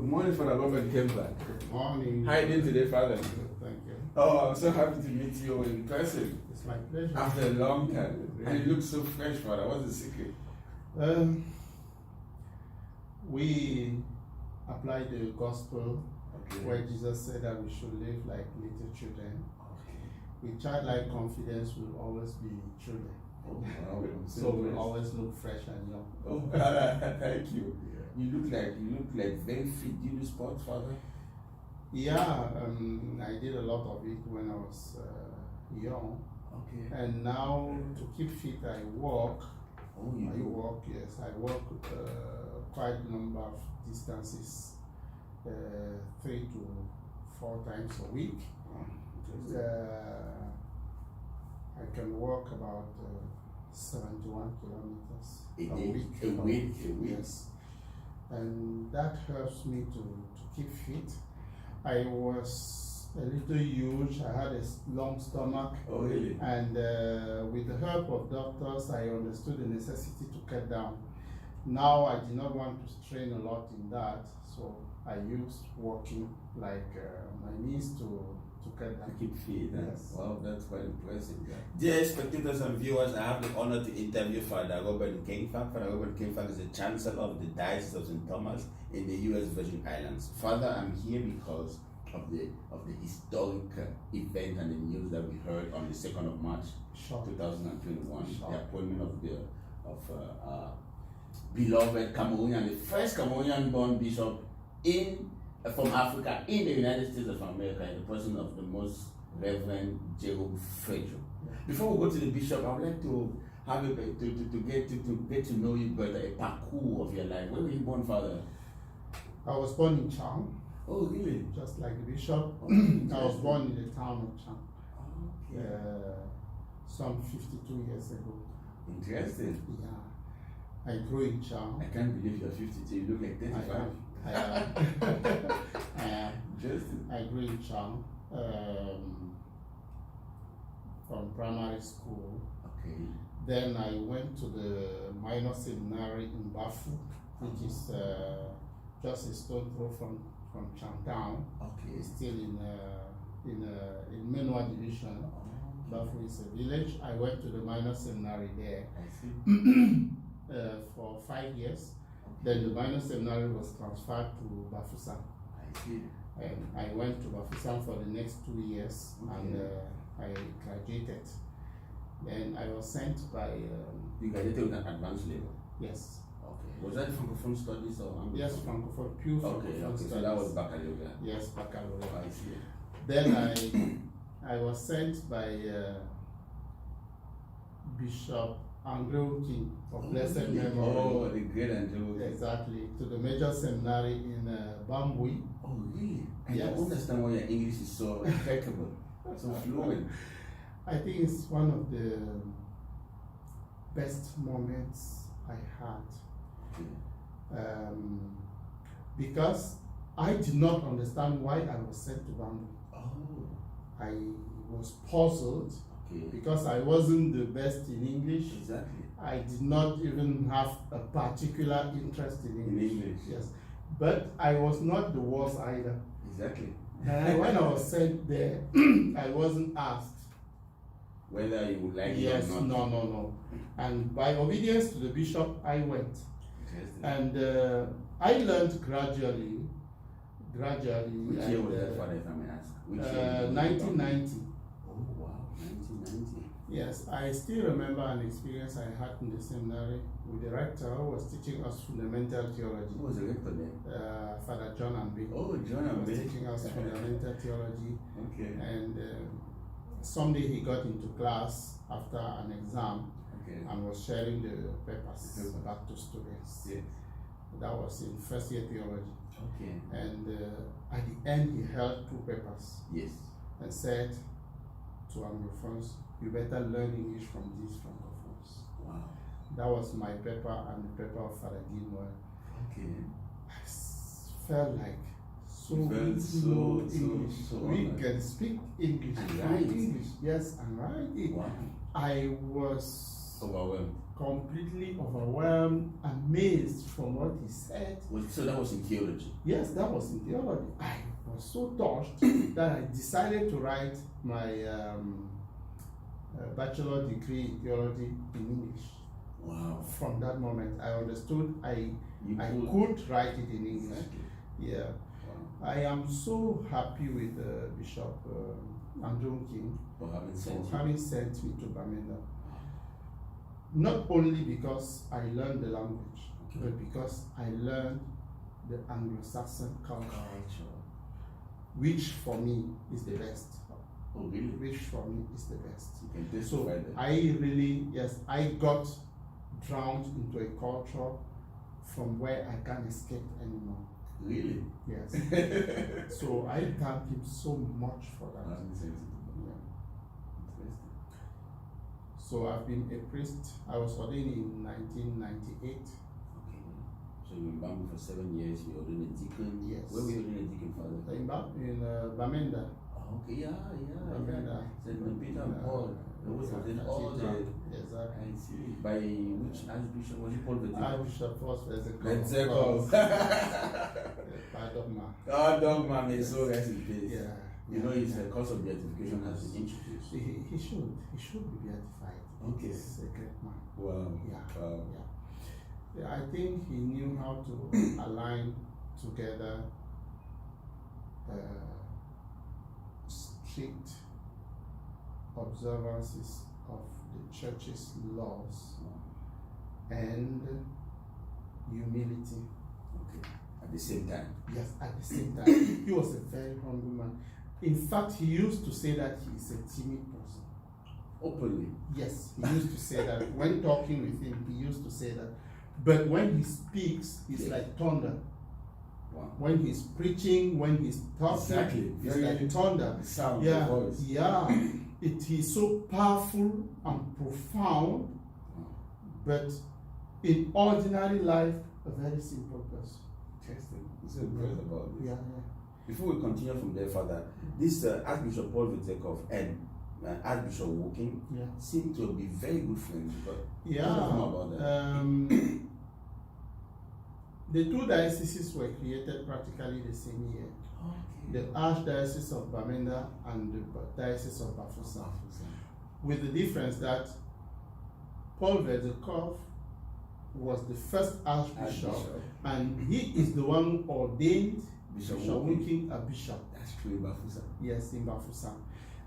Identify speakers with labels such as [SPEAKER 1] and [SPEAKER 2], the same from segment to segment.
[SPEAKER 1] Good morning, Father Robert Kemba.
[SPEAKER 2] Good morning.
[SPEAKER 1] How are you doing today, Father?
[SPEAKER 2] Thank you.
[SPEAKER 1] Oh, I'm so happy to meet you in person.
[SPEAKER 2] It's my pleasure.
[SPEAKER 1] After a long time. And you look so fresh, Father. What's the secret?
[SPEAKER 2] We apply the gospel where Jesus said that we should live like little children. With childlike confidence, we'll always be children.
[SPEAKER 1] Oh, wow.
[SPEAKER 2] So we'll always look fresh and young.
[SPEAKER 1] Oh, thank you.
[SPEAKER 2] Yeah.
[SPEAKER 1] You look like very fit. Do you do sports, Father?
[SPEAKER 2] Yeah, I did a lot of it when I was young.
[SPEAKER 1] Okay.
[SPEAKER 2] And now to keep fit, I walk.
[SPEAKER 1] Oh, you do?
[SPEAKER 2] Walk, yes. I walk quite a number of distances, 3 to 4 times a week. I can walk about 71 kilometers a week.
[SPEAKER 1] A week?
[SPEAKER 2] Yes. And that helps me to keep fit. I was a little huge. I had a long stomach.
[SPEAKER 1] Oh, really?
[SPEAKER 2] And with the help of doctors, I understood the necessity to cut down. Now I did not want to strain a lot in that, so I used walking like my means to cut down.
[SPEAKER 1] To keep fit.
[SPEAKER 2] Yes.
[SPEAKER 1] Wow, that's quite impressive.
[SPEAKER 2] Yeah.
[SPEAKER 3] Dear spectators and viewers, I have the honor to interview Father Robert Lekelefac. Father Robert Lekelefac is the Chancellor of the Diocese of St Thomas in the U.S. Virgin Islands. Father, I'm here because of the historic event and the news that we heard on the 2nd of March, 2021, the appointment of beloved Cameroonian, the first Cameroonian-born Bishop from Africa in the United States of America, in the person of the Most Reverend Jerome Feudjio. Before we go to the Bishop, I would like to have to get to know you better, a parcours of your life. Where were you born, Father?
[SPEAKER 2] I was born in Chang.
[SPEAKER 1] Oh, really?
[SPEAKER 2] Just like the Bishop. I was born in the town of Chang.
[SPEAKER 1] Okay.
[SPEAKER 2] Some 52 years ago.
[SPEAKER 1] Interesting.
[SPEAKER 2] Yeah. I grew in Chang.
[SPEAKER 1] I can't believe you're 52. You look like 35.
[SPEAKER 2] I am.
[SPEAKER 1] Interesting.
[SPEAKER 2] I grew in Chang from primary school.
[SPEAKER 1] Okay.
[SPEAKER 2] Then I went to the minor seminary in Bafu, which is just a stone throw from Changtown.
[SPEAKER 1] Okay.
[SPEAKER 2] It's still in Menua division. Bafu is a village. I went to the minor seminary there.
[SPEAKER 1] I see.
[SPEAKER 2] For 5 years. Then the minor seminary was transferred to Bafoussam.
[SPEAKER 1] I see.
[SPEAKER 2] And I went to Bafoussam for the next 2 years, and I graduated. Then I was sent by...
[SPEAKER 1] You graduated with an advanced level?
[SPEAKER 2] Yes.
[SPEAKER 1] Okay. Was that Francophone studies or Anglophone?
[SPEAKER 2] Yes, Francophone, pure Francophone
[SPEAKER 1] okay.
[SPEAKER 2] studies.
[SPEAKER 1] So that was baccalaureate?
[SPEAKER 2] Yes, baccalaureate.
[SPEAKER 1] I see.
[SPEAKER 2] Then I was sent by Bishop Andrew King of blessed memory.
[SPEAKER 1] Oh, the great Andrew.
[SPEAKER 2] Exactly, to the major seminary in Bambui.
[SPEAKER 1] Oh, really? I
[SPEAKER 2] Yes.
[SPEAKER 1] don't understand why your English is so impeccable, so fluent.
[SPEAKER 2] I think it's one of the best moments I had. Because I did not understand why I was sent to Bambui.
[SPEAKER 1] Oh.
[SPEAKER 2] I was puzzled.
[SPEAKER 1] Okay.
[SPEAKER 2] Because I wasn't the best in English.
[SPEAKER 1] Exactly.
[SPEAKER 2] I did not even have a particular interest in English.
[SPEAKER 1] In English.
[SPEAKER 2] Yes. But I was not the worst either.
[SPEAKER 1] Exactly.
[SPEAKER 2] And when I was sent there, I wasn't asked.
[SPEAKER 1] Whether you would like
[SPEAKER 2] Yes,
[SPEAKER 1] it or not.
[SPEAKER 2] no. And by obedience to the bishop, I went.
[SPEAKER 1] Interesting.
[SPEAKER 2] And I learned gradually.
[SPEAKER 1] Which year was that, Father, if I may ask? Which year?
[SPEAKER 2] 1990.
[SPEAKER 1] Oh, wow. 1990.
[SPEAKER 2] Yes, I still remember an experience I had in the seminary with the rector who was teaching us fundamental theology.
[SPEAKER 1] Who was the rector there?
[SPEAKER 2] Father John Ambe.
[SPEAKER 1] Oh, John
[SPEAKER 2] He was
[SPEAKER 1] Ambe.
[SPEAKER 2] teaching us fundamental theology.
[SPEAKER 1] Okay.
[SPEAKER 2] And someday he got into class after an exam and was sharing the papers back to students.
[SPEAKER 1] Yes.
[SPEAKER 2] That was in first year theology.
[SPEAKER 1] Okay.
[SPEAKER 2] And at the end he held 2 papers
[SPEAKER 1] Yes.
[SPEAKER 2] and said to Anglophones, you better learn English from these Francophones.
[SPEAKER 1] Wow.
[SPEAKER 2] That was my paper and the paper of Father Gilmore.
[SPEAKER 1] Okay.
[SPEAKER 2] I felt like English. We can speak English.
[SPEAKER 1] And write.
[SPEAKER 2] English, yes, and write it.
[SPEAKER 1] Wow.
[SPEAKER 2] I was
[SPEAKER 1] Overwhelmed.
[SPEAKER 2] completely overwhelmed, amazed from what he said.
[SPEAKER 3] So that was in theology?
[SPEAKER 2] Yes, that was in theology. I was so touched that I decided to write my bachelor degree in theology in English.
[SPEAKER 3] Wow.
[SPEAKER 2] From that moment, I understood I could write it in English.
[SPEAKER 3] Exactly.
[SPEAKER 2] Yeah.
[SPEAKER 3] Wow.
[SPEAKER 2] I am so happy with Bishop Nchumbonga
[SPEAKER 3] For
[SPEAKER 2] for having sent me to Bamenda. Not only because I learned the language, but because I learned the Anglo-Saxon culture, which for me is the best.
[SPEAKER 3] Oh, really?
[SPEAKER 2] Which for me is the best.
[SPEAKER 3] You can
[SPEAKER 2] So
[SPEAKER 3] testify that.
[SPEAKER 2] I really, yes, I got drowned into a culture from where I can't escape anymore.
[SPEAKER 3] Really?
[SPEAKER 2] Yes. So I thank him so much for that.
[SPEAKER 3] Interesting.
[SPEAKER 2] So I've been a priest. I was ordained in 1998.
[SPEAKER 3] Okay. So you were in Bamboo for 7 years. You were ordained a deacon.
[SPEAKER 2] Yes.
[SPEAKER 3] Where were you ordained a deacon, Father?
[SPEAKER 2] In Bamenda.
[SPEAKER 3] Oh, okay, yeah.
[SPEAKER 2] Bamenda.
[SPEAKER 3] St. Peter and Paul. Those were then all the.
[SPEAKER 2] Exactly.
[SPEAKER 3] I see. By which archbishop? Was it Paul Feudjio?
[SPEAKER 2] Archbishop Westfälische Dogma.
[SPEAKER 3] Oh, Dogma, may so rest in peace.
[SPEAKER 2] Yeah.
[SPEAKER 3] You know, his course of beatification has been introduced.
[SPEAKER 2] He should be beatified.
[SPEAKER 3] Okay.
[SPEAKER 2] He's a great man.
[SPEAKER 3] Wow.
[SPEAKER 2] Yeah.
[SPEAKER 3] Wow.
[SPEAKER 2] Yeah. I think he knew how to align together strict observances of the church's laws and humility.
[SPEAKER 3] Okay. At the same time.
[SPEAKER 2] Yes, at the same time. He was a very humble man. In fact, he used to say that he is a timid person.
[SPEAKER 3] Openly.
[SPEAKER 2] Yes, he used to say that. When talking with him, he used to say that. But when he speaks, he's like thunder.
[SPEAKER 3] Wow.
[SPEAKER 2] When he's preaching, when he's talking,
[SPEAKER 3] Exactly.
[SPEAKER 2] it's like thunder.
[SPEAKER 3] The sound,
[SPEAKER 2] Yeah,
[SPEAKER 3] the voice.
[SPEAKER 2] yeah. It is so powerful and profound, but in ordinary life, a very simple person.
[SPEAKER 3] Interesting. This is great about this.
[SPEAKER 2] Yeah.
[SPEAKER 3] Before we continue from there, Father, this Archbishop Paul Feudjio and Archbishop Woking seem to be very good friends.
[SPEAKER 2] Yeah.
[SPEAKER 3] About that.
[SPEAKER 2] The two dioceses were created practically the same year.
[SPEAKER 3] Okay.
[SPEAKER 2] The Archdiocese of Bamenda and the Diocese of Bafoussam. With the difference that Paul Feudjio was the first Archbishop, and he is the one who ordained Bishop Woking a bishop.
[SPEAKER 3] That's true in Bafoussam.
[SPEAKER 2] Yes, in Bafoussam.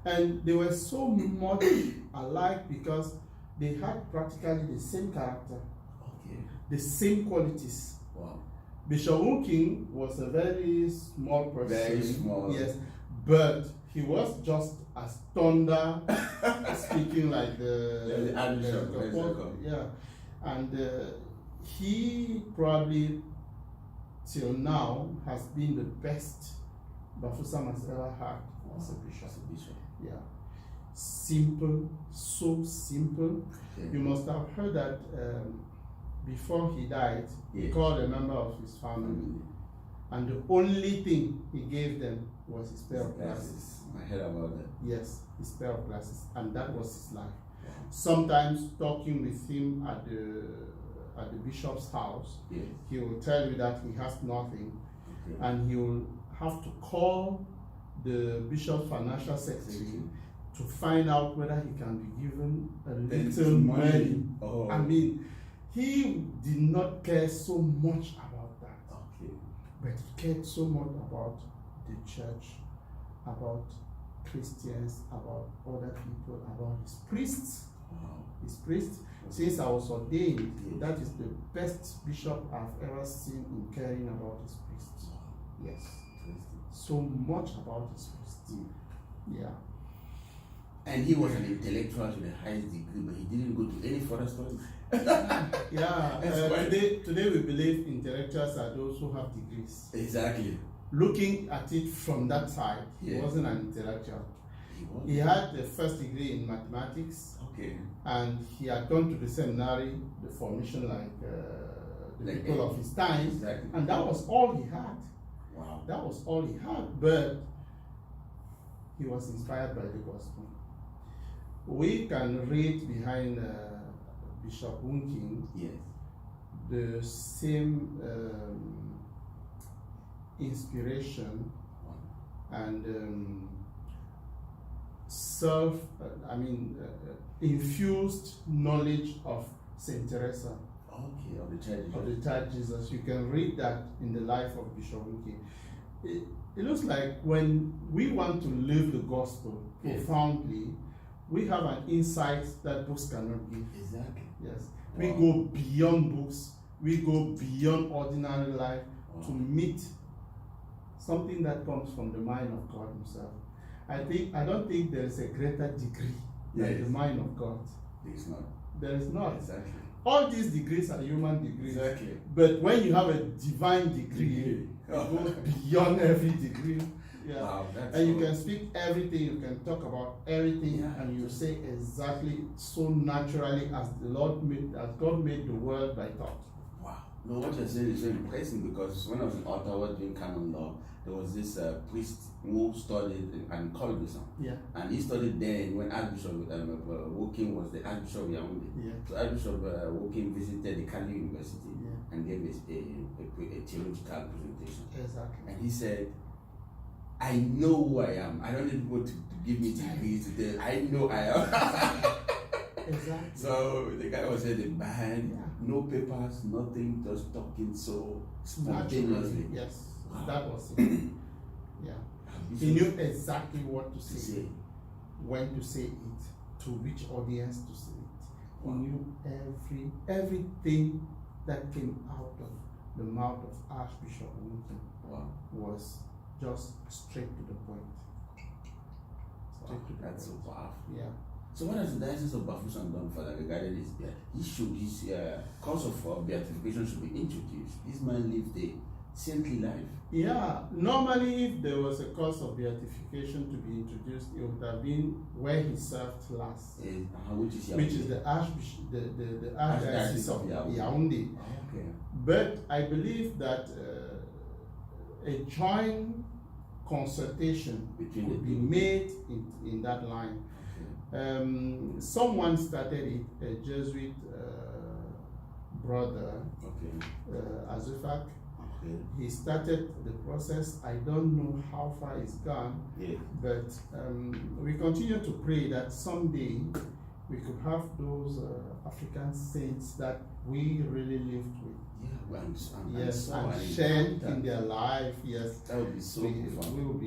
[SPEAKER 2] And they were so much alike because they had practically the same character, the same qualities.
[SPEAKER 3] Wow.
[SPEAKER 2] Bishop Woking was a very small person.
[SPEAKER 3] Very small.
[SPEAKER 2] Yes, but he was just as thunder, speaking like the
[SPEAKER 3] Archbishop.
[SPEAKER 2] Yeah, and he probably till now has been the best Bafoussam has ever had as a bishop. Yeah, simple, so simple.
[SPEAKER 3] Okay.
[SPEAKER 2] You must have heard that before he died, he called a member of his family, and the only thing he gave them was his pair of glasses.
[SPEAKER 3] I heard about that.
[SPEAKER 2] Yes, his pair of glasses, and that was his life.
[SPEAKER 3] Wow.
[SPEAKER 2] Sometimes talking with him at the bishop's house, he will tell you that he has nothing, and he will have to call the bishop's financial secretary to find out whether he can be given a little money.
[SPEAKER 3] Oh.
[SPEAKER 2] I mean, he did not care so much about that.
[SPEAKER 3] Okay.
[SPEAKER 2] But he cared so much about the church, about Christians, about other people, about his priests.
[SPEAKER 3] Wow.
[SPEAKER 2] His priests. Since I was ordained, that is the best bishop I've ever seen in caring about his priests. Yes. So much about his priests. Yeah.
[SPEAKER 3] And he was an intellectual to the highest degree, but he didn't go to any further studies.
[SPEAKER 2] Yeah. Today we believe intellectuals are those who have degrees.
[SPEAKER 3] Exactly.
[SPEAKER 2] Looking at it from that side, he wasn't an intellectual. He had the first degree in mathematics.
[SPEAKER 3] Okay.
[SPEAKER 2] And he had gone to the seminary, the formation like the people of his time.
[SPEAKER 3] Exactly.
[SPEAKER 2] And that was all he had.
[SPEAKER 3] Wow.
[SPEAKER 2] That was all he had. But he was inspired by the gospel. We can read behind Bishop Wunking,
[SPEAKER 3] Yes.
[SPEAKER 2] the same inspiration and infused knowledge of Saint Teresa.
[SPEAKER 3] Okay, of the Church.
[SPEAKER 2] Of the Church Jesus. You can read that in the life of Bishop Wunking. It looks like when we want to live the gospel profoundly, we have an insight that books cannot give.
[SPEAKER 3] Exactly.
[SPEAKER 2] Yes.
[SPEAKER 3] Wow.
[SPEAKER 2] We go beyond books, we go beyond ordinary life to meet something that comes from the mind of God Himself. I don't think there is a greater degree than the mind of God.
[SPEAKER 3] It's not.
[SPEAKER 2] There is not.
[SPEAKER 3] Exactly.
[SPEAKER 2] All these degrees are human degrees.
[SPEAKER 3] Exactly.
[SPEAKER 2] But when you have a divine degree, it goes beyond every degree. Yeah.
[SPEAKER 3] Wow, that's
[SPEAKER 2] and you can speak everything, you can talk about everything,
[SPEAKER 3] Yeah.
[SPEAKER 2] and you say exactly so naturally as God made the world by thought.
[SPEAKER 3] Wow. No, what you're saying is so impressive, because when I was in Ottawa doing canon law, there was this priest who studied and called me some.
[SPEAKER 2] Yeah.
[SPEAKER 3] And he studied there when Archbishop Woking was the Archbishop of Yaoundé.
[SPEAKER 2] Yeah.
[SPEAKER 3] So Archbishop Woking visited the Cameroon-University and gave a theological presentation.
[SPEAKER 2] Exactly.
[SPEAKER 3] And he said, I know who I am. I don't need people to give me degrees to tell. I know I am.
[SPEAKER 2] Exactly.
[SPEAKER 3] So the guy was at the band, no papers, nothing, just talking so spontaneously.
[SPEAKER 2] Yes,
[SPEAKER 3] Wow.
[SPEAKER 2] that was it. Yeah. He knew exactly what to say, when to say it, to which audience to say it. He knew everything that came out of the mouth of Archbishop Wunking was just straight to the point.
[SPEAKER 3] That's so powerful.
[SPEAKER 2] Yeah.
[SPEAKER 3] So what has the Diocese of Bafoussam done for that regarding his beard? His cause of beatification should be introduced. This man lived a saintly life.
[SPEAKER 2] Yeah, normally if there was a cause of beatification to be introduced, it would have been where he served last, which is the Archbishop, the Archdiocese of Yaoundé.
[SPEAKER 3] Okay.
[SPEAKER 2] But I believe that a joint consultation could be made in that line. Okay. Someone started it, a Jesuit brother, Azufak. Okay. He started the process. I don't know how far it's gone, but we continue to pray that someday we could have those African saints that we really lived with. And shared in their life. Yes,
[SPEAKER 3] that would be so fun.
[SPEAKER 2] We will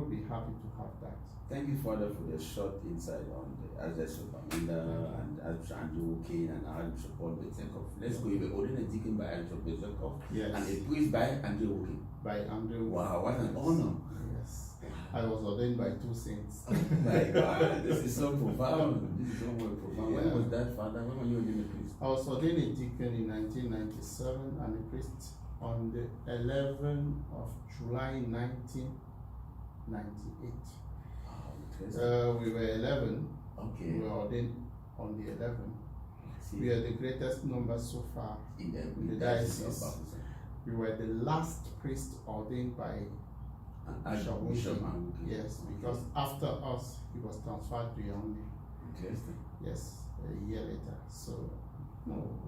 [SPEAKER 2] be happy to have that.
[SPEAKER 3] Thank you, Father, for the short insight on the Archbishop Amanda and Archbishop Andrew Kane and Archbishop Paul Betzenkoff. Let's go. You were ordained a deacon by Archbishop Betzenkoff, and a priest by Andrew Kane.
[SPEAKER 2] By Andrew.
[SPEAKER 3] Wow, what an honor!
[SPEAKER 2] Yes, I was ordained by two saints.
[SPEAKER 3] Oh my God, this is so profound. This is so profound. When was that, Father? When were you ordained a priest?
[SPEAKER 2] I was ordained a deacon in 1997 and a priest on the 11th of July 1998. We were 11.
[SPEAKER 3] Okay.
[SPEAKER 2] We were ordained on the 11th. We are the greatest number so far in the diocese. We were the last priest ordained by Bishop Wunking. Yes, because after us, he was transferred to Yaoundé.
[SPEAKER 3] Interesting.
[SPEAKER 2] Yes, a year later.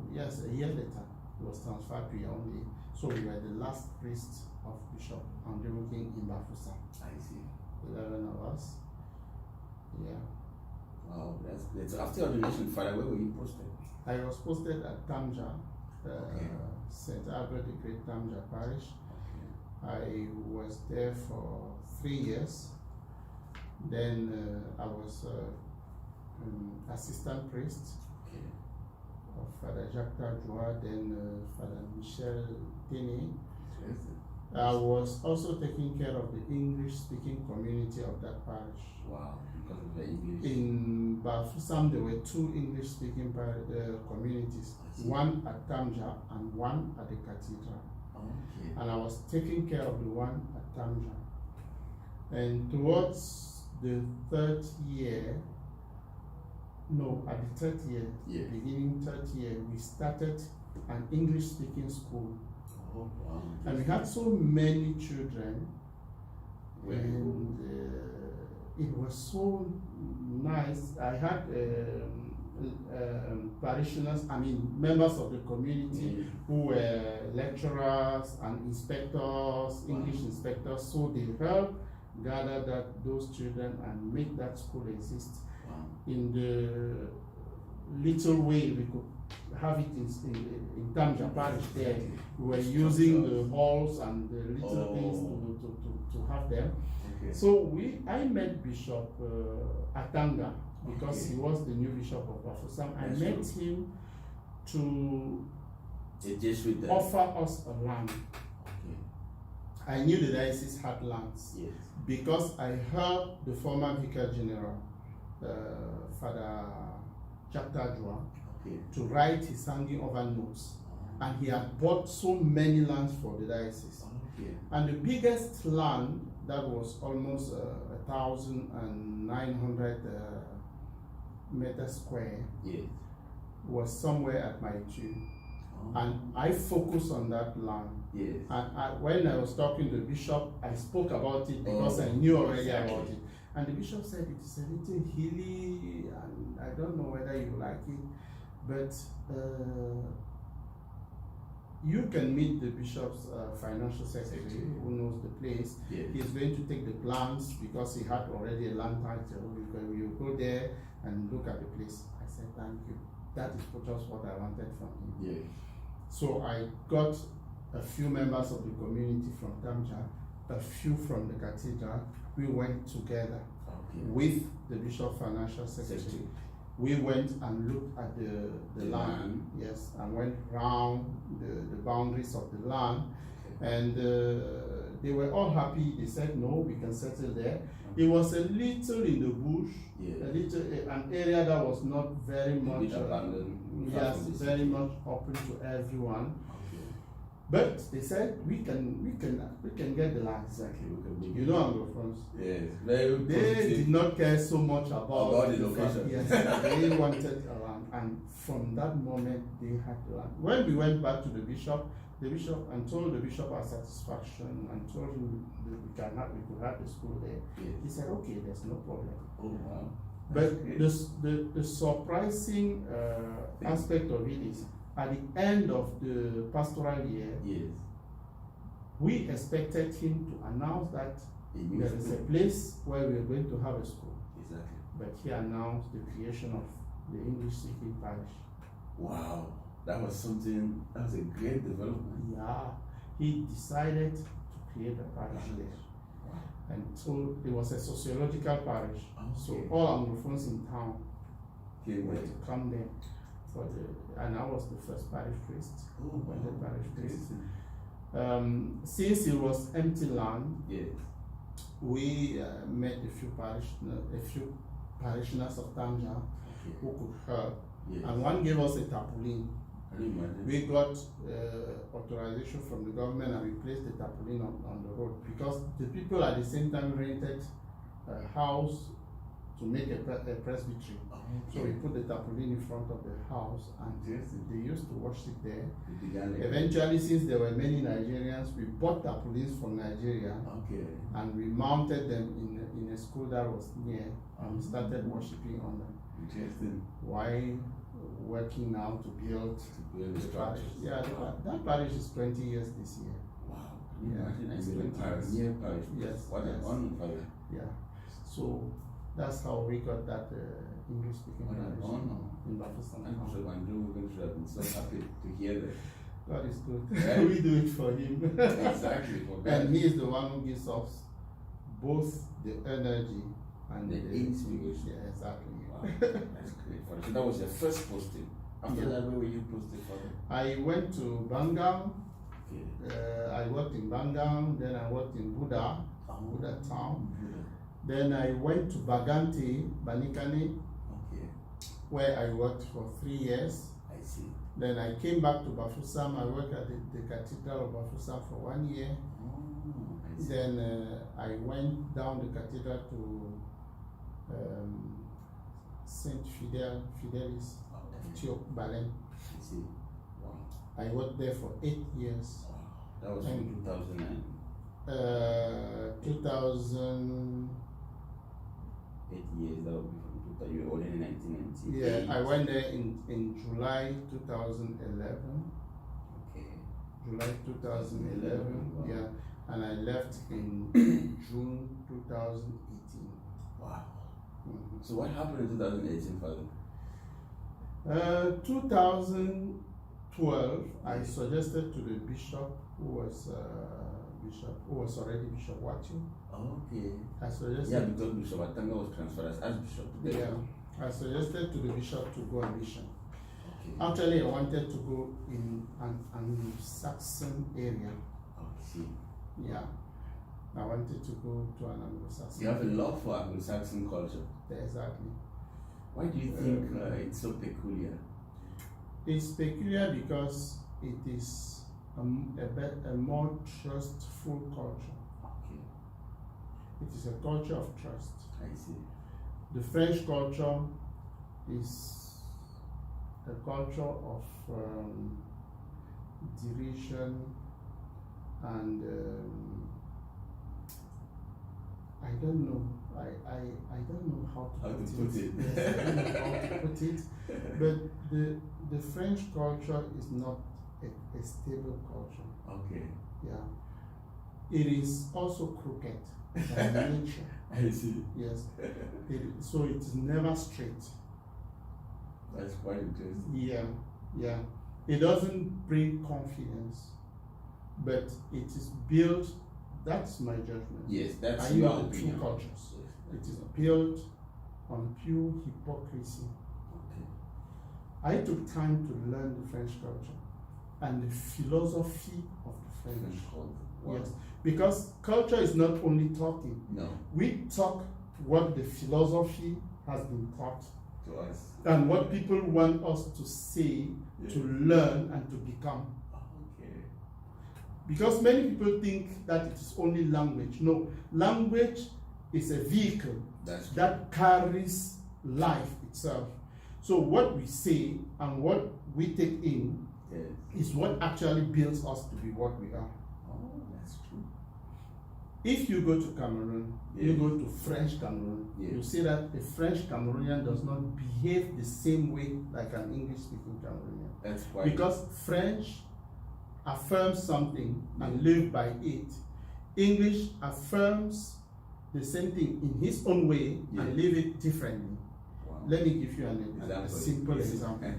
[SPEAKER 2] A year later, he was transferred to Yaoundé. So we were the last priest of Bishop Andrew Wunking in Bafoussam.
[SPEAKER 3] I see.
[SPEAKER 2] 11 of us. Yeah.
[SPEAKER 3] Wow, that's great. So after ordination, Father, where were you posted?
[SPEAKER 2] I was posted at Tamja, St. Albert the Great Tamja Parish. Okay. I was there for 3 years. Then I was assistant priest of Father Jacques Joa, then Father Michel Tene. I was also taking care of the English-speaking community of that parish.
[SPEAKER 3] Wow, because of the English.
[SPEAKER 2] In Bafoussam, there were two English-speaking communities, one at Tamja and one at the cathedral.
[SPEAKER 3] Okay.
[SPEAKER 2] And I was taking care of the one at Tamja. And towards the third year, beginning third year, we started an English-speaking school.
[SPEAKER 3] Oh, wow.
[SPEAKER 2] And we had so many children, and it was so nice. I had parishioners, members of the community who were lecturers and inspectors, English inspectors, so they helped gather those children and make that school exist. In the little way we could have it in Tamja Parish there. We were using the halls and the little things to have them.
[SPEAKER 3] Okay.
[SPEAKER 2] So I met Bishop Atanga because he was the new bishop of Bafoussam. I met him to offer us a land. Okay. I knew the diocese had lands because I heard the former Vicar General, Father Chaptajua, to write his hanging over notes, and he had bought so many lands for the diocese. And the biggest land that was almost 1,900 meters square was somewhere at my tomb. And I focused on that land. And when I was talking to the bishop, I spoke about it because I knew already about it. And the bishop said it is a little hilly, and I don't know whether you like it, but you can meet the bishop's financial secretary who knows the place. He's going to take the plans because he had already a land title. You go there and look at the place. I said, thank you. That is just what I wanted from him. So I got a few members of the community from Tamja, a few from the cathedral. We went together with the bishop's financial secretary. We went and looked at the land, and went round the boundaries of the land, and they were all happy. They said, no, we can settle there. It was a little in the bush, an area that was not very much very much open to everyone. But they said we can get the land. You know Anglophones. They did not care so much about
[SPEAKER 3] the location.
[SPEAKER 2] They wanted a land, and from that moment they had the land. When we went back to the bishop and told the bishop our satisfaction and told him that we could have the school there. He said, okay, there's no problem. But the surprising aspect of it is, at the end of the pastoral year, we expected him to announce that there is a place where we are going to have a school. But he announced the creation of the English-speaking parish.
[SPEAKER 3] Wow, that was a great development.
[SPEAKER 2] He decided to create a parish there. And so it was a sociological parish. So all Anglophones in town were to come there. And I was the first parish priest. Since it was empty land, we met a few parishioners of Tamja who could help, and one gave us a tarpaulin. We got authorization from the government, and we placed the tarpaulin on the road because the people at the same time rented a house to make a presbytery. So we put the tarpaulin in front of the house, and they used to worship there. Eventually, since there were many Nigerians, we bought tarpaulins from Nigeria, and we mounted them in a school that was near, and we started worshiping on them.
[SPEAKER 3] Interesting.
[SPEAKER 2] Why working now to build the parish? That parish is 20 years this year.
[SPEAKER 3] Wow. It's 20 years. Parish.
[SPEAKER 2] Yes.
[SPEAKER 3] What an honor.
[SPEAKER 2] So that's how we got that English-speaking parish in Bafoussam.
[SPEAKER 3] We're going to have been so happy to hear that.
[SPEAKER 2] God is good. We do it for him.
[SPEAKER 3] Exactly.
[SPEAKER 2] And he is the one who gives us both the energy and the
[SPEAKER 3] inspiration.
[SPEAKER 2] Exactly.
[SPEAKER 3] Wow. That's great. So that was your first posting. After that, where were you posted, Father?
[SPEAKER 2] I went to Bangang. I worked in Bangang. Then I worked in Buddha town. Then I went to Bagante, Banikane, where I worked for 3 years.
[SPEAKER 3] I see.
[SPEAKER 2] Then I came back to Bafoussam. I worked at the Cathedral of Bafoussam for 1 year. Then I went down the cathedral to Saint Fidelis, Thiok, Balen.
[SPEAKER 3] I see. Wow.
[SPEAKER 2] I worked there for 8 years.
[SPEAKER 3] Wow. That was from 2009?
[SPEAKER 2] 2000.
[SPEAKER 3] 8 years, that would be from that you were ordained in 1998.
[SPEAKER 2] Yeah, I went there in July 2011.
[SPEAKER 3] Okay.
[SPEAKER 2] July 2011,
[SPEAKER 3] Wow.
[SPEAKER 2] yeah, and I left in June 2018.
[SPEAKER 3] Wow.
[SPEAKER 2] Mhm.
[SPEAKER 3] So what happened in 2018, Father?
[SPEAKER 2] 2012, I suggested to the bishop who was already Bishop Feudjio.
[SPEAKER 3] Okay.
[SPEAKER 2] I suggested.
[SPEAKER 3] Yeah, because Bishop Atanga was transferred as Archbishop.
[SPEAKER 2] Yeah, I suggested to the bishop to go on mission.
[SPEAKER 3] Okay.
[SPEAKER 2] Actually, I wanted to go in an Anglo-Saxon area.
[SPEAKER 3] Oh, I see.
[SPEAKER 2] Yeah, I wanted to go to an Anglo-Saxon.
[SPEAKER 3] You have a love for Anglo-Saxon culture.
[SPEAKER 2] Yeah, exactly.
[SPEAKER 3] Why do you think it's so peculiar?
[SPEAKER 2] It's peculiar because it is a more trustful culture.
[SPEAKER 3] Okay.
[SPEAKER 2] It is a culture of trust.
[SPEAKER 3] I see.
[SPEAKER 2] The French culture is a culture of derision and I don't know. I don't know how to put it. Yes, I don't know how to put it. But the French culture is not a stable culture.
[SPEAKER 3] Okay.
[SPEAKER 2] Yeah. It is also crooked by nature.
[SPEAKER 3] I see.
[SPEAKER 2] Yes. So it is never straight.
[SPEAKER 3] That's quite interesting.
[SPEAKER 2] Yeah. Yeah. It doesn't bring confidence, but it is built. That's my judgment.
[SPEAKER 3] Yes, that's
[SPEAKER 2] Are you
[SPEAKER 3] your
[SPEAKER 2] the
[SPEAKER 3] opinion.
[SPEAKER 2] two cultures?
[SPEAKER 3] Yes,
[SPEAKER 2] It
[SPEAKER 3] that's
[SPEAKER 2] is
[SPEAKER 3] your-
[SPEAKER 2] built on pure hypocrisy.
[SPEAKER 3] Okay.
[SPEAKER 2] I took time to learn the French culture and the philosophy of the French.
[SPEAKER 3] French culture. Wow.
[SPEAKER 2] Yes, because culture is not only talking.
[SPEAKER 3] No,
[SPEAKER 2] We talk what the philosophy has been taught
[SPEAKER 3] to us.
[SPEAKER 2] and what people want us to say, to learn, and to become.
[SPEAKER 3] Okay.
[SPEAKER 2] Because many people think that it is only language. No, language is a vehicle
[SPEAKER 3] That's
[SPEAKER 2] that carries life itself. So what we say and what we take in
[SPEAKER 3] yes.
[SPEAKER 2] is what actually builds us to be what we are.
[SPEAKER 3] Oh, that's true.
[SPEAKER 2] If you go to Cameroon, you
[SPEAKER 3] Yeah.
[SPEAKER 2] go to French Cameroon,
[SPEAKER 3] Yeah.
[SPEAKER 2] you see that a French Cameroonian does not behave the same way like an English-speaking Cameroonian.
[SPEAKER 3] That's quite
[SPEAKER 2] Because French affirms something and live by it. English affirms the same thing in his own way
[SPEAKER 3] Yeah.
[SPEAKER 2] and live it differently.
[SPEAKER 3] wow.
[SPEAKER 2] Let me give you a
[SPEAKER 3] Example.
[SPEAKER 2] simple
[SPEAKER 3] Yes.
[SPEAKER 2] example.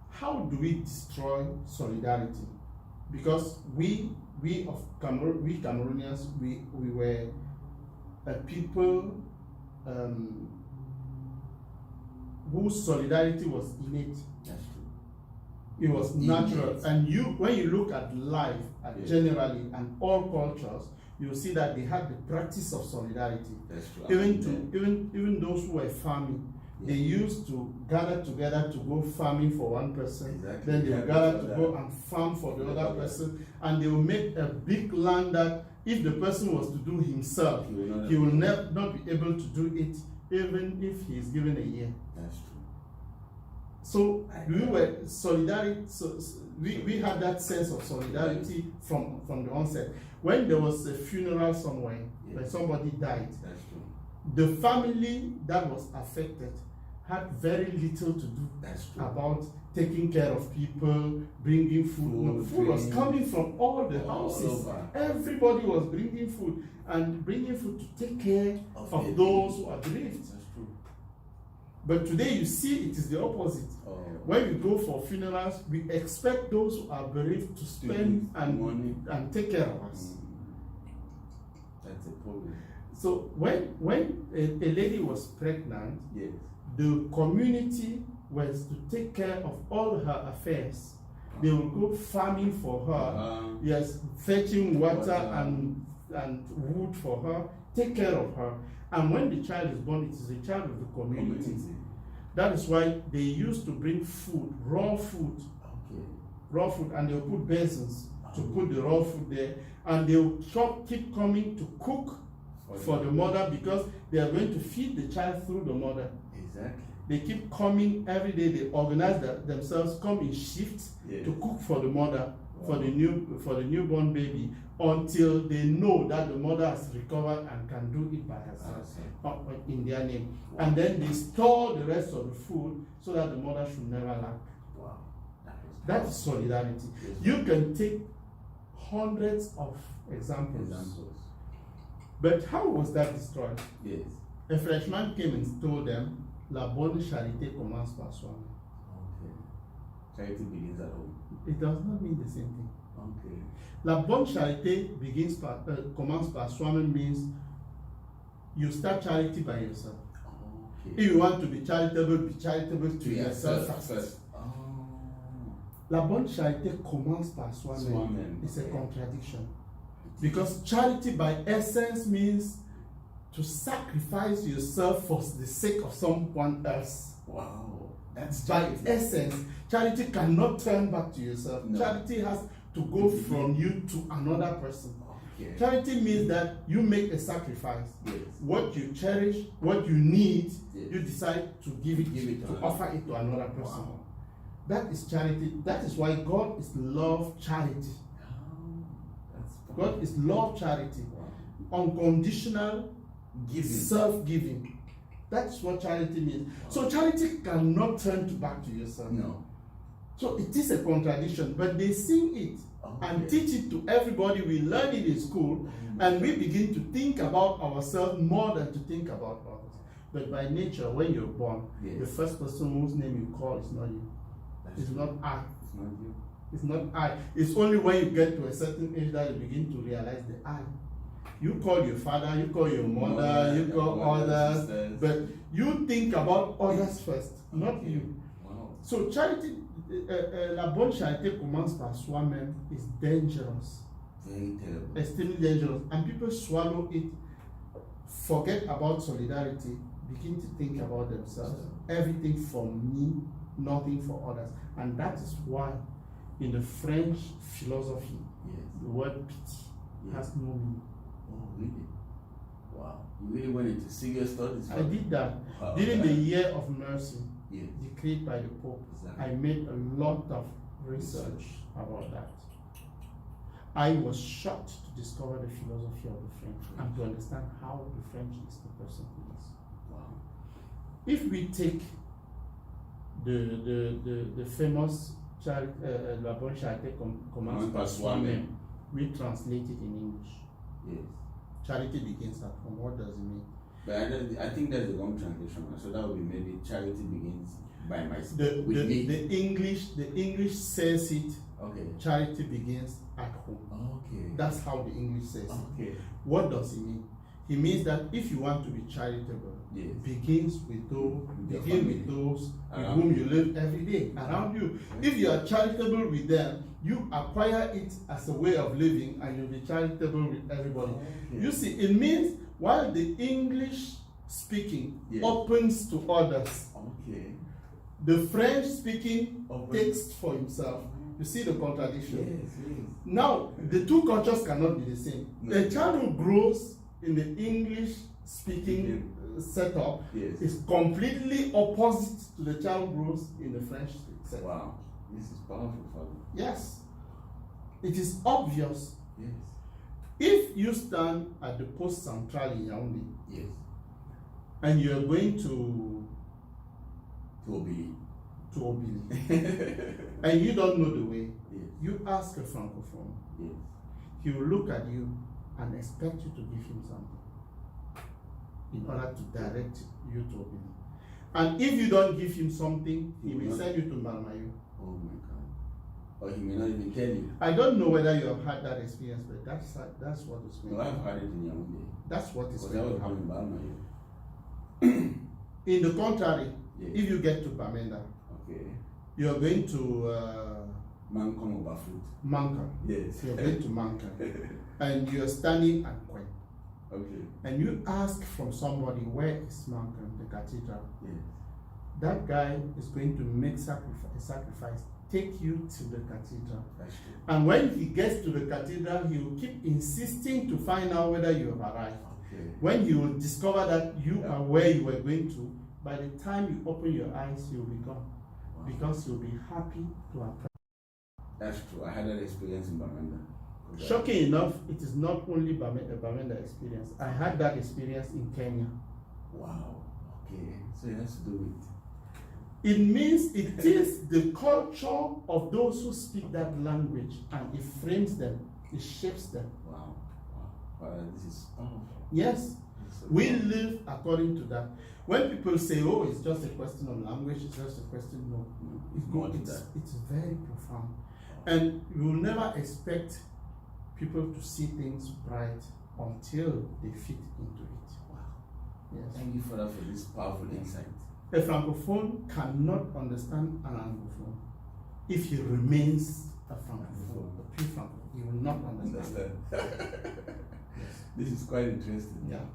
[SPEAKER 2] How do we destroy solidarity? Because we Cameroonians, we were a people whose solidarity was innate.
[SPEAKER 3] That's true.
[SPEAKER 2] It was natural.
[SPEAKER 3] Innate.
[SPEAKER 2] And when you look at life
[SPEAKER 3] Yes.
[SPEAKER 2] generally and all cultures, you'll see that they had the practice of solidarity.
[SPEAKER 3] That's true.
[SPEAKER 2] Even those who were farming, they used to gather together to go farming for one person.
[SPEAKER 3] Exactly.
[SPEAKER 2] Then they
[SPEAKER 3] Yeah,
[SPEAKER 2] would gather to
[SPEAKER 3] that's
[SPEAKER 2] go
[SPEAKER 3] that.
[SPEAKER 2] and farm for the other
[SPEAKER 3] Yeah.
[SPEAKER 2] person, and they will make a big land that if the person was to do himself, he will not be able to do it even if he is given a year.
[SPEAKER 3] That's true.
[SPEAKER 2] So we were solidarity. We had that sense of solidarity from the onset. When there was a funeral somewhere, when somebody died,
[SPEAKER 3] That's true.
[SPEAKER 2] the family that was affected had very little to do
[SPEAKER 3] That's true.
[SPEAKER 2] about taking care of people, bringing food. No, food was coming from all the
[SPEAKER 3] All
[SPEAKER 2] houses.
[SPEAKER 3] over.
[SPEAKER 2] Everybody was bringing food and bringing food to take care
[SPEAKER 3] Of
[SPEAKER 2] of
[SPEAKER 3] the
[SPEAKER 2] those
[SPEAKER 3] people.
[SPEAKER 2] who are bereaved.
[SPEAKER 3] That's true.
[SPEAKER 2] But today you see it is the opposite.
[SPEAKER 3] Oh.
[SPEAKER 2] When we go for funerals, we expect those who are bereaved to spend
[SPEAKER 3] money.
[SPEAKER 2] and take care of us.
[SPEAKER 3] That's a problem.
[SPEAKER 2] So when a lady was pregnant,
[SPEAKER 3] Yes.
[SPEAKER 2] the community was to take care of all her affairs. They will go farming for her, yes, fetching water and wood for her, take care of her. And when the child is born, it is a child of the community. That is why they used to bring food, raw food, and they'll put basins to put the raw food there, and they'll keep coming to cook for the mother because they are going to feed the child through the mother.
[SPEAKER 3] Exactly.
[SPEAKER 2] They keep coming every day. They organize themselves, come in shifts to cook for the mother, for the newborn baby, until they know that the mother has recovered and can do it by herself in their name. And then they store the rest of the food so that the mother should never lack.
[SPEAKER 3] Wow.
[SPEAKER 2] That is solidarity. You can take hundreds of examples. But how was that destroyed?
[SPEAKER 3] Yes.
[SPEAKER 2] A Frenchman came and told them, La bonne charité commence par soi-même.
[SPEAKER 3] Okay. Charity begins at home.
[SPEAKER 2] It does not mean the same thing.
[SPEAKER 3] Okay.
[SPEAKER 2] La bonne charité commence par soi-même means you start charity by yourself.
[SPEAKER 3] Okay.
[SPEAKER 2] If you want to be charitable to yourself first. La bonne charité commence par soi-même. It's a contradiction. Because charity by essence means to sacrifice yourself for the sake of someone else.
[SPEAKER 3] Wow. That's
[SPEAKER 2] by essence. Charity cannot turn back to yourself. No. Charity has to go from you to another person. Okay. Charity means that you make a sacrifice.
[SPEAKER 3] Yes.
[SPEAKER 2] What you cherish, what you need,
[SPEAKER 3] yes.
[SPEAKER 2] you decide to give it to offer it to another person. Wow. That is charity. That is why God is love charity. God is love charity. Wow. Unconditional giving. Self-giving. That's what charity means. Wow. So charity cannot turn back to yourself.
[SPEAKER 3] No.
[SPEAKER 2] So it is a contradiction, but they sing it and teach it to everybody. We learn it in school, and we begin to think about ourselves more than to think about others. But by nature, when you're born, the first person whose name you call is not you. It's not I.
[SPEAKER 3] It's not you.
[SPEAKER 2] It's not I. It's only when you get to a certain age that you begin to realize the I. You call your father, you call your mother, you call others, but you think about others first, not you.
[SPEAKER 3] Wow.
[SPEAKER 2] So charity, la bonne charité commence par soi-même is dangerous.
[SPEAKER 3] Very terrible.
[SPEAKER 2] Extremely dangerous. And people swallow it, forget about solidarity, begin to think about themselves. Everything for me, nothing for others. And that is why in the French philosophy, the word pity has no meaning.
[SPEAKER 3] Oh, really? Wow. You really went into serious studies?
[SPEAKER 2] I did that. During the year of mercy,
[SPEAKER 3] yes.
[SPEAKER 2] decreed by the Pope, exactly. I made a lot of research about that. I was shocked to discover the philosophy of the French and to understand how the French is the person who is.
[SPEAKER 3] Wow.
[SPEAKER 2] If we take the famous La bonne charité commence par soi-même, we translate it in English.
[SPEAKER 3] Yes.
[SPEAKER 2] Charity begins at home. What does it mean?
[SPEAKER 3] But I think that's the wrong translation. So that would be maybe charity begins by myself.
[SPEAKER 2] The English says it.
[SPEAKER 3] Okay.
[SPEAKER 2] Charity begins at home.
[SPEAKER 3] Okay.
[SPEAKER 2] That's how the English says it.
[SPEAKER 3] Okay.
[SPEAKER 2] What does it mean? It means that if you want to be charitable, begins with those with whom you live every day around you. If you are charitable with them, you acquire it as a way of living, and you'll be charitable with everybody. Okay. You see, it means while the English speaking opens to others, the French speaking takes for himself. You see the contradiction? Yes. Now, the two cultures cannot be the same. No. A child who grows in the English speaking setup is completely opposite to the child who grows in the French setup.
[SPEAKER 3] Wow. This is powerful, Father.
[SPEAKER 2] Yes. It is obvious.
[SPEAKER 3] Yes.
[SPEAKER 2] If you stand at the post central in Yaoundé, and you are going to Obili, and you don't know the way, you ask a francophone. He will look at you and expect you to give him something in order to direct you to Obili. And if you don't give him something, he will send you to Malmayo.
[SPEAKER 3] Oh my God. Or he may not even tell you.
[SPEAKER 2] I don't know whether you have had that experience, but that's what is going on.
[SPEAKER 3] No, I've had it in Yaoundé.
[SPEAKER 2] That's what is going on.
[SPEAKER 3] In
[SPEAKER 2] the contrary, if you get to Bamenda, you are going to
[SPEAKER 3] Mankan or Bafut.
[SPEAKER 2] Mankan.
[SPEAKER 3] Yes.
[SPEAKER 2] You're going to Mankan. And you're standing at Kwen.
[SPEAKER 3] Okay.
[SPEAKER 2] And you ask from somebody, where is Mankan, the cathedral?
[SPEAKER 3] Yes.
[SPEAKER 2] That guy is going to make a sacrifice, take you to the cathedral.
[SPEAKER 3] That's true.
[SPEAKER 2] And when he gets to the cathedral, he will keep insisting to find out whether you have arrived.
[SPEAKER 3] Okay.
[SPEAKER 2] When he will discover that you are where you were going to, by the time you open your eyes, you'll be gone.
[SPEAKER 3] Wow.
[SPEAKER 2] Because you'll be happy to have.
[SPEAKER 3] That's true. I had that experience in Bamenda.
[SPEAKER 2] Shocking enough, it is not only a Bamenda experience. I had that experience in Kenya.
[SPEAKER 3] Wow. Okay. So it has to do with.
[SPEAKER 2] It means it is the culture of those who speak that language, and it frames them, it shapes them.
[SPEAKER 3] Wow. Wow. This is powerful.
[SPEAKER 2] Yes. We live according to that. When people say, "Oh, it's just a question of language," it's just a question. No, it's very profound, and you will never expect people to see things bright until they fit into it.
[SPEAKER 3] Wow.
[SPEAKER 2] Yes.
[SPEAKER 3] Thank you for this powerful insight.
[SPEAKER 2] A francophone cannot understand an anglophone if he remains a francophone, a pure francophone. He will not understand. Yes.
[SPEAKER 3] This is quite interesting.
[SPEAKER 2] Yeah.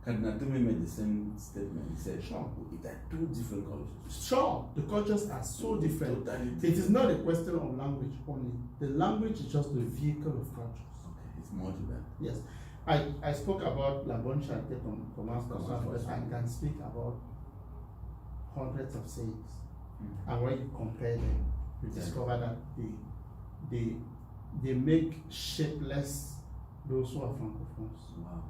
[SPEAKER 3] Cardinal Tumi made the same statement. He said,
[SPEAKER 2] Sure.
[SPEAKER 3] It are two different cultures.
[SPEAKER 2] Sure, the cultures are so different.
[SPEAKER 3] Totally
[SPEAKER 2] It is not a question of language only. The language is just the vehicle of cultures.
[SPEAKER 3] Okay, it's more to that.
[SPEAKER 2] Yes. I spoke about La Bonne Charité Thomas, but I can speak about hundreds of sayings. And when you compare them, you discover that they make shapeless those who are francophones.
[SPEAKER 3] Wow.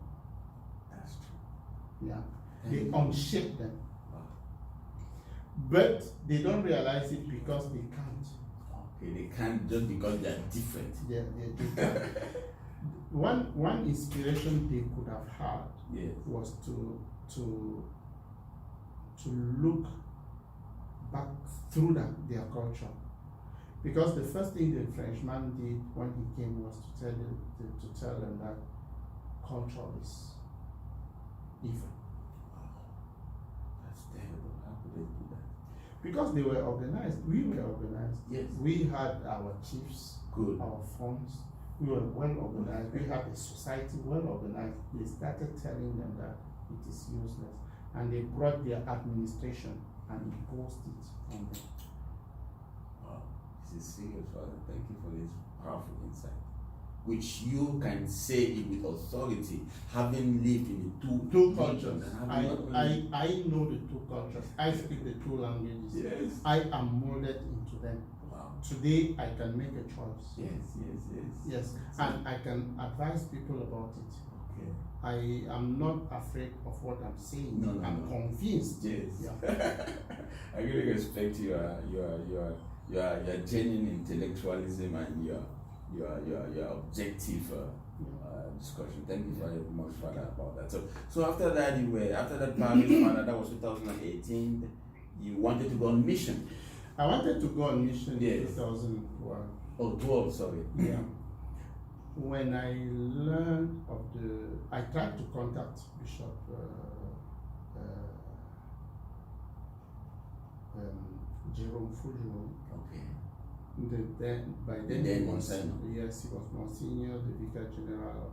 [SPEAKER 3] That's true.
[SPEAKER 2] Yeah. They unshape them.
[SPEAKER 3] Wow.
[SPEAKER 2] But they don't realize it because they can't.
[SPEAKER 3] Okay, they can't just because they are different.
[SPEAKER 2] They can't. One inspiration they could have had was to look back through their culture. Because the first thing the Frenchman did when he came was to tell them that culture is evil.
[SPEAKER 3] Wow. That's terrible. How could they do that?
[SPEAKER 2] Because they were organized. We were organized.
[SPEAKER 3] Yes.
[SPEAKER 2] We had our chiefs,
[SPEAKER 3] Good.
[SPEAKER 2] our funds. We were well organized. We had a society well organized. They started telling them that it is useless. And they brought their administration and imposed it on them.
[SPEAKER 3] Wow. This is serious, Father. Thank you for this powerful insight, which you can say it with authority, having lived in the two
[SPEAKER 2] cultures. I know the two cultures. I speak the two languages.
[SPEAKER 3] Yes.
[SPEAKER 2] I am molded into them.
[SPEAKER 3] Wow.
[SPEAKER 2] Today I can make a choice.
[SPEAKER 3] Yes.
[SPEAKER 2] And I can advise people about it.
[SPEAKER 3] Okay.
[SPEAKER 2] I am not afraid of what I'm saying.
[SPEAKER 3] No.
[SPEAKER 2] I'm convinced.
[SPEAKER 3] Yes.
[SPEAKER 2] Yeah.
[SPEAKER 3] I really respect your genuine intellectualism and your objective discussion. Thank you very much, Father, about that. So after that parish, Father, that was 2018. You wanted to go on mission.
[SPEAKER 2] I wanted to go on mission in
[SPEAKER 3] Yes.
[SPEAKER 2] 2012.
[SPEAKER 3] Oh, 12, sorry.
[SPEAKER 2] Yeah. When I learned of I tried to contact Bishop Jerome Feudjio.
[SPEAKER 3] Okay.
[SPEAKER 2] By then he was Monsignor, the Vicar General of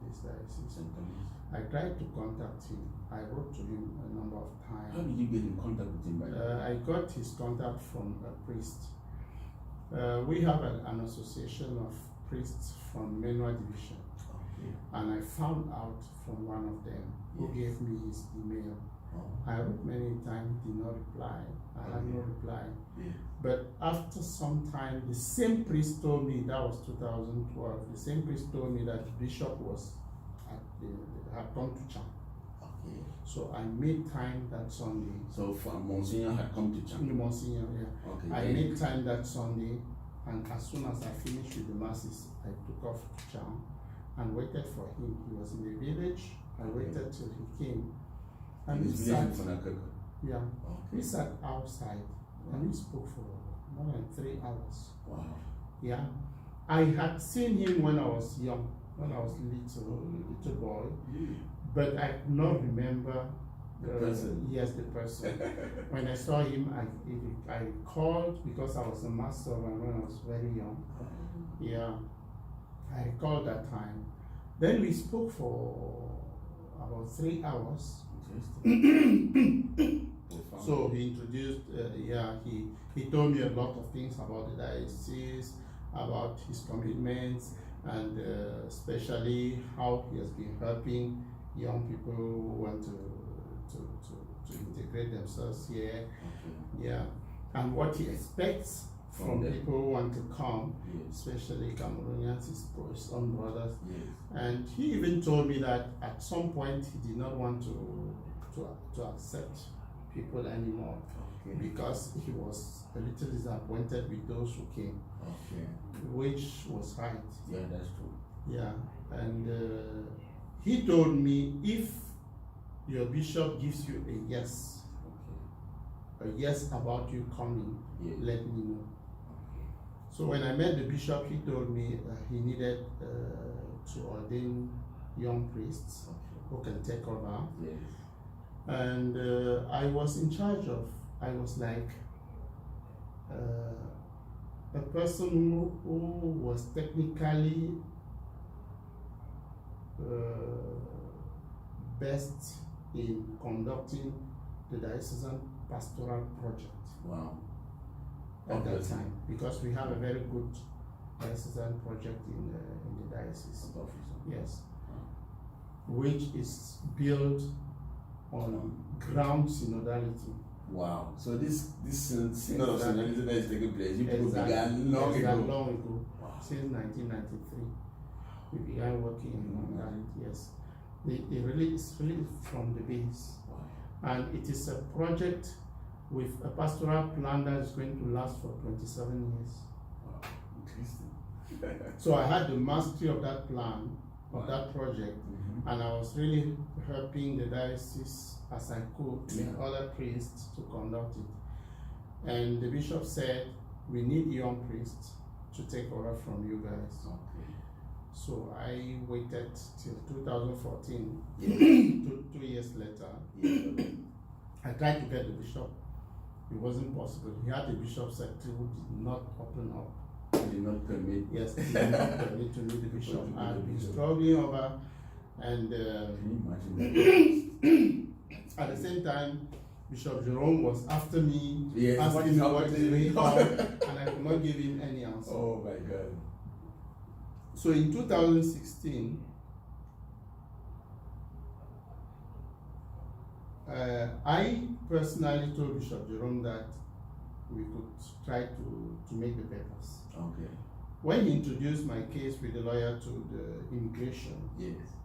[SPEAKER 2] this diocese.
[SPEAKER 3] St Thomas.
[SPEAKER 2] I tried to contact him. I wrote to him a number of times.
[SPEAKER 3] How did you get in contact with him by that?
[SPEAKER 2] I got his contact from a priest. We have an association of priests from Menua Division.
[SPEAKER 3] Okay.
[SPEAKER 2] And I found out from one of them who gave me his email.
[SPEAKER 3] Oh.
[SPEAKER 2] I wrote many times, did not reply. I had no reply.
[SPEAKER 3] Yeah.
[SPEAKER 2] But after some time, the same priest told me, that was 2012, the same priest told me that the bishop had come to Cham.
[SPEAKER 3] Okay.
[SPEAKER 2] So I made time that Sunday.
[SPEAKER 3] So Monsignor had come to Cham.
[SPEAKER 2] Monsignor, yeah.
[SPEAKER 3] Okay.
[SPEAKER 2] I made time that Sunday, and as soon as I finished with the masses, I took off to Cham and waited for him. He was in the village. I waited till he came. And we sat,
[SPEAKER 3] Okay.
[SPEAKER 2] we sat outside and we spoke for more than 3 hours.
[SPEAKER 3] Wow.
[SPEAKER 2] Yeah. I had seen him when I was young, when I was little boy, but I could not remember
[SPEAKER 3] the person.
[SPEAKER 2] Yes, the person. When I saw him, I recalled, because I was a master and when I was very young. Yeah. I recalled that time. Then we spoke for about 3 hours. So he introduced, he told me a lot of things about the diocese, about his commitments, and especially how he has been helping young people who want to to integrate themselves here.
[SPEAKER 3] Okay.
[SPEAKER 2] Yeah, and what he expects from people who want to come, especially Cameroonians, his own brothers.
[SPEAKER 3] Yes.
[SPEAKER 2] And he even told me that at some point he did not want to accept people anymore, because he was a little disappointed with those who came, which was right.
[SPEAKER 3] Yeah, that's true.
[SPEAKER 2] Yeah, and he told me, if your bishop gives you a yes about you coming, let me know. So when I met the bishop, he told me he needed to ordain young priests who can take over.
[SPEAKER 3] Yes.
[SPEAKER 2] And I was in charge of, I was like a person who was technically best in conducting the diocesan pastoral project.
[SPEAKER 3] Wow.
[SPEAKER 2] At that time, because we have a very good diocesan project in the diocese. Yes. Which is built on ground synodality.
[SPEAKER 3] Wow. So this synod of synodality that is taking place, you people began long ago.
[SPEAKER 2] Wow. Since 1993. We began working on that, yes. It's really from the base.
[SPEAKER 3] Wow.
[SPEAKER 2] And it is a project with a pastoral plan that is going to last for 27 years.
[SPEAKER 3] Wow, interesting.
[SPEAKER 2] So I had the mastery of that plan, of that project, and I was really helping the diocese as I could with other priests to conduct it. And the bishop said, we need young priests to take over from you guys.
[SPEAKER 3] Okay.
[SPEAKER 2] So I waited till 2014, 2 years later. I tried to get the bishop. It wasn't possible. He had the bishop secretary who did not open up.
[SPEAKER 3] He did not permit.
[SPEAKER 2] Yes, he did not permit to meet the bishop. I had been struggling over, and
[SPEAKER 3] Can you imagine
[SPEAKER 2] at the same time, Bishop Jerome was after me,
[SPEAKER 3] Yes,
[SPEAKER 2] asking me what is going on,
[SPEAKER 3] happening?
[SPEAKER 2] and I could not give him any answer.
[SPEAKER 3] Oh my God.
[SPEAKER 2] So in 2016, I personally told Bishop Jerome that we could try to make the papers.
[SPEAKER 3] Okay.
[SPEAKER 2] When he introduced my case with the lawyer to the immigration,
[SPEAKER 3] Yes.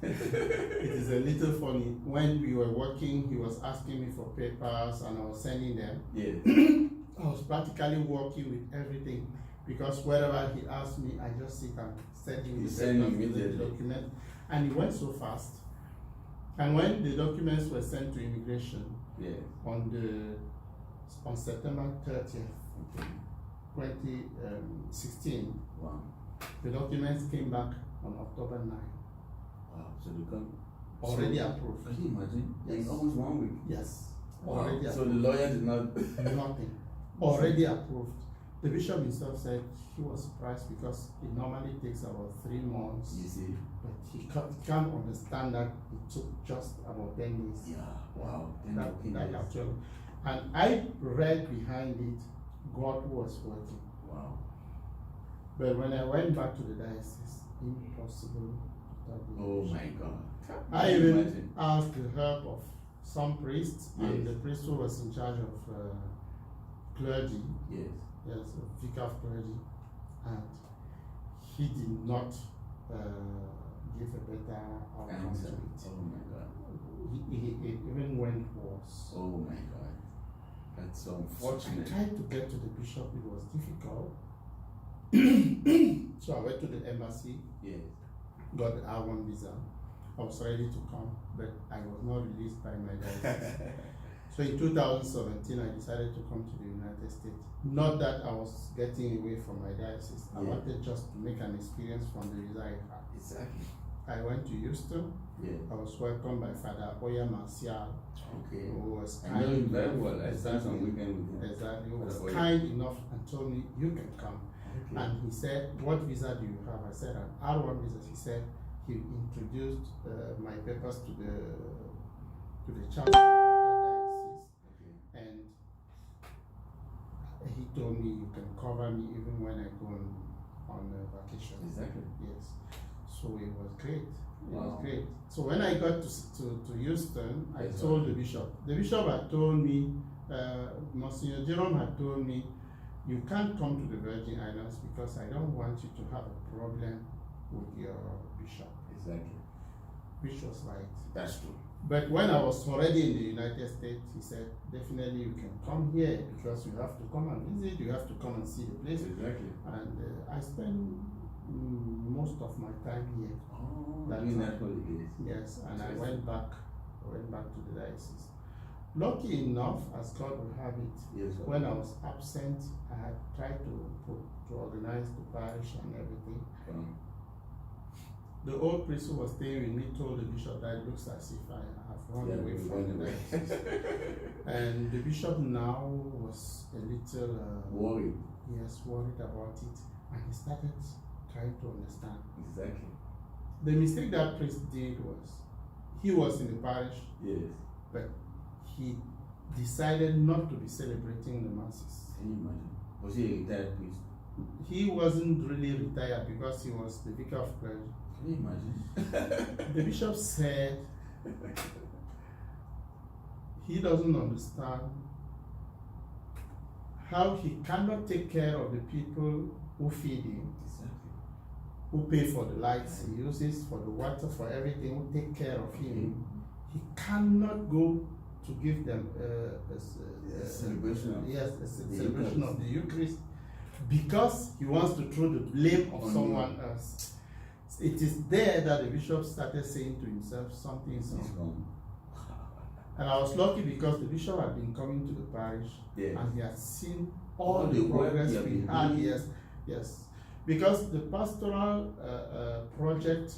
[SPEAKER 2] it is a little funny. When we were working, he was asking me for papers and I was sending them.
[SPEAKER 3] Yes.
[SPEAKER 2] I was practically working with everything, because wherever he asked me, I just sit and send him the document. And it went so fast. And when the documents were sent to immigration on September 30th, 2016,
[SPEAKER 3] Wow.
[SPEAKER 2] the documents came back on October 9.
[SPEAKER 3] Wow. So they come
[SPEAKER 2] Already approved.
[SPEAKER 3] Can you imagine?
[SPEAKER 2] Yes.
[SPEAKER 3] In almost 1 week.
[SPEAKER 2] Yes.
[SPEAKER 3] Wow.
[SPEAKER 2] Already
[SPEAKER 3] So
[SPEAKER 2] approved.
[SPEAKER 3] the lawyer did not.
[SPEAKER 2] Nothing. Already approved. The bishop himself said he was surprised because it normally takes about 3 months.
[SPEAKER 3] You see?
[SPEAKER 2] But he can't understand that it took just about 10 days.
[SPEAKER 3] Yeah. Wow.
[SPEAKER 2] That actually. And I read behind it God was working.
[SPEAKER 3] Wow.
[SPEAKER 2] But when I went back to the diocese, impossible.
[SPEAKER 3] Oh my God.
[SPEAKER 2] I even asked the help of some priests, and
[SPEAKER 3] Yes.
[SPEAKER 2] the priest who was in charge of clergy,
[SPEAKER 3] Yes.
[SPEAKER 2] yes, vicar of clergy, and he did not give a better outcome to
[SPEAKER 3] Answer.
[SPEAKER 2] it.
[SPEAKER 3] Oh my God.
[SPEAKER 2] It even went worse.
[SPEAKER 3] Oh my God. That's so
[SPEAKER 2] So I
[SPEAKER 3] unfortunate.
[SPEAKER 2] tried to get to the bishop, it was difficult. So I went to the embassy,
[SPEAKER 3] Yes.
[SPEAKER 2] got the R1 visa. I was ready to come, but I was not released by my diocese. So in 2017, I decided to come to the United States. Not that I was getting away from my diocese. I wanted just to make an experience from the visa I had.
[SPEAKER 3] Exactly.
[SPEAKER 2] I went to Houston.
[SPEAKER 3] Yeah.
[SPEAKER 2] I was welcomed by Father Oya Marcial,
[SPEAKER 3] Okay.
[SPEAKER 2] who was
[SPEAKER 3] I know him very well. I spent
[SPEAKER 2] Exactly.
[SPEAKER 3] some weekend with him.
[SPEAKER 2] Exactly. Who was
[SPEAKER 3] Father Oya.
[SPEAKER 2] kind enough and told me, you can come.
[SPEAKER 3] Okay.
[SPEAKER 2] And he said, what visa do you have? I said, an R1 visa. He said, he introduced my papers to the chancellor of the diocese, and he told me, you can cover me even when I go on vacation.
[SPEAKER 3] Exactly.
[SPEAKER 2] Yes. So it was great. It
[SPEAKER 3] Wow.
[SPEAKER 2] was great. So when I got to Houston, I
[SPEAKER 3] Yes,
[SPEAKER 2] told
[SPEAKER 3] sir.
[SPEAKER 2] the bishop. The bishop had told me, Mr Jerome had told me, you can't come to the Virgin Islands because I don't want you to have a problem with your bishop.
[SPEAKER 3] Exactly.
[SPEAKER 2] Which was right.
[SPEAKER 3] That's true.
[SPEAKER 2] But when I was already in the United States, he said, definitely you can come here because you have to come and visit, you have to come and see the place.
[SPEAKER 3] Exactly.
[SPEAKER 2] And I spent most of my time here.
[SPEAKER 3] Oh,
[SPEAKER 2] That
[SPEAKER 3] doing
[SPEAKER 2] time.
[SPEAKER 3] that holidays.
[SPEAKER 2] Yes, and I went back to the diocese. Lucky enough, as God will have it,
[SPEAKER 3] Yes, sir.
[SPEAKER 2] when I was absent, I had tried to organize the parish and everything. The old priest who was staying with me told the bishop that it looks as if I have run away from the diocese. And the bishop now was a little
[SPEAKER 3] Worried.
[SPEAKER 2] worried about it, and he started trying to understand.
[SPEAKER 3] Exactly.
[SPEAKER 2] The mistake that priest did was, he was in the parish,
[SPEAKER 3] Yes.
[SPEAKER 2] but he decided not to be celebrating the masses.
[SPEAKER 3] Can you imagine? Was he a retired priest?
[SPEAKER 2] He wasn't really retired because he was the vicar of clergy.
[SPEAKER 3] Can you imagine?
[SPEAKER 2] The bishop said he doesn't understand how he cannot take care of the people who feed him,
[SPEAKER 3] Exactly.
[SPEAKER 2] who pay for the lights he uses, for the water, for everything, who take care of him. He cannot go to give them a
[SPEAKER 3] celebration of
[SPEAKER 2] celebration of the Eucharist because he wants to throw the blame of
[SPEAKER 3] On
[SPEAKER 2] someone else. It is there that the bishop started saying to himself, something is
[SPEAKER 3] He's
[SPEAKER 2] wrong.
[SPEAKER 3] gone.
[SPEAKER 2] And I was lucky because the bishop had been coming to the parish
[SPEAKER 3] Yes.
[SPEAKER 2] and he had seen all
[SPEAKER 3] All
[SPEAKER 2] the
[SPEAKER 3] the work
[SPEAKER 2] progress
[SPEAKER 3] he had
[SPEAKER 2] we
[SPEAKER 3] been
[SPEAKER 2] had.
[SPEAKER 3] doing.
[SPEAKER 2] Yes. Because the pastoral project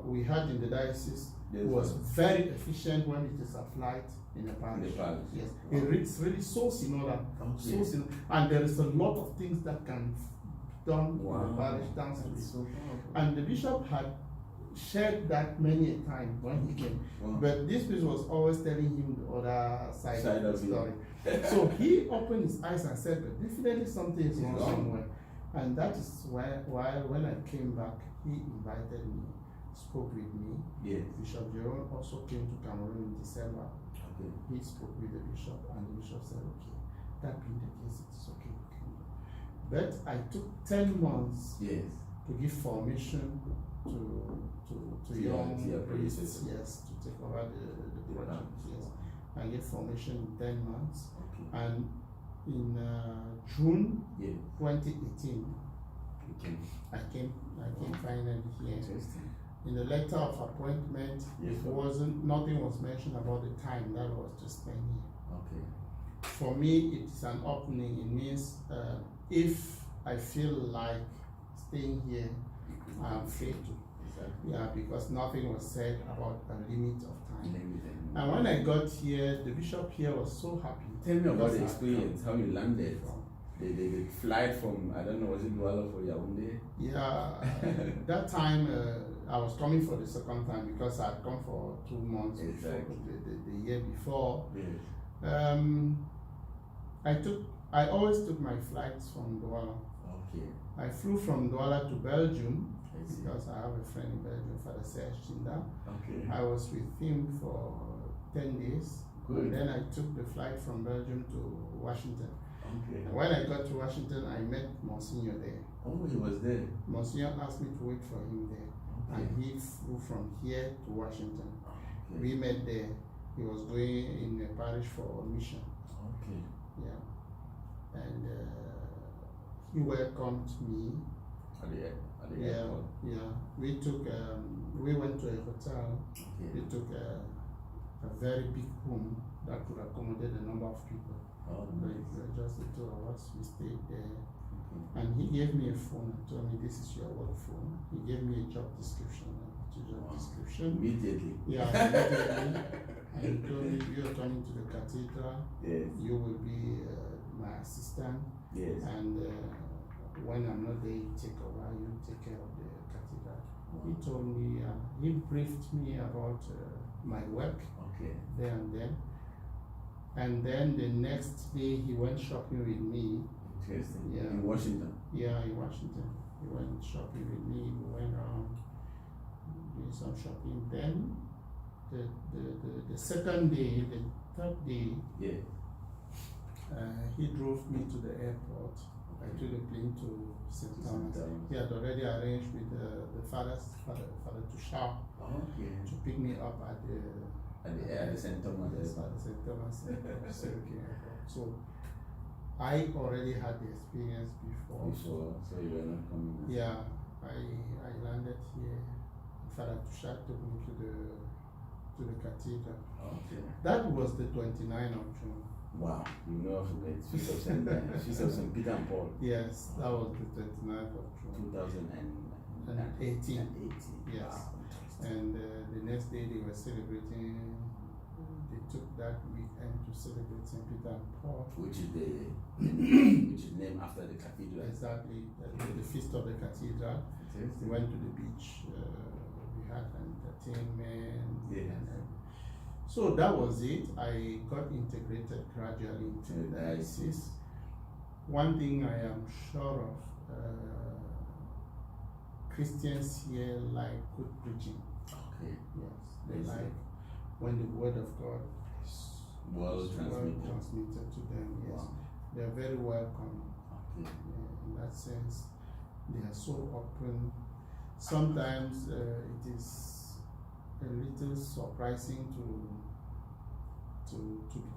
[SPEAKER 2] we had in the diocese
[SPEAKER 3] Yes,
[SPEAKER 2] was
[SPEAKER 3] sir.
[SPEAKER 2] very efficient when it is applied in the parish.
[SPEAKER 3] parish.
[SPEAKER 2] Yes.
[SPEAKER 3] Wow.
[SPEAKER 2] It's really so synodal. So
[SPEAKER 3] Okay.
[SPEAKER 2] synodal. And there is a lot of things that can be done in the
[SPEAKER 3] Wow.
[SPEAKER 2] parish thanks to
[SPEAKER 3] That's
[SPEAKER 2] this.
[SPEAKER 3] so powerful.
[SPEAKER 2] And the bishop had shared that many a time when he came.
[SPEAKER 3] Wow.
[SPEAKER 2] But this priest was always telling him the other side
[SPEAKER 3] Side
[SPEAKER 2] of the
[SPEAKER 3] of it.
[SPEAKER 2] story. So he opened his eyes and said, but definitely something is wrong
[SPEAKER 3] It's wrong.
[SPEAKER 2] somewhere. And that is why when I came back, he invited me, spoke with me.
[SPEAKER 3] Yes.
[SPEAKER 2] Bishop Jerome also came to Cameroon in December.
[SPEAKER 3] Okay.
[SPEAKER 2] He spoke with the bishop, and the bishop said, okay, that being the case, it's okay. But I took 10 months
[SPEAKER 3] Yes.
[SPEAKER 2] to give formation to young
[SPEAKER 3] your
[SPEAKER 2] priests,
[SPEAKER 3] predecessor.
[SPEAKER 2] yes, to take over the project,
[SPEAKER 3] Yeah.
[SPEAKER 2] yes. I gave formation in 10 months,
[SPEAKER 3] Okay.
[SPEAKER 2] and in June
[SPEAKER 3] Yes.
[SPEAKER 2] 2018,
[SPEAKER 3] Okay.
[SPEAKER 2] I came finally here.
[SPEAKER 3] Interesting.
[SPEAKER 2] In the letter of appointment,
[SPEAKER 3] Yes, sir.
[SPEAKER 2] nothing was mentioned about the time that was to spend here.
[SPEAKER 3] Okay.
[SPEAKER 2] For me, it's an opening. It means if I feel like staying here, I'm free to.
[SPEAKER 3] Exactly.
[SPEAKER 2] Yeah, because nothing was said about a limit of time.
[SPEAKER 3] Limited.
[SPEAKER 2] And when I got here, the bishop here was so happy.
[SPEAKER 3] Tell me about
[SPEAKER 2] because
[SPEAKER 3] the
[SPEAKER 2] I
[SPEAKER 3] experience, how you landed.
[SPEAKER 2] from-
[SPEAKER 3] The flight from, I don't know, was it Douala for Yaoundé?
[SPEAKER 2] Yeah, that time I was coming for the second time because I had come for 2 months
[SPEAKER 3] Exactly.
[SPEAKER 2] before, the year before.
[SPEAKER 3] Yes.
[SPEAKER 2] I always took my flights from Douala.
[SPEAKER 3] Okay.
[SPEAKER 2] I flew from Douala to Belgium
[SPEAKER 3] I see.
[SPEAKER 2] because I have a friend in Belgium, Father Serge Chinda.
[SPEAKER 3] Okay.
[SPEAKER 2] I was with him for 10 days.
[SPEAKER 3] Good.
[SPEAKER 2] And then I took the flight from Belgium to Washington.
[SPEAKER 3] Okay.
[SPEAKER 2] And when I got to Washington, I met Monsignor there.
[SPEAKER 3] Oh, he was there.
[SPEAKER 2] Monsignor asked me to wait for him there.
[SPEAKER 3] Okay.
[SPEAKER 2] And he flew from here to Washington.
[SPEAKER 3] Okay.
[SPEAKER 2] We met there. He was going in a parish for a mission.
[SPEAKER 3] Okay.
[SPEAKER 2] Yeah. And he welcomed me.
[SPEAKER 3] At the
[SPEAKER 2] Yeah,
[SPEAKER 3] airport.
[SPEAKER 2] yeah. We went to a hotel.
[SPEAKER 3] Okay.
[SPEAKER 2] We took a very big room that could accommodate a number of people.
[SPEAKER 3] Oh,
[SPEAKER 2] But
[SPEAKER 3] nice.
[SPEAKER 2] just the two of us, we stayed there.
[SPEAKER 3] Okay.
[SPEAKER 2] And he gave me a phone and told me, this is your work phone. He gave me a job description.
[SPEAKER 3] Wow.
[SPEAKER 2] Description.
[SPEAKER 3] Immediately.
[SPEAKER 2] Yeah, immediately. And he told me, you are coming to the cathedral.
[SPEAKER 3] Yes.
[SPEAKER 2] You will be my assistant.
[SPEAKER 3] Yes.
[SPEAKER 2] And when I'm not there, you take over. You take care of the cathedral. He told me, he briefed me about my work
[SPEAKER 3] Okay.
[SPEAKER 2] there and then. And then the next day he went shopping with me.
[SPEAKER 3] Interesting.
[SPEAKER 2] Yeah.
[SPEAKER 3] In Washington.
[SPEAKER 2] Yeah, in Washington. He went shopping with me. We went around doing some shopping. Then the second day, the third day,
[SPEAKER 3] Yeah.
[SPEAKER 2] he drove me to the airport. I took a plane to St. Thomas. He had already arranged with the Father Tushar to pick me up at the
[SPEAKER 3] St. Thomas.
[SPEAKER 2] At the St. Thomas airport. So I already had the experience before.
[SPEAKER 3] So you were not coming.
[SPEAKER 2] Yeah, I landed here. Father Tushar took me to the cathedral.
[SPEAKER 3] Okay.
[SPEAKER 2] That was the 29th of June.
[SPEAKER 3] Wow, you know of the Feast of St. Peter and Paul.
[SPEAKER 2] Yes, that was the 29th of June.
[SPEAKER 3] 2018.
[SPEAKER 2] Yes.
[SPEAKER 3] Wow.
[SPEAKER 2] And the next day they were celebrating, they took that weekend to celebrate St. Peter and Paul.
[SPEAKER 3] Which is named after the cathedral.
[SPEAKER 2] Exactly, the feast of the cathedral. We went to the beach, we had an entertainment.
[SPEAKER 3] Yeah.
[SPEAKER 2] So that was it. I got integrated gradually into the diocese. One thing I am sure of, Christians here like good preaching.
[SPEAKER 3] Okay.
[SPEAKER 2] Yes, they like when the word of God is
[SPEAKER 3] well
[SPEAKER 2] transmitted to them. Yes, wow. They are very welcome.
[SPEAKER 3] Okay.
[SPEAKER 2] In that sense, they are so open. Sometimes it is a little surprising to be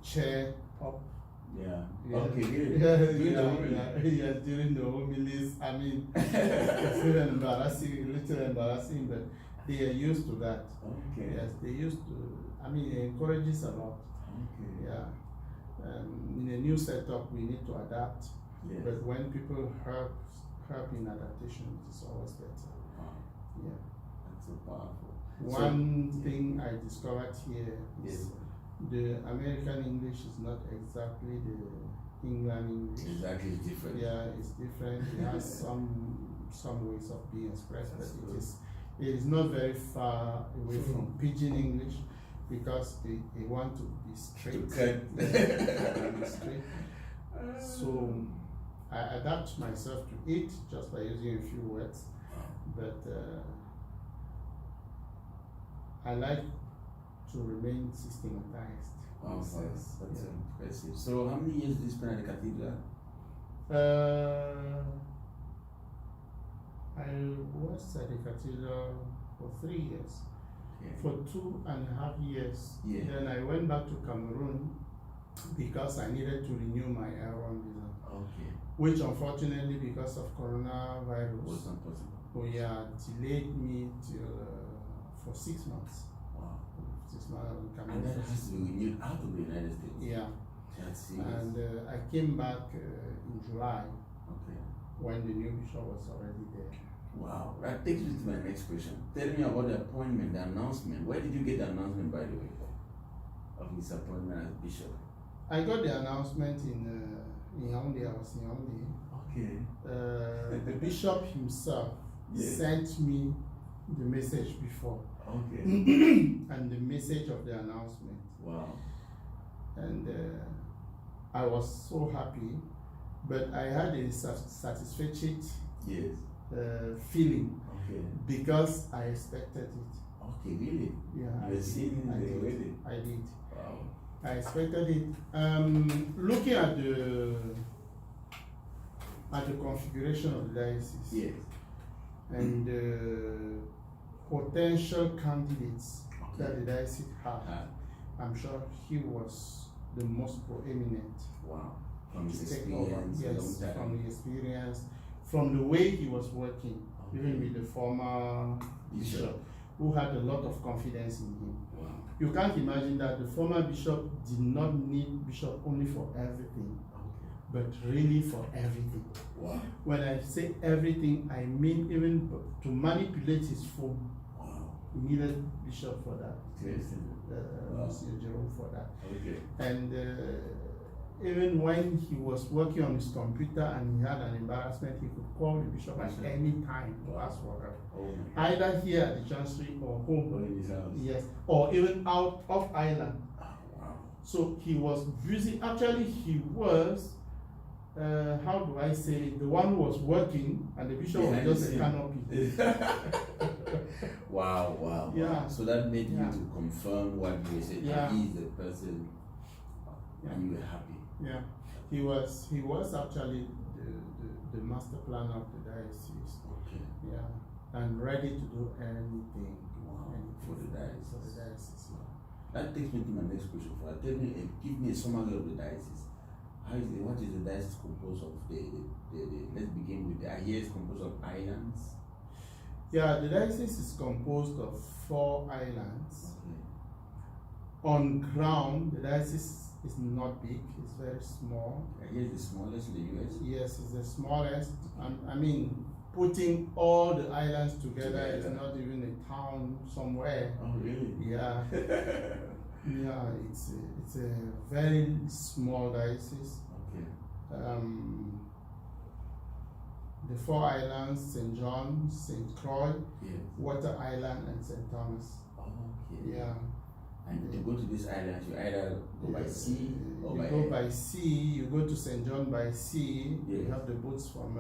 [SPEAKER 2] cheered up.
[SPEAKER 3] Yeah.
[SPEAKER 2] Yeah.
[SPEAKER 3] Okay. Good.
[SPEAKER 2] Yes, during the homilies. I mean, it's a little embarrassing, but they are used to that.
[SPEAKER 3] Okay.
[SPEAKER 2] Yes, they used to. I mean, it encourages a lot.
[SPEAKER 3] Okay.
[SPEAKER 2] Yeah. In a new setup, we need to adapt.
[SPEAKER 3] Yes.
[SPEAKER 2] But when people help in adaptation, it's always better.
[SPEAKER 3] Wow.
[SPEAKER 2] Yeah.
[SPEAKER 3] That's so powerful.
[SPEAKER 2] One thing I discovered here is
[SPEAKER 3] yes.
[SPEAKER 2] the American English is not exactly the England English.
[SPEAKER 3] Exactly, it's different.
[SPEAKER 2] Yeah, it's different. It has some ways of being expressed, but it is not very far away from Pidgin English because they want to be straight. Straight. So I adapt myself to it just by using a few words, but I like to remain systematized.
[SPEAKER 3] Wow, that's impressive. So how many years did you spend at the cathedral?
[SPEAKER 2] I was at the cathedral for 3 years.
[SPEAKER 3] Okay.
[SPEAKER 2] For 2.5 years.
[SPEAKER 3] Yeah.
[SPEAKER 2] Then I went back to Cameroon because I needed to renew my L1 visa.
[SPEAKER 3] Okay.
[SPEAKER 2] Which unfortunately, because of coronavirus,
[SPEAKER 3] Was not possible.
[SPEAKER 2] Delayed me till for 6 months.
[SPEAKER 3] Wow.
[SPEAKER 2] 6 months in
[SPEAKER 3] And
[SPEAKER 2] Cameroon.
[SPEAKER 3] that has to be renewed out of the United States.
[SPEAKER 2] Yeah.
[SPEAKER 3] That's serious.
[SPEAKER 2] And I came back in July
[SPEAKER 3] Okay.
[SPEAKER 2] when the new bishop was already there.
[SPEAKER 3] Wow. That takes me to my next question. Tell me about the appointment, the announcement. Where did you get the announcement, by the way, of his appointment as bishop?
[SPEAKER 2] I got the announcement in Yaoundé. I was in Yaoundé.
[SPEAKER 3] Okay.
[SPEAKER 2] The bishop himself sent me the message before.
[SPEAKER 3] Okay.
[SPEAKER 2] And the message of the announcement.
[SPEAKER 3] Wow.
[SPEAKER 2] And I was so happy, but I had a satisfactory feeling because I expected it.
[SPEAKER 3] Okay, really?
[SPEAKER 2] Yeah,
[SPEAKER 3] you were seeing it already?
[SPEAKER 2] I did.
[SPEAKER 3] Wow.
[SPEAKER 2] I expected it. Looking at the configuration of the diocese and the potential candidates that the diocese had, I'm sure he was the most proeminent.
[SPEAKER 3] Wow. From his experience,
[SPEAKER 2] from the experience, from the way he was working, even with the former bishop, who had a lot of confidence in him.
[SPEAKER 3] Wow.
[SPEAKER 2] You can't imagine that the former bishop did not need bishop only for everything, but really for everything.
[SPEAKER 3] Wow.
[SPEAKER 2] When I say everything, I mean even to manipulate his phone.
[SPEAKER 3] Wow.
[SPEAKER 2] He needed bishop for that.
[SPEAKER 3] Mr
[SPEAKER 2] Jerome for that.
[SPEAKER 3] Okay.
[SPEAKER 2] And even when he was working on his computer and he had an embarrassment, he could call the bishop at any time to ask for help. Either here at the chancery or home.
[SPEAKER 3] Or in his house.
[SPEAKER 2] Yes, or even out of island.
[SPEAKER 3] Oh, wow.
[SPEAKER 2] So he was busy. Actually, he was how do I say it? The one who was working and the bishop was just a canopy.
[SPEAKER 3] Wow.
[SPEAKER 2] Yeah.
[SPEAKER 3] So that made you to confirm what they said.
[SPEAKER 2] Yeah.
[SPEAKER 3] He is the person, and you were happy.
[SPEAKER 2] Yeah, he was actually the master planner of the diocese.
[SPEAKER 3] Okay.
[SPEAKER 2] Yeah, and ready to do anything.
[SPEAKER 3] For the diocese.
[SPEAKER 2] For the diocese.
[SPEAKER 3] That takes me to my next question. Tell me, give me a summary of the diocese. What is the diocese composed of? Let's begin with I hear it's composed of islands.
[SPEAKER 2] Yeah, the diocese is composed of 4 islands.
[SPEAKER 3] Okay.
[SPEAKER 2] On ground, the diocese is not big; it's very small.
[SPEAKER 3] I hear it's the smallest in the US.
[SPEAKER 2] Yes, it's the smallest. I mean, putting all the islands together, it's not even a town somewhere.
[SPEAKER 3] Oh, really?
[SPEAKER 2] Yeah. Yeah, it's a very small diocese.
[SPEAKER 3] Okay.
[SPEAKER 2] The 4 islands, St. John, St. Croix,
[SPEAKER 3] Yes.
[SPEAKER 2] Water Island, and St. Thomas.
[SPEAKER 3] Okay.
[SPEAKER 2] Yeah.
[SPEAKER 3] And to go to these islands, you either go by sea or
[SPEAKER 2] you
[SPEAKER 3] by
[SPEAKER 2] go
[SPEAKER 3] air.
[SPEAKER 2] by sea. You go to St. John by sea.
[SPEAKER 3] Yes.
[SPEAKER 2] You have the boats from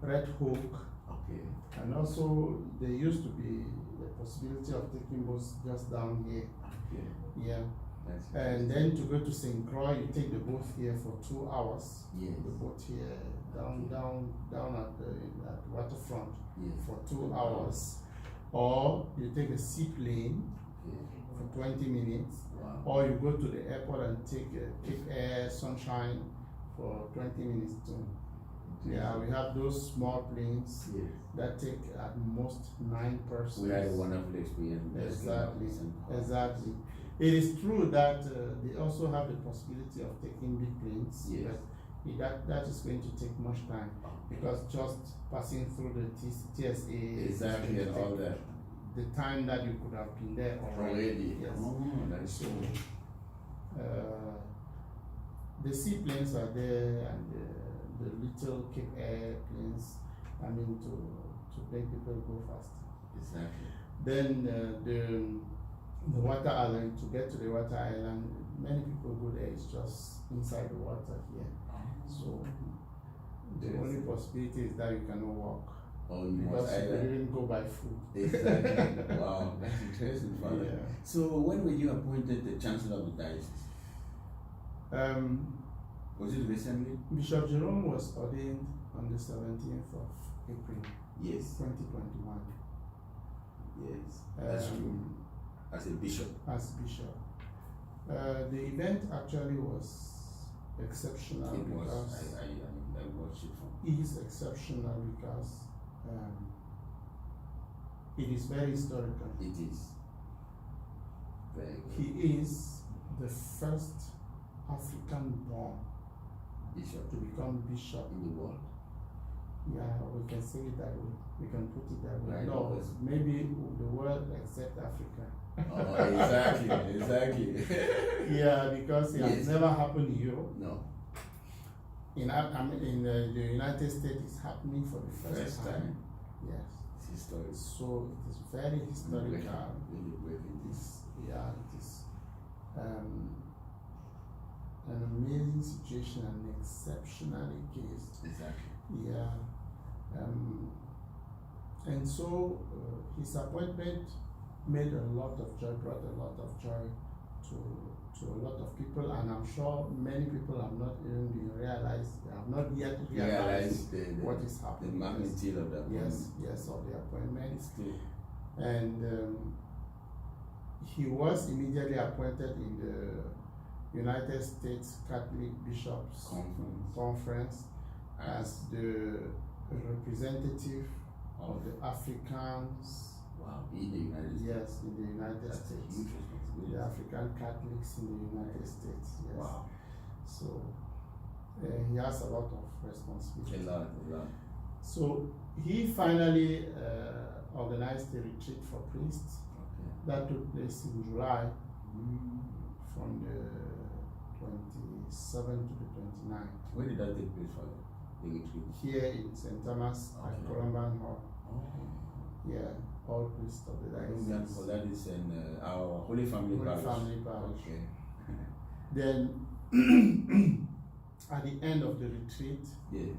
[SPEAKER 2] Red Hook.
[SPEAKER 3] Okay.
[SPEAKER 2] And also, there used to be the possibility of taking boats just down here.
[SPEAKER 3] Okay.
[SPEAKER 2] Yeah.
[SPEAKER 3] That's
[SPEAKER 2] And then to go to St. Croix, you take the boat here for 2 hours.
[SPEAKER 3] Yes.
[SPEAKER 2] The boat here down at the waterfront
[SPEAKER 3] Yes.
[SPEAKER 2] for 2 hours. Or you take a seaplane
[SPEAKER 3] Okay.
[SPEAKER 2] for 20 minutes.
[SPEAKER 3] Wow.
[SPEAKER 2] Or you go to the airport and take Cape Air Sunshine for 20 minutes too. Yeah, we have those small planes
[SPEAKER 3] Yes.
[SPEAKER 2] that take at most 9 persons.
[SPEAKER 3] We had a wonderful experience. with
[SPEAKER 2] Exactly,
[SPEAKER 3] that.
[SPEAKER 2] exactly. It is true that they also have the possibility of taking big planes.
[SPEAKER 3] Yes.
[SPEAKER 2] But that is going to take much time because just passing through the TSA is
[SPEAKER 3] Exactly,
[SPEAKER 2] going to
[SPEAKER 3] and all
[SPEAKER 2] take
[SPEAKER 3] that.
[SPEAKER 2] the time that you could have been there
[SPEAKER 3] Already.
[SPEAKER 2] Yes.
[SPEAKER 3] Oh, that's
[SPEAKER 2] So
[SPEAKER 3] so.
[SPEAKER 2] the seaplanes are there and the little Cape Air planes. I mean to make people go fast.
[SPEAKER 3] Exactly.
[SPEAKER 2] Then the water island, to get to the water island, many people go there, it's just inside the water here. So the
[SPEAKER 3] Yes.
[SPEAKER 2] only possibility is that you cannot walk.
[SPEAKER 3] Oh, you must
[SPEAKER 2] Because you
[SPEAKER 3] either.
[SPEAKER 2] didn't go by foot.
[SPEAKER 3] Exactly. Wow, that's interesting, Father.
[SPEAKER 2] Yeah.
[SPEAKER 3] So, when were you appointed the Chancellor of the Diocese? Was it recently?
[SPEAKER 2] Bishop Jerome was ordained on the 17th of April,
[SPEAKER 3] Yes.
[SPEAKER 2] 2021,
[SPEAKER 3] Yes. That's true. As a bishop.
[SPEAKER 2] as bishop. The event actually was exceptional
[SPEAKER 3] It was.
[SPEAKER 2] because
[SPEAKER 3] I watched it from.
[SPEAKER 2] it is exceptional because it is very historical.
[SPEAKER 3] It is. Very good.
[SPEAKER 2] He is the first African-born
[SPEAKER 3] Bishop
[SPEAKER 2] to become bishop.
[SPEAKER 3] in the world.
[SPEAKER 2] Yeah, we can say it that way. We can put it that way.
[SPEAKER 3] Right,
[SPEAKER 2] No,
[SPEAKER 3] because-
[SPEAKER 2] maybe the world except Africa.
[SPEAKER 3] Oh, exactly.
[SPEAKER 2] Yeah, because it
[SPEAKER 3] Yes.
[SPEAKER 2] has never happened in Europe.
[SPEAKER 3] No.
[SPEAKER 2] In the United States, it's happening for the first time. Yes.
[SPEAKER 3] It's historic.
[SPEAKER 2] So it is very historical.
[SPEAKER 3] Really breaking
[SPEAKER 2] It
[SPEAKER 3] this.
[SPEAKER 2] is, yeah, it is an amazing situation, an exceptional case.
[SPEAKER 3] Exactly.
[SPEAKER 2] Yeah. And so his appointment made a lot of joy, brought a lot of joy to a lot of people, and I'm sure many people have not even been realized, they have not yet realized what is
[SPEAKER 3] the
[SPEAKER 2] happening.
[SPEAKER 3] magnitude of that.
[SPEAKER 2] Yes, of the appointment.
[SPEAKER 3] It's true.
[SPEAKER 2] And he was immediately appointed in the United States Catholic Bishops Conference as the representative of the Africans.
[SPEAKER 3] Wow, in the United States.
[SPEAKER 2] Yes, in the United
[SPEAKER 3] That's a
[SPEAKER 2] States.
[SPEAKER 3] huge responsibility.
[SPEAKER 2] The African Catholics in the United States. Yes.
[SPEAKER 3] Wow.
[SPEAKER 2] So he has a lot of responsibility.
[SPEAKER 3] A lot.
[SPEAKER 2] So he finally organized a retreat for priests
[SPEAKER 3] Okay.
[SPEAKER 2] that took place in July from the 27th to the 29th.
[SPEAKER 3] Where did that take place, Father? The retreat?
[SPEAKER 2] Here in St. Thomas at
[SPEAKER 3] Okay.
[SPEAKER 2] Columban Hall.
[SPEAKER 3] Oh.
[SPEAKER 2] Yeah, all priests of the diocese.
[SPEAKER 3] So that is in our Holy Family
[SPEAKER 2] Holy
[SPEAKER 3] Parish.
[SPEAKER 2] Family Parish.
[SPEAKER 3] Okay.
[SPEAKER 2] Then at the end of the retreat,
[SPEAKER 3] Yes.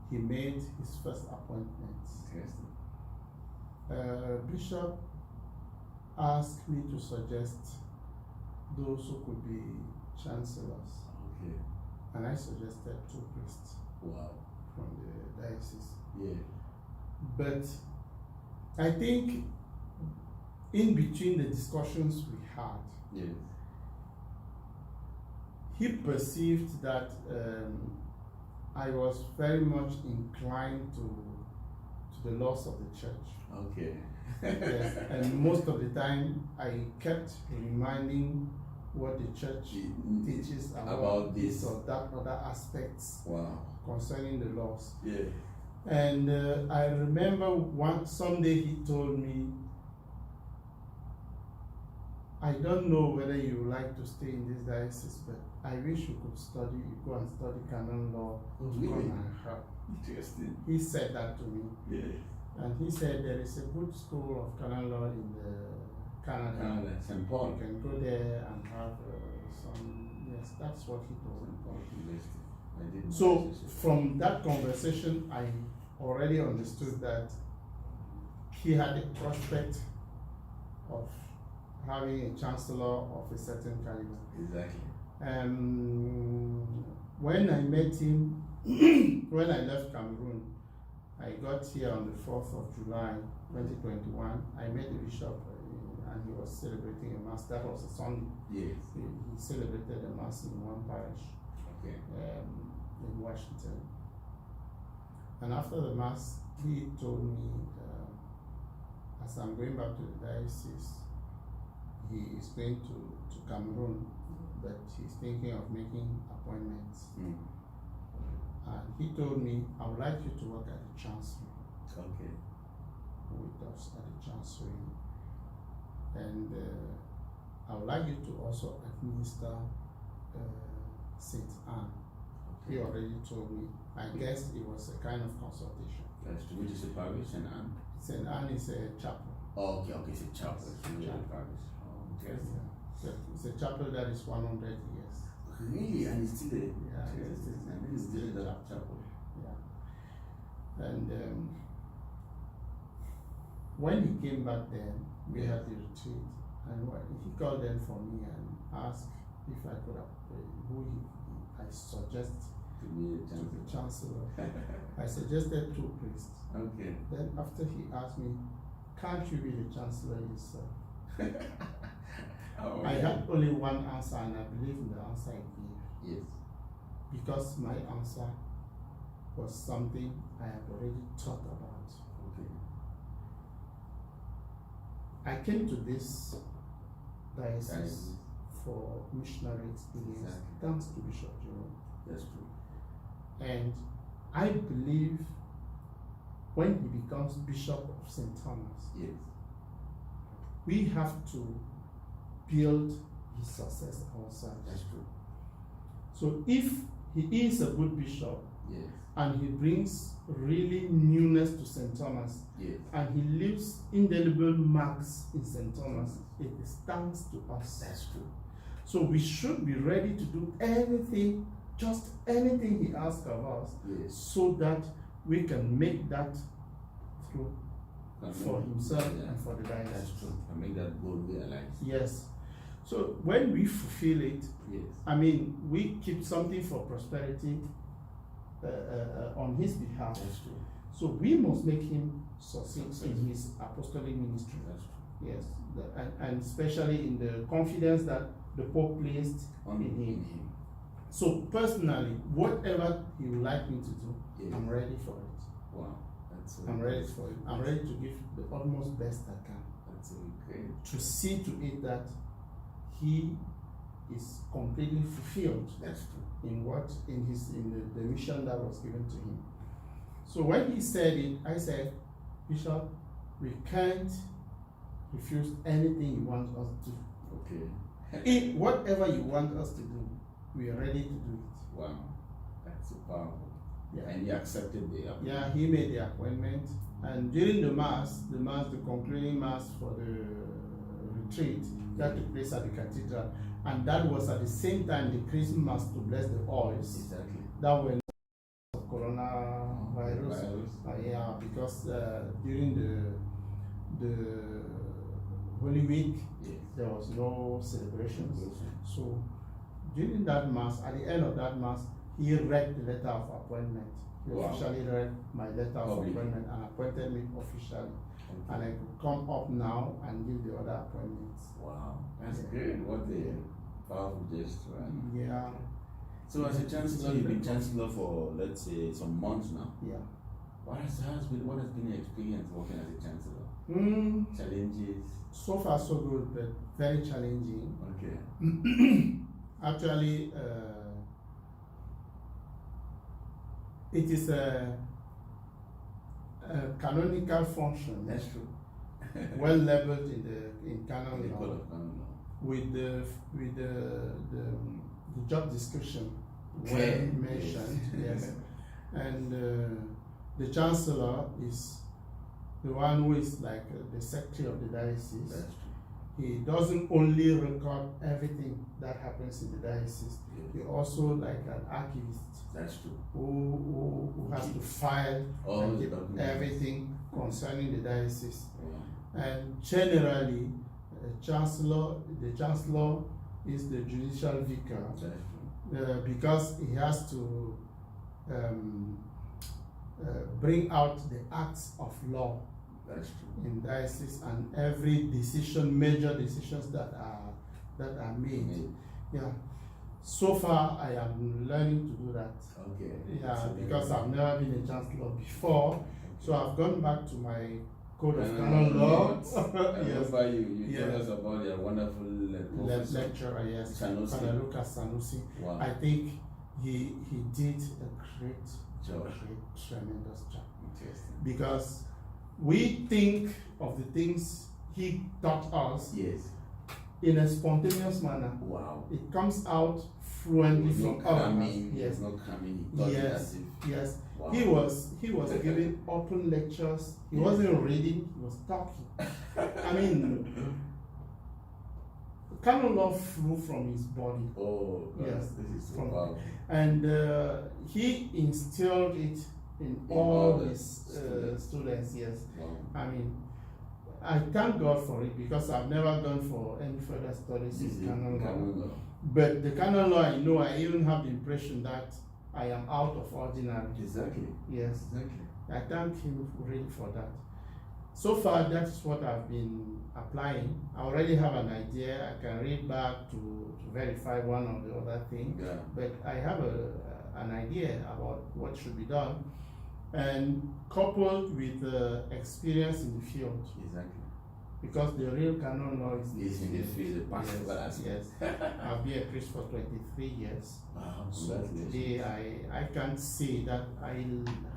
[SPEAKER 2] he made his first appointment.
[SPEAKER 3] Interesting.
[SPEAKER 2] Bishop asked me to suggest those who could be chancellors,
[SPEAKER 3] Okay.
[SPEAKER 2] and I suggested 2 priests
[SPEAKER 3] Wow.
[SPEAKER 2] from the diocese.
[SPEAKER 3] Yeah.
[SPEAKER 2] But I think in between the discussions we had,
[SPEAKER 3] Yes.
[SPEAKER 2] he perceived that I was very much inclined to the laws of the church.
[SPEAKER 3] Okay.
[SPEAKER 2] Yes, and most of the time I kept reminding what the church teaches about this or that other aspects
[SPEAKER 3] Wow.
[SPEAKER 2] concerning the laws.
[SPEAKER 3] Yeah.
[SPEAKER 2] And I remember one Sunday he told me, I don't know whether you like to stay in this diocese, but I wish you could go and study canon law to
[SPEAKER 3] Really?
[SPEAKER 2] come and help.
[SPEAKER 3] Interesting.
[SPEAKER 2] He said that to me.
[SPEAKER 3] Yeah.
[SPEAKER 2] And he said there is a good school of canon law in Canada.
[SPEAKER 3] Canada, St. Paul.
[SPEAKER 2] You can go there and have some. Yes, that's what he told me.
[SPEAKER 3] St. Paul University. I didn't
[SPEAKER 2] So
[SPEAKER 3] know this.
[SPEAKER 2] from that conversation, I already understood that he had a prospect of having a chancellor of a certain caliber.
[SPEAKER 3] Exactly.
[SPEAKER 2] When I met him, when I left Cameroon, I got here on the 4th of July 2021. I met the bishop and he was celebrating a mass. That was a Sunday.
[SPEAKER 3] Yes.
[SPEAKER 2] He celebrated a mass in one parish
[SPEAKER 3] Okay.
[SPEAKER 2] in Washington. And after the mass, he told me, as I'm going back to the diocese, he is going to Cameroon, but he's thinking of making appointments.
[SPEAKER 3] Mm.
[SPEAKER 2] And he told me, I would like you to work at the chancery
[SPEAKER 3] Okay.
[SPEAKER 2] with us at the chancery. And I would like you to also administer St. Anne. He already told me. I guess it was a kind of consultation.
[SPEAKER 3] That's true. Which is a parish and Anne?
[SPEAKER 2] St. Anne is a chapel.
[SPEAKER 3] Oh, okay, okay, it's a chapel. It's really a
[SPEAKER 2] Chapel.
[SPEAKER 3] parish. Oh, interesting.
[SPEAKER 2] Yeah. It's a chapel that is 100 years.
[SPEAKER 3] Really? And it's still there?
[SPEAKER 2] Yeah,
[SPEAKER 3] Interesting. And it's still the chapel.
[SPEAKER 2] Yeah. And when he came back then, we had the retreat, and he called them for me and asked if I could I suggest
[SPEAKER 3] To be a
[SPEAKER 2] to the
[SPEAKER 3] chancellor.
[SPEAKER 2] chancellor. I suggested 2 priests.
[SPEAKER 3] Okay.
[SPEAKER 2] Then after he asked me, can't you be the chancellor yourself?
[SPEAKER 3] Oh,
[SPEAKER 2] I
[SPEAKER 3] yeah.
[SPEAKER 2] had only one answer, and I believe in the answer I gave,
[SPEAKER 3] Yes.
[SPEAKER 2] because my answer was something I had already thought about.
[SPEAKER 3] Okay.
[SPEAKER 2] I came to this diocese
[SPEAKER 3] Diocese.
[SPEAKER 2] for missionary experience,
[SPEAKER 3] Exactly.
[SPEAKER 2] thanks to Bishop Jerome.
[SPEAKER 3] That's true.
[SPEAKER 2] And I believe when he becomes Bishop of St. Thomas,
[SPEAKER 3] Yes.
[SPEAKER 2] we have to build his success ourselves.
[SPEAKER 3] That's true.
[SPEAKER 2] So if he is a good bishop
[SPEAKER 3] Yes.
[SPEAKER 2] and he brings really newness to St. Thomas,
[SPEAKER 3] Yes.
[SPEAKER 2] and he leaves indelible marks in St. Thomas, it is thanks to us.
[SPEAKER 3] That's true.
[SPEAKER 2] So we should be ready to do anything, just anything he asks of us,
[SPEAKER 3] Yes.
[SPEAKER 2] so that we can make that through for himself
[SPEAKER 3] Yeah.
[SPEAKER 2] and for the
[SPEAKER 3] That's
[SPEAKER 2] diocese.
[SPEAKER 3] true. I make that goal realized.
[SPEAKER 2] Yes. So when we fulfill it,
[SPEAKER 3] Yes.
[SPEAKER 2] I mean, we keep something for prosperity on his behalf.
[SPEAKER 3] That's true.
[SPEAKER 2] So we must make him succeed in his apostolic ministry.
[SPEAKER 3] That's true.
[SPEAKER 2] Yes, and especially in the confidence that the Pope placed
[SPEAKER 3] On
[SPEAKER 2] in him.
[SPEAKER 3] him.
[SPEAKER 2] So personally, whatever he would like me to do,
[SPEAKER 3] Yes.
[SPEAKER 2] I'm ready for it.
[SPEAKER 3] Wow. That's so
[SPEAKER 2] I'm ready for it. I'm ready to give the utmost best I can
[SPEAKER 3] That's so great.
[SPEAKER 2] to see to it that he is completely fulfilled
[SPEAKER 3] That's true.
[SPEAKER 2] in the mission that was given to him. So when he said it, I said, Bishop, we can't refuse anything you want us to do.
[SPEAKER 3] Okay.
[SPEAKER 2] Whatever you want us to do, we are ready to do it.
[SPEAKER 3] Wow. That's so powerful.
[SPEAKER 2] Yeah.
[SPEAKER 3] And he accepted the
[SPEAKER 2] Yeah, he made the appointment, and during the concluding mass for the retreat, that took place at the cathedral, and that was at the same time the Christmas Mass to bless the oils
[SPEAKER 3] Exactly.
[SPEAKER 2] that were of coronavirus. Yeah, because during the Holy Week, there was no celebrations. So during that Mass, at the end of that Mass, he read the letter of appointment. He officially read my letter of appointment and appointed me officially. And I could come up now and give the other appointments.
[SPEAKER 3] Wow, that's good. What a powerful gesture.
[SPEAKER 2] Yeah.
[SPEAKER 3] So as a chancellor, you've been chancellor for, let's say, some months now.
[SPEAKER 2] Yeah.
[SPEAKER 3] What has been your experience working as a chancellor? Challenges?
[SPEAKER 2] So far so good, but very challenging.
[SPEAKER 3] Okay.
[SPEAKER 2] Actually, it is a canonical function.
[SPEAKER 3] That's true.
[SPEAKER 2] Well labeled in canon
[SPEAKER 3] The
[SPEAKER 2] law,
[SPEAKER 3] code of canon law.
[SPEAKER 2] with the job description well mentioned. Yes. And the chancellor is the one who is like the secretary of the diocese.
[SPEAKER 3] That's true.
[SPEAKER 2] He doesn't only record everything that happens in the diocese.
[SPEAKER 3] Yes.
[SPEAKER 2] He also like an archivist.
[SPEAKER 3] That's true.
[SPEAKER 2] Who has to file
[SPEAKER 3] all
[SPEAKER 2] and
[SPEAKER 3] the
[SPEAKER 2] keep
[SPEAKER 3] documents.
[SPEAKER 2] everything concerning the diocese.
[SPEAKER 3] Wow.
[SPEAKER 2] And generally, the chancellor is the judicial vicar.
[SPEAKER 3] That's true.
[SPEAKER 2] Because he has to bring out the acts of law
[SPEAKER 3] That's true.
[SPEAKER 2] in diocese, and every decision, major decisions that are made. Yeah. So far, I am learning to do that.
[SPEAKER 3] Okay.
[SPEAKER 2] Yeah,
[SPEAKER 3] So
[SPEAKER 2] because I've never been a chancellor before, so I've gone back to my code of
[SPEAKER 3] Canon
[SPEAKER 2] canon law.
[SPEAKER 3] I remember you
[SPEAKER 2] Yeah.
[SPEAKER 3] told us about your wonderful professor.
[SPEAKER 2] Lecturer, yes,
[SPEAKER 3] Sanusi.
[SPEAKER 2] Father Lucas Sanusi.
[SPEAKER 3] Wow.
[SPEAKER 2] I think he did a great,
[SPEAKER 3] Job.
[SPEAKER 2] tremendous job,
[SPEAKER 3] Interesting.
[SPEAKER 2] because we think of the things he taught us
[SPEAKER 3] Yes.
[SPEAKER 2] in a spontaneous manner.
[SPEAKER 3] Wow.
[SPEAKER 2] It comes out fluently
[SPEAKER 3] No
[SPEAKER 2] from all of us.
[SPEAKER 3] cramming.
[SPEAKER 2] Yes,
[SPEAKER 3] No cramming. He taught it
[SPEAKER 2] yes,
[SPEAKER 3] as if.
[SPEAKER 2] yes.
[SPEAKER 3] Wow.
[SPEAKER 2] He was giving open lectures. He
[SPEAKER 3] Yes.
[SPEAKER 2] wasn't reading. He was talking. I mean, canon law flew from his body.
[SPEAKER 3] Oh, God,
[SPEAKER 2] Yes.
[SPEAKER 3] this is so
[SPEAKER 2] From-
[SPEAKER 3] powerful.
[SPEAKER 2] And he instilled it in all
[SPEAKER 3] all the
[SPEAKER 2] his students. Yes,
[SPEAKER 3] Wow.
[SPEAKER 2] I mean, I thank God for it, because I've never gone for any further studies
[SPEAKER 3] This is
[SPEAKER 2] in canon law.
[SPEAKER 3] canon law.
[SPEAKER 2] But the canon law, I know, I even have the impression that I am out of ordinary.
[SPEAKER 3] Exactly.
[SPEAKER 2] Yes,
[SPEAKER 3] Exactly.
[SPEAKER 2] I thank him really for that. So far, that's what I've been applying. I already have an idea. I can read back to verify one or the other thing.
[SPEAKER 3] Yeah.
[SPEAKER 2] But I have an idea about what should be done, and coupled with experience in the field,
[SPEAKER 3] Exactly.
[SPEAKER 2] because the real canon law is
[SPEAKER 3] Yes, in the field, the pastoral
[SPEAKER 2] yes,
[SPEAKER 3] aspect.
[SPEAKER 2] yes. I've been a priest for 23 years.
[SPEAKER 3] Wow.
[SPEAKER 2] So
[SPEAKER 3] Congratulations.
[SPEAKER 2] today I can't say that I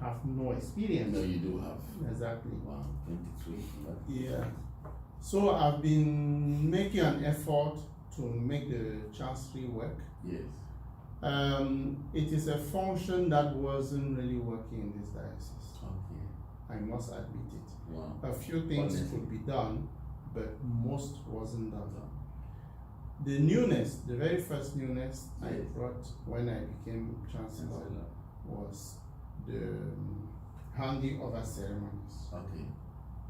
[SPEAKER 2] have no experience.
[SPEAKER 3] No, you do have.
[SPEAKER 2] Exactly.
[SPEAKER 3] Wow. 23.
[SPEAKER 2] Yeah. So I've been making an effort to make the chancery work.
[SPEAKER 3] Yes.
[SPEAKER 2] It is a function that wasn't really working in this diocese.
[SPEAKER 3] Okay.
[SPEAKER 2] I must admit it.
[SPEAKER 3] Wow.
[SPEAKER 2] A few things
[SPEAKER 3] Honestly.
[SPEAKER 2] could be done, but most wasn't done. The newness, the very first newness I
[SPEAKER 3] Yes.
[SPEAKER 2] brought when I became chancellor
[SPEAKER 3] Chancellor.
[SPEAKER 2] was the handing over ceremonies.
[SPEAKER 3] Okay.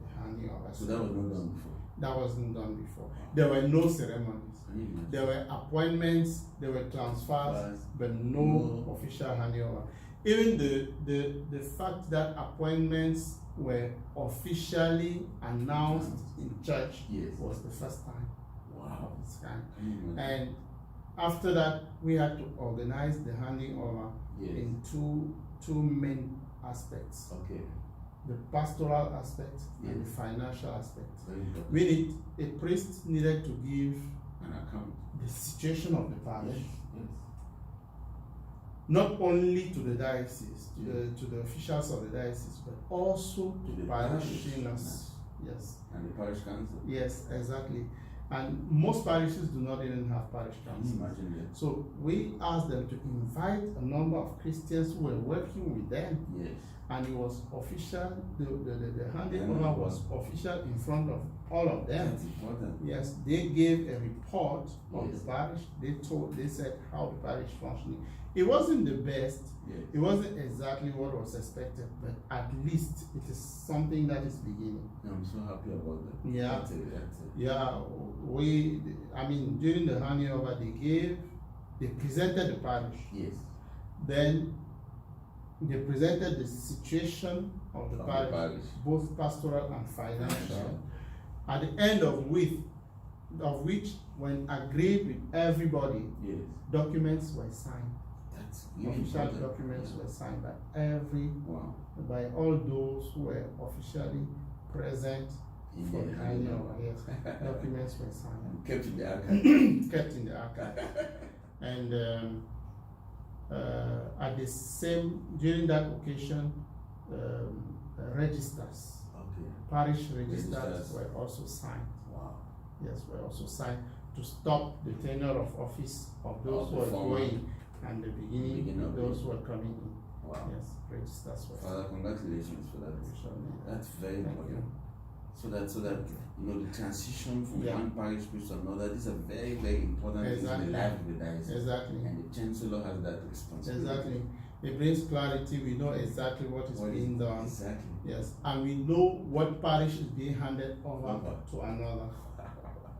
[SPEAKER 2] The handing over
[SPEAKER 3] So that was not
[SPEAKER 2] ceremonies.
[SPEAKER 3] done before.
[SPEAKER 2] That wasn't done before. There were no ceremonies.
[SPEAKER 3] Can you imagine?
[SPEAKER 2] There were appointments, there were transfers,
[SPEAKER 3] Transfers,
[SPEAKER 2] but no
[SPEAKER 3] no.
[SPEAKER 2] official handing over. Even the fact that appointments were officially announced in church
[SPEAKER 3] Yes.
[SPEAKER 2] was the first time
[SPEAKER 3] Wow.
[SPEAKER 2] of its kind.
[SPEAKER 3] Can you imagine?
[SPEAKER 2] And after that, we had to organize the handing over
[SPEAKER 3] Yes.
[SPEAKER 2] in two main aspects:
[SPEAKER 3] Okay.
[SPEAKER 2] the pastoral aspect and the
[SPEAKER 3] Yes.
[SPEAKER 2] financial aspect.
[SPEAKER 3] Very important.
[SPEAKER 2] A priest needed to give
[SPEAKER 3] An account.
[SPEAKER 2] the situation of the parish,
[SPEAKER 3] Yes. Yes.
[SPEAKER 2] not only to the diocese, to the officials of the diocese, but also to
[SPEAKER 3] To the
[SPEAKER 2] parishioners.
[SPEAKER 3] parish.
[SPEAKER 2] Yes,
[SPEAKER 3] And the parish council.
[SPEAKER 2] yes, exactly. And most parishes do not even have parish
[SPEAKER 3] Can
[SPEAKER 2] councils.
[SPEAKER 3] you imagine that?
[SPEAKER 2] So we asked them to invite a number of Christians who were working with them,
[SPEAKER 3] Yes.
[SPEAKER 2] and it was official. The handing over was official in front of all of them.
[SPEAKER 3] That's important.
[SPEAKER 2] Yes, they gave a report of
[SPEAKER 3] Yes.
[SPEAKER 2] the parish. They said how the parish functioning. It wasn't the best.
[SPEAKER 3] Yes.
[SPEAKER 2] It wasn't exactly what was expected, but at least it is something that is beginning.
[SPEAKER 3] I'm so happy about that.
[SPEAKER 2] Yeah.
[SPEAKER 3] That's it.
[SPEAKER 2] Yeah, during the handing over they presented the parish.
[SPEAKER 3] Yes.
[SPEAKER 2] Then they presented the situation of the parish, both pastoral and financial. At the end of which, when agreed with everybody,
[SPEAKER 3] Yes.
[SPEAKER 2] documents were signed.
[SPEAKER 3] That's really
[SPEAKER 2] Official
[SPEAKER 3] important.
[SPEAKER 2] documents
[SPEAKER 3] Yeah.
[SPEAKER 2] were signed
[SPEAKER 3] Wow.
[SPEAKER 2] by all those who were officially present
[SPEAKER 3] In
[SPEAKER 2] for
[SPEAKER 3] the
[SPEAKER 2] the
[SPEAKER 3] handing
[SPEAKER 2] handing
[SPEAKER 3] over.
[SPEAKER 2] over. Yes, documents were signed.
[SPEAKER 3] And kept in the archive.
[SPEAKER 2] Kept in the archive. And during that occasion, registers,
[SPEAKER 3] Okay.
[SPEAKER 2] parish registers
[SPEAKER 3] Registers.
[SPEAKER 2] were also signed.
[SPEAKER 3] Wow.
[SPEAKER 2] Yes, were also signed to stop the tenure of office of those who
[SPEAKER 3] the
[SPEAKER 2] were
[SPEAKER 3] former.
[SPEAKER 2] going and the beginning of those
[SPEAKER 3] it.
[SPEAKER 2] who were coming in.
[SPEAKER 3] Wow.
[SPEAKER 2] Yes, registers were
[SPEAKER 3] Father, congratulations for that.
[SPEAKER 2] signed.
[SPEAKER 3] That's very
[SPEAKER 2] Thank
[SPEAKER 3] important.
[SPEAKER 2] you.
[SPEAKER 3] So that the transition from
[SPEAKER 2] Yeah.
[SPEAKER 3] one parish priest to another, these are very, very important things in
[SPEAKER 2] Exactly.
[SPEAKER 3] the life of the diocese.
[SPEAKER 2] Exactly.
[SPEAKER 3] And the chancellor has that responsibility.
[SPEAKER 2] Exactly. It brings clarity. We know exactly what is being done.
[SPEAKER 3] Exactly.
[SPEAKER 2] Yes, and we know what parish is being handed over to another.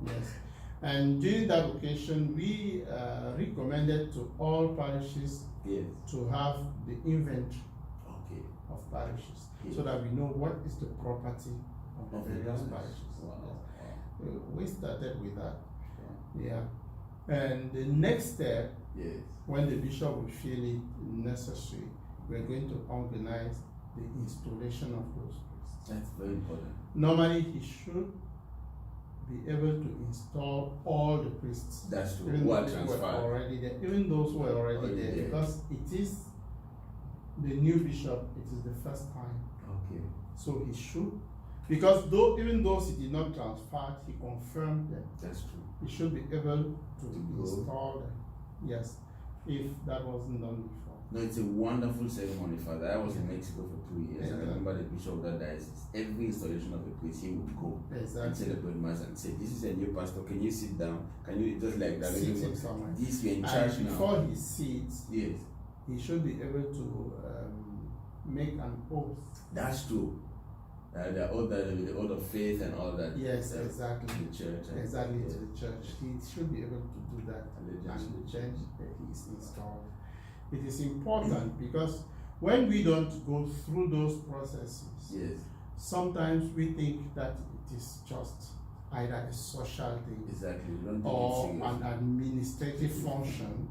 [SPEAKER 2] Yes, and during that occasion, we recommended to all parishes
[SPEAKER 3] Yes.
[SPEAKER 2] to have the inventory
[SPEAKER 3] Okay.
[SPEAKER 2] of parishes,
[SPEAKER 3] Yes.
[SPEAKER 2] so that we know what is the property of the
[SPEAKER 3] Of the
[SPEAKER 2] various
[SPEAKER 3] parish.
[SPEAKER 2] parishes.
[SPEAKER 3] Wow.
[SPEAKER 2] Yes. We started with that.
[SPEAKER 3] Wow.
[SPEAKER 2] Yeah, and the next step,
[SPEAKER 3] Yes.
[SPEAKER 2] when the bishop will feel it necessary, we're going to organize the installation of those priests.
[SPEAKER 3] That's very important.
[SPEAKER 2] Normally, he should be able to install all the priests.
[SPEAKER 3] That's true.
[SPEAKER 2] Even
[SPEAKER 3] Who are
[SPEAKER 2] those who were
[SPEAKER 3] transferred.
[SPEAKER 2] already there, even those who were already
[SPEAKER 3] Already
[SPEAKER 2] there,
[SPEAKER 3] there.
[SPEAKER 2] because it is the new bishop. It is the first time,
[SPEAKER 3] Okay.
[SPEAKER 2] so he should. Because even those he did not transfer, he confirmed them.
[SPEAKER 3] That's true.
[SPEAKER 2] He should be able to
[SPEAKER 3] go.
[SPEAKER 2] install them. Yes, if that wasn't done before.
[SPEAKER 3] No, it's a wonderful ceremony, Father. I was in Mexico for 2 years.
[SPEAKER 2] Yeah.
[SPEAKER 3] I remember the bishop of that diocese. Every installation of a priest, he would go and
[SPEAKER 2] Exactly.
[SPEAKER 3] celebrate mass and say, "This is a new pastor. Can you sit down? Can you just like that?
[SPEAKER 2] Sit him somewhere.
[SPEAKER 3] This you're in charge
[SPEAKER 2] And
[SPEAKER 3] now."
[SPEAKER 2] before he sits,
[SPEAKER 3] Yes,
[SPEAKER 2] he should be able to make an oath.
[SPEAKER 3] that's true. The oath of faith and all that.
[SPEAKER 2] Yes, exactly.
[SPEAKER 3] The church. and-
[SPEAKER 2] Exactly,
[SPEAKER 3] yes.
[SPEAKER 2] to the church. He should be able to do that
[SPEAKER 3] Allegiance
[SPEAKER 2] and
[SPEAKER 3] to the
[SPEAKER 2] change that he is installed. It is important because when we don't go through those processes,
[SPEAKER 3] Yes,
[SPEAKER 2] sometimes we think that it is just either a social thing
[SPEAKER 3] exactly. We don't take
[SPEAKER 2] or
[SPEAKER 3] it
[SPEAKER 2] an
[SPEAKER 3] seriously.
[SPEAKER 2] administrative function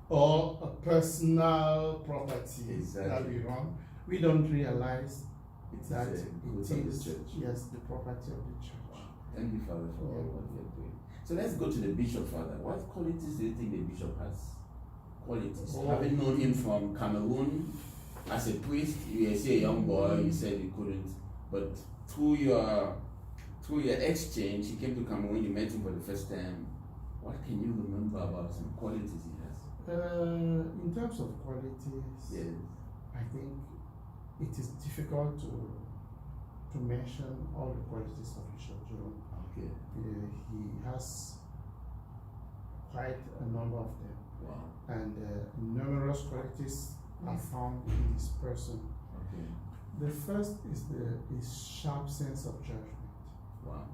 [SPEAKER 2] or a personal property that
[SPEAKER 3] Exactly.
[SPEAKER 2] we run. We don't realize
[SPEAKER 3] It's
[SPEAKER 2] that
[SPEAKER 3] a
[SPEAKER 2] it
[SPEAKER 3] growth of the
[SPEAKER 2] is,
[SPEAKER 3] church.
[SPEAKER 2] yes, the property of the church.
[SPEAKER 3] Thank you, Father, for all what you are doing. So let's go to the bishop, Father. What qualities do you think the bishop has? Qualities.
[SPEAKER 2] Oh.
[SPEAKER 3] Having known him from Cameroon as a priest, you were still a young boy, you said you couldn't, but through your exchange, he came to Cameroon, you met him for the first time. What can you remember about some qualities he has?
[SPEAKER 2] In terms of qualities,
[SPEAKER 3] Yes.
[SPEAKER 2] I think it is difficult to mention all the qualities of Bishop Jerome.
[SPEAKER 3] Okay.
[SPEAKER 2] He has quite a number of them,
[SPEAKER 3] Wow.
[SPEAKER 2] and numerous qualities are found in his person.
[SPEAKER 3] Okay.
[SPEAKER 2] The first is his sharp sense of judgment.
[SPEAKER 3] Wow.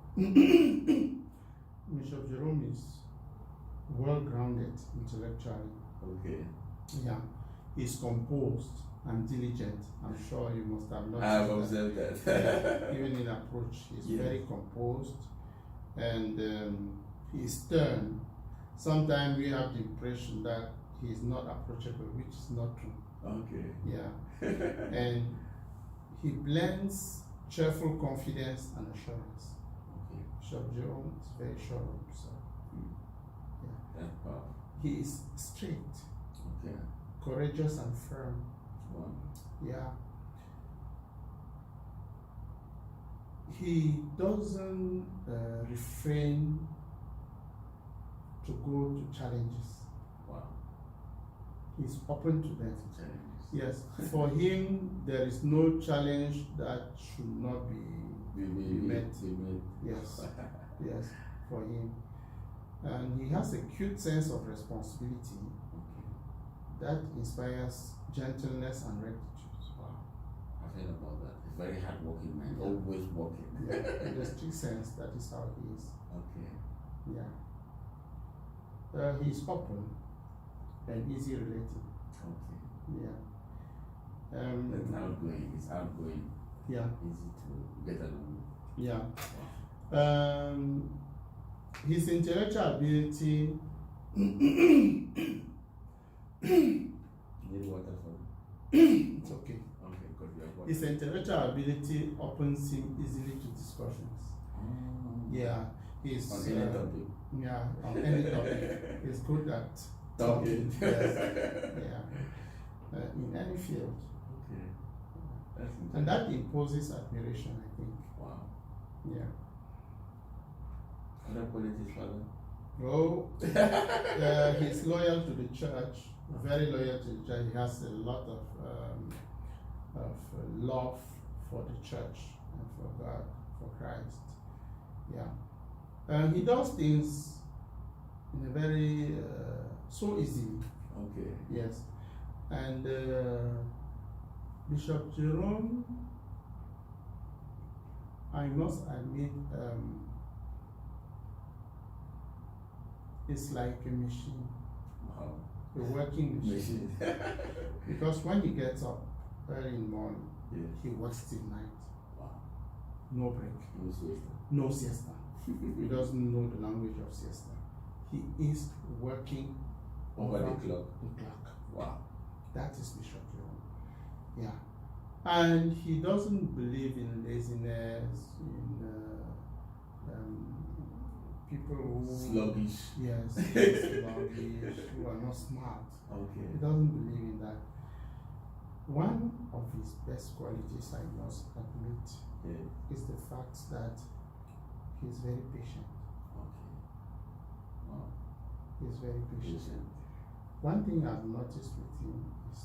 [SPEAKER 2] Bishop Jerome is well grounded intellectually.
[SPEAKER 3] Okay.
[SPEAKER 2] Yeah, he's composed and diligent. I'm sure you must have noticed.
[SPEAKER 3] I have
[SPEAKER 2] that.
[SPEAKER 3] observed that.
[SPEAKER 2] Even in approach, he's
[SPEAKER 3] Yes.
[SPEAKER 2] very composed and he's stern. Sometimes we have the impression that he's not approachable, which is not true.
[SPEAKER 3] Okay.
[SPEAKER 2] Yeah, and he blends cheerful confidence and assurance.
[SPEAKER 3] Okay.
[SPEAKER 2] Bishop Jerome is very sure of himself.
[SPEAKER 3] That's powerful.
[SPEAKER 2] He is straight,
[SPEAKER 3] Okay.
[SPEAKER 2] courageous, and firm.
[SPEAKER 3] Wow.
[SPEAKER 2] Yeah. He doesn't refrain to go to challenges.
[SPEAKER 3] Wow.
[SPEAKER 2] He's open to them.
[SPEAKER 3] Challenges.
[SPEAKER 2] Yes, for him, there is no challenge that should not be met. Yes, yes, for him. And he has a cute sense of responsibility that inspires gentleness and rectitude.
[SPEAKER 3] Wow, I've heard about that. He's very hardworking man, always working.
[SPEAKER 2] Yeah, in the strict sense, that is how he is.
[SPEAKER 3] Okay.
[SPEAKER 2] Yeah. He's open and easy related.
[SPEAKER 3] Okay.
[SPEAKER 2] Yeah.
[SPEAKER 3] That's outgoing. It's outgoing.
[SPEAKER 2] Yeah.
[SPEAKER 3] Easy to get along.
[SPEAKER 2] Yeah.
[SPEAKER 3] Wow.
[SPEAKER 2] His intellectual ability.
[SPEAKER 3] Need water for
[SPEAKER 2] It's okay.
[SPEAKER 3] Okay, good. You have water.
[SPEAKER 2] His intellectual ability opens him easily to discussions. Yeah. He's
[SPEAKER 3] On any topic.
[SPEAKER 2] Yeah, on any topic. He's good at
[SPEAKER 3] Talking.
[SPEAKER 2] Yes. Yeah. In any field.
[SPEAKER 3] Okay. That's
[SPEAKER 2] And that imposes admiration, I think.
[SPEAKER 3] wow.
[SPEAKER 2] Yeah.
[SPEAKER 3] Other qualities, Father?
[SPEAKER 2] Oh, he's loyal to the church, very loyal to the church. He has a lot of love for the church and for God, for Christ. Yeah. He does things in a very, so easily.
[SPEAKER 3] Okay.
[SPEAKER 2] Yes. And Bishop Jerome, I must admit, it's like a machine,
[SPEAKER 3] Wow.
[SPEAKER 2] a working machine. Because when he gets up early in the morning,
[SPEAKER 3] Yes.
[SPEAKER 2] he works till night.
[SPEAKER 3] Wow.
[SPEAKER 2] No break,
[SPEAKER 3] No siesta.
[SPEAKER 2] no siesta. He doesn't know the language of siesta. He is working
[SPEAKER 3] Over the clock.
[SPEAKER 2] the clock.
[SPEAKER 3] Wow.
[SPEAKER 2] That is Bishop Jerome. Yeah. And he doesn't believe in laziness, in people who
[SPEAKER 3] Sluggish.
[SPEAKER 2] yes, sluggish, who are not smart.
[SPEAKER 3] Okay.
[SPEAKER 2] He doesn't believe in that. One of his best qualities, I must admit,
[SPEAKER 3] Yeah.
[SPEAKER 2] is the fact that he is very patient.
[SPEAKER 3] Okay. Wow.
[SPEAKER 2] He is very patient.
[SPEAKER 3] Patient.
[SPEAKER 2] One thing I've noticed with him is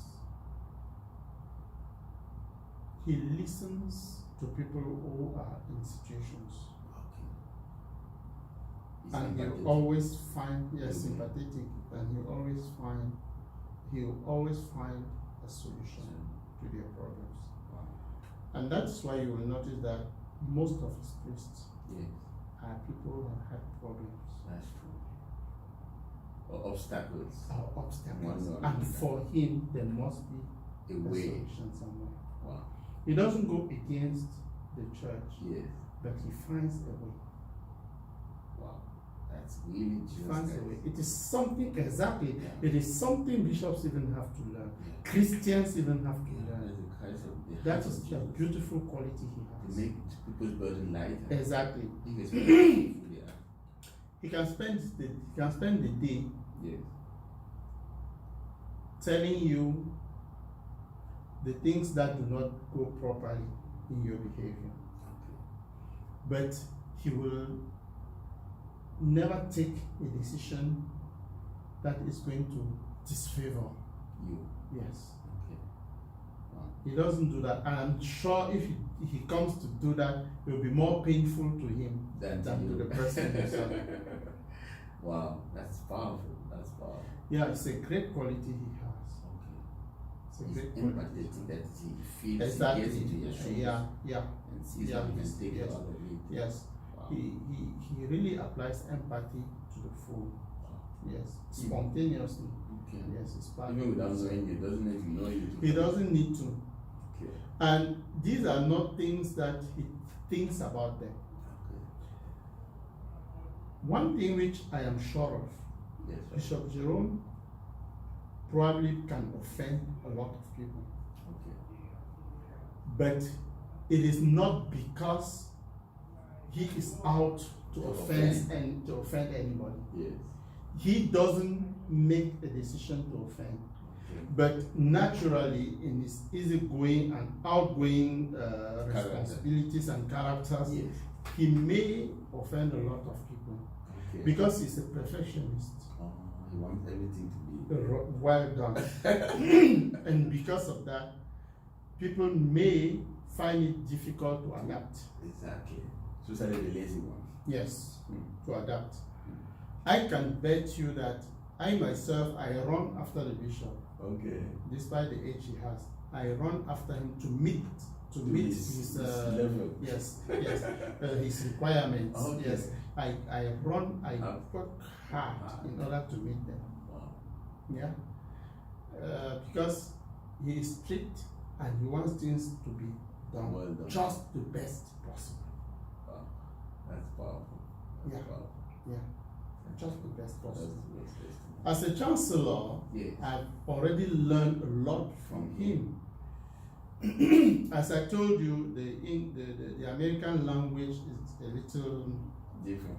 [SPEAKER 2] he listens to people who are in situations.
[SPEAKER 3] Okay.
[SPEAKER 2] And
[SPEAKER 3] Sympathetic.
[SPEAKER 2] he'll always find, yes,
[SPEAKER 3] Mhm.
[SPEAKER 2] sympathetic, and he'll always find a solution to their problems.
[SPEAKER 3] Wow.
[SPEAKER 2] And that's why you will notice that most of his priests
[SPEAKER 3] Yes.
[SPEAKER 2] are people who have had problems
[SPEAKER 3] That's true. Or obstacles.
[SPEAKER 2] or obstacles.
[SPEAKER 3] One or
[SPEAKER 2] And
[SPEAKER 3] another.
[SPEAKER 2] for him, there must be
[SPEAKER 3] A
[SPEAKER 2] a
[SPEAKER 3] way.
[SPEAKER 2] solution somewhere.
[SPEAKER 3] Wow.
[SPEAKER 2] He doesn't go against the church,
[SPEAKER 3] Yes.
[SPEAKER 2] but he finds a way.
[SPEAKER 3] Wow. That's really
[SPEAKER 2] He
[SPEAKER 3] Jesus
[SPEAKER 2] finds a
[SPEAKER 3] Christ.
[SPEAKER 2] way. It is something, exactly,
[SPEAKER 3] Yeah.
[SPEAKER 2] it is something bishops even have to learn.
[SPEAKER 3] Yeah.
[SPEAKER 2] Christians even have to
[SPEAKER 3] Yeah,
[SPEAKER 2] learn.
[SPEAKER 3] that's the Christ of the
[SPEAKER 2] That
[SPEAKER 3] heart
[SPEAKER 2] is
[SPEAKER 3] of
[SPEAKER 2] the
[SPEAKER 3] Jesus.
[SPEAKER 2] beautiful quality he
[SPEAKER 3] To
[SPEAKER 2] has.
[SPEAKER 3] make people's burden lighter.
[SPEAKER 2] Exactly.
[SPEAKER 3] He can spend who they are.
[SPEAKER 2] He can spend the day
[SPEAKER 3] Yes.
[SPEAKER 2] telling you the things that do not go properly in your behavior.
[SPEAKER 3] Okay.
[SPEAKER 2] But he will never take a decision that is going to disfavor.
[SPEAKER 3] You.
[SPEAKER 2] Yes.
[SPEAKER 3] Okay. Wow.
[SPEAKER 2] He doesn't do that. And I'm sure if he comes to do that, it will be more painful to him
[SPEAKER 3] Than
[SPEAKER 2] than
[SPEAKER 3] you.
[SPEAKER 2] to the person himself.
[SPEAKER 3] Wow. That's powerful. That's powerful.
[SPEAKER 2] Yeah, it's a great quality he has.
[SPEAKER 3] Okay.
[SPEAKER 2] It's a
[SPEAKER 3] He's
[SPEAKER 2] great quality.
[SPEAKER 3] empathetic that he feels
[SPEAKER 2] Exactly.
[SPEAKER 3] he gets into your shoes
[SPEAKER 2] Yeah.
[SPEAKER 3] and sees
[SPEAKER 2] Yeah,
[SPEAKER 3] how he can
[SPEAKER 2] he's-
[SPEAKER 3] take you
[SPEAKER 2] yes.
[SPEAKER 3] out of it.
[SPEAKER 2] Yes.
[SPEAKER 3] Wow.
[SPEAKER 2] He really applies empathy to the full. Yes. Spontaneously.
[SPEAKER 3] Okay.
[SPEAKER 2] Yes, it's part
[SPEAKER 3] Even
[SPEAKER 2] of
[SPEAKER 3] without
[SPEAKER 2] himself.
[SPEAKER 3] knowing you, doesn't even know you.
[SPEAKER 2] He doesn't need to.
[SPEAKER 3] Okay.
[SPEAKER 2] And these are not things that he thinks about them.
[SPEAKER 3] Okay.
[SPEAKER 2] One thing which I am sure of,
[SPEAKER 3] Yes. Sir.
[SPEAKER 2] Bishop Jerome probably can offend a lot of people.
[SPEAKER 3] Okay.
[SPEAKER 2] But it is not because he is out to offend anybody.
[SPEAKER 3] Yes.
[SPEAKER 2] He doesn't make a decision to offend.
[SPEAKER 3] Okay.
[SPEAKER 2] But naturally, in his easygoing and outgoing responsibilities and characters,
[SPEAKER 3] Yes.
[SPEAKER 2] he may offend a lot of people.
[SPEAKER 3] Okay.
[SPEAKER 2] Because he's a perfectionist.
[SPEAKER 3] Oh, he wants everything to be
[SPEAKER 2] Well done. And because of that, people may find it difficult to adapt.
[SPEAKER 3] Exactly. Especially the lazy ones.
[SPEAKER 2] Yes, to adapt. I can bet you that I myself, I run after the bishop.
[SPEAKER 3] Okay.
[SPEAKER 2] Despite the age he has, I run after him to meet his
[SPEAKER 3] level.
[SPEAKER 2] Yes, his requirements.
[SPEAKER 3] Okay.
[SPEAKER 2] Yes, I work hard in order to meet them.
[SPEAKER 3] Wow.
[SPEAKER 2] Yeah, because he is strict and he wants things to be done,
[SPEAKER 3] Well done.
[SPEAKER 2] just the best possible.
[SPEAKER 3] Wow. That's powerful. That's
[SPEAKER 2] Yeah.
[SPEAKER 3] powerful.
[SPEAKER 2] Yeah, just the best
[SPEAKER 3] That's
[SPEAKER 2] possible.
[SPEAKER 3] the best testimony.
[SPEAKER 2] As a chancellor,
[SPEAKER 3] Yes.
[SPEAKER 2] I've already learned a lot from him. As I told you, the American language is a little
[SPEAKER 3] Different.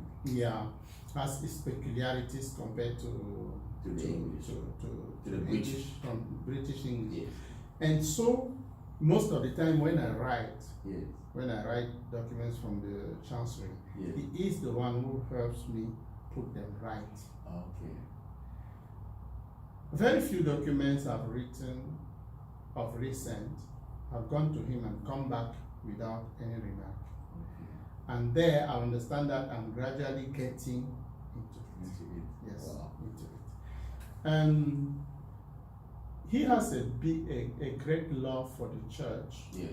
[SPEAKER 2] has its peculiarities compared to
[SPEAKER 3] the English.
[SPEAKER 2] to
[SPEAKER 3] the
[SPEAKER 2] English, from British English.
[SPEAKER 3] Yes.
[SPEAKER 2] And so most of the time when I write
[SPEAKER 3] Yes.
[SPEAKER 2] documents from the chancery,
[SPEAKER 3] Yes.
[SPEAKER 2] he is the one who helps me put them right.
[SPEAKER 3] Okay.
[SPEAKER 2] Very few documents I've written of recent have gone to him and come back without any remark.
[SPEAKER 3] Okay.
[SPEAKER 2] And there I understand that I'm gradually getting into it.
[SPEAKER 3] Into it.
[SPEAKER 2] Yes,
[SPEAKER 3] Wow.
[SPEAKER 2] into it. And he has a great love for the church.
[SPEAKER 3] Yes.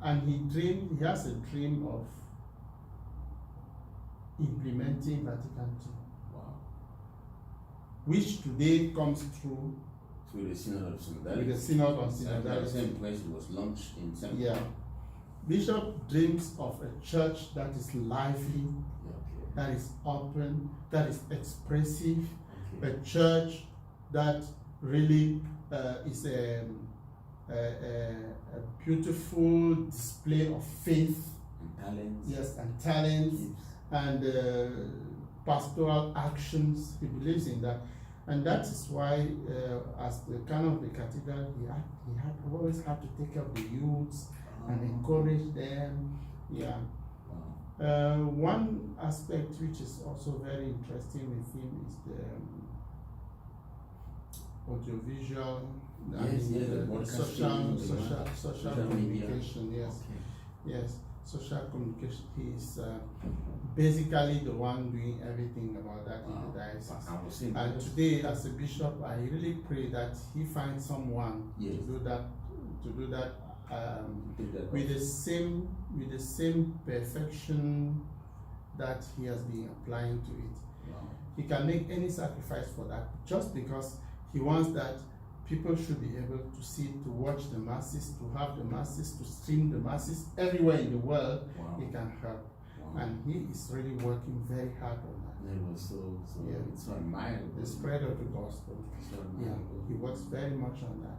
[SPEAKER 2] And he has a dream of implementing Vatican II,
[SPEAKER 3] Wow.
[SPEAKER 2] which today comes through
[SPEAKER 3] Through the Synod of Synodality.
[SPEAKER 2] with the Synod on
[SPEAKER 3] The
[SPEAKER 2] Synodality.
[SPEAKER 3] same place it was launched in St.
[SPEAKER 2] Yeah. Bishop dreams of a church that is lively,
[SPEAKER 3] Okay.
[SPEAKER 2] that is open, that is expressive,
[SPEAKER 3] Okay.
[SPEAKER 2] a church that really is a beautiful display of faith,
[SPEAKER 3] And talents.
[SPEAKER 2] yes, and talents,
[SPEAKER 3] Gifts.
[SPEAKER 2] and pastoral actions. He believes in that. And that is why, as the canon of the cathedral, he always had to take care of the youths and encourage them. Yeah.
[SPEAKER 3] Wow.
[SPEAKER 2] One aspect which is also very interesting with him is the audiovisual,
[SPEAKER 3] Yes, yes, the
[SPEAKER 2] the
[SPEAKER 3] broadcasting,
[SPEAKER 2] social
[SPEAKER 3] social media.
[SPEAKER 2] communication. Yes,
[SPEAKER 3] Okay.
[SPEAKER 2] yes, social communication. He is basically the one doing everything about that in the diocese.
[SPEAKER 3] I was saying
[SPEAKER 2] And
[SPEAKER 3] that.
[SPEAKER 2] today, as a bishop, I really pray that he finds someone
[SPEAKER 3] Yes.
[SPEAKER 2] to do that
[SPEAKER 3] Did that
[SPEAKER 2] with the same perfection that he has been applying to it.
[SPEAKER 3] Wow.
[SPEAKER 2] He can make any sacrifice for that, just because he wants that people should be able to see, to watch the masses, to have the masses, to stream the masses everywhere in the world.
[SPEAKER 3] Wow.
[SPEAKER 2] He can help,
[SPEAKER 3] Wow.
[SPEAKER 2] and he is really working very hard on that.
[SPEAKER 3] It was so
[SPEAKER 2] Yeah.
[SPEAKER 3] it's so admirable.
[SPEAKER 2] The spread of the gospel.
[SPEAKER 3] So
[SPEAKER 2] Yeah,
[SPEAKER 3] admirable.
[SPEAKER 2] he works very much on that.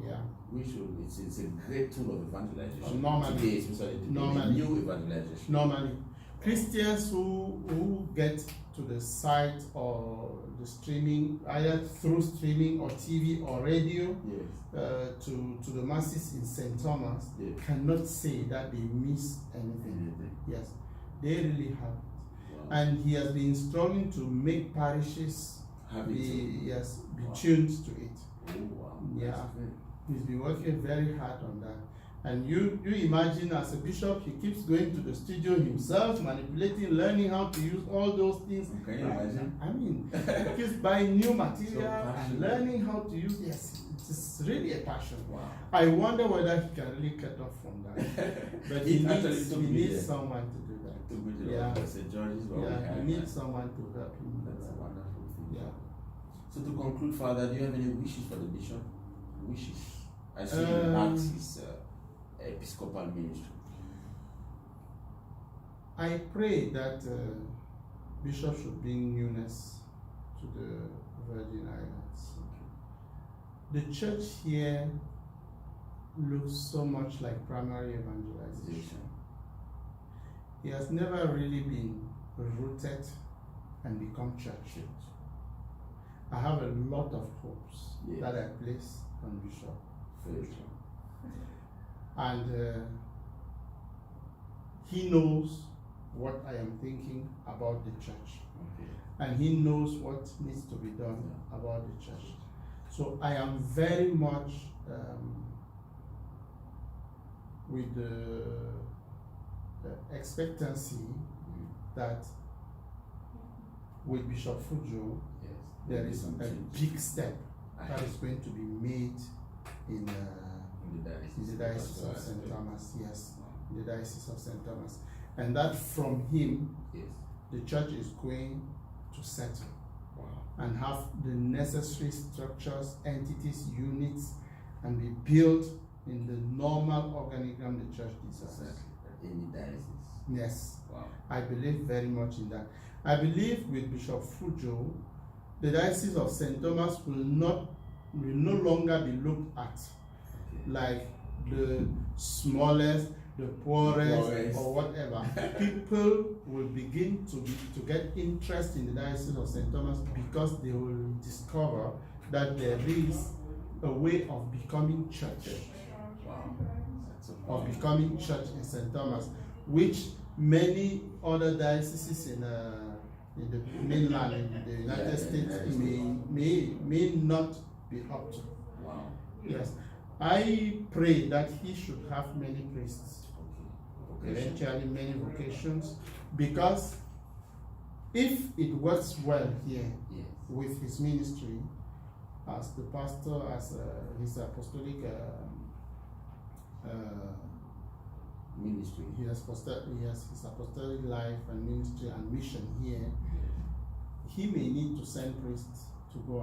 [SPEAKER 2] Yeah.
[SPEAKER 3] We should. It's a great tool of evangelization.
[SPEAKER 2] Normally.
[SPEAKER 3] Today, especially today,
[SPEAKER 2] Normally.
[SPEAKER 3] new evangelization.
[SPEAKER 2] Normally, Christians who get to the site or the streaming, either through streaming or TV or radio,
[SPEAKER 3] Yes.
[SPEAKER 2] to the masses in St. Thomas,
[SPEAKER 3] Yes.
[SPEAKER 2] cannot say that they miss anything.
[SPEAKER 3] Anything.
[SPEAKER 2] Yes, they really have it.
[SPEAKER 3] Wow.
[SPEAKER 2] And he has been struggling to make parishes
[SPEAKER 3] Happy
[SPEAKER 2] be
[SPEAKER 3] Wow.
[SPEAKER 2] tuned to it.
[SPEAKER 3] Oh wow.
[SPEAKER 2] Yeah.
[SPEAKER 3] That's great.
[SPEAKER 2] He's been working very hard on that. And you imagine, as a bishop, he keeps going to the studio himself, manipulating, learning how to use all those things.
[SPEAKER 3] Can you imagine?
[SPEAKER 2] I mean, he keeps buying new material and
[SPEAKER 3] passionate.
[SPEAKER 2] learning how to use. Yes, it's really a passion.
[SPEAKER 3] Wow.
[SPEAKER 2] I wonder whether he can really cut off from that. But
[SPEAKER 3] It actually took
[SPEAKER 2] he
[SPEAKER 3] me
[SPEAKER 2] needs
[SPEAKER 3] there.
[SPEAKER 2] someone to do that.
[SPEAKER 3] To be the
[SPEAKER 2] Yeah.
[SPEAKER 3] St. George's where we
[SPEAKER 2] Yeah,
[SPEAKER 3] have
[SPEAKER 2] he needs
[SPEAKER 3] that.
[SPEAKER 2] someone to help him. do
[SPEAKER 3] That's a
[SPEAKER 2] that.
[SPEAKER 3] wonderful thing.
[SPEAKER 2] Yeah.
[SPEAKER 3] So to conclude, Father, do you have any wishes for the bishop? Wishes. I see he backs his episcopal ministry.
[SPEAKER 2] I pray that Bishop should bring newness to the Virgin Islands. The church here looks so much like primary evangelization. He has never really been rooted and become church. I have a lot of hopes that I place on Bishop Feudjio. And he knows what I am thinking about the church.
[SPEAKER 3] Okay.
[SPEAKER 2] And he knows what needs to be done about the church. So I am very much with the expectancy that with Bishop Feudjio,
[SPEAKER 3] Yes.
[SPEAKER 2] there is a big step that is going to be made in the Diocese of St Thomas. Yes, the Diocese of St Thomas, and that from him,
[SPEAKER 3] yes,
[SPEAKER 2] the church is going to settle.
[SPEAKER 3] Wow.
[SPEAKER 2] And have the necessary structures, entities, units, and be built in the normal organigram the church deserves.
[SPEAKER 3] Exactly. In the diocese.
[SPEAKER 2] Yes.
[SPEAKER 3] Wow.
[SPEAKER 2] I believe very much in that. I believe with Bishop Feudjio, the Diocese of St Thomas will no longer be looked at like the smallest, the poorest, or whatever. People will begin to get interest in the Diocese of St Thomas because they will discover that there is a way of becoming church.
[SPEAKER 3] Wow.
[SPEAKER 2] Of becoming church in St. Thomas, which many other dioceses in the mainland, in the United States, may not be up to.
[SPEAKER 3] Wow.
[SPEAKER 2] Yes. I pray that he should have many priests,
[SPEAKER 3] Okay.
[SPEAKER 2] eventually many vocations, because if it works well here
[SPEAKER 3] Yes.
[SPEAKER 2] with his ministry, as the pastor, as his apostolic
[SPEAKER 3] Ministry.
[SPEAKER 2] he has his apostolic life and ministry and mission here. He may need to send priests to go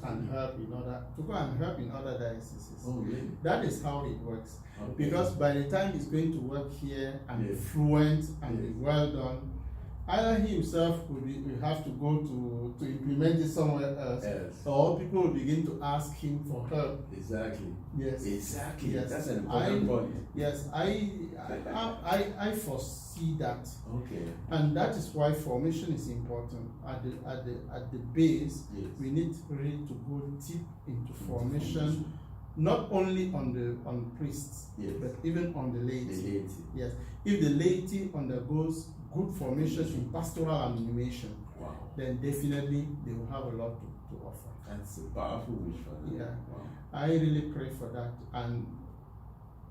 [SPEAKER 2] and help in other dioceses.
[SPEAKER 3] Oh, really?
[SPEAKER 2] That is how it works.
[SPEAKER 3] Okay.
[SPEAKER 2] Because by the time he's going to work here and be
[SPEAKER 3] Yes.
[SPEAKER 2] fluent and
[SPEAKER 3] Yes.
[SPEAKER 2] be well done, either he himself will have to go to implement it somewhere else,
[SPEAKER 3] Yes.
[SPEAKER 2] or people will begin to ask him for help.
[SPEAKER 3] Exactly.
[SPEAKER 2] Yes.
[SPEAKER 3] Exactly.
[SPEAKER 2] Yes.
[SPEAKER 3] That's an important point.
[SPEAKER 2] Yes, I foresee that,
[SPEAKER 3] Okay.
[SPEAKER 2] and that is why formation is important. At the base,
[SPEAKER 3] Yes.
[SPEAKER 2] we need really to go deep into formation, not only on priests,
[SPEAKER 3] Yes.
[SPEAKER 2] but even on the
[SPEAKER 3] The
[SPEAKER 2] laity.
[SPEAKER 3] laity.
[SPEAKER 2] Yes, if the laity undergoes good formation in pastoral animation,
[SPEAKER 3] Wow.
[SPEAKER 2] then definitely they will have a lot to offer.
[SPEAKER 3] That's a powerful wish for them.
[SPEAKER 2] Yeah.
[SPEAKER 3] Wow.
[SPEAKER 2] I really pray for that, and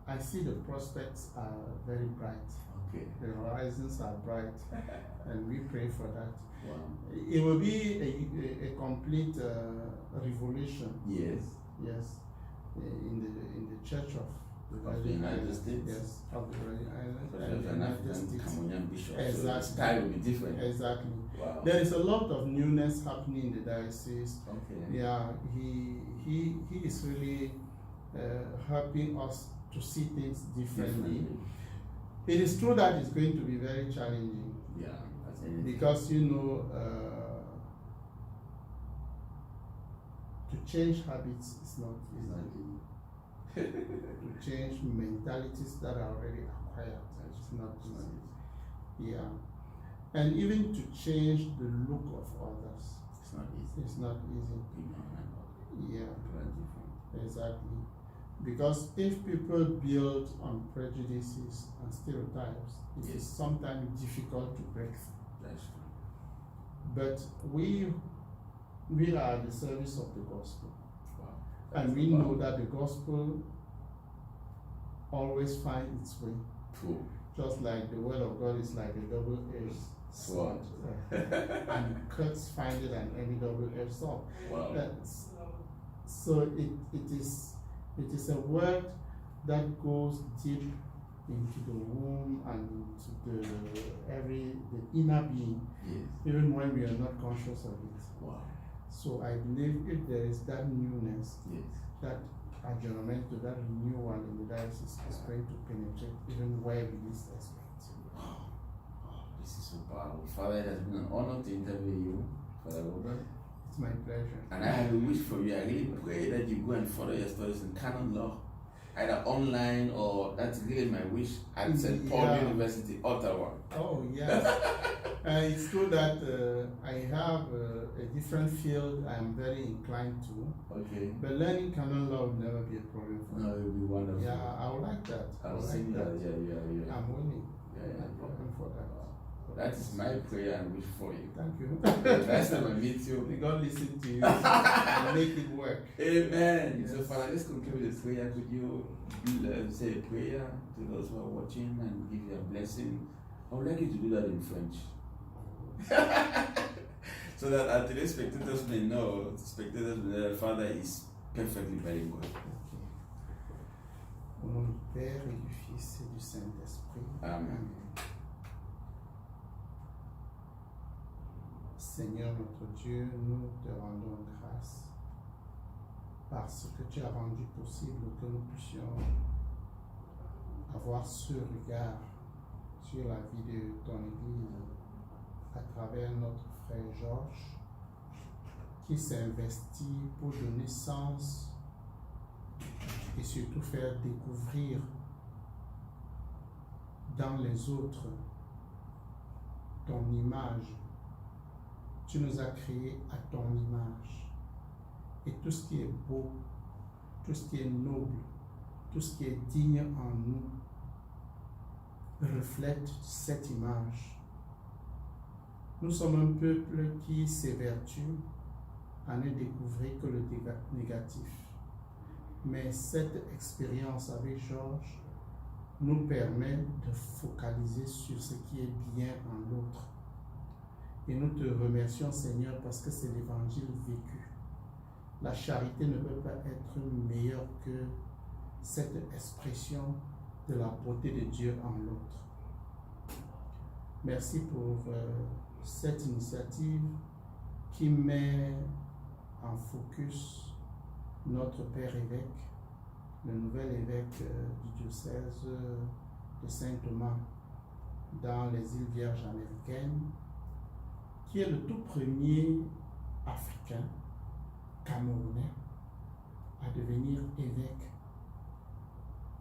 [SPEAKER 2] I see the prospects are very bright.
[SPEAKER 3] Okay.
[SPEAKER 2] The horizons are bright, and we pray for that.
[SPEAKER 3] Wow.
[SPEAKER 2] It will be a complete revolution.
[SPEAKER 3] Yes.
[SPEAKER 2] Yes, in the Church of
[SPEAKER 3] the United States.
[SPEAKER 2] Yes, of the Virgin Islands.
[SPEAKER 3] But there's an African Cameroonian bishop.
[SPEAKER 2] Exactly.
[SPEAKER 3] So the style will be different.
[SPEAKER 2] Exactly.
[SPEAKER 3] Wow.
[SPEAKER 2] There is a lot of newness happening in the diocese.
[SPEAKER 3] Okay.
[SPEAKER 2] Yeah, he is really helping us to see things differently. It is true that it's going to be very challenging.
[SPEAKER 3] Yeah, that's anything.
[SPEAKER 2] Because to change habits is not easy. To change mentalities that are already acquired, it's not easy. Yeah, and even to change the look of others,
[SPEAKER 3] It's not easy.
[SPEAKER 2] it's not easy. Yeah,
[SPEAKER 3] Different.
[SPEAKER 2] exactly. Because if people build on prejudices and stereotypes, it
[SPEAKER 3] Yes.
[SPEAKER 2] is sometimes difficult to break through.
[SPEAKER 3] That's true.
[SPEAKER 2] But we are at the service of the gospel.
[SPEAKER 3] Wow.
[SPEAKER 2] And we know that the gospel always finds its way.
[SPEAKER 3] True.
[SPEAKER 2] Just like the word of God is like a double-edged sword. And cuts find it and any double-edged sword.
[SPEAKER 3] Wow.
[SPEAKER 2] So it is a word that goes deep into the womb and into the inner being,
[SPEAKER 3] Yes.
[SPEAKER 2] even when we are not conscious of it.
[SPEAKER 3] Wow.
[SPEAKER 2] So I believe if there is that newness,
[SPEAKER 3] Yes.
[SPEAKER 2] that aggiornamento, that renewal in the diocese is going to penetrate even where we least expect.
[SPEAKER 3] Wow. Oh, this is so powerful. Father, it has been an honor to interview you, Father Robert.
[SPEAKER 2] It's my pleasure.
[SPEAKER 3] And I have a wish for you. I really pray that you go and follow your studies in canon law, either online or that's really my wish at St. Paul
[SPEAKER 2] Yeah.
[SPEAKER 3] University, Ottawa.
[SPEAKER 2] Oh, yes. It's true that I have a different field I'm very inclined to,
[SPEAKER 3] Okay.
[SPEAKER 2] but learning canon law will never be a problem for me.
[SPEAKER 3] No, it would be wonderful.
[SPEAKER 2] Yeah, I would like that.
[SPEAKER 3] I've seen that. Yeah.
[SPEAKER 2] I'm willing.
[SPEAKER 3] Yeah.
[SPEAKER 2] No problem for that.
[SPEAKER 3] That is my prayer and wish for you.
[SPEAKER 2] Thank you.
[SPEAKER 3] The next time I meet you,
[SPEAKER 2] May God listen to you and make it work.
[SPEAKER 3] Amen.
[SPEAKER 2] Yes.
[SPEAKER 3] So, Father, let's conclude with a prayer. Could you say a prayer to those who are watching and give you a blessing? I would like you to do that in French. So that today's spectators may know, the Father is perfectly bilingual.
[SPEAKER 2] Ok. Au nom du Père et du Fils et du Saint-Esprit.
[SPEAKER 3] Amen.
[SPEAKER 2] Seigneur notre Dieu, nous te rendons grâce parce que tu as rendu possible que nous puissions avoir ce regard sur la vie de ton Église à travers notre frère Georges qui s'investit pour donner sens et surtout faire découvrir dans les autres ton image. Tu nous as créés à ton image. Et tout ce qui est beau, tout ce qui est noble, tout ce qui est digne en nous reflète cette image. Nous sommes un peuple qui s'évertue à ne découvrir que le négatif. Mais cette expérience avec Georges nous permet de focaliser sur ce qui est bien en l'autre. Et nous te remercions, Seigneur, parce que c'est l'évangile vécu. La charité ne peut pas être meilleure que cette expression de la beauté de Dieu en l'autre. Merci pour cette initiative qui met en focus notre Père évêque, le nouvel évêque du diocèse de St Thomas dans les îles Vierges américaines, qui est le tout premier Africain, Camerounais, à devenir évêque.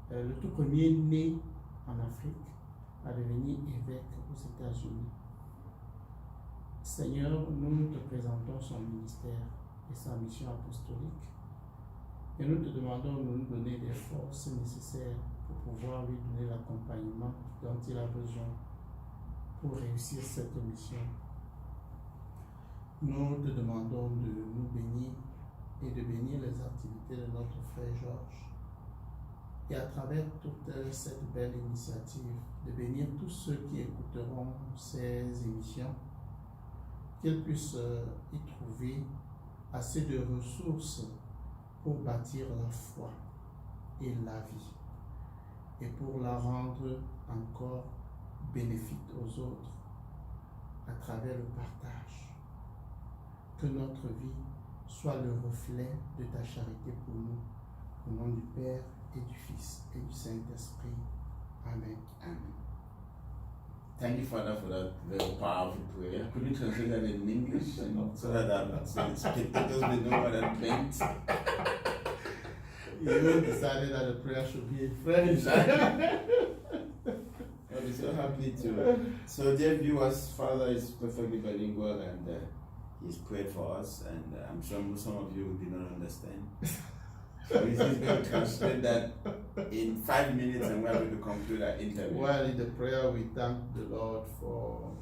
[SPEAKER 2] Le tout premier né en Afrique à devenir évêque aux États-Unis. Seigneur, nous te présentons son ministère et sa mission apostolique et nous te demandons de nous donner les forces nécessaires pour pouvoir lui donner l'accompagnement dont il a besoin pour réussir cette mission. Nous te demandons de nous bénir et de bénir les activités de notre frère Georges. Et à travers toute cette belle initiative, de bénir tous ceux qui écouteront ces émissions, qu'ils puissent y trouver assez de ressources pour bâtir la foi et la vie, et pour la rendre encore bénéfique aux autres à travers le partage. Que notre vie soit le reflet de ta charité pour nous, au nom du Père et du Fils et du Saint-Esprit. Amen.
[SPEAKER 3] Amen. Thank you, Father, for that very powerful prayer. Could you translate that in English so that the spectators will know what that meant?
[SPEAKER 2] You decided that the prayer should be in French.
[SPEAKER 3] I'll be so happy to. So, dear viewers, Father is perfectly bilingual and he's prayed for us, and I'm sure some of you did not understand. So he's going to translate that in 5 minutes, and we're going to conclude our interview.
[SPEAKER 2] While in the prayer, we thank the Lord for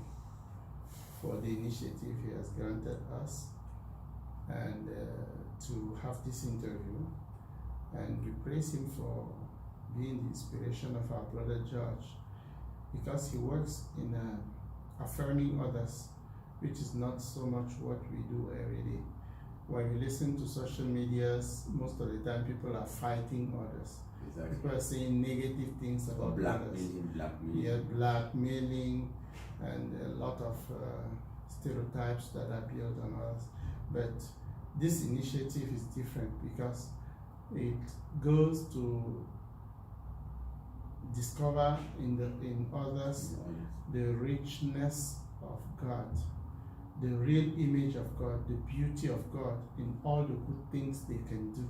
[SPEAKER 2] the initiative He has granted us, and to have this interview. And we praise Him for being the inspiration of our brother George, because he works in affirming others, which is not so much what we do every day. When you listen to social medias, most of the time people are fighting others.
[SPEAKER 3] Exactly.
[SPEAKER 2] People are saying negative things about others.
[SPEAKER 3] Blackmailing.
[SPEAKER 2] Yeah, blackmailing, and a lot of stereotypes that are built on us. But this initiative is different because it goes to discover in others the richness of God, the real image of God, the beauty of God in all the good things they can do.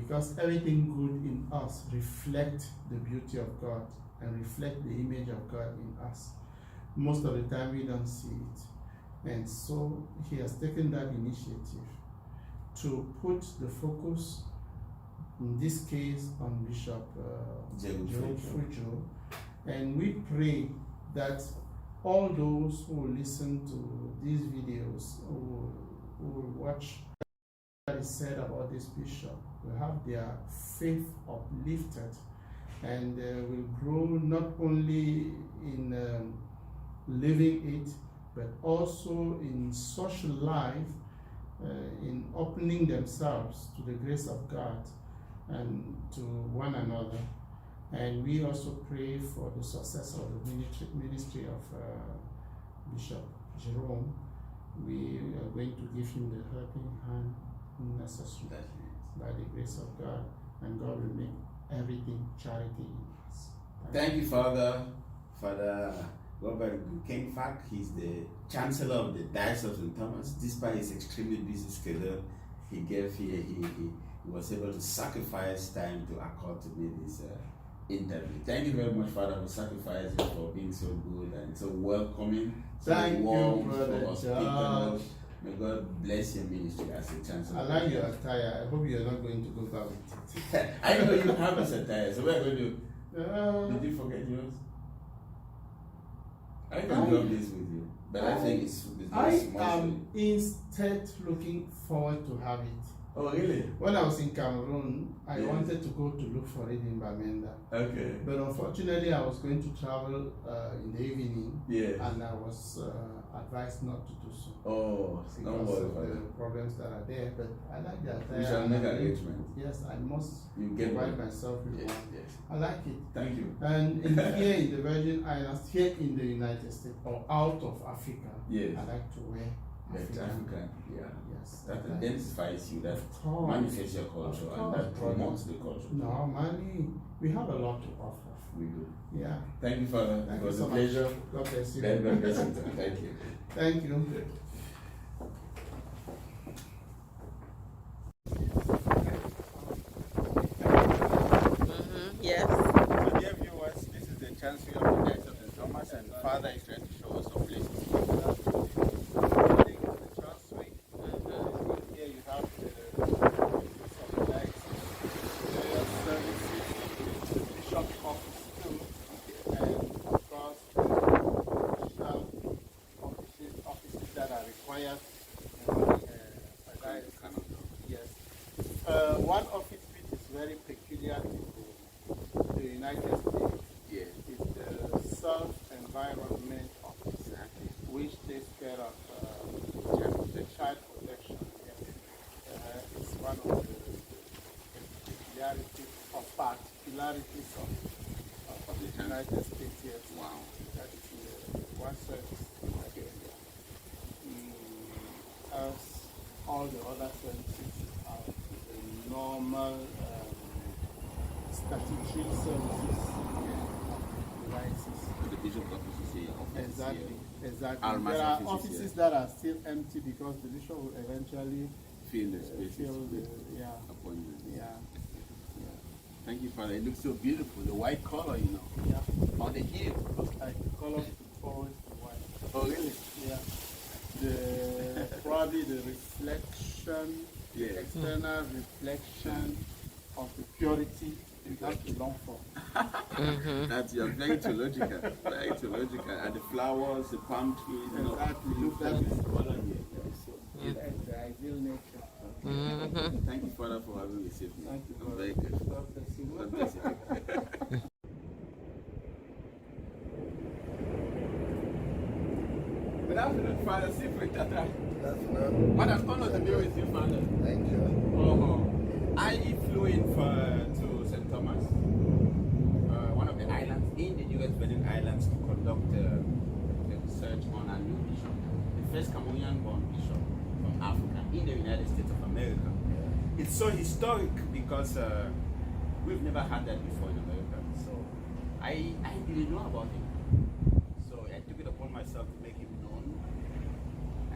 [SPEAKER 2] Because everything good in us reflects the beauty of God and reflect the image of God in us. most of the time we don't see it. And so he has taken that initiative to put the focus, in this case, on Bishop Jerome Feudjio. And we pray that all those who listen to these videos, who will watch what is said about this bishop, will have their faith uplifted and will grow not only in living it, but also in social life, in opening themselves to the grace of God and to one another. And we also pray for the success of the ministry of Bishop Jerome. We are going to give him the helping hand necessary by the grace of God, and God will make everything charity in us.
[SPEAKER 3] Thank you, Father Robert Lekelefac. He's the Chancellor of the Diocese of St Thomas. Despite his extremely busy schedule, he was able to sacrifice time to accord to me this interview. Thank you very much, Father, for sacrificing, for being so good and so welcoming, so warm, so hospitable. May God bless your ministry as a chancellor.
[SPEAKER 2] I like your attire. I hope you're not going to go back with it.
[SPEAKER 3] I know you have a attire, so we're going to. Did you forget yours? I can do this with you, but I think it's
[SPEAKER 2] I am instead looking forward to have it.
[SPEAKER 3] Oh, really?
[SPEAKER 2] When I was in Cameroon, I wanted to go to look for it in Bamenda.
[SPEAKER 3] Okay.
[SPEAKER 2] But unfortunately, I was going to travel in the evening, and I was advised not to do so.
[SPEAKER 3] Oh,
[SPEAKER 2] because of the problems that are there. But I like that.
[SPEAKER 3] We shall make arrangements.
[SPEAKER 2] Yes, I must
[SPEAKER 3] provide
[SPEAKER 2] myself with one.
[SPEAKER 3] Yes.
[SPEAKER 2] I like it.
[SPEAKER 3] Thank you.
[SPEAKER 2] And here in the Virgin Islands, here in the United States, or out of Africa, I like to wear
[SPEAKER 3] African.
[SPEAKER 2] Yes.
[SPEAKER 3] That identifies you, that manifests your culture, and that promotes the culture.
[SPEAKER 2] Normally, we have a lot to offer.
[SPEAKER 3] We do.
[SPEAKER 2] Yeah.
[SPEAKER 3] Thank you, Father.
[SPEAKER 2] Thank
[SPEAKER 3] it was
[SPEAKER 2] you so
[SPEAKER 3] a pleasure.
[SPEAKER 2] much. God bless you.
[SPEAKER 3] God bless you. Thank you.
[SPEAKER 2] Thank you.
[SPEAKER 4] Yes.
[SPEAKER 3] So, dear viewers, this is the Chancellor of the Diocese of St Thomas, and Father is trying to show us some places. Here you have the services, the bishop's office too, and of course the offices that are required. Yes. One office which is very peculiar in the United States is the self-environment office, which takes care of the child protection. It's one of the particularities of the United States. Yes. Wow. That is one service. As all the other services are the normal statutory services
[SPEAKER 5] The bishop's office is here.
[SPEAKER 2] Exactly.
[SPEAKER 5] Alma's
[SPEAKER 2] There are
[SPEAKER 5] office is
[SPEAKER 2] offices that are still empty because the bishop will eventually
[SPEAKER 5] fill the spaces with appointments. Thank you, Father. It looks so beautiful. The white color, on the hill.
[SPEAKER 2] Like the color always white.
[SPEAKER 5] Oh, really?
[SPEAKER 2] Yeah. Probably the reflection, external reflection of the purity we have to long for.
[SPEAKER 5] That's very theological. Very theological. And the flowers, the palm trees,
[SPEAKER 2] Exactly.
[SPEAKER 5] That is color here.
[SPEAKER 2] That's the ideal nature.
[SPEAKER 5] Thank you, Father, for having received me.
[SPEAKER 2] Thank you.
[SPEAKER 5] I'm very good.
[SPEAKER 2] God bless you.
[SPEAKER 5] God bless you. Good afternoon, Father Sifrit.
[SPEAKER 6] Good afternoon.
[SPEAKER 5] What an honor to be with you, Father.
[SPEAKER 6] Thank you.
[SPEAKER 5] I flew in to St. Thomas, one of the islands in the U.S. Virgin Islands, to conduct the research on a new bishop, the first Cameroonian-born bishop from Africa in the United States of America. It's so historic because we've never had that before in America. So I didn't know about him. So I took it upon myself to make him known.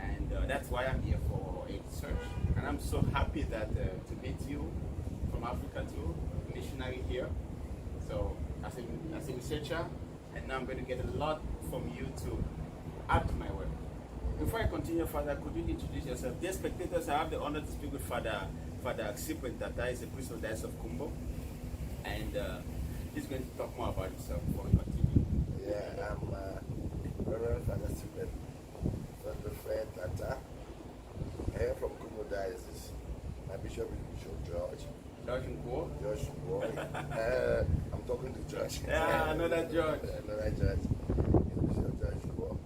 [SPEAKER 5] And that's why I'm here for a search. And I'm so happy that to meet you from Africa too, missionary here. So as a researcher, And now I'm going to get a lot from you to add to my work. Before I continue, Father, could you introduce yourself? Dear spectators, I have the honor to speak with Father Cyprian Tata, is a priest of the Diocese of Kumbo, and he's going to talk more about himself before we continue.
[SPEAKER 4] Yeah, I'm Reverend Father Cyprian Tata. I am from Kumbo Diocese. My bishop is Bishop George.
[SPEAKER 5] George Nchumbonga?
[SPEAKER 4] George Nchumbonga. I'm talking to George.
[SPEAKER 5] Yeah, another George.
[SPEAKER 4] Another George. Bishop George Nchumbonga.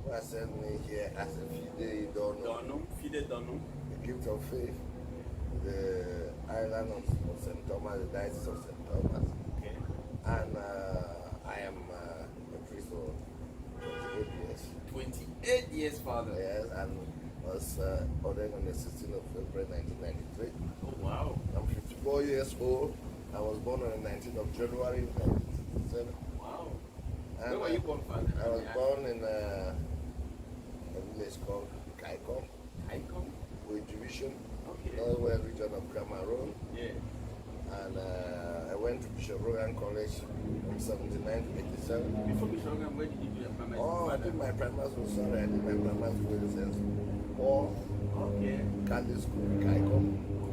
[SPEAKER 4] Who has sent me here as a fide donum, the gift of faith, the island of St Thomas, the Diocese of St Thomas.
[SPEAKER 5] Okay.
[SPEAKER 4] And I am a priest for 28 years.
[SPEAKER 5] 28 years, Father.
[SPEAKER 4] Yes, and was ordained on the 16th of February 1993.
[SPEAKER 5] Oh, wow.
[SPEAKER 4] I'm 54 years old. I was born on the 19th of January 1967.
[SPEAKER 5] Wow.
[SPEAKER 4] And
[SPEAKER 5] Where were you born, Father?
[SPEAKER 4] I was born in a village called Kaikom, with division,
[SPEAKER 5] Okay.
[SPEAKER 4] northwest region of Cameroon.
[SPEAKER 5] Yeah.
[SPEAKER 4] And I went to Bishop Jerome College from 79 to 87.
[SPEAKER 5] Before Bishop Jerome, where did you do your primary school,
[SPEAKER 4] Oh, I
[SPEAKER 5] Father?
[SPEAKER 4] did my primary school, sorry, I did my primary school in St. Paul
[SPEAKER 5] Okay.
[SPEAKER 4] Catholic School in Kaikom,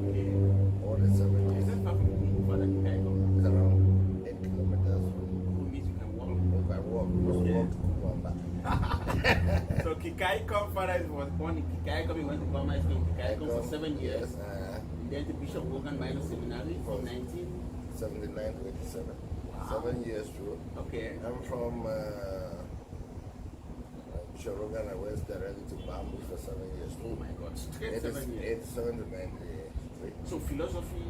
[SPEAKER 5] Okay.
[SPEAKER 4] all the 7
[SPEAKER 5] Is
[SPEAKER 4] years.
[SPEAKER 5] that far from Kumbu, Father? Kikaiko?
[SPEAKER 4] It's around 8 kilometers from
[SPEAKER 5] Who means you can walk?
[SPEAKER 4] if I walk, just
[SPEAKER 5] Okay.
[SPEAKER 4] walk to Kumamba.
[SPEAKER 5] So Kikaiko, Father was born in Kikaiko. He went to primary school in Kikaiko for 7 years.
[SPEAKER 4] Yes,
[SPEAKER 5] Then to Bishop Morgan Minor Seminary from 19.
[SPEAKER 4] 79 to 87.
[SPEAKER 5] Wow.
[SPEAKER 4] 7 years through.
[SPEAKER 5] Okay.
[SPEAKER 4] I'm from Bishop Rogan. I went directly to Bamboo for 7 years.
[SPEAKER 5] Oh my God. Straight 7 years.
[SPEAKER 4] 87 to 93.
[SPEAKER 5] So philosophy,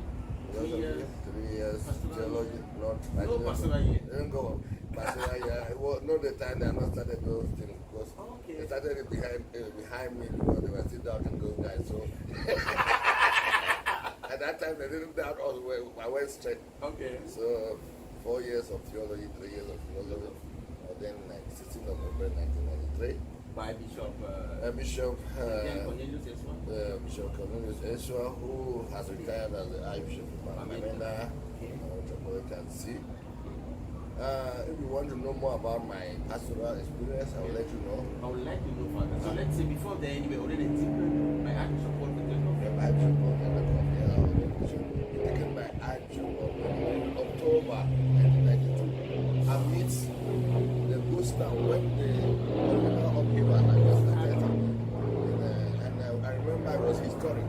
[SPEAKER 5] 3 years.
[SPEAKER 4] 3 years.
[SPEAKER 5] Pastoral
[SPEAKER 4] Theology,
[SPEAKER 5] year.
[SPEAKER 4] not.
[SPEAKER 5] No pastoral year.
[SPEAKER 4] Didn't go. Pastoral year. Well, not the time they have not started those things because
[SPEAKER 5] Okay.
[SPEAKER 4] they started it behind me because they were still doubting those guys. So at that time they didn't doubt us. I went straight.
[SPEAKER 5] Okay.
[SPEAKER 4] So 4 years of theology, 3 years of philosophy. Then 16th of November 1993.
[SPEAKER 5] By Bishop
[SPEAKER 4] Bishop
[SPEAKER 5] Cornelius Eswa.
[SPEAKER 4] Bishop Cornelius Eswa, who has retired as the Archbishop of Bamenda, Metropolitan See. If you want to know more about my pastoral experience, I will let you know.
[SPEAKER 5] I would like to know, Father. So let's say before then, you were already taken by Archbishop Paul Feudjio.
[SPEAKER 4] The Archbishop of taken by Archbishop in October 1992. Amidst the booster when the original upheaval had just started. And I remember it was historic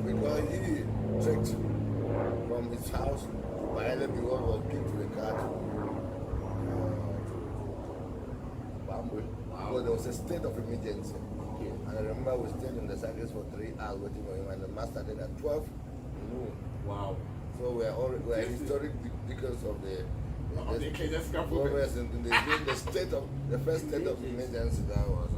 [SPEAKER 4] because he trekked from his house by LMU was picked to the car to Bamboo. Because there was a state of emergency.
[SPEAKER 5] Okay.
[SPEAKER 4] And I remember we stayed in the circus for 3 hours waiting for him, and the mass started at 12 noon.
[SPEAKER 5] Wow.
[SPEAKER 4] So we are historic because of the
[SPEAKER 5] Ecclesiastical
[SPEAKER 4] progress in the state of the first state of emergency. That was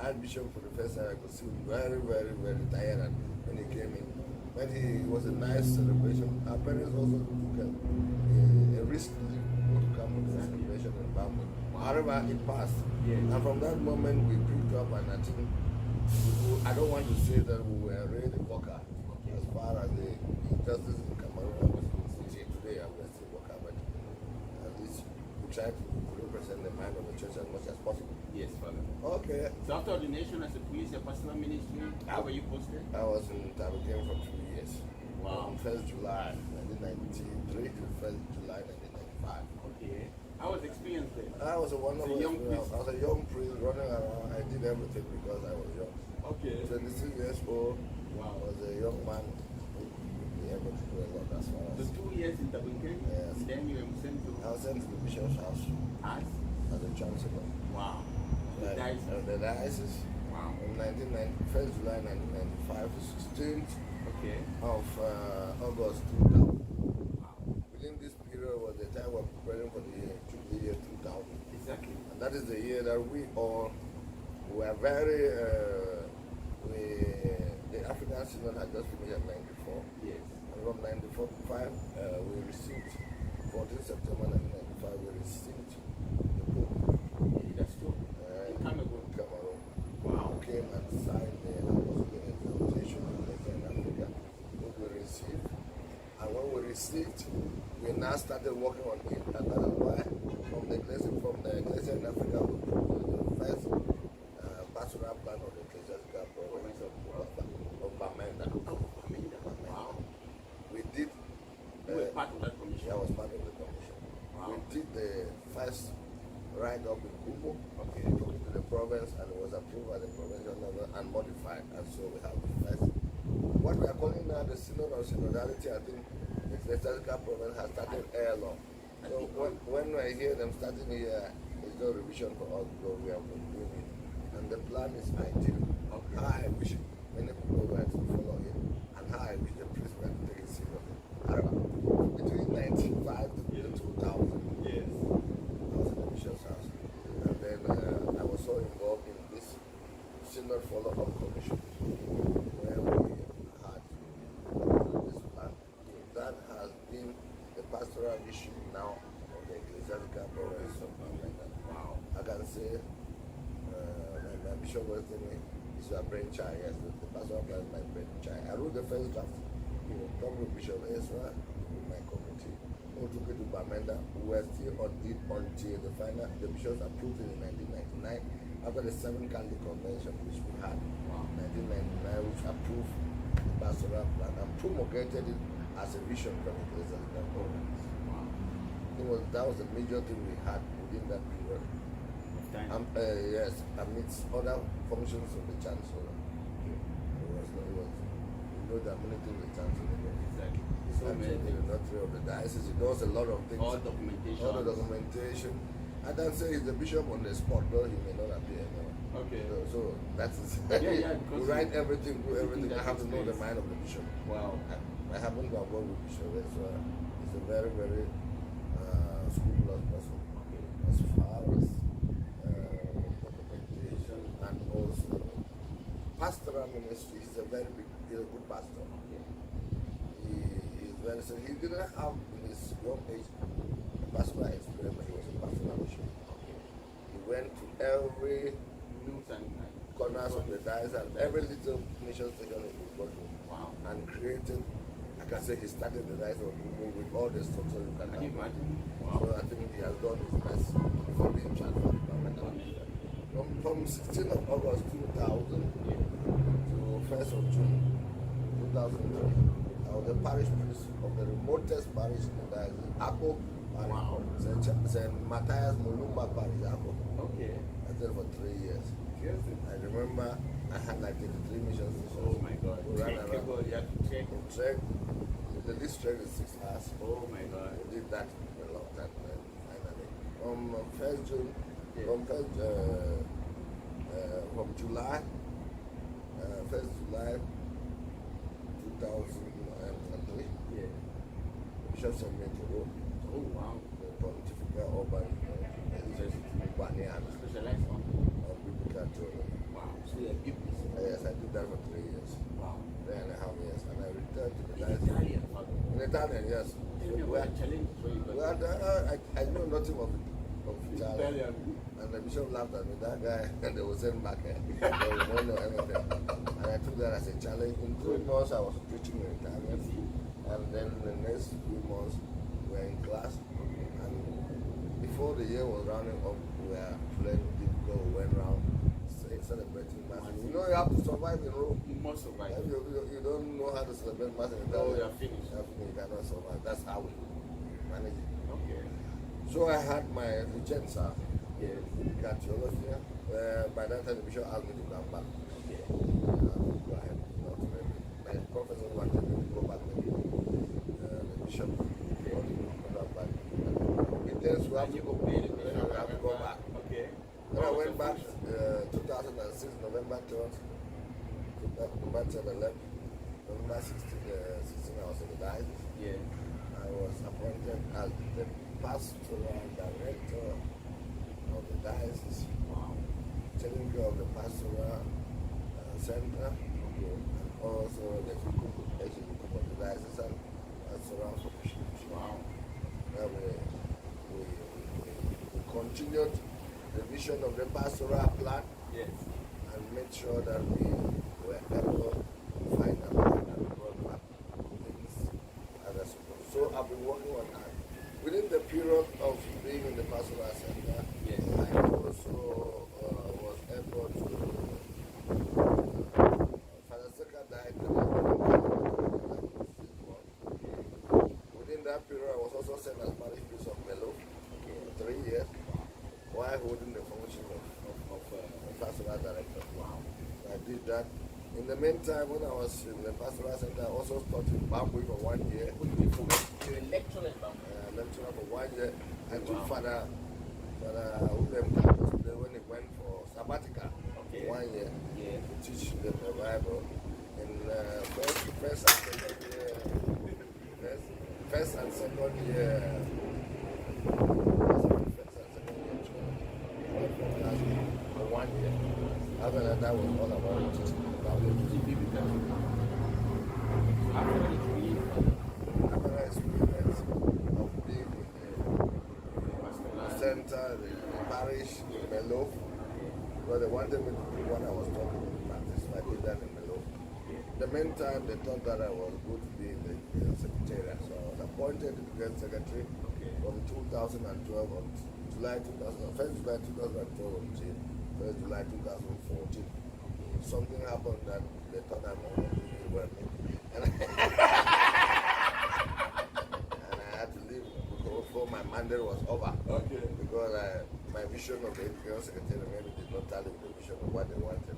[SPEAKER 4] Archbishop for the first time. I could see him very, very, very tired, and when he came in, when he was a nice celebration. Our parents also took a risk to come to the celebration in Bamboo. However, it passed.
[SPEAKER 5] Yes.
[SPEAKER 4] And from that moment, we picked up, and I think I don't want to say that we were really vocal as far as the justice in Cameroon was concerned. Today, I will still vocal, but at least we try to represent the mind of the church as much as possible.
[SPEAKER 5] Yes, Father.
[SPEAKER 4] Okay.
[SPEAKER 5] So after ordination as a priest, your pastoral ministry, how were you posted?
[SPEAKER 4] I was in Tabagam for 2 years.
[SPEAKER 5] Wow.
[SPEAKER 4] From 1st July 1993 to 1st July 1995.
[SPEAKER 5] Okay. How was the experience there?
[SPEAKER 4] I was a wonderful
[SPEAKER 5] As a young
[SPEAKER 4] experience.
[SPEAKER 5] priest.
[SPEAKER 4] I was a young priest running around. I did everything because I was young.
[SPEAKER 5] Okay.
[SPEAKER 4] 26 years old.
[SPEAKER 5] Wow.
[SPEAKER 4] I was a young man. Be able to do a lot as far
[SPEAKER 5] So
[SPEAKER 4] as.
[SPEAKER 5] 2 years in Tabunken,
[SPEAKER 4] Yes.
[SPEAKER 5] then you were sent to
[SPEAKER 4] I was sent to the bishop's house
[SPEAKER 5] us.
[SPEAKER 4] as a chancellor.
[SPEAKER 5] Wow. The diocese.
[SPEAKER 4] The diocese.
[SPEAKER 5] Wow.
[SPEAKER 4] On 1st July 1995 to 16th
[SPEAKER 5] Okay.
[SPEAKER 4] of August 2000.
[SPEAKER 5] Wow.
[SPEAKER 4] Within this period was the time we were preparing for the Jubilee year 2000.
[SPEAKER 5] Exactly.
[SPEAKER 4] And that is the year that we all were very, the African Synod had just finished at 94.
[SPEAKER 5] Yes.
[SPEAKER 4] And from 94 to 5, we received, 14 September 1995, we received the Pope.
[SPEAKER 5] Yeah, that's true. In Cameroon.
[SPEAKER 4] Cameroon.
[SPEAKER 5] Wow.
[SPEAKER 4] Who came and signed the Apostolic Exhortation in Africa, which we received. And when we received, we now started working on it, and that is why from the Ecclesia in Africa, we produced the first pastoral plan of the Ecclesiastical province of Bamenda.
[SPEAKER 5] Wow.
[SPEAKER 4] We did.
[SPEAKER 5] You were part of that commission?
[SPEAKER 4] I was part of the commission.
[SPEAKER 5] Wow.
[SPEAKER 4] We did the first write-up in Kubo.
[SPEAKER 5] Okay.
[SPEAKER 4] We took it to the province, and it was approved at the provincial level and modified, and so we have the first. What we are calling now the Synod of Synodality, I think the Ecclesiastical province has started early. So when I hear them starting here, it's no revision for us because we have been doing it. And the plan is ideal.
[SPEAKER 5] Okay.
[SPEAKER 4] How I wish many people were to follow it, and how I wish the priest were to take it seriously. Between 1995 to 2000,
[SPEAKER 5] Yes.
[SPEAKER 4] I was in the bishop's house. And then I was so involved in this Synod follow-up commission where we had this plan. That has been the pastoral issue now of the Ecclesiastical province of Bamenda.
[SPEAKER 5] Wow.
[SPEAKER 4] I can say my Bishop was telling me it's a brainchild, yes, the pastoral plan is my brainchild. I wrote the first draft, talked with Bishop Ezra, with my committee, who took it to Bamenda. We were still on it until the bishops approved it in 1999 after the 7th Catholic Convention which we had in 1999, which approved the pastoral plan and promulgated it as a vision from the Ecclesiastical province. That was the major thing we had within that period. Yes, amidst other functions of the chancellor. There are many things the chancellor does.
[SPEAKER 5] Exactly.
[SPEAKER 4] It's actually the notary of the diocese. He does a lot of things.
[SPEAKER 5] All documentation.
[SPEAKER 4] All the documentation. I can say he's the bishop on the spot, though he may not appear.
[SPEAKER 5] Okay.
[SPEAKER 4] So that's it.
[SPEAKER 5] Yeah,
[SPEAKER 4] we write everything, do everything. I have to know the mind of the bishop.
[SPEAKER 5] Wow.
[SPEAKER 4] I happen to have worked with Bishop Ezra. He's a very, very scrupulous person. As far as documentation and also pastoral ministry, he's a good pastor. He's very, so he didn't have in his young age a pastoral experience, but he was a pastoral bishop. He went to every corners of the diocese and every little mission station he was working.
[SPEAKER 5] Wow.
[SPEAKER 4] And created, I can say he started the diocese of Kubo with all the structure you can
[SPEAKER 5] Can you
[SPEAKER 4] have.
[SPEAKER 5] imagine? Wow.
[SPEAKER 4] So I think he has done his best before being transferred to Bamenda. From 16th of August 2000 to 1st of June 2003, I was the parish priest of the remotest parish in the diocese, Ako Parish.
[SPEAKER 5] Wow.
[SPEAKER 4] St. Matthias Mulumba Parish, Ako.
[SPEAKER 5] Okay.
[SPEAKER 4] I did for 3 years.
[SPEAKER 5] Yes.
[SPEAKER 4] I remember I had like 83 missions.
[SPEAKER 5] Oh my God.
[SPEAKER 4] We ran around.
[SPEAKER 5] People, you have to check.
[SPEAKER 4] Trek, the least trek is 6 hours.
[SPEAKER 5] Oh my God.
[SPEAKER 4] We did that for a long time. Finally, from 1st June,
[SPEAKER 5] Yeah.
[SPEAKER 4] from July, 1st July 2003,
[SPEAKER 5] Yeah.
[SPEAKER 4] Bishop sent me to Rome,
[SPEAKER 5] Oh wow.
[SPEAKER 4] the Pontifical Urban Baniana,
[SPEAKER 5] Specialized on.
[SPEAKER 4] on biblical theology.
[SPEAKER 5] Wow. So you're a big
[SPEAKER 4] Yes, I did that for 3 years.
[SPEAKER 5] Wow.
[SPEAKER 4] 3.5 years, and I returned to the
[SPEAKER 5] In
[SPEAKER 4] diocese.
[SPEAKER 5] Italian, Father.
[SPEAKER 4] In Italian, yes.
[SPEAKER 5] Tell me what challenge for you.
[SPEAKER 4] Well, I know nothing of Italian.
[SPEAKER 5] Italian.
[SPEAKER 4] And the bishop laughed at me, that guy, and they will send back here. They won't know anything. And I took that as a challenge. In 3 months, I was preaching in Italian. And then the next few months, we were in class. And before the year was rounding up, we were playing difficult, we went round celebrating Mass. You know, you have to survive in Rome.
[SPEAKER 5] You must survive.
[SPEAKER 4] You don't know how to celebrate Mass in
[SPEAKER 5] Oh,
[SPEAKER 4] Italian.
[SPEAKER 5] you're finished.
[SPEAKER 4] You cannot survive. That's how we manage it.
[SPEAKER 5] Okay.
[SPEAKER 4] So I had my licenza
[SPEAKER 5] Yes.
[SPEAKER 4] in theology. By that time, the bishop asked me to come back.
[SPEAKER 5] Okay.
[SPEAKER 4] Go ahead. My professor wanted me to go back. The bishop wanted me to come back. It tells you have to go. I have to go back.
[SPEAKER 5] Okay.
[SPEAKER 4] When I went back, 2006, November 3rd, November 11th, November 16, I was in the diocese.
[SPEAKER 5] Yeah.
[SPEAKER 4] I was appointed as the pastoral director of the diocese,
[SPEAKER 5] Wow.
[SPEAKER 4] taking care of the pastoral center, and also the executive of the diocese and pastoral bishops.
[SPEAKER 5] Wow.
[SPEAKER 4] We continued the vision of the pastoral plan
[SPEAKER 5] Yes.
[SPEAKER 4] and made sure that we were able to find out and roadmap things as a support. So So I've been working on that. Within the period of being in the pastoral center,
[SPEAKER 5] Yes.
[SPEAKER 4] I also was able to. Father Seka died. Within that period, I was also sent as parish priest of Melo for 3 years, while holding the function of pastoral director.
[SPEAKER 5] Wow.
[SPEAKER 4] I did that. In the meantime, when I was in the pastoral center, I also taught in Bambui for 1 year.
[SPEAKER 5] You're a lecturer in Bamboo.
[SPEAKER 4] Lecturer for 1 year. I took
[SPEAKER 5] Wow.
[SPEAKER 4] Father William Campus when he went for sabbatical
[SPEAKER 5] Okay.
[SPEAKER 4] for 1 year
[SPEAKER 5] Yeah.
[SPEAKER 4] to teach them the Bible. In first and second year, first and second year for 1 year. Other than that was all about teaching the Bible. After that experience of being in the center, the parish, Melo, well, they wanted me to do what I was talking in practice, so I did that in Melo. The meantime, they thought that I was going to be in the secretariat, so I was appointed to the secretary from 2012 on July 2000, 1st July 2012 until 1st July 2014. Something happened that they thought I was not doing well. And I had to leave before my mandate was over.
[SPEAKER 5] Okay.
[SPEAKER 4] Because my vision of the education secretary maybe did not tally with the vision of what they wanted.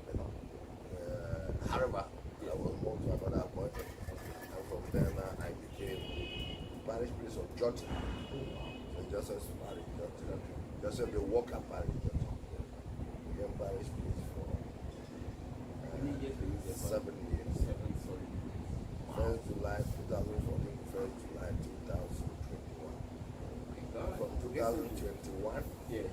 [SPEAKER 4] However, I was moved to another appointment. And from then I became parish priest of Georgia. The Joseph Parish Georgia. Joseph the Walker Parish Georgia. Became parish priest for 7 years. 1st July 2014 to 1st July 2021. From 2021,
[SPEAKER 5] Yeah.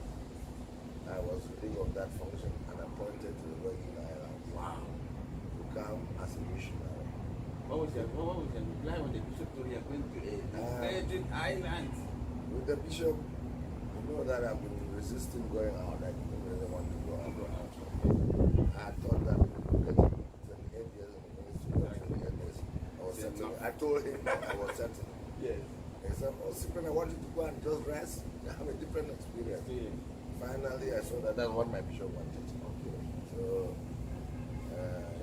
[SPEAKER 4] I was leading of that function and appointed to the Virgin Islands.
[SPEAKER 5] Wow.
[SPEAKER 4] To come as a missionary.
[SPEAKER 5] What was your reply when the bishop told you going to a Virgin Islands?
[SPEAKER 4] With the bishop, you know that I've been resisting going out. I didn't really want to go out. I thought that because 28 years in the ministry, 28 years, I told him that I was certain.
[SPEAKER 5] Yes.
[SPEAKER 4] He said, oh, Cyprian, I want you to go and just rest. Have a different experience.
[SPEAKER 5] Yeah.
[SPEAKER 4] Finally, I saw that that's what my bishop wanted.
[SPEAKER 5] Okay.
[SPEAKER 4] So,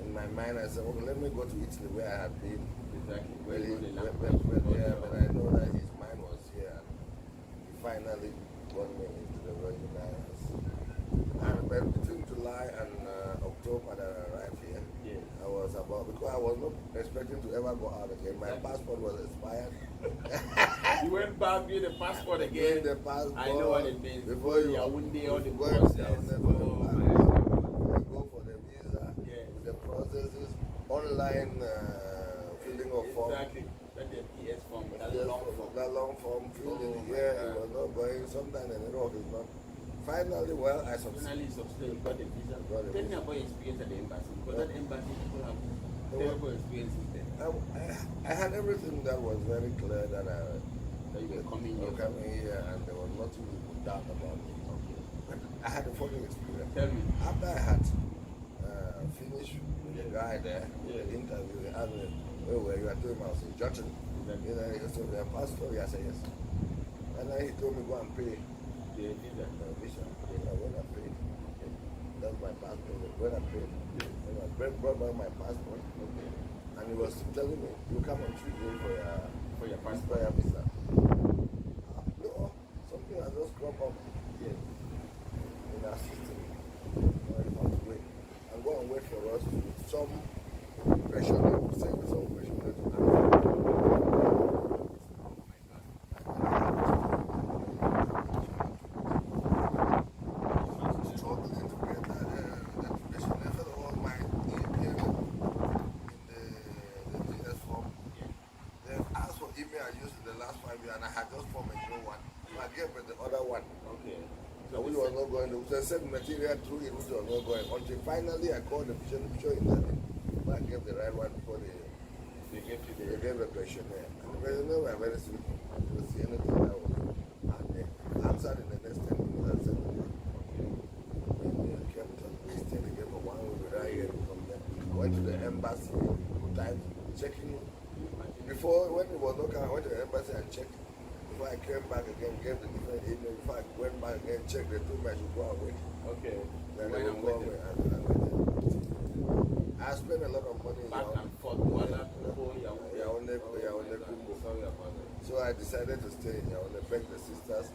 [SPEAKER 4] in my mind, I said, okay, let me go to Italy where I had been.
[SPEAKER 5] Exactly.
[SPEAKER 4] Well,
[SPEAKER 5] Where you go the
[SPEAKER 4] but I know that his mind was here. He finally got me into the Virgin Islands. And between July and October that I arrived here,
[SPEAKER 5] Yes.
[SPEAKER 4] I was because I was not expecting to ever go out again. My passport was expired.
[SPEAKER 5] You went back with the passport again.
[SPEAKER 4] The passport.
[SPEAKER 5] I know what it means.
[SPEAKER 4] Before you
[SPEAKER 5] Yaoundé, all the
[SPEAKER 4] go
[SPEAKER 5] process.
[SPEAKER 4] down there,
[SPEAKER 5] Oh,
[SPEAKER 4] go for the visa,
[SPEAKER 5] Yeah.
[SPEAKER 4] the processes, online filling of form.
[SPEAKER 5] exactly. That's the PS form. That
[SPEAKER 4] Yes,
[SPEAKER 5] long form.
[SPEAKER 4] that long form filled
[SPEAKER 5] Oh,
[SPEAKER 4] in here,
[SPEAKER 5] my
[SPEAKER 4] it
[SPEAKER 5] God.
[SPEAKER 4] was not going. Sometimes the network is not. Finally, well, I succeeded.
[SPEAKER 5] Finally, you got the visa.
[SPEAKER 4] Got the
[SPEAKER 5] Tell me
[SPEAKER 4] visa.
[SPEAKER 5] about your experience at the embassy. Because that embassy, people have terrible experiences there.
[SPEAKER 4] I had everything that was very clear that
[SPEAKER 5] That you were coming
[SPEAKER 4] I
[SPEAKER 5] here.
[SPEAKER 4] came here and there was nothing you could doubt about me. But I had a funny experience.
[SPEAKER 5] Tell me.
[SPEAKER 4] After I had finished with the guy there,
[SPEAKER 5] Yeah.
[SPEAKER 4] the interview, he asked me, where were you? I told him I was in Johnson.
[SPEAKER 5] Exactly.
[SPEAKER 4] You know, he said, the pastor? I said, yes. And then he told me, go and pay
[SPEAKER 5] The visa.
[SPEAKER 4] the visa. I went and paid. That's my passport. When I paid, when I brought back my passport,
[SPEAKER 5] Okay.
[SPEAKER 4] and he was telling me, you come on Tuesday
[SPEAKER 5] For your passport.
[SPEAKER 4] for your visa. No, something has just cropped up
[SPEAKER 5] Yes.
[SPEAKER 4] in our system. I have to wait. And go and wait for us with some pressure, send me some pressure to struggling to get that application. First of all, my email in the DS form, they asked for email I used in the last 5 years, and I had just formed a new one. So I gave them the other one.
[SPEAKER 5] Okay.
[SPEAKER 4] So which was not going to, they sent material through it, which was not going. Until finally I called the bishop in that I gave the right one before
[SPEAKER 5] They gave you
[SPEAKER 4] they
[SPEAKER 5] the.
[SPEAKER 4] gave the questionnaire. And the questionnaire were very simple. You will see anything that was. And they answered in the next 10 minutes and said, when they came to the state again for 1 week without hearing from them. Went to the embassy, time checking. Before, when it was not coming, I went to the embassy and checked. Before I came back again, gave the different email. Before I went back again, checked, they told me I should go and wait.
[SPEAKER 5] Okay.
[SPEAKER 4] Then
[SPEAKER 5] When
[SPEAKER 4] they
[SPEAKER 5] I'm
[SPEAKER 4] would go
[SPEAKER 5] waiting.
[SPEAKER 4] away and I spent a lot of money.
[SPEAKER 5] Back and forth. Wala, Kumbo,
[SPEAKER 4] Yaoundé, Kumbo.
[SPEAKER 5] Sorry about that.
[SPEAKER 4] So I decided to stay in Yaoundé, beg the sisters,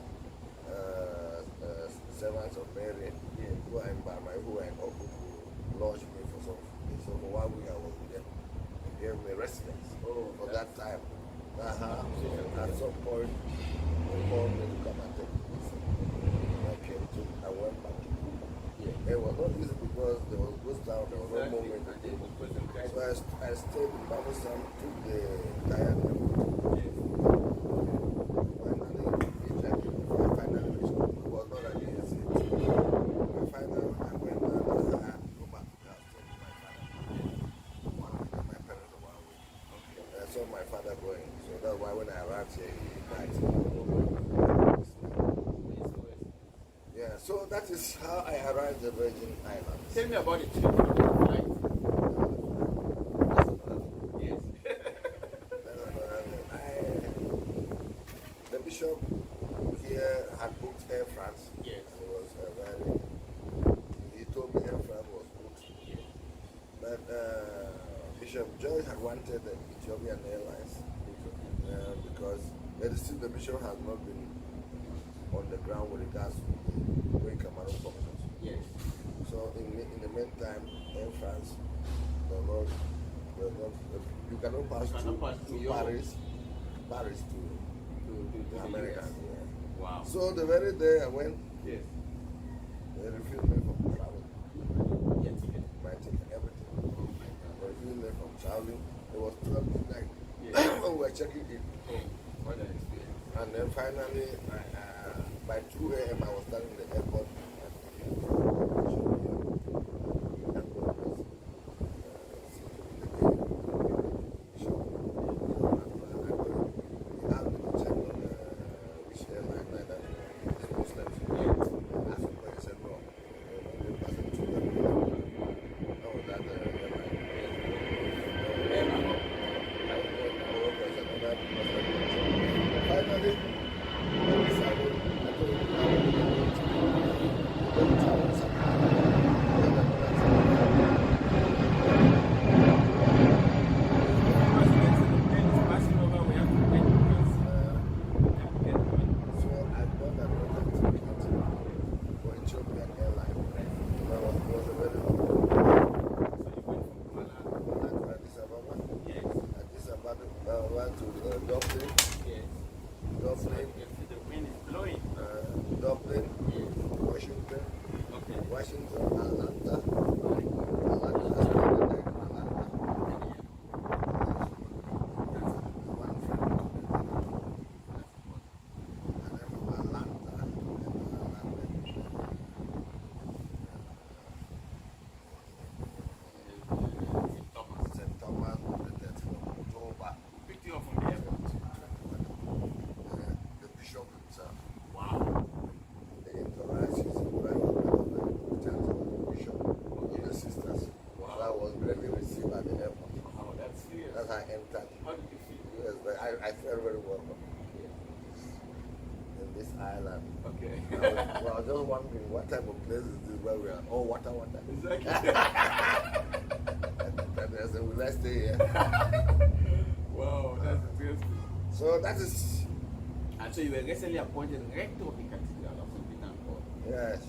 [SPEAKER 4] servants of Mary, who are in Bama, who are in Oku, to lodge me for some. So for 1 week I was with them. They gave me residence for that time. At some point, they called me to come and take this. I came to, I went back to Kuba. It was not easy because there was ghost town, there was no movement. So I stayed in Babasam, took the diana. Finally reached Kuba. It was not an easy thing. Finally, I went and I had to go back to the house to my father. 1 week, and my parents were 1 week. I saw my father going. So that's why when I arrived here, he died. Yeah, so that is how I arrived at the Virgin Islands.
[SPEAKER 5] Tell me about it. Right? Yes.
[SPEAKER 4] The bishop here had booked Air France.
[SPEAKER 5] Yes.
[SPEAKER 4] It was he told me Air France was booked.
[SPEAKER 5] Yes.
[SPEAKER 4] But Bishop George had wanted the Ethiopian Airlines because the bishop has not been on the ground with regards to the way Cameroon functions.
[SPEAKER 5] Yes.
[SPEAKER 4] So in the meantime, Air France, you cannot pass to Paris to America. Yeah.
[SPEAKER 5] Wow.
[SPEAKER 4] So the very day I went,
[SPEAKER 5] Yes.
[SPEAKER 4] they refused me from traveling.
[SPEAKER 5] Yes.
[SPEAKER 4] My ticket, everything.
[SPEAKER 5] Oh my God.
[SPEAKER 4] They refused me from traveling. It was 12 midnight
[SPEAKER 5] Yes.
[SPEAKER 4] when we were checking in.
[SPEAKER 5] Oh, what an experience.
[SPEAKER 4] And then finally, by 2 a.m. I was standing in the airport. Finally, Dublin, Washington, Washington, Atlanta. St Thomas on the 10th of October.
[SPEAKER 5] Picked you up from the airport.
[SPEAKER 4] The bishop himself.
[SPEAKER 5] Wow.
[SPEAKER 4] The entourage is where I was the bishop and the sisters.
[SPEAKER 5] Wow.
[SPEAKER 4] So I was really received at the airport.
[SPEAKER 5] Oh, that's serious.
[SPEAKER 4] As I entered.
[SPEAKER 5] How did you feel?
[SPEAKER 4] Yes, but I felt very welcome in this island.
[SPEAKER 5] Okay.
[SPEAKER 4] I was just wondering what type of place is this where we are. Oh, water.
[SPEAKER 5] Exactly.
[SPEAKER 4] And I said, will I stay here?
[SPEAKER 5] Wow, that's beautiful.
[SPEAKER 4] So that is,
[SPEAKER 5] And so you were recently appointed rector of the Cathedral of St Peter and Paul.
[SPEAKER 4] yes.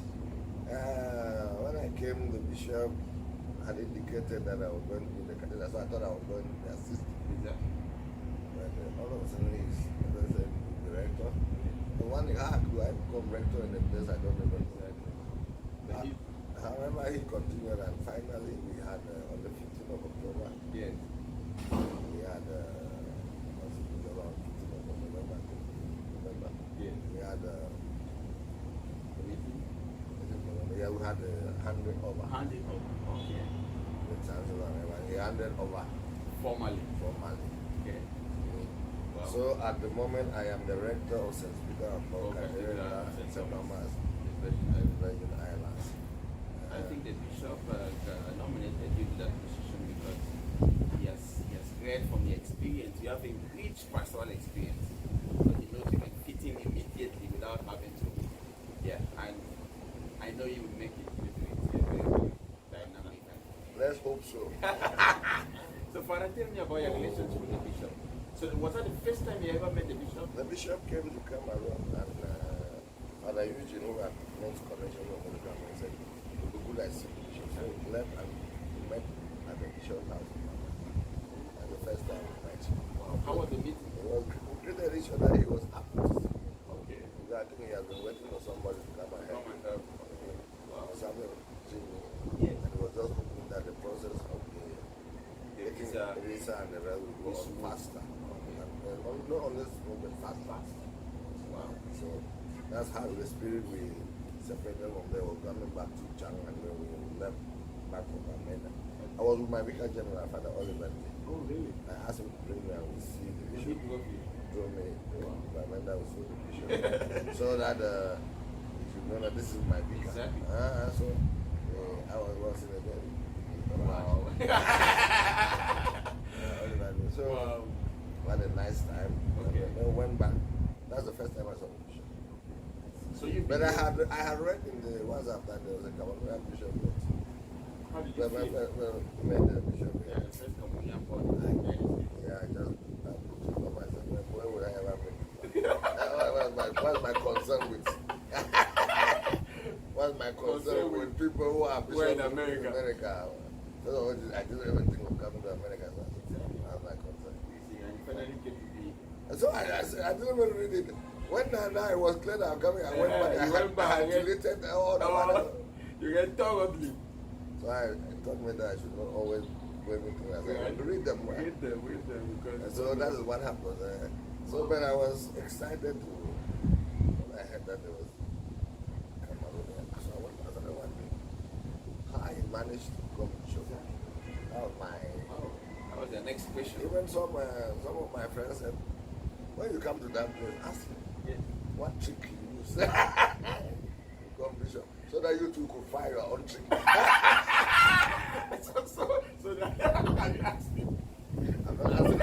[SPEAKER 4] When I came, the bishop had indicated that I was going to be the cathedral, so I thought I was going to be assistant.
[SPEAKER 5] Exactly.
[SPEAKER 4] But all of a sudden, he's the rector. The one thing, how could I become rector in a place I don't even know?
[SPEAKER 5] But he,
[SPEAKER 4] However, he continued, and finally, we had on the 15th of October,
[SPEAKER 5] yes.
[SPEAKER 4] we had around 15th of November.
[SPEAKER 5] Yes.
[SPEAKER 4] We had
[SPEAKER 5] Meeting.
[SPEAKER 4] we had handed over.
[SPEAKER 5] Handing over. Okay.
[SPEAKER 4] The chancellor, and he handed over
[SPEAKER 5] Formally.
[SPEAKER 4] formally.
[SPEAKER 5] Okay. Wow.
[SPEAKER 4] So at the moment, I am the rector of St. Peter and Paul
[SPEAKER 5] Cathedral of
[SPEAKER 4] St.
[SPEAKER 5] St.
[SPEAKER 4] Thomas,
[SPEAKER 5] Especially,
[SPEAKER 4] Virgin Islands.
[SPEAKER 5] I think the bishop nominated you to that position because he has read from the experience. You have a rich pastoral experience.
[SPEAKER 4] hope so.
[SPEAKER 5] So, Father, tell me about your relationship with the bishop. So, was that the first time you ever met the bishop?
[SPEAKER 4] The bishop came to Cameroon and Father Eugene, who had most connection with the Cameroon, said, it would be good I see the bishop. So we left and we met at the bishop's house. And the first time we met.
[SPEAKER 5] Wow. How was the meeting?
[SPEAKER 4] We greeted each other. He was happy.
[SPEAKER 5] Okay.
[SPEAKER 4] Because I think he had been waiting for somebody to come and help.
[SPEAKER 5] Wow.
[SPEAKER 4] Was having Jimmy.
[SPEAKER 5] Yes.
[SPEAKER 4] And he was just hoping that the process of the taking the visa and the rest would go on faster. And not on this moment, fast.
[SPEAKER 5] Wow.
[SPEAKER 4] So that's how the spirit we separated from there was coming back to Chang, and then we left back from Amena. I was with my vicar general, Father Oliver.
[SPEAKER 5] Oh, really?
[SPEAKER 4] I asked him to bring me and we see the bishop. Drove me to Amena, we saw the bishop. So that you should know that this is my vicar.
[SPEAKER 5] Exactly.
[SPEAKER 4] So I was in a bed.
[SPEAKER 5] Wow.
[SPEAKER 4] So
[SPEAKER 5] Wow.
[SPEAKER 4] we had a nice time.
[SPEAKER 5] Okay.
[SPEAKER 4] And then we went back. That's the first time I saw the bishop.
[SPEAKER 5] So you.
[SPEAKER 4] But I had read in the WhatsApp that there was a Cameroonian bishop.
[SPEAKER 5] How did you feel?
[SPEAKER 4] We met the bishop.
[SPEAKER 5] Yeah, the first Cameroonian-born.
[SPEAKER 4] Yeah, I just put it for myself. Where would I ever meet? What's my concern with? What's my concern with people who are bishops
[SPEAKER 5] in America?
[SPEAKER 4] So I didn't even think of coming to America. So that's my concern.
[SPEAKER 5] You see, and you finally get to be.
[SPEAKER 4] So I didn't even read it. When it was clear that I'm coming, I went back. I deleted all the matter.
[SPEAKER 5] You get thoroughly.
[SPEAKER 4] So I told me that I should not always go everything. I said, read them.
[SPEAKER 5] Read them. Because
[SPEAKER 4] And so that is what happened. So when I was excited when I heard that there was Cameroonian, so I was wondering how I managed to come to show. That was
[SPEAKER 5] that was the next question.
[SPEAKER 4] Even some of my friends said, when you come to that place, ask him, what trick you use to become bishop, so that you two could find your own trick.
[SPEAKER 5] so that have you asked him?
[SPEAKER 4] I'm not asking.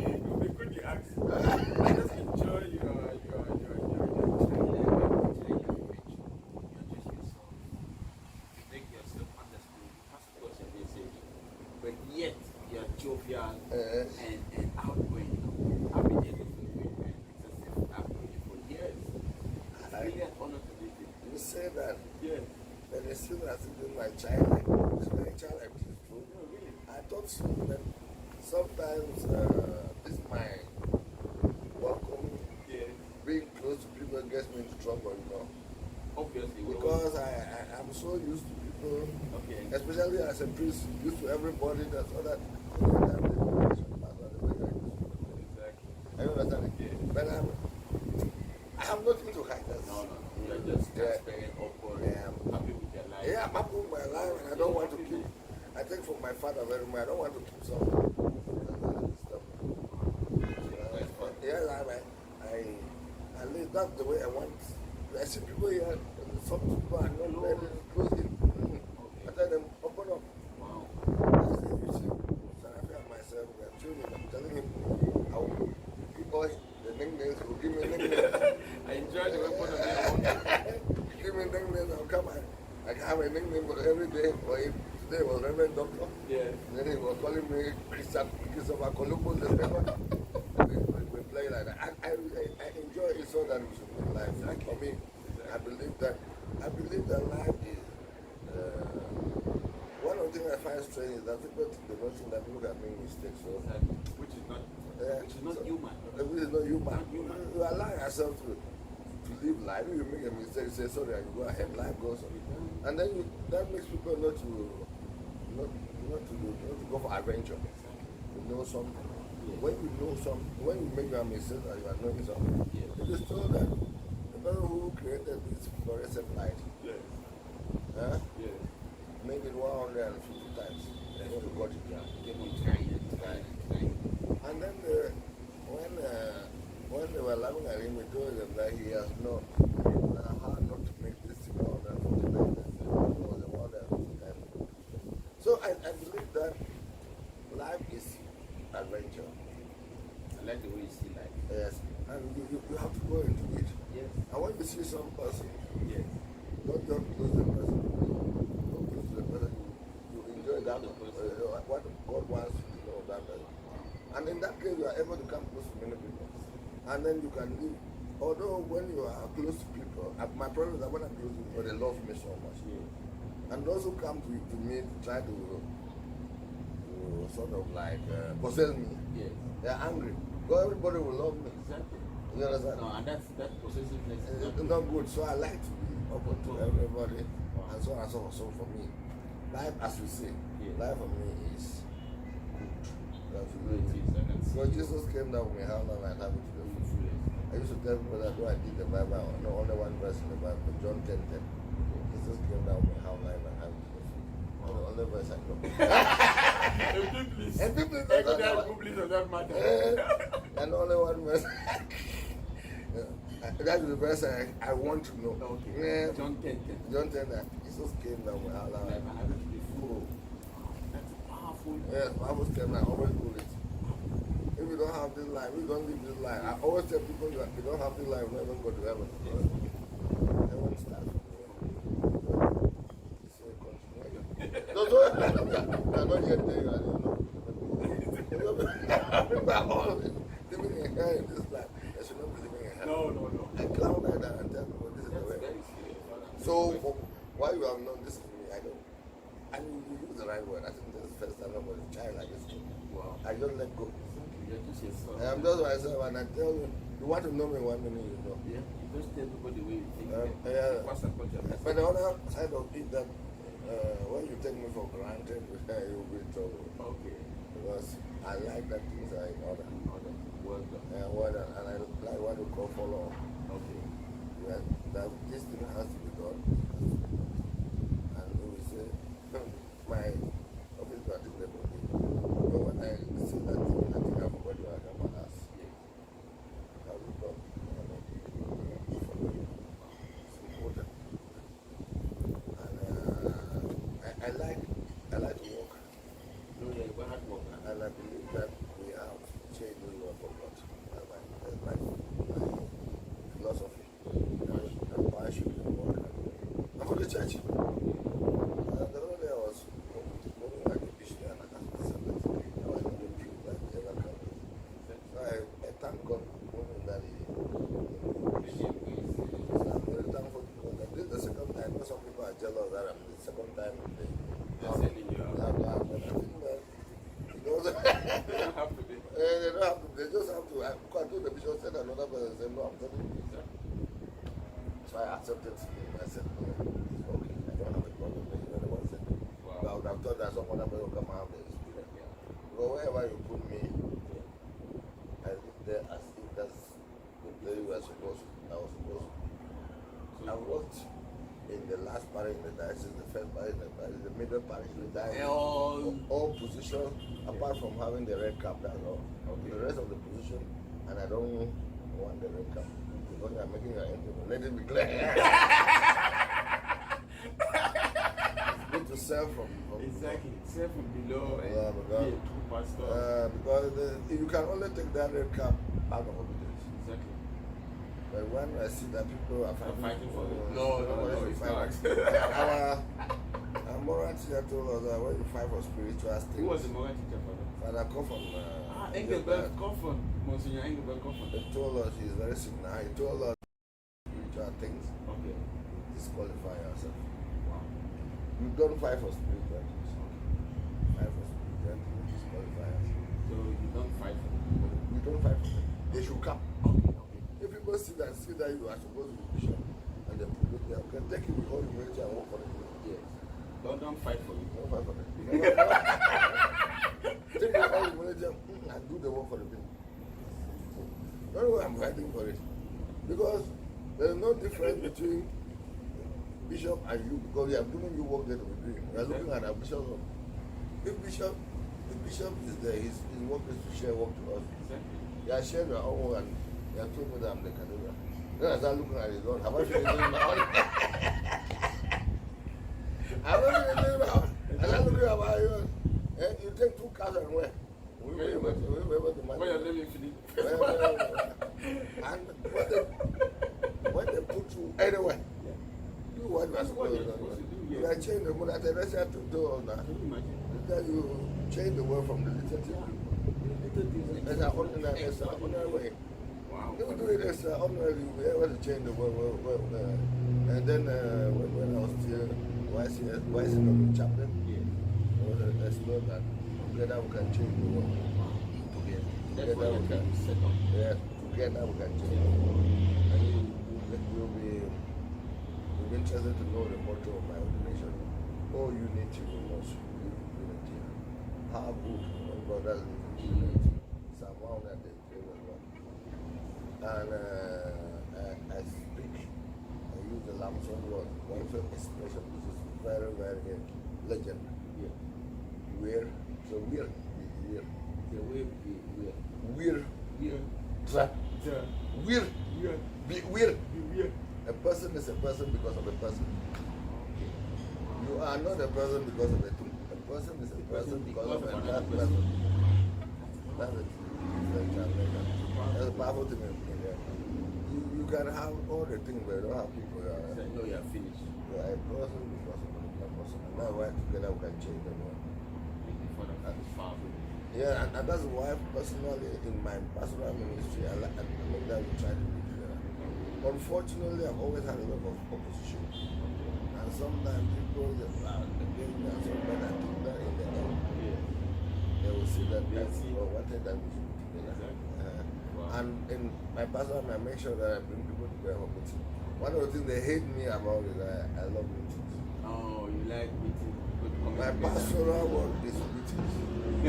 [SPEAKER 5] It would be good you ask. I just enjoy your make yourself understood, pass across your message, but yet you're jovial and outgoing. I've been able to do it, and it's as if I've known you for years. It's really an honor to meet you.
[SPEAKER 4] You say that,
[SPEAKER 5] Yeah.
[SPEAKER 4] and it's still as if in my childhood. It's my childhood, which is true.
[SPEAKER 5] No, really.
[SPEAKER 4] I thought so, that sometimes this my welcome, being close to people gets me into trouble, you know.
[SPEAKER 5] Obviously.
[SPEAKER 4] Because I'm so used to people, especially as a priest, used to everybody that's all that. I understand it. But I have nothing to hide.
[SPEAKER 5] No. You're just transparent, open, happy with your life.
[SPEAKER 4] Yeah, I'm happy with my life, and I don't want to keep. I think from my father very much. I don't want to keep some stuff. Yes, I live. That's the way I want. I see people here. Some people are not very close in. I tell them, open up.
[SPEAKER 5] Wow.
[SPEAKER 4] I say, you see, so I feel myself. I'm telling him, I will keep all the nicknames. Will give me nicknames.
[SPEAKER 5] I enjoy the way point of view.
[SPEAKER 4] Give me nicknames. I'll come. I can have a nickname for every day. For him. Today was Reverend Doctor.
[SPEAKER 5] Yeah.
[SPEAKER 4] Then he was calling me Christopher Columbus. We play like that. I enjoy it so that we should be life. Like for me, I believe that life is one of the things I find strange is that people think the notion that people can make mistakes. So
[SPEAKER 5] Which is not
[SPEAKER 4] so,
[SPEAKER 5] human.
[SPEAKER 4] Which is not human. You allow yourself to live life. If you make a mistake, say sorry and you go ahead, life goes on. And then that makes people not to go for adventure. You know something. When you know something, when you make a mistake and you are knowing something, it is true that the person who created this fluorescent light made it 150 times. That's what got it down. And then when they were laughing at him, we told them that he has known how not to make this thing 149 times. It was 150 times. So I believe that life is adventure.
[SPEAKER 5] I like the way you see life.
[SPEAKER 4] Yes. And you have to go into it.
[SPEAKER 5] Yes.
[SPEAKER 4] And when you see some person,
[SPEAKER 5] Yes.
[SPEAKER 4] don't just close the person. Don't close the person. You that what God wants you to know that person. And in that case, you are able to come close to many people. And then you can live. Although when you are close to people, my problem is that when I'm close to people, they love me so much. And those who come to me to try to sort of like possess me, they are angry. Because everybody will love me.
[SPEAKER 5] Exactly.
[SPEAKER 4] You understand?
[SPEAKER 5] No, and that possessiveness
[SPEAKER 4] It's not good. So I like to be open to everybody. And so on and so on. So for me, life, as you say, life for me is good. Because Jesus came down with me, how long I have it to the full. I used to tell people that when I did the Bible, I know only one verse in the Bible, John 10:10. Jesus came down with how long I have it to the full. Only verse I know. And people
[SPEAKER 5] on that matter.
[SPEAKER 4] And only one verse. That is the verse I want to know.
[SPEAKER 5] Okay. John 10:10.
[SPEAKER 4] John 10:10. Jesus came down with how long I have it to the full.
[SPEAKER 5] That's powerful.
[SPEAKER 4] Yes, Bible came down, always do it. If you don't have this life, we don't live this life. I always tell people that if you don't have this life, you never go to heaven. Heaven starts from here. So continue. No, I'm not yet there, I don't know. All of it. Living in hell in this life, I should not be living in hell.
[SPEAKER 5] No.
[SPEAKER 4] I clown like that and tell people this is the way. So, why you have known this is me, I know. And you use the right word. I think this is the first time I'm a child like this.
[SPEAKER 5] Wow.
[SPEAKER 4] I don't let go. I'm
[SPEAKER 5] Just
[SPEAKER 4] just myself, and I tell you, you want to know me 1 minute, you know.
[SPEAKER 5] yeah, you just tell people the way you think.
[SPEAKER 4] But the other side of it, that when you take me for granted, you'll be in trouble.
[SPEAKER 5] Okay.
[SPEAKER 4] Because I like that things are in order.
[SPEAKER 5] Well done.
[SPEAKER 4] And I like what you call follow.
[SPEAKER 5] Okay.
[SPEAKER 4] That this thing has to be done. And we will say, my office got it level. But when I see that thing, I think I'm going to have my ass. How we go? It's important. And I like to walk.
[SPEAKER 5] No, yeah, you hard work.
[SPEAKER 4] And I believe that we have changed the world for God. That's my philosophy. And why should we work? I'm for the church. The other day I was moving like a bishop and I can't listen to it. I was in the pew like the other company. So I thank God moving that so I'm very thankful because this is the second time. Some people are jealous that I'm the second time in the
[SPEAKER 5] Sending you out.
[SPEAKER 4] I think that they don't have to be. They don't have to. They just have to. I told the bishop, said another person said, no, I'm telling you. So I accepted it. I said, no, it's okay. I don't have a problem with it. Anyone said, but I would have thought that some other person will come and have the experience. Because wherever you put me, I live there as if that's the place you were supposed to. I was supposed to. I worked in the last parish in the diocese, the first parish, the middle parish, the diocese, all positions, apart from having the red cap, that's all. Okay. The rest of the position, and I don't want the red cap. Because I'm making an entry. Let it be clear. It's good to serve from
[SPEAKER 5] Exactly. Serve from below and
[SPEAKER 4] because,
[SPEAKER 5] be a true pastor.
[SPEAKER 4] because you can only take that red cap out of obedience.
[SPEAKER 5] Exactly.
[SPEAKER 4] But when I see that people are
[SPEAKER 5] fighting for it.
[SPEAKER 4] No,
[SPEAKER 5] it's not.
[SPEAKER 4] Our moral teacher told us that when you fight for spiritual things.
[SPEAKER 5] Who was the moral teacher for that?
[SPEAKER 4] Father Coffin.
[SPEAKER 5] Engelbert Coffin. Monsignor Engelbert Coffin.
[SPEAKER 4] He told us he's very sick now. He told us spiritual things.
[SPEAKER 5] Okay.
[SPEAKER 4] Disqualify yourself.
[SPEAKER 5] Wow.
[SPEAKER 4] You don't fight for spiritual things. Fight for spiritual things. Disqualify yourself.
[SPEAKER 5] So you don't fight for them?
[SPEAKER 4] You don't fight for them. They should come.
[SPEAKER 5] Okay.
[SPEAKER 4] If people see that you are supposed to be bishop and they put it there, okay, take it with all humility and work for it.
[SPEAKER 5] Yes. Don't fight for it.
[SPEAKER 4] Don't fight for them. Take it with all humility and do the work for the people. Don't know why I'm fighting for it. Because there's no difference between bishop and you, because we have given you work that we're doing. We are looking at our bishop. If bishop is there, his work is to share work to us.
[SPEAKER 5] Exactly.
[SPEAKER 4] You are sharing your own work and you are told me that I'm the cathedral. Then I start looking at his own. Have I finished doing my own? Have I finished doing my own? And I'm looking at my own. You take 2 cars and where? We were able to manage.
[SPEAKER 5] Why are they infinite?
[SPEAKER 4] And when they put you anywhere, do what you are supposed to do. You are changing the mood at the restaurant to do all that.
[SPEAKER 5] Can you imagine?
[SPEAKER 4] that you change the world from the little thing. It's an ordinary way.
[SPEAKER 5] Wow.
[SPEAKER 4] If you do it extraordinary, you'll be able to change the world. And then when I was still YCW chaplain, I explore that together we can change the world. Together we can set up. Yeah, together we can change the world. And you'll be interested to know the motto of my ordination. Oh, unity we must unity. How good when God has unity. Psalm 103 as well. And I speak, I use the Lamson word, one expression which is very, very legend.
[SPEAKER 5] Yeah.
[SPEAKER 4] We're, so we're.
[SPEAKER 5] The way
[SPEAKER 4] We're. A person is a person because of a person. You are not a person because of a thing. A person is a person because of another person. That's it. That's a powerful thing in there. You can have all the things, but you don't have people.
[SPEAKER 5] no, you are finished.
[SPEAKER 4] You are a person because of another person. And that's why together we can change the world. Yeah, and that's why personally in my pastoral ministry, I make that we try to be together. Unfortunately, I've always had a lot of opposition. And sometimes people get loud against me and sometimes I think that in the end, they will see that what thing that we should be together. And in my pastoral, I make sure that I bring people together for meeting. One of the things they hate me about is that I love meetings.
[SPEAKER 5] Oh, you like meeting?
[SPEAKER 4] My pastoral work is meetings. I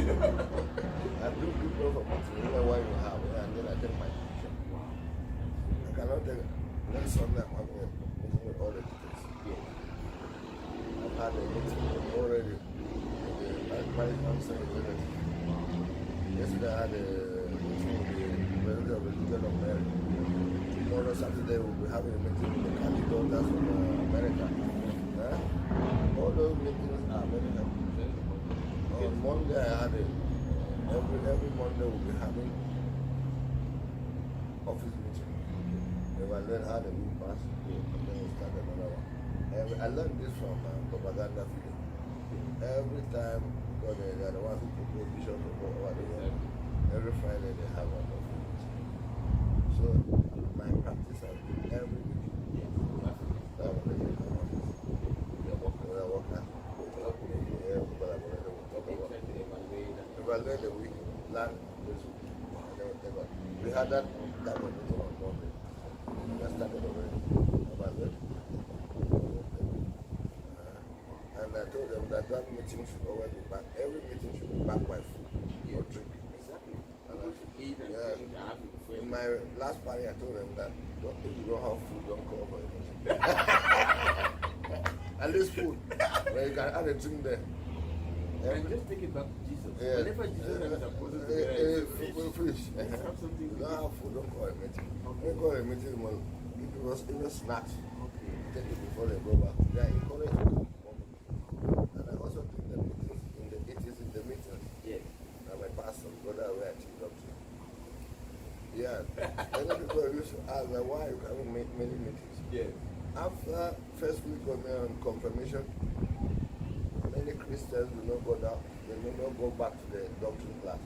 [SPEAKER 4] bring people for meetings, you know what you have, and then I take my decision. I cannot take next Sunday I'm having a meeting with all the teachers. I've had a meeting already. The marriage council is ready. Yesterday I had a meeting with the president of the Legion of Mary. Tomorrow Saturday we'll be having a meeting with the Catholic daughters from America. All those meetings are very helpful. On Monday I had every Monday we'll be having office meeting. If I learn how to move fast, and then we'll start another one. I learned this from propaganda film. Every time, because they are the ones who propose Bishop or whatever, every Friday they have one office meeting. So my practice has been every week. Evaluate the week, plan this week. We had that was meeting on Monday. We just started already. Evaluate. And I told them that meeting should always be back. Every meeting should be backed by food or drink.
[SPEAKER 5] Exactly.
[SPEAKER 4] In my last party, I told them that if you don't have food, don't call for it. At least food. Where you can add a drink there.
[SPEAKER 5] And just take it back to Jesus.
[SPEAKER 4] Yeah.
[SPEAKER 5] Whenever Jesus is supposed to
[SPEAKER 4] be fish.
[SPEAKER 5] Have something
[SPEAKER 4] You don't have food, don't call a meeting. When you call a meeting, well, give us even snacks.
[SPEAKER 5] Okay.
[SPEAKER 4] Take it before they go back. They are encouraged to come. And I also think the meetings, it is in the meetings.
[SPEAKER 5] Yes.
[SPEAKER 4] And my pastor, brother, where I teach up to. Yeah. Many people used to ask me why you can't make many meetings.
[SPEAKER 5] Yes.
[SPEAKER 4] After first week of confirmation, many Christians do not go down, they do not go back to the doctrine class,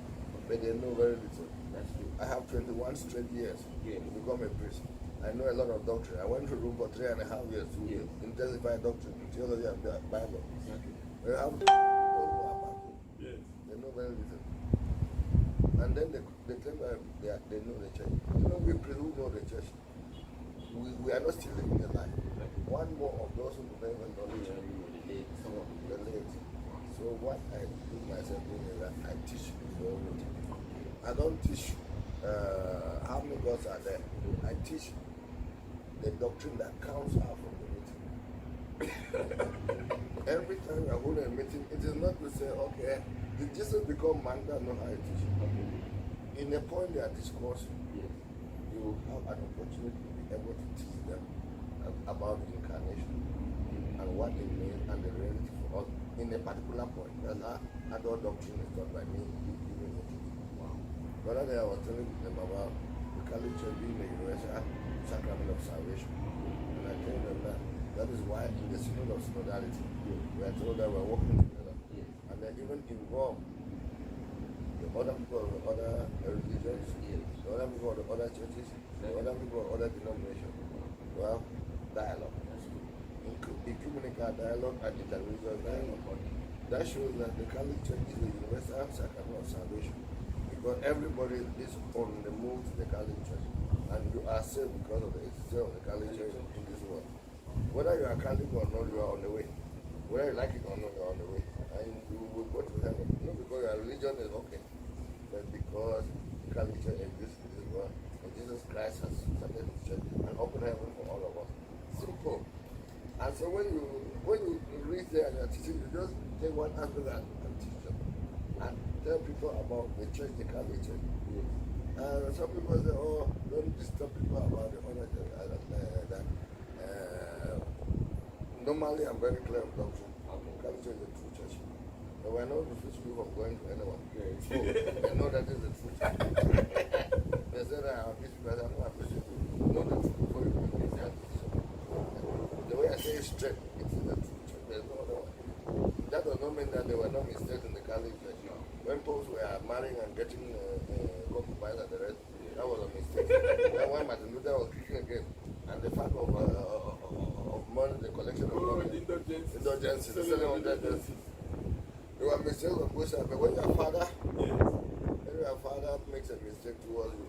[SPEAKER 4] but they know very little.
[SPEAKER 5] That's true.
[SPEAKER 4] I have 21 straight years
[SPEAKER 5] Yeah.
[SPEAKER 4] to become a priest. I know a lot of doctrine. I went to Rome for 3.5 years to intensify doctrine, theology and the Bible.
[SPEAKER 5] Exactly.
[SPEAKER 4] They have those who are back home.
[SPEAKER 5] Yes.
[SPEAKER 4] They know very little. And then they claim that they know the church. You know, we priests who know the church. We are not still living the life. One more of those who don't even know the church. The late. So what I do myself is that I teach before meeting. I don't teach how many gods are there. I teach the doctrine that comes out from the meeting. Every time I hold a meeting, it is not to say, okay, did Jesus become man? That's not how I teach. In the point they are discussing, you have an opportunity to be able to teach them about the incarnation and what it means and the reality for us in a particular point. And adult doctrine is taught by me. Wow. The other day I was telling them about the Catholic Church being the universal sacrament of salvation. And I told them that is why in the synod of synodality, we are told that we're working together. And and they even involve the other people of the other religions, the other people of the other churches, the other people of other denominations. Well, dialogue. Ecumenical dialogue and interreligious dialogue. That shows that the Catholic Church is the universal sacrament of salvation. Because everybody is on the move to the Catholic Church. And you are saved because of the existence of the Catholic Church in this world. Whether you are Catholic or not, you are on the way. Whether you like it or not, you are on the way. And you will go to heaven. Not because your religion is okay, but because the Catholic Church exists in this world. And Jesus Christ has started his church and opened heaven for all of us. Simple. And so when you reach there and you're teaching, you just take one aspect and teach them. And tell people about the church, the Catholic Church. And some people say, oh, don't disturb people about the other church. Normally, I'm very clear on doctrine. Catholic Church is the true church. But we're not refusing you from going to anyone. So they know that is the true church. They said, I'm because I'm not refusing you. Know the truth before you believe that. The way I say it straight, it's the true church. There's no other one. That does not mean that there were no mistakes in the Catholic Church. No. When popes were marrying and getting concubines and the rest, that was a mistake. Then when Martin Luther was kicking again, and the fact of money, the collection of money, indulgences, the selling of indulgences, there were mistakes on both sides. But when your father makes a mistake towards you,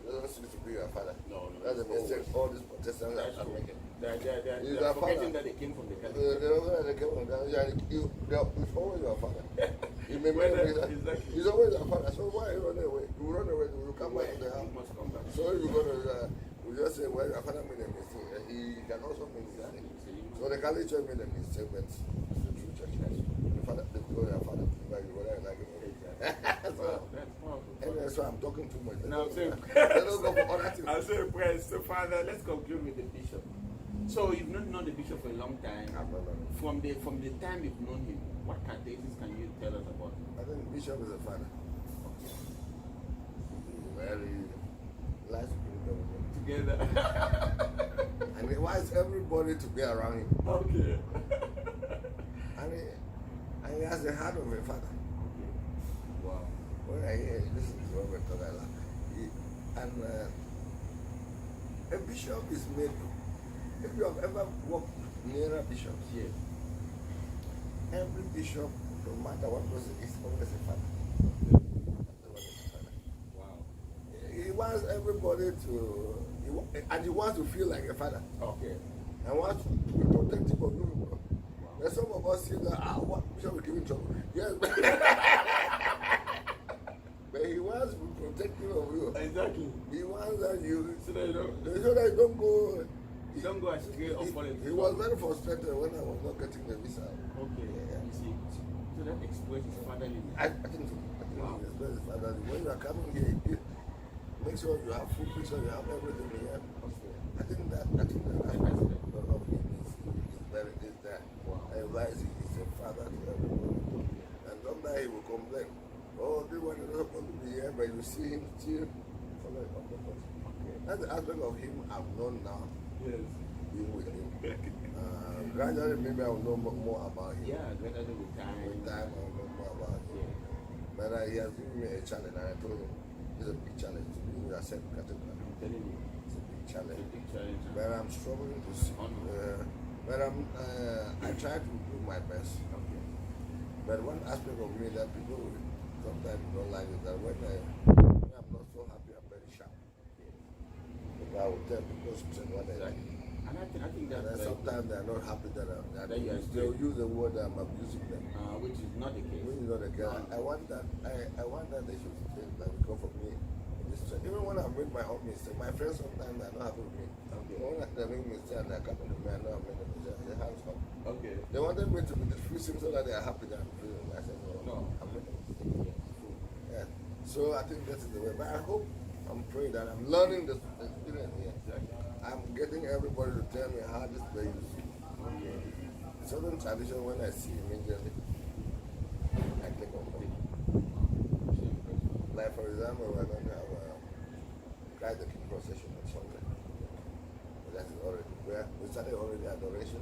[SPEAKER 4] it doesn't seem to be your father. No, that's a mistake all these Protestants are making. They're forgetting that they came from the Catholic. It's always your father. You may exactly. He's always your father. So why you run away? You run away, you come back to the house. Must come back. So you're gonna we just say, well, your father made a mistake. He can also make a mistake. So the Catholic Church made a mistake, but it's the true church. The father, the glory of father, like whether I like it. So, anyway, so I'm talking too much.
[SPEAKER 5] No,
[SPEAKER 4] let us go for other things.
[SPEAKER 5] I'm so impressed. So, Father, let's conclude with the bishop. So you've not known the bishop for a long time. From the time you've known him, what characteristics can you tell us about him?
[SPEAKER 4] I think bishop is a father. Very nice
[SPEAKER 5] together.
[SPEAKER 4] And he wants everybody to be around him.
[SPEAKER 5] Okay.
[SPEAKER 4] And he has the heart of a father.
[SPEAKER 5] Okay. Wow.
[SPEAKER 4] When I hear this is what we're talking about. And a bishop is made. If you have ever walked near a bishop,
[SPEAKER 5] yes.
[SPEAKER 4] Every bishop, no matter what person, is always a father.
[SPEAKER 5] Wow.
[SPEAKER 4] He wants everybody to, and he wants to feel like a father.
[SPEAKER 5] Okay.
[SPEAKER 4] And wants to be protective of you. Wow. There's some of us see that, what bishop will give him trouble. Yes. But he wants to be protective of you.
[SPEAKER 5] Exactly.
[SPEAKER 4] He wants that you,
[SPEAKER 5] so that
[SPEAKER 4] you don't go.
[SPEAKER 5] You don't go astray or fall into
[SPEAKER 4] He was very frustrated when I was not getting the visa.
[SPEAKER 5] Okay.
[SPEAKER 4] Yeah.
[SPEAKER 5] You see, so that expresses fatherly.
[SPEAKER 4] I think so.
[SPEAKER 5] Wow.
[SPEAKER 4] It expresses fatherly. When you are coming here, make sure you have food, make sure you have everything here.
[SPEAKER 5] Okay.
[SPEAKER 4] I think that aspect of him is very is there.
[SPEAKER 5] Wow.
[SPEAKER 4] I realize he is a father to everybody. And sometimes he will complain, oh, this one is not supposed to be here, but you see him still following up the person. Okay. That's the aspect of him I've known now.
[SPEAKER 5] Yes.
[SPEAKER 4] Being with him. Gradually, maybe I will know more about him.
[SPEAKER 5] Yeah, gradually with time.
[SPEAKER 4] With time, I will know more about him.
[SPEAKER 5] Yeah.
[SPEAKER 4] But he has given me a challenge, and I told him it's a big challenge to be in a certain category.
[SPEAKER 5] I'm telling you.
[SPEAKER 4] It's a big challenge.
[SPEAKER 5] It's a big challenge.
[SPEAKER 4] But I'm struggling to see. But I try to do my best.
[SPEAKER 5] Okay.
[SPEAKER 4] But one aspect of me that people sometimes don't like is that when I'm not so happy, I'm very sharp. I will tell people straight what they like.
[SPEAKER 5] And I think that
[SPEAKER 4] sometimes they're not happy that
[SPEAKER 5] they'll
[SPEAKER 4] use the word that I'm abusing them.
[SPEAKER 5] Which is not the case.
[SPEAKER 4] Which is not the case. I want that they should think that because for me, even when I make my own mistake, my friends sometimes are not happy with me. Okay. When they make mistake and they're coming to me, I know I'm making a mistake. They hands up. Okay. They wanted me to be diffusing so that they are happy that I'm feeling. I said, no, I'm making a mistake. Yeah. So I think that is the way. But I hope, I'm praying that I'm learning this experience here. Exactly. I'm getting everybody to tell me how this place is. Okay. Certain tradition, when I see immediately, I click on it. Like for example, we're going to have a Christ the King procession on Sunday. That is already where we started already adoration.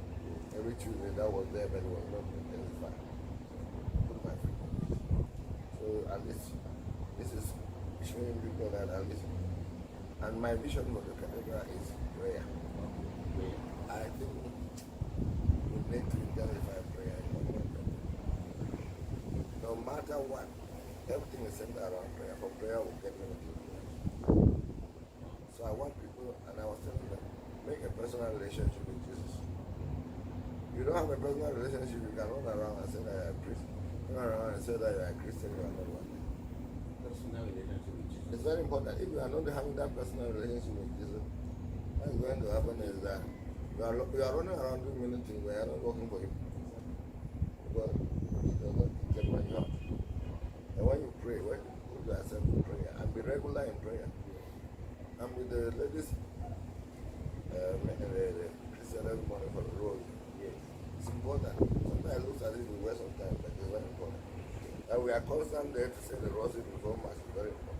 [SPEAKER 4] Every Tuesday that was there, but it was not intensified. Put So at least this is showing people that at least. And my vision for the cathedral is prayer. I think we need to intensify prayer. No matter what, everything is centered around prayer. For prayer will get many people. So I want people, and I was telling them, make a personal relationship with Jesus. You don't have a personal relationship, you can run around and say that you're a priest. Run around and say that you're a Christian, you are not one.
[SPEAKER 5] Personal relationship with Jesus.
[SPEAKER 4] It's very important. If you are not having that personal relationship with Jesus, what's going to happen is that you are running around doing many things, but you are not working for Him. Because He does not get what you have. And when you pray, when you put yourself in prayer, and be regular in prayer, and with the ladies, the Christian every morning for the road, it's important. Sometimes I look at it in the West sometimes, but it's very important. And we are constant there to say the rosary before Mass is very important.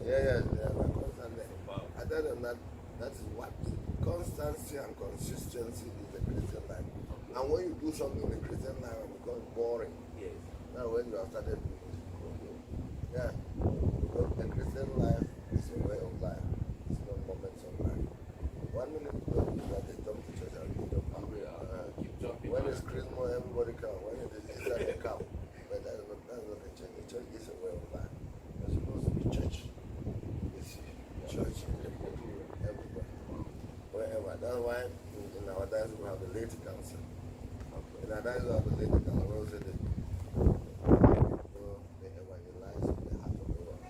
[SPEAKER 4] Yeah, we are constant there. Other than that, that is what constancy and consistency is the Christian life. And when you do something in the Christian life, it becomes boring. Now when you have started doing it. Yeah. Because the Christian life is a way of life. It's not moments of life. 1 minute ago, they jump to church and keep jumping. When it's Christmas, everybody comes. When it is Easter, they come. But that's not the church. The church is a way of life. You're supposed to be church. You see, church everybody. Wherever. That's why in our days we have the laity council. In our days we have the laity council. We also they evangelize in the heart of the world.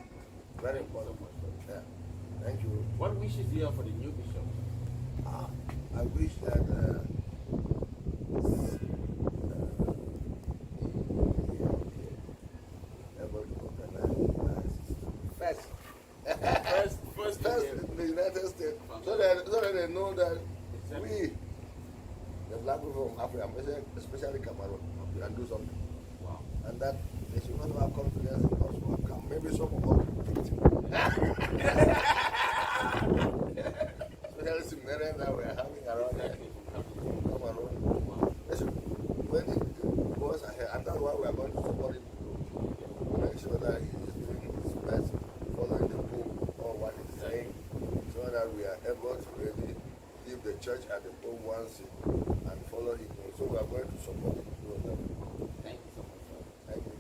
[SPEAKER 4] Very important. Yeah. Thank you.
[SPEAKER 5] What wishes do you have for the new bishop?
[SPEAKER 4] I wish that first in the United States, so that they know that we, the black people from Africa, especially Cameroon, can do something.
[SPEAKER 5] Wow.
[SPEAKER 4] And that they should not have confidence in us who have come. Maybe some of us will beat you. Especially some men that we are having around there. Cameroon. When it goes ahead, and that's why we are going to support him to make sure that he is doing his best, following the Pope or what he's saying, so that we are able to really leave the church at the Pope wants it and follow him. So we are going to support him.
[SPEAKER 5] Thank you so much.
[SPEAKER 4] Thank you.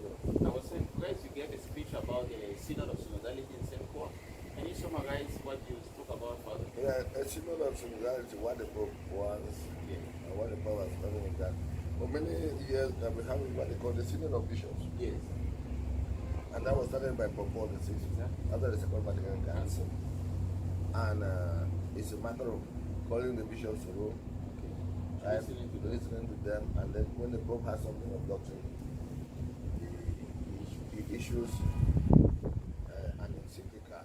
[SPEAKER 5] I was saying, Grace, you gave a speech about the Synod of Synodality in St. Paul. Can you summarize what you spoke about, Father?
[SPEAKER 4] Yeah, a Synod of Synodality, what the Pope wants and what the Pope has done in that. For many years, we have what they call the Synod of Bishops.
[SPEAKER 5] Yes.
[SPEAKER 4] And that was started by Pope Paul VI after the Second Vatican Council. And it's a matter of calling the bishops to Rome, listening to them, and then when the Pope has something of doctrine, he issues an encyclical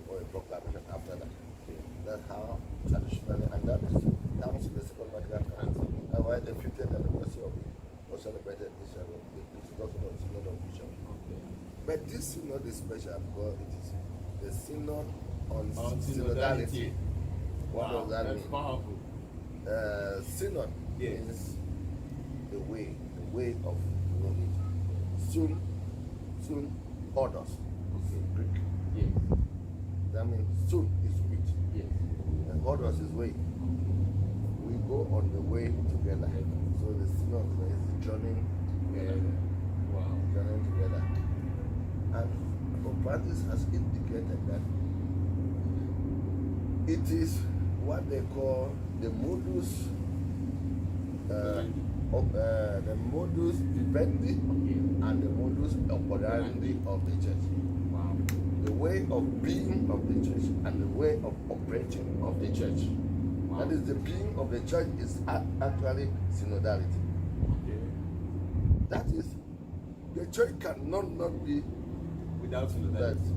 [SPEAKER 4] or a proclamation after that. That's how traditionally, and that is comes to the Second Vatican Council. That's why the 50th anniversary of it was celebrated this year. It's Doctorate of Bishop. But this synod is special because it is the Synod on Synodality. What does that mean?
[SPEAKER 5] That's powerful.
[SPEAKER 4] Synod means the way of knowledge. Soon orders. Greek.
[SPEAKER 5] Yes.
[SPEAKER 4] That means soon is with.
[SPEAKER 5] Yes.
[SPEAKER 4] And orders is way. We go on the way together. So the Synod is journeying together.
[SPEAKER 5] Wow.
[SPEAKER 4] Journeying together. And Pope Francis has indicated that it is what they call the modus vivendi and the modus operandi of the church.
[SPEAKER 5] Wow.
[SPEAKER 4] The way of being of the church and the way of operating of the church. Wow. That is, the being of the church is actually synodality.
[SPEAKER 5] Okay.
[SPEAKER 4] That is, the church cannot not be
[SPEAKER 5] Without synodality.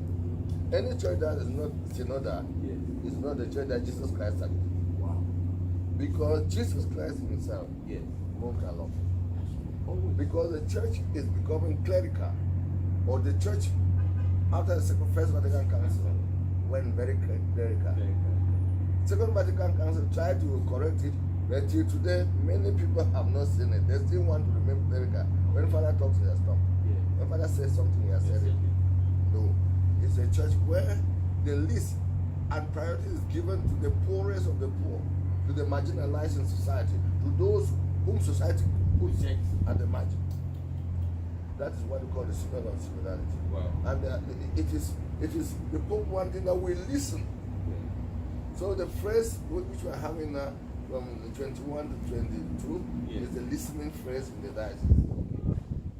[SPEAKER 4] Any church that is not synodal is not the church that Jesus Christ started.
[SPEAKER 5] Wow.
[SPEAKER 4] Because Jesus Christ himself moved along. Because the church is becoming clerical, or the church after the First Vatican Council went very clerical. Second Vatican Council tried to correct it, but till today many people have not seen it. They still want to remain clerical. When Father talks, he has talked. When Father says something, he has said it. No. It's a church where the least and priority is given to the poorest of the poor, to the marginalized in society, to those whom society puts at the margin. That is what we call the synod of similarity.
[SPEAKER 5] Wow.
[SPEAKER 4] And it is the Pope wanting that we listen. So the phrase which we are having now from 21 to 22 is the listening phrase in the diocese,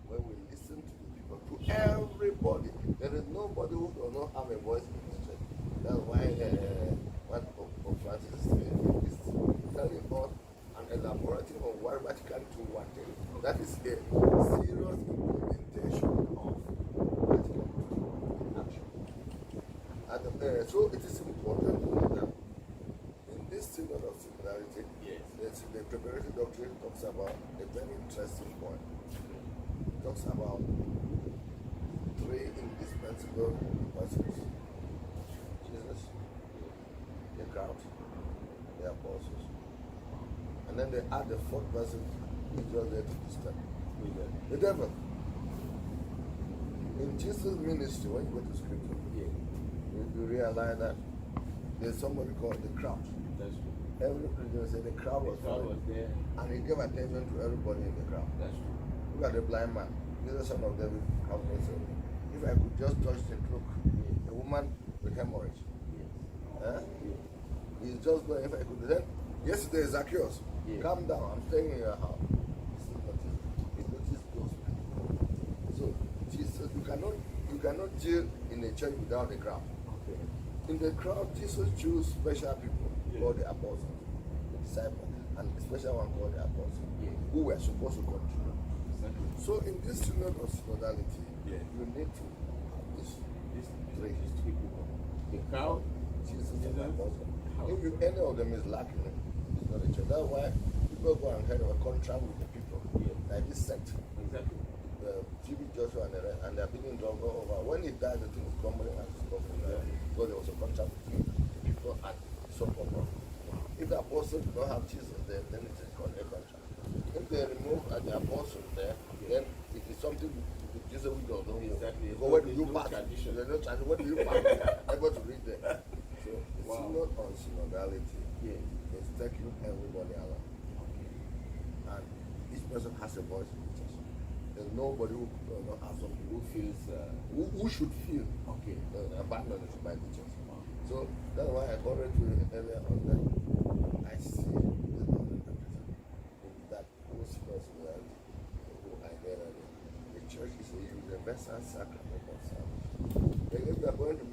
[SPEAKER 4] where we listen to the people, to everybody. There is nobody who does not have a voice in this church. That's why what Pope Francis is saying is telling us and elaborating on what Vatican II wanted. That is a serious implementation of Vatican II action. And so it is important to know that in this synod of similarity, the preparatory doctrine talks about a very interesting point. It talks about three indispensable persons: Jesus, the crowd, the apostles. And then they add the fourth person who is just there to disturb. The devil. In Jesus' ministry, when you go to scripture, you realize that there's somebody called the crowd.
[SPEAKER 5] That's true.
[SPEAKER 4] Every Christian say the crowd was
[SPEAKER 5] there.
[SPEAKER 4] and he gave attention to everybody in the crowd.
[SPEAKER 5] That's true.
[SPEAKER 4] Look at the blind man. He's the son of David. If I could just touch the cloak, a woman with hemorrhage. He's just going, if I could. Then yesterday, Zacchaeus, calm down. I'm staying in your house. He noticed those people. So Jesus, you cannot deal in a church without the crowd.
[SPEAKER 5] Okay.
[SPEAKER 4] In the crowd, Jesus chose special people called the apostles, the disciples, and a special one called the apostles, who were supposed to continue.
[SPEAKER 5] Exactly.
[SPEAKER 4] So in this synod of synodality, you need to have these three people.
[SPEAKER 5] The crowd,
[SPEAKER 4] Jesus and the apostles. If any of them is lacking, it's not a church. That's why people go and head of a contract with the people, like this sect.
[SPEAKER 5] exactly.
[SPEAKER 4] T.B. Joshua and the rest, and they're beginning to go over. When he died, the thing was crumbling and it's crumbling. So there was a contract between the people and some problem. If the apostles do not have Jesus there, then it is called a contract. If they remove the apostles there, then it is something with Jesus we don't know.
[SPEAKER 5] Exactly.
[SPEAKER 4] Because where do you
[SPEAKER 5] No
[SPEAKER 4] pass?
[SPEAKER 5] tradition.
[SPEAKER 4] There's no tradition. Where do you pass? Able to read there. So it's not on synodality. It's taking everybody along. And each person has a voice in the church. There's nobody who does not have something who feels, who should feel abandoned by the church. So that's why I already told you earlier on that I see that whole personality, the whole idea that the church is a universal sacrament of salvation. Then if we are going to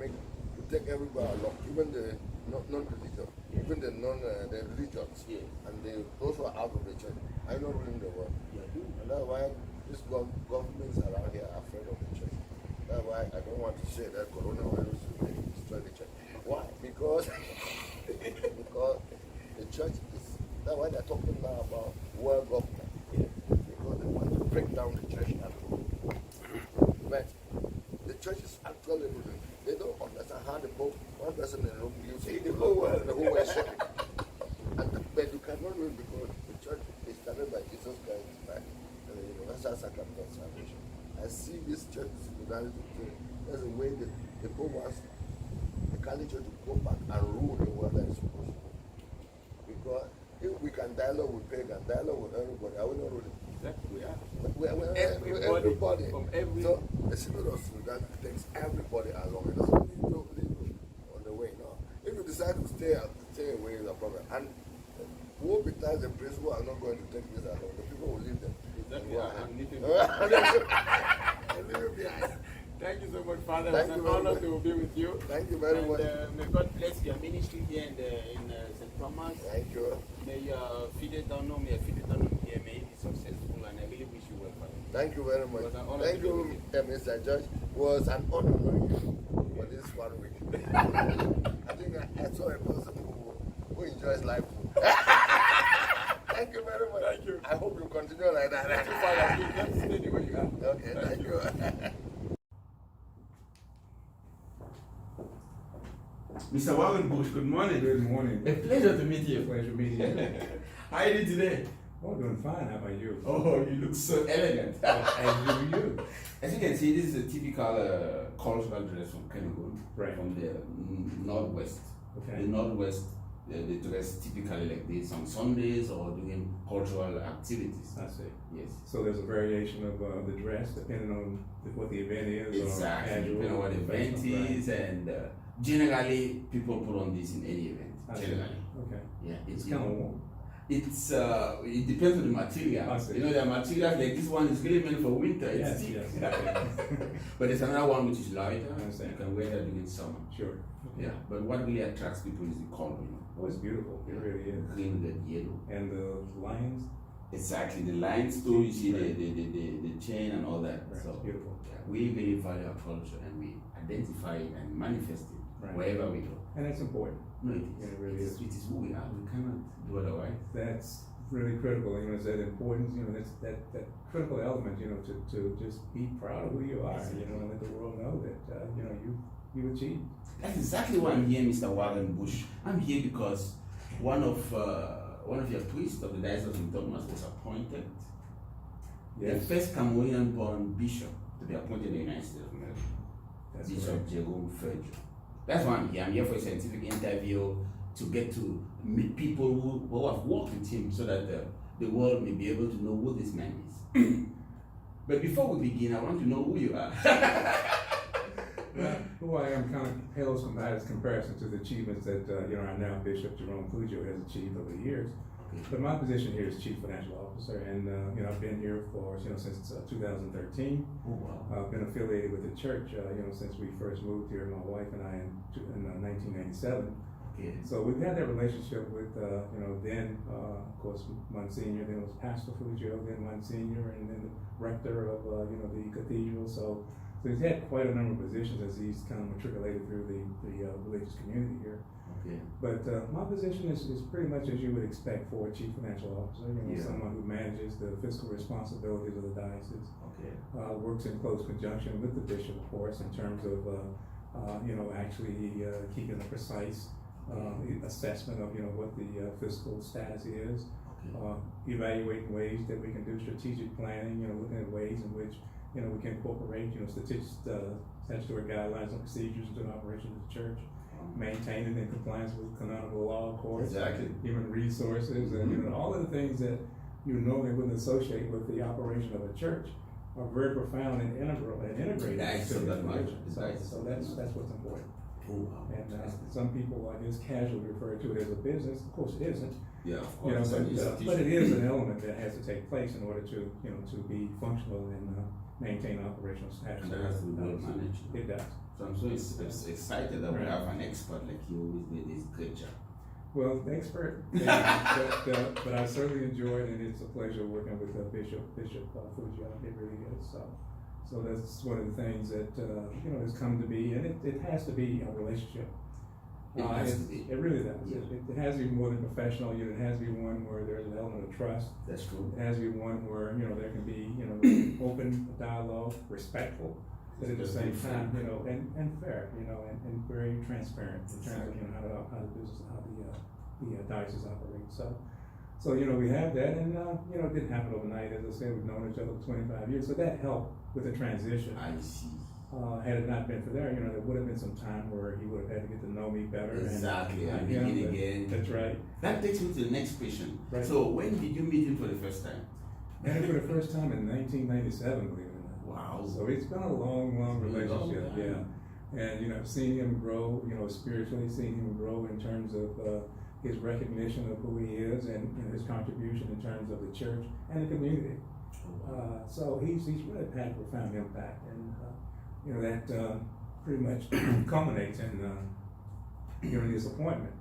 [SPEAKER 4] take everybody along, even the non-religious, even the religions, and those who are out of the church, are not ruling the world. And that's why these governments around here are afraid of the church. That's why I don't want to say that coronavirus will destroy the church. Why? Because the church is, that's why they're talking now about world government. Because they want to break down the church at home. But the church is actually ruling. They don't understand how the Pope, one person in Rome, you see the whole world is shaking. But you cannot rule because the church is started by Jesus Christ, by the universal sacrament of salvation. I see this church synodality thing. There's a way that the Pope wants the Catholic Church to go back and rule the world that is supposed to. Because if we can dialogue with pagan, dialogue with everybody, I will not rule it.
[SPEAKER 5] Exactly, we are.
[SPEAKER 4] Everybody.
[SPEAKER 5] From every...
[SPEAKER 4] So the synod of synodality takes everybody along. It doesn't need to leave on the way. No. If you decide to stay away, is a problem. And who will be tied the priests who are not going to take this along? The people will leave them.
[SPEAKER 5] Exactly. I'm leaving
[SPEAKER 4] behind.
[SPEAKER 5] Thank you so much, Father.
[SPEAKER 4] Thank
[SPEAKER 5] It's
[SPEAKER 4] you
[SPEAKER 5] an
[SPEAKER 4] very
[SPEAKER 5] honor
[SPEAKER 4] much.
[SPEAKER 5] to be with you.
[SPEAKER 4] Thank you very much.
[SPEAKER 5] May God bless your ministry here in St. Thomas.
[SPEAKER 4] Thank you.
[SPEAKER 5] May your Fidedono here may it be successful, and I really wish you well, Father.
[SPEAKER 4] Thank you very much.
[SPEAKER 5] It was an honor
[SPEAKER 4] Thank
[SPEAKER 5] to be
[SPEAKER 4] you,
[SPEAKER 5] with
[SPEAKER 4] Mr. George. It was an honor knowing you for this 1 week. I think I saw a person who enjoys life. Thank you very much.
[SPEAKER 5] Thank you.
[SPEAKER 4] I hope you continue like that.
[SPEAKER 5] Thank you, Father. Let's stay the way you are.
[SPEAKER 4] Okay, thank you.
[SPEAKER 1] Mr. Wagenbush, good morning.
[SPEAKER 6] Good morning.
[SPEAKER 1] A pleasure to meet you, French media. How are you doing today?
[SPEAKER 6] Oh, doing fine. How about you?
[SPEAKER 5] Oh, you look so elegant.
[SPEAKER 6] And do you?
[SPEAKER 5] As you can see, this is a typical cultural dress from Cameroon,
[SPEAKER 6] Right.
[SPEAKER 5] from the northwest.
[SPEAKER 6] Okay.
[SPEAKER 5] The northwest, they dress typically like this on Sundays or during cultural activities.
[SPEAKER 6] I see.
[SPEAKER 5] Yes.
[SPEAKER 6] So there's a variation of the dress depending on what the event is.
[SPEAKER 5] Exactly.
[SPEAKER 6] Or casual,
[SPEAKER 5] Depending on what the event
[SPEAKER 6] professional,
[SPEAKER 5] is, and generally people put on this in any event.
[SPEAKER 6] I see.
[SPEAKER 5] Generally.
[SPEAKER 6] Okay.
[SPEAKER 5] Yeah.
[SPEAKER 6] It's kind of warm.
[SPEAKER 5] It's it depends on the material.
[SPEAKER 6] I see.
[SPEAKER 5] You know, there are materials like this one is really meant for winter. It's thick.
[SPEAKER 6] Yes.
[SPEAKER 5] But there's another one which is lighter.
[SPEAKER 6] I understand.
[SPEAKER 5] You can wear that during summer.
[SPEAKER 6] Sure. Okay.
[SPEAKER 5] Yeah. But what really attracts people is the color, you know.
[SPEAKER 6] Oh, it's beautiful. It really is.
[SPEAKER 5] Green, red, yellow.
[SPEAKER 6] And the lions.
[SPEAKER 5] Exactly. The lines too, you see the chain and all that.
[SPEAKER 6] Right.
[SPEAKER 5] So
[SPEAKER 6] Beautiful.
[SPEAKER 5] yeah, we really value our culture and we identify it and manifest it
[SPEAKER 6] Right.
[SPEAKER 5] wherever we go.
[SPEAKER 6] And that's important.
[SPEAKER 5] No, it is.
[SPEAKER 6] Yeah, it really is.
[SPEAKER 5] It is who we are. We cannot do otherwise.
[SPEAKER 6] That's really critical. You know, it's that importance. You know, that's that critical element. You know, to just be proud of who you are. You know, and let the world know that you know you achieved.
[SPEAKER 5] That's exactly why I'm here, Mr. Warren Bush. I'm here because one of your priests of the Diocese of St Thomas was appointed
[SPEAKER 6] Yes.
[SPEAKER 5] the first Cameroonian-born Bishop to be appointed in the United States of America.
[SPEAKER 6] That's
[SPEAKER 5] Bishop
[SPEAKER 6] correct.
[SPEAKER 5] Jerome Feudjio. That's why I'm here. I'm here for a scientific interview to get to meet people who have worked with him so that the world may be able to know who this man is. But before we begin, I want to know who you are.
[SPEAKER 6] Who I am kind of pales from that as comparison to the achievements that you know our now Bishop Jerome Feudjio has achieved over the years. But my position here is Chief Financial Officer, and you know I've been here for since 2013.
[SPEAKER 5] Oh, wow.
[SPEAKER 6] I've been affiliated with the church since we first moved here, my wife and I in 1997.
[SPEAKER 5] Okay.
[SPEAKER 6] So we've had that relationship with then of course Monsignor, then it was Pastor Feudjio, then Monsignor, and then the rector of the cathedral. So he's had quite a number of positions as he's kind of matriculated through the religious community here.
[SPEAKER 5] Okay.
[SPEAKER 6] But my position is pretty much as you would expect for a chief financial officer. Someone who manages the fiscal responsibilities of the diocese.
[SPEAKER 5] Okay.
[SPEAKER 6] Works in close conjunction with the bishop, of course, in terms of actually keeping a precise assessment of what the fiscal status is.
[SPEAKER 5] Okay.
[SPEAKER 6] Evaluating ways that we can do strategic planning. Looking at ways in which we can incorporate statutory guidelines and procedures into the operation of the church. Maintaining in compliance with canonical law, of course.
[SPEAKER 5] Exactly.
[SPEAKER 6] Human resources, and all of the things that you normally wouldn't associate with the operation of a church are very profound and integral and integrated into the operation. So that's what's important.
[SPEAKER 5] Oh, wow.
[SPEAKER 6] And some people, I guess, casually refer to it as a business. Of course, it isn't.
[SPEAKER 5] Yeah, of course.
[SPEAKER 6] But it is an element that has to take place in order to to be functional and maintain operational status.
[SPEAKER 5] And that has to be well managed.
[SPEAKER 6] It does.
[SPEAKER 5] So I'm so excited that we have an expert like you who's doing this great job.
[SPEAKER 6] Well, the expert, but I certainly enjoyed it, and it's a pleasure working with Bishop Feudjio. It really is. So that's one of the things that has come to be, and it has to be a relationship.
[SPEAKER 5] It has to be.
[SPEAKER 6] It really does.
[SPEAKER 5] Yeah.
[SPEAKER 6] It has to be more than professional. It has to be one where there's an element of trust.
[SPEAKER 5] That's true.
[SPEAKER 6] It has to be one where there can be open dialogue, respectful. But at the same time, and fair, and very transparent in terms of how the business, how the diocese operates. So we have that, and it didn't happen overnight. As I said, we've known each other for 25 years, so that helped with the transition.
[SPEAKER 5] I see.
[SPEAKER 6] Had it not been for there, there would have been some time where he would have had to get to know me better.
[SPEAKER 5] Exactly.
[SPEAKER 6] And
[SPEAKER 5] begin again.
[SPEAKER 6] That's right.
[SPEAKER 5] That takes me to the next question.
[SPEAKER 6] Right.
[SPEAKER 5] So when did you meet him for the first time?
[SPEAKER 6] And for the first time in 1997, believe it or not.
[SPEAKER 5] Wow.
[SPEAKER 6] So it's been a long relationship, yeah. And seeing him grow, spiritually, seeing him grow in terms of his recognition of who he is and his contribution in terms of the church and the community. So he's really had a profound impact, and that pretty much culminates in his appointment.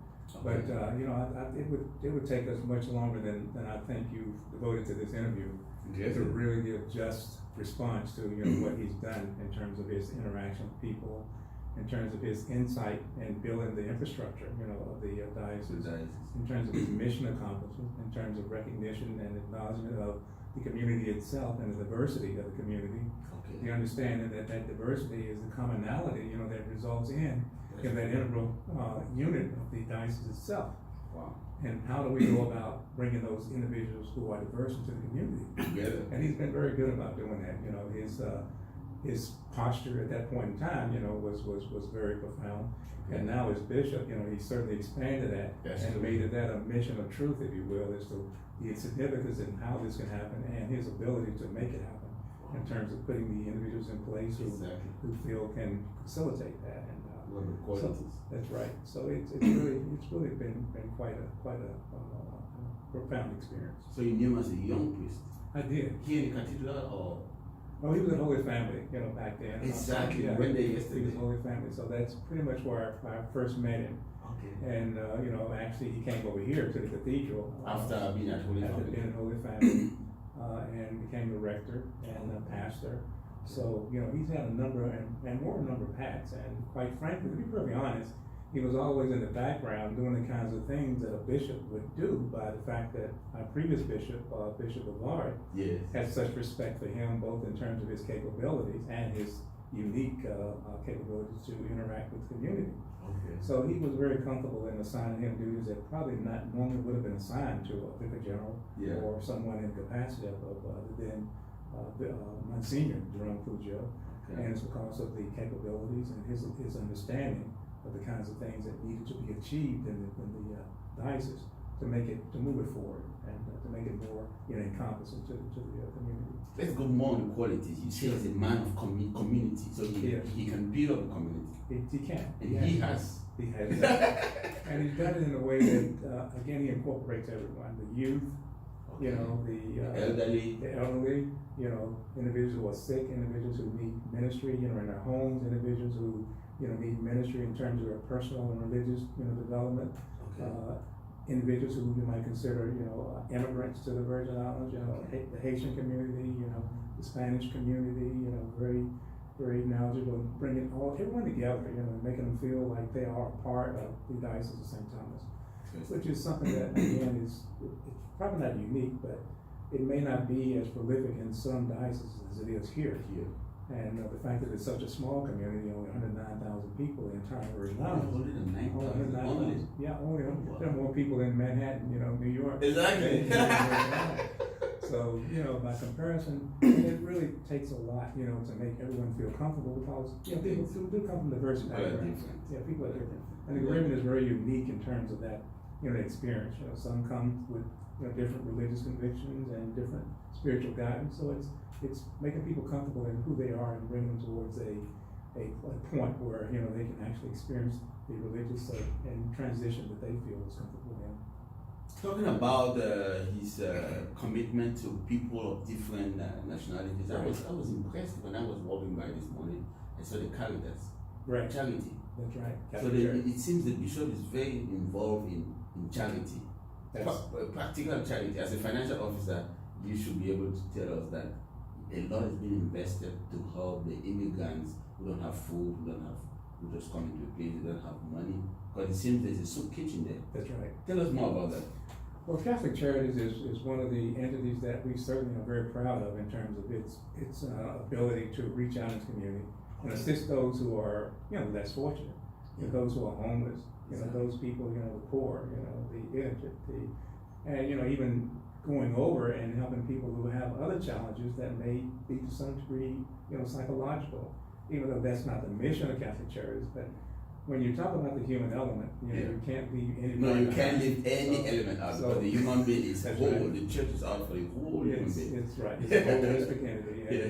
[SPEAKER 5] Okay.
[SPEAKER 6] But it would take us much longer than I think you've devoted to this interview
[SPEAKER 5] Yes.
[SPEAKER 6] to really give just response to what he's done in terms of his interaction with people, in terms of his insight in building the infrastructure of the diocese, in terms of his mission accomplishment, in terms of recognition and acknowledgement of the community itself and the diversity of the community.
[SPEAKER 5] Okay.
[SPEAKER 6] The understanding that diversity is the commonality that results in that integral unit of the diocese itself.
[SPEAKER 3] Wow.
[SPEAKER 6] And how do we go about bringing those individuals who are diverse into the community?
[SPEAKER 3] Together.
[SPEAKER 6] And he's been very good about doing that. You know, his posture at that point in time, you know, was very profound. And now as bishop, you know, he certainly expanded that and made that a mission of truth, if you will, as to the significance and how this can happen and his ability to make it happen in terms of putting the individuals in place who feel can facilitate that. And so, that's right. So it's really been quite a profound experience.
[SPEAKER 3] So you knew him as a young priest?
[SPEAKER 6] I did.
[SPEAKER 3] Here in the cathedral or?
[SPEAKER 6] Oh, he was in Holy Family, you know, back then.
[SPEAKER 3] Exactly.
[SPEAKER 6] Yeah,
[SPEAKER 3] When they
[SPEAKER 6] he
[SPEAKER 3] yesterday.
[SPEAKER 6] was Holy Family. So that's pretty much where I first met him.
[SPEAKER 3] Okay.
[SPEAKER 6] And you know, actually he came over here to the cathedral.
[SPEAKER 3] After being at Holy
[SPEAKER 6] After
[SPEAKER 3] Family.
[SPEAKER 6] being at Holy Family. And became the rector and a pastor. So, you know, he's had a number and more number of hats. And quite frankly, to be perfectly honest, he was always in the background doing the kinds of things that a bishop would do, by the fact that our previous bishop, Bishop Jerome, had such respect for him, both in terms of his capabilities and his unique capabilities to interact with the community.
[SPEAKER 3] Okay.
[SPEAKER 6] So he was very comfortable in assigning him duties that probably not normally would have been assigned to a vicar general or someone in the capacity of then Monsignor Jerome Feudjio. And it's because of the capabilities and his understanding of the kinds of things that needed to be achieved in the diocese to move it forward and to make it more encompassing to the community.
[SPEAKER 3] Let's go more on the qualities. You say he's a man of community, so he can build up a community.
[SPEAKER 6] He can.
[SPEAKER 3] And he has.
[SPEAKER 6] He has. And he's done it in a way that, again, he incorporates everyone, the youth, you know, the elderly, you know, individuals who are sick, individuals who need ministry, you know, in their homes, individuals who, you know, need ministry in terms of their personal and religious, you know, development. Individuals who you might consider, you know, immigrants to the Virgin Islands, you know, the Haitian community, you know, the Spanish community, you know, very, very knowledgeable, bringing everyone together, you know, making them feel like they are a part of the Diocese of St Thomas, which is something that, again, it's probably not unique, but it may not be as prolific in some dioceses as it is here. And the fact that it's such a small community, only 109,000 people in the entire Virgin Islands.
[SPEAKER 3] 109,000?
[SPEAKER 6] Yeah, only. There are more people in Manhattan, you know, New York.
[SPEAKER 3] Exactly.
[SPEAKER 6] So, you know, by comparison, it really takes a lot, you know, to make everyone feel comfortable, because, you know, people do come from diverse backgrounds. Yeah, people are different. And the Caribbean is very unique in terms of that, you know, experience. You know, some come with, you know, different religious convictions and different spiritual guidance. So it's making people comfortable in who they are and bringing them towards a point where, you know, they can actually experience the religious and transition that they feel is comfortable in.
[SPEAKER 3] Talking about his commitment to people of different nationalities, I was impressed when I was walking by this morning. I saw the Caritas, charity.
[SPEAKER 6] That's right.
[SPEAKER 3] So it seems the bishop is very involved in charity, practical charity. As a financial officer, you should be able to tell us that a lot has been invested to help the immigrants who don't have food, who just come into a place, they don't have money. Because it seems there's a soup kitchen there.
[SPEAKER 6] That's right.
[SPEAKER 3] Tell us more about that.
[SPEAKER 6] Well, Catholic Charities is one of the entities that we certainly are very proud of in terms of its ability to reach out in the community and assist those who are, you know, less fortunate, you know, those who are homeless, you know, those people, you know, the poor, you know, the indigent, and, you know, even going over and helping people who have other challenges that may be to some degree, you know, psychological, even though that's not the mission of Catholic Charities. But when you talk about the human element, you know, you can't leave any.
[SPEAKER 3] No, you can't leave any element out, because the human being is whole. Right. The church is out for the whole human being.
[SPEAKER 6] It's right. It's a holistic entity,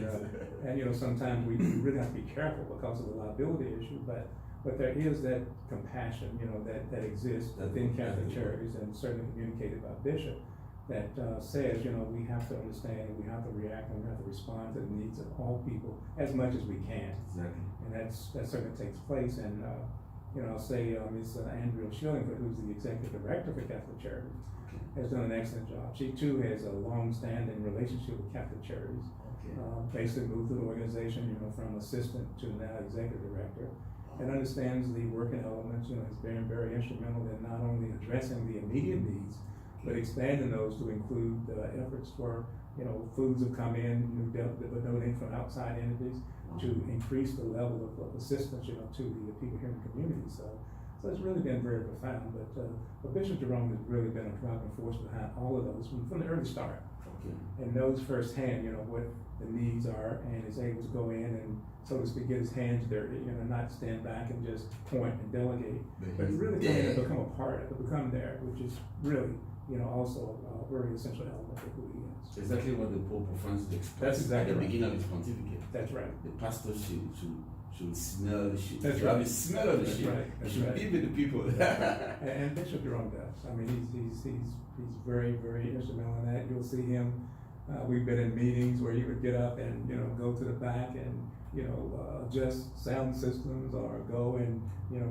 [SPEAKER 6] and you know, sometimes we really have to be careful because of the liability issue. But there is that compassion, you know, that exists within Catholic Charities, and certainly communicated by Bishop, that says, you know, we have to understand, we have to react, and we have to respond to the needs of all people as much as we can.
[SPEAKER 3] Exactly.
[SPEAKER 6] And that certainly takes place. And you know, I'll say Ms. Andrea Schillingford, who's the executive director for Catholic Charities, has done an excellent job. She too has a long-standing relationship with Catholic Charities. Basically moved through the organization, you know, from assistant to now executive director, and understands the working elements. You know, has been very instrumental in not only addressing the immediate needs, but expanding those to include efforts for, you know, foods have come in, donating from outside entities to increase the level of assistance, you know, to the people here in the community. So So it's really been very profound, but Bishop Jerome has really been a driving force behind all of those from the early start.
[SPEAKER 3] Okay.
[SPEAKER 6] And knows firsthand, what the needs are, and is able to go in and, so to speak, get his hands dirty, not stand back and just point and delegate, but really come in and become a part of it, become there, which is really, also a very essential element of who he is.
[SPEAKER 3] Exactly what the Pope Francis expressed
[SPEAKER 6] That's exactly
[SPEAKER 3] at the
[SPEAKER 6] right.
[SPEAKER 3] beginning of his pontificate.
[SPEAKER 6] That's right.
[SPEAKER 3] The pastor should smell the sheep.
[SPEAKER 6] That's
[SPEAKER 3] should
[SPEAKER 6] right.
[SPEAKER 3] have the smell of the
[SPEAKER 6] That's
[SPEAKER 3] sheep.
[SPEAKER 6] right.
[SPEAKER 3] He
[SPEAKER 6] That's
[SPEAKER 3] should
[SPEAKER 6] right.
[SPEAKER 3] be with the people.
[SPEAKER 6] And Bishop Jerome does. I mean, he's very, very instrumental in that. You'll see him. We've been in meetings where he would get up and go to the back and adjust sound systems, or go and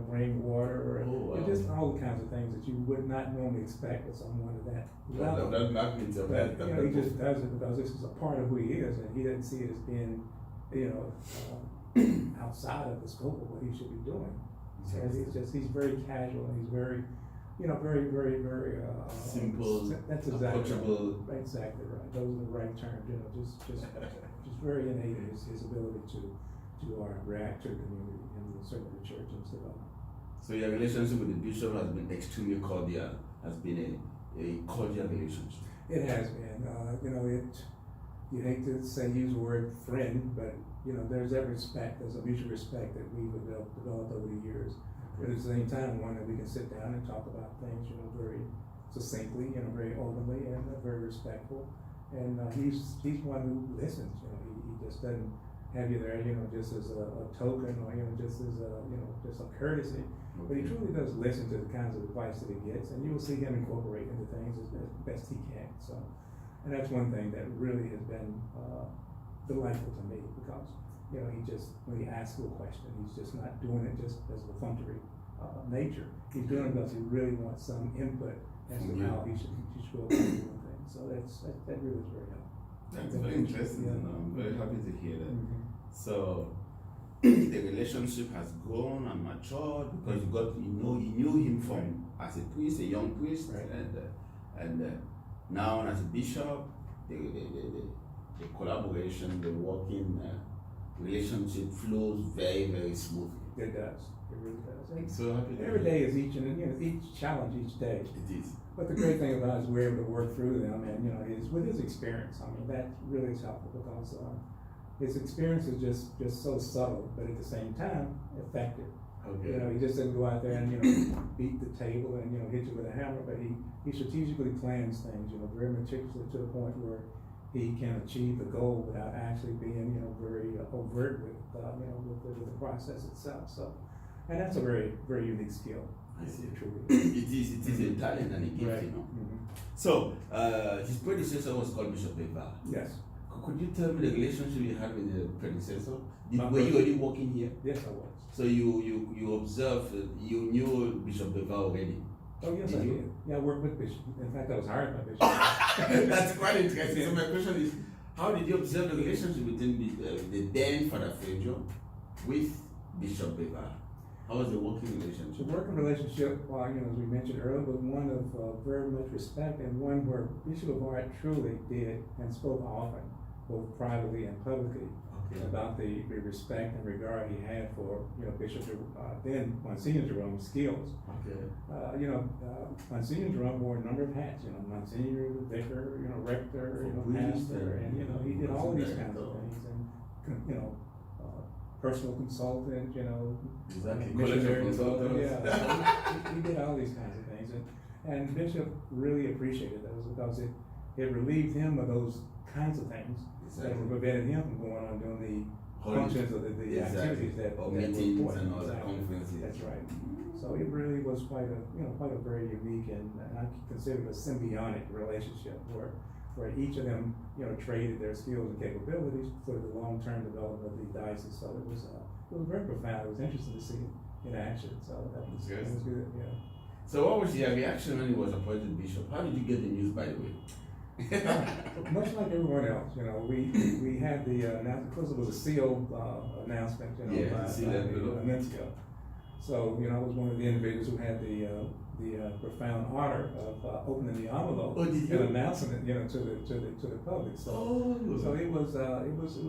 [SPEAKER 6] bring water, or just all the kinds of things that you would not normally expect with someone of that level.
[SPEAKER 3] That magnitude.
[SPEAKER 6] But he just does it because this is a part of who he is, and he doesn't see it as being outside of the scope of what he should be doing. So he's very casual, and he's very, very, very, very
[SPEAKER 3] simple,
[SPEAKER 6] that's exactly
[SPEAKER 3] approachable.
[SPEAKER 6] right. Exactly right. Those are the right terms. Just very innate in his ability to react to the community and certainly the church and stuff.
[SPEAKER 3] So your relationship with the bishop has been extremely cordial. Has been a cordial relationship.
[SPEAKER 6] It has been. You hate to use the word friend, but there's that respect. There's a mutual respect that we've developed over the years. But at the same time, one that we can sit down and talk about things, very succinctly, very openly, and very respectful. And he's one who listens. He just doesn't have you there, just as a token, or just as just a courtesy. But he truly does listen to the kinds of advice that he gets, and you will see him incorporate into things as best he can. So, and that's one thing that really has been delightful to me, because when he asks you a question, he's just not doing it just as a perfunctory nature. He's doing it because he really wants some input as to how he should go about doing things. So that really is very helpful.
[SPEAKER 3] That's very interesting.
[SPEAKER 6] Yeah.
[SPEAKER 3] I'm very happy to hear that.
[SPEAKER 6] Mm-hmm.
[SPEAKER 3] So the relationship has grown and matured because you knew him from as a priest, a young priest,
[SPEAKER 6] right.
[SPEAKER 3] and now as a bishop, the collaboration, the working relationship flows very, very smoothly.
[SPEAKER 6] It does. It really does.
[SPEAKER 3] I'm so happy.
[SPEAKER 6] Every day is each challenge each day.
[SPEAKER 3] It is.
[SPEAKER 6] But the great thing about it is we're able to work through them, and with his experience, that really is helpful, because his experience is just so subtle, but at the same time effective.
[SPEAKER 3] Okay.
[SPEAKER 6] He just doesn't go out there and beat the table and hit you with a hammer, but he strategically plans things, very meticulously, to the point where he can achieve the goal without actually being very overt with the process itself. So, and that's a very, very unique skill.
[SPEAKER 3] I see.
[SPEAKER 6] Truly.
[SPEAKER 3] It is a talent and a gift,
[SPEAKER 6] Right.
[SPEAKER 3] Mm-hmm. So his predecessor was called Bishop Eva.
[SPEAKER 6] Yes.
[SPEAKER 3] Could you tell me the relationship you had with the predecessor? Were you
[SPEAKER 6] first-
[SPEAKER 3] already working here?
[SPEAKER 6] Yes, I was.
[SPEAKER 3] So you observed, you knew Bishop Eva already?
[SPEAKER 6] Oh, yes,
[SPEAKER 3] Did
[SPEAKER 6] I
[SPEAKER 3] you?
[SPEAKER 6] did. Yeah, I worked with Bishop. In fact, I was hired by Bishop.
[SPEAKER 3] That's quite interesting. So my question is, how did you observe the relationship between the then Father Feudjio with Bishop Eva? How was the working
[SPEAKER 6] The
[SPEAKER 3] relationship?
[SPEAKER 6] working relationship, as we mentioned earlier, was one of very much respect, and one where Bishop Eva truly did and spoke often, both privately and publicly, about the respect and regard he had for Bishop then Monsignor Jerome's skills.
[SPEAKER 3] Okay.
[SPEAKER 6] Monsignor Jerome wore a number of hats. Monsignor, vicar, rector, pastor, and he did all of these kinds of things, and personal consultant,
[SPEAKER 3] Exactly.
[SPEAKER 6] missionary
[SPEAKER 3] Collection
[SPEAKER 6] consultant.
[SPEAKER 3] consultants.
[SPEAKER 6] Yeah, so he did all these kinds of things, and Bishop really appreciated those, because it relieved him of those kinds of things that were preventing him from going on doing the functions of the activities that
[SPEAKER 3] or
[SPEAKER 6] were
[SPEAKER 3] meetings
[SPEAKER 6] important.
[SPEAKER 3] and all the
[SPEAKER 6] Exactly.
[SPEAKER 3] conferences.
[SPEAKER 6] That's right. So it really was quite a very unique and I consider it a symbiotic relationship where each of them traded their skills and capabilities for the long-term development of the diocese. So it was very profound. It was interesting to see in action. So that was good. Yeah.
[SPEAKER 3] So what was your reaction when he was appointed bishop? How did you get the news, by the way?
[SPEAKER 6] Much like everyone else, we had the announcement, because it was a sealed announcement, by the Nuncio. So, I was one of the individuals who had the profound honor of opening the envelope and announcing it, to the public. So, so it was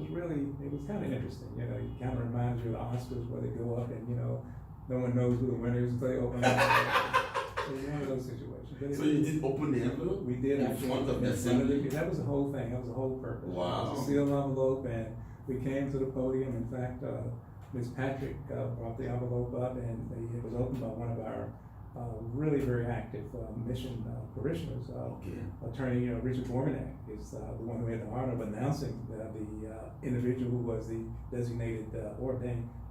[SPEAKER 6] really kind of interesting. It kind of reminds you of the Oscars, where they go up and no one knows who the winner is until they open the envelope. So it's one of those situations. But
[SPEAKER 3] So you did open the envelope?
[SPEAKER 6] we did
[SPEAKER 3] in
[SPEAKER 6] actually.
[SPEAKER 3] front of the
[SPEAKER 6] in front of
[SPEAKER 3] assembly?
[SPEAKER 6] That was the whole thing. That was the whole purpose.
[SPEAKER 3] Wow.
[SPEAKER 6] It was a sealed envelope, and we came to the podium. In fact, Ms. Patrick brought the envelope up, and it was opened by one of our really very active mission parishioners.
[SPEAKER 3] Okay.
[SPEAKER 6] Attorney Richard Bormanek is the one who had the honor of announcing the individual who was the designated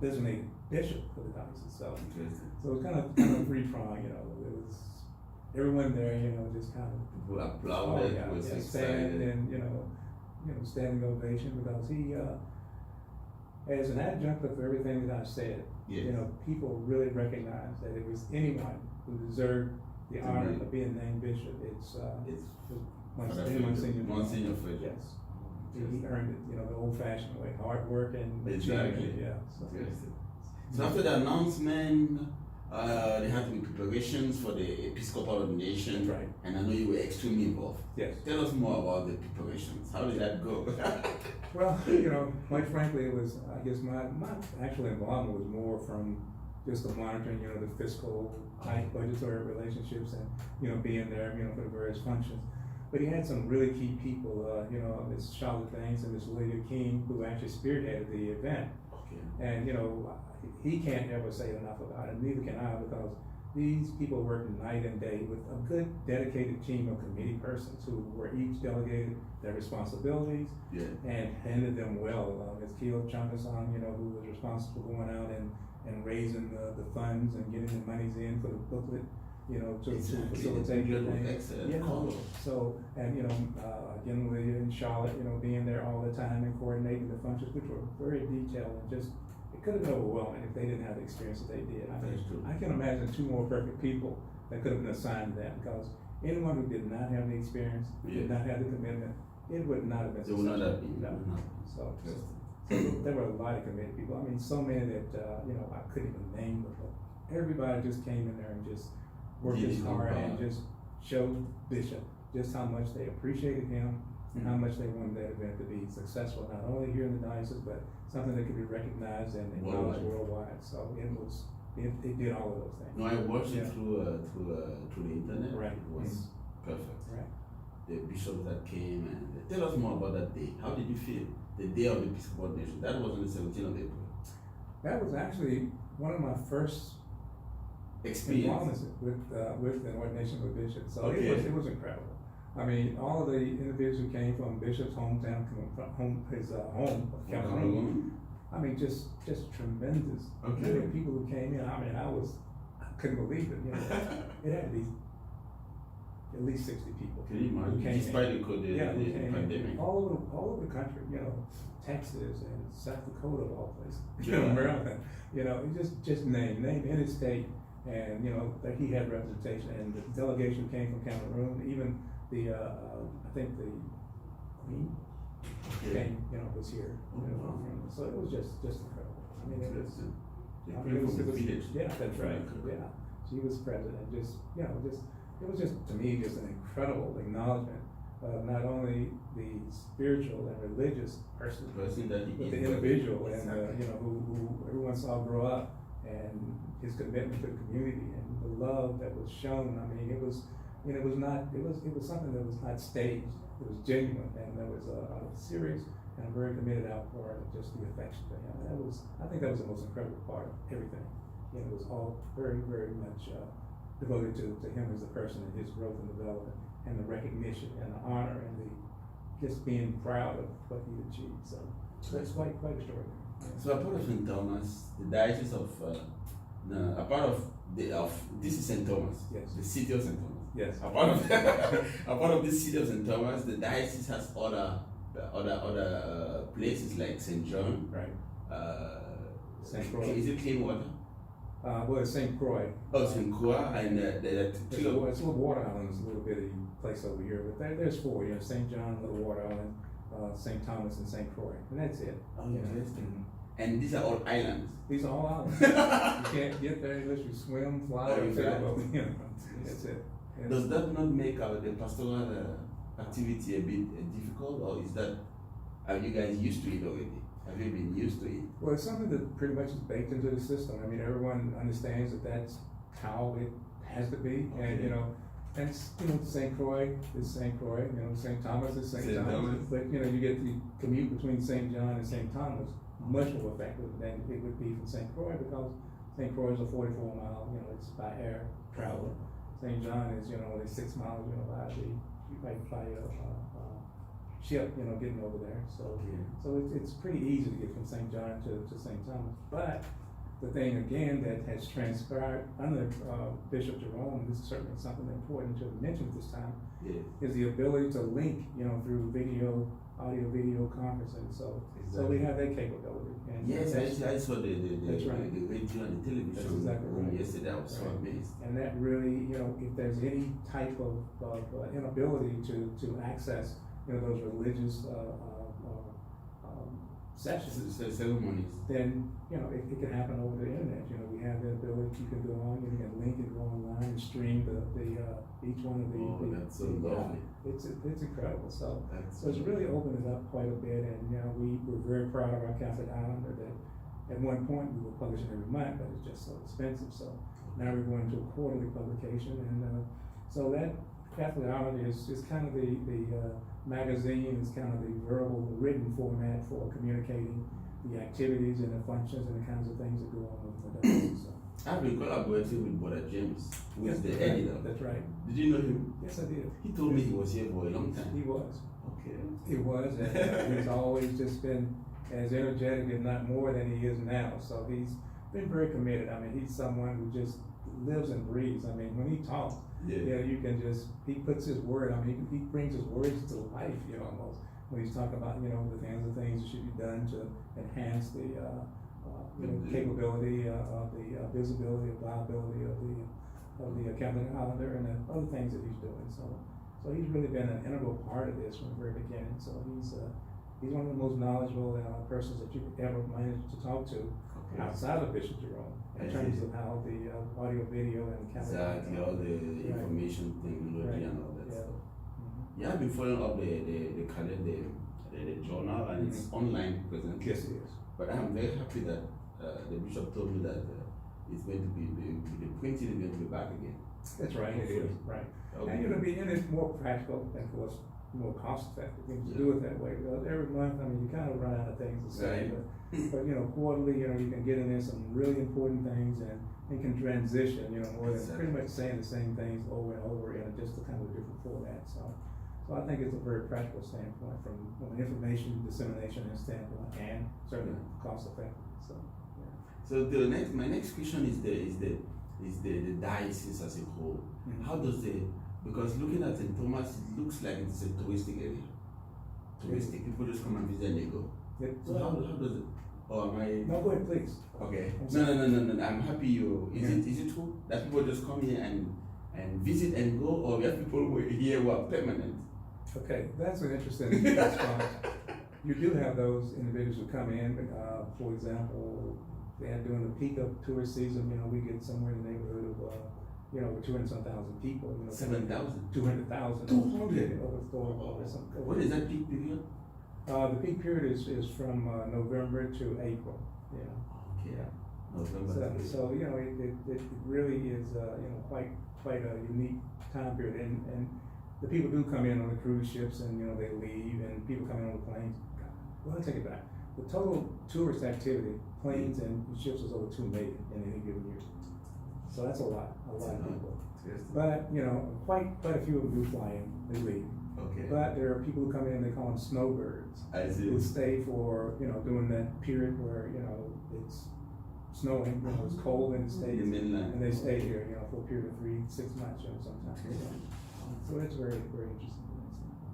[SPEAKER 6] designated bishop for the diocese. So
[SPEAKER 3] Interesting.
[SPEAKER 6] it was kind of three-pronged, It was everyone there, just kind of
[SPEAKER 3] People applauded, was
[SPEAKER 6] stand
[SPEAKER 3] excited.
[SPEAKER 6] and standing ovation, because he, as an adjunct of everything that I said,
[SPEAKER 3] Yes.
[SPEAKER 6] people really recognized that it was anyone who deserved the
[SPEAKER 3] To
[SPEAKER 6] honor
[SPEAKER 3] be-
[SPEAKER 6] of being named bishop. It's
[SPEAKER 3] It's
[SPEAKER 6] Monsignor
[SPEAKER 3] Monsignor Feudjio.
[SPEAKER 6] Yes. He earned it, the old-fashioned way, hard work and
[SPEAKER 3] Exactly.
[SPEAKER 6] achievement, yeah. So.
[SPEAKER 3] Interesting. So after the announcement, there had to be preparations for the Episcopal ordination.
[SPEAKER 6] Right.
[SPEAKER 3] And I know you were extremely involved.
[SPEAKER 6] Yes.
[SPEAKER 3] Tell us more about the preparations. How did that go?
[SPEAKER 6] Well, quite frankly, it was, I guess my actual involvement was more from just the monitoring, the fiscal, tight budgetary relationships and, being there, for the various functions. But he had some really key people, Miss Charlotte Banks and Miss Lydia King, who actually spearheaded the event.
[SPEAKER 3] Okay.
[SPEAKER 6] And, he can't ever say enough about it, neither can I, because these people worked night and day with a good dedicated team of committee persons who were each delegated their responsibilities
[SPEAKER 3] Yeah.
[SPEAKER 6] and handled them well. Ms. Keo Chungason, who was responsible for going out and raising the funds and getting the monies in for the booklet, to
[SPEAKER 3] Exactly.
[SPEAKER 6] facilitate
[SPEAKER 3] The
[SPEAKER 6] the
[SPEAKER 3] booklet was
[SPEAKER 6] thing.
[SPEAKER 3] excellent.
[SPEAKER 6] Yeah.
[SPEAKER 3] Color.
[SPEAKER 6] So, and again, Lydia and Charlotte, being there all the time and coordinating the functions, which were very detailed, and just, it could have been overwhelming if they didn't have the experience that they did.
[SPEAKER 3] That's true.
[SPEAKER 6] I can imagine two more perfect people that could have been assigned to that, because anyone who did not have the experience, did not have the commitment, it would not have been
[SPEAKER 3] They would not have been.
[SPEAKER 6] No.
[SPEAKER 3] Would not.
[SPEAKER 6] So,
[SPEAKER 3] Interesting.
[SPEAKER 6] there were a lot of committed people. I mean, so many that, I couldn't even name them, but everybody just came in there and just worked
[SPEAKER 3] Did
[SPEAKER 6] his
[SPEAKER 3] his
[SPEAKER 6] hard
[SPEAKER 3] part.
[SPEAKER 6] and just showed Bishop just how much they appreciated him and how much they wanted that event to be successful, not only here in the diocese, but something that could be recognized and acknowledged worldwide. So it did all of those things.
[SPEAKER 3] No, I watched
[SPEAKER 6] Yeah.
[SPEAKER 3] it through the internet.
[SPEAKER 6] Right.
[SPEAKER 3] It was perfect.
[SPEAKER 6] Right.
[SPEAKER 3] The bishops that came, and tell us more about that day. How did you feel? The day of the Episcopal ordination. That was on the 17th of April.
[SPEAKER 6] That was actually one of my first
[SPEAKER 3] Experience.
[SPEAKER 6] involvements with an ordination of a bishop. So
[SPEAKER 3] Okay.
[SPEAKER 6] it was incredible. I mean, all of the individuals who came from Bishop's hometown, his home of Cameroon. I mean, just tremendous.
[SPEAKER 3] Okay.
[SPEAKER 6] The people who came in, I mean, I couldn't believe it. It had to be at least 60 people.
[SPEAKER 3] Can you
[SPEAKER 6] who
[SPEAKER 3] imagine?
[SPEAKER 6] came
[SPEAKER 3] Despite
[SPEAKER 6] in.
[SPEAKER 3] the
[SPEAKER 6] who came in.
[SPEAKER 3] pandemic.
[SPEAKER 6] all over the country, Texas and South Dakota of all places,
[SPEAKER 3] Yeah.
[SPEAKER 6] Maryland, just name any state, and that he had representation, and the delegation came from Cameroon, even the I think the Queen came, was here, so it was just incredible. I mean, it was.
[SPEAKER 3] They
[SPEAKER 6] I mean,
[SPEAKER 3] came
[SPEAKER 6] it was,
[SPEAKER 3] from the village.
[SPEAKER 6] yeah, that's right. Yeah, she was president. It was just to me just an incredible acknowledgement of not only the spiritual and religious person,
[SPEAKER 3] Person that he
[SPEAKER 6] but
[SPEAKER 3] is,
[SPEAKER 6] the
[SPEAKER 3] but-
[SPEAKER 6] individual, and
[SPEAKER 3] Exactly.
[SPEAKER 6] who everyone saw grow up, and his commitment to the community and the love that was shown. I mean, it was something that was not staged. It was genuine, and there was a serious and a very committed outpour of just the affection for him. And I think that was the most incredible part of everything. It was all very, very much devoted to him as a person and his growth and development, and the recognition and the honor and the just being proud of what he achieved. So that's quite extraordinary.
[SPEAKER 3] So a part of St Thomas, the diocese of this is St Thomas,
[SPEAKER 6] Yes.
[SPEAKER 3] the city of St Thomas.
[SPEAKER 6] Yes.
[SPEAKER 3] A part of this city of St Thomas, the diocese has other places like St John,
[SPEAKER 6] Right. St. Croix.
[SPEAKER 3] Is it clean water?
[SPEAKER 6] Well, it's St. Croix.
[SPEAKER 3] Oh, St Croix and
[SPEAKER 6] It's a little water island, it's a little bitty place over here, but there's four. St. John, Little Water Island, St. Thomas, and St. Croix, and that's it.
[SPEAKER 3] Oh, interesting. And these are all islands.
[SPEAKER 6] These are all islands. You can't get there unless you swim, fly,
[SPEAKER 3] Oh,
[SPEAKER 6] or
[SPEAKER 3] you
[SPEAKER 6] sail.
[SPEAKER 3] fly.
[SPEAKER 6] That's it. Yeah.
[SPEAKER 3] Does that not make the pastoral activity a bit difficult, or are you guys used to it already? Have you been used to it?
[SPEAKER 6] Well, it's something that pretty much is baked into the system. I mean, everyone understands that that's how it has to be, and you know, and St. Croix is St. Croix, you know, St. Thomas is St. Thomas, but you know, you get the commute between St. John and St. Thomas much more effective than it would be from St. Croix, because St. Croix is a 44-mile, you know, it's by air travel. St. John is, you know, only 6 miles, you know, by ship, you know, getting over there. So, so it's pretty easy to get from St. John to St. Thomas. But the thing again that has transpired under Bishop Jerome, this is certainly something important to mention at this time, is the ability to link, you know, through video, audio-video conferencing. So, so we have that capability. And
[SPEAKER 3] yes, I saw the radio and the television
[SPEAKER 6] exactly
[SPEAKER 3] yesterday. I was so amazed.
[SPEAKER 6] And that really, you know, if there's any type of inability to access, you know, those religious sessions,
[SPEAKER 3] ceremonies,
[SPEAKER 6] then you know it can happen over the internet. You know, we have the ability. You can go on, you can link and go online and stream the each one of the.
[SPEAKER 3] Oh, that's so lovely.
[SPEAKER 6] It's incredible. So
[SPEAKER 3] so
[SPEAKER 6] it's really opened it up quite a bit, and you know we're very proud of our Catholic Islander that at one point we were publishing every month, but it's just so expensive. So now we're going to a quarterly publication, and so that Catholic Islander is kind of the magazine, is kind of the verbal, the written format for communicating the activities and the functions and the kinds of things that go on with the diocese.
[SPEAKER 3] I've been collaborating with Brother James, who is the editor.
[SPEAKER 6] That's right.
[SPEAKER 3] Did you know him?
[SPEAKER 6] Yes, I did.
[SPEAKER 3] He told me he was here for a long time.
[SPEAKER 6] He was.
[SPEAKER 3] Okay.
[SPEAKER 6] He was, and he's always just been as energetic, if not more, than he is now. So he's been very committed. I mean, he's someone who just lives and breathes. I mean, when he talks, you can just, he puts his word, I mean, he brings his words to life, you know, almost. When he's talking about, you know, the kinds of things that should be done to enhance the, you know, capability of the visibility, of viability of the Catholic Islander, and the other things that he's doing. So he's really been an integral part of this from the very beginning. So he's one of the most knowledgeable persons that you could ever manage to talk to outside of Bishop Jerome, in terms of how the audio, video, and camera.
[SPEAKER 3] Exactly, all the information technology and all that stuff. Yeah, I've been following up the calendar, the journal, and it's online presently.
[SPEAKER 6] Yes, it is.
[SPEAKER 3] But I'm very happy that the bishop told me that it's going to be, the printing is going to be back again.
[SPEAKER 6] That's right, it is, right.
[SPEAKER 3] Okay.
[SPEAKER 6] And it's more practical, and of course, more cost-effective to do it that way. Because every month, I mean, you kind of run out of things to say, but you know, quarterly, you know, you can get in there some really important things and can transition, you know, more than pretty much saying the same things over and over in just a kind of different format. So I think it's a very practical standpoint from an information dissemination standpoint, and certainly cost-effective.
[SPEAKER 3] So my next question is the diocese as a whole. How does because looking at St. Thomas, it looks like it's a touristic area. Touristic, people just come and visit and they go. So how does it? Or am I?
[SPEAKER 6] No, go ahead, please.
[SPEAKER 3] Okay. No. I'm happy Is it true that people just come here and visit and go, or we have people who are here who are permanent?
[SPEAKER 6] Okay, that's an interesting response. You do have those individuals who come in. For example, during the peak of tourist season, you know, we get somewhere in the neighborhood of you know, over 200,000 people. You know,
[SPEAKER 3] 7,000.
[SPEAKER 6] 200,000.
[SPEAKER 3] 200.
[SPEAKER 6] Over some.
[SPEAKER 3] What is that peak period?
[SPEAKER 6] The peak period is from November to April. You know.
[SPEAKER 3] Okay. Yeah. November.
[SPEAKER 6] So you know, it really is you know, quite a unique time period, and the people do come in on the cruise ships, and you know, they leave, and people come in on the planes. Well, I'll take it back. The total tourist activity, planes and ships, is over 2 million in any given year. So that's a lot of people. But you know, quite a few of them do fly in, they leave.
[SPEAKER 3] Okay.
[SPEAKER 6] But there are people who come in, they call them snowbirds.
[SPEAKER 3] I see.
[SPEAKER 6] Who stay for, you know, during that period where, you know, it's snowing, you know, it's cold in the States. And they stay here, you know, for a period of 3-6 months, you know, sometimes. So it's very, very interesting.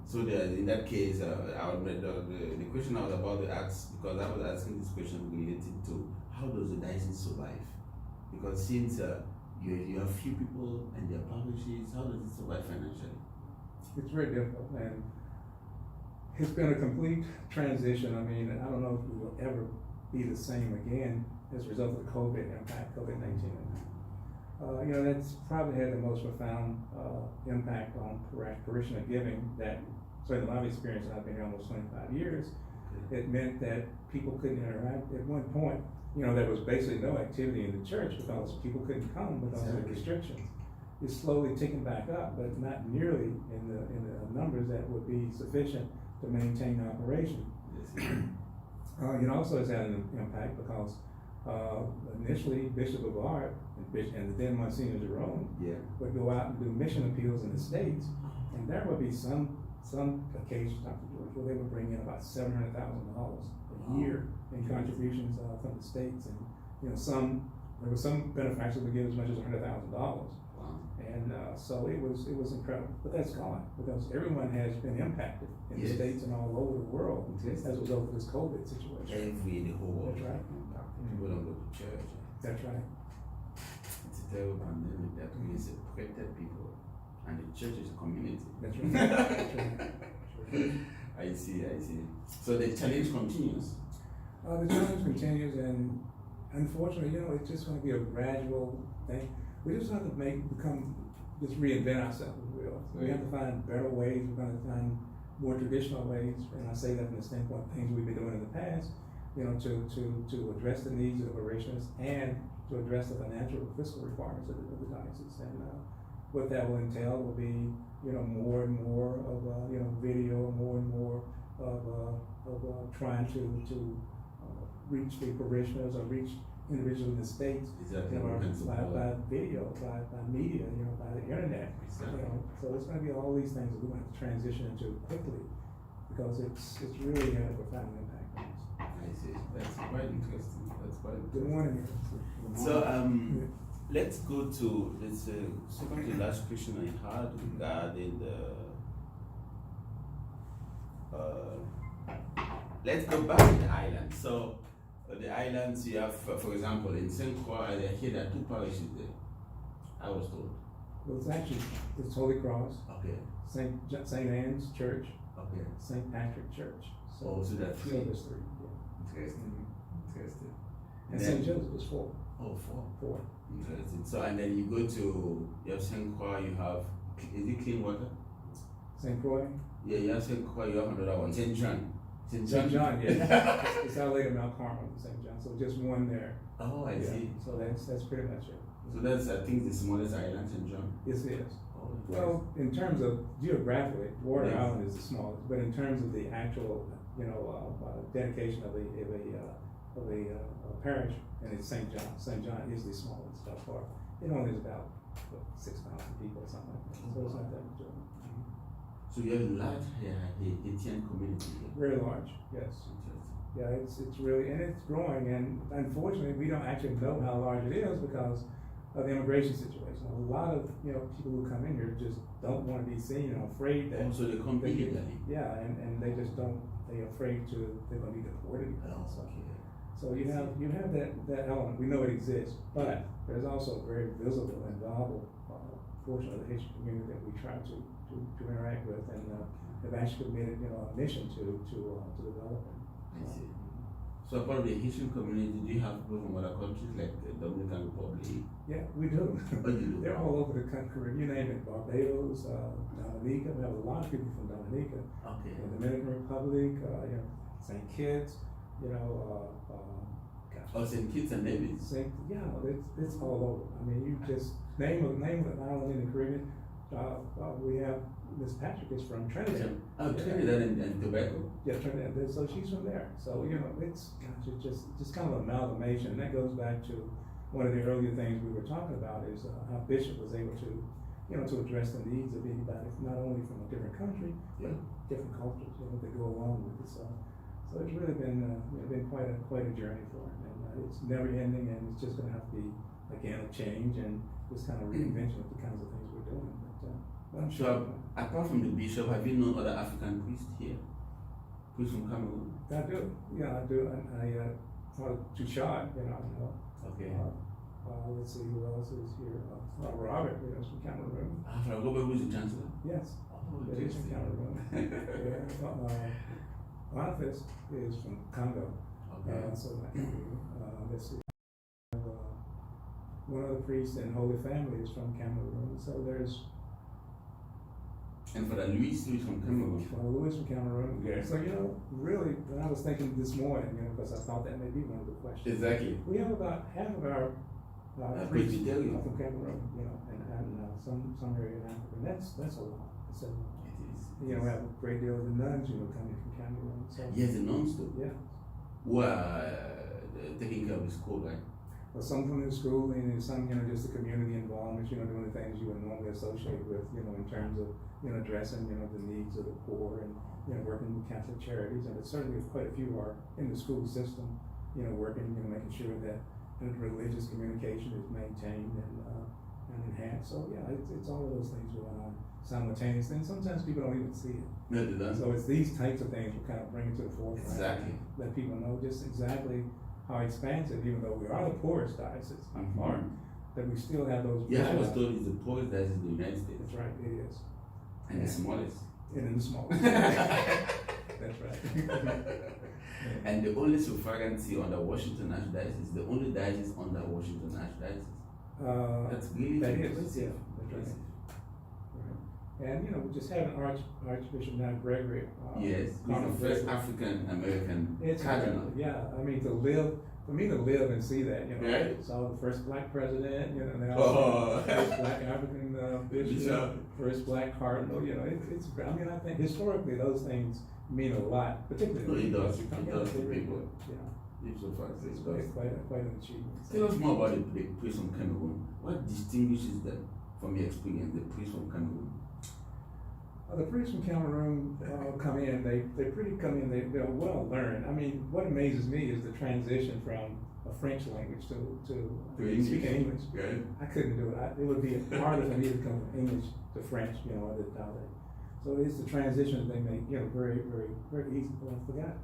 [SPEAKER 3] So in that case, the question I was about to ask, because I was asking this question related to how does the diocese survive? Because since you have few people and their parishes, how does it survive financially?
[SPEAKER 6] It's very difficult, and it's been a complete transition. I mean, I don't know if we will ever be the same again as a result of the COVID-19 impact. You know, that's probably had the most profound impact on parishioner giving that, so in my experience, and I've been here almost 25 years, It meant that people couldn't interact. At one point, there was basically no activity in the church because people couldn't come because of the restrictions. It's slowly ticking back up, but not nearly in the numbers that would be sufficient to maintain the operation. It also has had an impact because initially Bishop of Art and then Monsignor Jerome would go out and do mission appeals in the States, and there would be some occasions, Dr. George, where they would bring in about $700,000 a year in contributions from the States, and there were some benefactors would give as much as $100,000. And so it was incredible, but that's gone because everyone has been impacted in the States and all over the world as a result of this COVID situation.
[SPEAKER 3] The whole world.
[SPEAKER 6] That's right.
[SPEAKER 3] People don't go to church.
[SPEAKER 6] That's right.
[SPEAKER 3] It's a terrible pandemic that we separated people, and the church is a community.
[SPEAKER 6] That's right. That's right.
[SPEAKER 3] I see. So the challenge continues.
[SPEAKER 6] The challenge continues, and unfortunately, it's just going to be a gradual thing. We just have to just reinvent ourselves, if you will. So we have to find better ways. We're going to find more traditional ways, and I say that from the standpoint of things we've been doing in the past, to address the needs of the parishioners and to address the financial and fiscal requirements of the diocese. And what that will entail will be, more and more of video, more and more of trying to reach the parishioners or reach individuals in the States, by video, by media, by the internet. So it's going to be all these things that we're going to have to transition into quickly because it's really had a profound impact on us.
[SPEAKER 3] I see. That's quite interesting.
[SPEAKER 6] Good morning.
[SPEAKER 3] So let's go to second to last question I had regarding let's go back to the island. So the islands you have, for example, in St. Croix, I hear there are 2 parishes there. I was told.
[SPEAKER 6] Well, it's Holy Cross.
[SPEAKER 3] Okay.
[SPEAKER 6] St. Anne's Church.
[SPEAKER 3] Okay.
[SPEAKER 6] St. Patrick Church.
[SPEAKER 3] So there are 3.
[SPEAKER 6] So there's 3. Yeah.
[SPEAKER 3] Interesting.
[SPEAKER 6] And St. Joseph is 4.
[SPEAKER 3] Oh, 4.
[SPEAKER 6] 4.
[SPEAKER 3] Interesting. So and then you have St. Croix. You have, is it clean water?
[SPEAKER 6] St. Croix.
[SPEAKER 3] Yeah, you have St. Croix. You have another one, St. John.
[SPEAKER 6] St. John, yeah. It's Our Lady of Mount Carmel, St. John. So just one there.
[SPEAKER 3] Oh, I see.
[SPEAKER 6] So that's pretty much it.
[SPEAKER 3] So that's, I think, the smallest island, St. John.
[SPEAKER 6] Yes, it is.
[SPEAKER 3] Oh,
[SPEAKER 6] well, in terms of geographically, Water Island is the smallest, but in terms of the actual, dedication of a parish, and it's St. John. St. John is the smallest by far. It only is about 6,000 people or something like that. So it's not that much.
[SPEAKER 3] So you have a large Haitian community here.
[SPEAKER 6] Very large, yes. Yeah, it's really, and it's growing, and unfortunately, we don't actually know how large it is because of the immigration situation. A lot of people who come in here just don't want to be seen or afraid that.
[SPEAKER 3] So they come illegally.
[SPEAKER 6] Yeah, and they just don't. They're afraid they're going to be deported. So you have that element. We know it exists, but there's also a very visible and valuable portion of the Haitian community that we try to interact with, and have actually committed a mission to develop it.
[SPEAKER 3] I see. So part of the Haitian community, do you have people from other countries like the Dominican Republic?
[SPEAKER 6] Yeah, we do.
[SPEAKER 3] Oh, you do?
[SPEAKER 6] They're all over the country. You name it, Barbados, Dominica. We have a lot of people from Dominica.
[SPEAKER 3] Okay.
[SPEAKER 6] The Dominican Republic, St. Kitts,
[SPEAKER 3] St. Kitts and Nevis.
[SPEAKER 6] It's all over. I mean, you just name an island in the Caribbean. We have Miss Patrick is from Trinidad.
[SPEAKER 3] Oh, Trinidad and Tobago.
[SPEAKER 6] Yeah, Trinidad. So she's from there. So it's just kind of an amalgamation. And that goes back to one of the earlier things we were talking about is how Bishop was able to to address the needs of anybody, not only from a different country, but different cultures that go along with it. So it's really been quite a journey for him, and it's never ending, and it's just going to have to be again a change and this kind of reinvention of the kinds of things we're doing. But I'm sure.
[SPEAKER 3] So apart from the bishop, have you known other African priests here? Priests from Cameroon?
[SPEAKER 6] I do. Yeah, I do. I too short, I know.
[SPEAKER 3] Okay.
[SPEAKER 6] Let's see who else is here. Robert, from Cameroon.
[SPEAKER 3] Robert, who's the chancellor?
[SPEAKER 6] Yes.
[SPEAKER 3] Oh,
[SPEAKER 6] he's from Cameroon. Boniface is from Congo.
[SPEAKER 3] Okay.
[SPEAKER 6] Let's see. One of the priests in Holy Family is from Cameroon. So there's
[SPEAKER 3] And for the Louis from Cameroon.
[SPEAKER 6] Well, Louis from Cameroon.
[SPEAKER 3] Okay.
[SPEAKER 6] So, really, when I was thinking this morning, because I thought that may be one of the questions.
[SPEAKER 3] Exactly.
[SPEAKER 6] We have about half of our priests are from Cameroon, and some area in Africa, and that's a lot. It's a, we have a great deal of the nuns, coming from Cameroon. So,
[SPEAKER 3] yes, the nuns too.
[SPEAKER 6] Yeah.
[SPEAKER 3] Who are taking care of the school, right?
[SPEAKER 6] Well, some from the school, and some, just the community involvement, doing the things you would normally associate with, in terms of, addressing, the needs of the poor and, working with Catholic charities. And it's certainly quite a few are in the school system, working, making sure that religious communication is maintained and enhanced. So, yeah, it's all of those things going on simultaneously. And sometimes people don't even see it.
[SPEAKER 3] No, they don't.
[SPEAKER 6] So it's these types of things we kind of bring it to the forefront.
[SPEAKER 3] Exactly.
[SPEAKER 6] Let people know just exactly how expansive, even though we are the poorest diocese by far, that we still have those.
[SPEAKER 3] Yeah, I was told it's the poorest diocese in the United States.
[SPEAKER 6] That's right, it is.
[SPEAKER 3] And the smallest.
[SPEAKER 6] And in the smallest. That's right.
[SPEAKER 3] And the only suffragancy under Washington Archdiocese is the only diocese under Washington Archdiocese. That's really
[SPEAKER 6] that
[SPEAKER 3] impressive.
[SPEAKER 6] is, yeah, that's right. And we just had an Archbishop now, Gregory.
[SPEAKER 3] Yes, he's the first African American cardinal.
[SPEAKER 6] Yeah, I mean for me to live and see that,
[SPEAKER 3] Right.
[SPEAKER 6] saw the first black president, now
[SPEAKER 3] Oh.
[SPEAKER 6] first black African bishop, first black cardinal, it's. I mean, I think historically those things mean a lot, particularly.
[SPEAKER 3] No, it does. It
[SPEAKER 6] Yeah,
[SPEAKER 3] does
[SPEAKER 6] they
[SPEAKER 3] to
[SPEAKER 6] really
[SPEAKER 3] people.
[SPEAKER 6] do,
[SPEAKER 3] It's so fast.
[SPEAKER 6] It's
[SPEAKER 3] It does.
[SPEAKER 6] quite an achievement.
[SPEAKER 3] Tell us more about the priest from Cameroon. What distinguishes them from your experience, the priest from Cameroon?
[SPEAKER 6] The priests from Cameroon come in, they're well learned. I mean, what amazes me is the transition from a French language to speaking English.
[SPEAKER 3] Right.
[SPEAKER 6] I couldn't do it. It would be harder for me to come from English to French, or the dialect. So it's the transition that they make, very, very, very easy. But I forgot,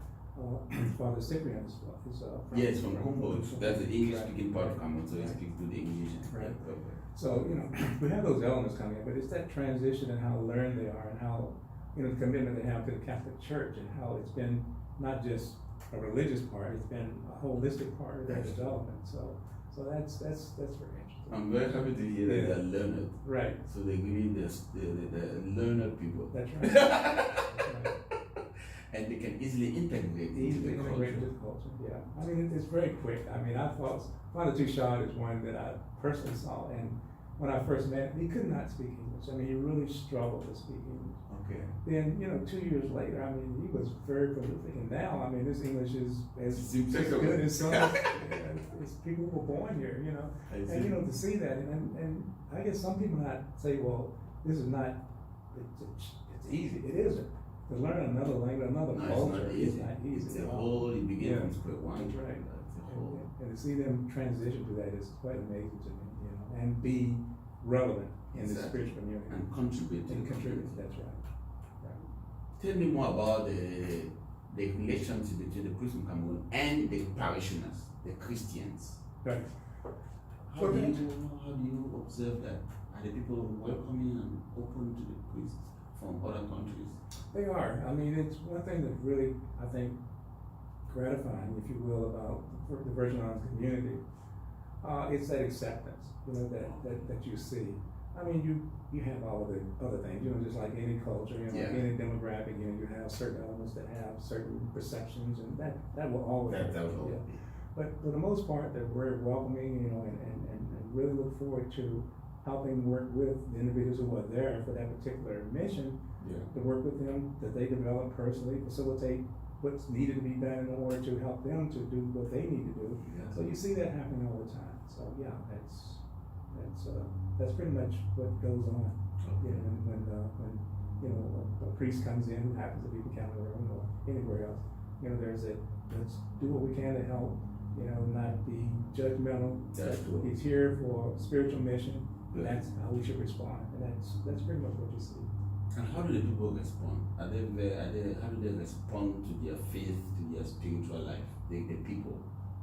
[SPEAKER 6] Father Cyprian is
[SPEAKER 3] Yes, from Congo. That's the English speaking part of Cameroon, so he
[SPEAKER 6] Right.
[SPEAKER 3] speaks to the English.
[SPEAKER 6] Right. So, we have those elements coming in, but it's that transition and how learned they are and how, the commitment they have to the Catholic Church and how it's been not just a religious part, it's been a holistic part of their development. So that's very interesting.
[SPEAKER 3] I'm very happy to hear that they're learned.
[SPEAKER 6] Right.
[SPEAKER 3] So they're really the learned people.
[SPEAKER 6] That's right. That's right.
[SPEAKER 3] And they can easily integrate into the
[SPEAKER 6] Integrate
[SPEAKER 3] culture.
[SPEAKER 6] this culture, yeah. I mean, it's very quick. I mean, I thought Father Touchard is one that I personally saw, and when I first met him, he could not speak English. I mean, he really struggled to speak English.
[SPEAKER 3] Okay.
[SPEAKER 6] Then, 2 years later, I mean, he was very prolific, and now, I mean, his English is as good as some. It's people who were born here, and to see that, and I guess some people might say, well, this is not, it's easy. It isn't. To learn another language, another culture is not easy.
[SPEAKER 3] It's a whole, you begin from square one.
[SPEAKER 6] That's right.
[SPEAKER 3] It's a whole.
[SPEAKER 6] And to see them transition to that is quite amazing to me, and be relevant in the spiritual community.
[SPEAKER 3] And contribute.
[SPEAKER 6] That's right.
[SPEAKER 3] Tell me more about the relationship between the priest from Cameroon and the parishioners, the Christians.
[SPEAKER 6] Right.
[SPEAKER 3] How do you observe that? Are the people welcoming and open to the priests from other countries?
[SPEAKER 6] They are. I mean, it's one thing that really, I think, gratifying, if you will, about the Virgin Islands community. It's that acceptance, that you see. I mean, you have all of the other things, just like any culture, like any demographic, you have certain elements that have certain perceptions, and that will always be. But for the most part, they're very welcoming, and really look forward to helping work with the individuals who are there for that particular mission, to work with them, that they develop personally, facilitate what's needed to be done in order to help them to do what they need to do. So you see that happening all the time. So that's pretty much what goes on. And when a priest comes in who happens to be from Cameroon or anywhere else, there's let's do what we can to help, not be judgmental. He's here for a spiritual mission. That's how we should respond, and that's pretty much what you see.
[SPEAKER 3] And how do the people respond? How do they respond to their faith, to their spiritual life? The people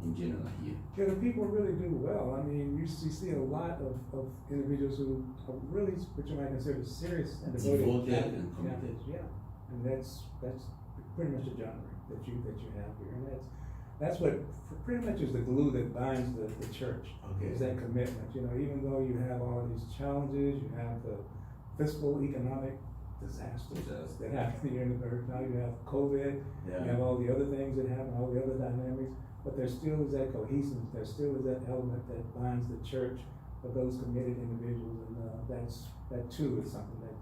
[SPEAKER 3] in general here.
[SPEAKER 6] Yeah, the people really do well. I mean, you see a lot of individuals who are really, what you might consider serious and
[SPEAKER 3] devoted and committed.
[SPEAKER 6] Yeah, and that's pretty much the genre that you have here, and that's what pretty much is the glue that binds the church.
[SPEAKER 3] Okay.
[SPEAKER 6] Is that commitment. Even though you have all of these challenges, you have the fiscal, economic disasters that happen here in the earth. Now you have COVID,
[SPEAKER 3] Yeah.
[SPEAKER 6] you have all the other things that happen, all the other dynamics, but there still is that cohesiveness, there still is that element that binds the church of those committed individuals, and that too is something that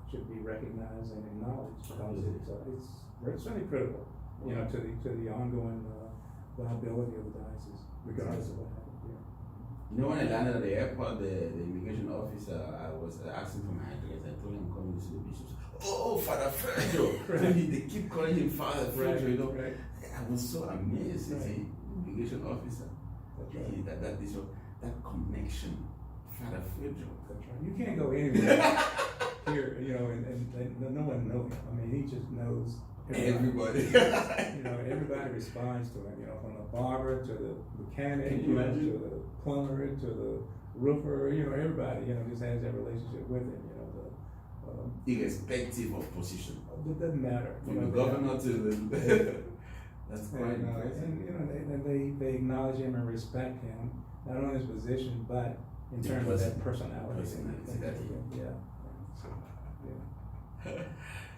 [SPEAKER 6] should be recognized and acknowledged, because it's really critical, you know, to the ongoing viability of the diocese, regardless of what happens here.
[SPEAKER 3] You know, when I landed at the airport, the immigration officer, I was asking for my address. I told him I'm coming to see the bishop. Oh, Father Feudjio!
[SPEAKER 6] Right.
[SPEAKER 3] They keep calling him Father Feudjio, you know.
[SPEAKER 6] Right.
[SPEAKER 3] I was so amazed.
[SPEAKER 6] Right.
[SPEAKER 3] The immigration officer.
[SPEAKER 6] That's right.
[SPEAKER 3] That connection, Father Feudjio.
[SPEAKER 6] That's right. You can't go anywhere here, you know, and no one knows him. I mean, he just knows
[SPEAKER 3] Everybody.
[SPEAKER 6] You know, everybody responds to him, you know, from the barber to the mechanic,
[SPEAKER 3] Can you imagine?
[SPEAKER 6] to the plumber, to the roofer, you know, everybody, you know, just has that relationship with him, you know,
[SPEAKER 3] Irrespective of position.
[SPEAKER 6] it doesn't matter.
[SPEAKER 3] From
[SPEAKER 6] you know,
[SPEAKER 3] the governor to the... That's quite impressive.
[SPEAKER 6] and, you know, they acknowledge him and respect him, not only his position, but in
[SPEAKER 3] The
[SPEAKER 6] terms of that
[SPEAKER 3] person-
[SPEAKER 6] personality.
[SPEAKER 3] personality.
[SPEAKER 6] Yeah.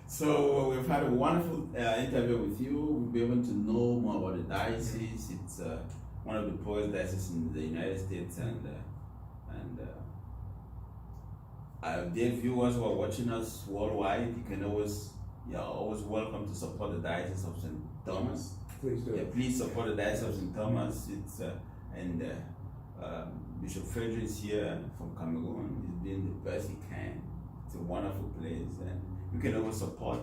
[SPEAKER 3] So we've had a wonderful interview with you. We'll be able to know more about the diocese. It's one of the poorest dioceses in the United States, and dear viewers who are watching us worldwide, you're always welcome to support the Diocese of St Thomas.
[SPEAKER 6] Please do.
[SPEAKER 3] Yeah, please support the Diocese of St Thomas. It's Bishop Feudjio is here from Cameroon. He's doing the best he can. It's a wonderful place, and you can always support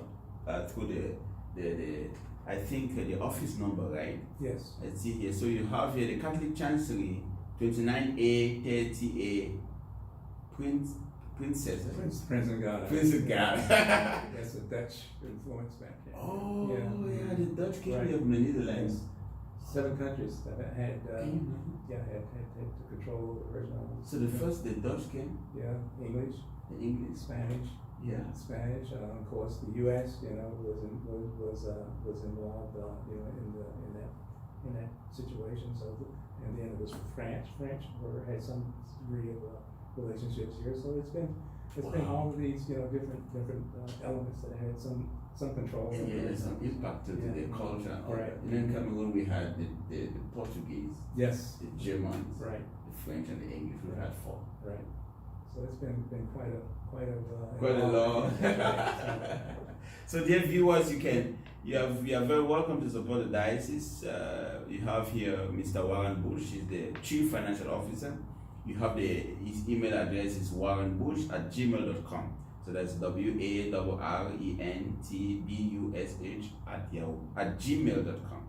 [SPEAKER 3] through the I think the office number, right?
[SPEAKER 6] Yes.
[SPEAKER 3] Let's see here. So you have here the Catholic Chancery, 29A, 30A, Princess
[SPEAKER 6] and God.
[SPEAKER 3] Prince of God.
[SPEAKER 6] That's a Dutch influence back here.
[SPEAKER 3] Oh,
[SPEAKER 6] Yeah.
[SPEAKER 3] the Dutch Kingdom
[SPEAKER 6] Right.
[SPEAKER 3] of the Netherlands.
[SPEAKER 6] 7 countries that had to control the Virgin Islands.
[SPEAKER 3] So the Dutch came,
[SPEAKER 6] Yeah, English,
[SPEAKER 3] the English.
[SPEAKER 6] Spanish.
[SPEAKER 3] Yeah.
[SPEAKER 6] Spanish, of course, the U.S. You know was involved, you know, in that situation. So, and then it was French had some degree of relationships here. So it's been all of these, you know, different elements that had some control.
[SPEAKER 3] Yeah, some impact to the culture.
[SPEAKER 6] Right.
[SPEAKER 3] And in Cameroon we had the Portuguese,
[SPEAKER 6] Yes.
[SPEAKER 3] the Germans,
[SPEAKER 6] Right.
[SPEAKER 3] the French, and the English. We had 4.
[SPEAKER 6] Right. So it's been quite
[SPEAKER 3] Quite a long. So dear viewers, you are very welcome to support the diocese. You have here Mr. Warren Bush, he's the Chief Financial Officer. You have his email address is warrenbush@gmail.com. So that's WARRENTBUSH @gmail.com.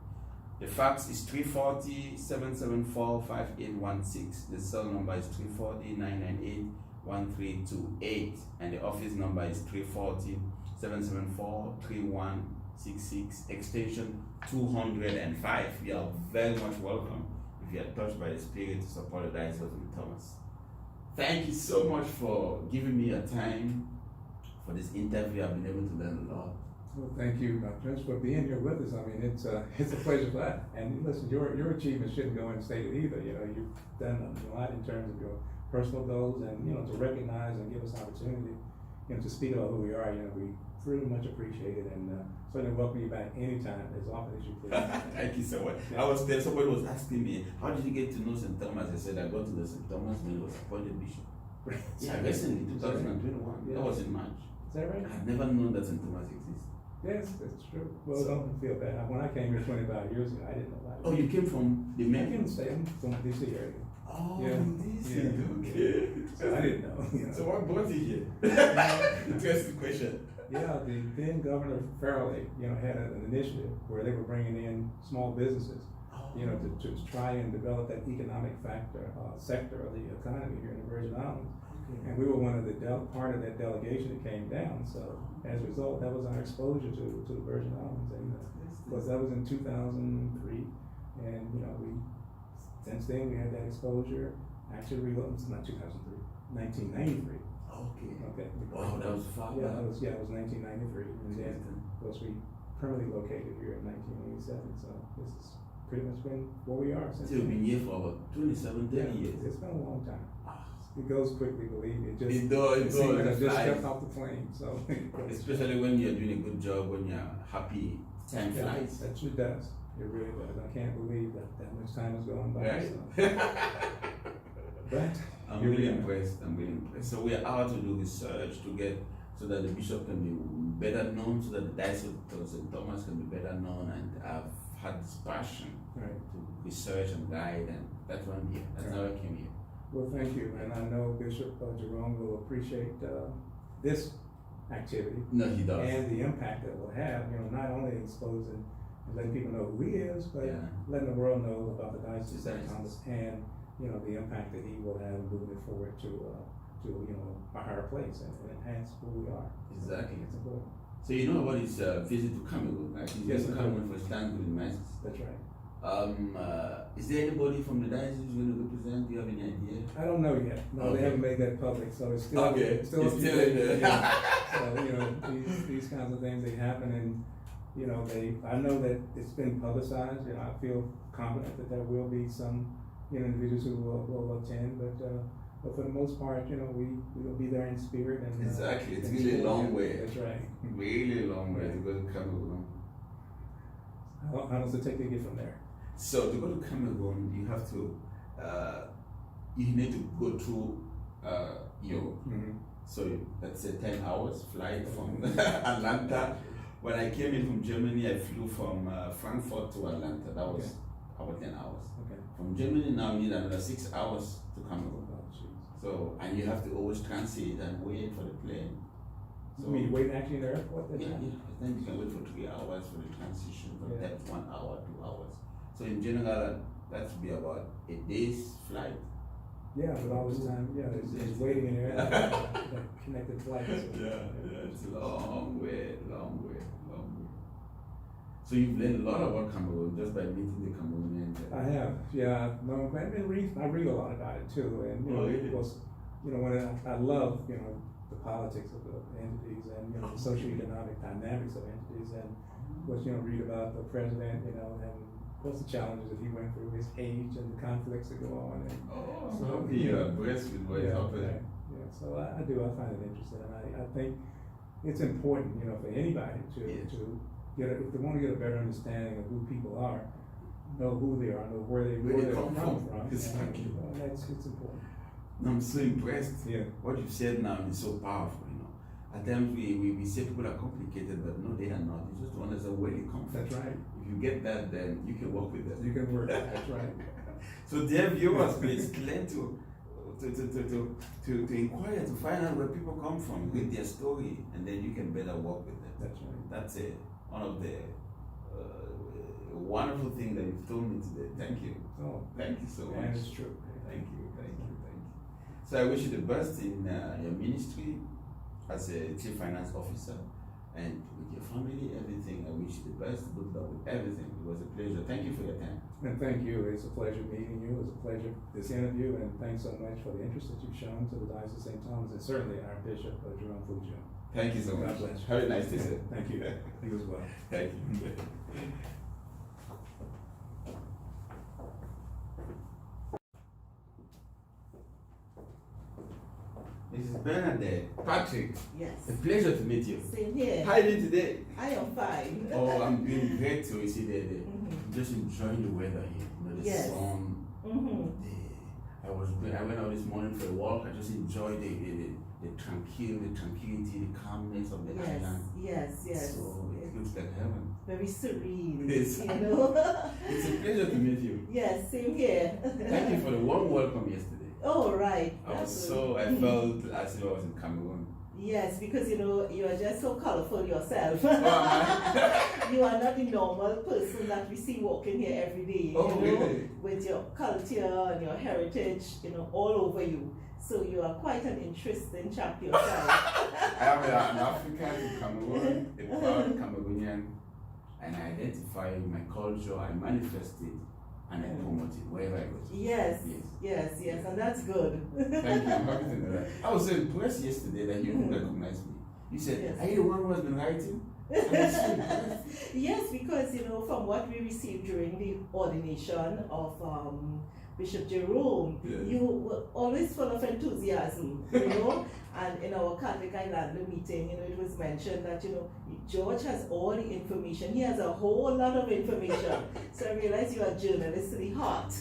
[SPEAKER 3] The fax is 340-774-5816. The cell number is 340-998-1328, and the office number is 340-774-3166, extension 205. You are very much welcome if you are touched by the Spirit to support the Diocese of St Thomas. Thank you so much for giving me your time for this interview. I've been able to learn a lot.
[SPEAKER 6] Well, thank you, Prince, for being here with us. I mean, it's a pleasure for that. And listen, your achievements shouldn't go unstated either. You know, you've done a lot in terms of your personal goals, and you know, to recognize and give us opportunity, you know, to speak about who we are. You know, we really much appreciate it, and certainly welcome you back anytime, as often as you please.
[SPEAKER 3] Thank you so much. I was there. Somebody was asking me, "How did you get to know St Thomas?" I said, "I got to the St Thomas when he was appointed bishop." Yeah, recently, 2021.
[SPEAKER 6] Yeah.
[SPEAKER 3] That was in March.
[SPEAKER 6] Is that right?
[SPEAKER 3] I've never known that St Thomas exists.
[SPEAKER 6] Yes, that's true. Well, don't feel bad. When I came here 25 years ago, I didn't know about it.
[SPEAKER 3] Oh, you came from the
[SPEAKER 6] I
[SPEAKER 3] main?
[SPEAKER 6] came from DC area.
[SPEAKER 3] Oh,
[SPEAKER 6] Yeah.
[SPEAKER 3] this
[SPEAKER 6] Yeah.
[SPEAKER 3] okay.
[SPEAKER 6] So I didn't know. You know.
[SPEAKER 3] So what brought you here? Interesting question.
[SPEAKER 6] Yeah, the then Governor Farrelly, you know, had an initiative where they were bringing in small businesses, you know, to try and develop that economic sector of the economy here in the Virgin Islands. And we were one of the part of that delegation that came down. So as a result, that was our exposure to the Virgin Islands, and of course that was in 2003. And you know, since then we had that exposure. Actually, not 2003, 1993.
[SPEAKER 3] Okay.
[SPEAKER 6] Okay.
[SPEAKER 3] Wow, that was far
[SPEAKER 6] Yeah,
[SPEAKER 3] back.
[SPEAKER 6] it was 1993, and then of course we permanently located here in 1987. So this has pretty much been where we are since.
[SPEAKER 3] So you've been here for about 27, 30 years.
[SPEAKER 6] It's been a long time. it goes quickly, believe me.
[SPEAKER 3] It does,
[SPEAKER 6] seems like I
[SPEAKER 3] it
[SPEAKER 6] just
[SPEAKER 3] flies.
[SPEAKER 6] stepped off the plane, so.
[SPEAKER 3] Especially when you're doing a good job, when you're happy, time
[SPEAKER 6] Yeah,
[SPEAKER 3] flies.
[SPEAKER 6] it does. It really does. I can't believe that much time has gone by.
[SPEAKER 3] Right?
[SPEAKER 6] So. But
[SPEAKER 3] I'm
[SPEAKER 6] here we
[SPEAKER 3] really
[SPEAKER 6] are.
[SPEAKER 3] impressed. I'm really impressed. So we are out to do research to get so that the bishop can be better known, so that the Diocese of St Thomas can be better known. And I've had this passion
[SPEAKER 6] Right.
[SPEAKER 3] to research and guide, and that's why I'm here. That's how I came here.
[SPEAKER 6] Well, thank you, and I know Bishop Jerome will appreciate this activity
[SPEAKER 3] No, he does.
[SPEAKER 6] and the impact it will have. You know, not only exposing and letting people know who he is, but
[SPEAKER 3] Yeah.
[SPEAKER 6] letting the world know about the Diocese of St
[SPEAKER 3] Diocese.
[SPEAKER 6] Thomas and the impact that he will have moving it forward to a higher place and enhance who we are.
[SPEAKER 3] Exactly.
[SPEAKER 6] It's important.
[SPEAKER 3] So you know about his visit to Cameroon, right? He's
[SPEAKER 6] Yes,
[SPEAKER 3] going to
[SPEAKER 6] I do.
[SPEAKER 3] Cameroon for his Thanksgiving masses.
[SPEAKER 6] That's right.
[SPEAKER 3] Is there anybody from the diocese who's going to represent? Do you have any idea?
[SPEAKER 6] I don't know yet. No,
[SPEAKER 3] Okay.
[SPEAKER 6] they haven't made that public, so it's still
[SPEAKER 3] Okay.
[SPEAKER 6] it's still,
[SPEAKER 3] It's still in there.
[SPEAKER 6] yeah. So these kinds of things they happen, and I know that it's been publicized. I feel confident that there will be some individuals who will attend, but for the most part, we will be there in spirit and
[SPEAKER 3] Exactly. It's
[SPEAKER 6] and
[SPEAKER 3] really a long
[SPEAKER 6] support.
[SPEAKER 3] way.
[SPEAKER 6] That's right.
[SPEAKER 3] Really a long way to go to Cameroon.
[SPEAKER 6] How does it take to get from there?
[SPEAKER 3] So to go to Cameroon, you have to, you need to go through Europe.
[SPEAKER 6] Mm-hmm.
[SPEAKER 3] So that's a 10 hours flight from Atlanta. When I came in from Germany, I flew from Frankfurt to Atlanta. That was about 10 hours.
[SPEAKER 6] Okay.
[SPEAKER 3] From Germany now you need another 6 hours to Cameroon.
[SPEAKER 6] Oh, jeez.
[SPEAKER 3] So, and you have to always transit and wait for the plane. So,
[SPEAKER 6] You mean wait actually in the airport?
[SPEAKER 3] yeah, then you can wait for 3 hours for the transition, from
[SPEAKER 6] Yeah.
[SPEAKER 3] that 1 hour, 2 hours. So in general, that should be about a day's flight.
[SPEAKER 6] Yeah, but all this time, there's waiting in there. Connected flights.
[SPEAKER 3] It's a long way. So you've learned a lot about Cameroon just by meeting the Cameroonians.
[SPEAKER 6] I have, no, I read a lot about it too, and
[SPEAKER 3] really?
[SPEAKER 6] of course, when I love the politics of the entities and the socioeconomic dynamics of entities, and of course read about the president, and of course the challenges that he went through, his age and the conflicts that go on. And
[SPEAKER 3] So you're abreast with what is happening.
[SPEAKER 6] So I do. I find it interesting, and I think it's important, for anybody to
[SPEAKER 3] Yes.
[SPEAKER 6] if they want to get a better understanding of who people are, know who they are, know where they
[SPEAKER 3] come
[SPEAKER 6] from.
[SPEAKER 3] Exactly.
[SPEAKER 6] It's important.
[SPEAKER 3] No, I'm so impressed.
[SPEAKER 6] Yeah.
[SPEAKER 3] What you've said now is so powerful. At times we say people are complicated, but no, they are not. You just want to understand where they come from.
[SPEAKER 6] That's right.
[SPEAKER 3] If you get that, then you can work with them.
[SPEAKER 6] You can work. That's right.
[SPEAKER 3] So dear viewers, please claim to inquire, to find out where people come from, read their story, and then you can better work with them.
[SPEAKER 6] That's right.
[SPEAKER 3] That's one of the wonderful things that you've told me today. Thank you.
[SPEAKER 6] Oh,
[SPEAKER 3] Thank you so
[SPEAKER 6] and
[SPEAKER 3] much.
[SPEAKER 6] it's true.
[SPEAKER 3] Thank you. So I wish you the best in your ministry as a chief finance officer, and with your family, everything. I wish you the best. Good luck with everything. It was a pleasure. Thank you for your time.
[SPEAKER 6] And thank you. It's a pleasure meeting you. It's a pleasure this interview, and thanks so much for the interest that you've shown to the Diocese of St. Thomas, and certainly our Bishop Jerome Feudjio.
[SPEAKER 3] Thank you so
[SPEAKER 6] God
[SPEAKER 3] much.
[SPEAKER 6] bless you.
[SPEAKER 3] Have a nice day, sir.
[SPEAKER 6] Thank you. You as well.
[SPEAKER 3] Thank you. Mrs. Bernadette, Patrick,
[SPEAKER 7] Yes.
[SPEAKER 3] a pleasure to meet you.
[SPEAKER 7] Same here.
[SPEAKER 3] How are you doing today?
[SPEAKER 7] I am fine.
[SPEAKER 3] Oh, I'm doing great too. You see,
[SPEAKER 7] Mhm.
[SPEAKER 3] just enjoying the weather here. The
[SPEAKER 7] Yes.
[SPEAKER 3] sun.
[SPEAKER 7] Mhm.
[SPEAKER 3] I went out this morning for a walk. I just enjoyed the tranquility, the calmness of the
[SPEAKER 7] Yes.
[SPEAKER 3] island.
[SPEAKER 7] Yes.
[SPEAKER 3] So it looks like heaven.
[SPEAKER 7] Very serene.
[SPEAKER 3] Yes. It's a pleasure to meet you.
[SPEAKER 7] Yes, same here.
[SPEAKER 3] Thank you for the warm welcome yesterday.
[SPEAKER 7] Oh, right.
[SPEAKER 3] I
[SPEAKER 7] That's
[SPEAKER 3] felt as if I was in Cameroon.
[SPEAKER 7] Yes, because you are just so colorful yourself.
[SPEAKER 3] Oh, am I?
[SPEAKER 7] You are not the normal person that we see walking here every day.
[SPEAKER 3] Oh, really?
[SPEAKER 7] With your culture and your heritage, all over you. So you are quite an interesting chap yourself.
[SPEAKER 3] I am an African in Cameroon, a proud Cameroonian, and I identify with my culture, I manifest it, and I promote it wherever I go.
[SPEAKER 7] Yes, and that's good.
[SPEAKER 3] Thank you, I'm happy to know that. I was so impressed yesterday that you recognized me. You said,
[SPEAKER 7] Yes.
[SPEAKER 3] are you the one who has been writing? I was so impressed.
[SPEAKER 7] Yes, because from what we received during the ordination of Bishop Jerome,
[SPEAKER 3] Yes.
[SPEAKER 7] you were always full of enthusiasm, you know. And in our Catholic Islander meeting, you know, it was mentioned that, you know, George has all the information. He has a whole lot of information. So I realized you are a journalist to the heart,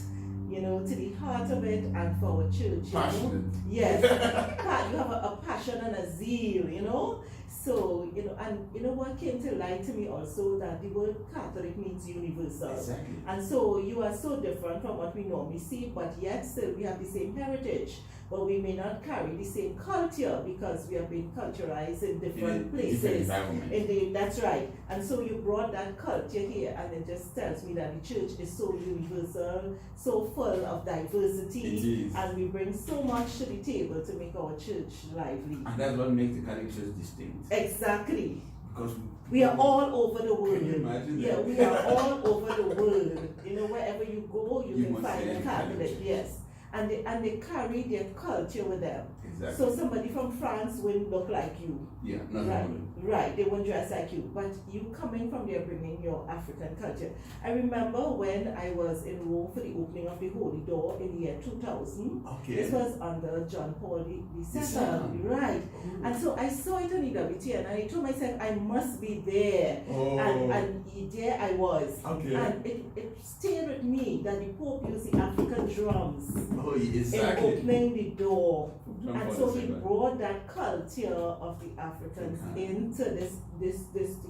[SPEAKER 7] you know, to the heart of it, and for our church, you
[SPEAKER 3] Passionate.
[SPEAKER 7] know. Yes, you have a passion and a zeal, you know. So, you know, and you know what came to light to me also, that the word Catholic means universal.
[SPEAKER 3] Exactly.
[SPEAKER 7] And so you are so different from what we normally see, but yet still we have the same heritage. But we may not carry the same culture because we have been culturalized in different places.
[SPEAKER 3] Different environments.
[SPEAKER 7] That's right. And so you brought that culture here, and it just tells me that the church is so universal, so full of diversity,
[SPEAKER 3] It is.
[SPEAKER 7] and we bring so much to the table to make our church lively.
[SPEAKER 3] And that's what makes the Catholic Church distinct.
[SPEAKER 7] Exactly.
[SPEAKER 3] Because
[SPEAKER 7] We are all over the world.
[SPEAKER 3] Can you imagine
[SPEAKER 7] Yeah,
[SPEAKER 3] that?
[SPEAKER 7] we are all over the world. You know, wherever you go, you
[SPEAKER 3] You
[SPEAKER 7] can
[SPEAKER 3] must
[SPEAKER 7] find
[SPEAKER 3] see
[SPEAKER 7] a
[SPEAKER 3] any
[SPEAKER 7] Catholic.
[SPEAKER 3] Catholic.
[SPEAKER 7] Yes, and they carry their culture with them.
[SPEAKER 3] Exactly.
[SPEAKER 7] So somebody from France wouldn't look like you.
[SPEAKER 3] Yeah, not
[SPEAKER 7] Right,
[SPEAKER 3] only.
[SPEAKER 7] right. They won't dress like you, but you coming from there bringing your African culture. I remember when I was in Rome for the opening of the Holy Door in the year 2000.
[SPEAKER 3] Okay.
[SPEAKER 7] This was under John Paul II,
[SPEAKER 3] second.
[SPEAKER 7] right? And so I saw it on the WTN, and I told myself I must be there.
[SPEAKER 3] Oh.
[SPEAKER 7] And there I was.
[SPEAKER 3] Okay.
[SPEAKER 7] And it stayed with me that the Pope used the African drums
[SPEAKER 3] Oh,
[SPEAKER 7] in
[SPEAKER 3] exactly.
[SPEAKER 7] opening the door.
[SPEAKER 3] John
[SPEAKER 7] And
[SPEAKER 3] Paul
[SPEAKER 7] so he
[SPEAKER 3] II.
[SPEAKER 7] brought that culture of the Africans
[SPEAKER 3] Okay.
[SPEAKER 7] into this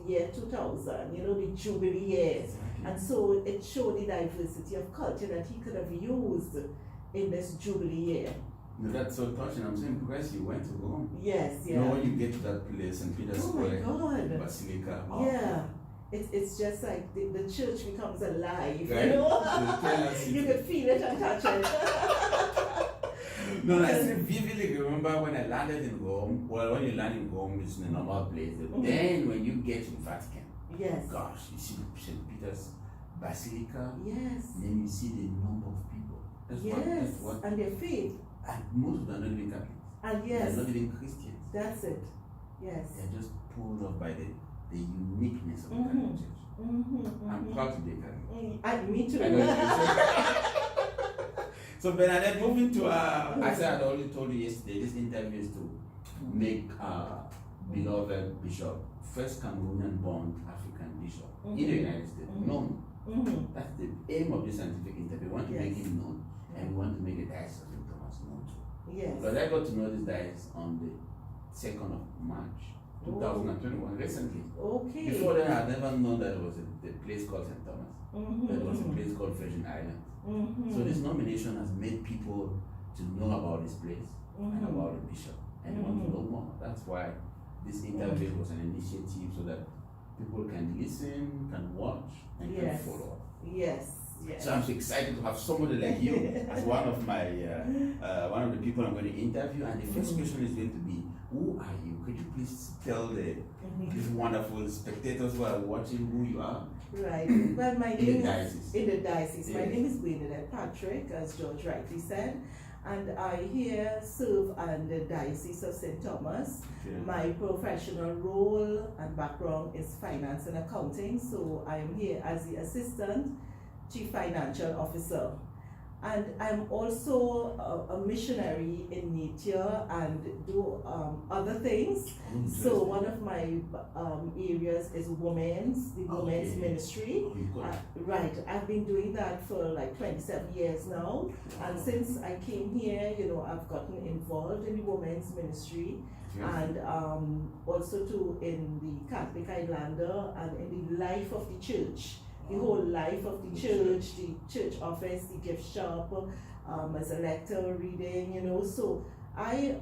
[SPEAKER 7] year 2000, you know, the Jubilee years.
[SPEAKER 3] Exactly.
[SPEAKER 7] And so it showed the diversity of culture that he could have used in this Jubilee year.
[SPEAKER 3] No, that's so touching. I'm so impressed you went to Rome.
[SPEAKER 7] Yes,
[SPEAKER 3] You
[SPEAKER 7] yeah.
[SPEAKER 3] know, when you get to that place, St. Peter's
[SPEAKER 7] Oh my
[SPEAKER 3] Square,
[SPEAKER 7] God.
[SPEAKER 3] Basilica. Oh.
[SPEAKER 7] Yeah. It's just like the church becomes alive,
[SPEAKER 3] Right.
[SPEAKER 7] you know?
[SPEAKER 3] The Italian city.
[SPEAKER 7] You could feel it and touch it.
[SPEAKER 3] No, I still vividly remember when I landed in Rome. Well, when you land in Rome, it's in a normal place. Then when you get to Vatican,
[SPEAKER 7] Yes.
[SPEAKER 3] gosh, you see St. Peter's Basilica,
[SPEAKER 7] Yes.
[SPEAKER 3] then you see the number of people. That's
[SPEAKER 7] Yes.
[SPEAKER 3] what,
[SPEAKER 7] And their faith.
[SPEAKER 3] and most of them are not even Catholics.
[SPEAKER 7] And
[SPEAKER 3] They're
[SPEAKER 7] yes,
[SPEAKER 3] not even Christians.
[SPEAKER 7] that's it. Yes.
[SPEAKER 3] They're just pulled off by the uniqueness of the
[SPEAKER 7] Mhm.
[SPEAKER 3] Catholic Church. I'm proud to be a Catholic.
[SPEAKER 7] And me too.
[SPEAKER 3] I know you. So Bernadette, moving to I said I already told you yesterday, this interview is to make beloved Bishop, first Cameroonian-born African Bishop in the United States known. That's the aim of this scientific interview. We want to make
[SPEAKER 7] Yes.
[SPEAKER 3] him known, and we want to make the Diocese of St Thomas known too.
[SPEAKER 7] Yes.
[SPEAKER 3] Because I got to know this diocese on the 2nd of March 2021, recently.
[SPEAKER 7] Okay.
[SPEAKER 3] Before then, I had never known that there was a place called St. Thomas. There was a place called Virgin Islands. So this nomination has made people to know about this place and about the bishop, and they want to know more. That's why this interview was an initiative so that people can listen, can watch, and can
[SPEAKER 7] Yes.
[SPEAKER 3] follow up.
[SPEAKER 7] Yes. Yes.
[SPEAKER 3] So I'm so excited to have somebody like you as one of my one of the people I'm going to interview. And the first question is going to be, who are you? Could you please tell these wonderful spectators who are watching who you are?
[SPEAKER 7] Right. Well, my
[SPEAKER 3] In the
[SPEAKER 7] name is
[SPEAKER 3] diocese.
[SPEAKER 7] in the diocese. My
[SPEAKER 3] Yes.
[SPEAKER 7] name is Bernadette Patrick, as George rightly said, and I here serve in the Diocese of St Thomas.
[SPEAKER 3] Okay.
[SPEAKER 7] My professional role and background is finance and accounting, so I am here as the Assistant Chief Financial Officer. And I'm also a missionary in nature and do other things. So one of my areas is the women's
[SPEAKER 3] Okay.
[SPEAKER 7] ministry.
[SPEAKER 3] Oh, you got it.
[SPEAKER 7] Right, I've been doing that for like 27 years now. And since I came here, you know, I've gotten involved in the women's ministry. And also too in the Catholic Islander and in the life of the church. The whole life of the church, the church office, the gift shop, as a lector reading, you know. So I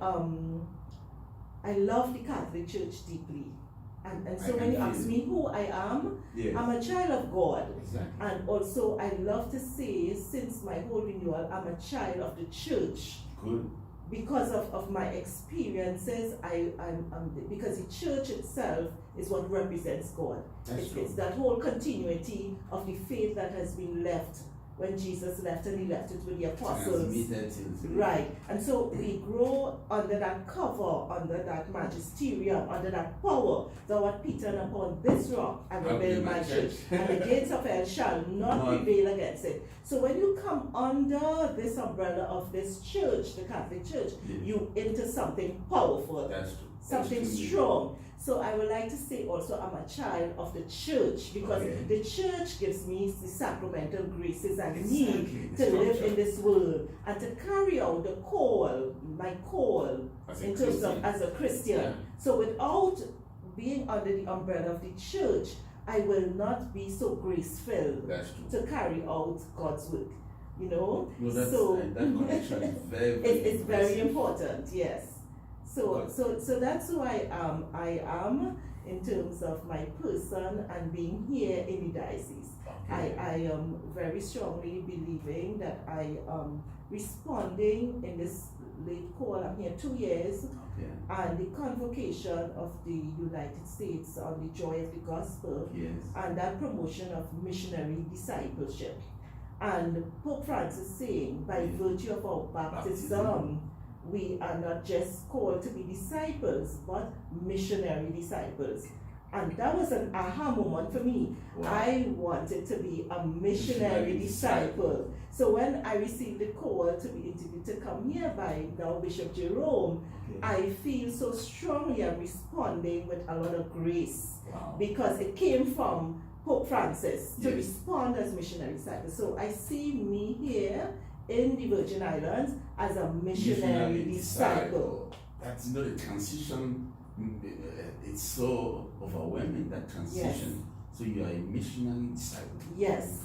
[SPEAKER 7] love the Catholic Church deeply. And so when you ask me who I am,
[SPEAKER 3] Yes.
[SPEAKER 7] I'm a child of God.
[SPEAKER 3] Exactly.
[SPEAKER 7] And also I love to say, since my whole renewal, I'm a child of the church.
[SPEAKER 3] Good.
[SPEAKER 7] Because of my experiences, because the church itself is what represents God.
[SPEAKER 3] That's true.
[SPEAKER 7] It's that whole continuity of the faith that has been left when Jesus left, and he left it with the apostles.
[SPEAKER 3] Transmitted to
[SPEAKER 7] Right, and so we grow under that cover, under that magisterium, under that power. Thou art Peter, and upon this rock I will build my church, and the gates of hell shall not prevail against it. So when you come under this umbrella of this church, the Catholic Church,
[SPEAKER 3] Yes.
[SPEAKER 7] you into something powerful,
[SPEAKER 3] That's true.
[SPEAKER 7] something
[SPEAKER 3] That's true.
[SPEAKER 7] strong. So I would like to say also I'm a child of the church, because
[SPEAKER 3] Okay.
[SPEAKER 7] the church gives me the sacramental graces I
[SPEAKER 3] Exactly,
[SPEAKER 7] need
[SPEAKER 3] the
[SPEAKER 7] to live
[SPEAKER 3] structure.
[SPEAKER 7] in this world and to carry out the call, my call
[SPEAKER 3] As a
[SPEAKER 7] in terms of
[SPEAKER 3] Christian.
[SPEAKER 7] as a Christian.
[SPEAKER 3] Yeah.
[SPEAKER 7] So without being under the umbrella of the church, I will not be so grace-filled
[SPEAKER 3] That's true.
[SPEAKER 7] to carry out God's work. You know?
[SPEAKER 3] No, that's,
[SPEAKER 7] so
[SPEAKER 3] that connection is very, very
[SPEAKER 7] it's very
[SPEAKER 3] impressive.
[SPEAKER 7] important, yes. So that's who I am in terms of my person and being here in the diocese.
[SPEAKER 3] Okay.
[SPEAKER 7] I am very strongly believing that I am responding in this late call. I'm here 2 years,
[SPEAKER 3] Okay.
[SPEAKER 7] and the convocation of the United States on the joy of the gospel
[SPEAKER 3] Yes.
[SPEAKER 7] and that promotion of missionary discipleship. And Pope Francis saying, by virtue of our baptism, we are not just called to be disciples, but missionary disciples. And that was an aha moment for me.
[SPEAKER 3] Wow.
[SPEAKER 7] I wanted to be a missionary disciple. So when I received the call to be interviewed to come here by now Bishop Jerome,
[SPEAKER 3] Okay.
[SPEAKER 7] I feel so strongly I'm responding with a lot of grace,
[SPEAKER 3] Wow.
[SPEAKER 7] because it came from Pope Francis to
[SPEAKER 3] Yes.
[SPEAKER 7] respond as missionary disciple. So I see me here in the Virgin Islands as a missionary disciple.
[SPEAKER 3] That's not a transition. It's so overwhelming, that transition. So you are a missionary disciple.
[SPEAKER 7] Yes.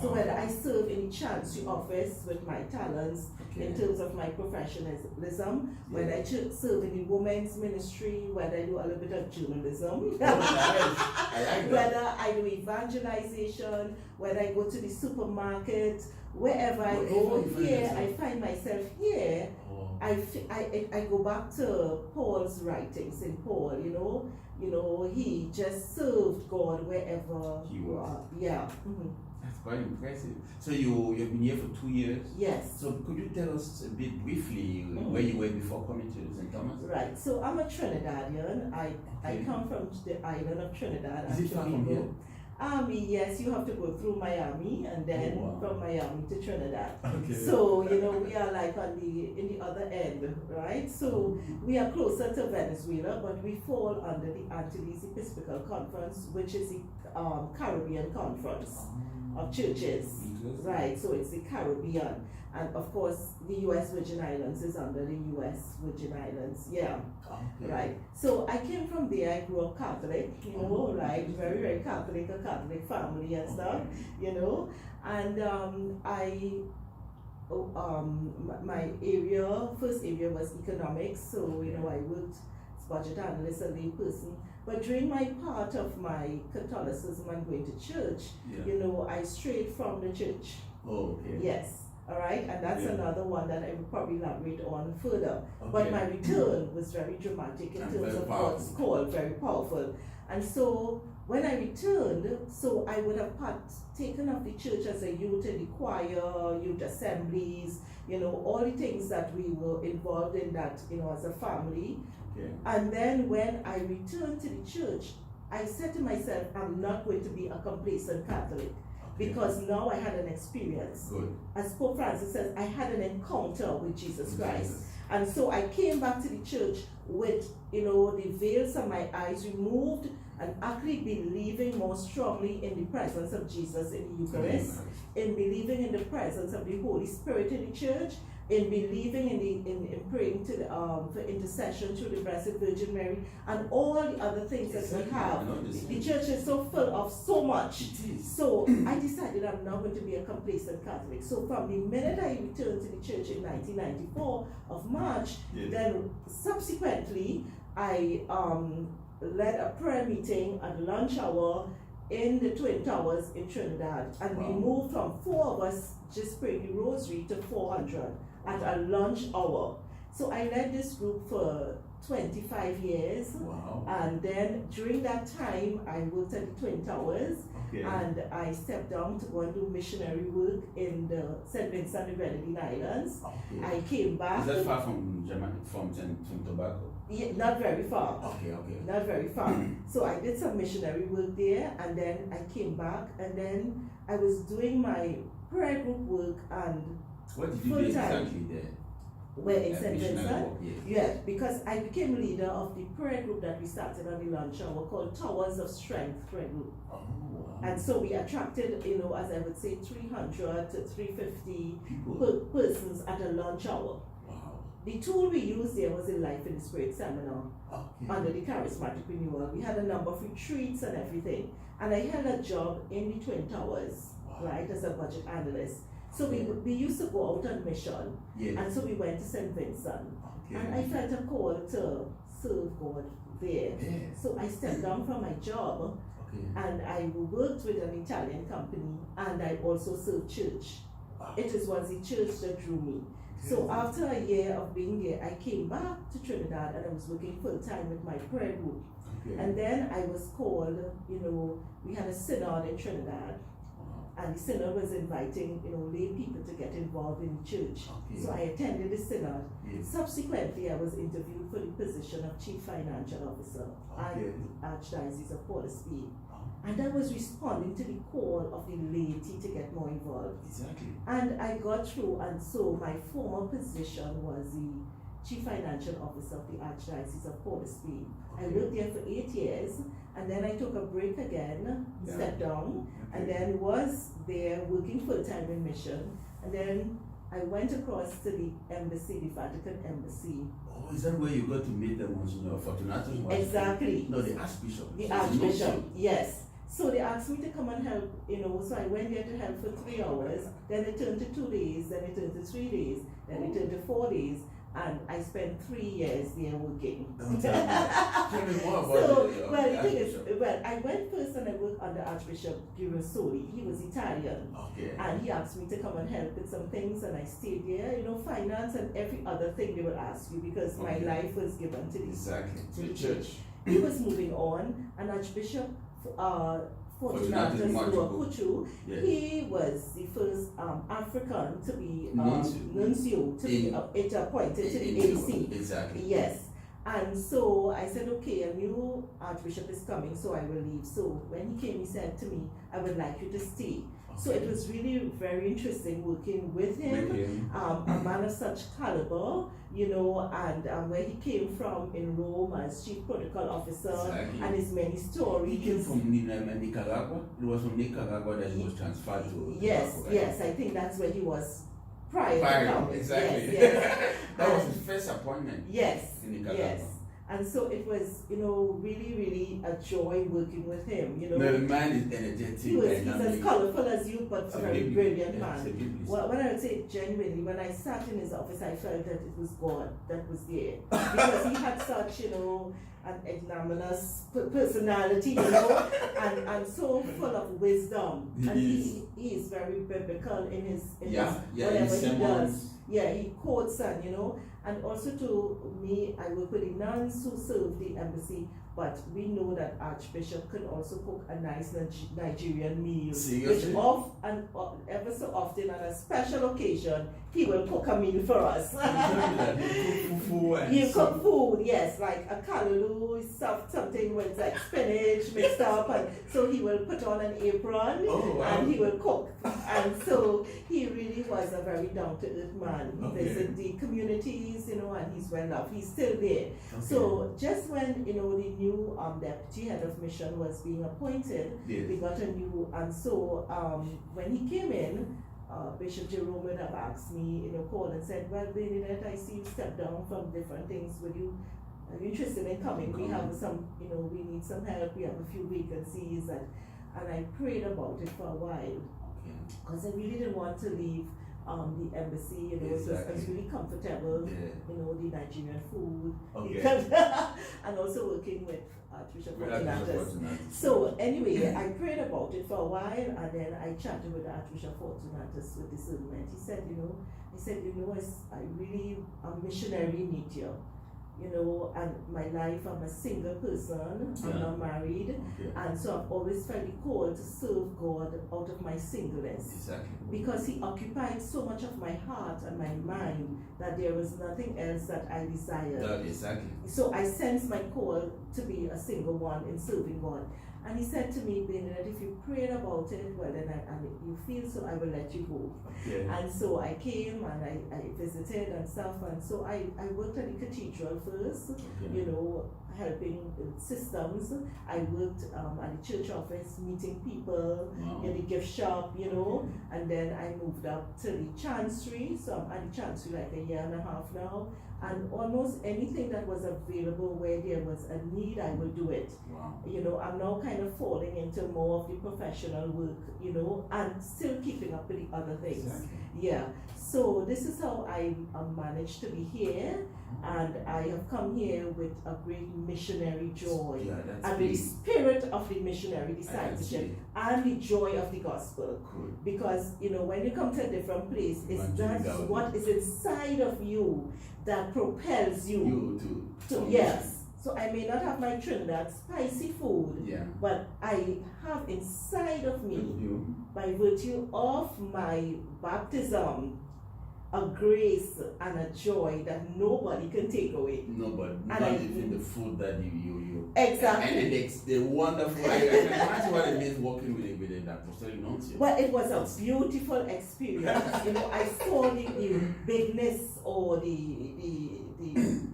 [SPEAKER 7] So
[SPEAKER 3] Wow.
[SPEAKER 7] whether I serve in the chancery office with my talents
[SPEAKER 3] Okay.
[SPEAKER 7] in terms of my professionalism, whether I serve in the women's ministry, whether I do a little bit of journalism,
[SPEAKER 3] I like that.
[SPEAKER 7] whether I do evangelization, whether I go to the supermarket, wherever I go
[SPEAKER 3] Wherever you find
[SPEAKER 7] here,
[SPEAKER 3] yourself.
[SPEAKER 7] I find myself here.
[SPEAKER 3] Oh.
[SPEAKER 7] I go back to Paul's writings in Paul, you know, he just served God wherever
[SPEAKER 3] He was.
[SPEAKER 7] Yeah. Mhm.
[SPEAKER 3] That's quite impressive. So you've been here for 2 years.
[SPEAKER 7] Yes.
[SPEAKER 3] So could you tell us a bit briefly
[SPEAKER 7] Mhm.
[SPEAKER 3] where you were before coming to St. Thomas?
[SPEAKER 7] Right. So I'm a Trinidadian. I
[SPEAKER 3] Okay.
[SPEAKER 7] come from the island of Trinidad.
[SPEAKER 3] Is it far from
[SPEAKER 7] Tobago.
[SPEAKER 3] here?
[SPEAKER 7] Yes, you have to go through Miami and then
[SPEAKER 3] Oh, wow.
[SPEAKER 7] from Miami to Trinidad.
[SPEAKER 3] Okay.
[SPEAKER 7] So, we are like in the other end, right? So we are closer to Venezuela, but we fall under the Antilles Episcopal Conference, which is the Caribbean Conference of churches.
[SPEAKER 3] Interesting.
[SPEAKER 7] Right, so it's the Caribbean. And of course, the U.S. Virgin Islands is under the U.S. Virgin Islands, yeah.
[SPEAKER 3] Okay.
[SPEAKER 7] Right. So I came from there. I grew up Catholic,
[SPEAKER 3] Oh,
[SPEAKER 7] like very, very Catholic, a Catholic family and stuff, And my first area was economics. So, I worked as budget analyst, a lay person. But during my part of my Catholicism and going to church,
[SPEAKER 3] Yeah.
[SPEAKER 7] I strayed from the church.
[SPEAKER 3] Oh, okay.
[SPEAKER 7] Yes. All right, and that's
[SPEAKER 3] Yeah.
[SPEAKER 7] another one that I will probably elaborate on further.
[SPEAKER 3] Okay.
[SPEAKER 7] But my return was very dramatic in
[SPEAKER 3] And
[SPEAKER 7] terms
[SPEAKER 3] very
[SPEAKER 7] of
[SPEAKER 3] powerful.
[SPEAKER 7] God's call, very powerful. And so when I returned, so I would have taken of the church as a youth in the choir, youth assemblies, all the things that we were involved in that, as a family.
[SPEAKER 3] Okay.
[SPEAKER 7] And then when I returned to the church, I said to myself, I'm not going to be a complacent Catholic.
[SPEAKER 3] Okay.
[SPEAKER 7] Because now I had an experience.
[SPEAKER 3] Good.
[SPEAKER 7] As Pope Francis says, I had an encounter with Jesus Christ.
[SPEAKER 3] Jesus.
[SPEAKER 7] And so I came back to the church with, the veils from my eyes removed and actually believing more strongly in the presence of Jesus in the Eucharist, in believing in the presence of the Holy Spirit in the church, in believing in praying to for intercession through the Blessed Virgin Mary, and all the other things that we have. The church is so full of so much.
[SPEAKER 3] It is.
[SPEAKER 7] So I decided I'm not going to be a complacent Catholic. So from the minute I returned to the church in 1994 of March,
[SPEAKER 3] Yes.
[SPEAKER 7] then subsequently I led a prayer meeting at lunch hour in the Twin Towers in Trinidad, and
[SPEAKER 3] Wow.
[SPEAKER 7] we moved from 4 of us just praying the rosary to 400 at a lunch hour. So I led this group for 25 years.
[SPEAKER 3] Wow.
[SPEAKER 7] And then during that time, I worked at the Twin Towers.
[SPEAKER 3] Okay.
[SPEAKER 7] And I stepped down to go and do missionary work in the St. Vincent and Grenadine Islands.
[SPEAKER 3] Okay.
[SPEAKER 7] I came back.
[SPEAKER 3] Is that far from Germany, from Tobago?
[SPEAKER 7] Yeah, not very far.
[SPEAKER 3] Okay, okay.
[SPEAKER 7] Not very far. So I did some missionary work there, and then I came back, and then I was doing my prayer group work and
[SPEAKER 3] What did you do
[SPEAKER 7] full-time.
[SPEAKER 3] exactly there?
[SPEAKER 7] where in St.
[SPEAKER 3] Missionary
[SPEAKER 7] Vincent.
[SPEAKER 3] work, yes.
[SPEAKER 7] Yeah, because I became leader of the prayer group that we started on the lunch hour called Towers of Strength Prayer Group.
[SPEAKER 3] Oh, wow.
[SPEAKER 7] And so we attracted, you know, as I would say, 300 to 350
[SPEAKER 3] People.
[SPEAKER 7] persons at a lunch hour.
[SPEAKER 3] Wow.
[SPEAKER 7] The tool we used there was a Life in the Spirit seminar
[SPEAKER 3] Okay.
[SPEAKER 7] under the Charismatic Renewal. We had a number of retreats and everything. And I held a job in the Twin Towers,
[SPEAKER 3] Wow.
[SPEAKER 7] right, as a budget analyst. So
[SPEAKER 3] Okay.
[SPEAKER 7] we used to go out on mission,
[SPEAKER 3] Yes.
[SPEAKER 7] and so we went to St. Vincent.
[SPEAKER 3] Okay.
[SPEAKER 7] And I felt a call to serve God there.
[SPEAKER 3] Yes.
[SPEAKER 7] So I stepped down from my job,
[SPEAKER 3] Okay.
[SPEAKER 7] and I worked with an Italian company, and I also served church.
[SPEAKER 3] Wow.
[SPEAKER 7] It was the church that drew me. So
[SPEAKER 3] Okay.
[SPEAKER 7] after a year of being there, I came back to Trinidad, and I was working full time with my prayer group.
[SPEAKER 3] Okay.
[SPEAKER 7] And then I was called, you know, we had a synod in Trinidad,
[SPEAKER 3] Wow.
[SPEAKER 7] and the synod was inviting, you know, lay people to get involved in the church.
[SPEAKER 3] Okay.
[SPEAKER 7] So I attended the synod.
[SPEAKER 3] Yes.
[SPEAKER 7] Subsequently, I was interviewed for the position of Chief Financial Officer at
[SPEAKER 3] Okay.
[SPEAKER 7] the Archdiocese of Port of Spain.
[SPEAKER 3] Oh,
[SPEAKER 7] And I was responding to the call of the laity to get more involved.
[SPEAKER 3] exactly.
[SPEAKER 7] And I got through, and so my former position was the Chief Financial Officer of the Archdiocese of Port of Spain. I
[SPEAKER 3] Okay.
[SPEAKER 7] worked there for 8 years, and then I took a break again,
[SPEAKER 3] Yeah.
[SPEAKER 7] stepped down, and
[SPEAKER 3] Okay.
[SPEAKER 7] then was there working full time in mission. And then I went across to the embassy, the Vatican embassy.
[SPEAKER 3] Oh, is that where you got to meet the Monsignor Fortunatus? was?
[SPEAKER 7] Exactly.
[SPEAKER 3] No, the Archbishop.
[SPEAKER 7] The
[SPEAKER 3] So
[SPEAKER 7] Archbishop,
[SPEAKER 3] no-
[SPEAKER 7] yes. So they asked me to come and help, you know, so I went there to help for 3 hours, then it turned to 2 days, then it turned to 3 days, then it turned to 4 days, and I spent 3 years there working.
[SPEAKER 3] Don't tell me. Tell me more about
[SPEAKER 7] So,
[SPEAKER 3] the
[SPEAKER 7] well, the thing is,
[SPEAKER 3] Archbishop.
[SPEAKER 7] well, I went first and I worked under Archbishop Jerome. He was Italian.
[SPEAKER 3] Okay.
[SPEAKER 7] And he asked me to come and help with some things, and I stayed there, you know, finance and every other thing they would ask you, because my
[SPEAKER 3] Okay.
[SPEAKER 7] life was given to this.
[SPEAKER 3] Exactly.
[SPEAKER 7] To the church. He was moving on, and Archbishop Fortunatus
[SPEAKER 3] Mwachuku. Yes.
[SPEAKER 7] he was the first African to be
[SPEAKER 3] Nuncio.
[SPEAKER 7] to be appointed to the AC.
[SPEAKER 3] Exactly.
[SPEAKER 7] Yes. And so I said, okay, a new Archbishop is coming, so I will leave. So when he came, he said to me, I would like you to stay. So it was really very interesting working with him, a man of such caliber, you know, and where he came from in Rome as Chief Protocol Officer,
[SPEAKER 3] Exactly.
[SPEAKER 7] and his many stories.
[SPEAKER 3] He came from Nicaragua. It was from Nicaragua that he was transferred to.
[SPEAKER 7] Yes,
[SPEAKER 3] Tobago, right?
[SPEAKER 7] yes, I think that's where he was prior to
[SPEAKER 3] Prior,
[SPEAKER 7] coming.
[SPEAKER 3] exactly.
[SPEAKER 7] Yes, yes.
[SPEAKER 3] That was
[SPEAKER 7] And-
[SPEAKER 3] his first appointment.
[SPEAKER 7] Yes,
[SPEAKER 3] In Nicaragua.
[SPEAKER 7] yes. And so it was, you know, really, really a joy working with him, you know.
[SPEAKER 3] No, the man is energetic.
[SPEAKER 7] He's as
[SPEAKER 3] dynamic.
[SPEAKER 7] colorful as you, but a very
[SPEAKER 3] Absolutely.
[SPEAKER 7] brilliant
[SPEAKER 3] Yeah,
[SPEAKER 7] man.
[SPEAKER 3] absolutely.
[SPEAKER 7] Well, when I would say genuinely, when I sat in his office, I felt that it was God that was there. Because he had such, you know, an ignominious personality, you know, and so full of wisdom.
[SPEAKER 3] He
[SPEAKER 7] and
[SPEAKER 3] is.
[SPEAKER 7] he is very biblical in his
[SPEAKER 3] Yeah, yeah,
[SPEAKER 7] whatever
[SPEAKER 3] his
[SPEAKER 7] he does.
[SPEAKER 3] sermons.
[SPEAKER 7] Yeah, he quotes and, you know, and also to me, I work with the nuns who serve the embassy, but we know that Archbishop can also cook a nice Nigerian meal.
[SPEAKER 3] Seriously?
[SPEAKER 7] Which ever so often on a special occasion, he will cook a meal for us. You cook food, yes, like a callaloo, something with like spinach mixed up, and so he will put on an apron
[SPEAKER 3] Oh, wow.
[SPEAKER 7] and he will cook. And so he really was a very down-to-earth man. He
[SPEAKER 3] Okay.
[SPEAKER 7] visited the communities, you know, and he's well loved. He's still there.
[SPEAKER 3] Okay.
[SPEAKER 7] So just when, you know, the new deputy head of mission was being appointed,
[SPEAKER 3] Yes.
[SPEAKER 7] we got a new, and so when he came in, Bishop Jerome would have asked me, you know, called and said, well, Bernadette, I see you step down from different things. Are you interested in coming? We have some, you know, we need some help. We have a few vacancies. And I prayed about it for a while
[SPEAKER 3] Okay.
[SPEAKER 7] because I really didn't want to leave the embassy. You know, it was
[SPEAKER 3] Exactly.
[SPEAKER 7] really comfortable.
[SPEAKER 3] Yeah.
[SPEAKER 7] You know, the Nigerian food.
[SPEAKER 3] Okay.
[SPEAKER 7] And also working with Archbishop
[SPEAKER 3] With Archbishop
[SPEAKER 7] Fortunatus.
[SPEAKER 3] Fortunatus.
[SPEAKER 7] So anyway, I prayed about it for a while, and then I chatted with Archbishop Fortunatus with discernment. He said, you know, I really, a missionary need you. you know, and my life, I'm a single person, I'm not married, and so I've always felt the call to serve God out of my singleness.
[SPEAKER 3] Exactly.
[SPEAKER 7] Because He occupied so much of my heart and my mind that there was nothing else that I desired.
[SPEAKER 3] Exactly.
[SPEAKER 7] So I sensed my call to be a single one in serving God. And He said to me, Benny, that if you prayed about it, well, then and you feel so, I will let you go.
[SPEAKER 3] Okay.
[SPEAKER 7] And so I came and I visited and stuff, and so I worked at the cathedral first, you know, helping systems. I worked at the church office, meeting people, in the gift shop, you know, and then I moved up to the chancery. So I'm at the chancery like a year and a half now, and almost anything that was available where there was a need, I will do it.
[SPEAKER 3] Wow.
[SPEAKER 7] You know, I'm now kind of falling into more of the professional work, you know, and still keeping up with the other things.
[SPEAKER 3] Exactly.
[SPEAKER 7] Yeah. So this is how I managed to be here, and I have come here with a great missionary joy, and with the spirit of the missionary discipleship and the joy of the gospel.
[SPEAKER 3] Cool.
[SPEAKER 7] Because, you know, when you come to a different place, it's that's what is inside of you that propels you to yes. So I may not have my Trinidad spicy food, but I have inside of me, by virtue of my baptism, a grace and a joy that nobody can take away.
[SPEAKER 3] Nobody, not even the food that you
[SPEAKER 7] exactly.
[SPEAKER 3] And it's the wonderful. I can imagine what it means working with an apostolic nuncio.
[SPEAKER 7] Well, it was a beautiful experience. You know, I saw the bigness or the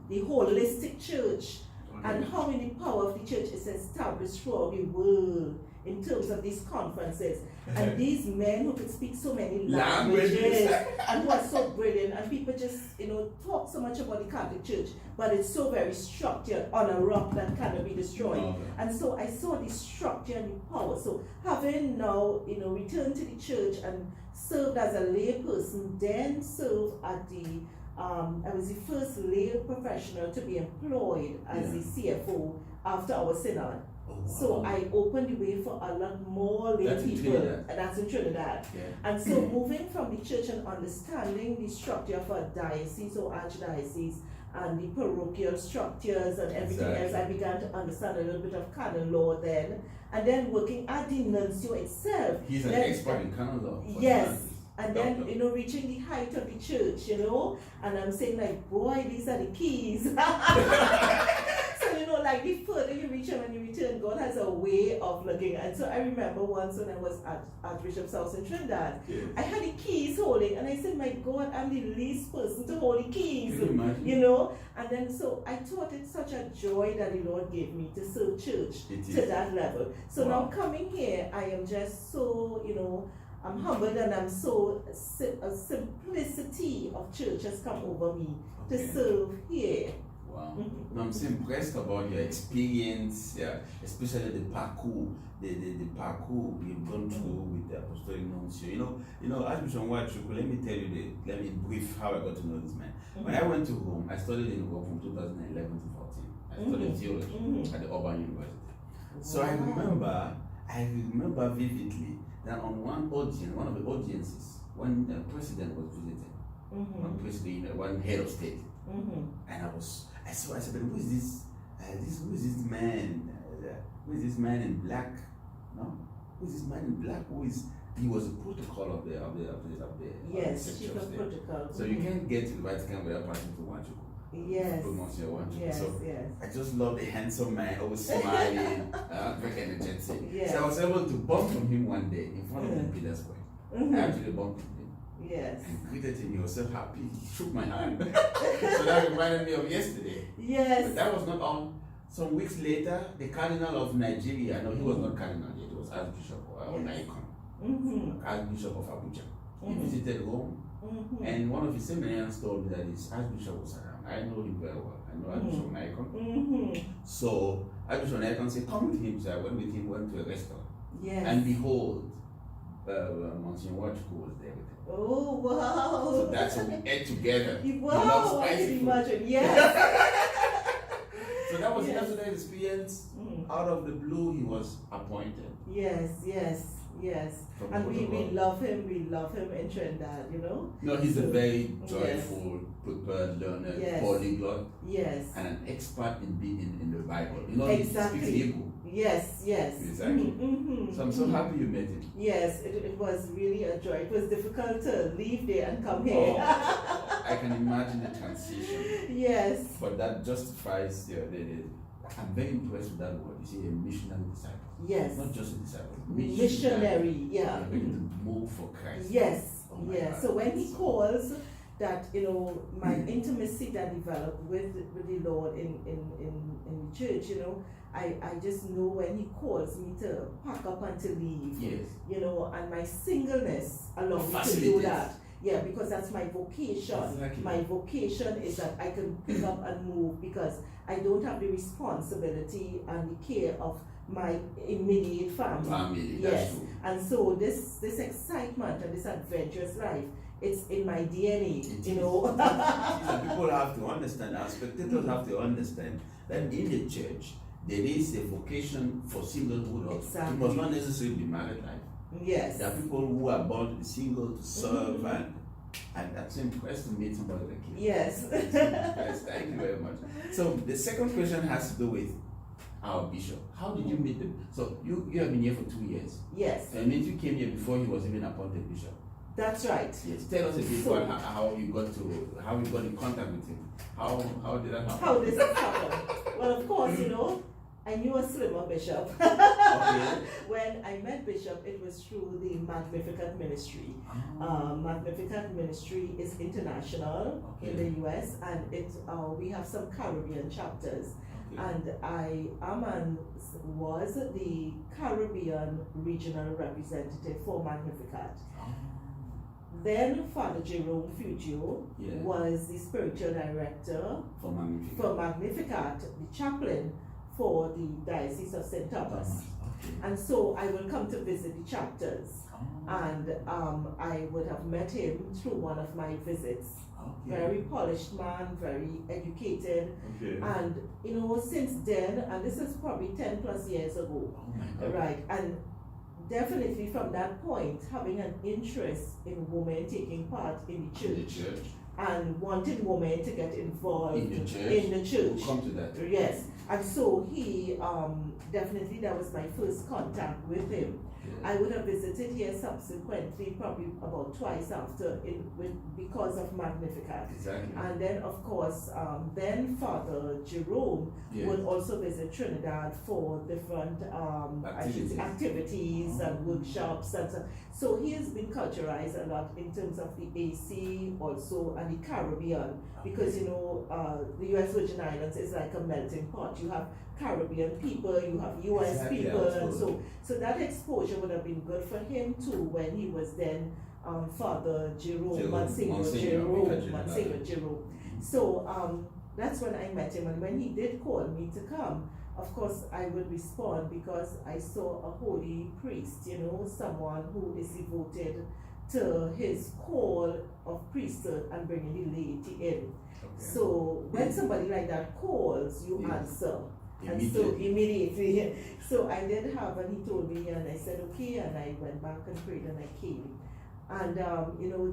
[SPEAKER 7] holistic church, and how in the power of the church is established throughout the world in terms of these conferences. And these men who could speak so many languages and who are so brilliant, and people just, you know, talk so much about the Catholic Church, but it's so very structured on a rock that cannot be destroyed. And so I saw the structure and the power. So having now, you know, returned to the church and served as a lay person, then served at the I was the first lay professional to be employed as the CFO after our synod. So I opened the way for a lot more lay people. That's in Trinidad. And so moving from the church and understanding the structure of a diocese or archdiocese and the parochial structures and everything else, I began to understand a little bit of canon law then. And then working at the nuncio itself.
[SPEAKER 3] He's an expert in canon law.
[SPEAKER 7] Yes. And then, you know, reaching the height of the church, you know, and I'm saying like, boy, these are the keys. So, you know, like the further you reach and when you return, God has a way of looking. And so I remember once when I was at Bishop's house in Trinidad, I had the keys holding, and I said, my God, I'm the least person to hold the keys, you know. And then so I thought it's such a joy that the Lord gave me to serve church to that level. So now coming here, I am just so, you know, I'm humbled, and I'm so a simplicity of church has come over me to serve here.
[SPEAKER 3] Wow. No, I'm so impressed about your experience, especially the parkour, the parkour you've gone through with the apostolic nuncio. You know, Archbishop Feudjio, let me brief how I got to know this man. When I went to Rome, I studied in Rome from 2011 to 14. I studied theology at the Urban University. So I remember vividly that on one of the audiences, when the president was visiting, one head of state, and I said, but who is this man? Who is this man in black? No, who is this man in black? He was a protocol of the
[SPEAKER 7] yes, chief of protocol.
[SPEAKER 3] So you can't get to the Vatican without passing through Wanchuku.
[SPEAKER 7] Yes.
[SPEAKER 3] I just love the handsome man, always smiling, very energetic. So I was able to bump from him one day in front of the Pillars Square. I actually bumped into him. And greeted him. He was so happy. He shook my hand. So that reminded me of yesterday. But that was not all. Some weeks later, the Cardinal of Nigeria, no, he was not Cardinal yet, he was Archbishop of Icon, Archbishop of Abuja. He visited Rome. And one of his seminarians told me that his Archbishop was around. I know him very well. I know Archbishop Icon. So Archbishop Icon said, come with him. So I went with him, went to a restaurant. And behold, Mr Nchumbonga was there with him.
[SPEAKER 7] Oh, wow.
[SPEAKER 3] So that's how we ate together.
[SPEAKER 7] Wow, I can imagine.
[SPEAKER 3] So that was yesterday's experience. Out of the blue, he was appointed.
[SPEAKER 7] Yes.
[SPEAKER 3] From
[SPEAKER 7] And we
[SPEAKER 3] Portugal.
[SPEAKER 7] love him. We love him in Trinidad. You know.
[SPEAKER 3] No, he's a
[SPEAKER 7] So,
[SPEAKER 3] very
[SPEAKER 7] yes.
[SPEAKER 3] joyful, prepared learner,
[SPEAKER 7] Yes.
[SPEAKER 3] polyglot,
[SPEAKER 7] Yes.
[SPEAKER 3] and an expert in being in the Bible. You know,
[SPEAKER 7] Exactly.
[SPEAKER 3] he speaks Hebrew.
[SPEAKER 7] Yes. Yes.
[SPEAKER 3] Exactly.
[SPEAKER 7] Mhm,
[SPEAKER 3] So I'm so happy you met him.
[SPEAKER 7] Yes, it was really a joy. It was difficult to leave there and come here.
[SPEAKER 3] Oh, I can imagine the transition.
[SPEAKER 7] Yes.
[SPEAKER 3] But that justifies I'm very impressed with that word. You see, a missionary disciple.
[SPEAKER 7] Yes.
[SPEAKER 3] Not just a disciple.
[SPEAKER 7] Missionary. Yeah.
[SPEAKER 3] Ready to move for Christ.
[SPEAKER 7] Yes.
[SPEAKER 3] Oh my
[SPEAKER 7] Yes.
[SPEAKER 3] God.
[SPEAKER 7] So when he calls, that my intimacy that developed with the Lord in the church, I just know when he calls me to pack up and to leave.
[SPEAKER 3] Yes.
[SPEAKER 7] And my singleness allows me to do
[SPEAKER 3] Facilitates.
[SPEAKER 7] that. Yeah, because that's my vocation.
[SPEAKER 3] Exactly.
[SPEAKER 7] My vocation is that I can pick up and move because I don't have the responsibility and the care of my immediate family.
[SPEAKER 3] That's
[SPEAKER 7] Yes.
[SPEAKER 3] true.
[SPEAKER 7] And so this excitement and this adventurous life, it's in my DNA,
[SPEAKER 3] It
[SPEAKER 7] you
[SPEAKER 3] is.
[SPEAKER 7] know.
[SPEAKER 3] And people have to understand, our spectators have to understand that in the church, there is a vocation for singlehood.
[SPEAKER 7] Exactly.
[SPEAKER 3] You must not necessarily be married life.
[SPEAKER 7] Yes.
[SPEAKER 3] There are people who are born to be single, to serve, and that's impressive to meet somebody like you.
[SPEAKER 7] Yes.
[SPEAKER 3] Yes, thank you very much. So the second question has to do with our bishop. How did you meet him? So you have been here for 2 years.
[SPEAKER 7] Yes.
[SPEAKER 3] And then you came here before he was even appointed bishop.
[SPEAKER 7] That's right.
[SPEAKER 3] Yes. Tell us a bit
[SPEAKER 7] So-
[SPEAKER 3] about how you got in contact with him. How did that happen?
[SPEAKER 7] How this happened? Well, of course, I knew a slimmer bishop.
[SPEAKER 3] Okay.
[SPEAKER 7] When I met Bishop, it was through the Magnificat ministry. Magnificat ministry is international in the US, and we have some Caribbean chapters.
[SPEAKER 3] Okay.
[SPEAKER 7] And I was the Caribbean regional representative for Magnificat. Then Father Jerome Feudjio
[SPEAKER 3] Yeah.
[SPEAKER 7] was the spiritual director
[SPEAKER 3] For Magnificat.
[SPEAKER 7] for Magnificat, the chaplain for the Diocese of St Thomas.
[SPEAKER 3] Okay.
[SPEAKER 7] And so I will come to visit the chapters, and I would have met him through one of my visits.
[SPEAKER 3] Okay.
[SPEAKER 7] Very polished man, very educated,
[SPEAKER 3] Okay.
[SPEAKER 7] and since then, and this is probably 10 plus years ago,
[SPEAKER 3] Oh my God.
[SPEAKER 7] right? And definitely from that point, having an interest in women taking part in the
[SPEAKER 3] In the
[SPEAKER 7] church
[SPEAKER 3] church.
[SPEAKER 7] and wanting women to get involved
[SPEAKER 3] In the church.
[SPEAKER 7] in the church.
[SPEAKER 3] We'll come to that.
[SPEAKER 7] Yes, and so he definitely, that was my first contact with him.
[SPEAKER 3] Yeah.
[SPEAKER 7] I would have visited here subsequently, probably about twice after, because of Magnificat.
[SPEAKER 3] Exactly.
[SPEAKER 7] And then, of course, then Father Jerome
[SPEAKER 3] Yes.
[SPEAKER 7] would also visit Trinidad for different activities and workshops and so. So he has been culturalized a lot in terms of the AC also and the Caribbean, because the U.S. Virgin Islands is like a melting pot. You have Caribbean people, you have U.S.
[SPEAKER 3] Exactly,
[SPEAKER 7] people, and
[SPEAKER 3] absolutely.
[SPEAKER 7] so that exposure would have been good for him too when he was then Father Jerome, Monsignor Jerome. So that's when I met him, and when he did call me to come, of course I would respond because I saw a holy priest, someone who is devoted to his call of priesthood and bringing the laity in.
[SPEAKER 3] Okay.
[SPEAKER 7] So when somebody like that calls, you
[SPEAKER 3] Yes.
[SPEAKER 7] answer. And so immediately, so I did have, and he told me, and I said okay, and I went back and prayed, and I came. And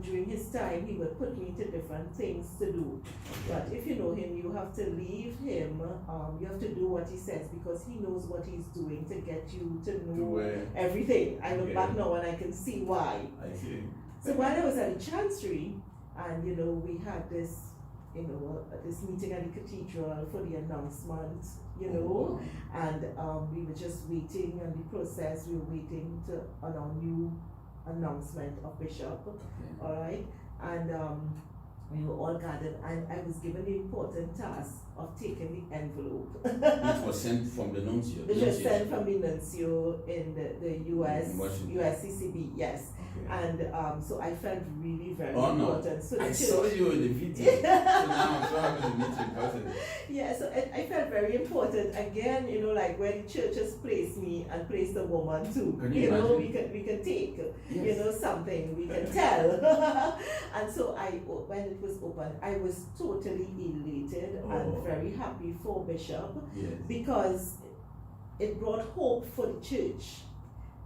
[SPEAKER 7] during his time, he would put me to different things to do. But if you know him, you have to leave him. You have to do what he says because he knows what he's doing to get you to know everything. I look back now and I can see why.
[SPEAKER 3] I see.
[SPEAKER 7] So while I was at the chancery, and we had this, this meeting at the cathedral for the announcement, and we were just waiting on the process. We were waiting on our new announcement of Bishop.
[SPEAKER 3] Okay.
[SPEAKER 7] All right, and we were all gathered, and I was given the important task of taking the envelope.
[SPEAKER 3] Which was sent from the nuncio.
[SPEAKER 7] Which was sent from the nuncio in the US,
[SPEAKER 3] In Washington.
[SPEAKER 7] USCCB, yes.
[SPEAKER 3] Okay.
[SPEAKER 7] And so I felt really very
[SPEAKER 3] Oh, no.
[SPEAKER 7] important. So the
[SPEAKER 3] I
[SPEAKER 7] church-
[SPEAKER 3] saw you in the video. So now I'm so happy to meet you in person.
[SPEAKER 7] Yeah, so I felt very important. Again, like where the church has placed me and placed the woman too.
[SPEAKER 3] Can you imagine?
[SPEAKER 7] we can take,
[SPEAKER 3] Yes.
[SPEAKER 7] something, we can tell. And so when it was open, I was totally elated and very happy for Bishop
[SPEAKER 3] Yes.
[SPEAKER 7] because it brought hope for the church.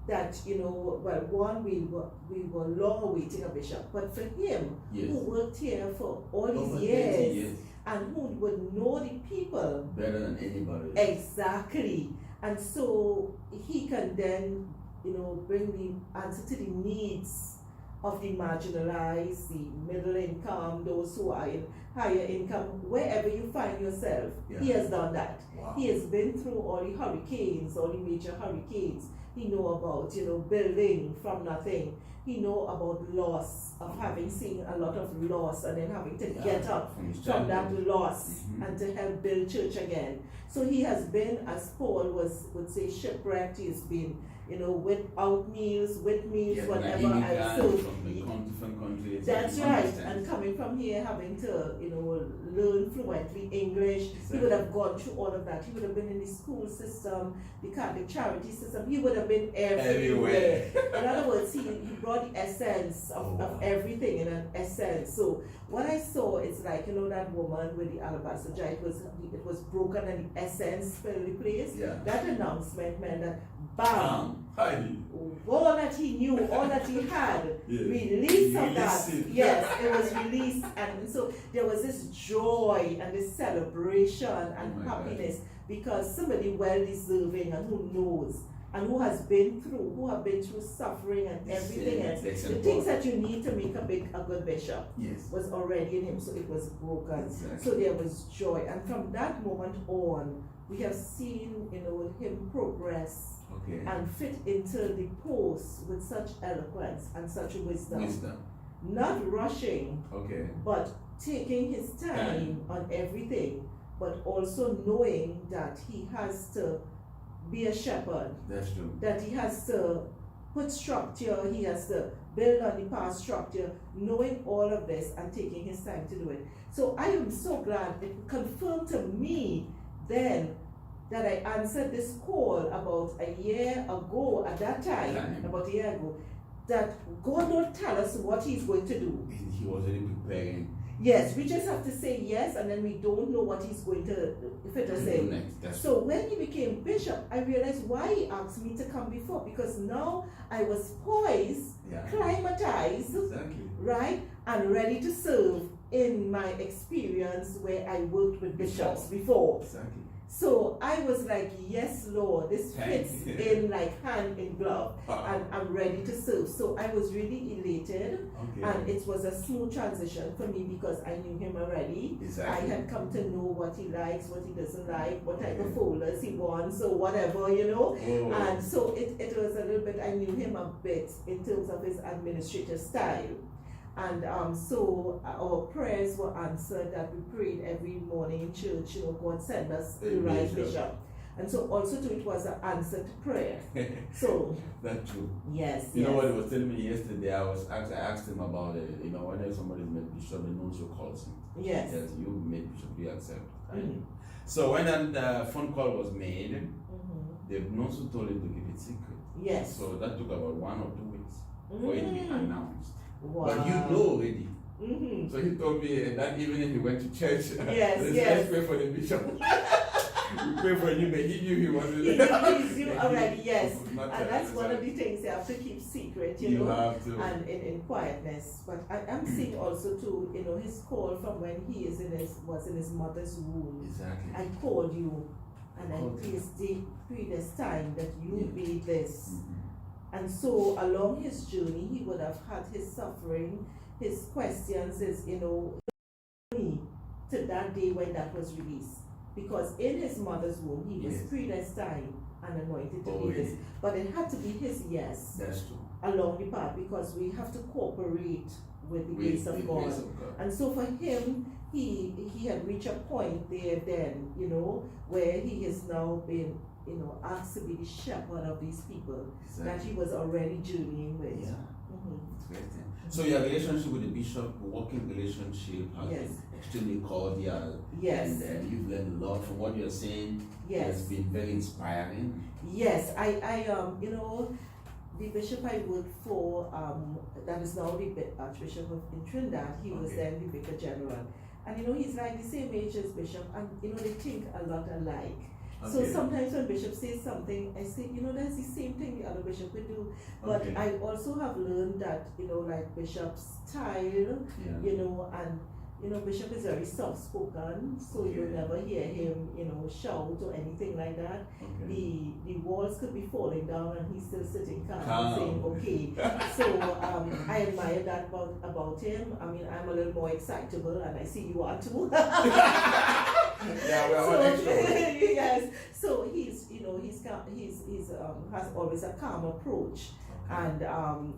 [SPEAKER 7] that, you know, well, one, we were long awaiting a bishop, but for him,
[SPEAKER 3] Yes.
[SPEAKER 7] who worked here for all
[SPEAKER 3] Over
[SPEAKER 7] these
[SPEAKER 3] 30
[SPEAKER 7] years,
[SPEAKER 3] years.
[SPEAKER 7] and who would know the people
[SPEAKER 3] Better than anybody.
[SPEAKER 7] exactly, and so he can then, you know, bring the answer to the needs of the marginalized, the middle income, those who are in higher income, wherever you find yourself.
[SPEAKER 3] Yeah.
[SPEAKER 7] He has done that.
[SPEAKER 3] Wow.
[SPEAKER 7] He has been through all the hurricanes, all the major hurricanes. He know about, you know, building from nothing. He know about loss, of having seen a lot of loss and then having to get up from that loss and to help build church again. So he has been, as Paul would say, shipwrecked. He has been, you know, without meals, with meals, whatever. And so
[SPEAKER 3] from different countries.
[SPEAKER 7] that's right. And coming from here, having to, you know, learn fluently English, he would have gone through all of that. He would have been in the school system, the Catholic charity system. He would have been everywhere. In other words, he brought the essence of everything in an essence. So what I saw is like, you know, that woman with the alabaster jar, it was broken and the essence filled the place.
[SPEAKER 3] Yeah.
[SPEAKER 7] That announcement meant that bam,
[SPEAKER 3] Heidi.
[SPEAKER 7] all that he knew, all that he had,
[SPEAKER 3] Yeah.
[SPEAKER 7] release of that.
[SPEAKER 3] Release it.
[SPEAKER 7] Yes, it was released, and so there was this joy and this celebration and
[SPEAKER 3] my
[SPEAKER 7] happiness because somebody well deserving and who knows and who has been through, who have been through suffering and everything else. The things that you need to make a good bishop
[SPEAKER 3] Yes.
[SPEAKER 7] was already in him, so it was broken.
[SPEAKER 3] Exactly.
[SPEAKER 7] So there was joy, and from that moment on, we have seen, you know, him progress
[SPEAKER 3] Okay.
[SPEAKER 7] and fit into the post with such eloquence and such wisdom. Not rushing,
[SPEAKER 3] Okay.
[SPEAKER 7] but taking his time on everything, but also knowing that he has to be a shepherd,
[SPEAKER 3] That's true.
[SPEAKER 7] that he has to put structure, he has to build on the past structure, knowing all of this and taking his time to do it. So I am so glad it confirmed to me then that I answered this call about a year ago, at that time, about a year ago, that God don't tell us what he's going to do.
[SPEAKER 3] He was already preparing.
[SPEAKER 7] Yes, we just have to say yes, and then we don't know what he's going to fit us in.
[SPEAKER 3] Next.
[SPEAKER 7] So when he became bishop, I realized why he asked me to come before, because now I was poised, climatized,
[SPEAKER 3] Exactly.
[SPEAKER 7] right, and ready to serve in my experience where I worked with bishops before.
[SPEAKER 3] Exactly.
[SPEAKER 7] So I was like, yes, Lord, this fits in like hand in glove, and I'm ready to serve. So I was really elated, and it was a smooth transition for me because I knew him already.
[SPEAKER 3] Exactly.
[SPEAKER 7] I had come to know what he likes, what he doesn't like, what type of folders he wants, or whatever, you know. And so it was a little bit, I knew him a bit in terms of his administrative style. And so our prayers were answered, that we prayed every morning in church, you know, God send us the right bishop. And so also too, it was an answer to prayer. So
[SPEAKER 3] that's true.
[SPEAKER 7] Yes.
[SPEAKER 3] You know what he was telling me yesterday? I asked him about it. You know, whenever somebody's made bishop, the nuncio calls him.
[SPEAKER 7] Yes.
[SPEAKER 3] Yes, you made bishop, you accept. So when that phone call was made, the nuncio told him to keep it secret.
[SPEAKER 7] Yes.
[SPEAKER 3] So that took about 1 or 2 weeks for it to be announced.
[SPEAKER 7] Wow.
[SPEAKER 3] But you know already. So he told me that evening he went to church. Let's pray for the bishop. We pray for you, but he knew he wasn't.
[SPEAKER 7] He knew already, yes. And that's one of the things you have to keep secret, you know,
[SPEAKER 3] have to.
[SPEAKER 7] And in quietness. But I'm seeing also too, you know, his call from when he was in his mother's womb.
[SPEAKER 3] Exactly.
[SPEAKER 7] I called you, and I predestined that you would be this. And so along his journey, he would have had his suffering, his questions, his, you know, to that day when that was released. Because in his mother's womb, he was predestined and anointed to be this. But it had to be his yes.
[SPEAKER 3] That's true.
[SPEAKER 7] Along the path, because we have to cooperate with the grace of God. And so for him, he had reached a point there then, you know, where he has now been, you know, asked to be the shepherd of these people that he was already journeying with.
[SPEAKER 3] So your relationship with the bishop, working relationship, has been extremely cordial.
[SPEAKER 7] Yes.
[SPEAKER 3] And you've learned a lot from what you're saying.
[SPEAKER 7] Yes.
[SPEAKER 3] It's been very inspiring.
[SPEAKER 7] Yes, I you know, the bishop I worked for, that is now the Archbishop in Trinidad, he was then the Vicar General. And you know, he's like the same age as Bishop, and you know, they think a lot alike. So
[SPEAKER 3] Okay.
[SPEAKER 7] sometimes when Bishop says something, I say, that's the same thing the other bishop would do. But
[SPEAKER 3] Okay.
[SPEAKER 7] I also have learned that, like Bishop's style,
[SPEAKER 3] Yeah.
[SPEAKER 7] and Bishop is very soft spoken, so you'll
[SPEAKER 3] Okay.
[SPEAKER 7] never hear him, shout or anything like that.
[SPEAKER 3] Okay.
[SPEAKER 7] The walls could be falling down and he's still sitting calm,
[SPEAKER 3] Calm.
[SPEAKER 7] saying okay. So I admire that about him. I mean, I'm a little more excitable, and I see you are too.
[SPEAKER 3] Yeah, we are all extroverts.
[SPEAKER 7] Yes. So he's has always a calm approach, and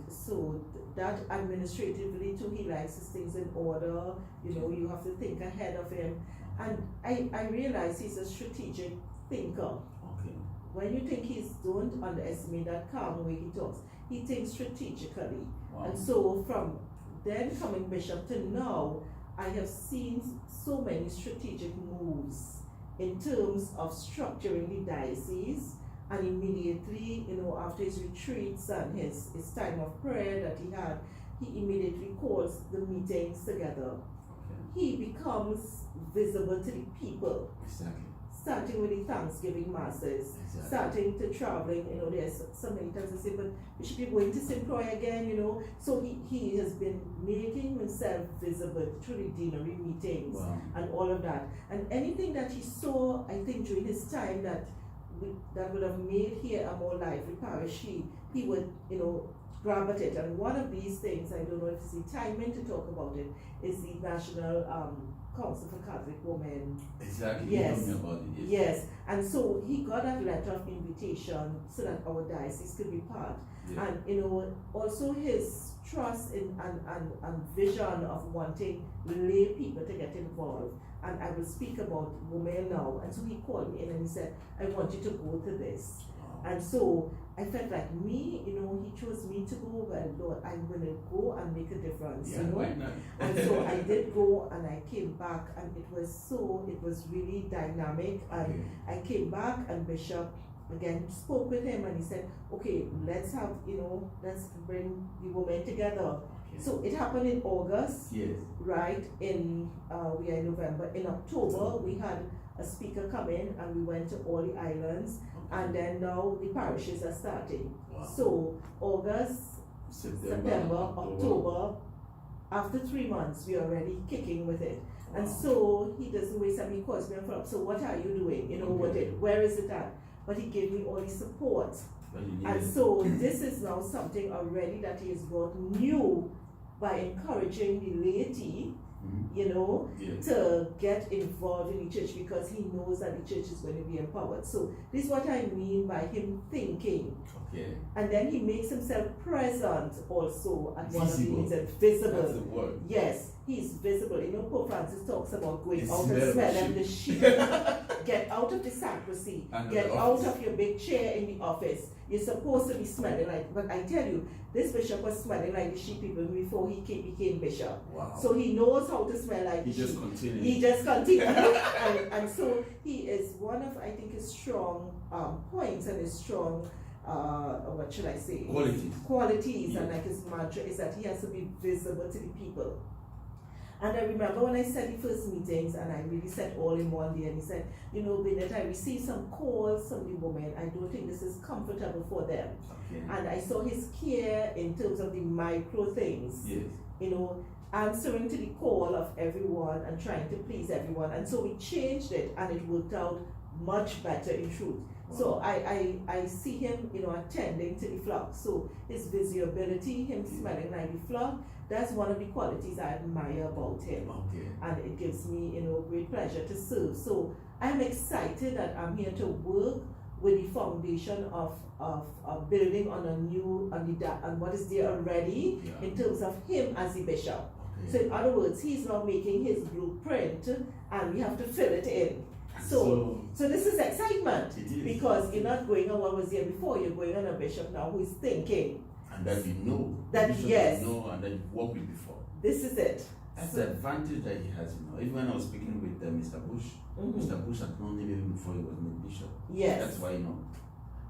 [SPEAKER 7] so that administratively too, he likes his things in order. You have to think ahead of him, and I realize he's a strategic thinker.
[SPEAKER 3] Okay.
[SPEAKER 7] When you think don't underestimate that calm way he talks. He thinks strategically.
[SPEAKER 3] Wow.
[SPEAKER 7] And so from then coming bishop to now, I have seen so many strategic moves in terms of structuring the diocese, and immediately, after his retreats and his time of prayer that he had, he immediately calls the meetings together.
[SPEAKER 3] Okay.
[SPEAKER 7] He becomes visible to the people,
[SPEAKER 3] Exactly.
[SPEAKER 7] starting with the Thanksgiving masses,
[SPEAKER 3] Exactly.
[SPEAKER 7] starting to traveling, there's so many times I say, but Bishop, you're going to St. Croix again, So he has been making himself visible through the deanery meetings.
[SPEAKER 3] Wow.
[SPEAKER 7] And all of that. And anything that he saw, I think, during his time that would have made here a more lively parish, he would, grab at it. And one of these things, I don't know if it's the timing to talk about it, is the National Council for Catholic Women.
[SPEAKER 3] Exactly.
[SPEAKER 7] Yes.
[SPEAKER 3] You told me about it.
[SPEAKER 7] Yes, and so he got that letter of invitation so that our diocese could be part.
[SPEAKER 3] Yeah.
[SPEAKER 7] And also his trust in and vision of wanting lay people to get involved. And I will speak about women now. And so he called me in and he said, I want you to go to this.
[SPEAKER 3] Wow.
[SPEAKER 7] And so I felt like me, he chose me to go. Well, Lord, I'm going to go and make a difference.
[SPEAKER 3] Yeah, why not?
[SPEAKER 7] And so I did go, and I came back, and it was really dynamic. And
[SPEAKER 3] Okay.
[SPEAKER 7] I came back, and Bishop again spoke with him, and he said, okay, let's have, let's bring the women together.
[SPEAKER 3] Okay.
[SPEAKER 7] So it happened in August,
[SPEAKER 3] Yes.
[SPEAKER 7] right? We are in November. In October, we had a speaker come in, and we went to all the islands, and then now the parishes are starting.
[SPEAKER 3] Wow.
[SPEAKER 7] So August, September, October, after 3 months, we are already kicking with it.
[SPEAKER 3] Wow.
[SPEAKER 7] And so he doesn't waste time, he calls me and follow up. So what are you doing? Where is it at? But he gave me all the support.
[SPEAKER 3] But you
[SPEAKER 7] And
[SPEAKER 3] needed-
[SPEAKER 7] so this is now something already that he has brought new by encouraging the laity,
[SPEAKER 3] Mhm. Yes.
[SPEAKER 7] to get involved in the church, because he knows that the church is going to be empowered. So this is what I mean by him thinking.
[SPEAKER 3] Okay.
[SPEAKER 7] And then he makes himself present also at one of the
[SPEAKER 3] Visible.
[SPEAKER 7] meetings,
[SPEAKER 3] That's
[SPEAKER 7] visible.
[SPEAKER 3] the word.
[SPEAKER 7] Yes, he's visible. Pope Francis talks about going
[SPEAKER 3] The
[SPEAKER 7] out
[SPEAKER 3] smell
[SPEAKER 7] and
[SPEAKER 3] of
[SPEAKER 7] smelling
[SPEAKER 3] the
[SPEAKER 7] the sheep. Get out of the sacristy.
[SPEAKER 3] And
[SPEAKER 7] Get
[SPEAKER 3] the
[SPEAKER 7] out
[SPEAKER 3] office.
[SPEAKER 7] of your big chair in the office. You're supposed to be smelling like, but I tell you, this bishop was smelling like the sheep even before he became bishop.
[SPEAKER 3] Wow.
[SPEAKER 7] So he knows how to smell like
[SPEAKER 3] He
[SPEAKER 7] the
[SPEAKER 3] just
[SPEAKER 7] sheep.
[SPEAKER 3] continued.
[SPEAKER 7] He just continued. and so he is one of, I think, his strong points and his strong, what should I say?
[SPEAKER 3] Qualities.
[SPEAKER 7] And
[SPEAKER 3] Yeah.
[SPEAKER 7] like his mantra is that he has to be visible to the people. And I remember when I said the first meetings, and I really said all in one day, and he said, Bennett, I received some calls from the women. I don't think this is comfortable for them.
[SPEAKER 3] Okay.
[SPEAKER 7] And I saw his care in terms of the micro things,
[SPEAKER 3] Yes.
[SPEAKER 7] answering to the call of everyone and trying to please everyone. And so we changed it, and it worked out much better in truth.
[SPEAKER 3] Wow.
[SPEAKER 7] So I see him, attending to the flock. So his visibility, him smelling like the flock, that's one of the qualities I admire about him.
[SPEAKER 3] Okay.
[SPEAKER 7] And it gives me, great pleasure to serve. So I'm excited that I'm here to work with the foundation of building on on what is there already
[SPEAKER 3] Yeah.
[SPEAKER 7] in terms of him as the bishop.
[SPEAKER 3] Okay.
[SPEAKER 7] So in other words, he's now making his blueprint, and we have to fill it in. So this is excitement,
[SPEAKER 3] It is.
[SPEAKER 7] because you're not going on what was there before, you're going on a bishop now who is thinking.
[SPEAKER 3] And that you know.
[SPEAKER 7] That,
[SPEAKER 3] Bishop
[SPEAKER 7] yes.
[SPEAKER 3] You know, and that you've worked with before.
[SPEAKER 7] This is it.
[SPEAKER 3] That's the advantage that he has, Even when I was speaking with Mr. Bush,
[SPEAKER 7] Mhm.
[SPEAKER 3] Mr. Bush had known him even before he was made bishop.
[SPEAKER 7] Yes.
[SPEAKER 3] That's why,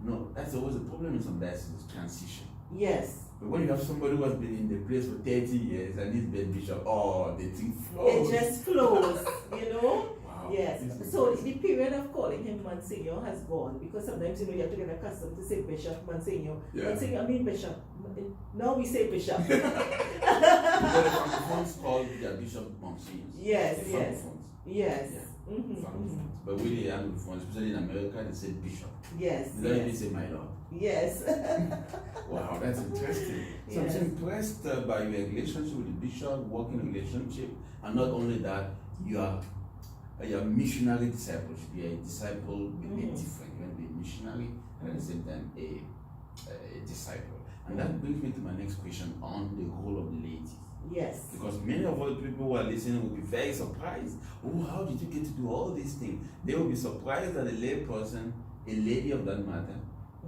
[SPEAKER 3] No, that's always the problem in some dioceses, transition.
[SPEAKER 7] Yes.
[SPEAKER 3] But when you have somebody who has been in the place for 30 years and he's been bishop, the thing
[SPEAKER 7] It
[SPEAKER 3] flows.
[SPEAKER 7] just flows,
[SPEAKER 3] Wow.
[SPEAKER 7] Yes. So the period of calling him Monsignor has gone, because sometimes you have to get accustomed to say Bishop, Monsignor.
[SPEAKER 3] Yeah.
[SPEAKER 7] Monsignor, I mean Bishop. Now we say Bishop.
[SPEAKER 3] Because the francophones call their bishop Monsignor.
[SPEAKER 7] Yes,
[SPEAKER 3] The
[SPEAKER 7] yes.
[SPEAKER 3] francophones.
[SPEAKER 7] Yes.
[SPEAKER 3] Yeah.
[SPEAKER 7] Mhm,
[SPEAKER 3] Francophones.
[SPEAKER 7] mhm.
[SPEAKER 3] But with the Anglophones, especially in America, they say bishop.
[SPEAKER 7] Yes.
[SPEAKER 3] They don't even
[SPEAKER 7] Yes.
[SPEAKER 3] say my lord.
[SPEAKER 7] Yes.
[SPEAKER 3] Wow, that's interesting. So
[SPEAKER 7] Yes.
[SPEAKER 3] I'm impressed by your relationship with the bishop, working relationship, and not only that, you are missionary discipleship. You are a disciple with a different. You want to be a missionary and at the same time a disciple. And that brings me to my next question on the role of the laity.
[SPEAKER 7] Yes.
[SPEAKER 3] Because many of the people who are listening will be very surprised. Oh, how did you get to do all these things? They will be surprised that a lay person, a lady of that matter,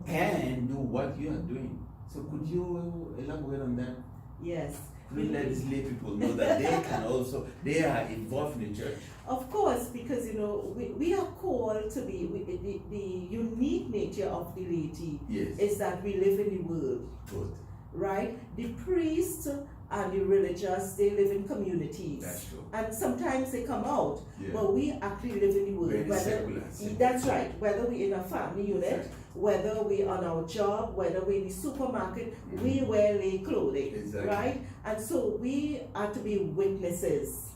[SPEAKER 3] can do what you are doing. So could you elaborate on that?
[SPEAKER 7] Yes.
[SPEAKER 3] Could you let these lay people know that they can also, they are involved in the church?
[SPEAKER 7] Of course, because we are called to be, the unique nature of the laity
[SPEAKER 3] Yes.
[SPEAKER 7] is that we live in the world,
[SPEAKER 3] Good.
[SPEAKER 7] right? The priest and the religious, they live in communities.
[SPEAKER 3] That's true.
[SPEAKER 7] And sometimes they come out,
[SPEAKER 3] Yeah.
[SPEAKER 7] but we actually live in the world.
[SPEAKER 3] Very secular.
[SPEAKER 7] That's right. Whether we're in a family unit,
[SPEAKER 3] Exactly.
[SPEAKER 7] whether we're on our job, whether we're in the supermarket, we wear lay clothing,
[SPEAKER 3] Exactly.
[SPEAKER 7] right? And so we are to be witnesses.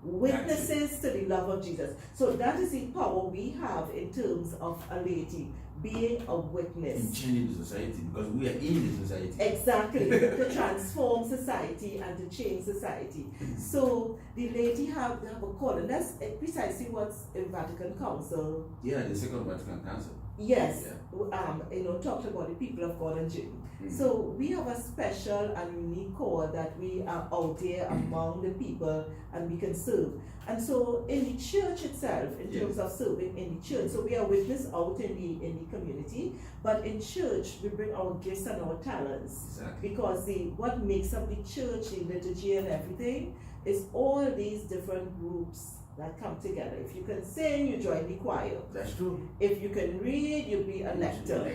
[SPEAKER 7] Witnesses to the love of Jesus. So that is the power we have in terms of a laity, being a
[SPEAKER 3] In
[SPEAKER 7] witness.
[SPEAKER 3] changing the society, because we are in the society.
[SPEAKER 7] Exactly, to transform society and to change society. So the laity have a call, and that's precisely what's in Vatican Council.
[SPEAKER 3] Yeah, the Second Vatican Council.
[SPEAKER 7] Yes,
[SPEAKER 3] Yeah.
[SPEAKER 7] talked about the people of God and June. So we have a special and unique call that we are out there among the people and we can serve. And so in the church itself, in terms of serving in the church, so we are witness out in the community, but in church we bring our gifts and our talents.
[SPEAKER 3] Exactly.
[SPEAKER 7] Because what makes up the church, the liturgy and everything, is all these different groups that come together. If you can sing, you join the choir.
[SPEAKER 3] That's true.
[SPEAKER 7] If you can read, you'll be a lector.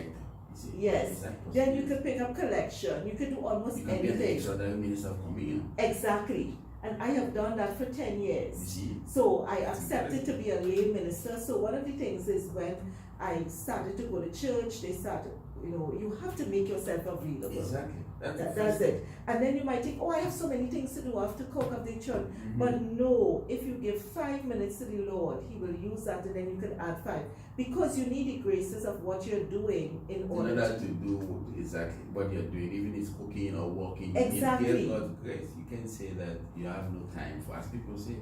[SPEAKER 7] Yes. Then you can pick up collection. You can do almost
[SPEAKER 3] You can be an
[SPEAKER 7] anything.
[SPEAKER 3] extraordinary minister of communion.
[SPEAKER 7] Exactly. And I have done that for 10 years.
[SPEAKER 3] You see?
[SPEAKER 7] So I accepted to be a lay minister. So one of the things is when I started to go to church, they started, you have to make yourself available.
[SPEAKER 3] Exactly.
[SPEAKER 7] That's it. And then you might think, oh, I have so many things to do. I have to cook up the church. But no, if you give 5 minutes to the Lord, He will use that, and then you can add 5. Because you need the graces of what you're doing in order
[SPEAKER 3] to do exactly what you're doing, even if it's cooking or walking.
[SPEAKER 7] Exactly.
[SPEAKER 3] You God's grace. You can say that you have no time for, as people say,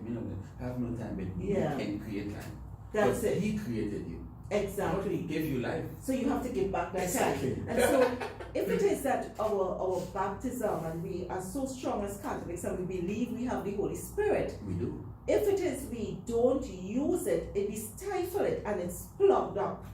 [SPEAKER 3] I have no time, but
[SPEAKER 7] Yeah.
[SPEAKER 3] you can create time.
[SPEAKER 7] That's
[SPEAKER 3] But
[SPEAKER 7] it.
[SPEAKER 3] He created you.
[SPEAKER 7] Exactly.
[SPEAKER 3] He gave you life.
[SPEAKER 7] So you have to give back that
[SPEAKER 3] Exactly.
[SPEAKER 7] time. And so if it is that our baptism, and we are so strong as Catholics and we believe we have the Holy Spirit,
[SPEAKER 3] We do.
[SPEAKER 7] if it is we don't use it, we stifle it and it's plugged up.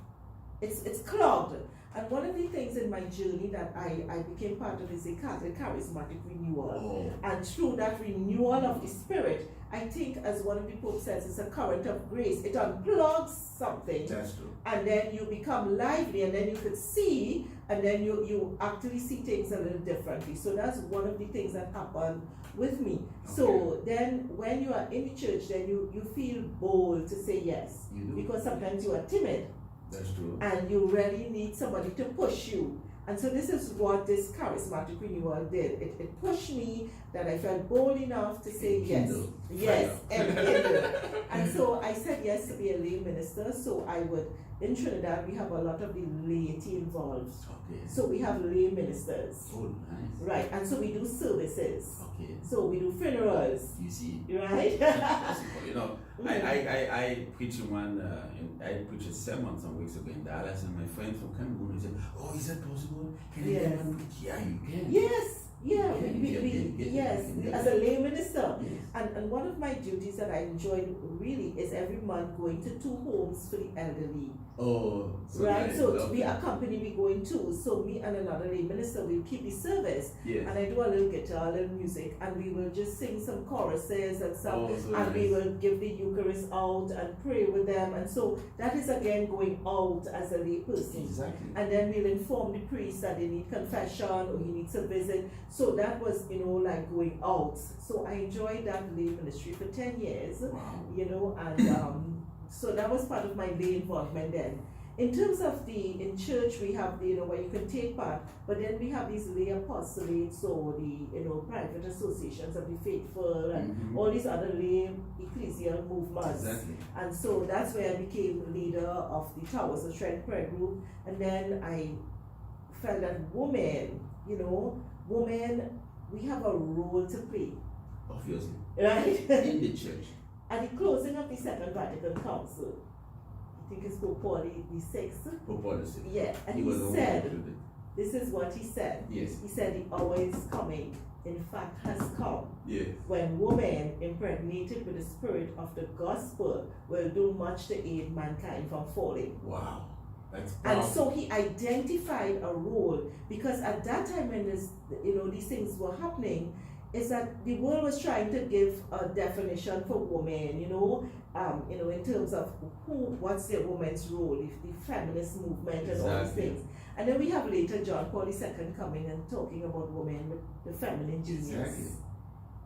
[SPEAKER 7] It's clogged. And one of the things in my journey that I became part of is the Catholic charismatic renewal.
[SPEAKER 3] Oh.
[SPEAKER 7] And through that renewal of the Spirit, I think, as one of the Pope says, it's a current of grace. It unplugs something,
[SPEAKER 3] That's true.
[SPEAKER 7] and then you become lively, and then you could see, and then you actually see things a little differently. So that's one of the things that happened with me. So then when you are in the church, then you feel bold to say yes.
[SPEAKER 3] You do.
[SPEAKER 7] Because sometimes you are timid,
[SPEAKER 3] That's true.
[SPEAKER 7] and you really need somebody to push you. And so this is what this charismatic renewal did. It pushed me that I felt bold enough to say yes.
[SPEAKER 3] Kindle.
[SPEAKER 7] Yes,
[SPEAKER 3] Fire.
[SPEAKER 7] and so I said yes to be a lay minister. So I would, in Trinidad, we have a lot of the laity involved.
[SPEAKER 3] Okay.
[SPEAKER 7] So we have lay ministers.
[SPEAKER 3] Oh, nice.
[SPEAKER 7] Right, and so we do services.
[SPEAKER 3] Okay.
[SPEAKER 7] So we do funerals.
[SPEAKER 3] You see.
[SPEAKER 7] Right?
[SPEAKER 3] Possible. I preached I preached a sermon some weeks ago in Dallas, and my friend from Cameroon said, "Oh, is that possible? Can you
[SPEAKER 7] Yes.
[SPEAKER 3] come and preach?" Yeah, you can.
[SPEAKER 7] Yes. Yeah,
[SPEAKER 3] Yes.
[SPEAKER 7] as a lay minister.
[SPEAKER 3] Yes.
[SPEAKER 7] And one of my duties that I enjoyed really is every month going to 2 homes for the elderly.
[SPEAKER 3] Oh, so
[SPEAKER 7] Right,
[SPEAKER 3] nice.
[SPEAKER 7] so
[SPEAKER 3] Lovely.
[SPEAKER 7] we accompany, we going too. So me and another lay minister will keep the service,
[SPEAKER 3] Yes.
[SPEAKER 7] and I do a little guitar, a little music, and we will just sing some choruses and stuff,
[SPEAKER 3] Oh, so
[SPEAKER 7] and we
[SPEAKER 3] nice.
[SPEAKER 7] will give the Eucharist out and pray with them. And so that is again going out as a lay person.
[SPEAKER 3] Exactly.
[SPEAKER 7] And then we'll inform the priest that they need confession or he needs a visit. So that was, like going out. So I enjoyed that lay ministry for 10 years,
[SPEAKER 3] Wow.
[SPEAKER 7] and So that was part of my lay involvement then. In terms of in church, we have, where you can take part, but then we have these lay apostolates or the, private associations of the faithful and all these other lay ecclesial movements.
[SPEAKER 3] Exactly.
[SPEAKER 7] And so that's where I became leader of the Towers of Strength prayer group. And then I felt that women, we have a role to play.
[SPEAKER 3] Obviously.
[SPEAKER 7] Right?
[SPEAKER 3] In the church.
[SPEAKER 7] At the closing of the Second Vatican Council, I think it's Pope Paul VI.
[SPEAKER 3] Pope Paul VI.
[SPEAKER 7] Yeah, and he said, this is what he said.
[SPEAKER 3] Yes.
[SPEAKER 7] He said the hour is coming, in fact has come,
[SPEAKER 3] Yes.
[SPEAKER 7] when women impregnated with the spirit of the gospel will do much to aid mankind from falling.
[SPEAKER 3] Wow. That's
[SPEAKER 7] And
[SPEAKER 3] powerful.
[SPEAKER 7] so he identified a role, because at that time when these things were happening, is that the world was trying to give a definition for women, in terms of what's their woman's role, if the feminist movement and all these things. And then we have later John Paul II coming and talking about women with the feminine genius.
[SPEAKER 3] Exactly.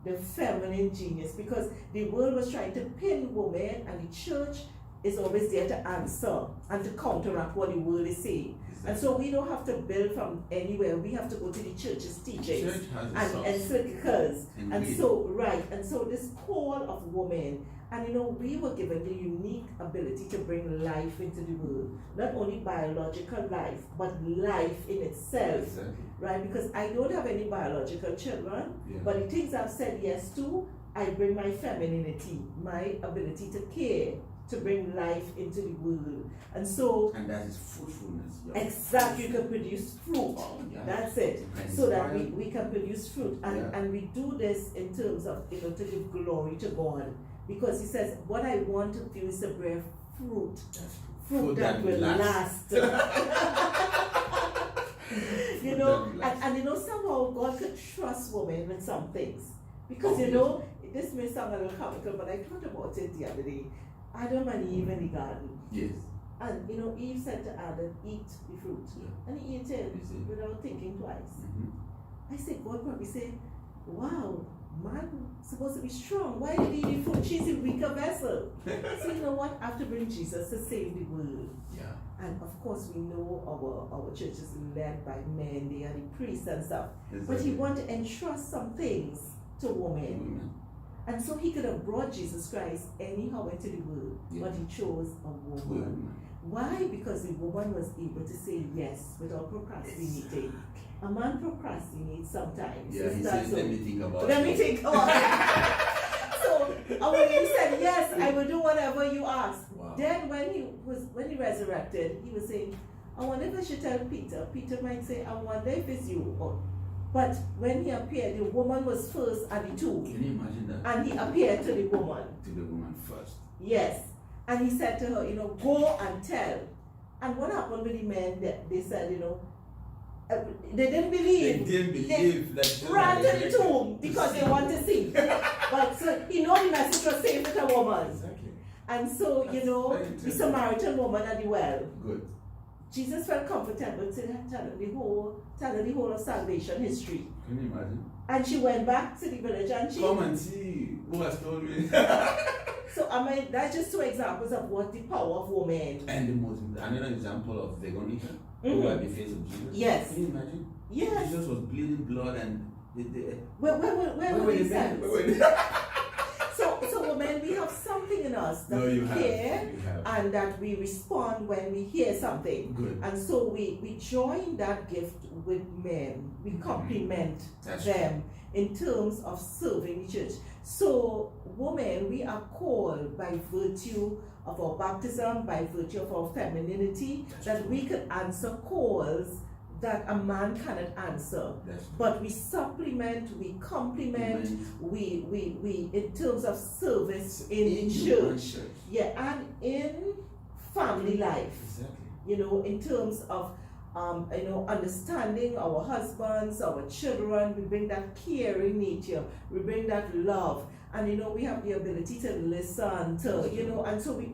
[SPEAKER 7] The feminine genius, because the world was trying to pin women, and the church is always there to answer and to counteract what the world is saying.
[SPEAKER 3] Exactly.
[SPEAKER 7] And so we don't have to build from anywhere. We have to go to the church's teachings
[SPEAKER 3] Church has a
[SPEAKER 7] and
[SPEAKER 3] source.
[SPEAKER 7] encyclicals. And
[SPEAKER 3] Indeed.
[SPEAKER 7] so, right, and so this call of women, and we were given the unique ability to bring life into the world. Not only biological life, but life in itself.
[SPEAKER 3] Exactly.
[SPEAKER 7] Right? Because I don't have any biological children,
[SPEAKER 3] Yeah.
[SPEAKER 7] but the things I've said yes to, I bring my femininity, my ability to care, to bring life into the world. And so,
[SPEAKER 3] And that is fruitfulness. Yeah.
[SPEAKER 7] exactly, you can produce fruit.
[SPEAKER 3] Oh, yeah.
[SPEAKER 7] That's it.
[SPEAKER 3] And
[SPEAKER 7] So that
[SPEAKER 3] inspire-
[SPEAKER 7] we can produce fruit. And,
[SPEAKER 3] Yeah.
[SPEAKER 7] and we do this in terms of, to give glory to God. Because he says, what I want to do is to bear fruit.
[SPEAKER 3] That's
[SPEAKER 7] Fruit that will last. And somehow God could trust women with some things. Because this may sound a little comical, but I thought about it the other day. Adam and Eve in the garden.
[SPEAKER 3] Yes.
[SPEAKER 7] And Eve said to Adam, eat the fruit.
[SPEAKER 3] Yeah.
[SPEAKER 7] And he ate it
[SPEAKER 3] You see.
[SPEAKER 7] without thinking twice.
[SPEAKER 3] Mm-hmm.
[SPEAKER 7] I said, God probably said, wow, man supposed to be strong. Why did he eat the fruit? She's a weaker vessel. So you know what? I have to bring Jesus to save the world.
[SPEAKER 3] Yeah.
[SPEAKER 7] And of course we know our church is led by men, they are the priests and stuff.
[SPEAKER 3] Exactly.
[SPEAKER 7] But he wanted to entrust some things to women.
[SPEAKER 3] Women.
[SPEAKER 7] And so he could have brought Jesus Christ anyhow into the world,
[SPEAKER 3] Yeah.
[SPEAKER 7] but he chose a woman.
[SPEAKER 3] Women.
[SPEAKER 7] Why? Because the woman was able to say yes without procrastinating. A man procrastinates sometimes.
[SPEAKER 3] Yeah, he says, let me think about
[SPEAKER 7] Let
[SPEAKER 3] it.
[SPEAKER 7] me think about it. So when he said, yes, I will do whatever you ask.
[SPEAKER 3] Wow.
[SPEAKER 7] Then when he resurrected, he was saying, I wonder if I should tell Peter. Peter might say, I wonder if it's you. But when he appeared, the woman was first at the tomb.
[SPEAKER 3] Can you imagine that?
[SPEAKER 7] And he appeared to the woman.
[SPEAKER 3] To the woman first.
[SPEAKER 7] Yes. And he said to her, go and tell. And what happened with the men? They said, they didn't believe.
[SPEAKER 3] They didn't believe that.
[SPEAKER 7] They ran to the tomb because they want to see. But so he know the message was saved with a woman.
[SPEAKER 3] Exactly.
[SPEAKER 7] And so,
[SPEAKER 3] That's very
[SPEAKER 7] the
[SPEAKER 3] interesting.
[SPEAKER 7] Samaritan woman at the well,
[SPEAKER 3] Good.
[SPEAKER 7] Jesus felt comfortable to tell her the whole of salvation history.
[SPEAKER 3] Can you imagine?
[SPEAKER 7] And she went back to the village and she...
[SPEAKER 3] Come and see who has told me.
[SPEAKER 7] So, that's just two examples of what the power of women.
[SPEAKER 3] And another example of Veronica, who
[SPEAKER 7] Mhm.
[SPEAKER 3] at the face of Jesus.
[SPEAKER 7] Yes.
[SPEAKER 3] Can you imagine?
[SPEAKER 7] Yes.
[SPEAKER 3] Jesus was bleeding blood and
[SPEAKER 7] Where were these
[SPEAKER 3] men?
[SPEAKER 7] sense? So women, we have something in us that
[SPEAKER 3] No,
[SPEAKER 7] we
[SPEAKER 3] you have.
[SPEAKER 7] hear
[SPEAKER 3] You have.
[SPEAKER 7] and that we respond when we hear something.
[SPEAKER 3] Good.
[SPEAKER 7] And so we join that gift with men. We complement
[SPEAKER 3] That's
[SPEAKER 7] them in terms of serving the church. So women, we are called by virtue of our baptism, by virtue of our femininity, that we can answer calls that a man cannot answer.
[SPEAKER 3] That's
[SPEAKER 7] But we supplement, we complement, we in terms of service in church. Yeah, and in family life.
[SPEAKER 3] Exactly.
[SPEAKER 7] In terms of understanding our husbands, our children, we bring that caring nature, we bring that love, and we have the ability to listen to, and so we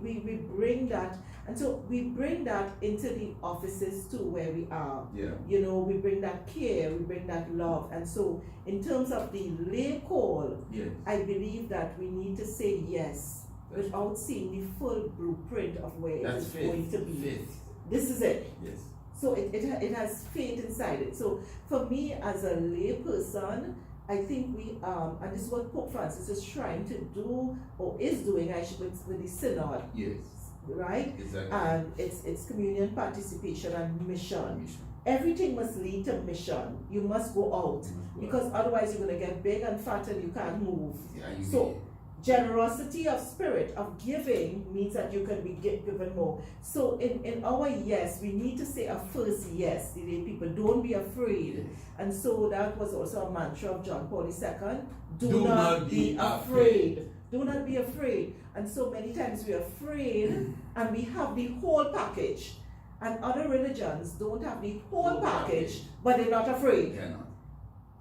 [SPEAKER 7] bring that, and so we bring that into the offices too where we are.
[SPEAKER 3] Yeah.
[SPEAKER 7] We bring that care, we bring that love, and so in terms of the lay call,
[SPEAKER 3] Yes.
[SPEAKER 7] I believe that we need to say yes without seeing the full blueprint of where it
[SPEAKER 5] That's
[SPEAKER 7] is
[SPEAKER 5] faith.
[SPEAKER 7] going to be.
[SPEAKER 5] Faith.
[SPEAKER 7] This is it.
[SPEAKER 5] Yes.
[SPEAKER 7] So it has faith inside it. So for me as a lay person, I think we and this is what Pope Francis is trying to do or is doing, I should with the synod,
[SPEAKER 5] Yes.
[SPEAKER 7] right?
[SPEAKER 5] Exactly.
[SPEAKER 7] And it's communion, participation, and mission. Everything must lead to mission. You must go out because otherwise you're gonna get big and fat and you can't move.
[SPEAKER 5] Yeah,
[SPEAKER 7] So generosity of spirit, of giving, means that you can be given more. So in our yes, we need to say a first yes. The people, don't be afraid.
[SPEAKER 5] Yes.
[SPEAKER 7] And so that was also a mantra of John Paul II.
[SPEAKER 5] Do not be afraid.
[SPEAKER 7] Do not be afraid. And so many times we're afraid and we have the whole package. And other religions don't have the whole package, but they're not afraid.
[SPEAKER 5] They're not.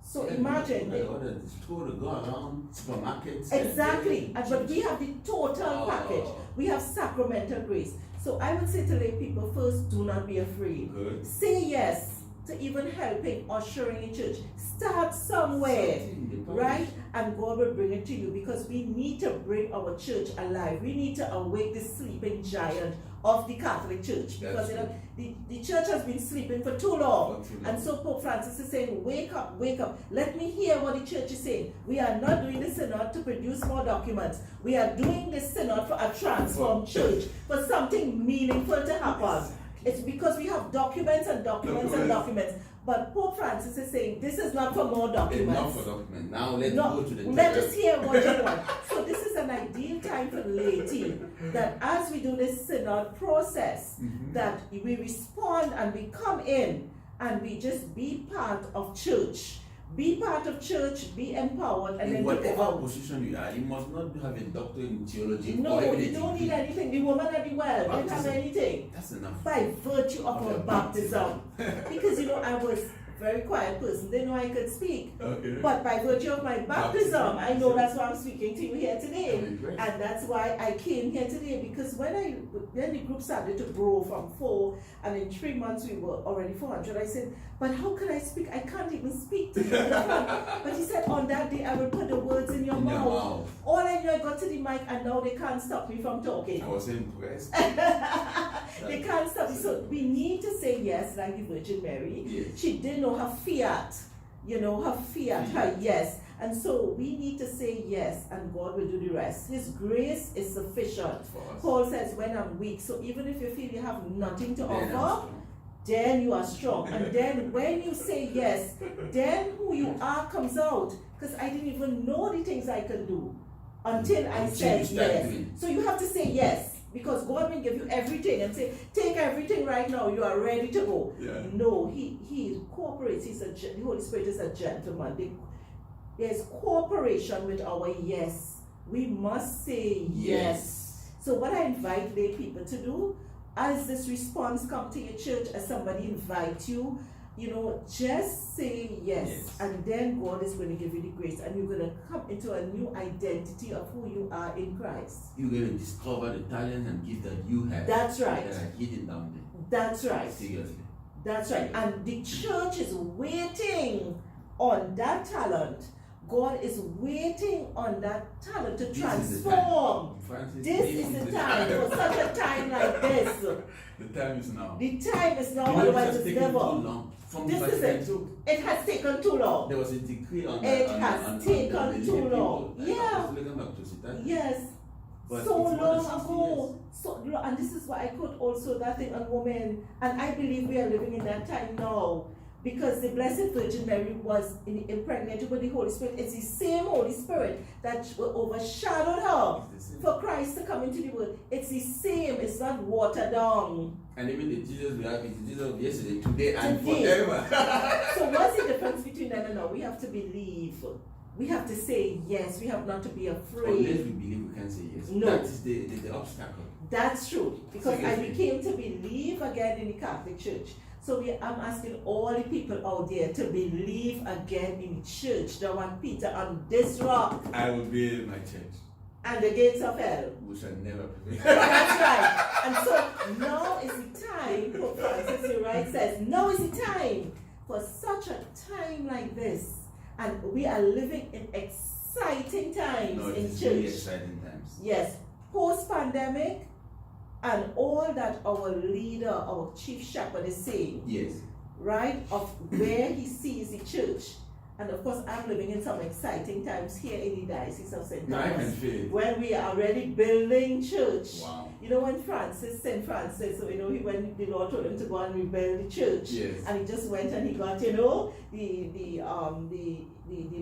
[SPEAKER 7] So imagine.
[SPEAKER 5] They order the store to go around supermarkets.
[SPEAKER 7] Exactly, but we have the total package. We have sacramental grace. So I would say to lay people, first, do not be afraid.
[SPEAKER 5] Good.
[SPEAKER 7] Say yes to even helping, ushering in church. Start somewhere, right? And God will bring it to you because we need to bring our church alive. We need to awake the sleeping giant of the Catholic Church because the church has been sleeping for too long. And so Pope Francis is saying, wake up, wake up. Let me hear what the church is saying. We are not doing this synod to produce more documents. We are doing this synod for a transformed church, for something meaningful to happen. It's because we have documents and documents and documents. But Pope Francis is saying, this is not for more documents.
[SPEAKER 5] Enough for documents. Now let's go to the
[SPEAKER 7] let us hear what you want. So this is an ideal time for the laity, that as we do this synod process, that we respond and we come in and we just be part of church. Be part of church, be empowered, and
[SPEAKER 5] in
[SPEAKER 7] then
[SPEAKER 5] whatever position you are, you must not have a doctorate in theology.
[SPEAKER 7] No, you don't need anything. The woman at the well didn't have anything.
[SPEAKER 5] That's enough.
[SPEAKER 7] By virtue of her baptism. Because I was a very quiet person, didn't know I could speak.
[SPEAKER 5] Okay.
[SPEAKER 7] But by virtue of my baptism, I know that's why I'm speaking to you here today. And that's why I came here today, because when the group started to grow from 4, and in 3 months we were already 400, I said, but how can I speak? I can't even speak to you. But he said, on that day I will put the words in your mouth. All I knew, I got to the mic and now they can't stop me from talking.
[SPEAKER 5] I was impressed.
[SPEAKER 7] They can't stop me. So we need to say yes, like the Virgin Mary.
[SPEAKER 5] Yes.
[SPEAKER 7] She didn't know her fiat, her yes. And so we need to say yes, and God will do the rest. His grace is sufficient. Paul says, when I'm weak, so even if you feel you have nothing to offer, then you are strong. And then when you say yes, then who you are comes out. Because I didn't even know the things I could do until I said yes. So you have to say yes. Because God will give you everything and say, take everything right now, you are ready to go.
[SPEAKER 5] Yeah.
[SPEAKER 7] No, he cooperates. The Holy Spirit is a gentleman. There's cooperation with our yes. We must say yes. So what I invite lay people to do, as this response come to your church, as somebody invite you, just say yes. And then God is going to give you the grace, and you're going to come into a new identity of who you are in Christ.
[SPEAKER 5] You're going to discover the talents and gifts that you have.
[SPEAKER 7] That's right.
[SPEAKER 5] That are hidden down there.
[SPEAKER 7] That's right.
[SPEAKER 5] Seriously.
[SPEAKER 7] That's right. And the church is waiting on that talent. God is waiting on that talent to transform. This is the time for such a time like this.
[SPEAKER 5] The time is now.
[SPEAKER 7] The time is now, otherwise it's never.
[SPEAKER 5] Too long.
[SPEAKER 7] This is it. It has taken too long.
[SPEAKER 5] There was a decree on
[SPEAKER 7] it
[SPEAKER 5] that.
[SPEAKER 7] Has taken too long. Yeah. Yes.
[SPEAKER 5] But
[SPEAKER 7] so long ago. And this is why I quote also that thing on women. And I believe we are living in that time now. Because the Blessed Virgin Mary was impregnated with the Holy Spirit. It's the same Holy Spirit that overshadowed her for Christ to come into the world. It's the same. It's not watered down.
[SPEAKER 5] And even the Jesus we have is the Jesus of yesterday, today, and forever.
[SPEAKER 7] So what's the difference between them and now? We have to believe. We have to say yes. We have not to be afraid.
[SPEAKER 5] Unless we believe, we can't say yes.
[SPEAKER 7] No.
[SPEAKER 5] That is the obstacle.
[SPEAKER 7] That's true. Because I became to believe again in the Catholic Church. So I'm asking all the people out there to believe again in the church. The one Peter, on this rock.
[SPEAKER 5] I will build my church.
[SPEAKER 7] And the gates of hell.
[SPEAKER 5] We shall never prevail.
[SPEAKER 7] That's right. And so now is the time, Pope Francis the right says, now is the time for such a time like this. And we are living in exciting times in church.
[SPEAKER 5] Really exciting times.
[SPEAKER 7] Yes. Post-pandemic, and all that our leader, our chief shepherd is saying,
[SPEAKER 3] Yes.
[SPEAKER 7] right, of where he sees the church. And of course, I'm living in some exciting times here in the Diocese of St
[SPEAKER 3] No, I can
[SPEAKER 7] Thomas,
[SPEAKER 3] feel it.
[SPEAKER 7] when we are already building church.
[SPEAKER 3] Wow.
[SPEAKER 7] You know, when St. Francis, so, you know, when the Lord told him to go and rebuild the church,
[SPEAKER 3] Yes.
[SPEAKER 7] and he just went and he got, you know, the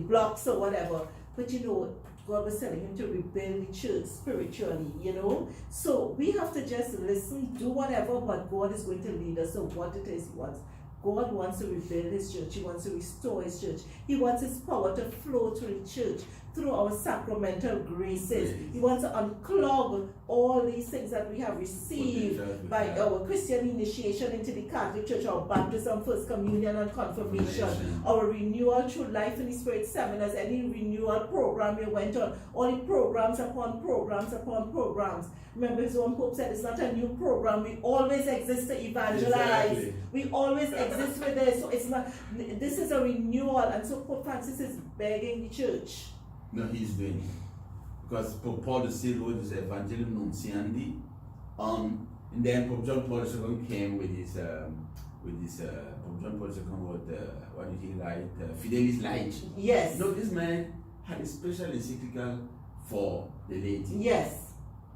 [SPEAKER 7] blocks or whatever. But you know, God was telling him to rebuild the church spiritually, you know. So we have to just listen, do whatever, but God is going to lead us to what it is he wants. God wants to rebuild his church. He wants to restore his church. He wants his power to flow through the church, through our sacramental graces. He wants to unclog all these things that we have received by our Christian initiation into the Catholic Church, our baptism, First Communion, and confirmation, our renewal through Life in the Spirit seminars, any renewal program you went on, all the programs upon programs upon programs. Remember, his own Pope said it's not a new program. We always exist to evangelize.
[SPEAKER 3] Exactly.
[SPEAKER 7] We always exist with this. So it's not. This is a renewal, and so Pope Francis is begging the church.
[SPEAKER 3] No, he's doing it. Because Pope Paul VI wrote his Evangelium Nunciandi, and then Pope John Paul II came with his Pope John Paul II wrote, what did he write? Fidelis Light.
[SPEAKER 7] Yes.
[SPEAKER 3] No, this man had a special encyclical for the laity.
[SPEAKER 7] Yes.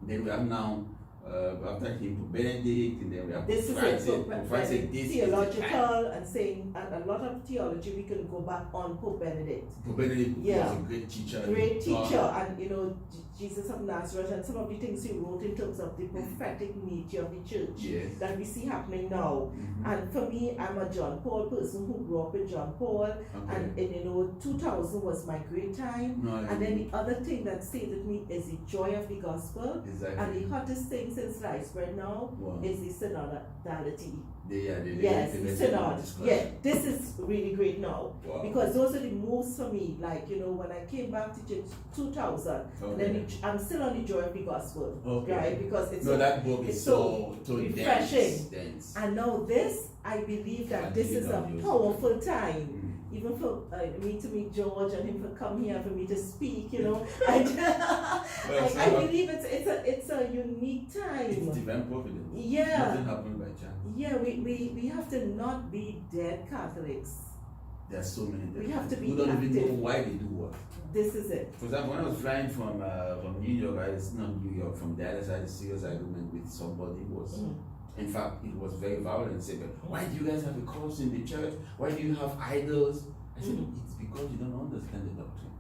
[SPEAKER 3] Then we have now, after him, Pope Benedict, and then we have
[SPEAKER 7] This
[SPEAKER 3] Pope
[SPEAKER 7] is
[SPEAKER 3] Francis.
[SPEAKER 7] it.
[SPEAKER 3] Pope Francis, this is the time.
[SPEAKER 7] Theological and saying, and a lot of theology we can go back on Pope Benedict.
[SPEAKER 3] Pope Benedict
[SPEAKER 7] Yeah.
[SPEAKER 3] was a great teacher.
[SPEAKER 7] Great teacher, and you know, Jesus of Nazareth, and some of the things he wrote in terms of the prophetic nature of the church
[SPEAKER 3] Yes.
[SPEAKER 7] that we see happening now.
[SPEAKER 3] Mhm.
[SPEAKER 7] And for me, I'm a John Paul person who grew up with John Paul,
[SPEAKER 3] Okay.
[SPEAKER 7] and you know, 2000 was my great time.
[SPEAKER 3] No,
[SPEAKER 7] And then the other thing that stayed with me is the joy of the gospel.
[SPEAKER 3] exactly.
[SPEAKER 7] And the hottest thing since sliced bread now
[SPEAKER 3] Wow.
[SPEAKER 7] is the synodality.
[SPEAKER 3] the
[SPEAKER 7] Yes, the synod.
[SPEAKER 3] discussion.
[SPEAKER 7] Yeah, this is really great now.
[SPEAKER 3] Wow.
[SPEAKER 7] Because those are the moves for me. Like, you know, when I came back to church 2000, and then I'm still on the joy of the gospel.
[SPEAKER 3] Okay.
[SPEAKER 7] Right? Because it's
[SPEAKER 3] No,
[SPEAKER 7] so,
[SPEAKER 3] that book
[SPEAKER 7] it's
[SPEAKER 3] is so
[SPEAKER 7] refreshing.
[SPEAKER 3] dense.
[SPEAKER 7] And now this, I believe that this is a
[SPEAKER 3] Evangelium
[SPEAKER 7] powerful time.
[SPEAKER 3] Mm.
[SPEAKER 7] Even for me to meet George and him to come here for me to speak, you know, I believe it's a unique time.
[SPEAKER 3] It's divine providence.
[SPEAKER 7] Yeah.
[SPEAKER 3] Nothing happened by chance.
[SPEAKER 7] Yeah, we have to not be dead Catholics.
[SPEAKER 3] There are so many.
[SPEAKER 7] We have to be
[SPEAKER 3] We don't even
[SPEAKER 7] active.
[SPEAKER 3] know why they do what.
[SPEAKER 7] This is it.
[SPEAKER 3] For example, when I was flying from New York, it's not New York, from Dallas, I had a serious argument with somebody who was. In fact, it was very violent. He said, why do you guys have a cross in the church? Why do you have idols? I said, it's because you don't understand the doctrine.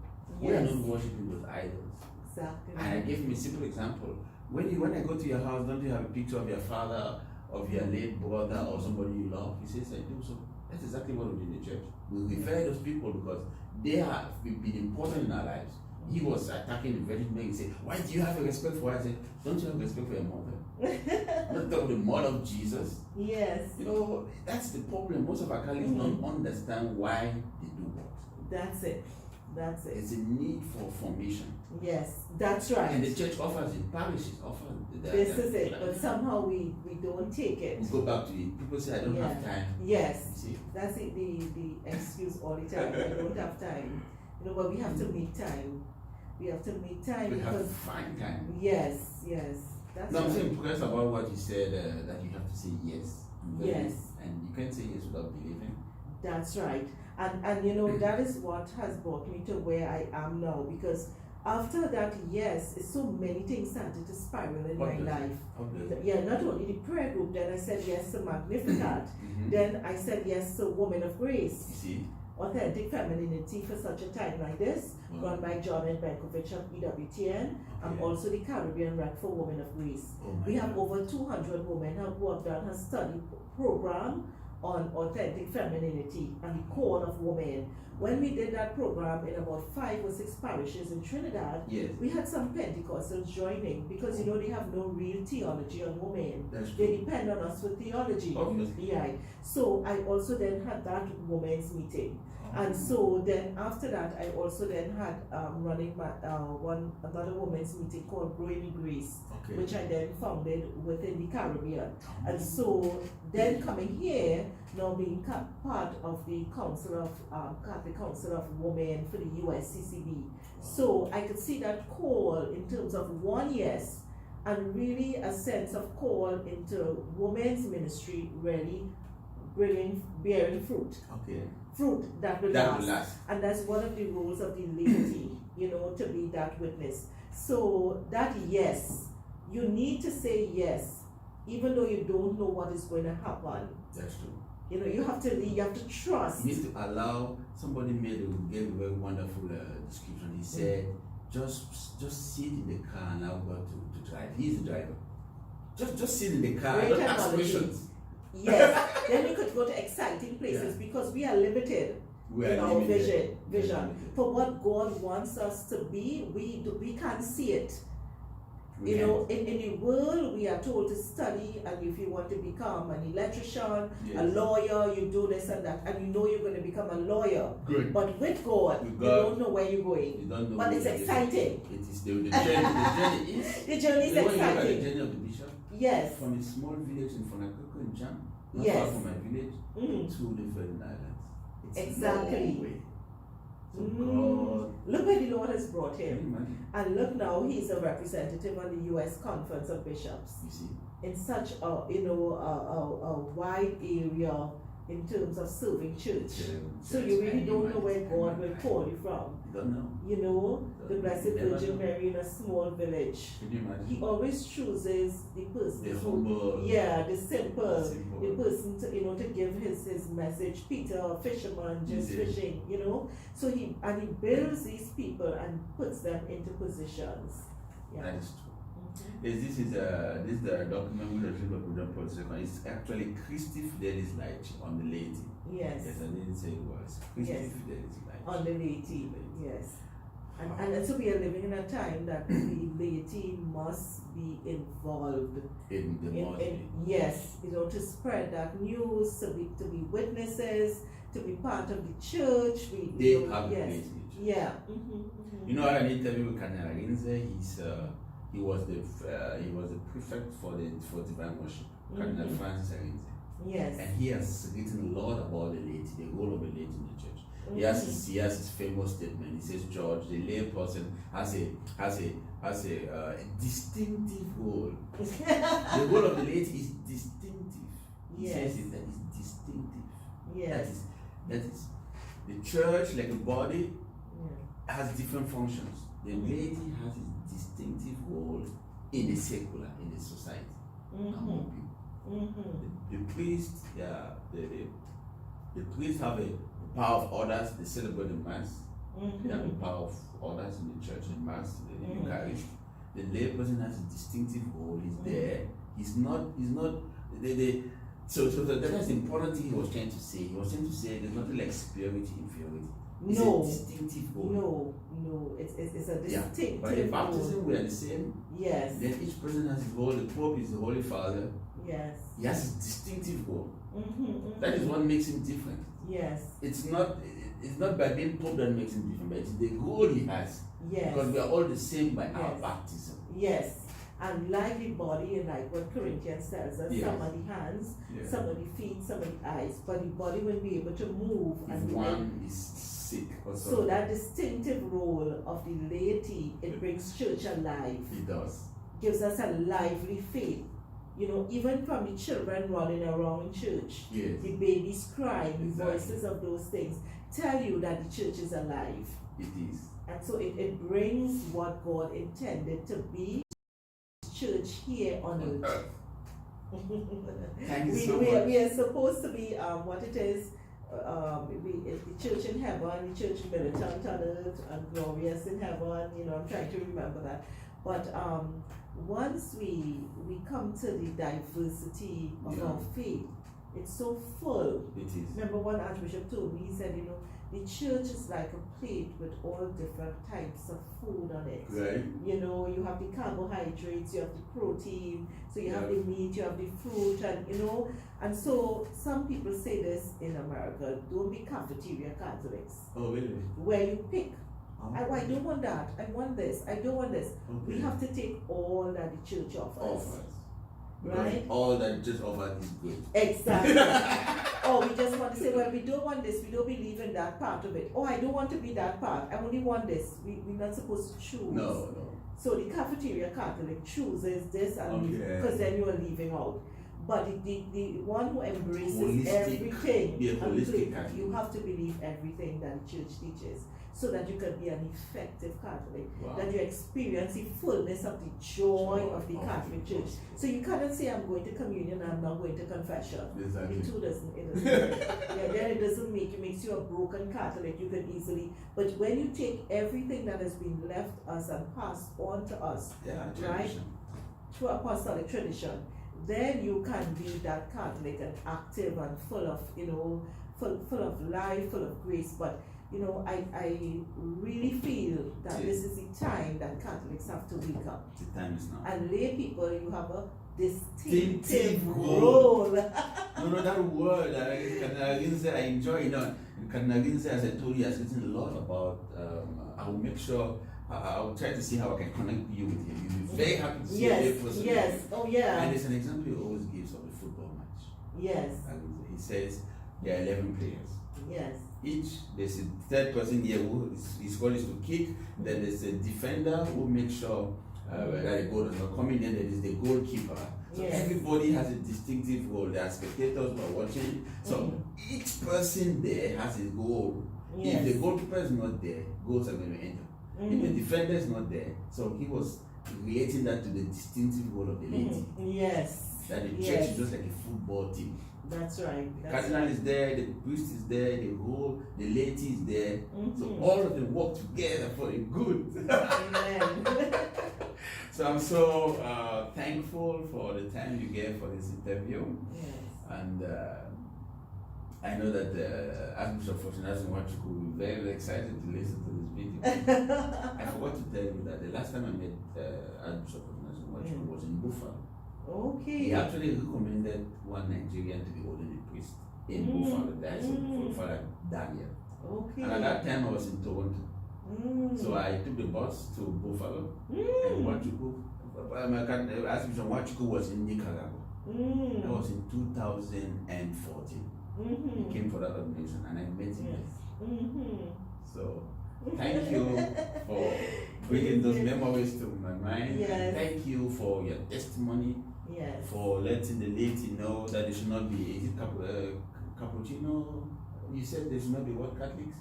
[SPEAKER 3] We are
[SPEAKER 7] Yes.
[SPEAKER 3] not worshiping those idols.
[SPEAKER 7] Exactly.
[SPEAKER 3] And I gave him a simple example. When I go to your house, don't you have a picture of your father, of your late brother, or somebody you love? He says, I do. So that's exactly what we do in the church. We refer those people because they have been important in our lives. He was attacking the Virgin Mary. He said, why do you have a respect for her? I said, don't you have respect for your mother? Not talk the mother of Jesus.
[SPEAKER 7] Yes.
[SPEAKER 3] You know, that's the problem. Most of our Catholics don't understand why they do what.
[SPEAKER 7] That's it. That's it.
[SPEAKER 3] It's a need for formation.
[SPEAKER 7] Yes, that's right.
[SPEAKER 3] And the church offers it, parishes offer
[SPEAKER 7] This is it, but somehow we don't take it.
[SPEAKER 3] We go back to it. People say, I don't have time.
[SPEAKER 7] Yes,
[SPEAKER 3] You see?
[SPEAKER 7] that's it, the excuse all the time. I don't have time. You know, but we have to make time. We have to make time
[SPEAKER 3] We have to
[SPEAKER 7] because
[SPEAKER 3] find time.
[SPEAKER 7] yes. That's
[SPEAKER 3] No, I'm
[SPEAKER 7] right.
[SPEAKER 3] so impressed about what you said, that you have to say yes.
[SPEAKER 7] Yes.
[SPEAKER 3] And you can't say yes without believing.
[SPEAKER 7] That's right. And you know, that is what has brought me to where I am now, because after that yes, so many things started to spiral in my life. Yeah, not only the prayer group, then I said yes to Magnificat. Then I said yes to Women of Grace.
[SPEAKER 3] You see?
[SPEAKER 7] Authentic Femininity for such a time like this, run by John and Benkovich of EWTN. I'm also the Caribbean Rep for Women of Grace. We have over 200 women who have done a study program on authentic femininity and the call of women. When we did that program in about 5 or 6 parishes in Trinidad, we had some Pentecostals joining because you know they have no real theology on women. They depend on us for theology.
[SPEAKER 3] Obviously.
[SPEAKER 7] Yeah. So I also then had that women's meeting. And so then after that, I also then had running my another women's meeting called Growing in Grace, which I then founded within the Caribbean. And so then coming here, now being part of the Council of Catholic Council of Women for the USCCB. So I could see that call in terms of one yes, and really a sense of call into women's ministry, really bearing fruit.
[SPEAKER 3] Okay.
[SPEAKER 7] Fruit that will
[SPEAKER 3] That will
[SPEAKER 7] last.
[SPEAKER 3] last.
[SPEAKER 7] And that's one of the roles of the laity, to be that witness. So that yes, you need to say yes, even though you don't know what is going to happen.
[SPEAKER 3] That's true.
[SPEAKER 7] You have to trust.
[SPEAKER 3] You need to allow. Somebody gave a very wonderful description. He said, just sit in the car and allow God to drive. He's the driver. Just sit in the car.
[SPEAKER 7] Great
[SPEAKER 3] Don't ask
[SPEAKER 7] technology.
[SPEAKER 3] questions.
[SPEAKER 7] Yes, then you could go to exciting places because we are limited in our vision. For what God wants us to be, we can't see it. In the world, we are told to study, and if you want to become an electrician, a lawyer, you do this and that, and you're going to become a lawyer.
[SPEAKER 3] Good.
[SPEAKER 7] But with God, you don't know where you're going.
[SPEAKER 3] You don't know.
[SPEAKER 7] But it's exciting.
[SPEAKER 3] It is the journey is.
[SPEAKER 7] The journey is
[SPEAKER 3] When you look at the
[SPEAKER 7] exciting.
[SPEAKER 3] journey of the bishop,
[SPEAKER 7] Yes.
[SPEAKER 3] from a small village in Fonakoko in Cham, not
[SPEAKER 7] Yes.
[SPEAKER 3] far from my village,
[SPEAKER 7] Mhm.
[SPEAKER 3] to the Virgin Islands. It's
[SPEAKER 7] Exactly.
[SPEAKER 3] long way. So God,
[SPEAKER 7] Look where the Lord has brought
[SPEAKER 3] can you
[SPEAKER 7] him.
[SPEAKER 3] imagine?
[SPEAKER 7] And look now, he's a representative on the U.S. Conference of Bishops
[SPEAKER 3] You see,
[SPEAKER 7] in such a wide area in terms of serving church. So you really don't know where God will call you from.
[SPEAKER 3] You don't know.
[SPEAKER 7] The Blessed
[SPEAKER 3] You never
[SPEAKER 7] Virgin
[SPEAKER 3] know.
[SPEAKER 7] Mary in a small village.
[SPEAKER 3] Can you imagine?
[SPEAKER 7] He always chooses the person
[SPEAKER 3] The
[SPEAKER 7] who,
[SPEAKER 3] humble.
[SPEAKER 7] the simple,
[SPEAKER 3] Simple.
[SPEAKER 7] the person to give his message. Peter, a fisherman, just
[SPEAKER 3] Yes.
[SPEAKER 7] fishing. So he builds these people and puts them into positions.
[SPEAKER 3] That is true. This is the document which the Bishop put second. It's actually Christi Fidelis Light on the laity.
[SPEAKER 7] Yes.
[SPEAKER 3] Yes, I didn't say it was. Christi
[SPEAKER 7] Yes.
[SPEAKER 3] Fidelis Light.
[SPEAKER 7] On the laity, yes. And so we are living in a time that the laity must be involved.
[SPEAKER 3] In the morning.
[SPEAKER 7] Yes, to spread that news, to be witnesses, to be part of the church.
[SPEAKER 3] They have a
[SPEAKER 7] yes.
[SPEAKER 3] place in the church.
[SPEAKER 7] Yeah.
[SPEAKER 3] You know, I had an interview with Cardinal. He was the prefect for divine worship. Cardinal Francis Arinze.
[SPEAKER 7] Yes.
[SPEAKER 3] And he has written a lot about the laity, the role of the laity in the church. He has his famous statement. He says, George, the lay person has a distinctive role. The role of the laity is distinctive. He says it, that is distinctive.
[SPEAKER 7] Yes.
[SPEAKER 3] That is the church, like a body, has different functions. The laity has a distinctive role in the secular, in the society, among people. The priest, the priests have a power of orders. They celebrate the mass. They have the power of orders in the church, in mass, in the Eucharist. The lay person has a distinctive role. He's there. He's not. So that's the important thing he was trying to say. He was trying to say there's nothing like superiority, inferiority. It's a distinctive role.
[SPEAKER 7] No, it's a distinctive
[SPEAKER 3] By the baptism,
[SPEAKER 7] role.
[SPEAKER 3] we are the same.
[SPEAKER 7] Yes.
[SPEAKER 3] Then each person has his role. The Pope is the Holy Father.
[SPEAKER 7] Yes.
[SPEAKER 3] He has a distinctive role. That
[SPEAKER 7] That
[SPEAKER 3] is what makes him different.
[SPEAKER 7] Yes.
[SPEAKER 3] It's not by being Pope that makes him different, but it's the role he has.
[SPEAKER 7] Yes.
[SPEAKER 3] Because we are all the same by our
[SPEAKER 7] Yes.
[SPEAKER 3] baptism.
[SPEAKER 7] Yes. And like the body, and like what Corinthians tells us,
[SPEAKER 3] Yes.
[SPEAKER 7] some of the hands,
[SPEAKER 3] Yes.
[SPEAKER 7] some of the feet, some of the eyes, but the body will be able to move
[SPEAKER 3] If
[SPEAKER 7] and
[SPEAKER 3] one is sick or
[SPEAKER 7] so
[SPEAKER 3] something,
[SPEAKER 7] that distinctive role of the laity, it brings church alive,
[SPEAKER 3] he does.
[SPEAKER 7] gives us a lively faith. Even from the children running around in church,
[SPEAKER 3] Yes.
[SPEAKER 7] the babies crying, the
[SPEAKER 3] Exactly.
[SPEAKER 7] voices of those things tell you that the church is alive.
[SPEAKER 3] It is.
[SPEAKER 7] And so it brings what God intended to be church here on earth.
[SPEAKER 3] Thank you so much.
[SPEAKER 7] We are supposed to be what it is, the church in heaven, the church militant on earth, and glorious in heaven. I'm trying to remember that. But once we come to the diversity of our faith, it's so full.
[SPEAKER 3] It is.
[SPEAKER 7] Remember one Archbishop told me, he said, the church is like a plate with all different types of food on it.
[SPEAKER 3] Right.
[SPEAKER 7] You have the carbohydrates, you have the protein, so you have
[SPEAKER 3] Yeah.
[SPEAKER 7] the meat, you have the fruit, and so some people say this in America, don't be cafeteria Catholics,
[SPEAKER 3] Oh, really?
[SPEAKER 7] where you pick.
[SPEAKER 3] Oh.
[SPEAKER 7] I don't want that, I want this, I don't want this.
[SPEAKER 3] Okay.
[SPEAKER 7] We have to take all that the church offers.
[SPEAKER 3] Because
[SPEAKER 7] Right?
[SPEAKER 3] all that just offered is good.
[SPEAKER 7] Exactly. Or we just want to say, well, we don't want this, we don't believe in that part of it. Oh, I don't want to be that part, I only want this. We're not supposed to choose.
[SPEAKER 3] No.
[SPEAKER 7] So the cafeteria Catholic chooses this, and because then you are leaving out. But the one who embraces everything, you have to believe everything that the church teaches, so that you can be an effective Catholic, that you experience the fullness of the joy of the Catholic Church. So you cannot say, I'm going to communion, I'm not going to confession.
[SPEAKER 3] Exactly.
[SPEAKER 7] The two doesn't, then it doesn't it makes you a broken Catholic. You can easily, but when you take everything that has been left us and passed on to us, right, through apostolic tradition, then you can be that Catholic and active and full of, full of life, full of grace. But I really feel that this is the time that Catholics have to wake up.
[SPEAKER 3] The time is now.
[SPEAKER 7] And lay people, you have a distinctive role.
[SPEAKER 3] No, that word, I enjoy it. Cameroonian, as I told you, I was written a lot about. I will make sure. I'll try to see how I can connect you with him. You'll be very happy to see him.
[SPEAKER 7] Yes. Oh, yeah.
[SPEAKER 3] And it's an example he always gives of a football match.
[SPEAKER 7] Yes.
[SPEAKER 3] And he says there are 11 players.
[SPEAKER 7] Yes.
[SPEAKER 3] There's a third person here who his goal is to kick. Then there's a defender who makes sure that the goal does not come in. Then there is the goalkeeper. So everybody has a distinctive role. There are spectators who are watching. So each person there has his goal. Yes. If the goalkeeper is not there, goals are going to enter. If the defender is not there, so he was relating that to the distinctive role of the laity.
[SPEAKER 7] Yes.
[SPEAKER 3] That the church is just like a football team.
[SPEAKER 7] That's right.
[SPEAKER 3] The cardinal is there, the priest is there, the laity is there. So all of them work together for the good.
[SPEAKER 7] Amen.
[SPEAKER 3] So I'm so thankful for the time you gave for this interview.
[SPEAKER 7] Yes.
[SPEAKER 3] And I know that Archbishop Feudjio will be very excited to listen to this video. I forgot to tell you that the last time I met Archbishop Feudjio was in Buffalo.
[SPEAKER 7] Okay.
[SPEAKER 3] He actually recommended one Nigerian to be ordained a priest in Buffalo, the Diocese of Father Daniel.
[SPEAKER 7] Okay.
[SPEAKER 3] And at that time I was in Toronto. So I took the bus to Buffalo and Archbishop Feudjio was in Nicaragua. That was in 2014. He came for that ordination and I met him. So thank you for bringing those memories to my mind. And thank you for your testimony. For letting the laity know that they should not be. Is it cappuccino? You said they should not be what Catholics?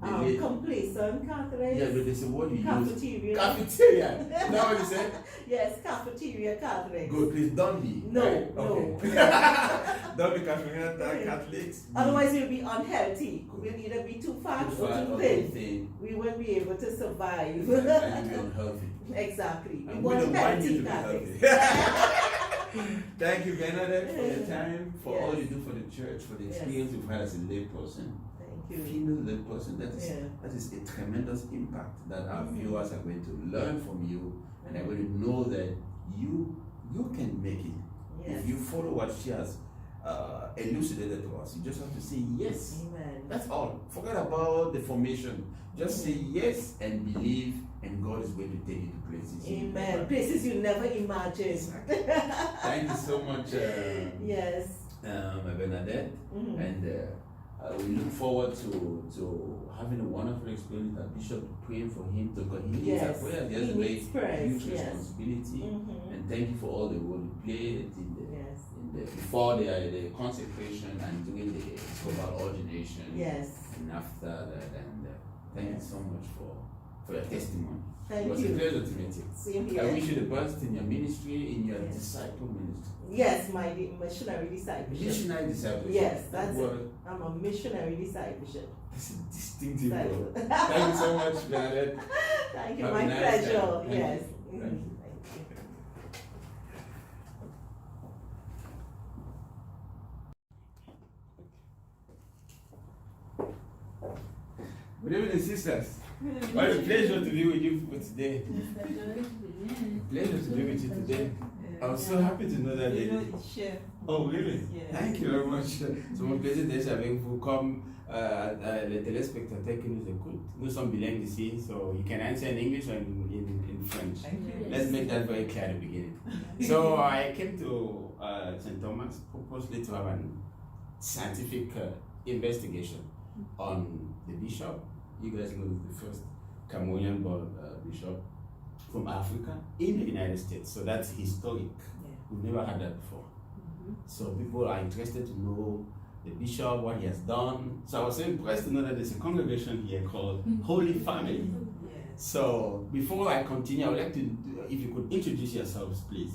[SPEAKER 7] Complacent Catholics.
[SPEAKER 3] Yeah, but there's a word you use.
[SPEAKER 7] Cafeteria.
[SPEAKER 3] Cafeteria. Is that what you said?
[SPEAKER 7] Yes, cafeteria Catholics.
[SPEAKER 3] Good, please don't be.
[SPEAKER 7] No,
[SPEAKER 3] right?
[SPEAKER 7] no.
[SPEAKER 3] Okay. Don't be Catholics.
[SPEAKER 7] Otherwise, you'll be unhealthy. We'll either be too fat or too thin. We won't be able to survive.
[SPEAKER 3] And you'll be unhealthy.
[SPEAKER 7] Exactly.
[SPEAKER 3] And we don't want you to be healthy. Thank you, Bernadette, for your time, for all you do for the church, for the experience you've had as a lay person. Female lay person. That is a tremendous impact that our viewers are going to learn from you, and are going to know that you can make it. If you follow what she has elucidated to us, you just have to say yes.
[SPEAKER 7] Amen.
[SPEAKER 3] That's all. Forget about the formation. Just say yes and believe, and God is going to take you to places.
[SPEAKER 7] Amen. Places you never imagined.
[SPEAKER 3] Exactly. Thank you so much. Bernadette, and we look forward to having a wonderful experience with Bishop, praying for him to continue his prayer. He has a very huge responsibility, and thank you for all the role you played before the consecration and during the episcopal ordination. And after that, and thank you so much for your testimony.
[SPEAKER 7] Thank
[SPEAKER 3] you. It was a pleasure to meet you.
[SPEAKER 7] Same here.
[SPEAKER 3] I wish you the best in your ministry, in your disciple ministry.
[SPEAKER 7] Yes, my missionary discipleship.
[SPEAKER 3] Missionary discipleship.
[SPEAKER 7] Yes, that's it. I'm a missionary discipleship.
[SPEAKER 3] That's a distinctive word. Thank you so much, Bernadette.
[SPEAKER 7] Thank you, my pleasure. Yes.
[SPEAKER 3] Thank you. Good evening, sisters. What a pleasure to be with you today. Pleasure to be with you today. I'm so happy to know that. Oh, really?
[SPEAKER 8] Yes.
[SPEAKER 3] Thank you very much. C'est mon plaisir d'être avec vous comme les téléspectateurs qui nous écoutent. Nous sommes bilingues ici, so you can answer in English or in French. Let's make that very clear at the beginning. So I came to St. Thomas purposely to have a scientific
[SPEAKER 5] investigation on the bishop. You guys know the first Cameroonian-born bishop from Africa in the United States. So that's historic.
[SPEAKER 8] Yeah.
[SPEAKER 5] We've never had that before. So people are interested to know the bishop, what he has done. So I was so impressed to know that there's a congregation here called Holy Family.
[SPEAKER 8] Yes.
[SPEAKER 5] So before I continue, I would like to, if you could introduce yourselves, please.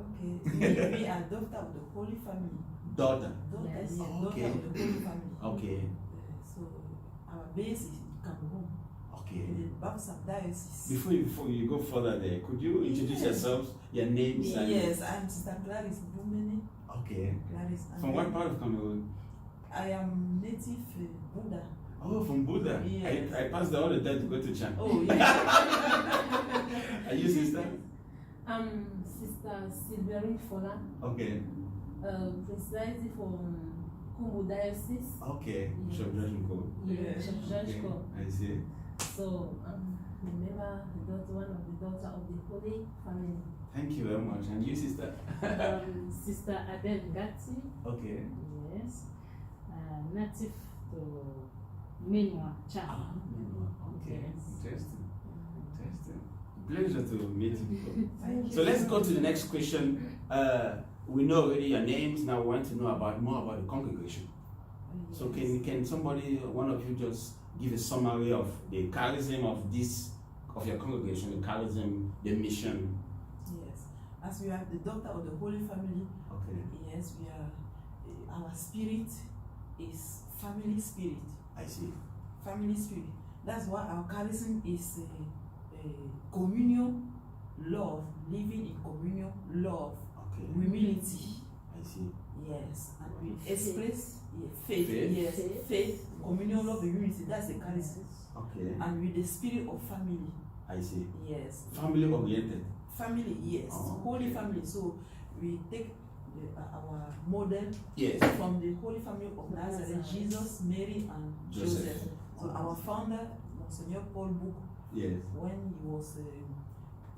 [SPEAKER 8] Okay. We are daughter of the Holy Family.
[SPEAKER 5] Daughter.
[SPEAKER 8] Daughter,
[SPEAKER 7] Yes.
[SPEAKER 8] yes,
[SPEAKER 5] Okay.
[SPEAKER 8] daughter of the Holy Family.
[SPEAKER 5] Okay.
[SPEAKER 8] So our base is in Cameroon,
[SPEAKER 5] Okay.
[SPEAKER 8] in the Baptist Diocese.
[SPEAKER 5] Before you go further there, could you introduce yourselves, your names? And
[SPEAKER 8] Yes, I'm Sister Gladys Bumene.
[SPEAKER 5] Okay.
[SPEAKER 8] Gladys.
[SPEAKER 5] From what part of Cameroon?
[SPEAKER 8] I am native Buddha.
[SPEAKER 5] Oh, from Buddha.
[SPEAKER 8] Yes.
[SPEAKER 5] I passed all the time to go to Chan.
[SPEAKER 8] Oh, yeah.
[SPEAKER 5] Are you sister?
[SPEAKER 9] I'm Sister Sylvia Fola,
[SPEAKER 5] Okay.
[SPEAKER 9] precisely from Congo Diocese.
[SPEAKER 5] Okay.
[SPEAKER 9] Yes.
[SPEAKER 5] Bishop Jerome Feudjio.
[SPEAKER 8] Yeah.
[SPEAKER 9] Bishop George
[SPEAKER 5] Okay.
[SPEAKER 9] Lekelefac.
[SPEAKER 5] I see.
[SPEAKER 9] So remember the daughter, one of the daughter of the Holy Family.
[SPEAKER 5] Thank you very much. And you, sister?
[SPEAKER 9] Sister Adele Gatti,
[SPEAKER 5] Okay.
[SPEAKER 9] yes, native to Minwa, Chad.
[SPEAKER 5] Okay.
[SPEAKER 9] Yes.
[SPEAKER 5] Interesting. Interesting. Pleasure to meet you.
[SPEAKER 8] Thank you.
[SPEAKER 5] So let's go to the next question. We know already your names. Now we want to know more about the congregation. So can somebody, one of you, just give a summary of the charism of your congregation, the charism, the mission?
[SPEAKER 8] Yes. As we are the daughter of the Holy Family,
[SPEAKER 5] Okay.
[SPEAKER 8] yes, we are. Our spirit is family spirit.
[SPEAKER 5] I see.
[SPEAKER 8] Family spirit. That's why our charism is communion, love, living in communion, love,
[SPEAKER 5] Okay.
[SPEAKER 8] humility.
[SPEAKER 5] I see.
[SPEAKER 8] Yes, and we express faith.
[SPEAKER 5] Faith?
[SPEAKER 8] Yes, faith, communion, love, and unity. That's the charism.
[SPEAKER 5] Okay.
[SPEAKER 8] And with the spirit of family.
[SPEAKER 5] I see.
[SPEAKER 8] Yes.
[SPEAKER 5] Family oriented.
[SPEAKER 8] Family, yes.
[SPEAKER 5] Oh,
[SPEAKER 8] Holy
[SPEAKER 5] okay.
[SPEAKER 8] family. So we take our model
[SPEAKER 5] Yes.
[SPEAKER 8] from the Holy Family of Nazareth, Jesus, Mary, and
[SPEAKER 5] Joseph.
[SPEAKER 8] Joseph. So our founder, Monsignor Paul Book,
[SPEAKER 5] Yes.
[SPEAKER 8] when he was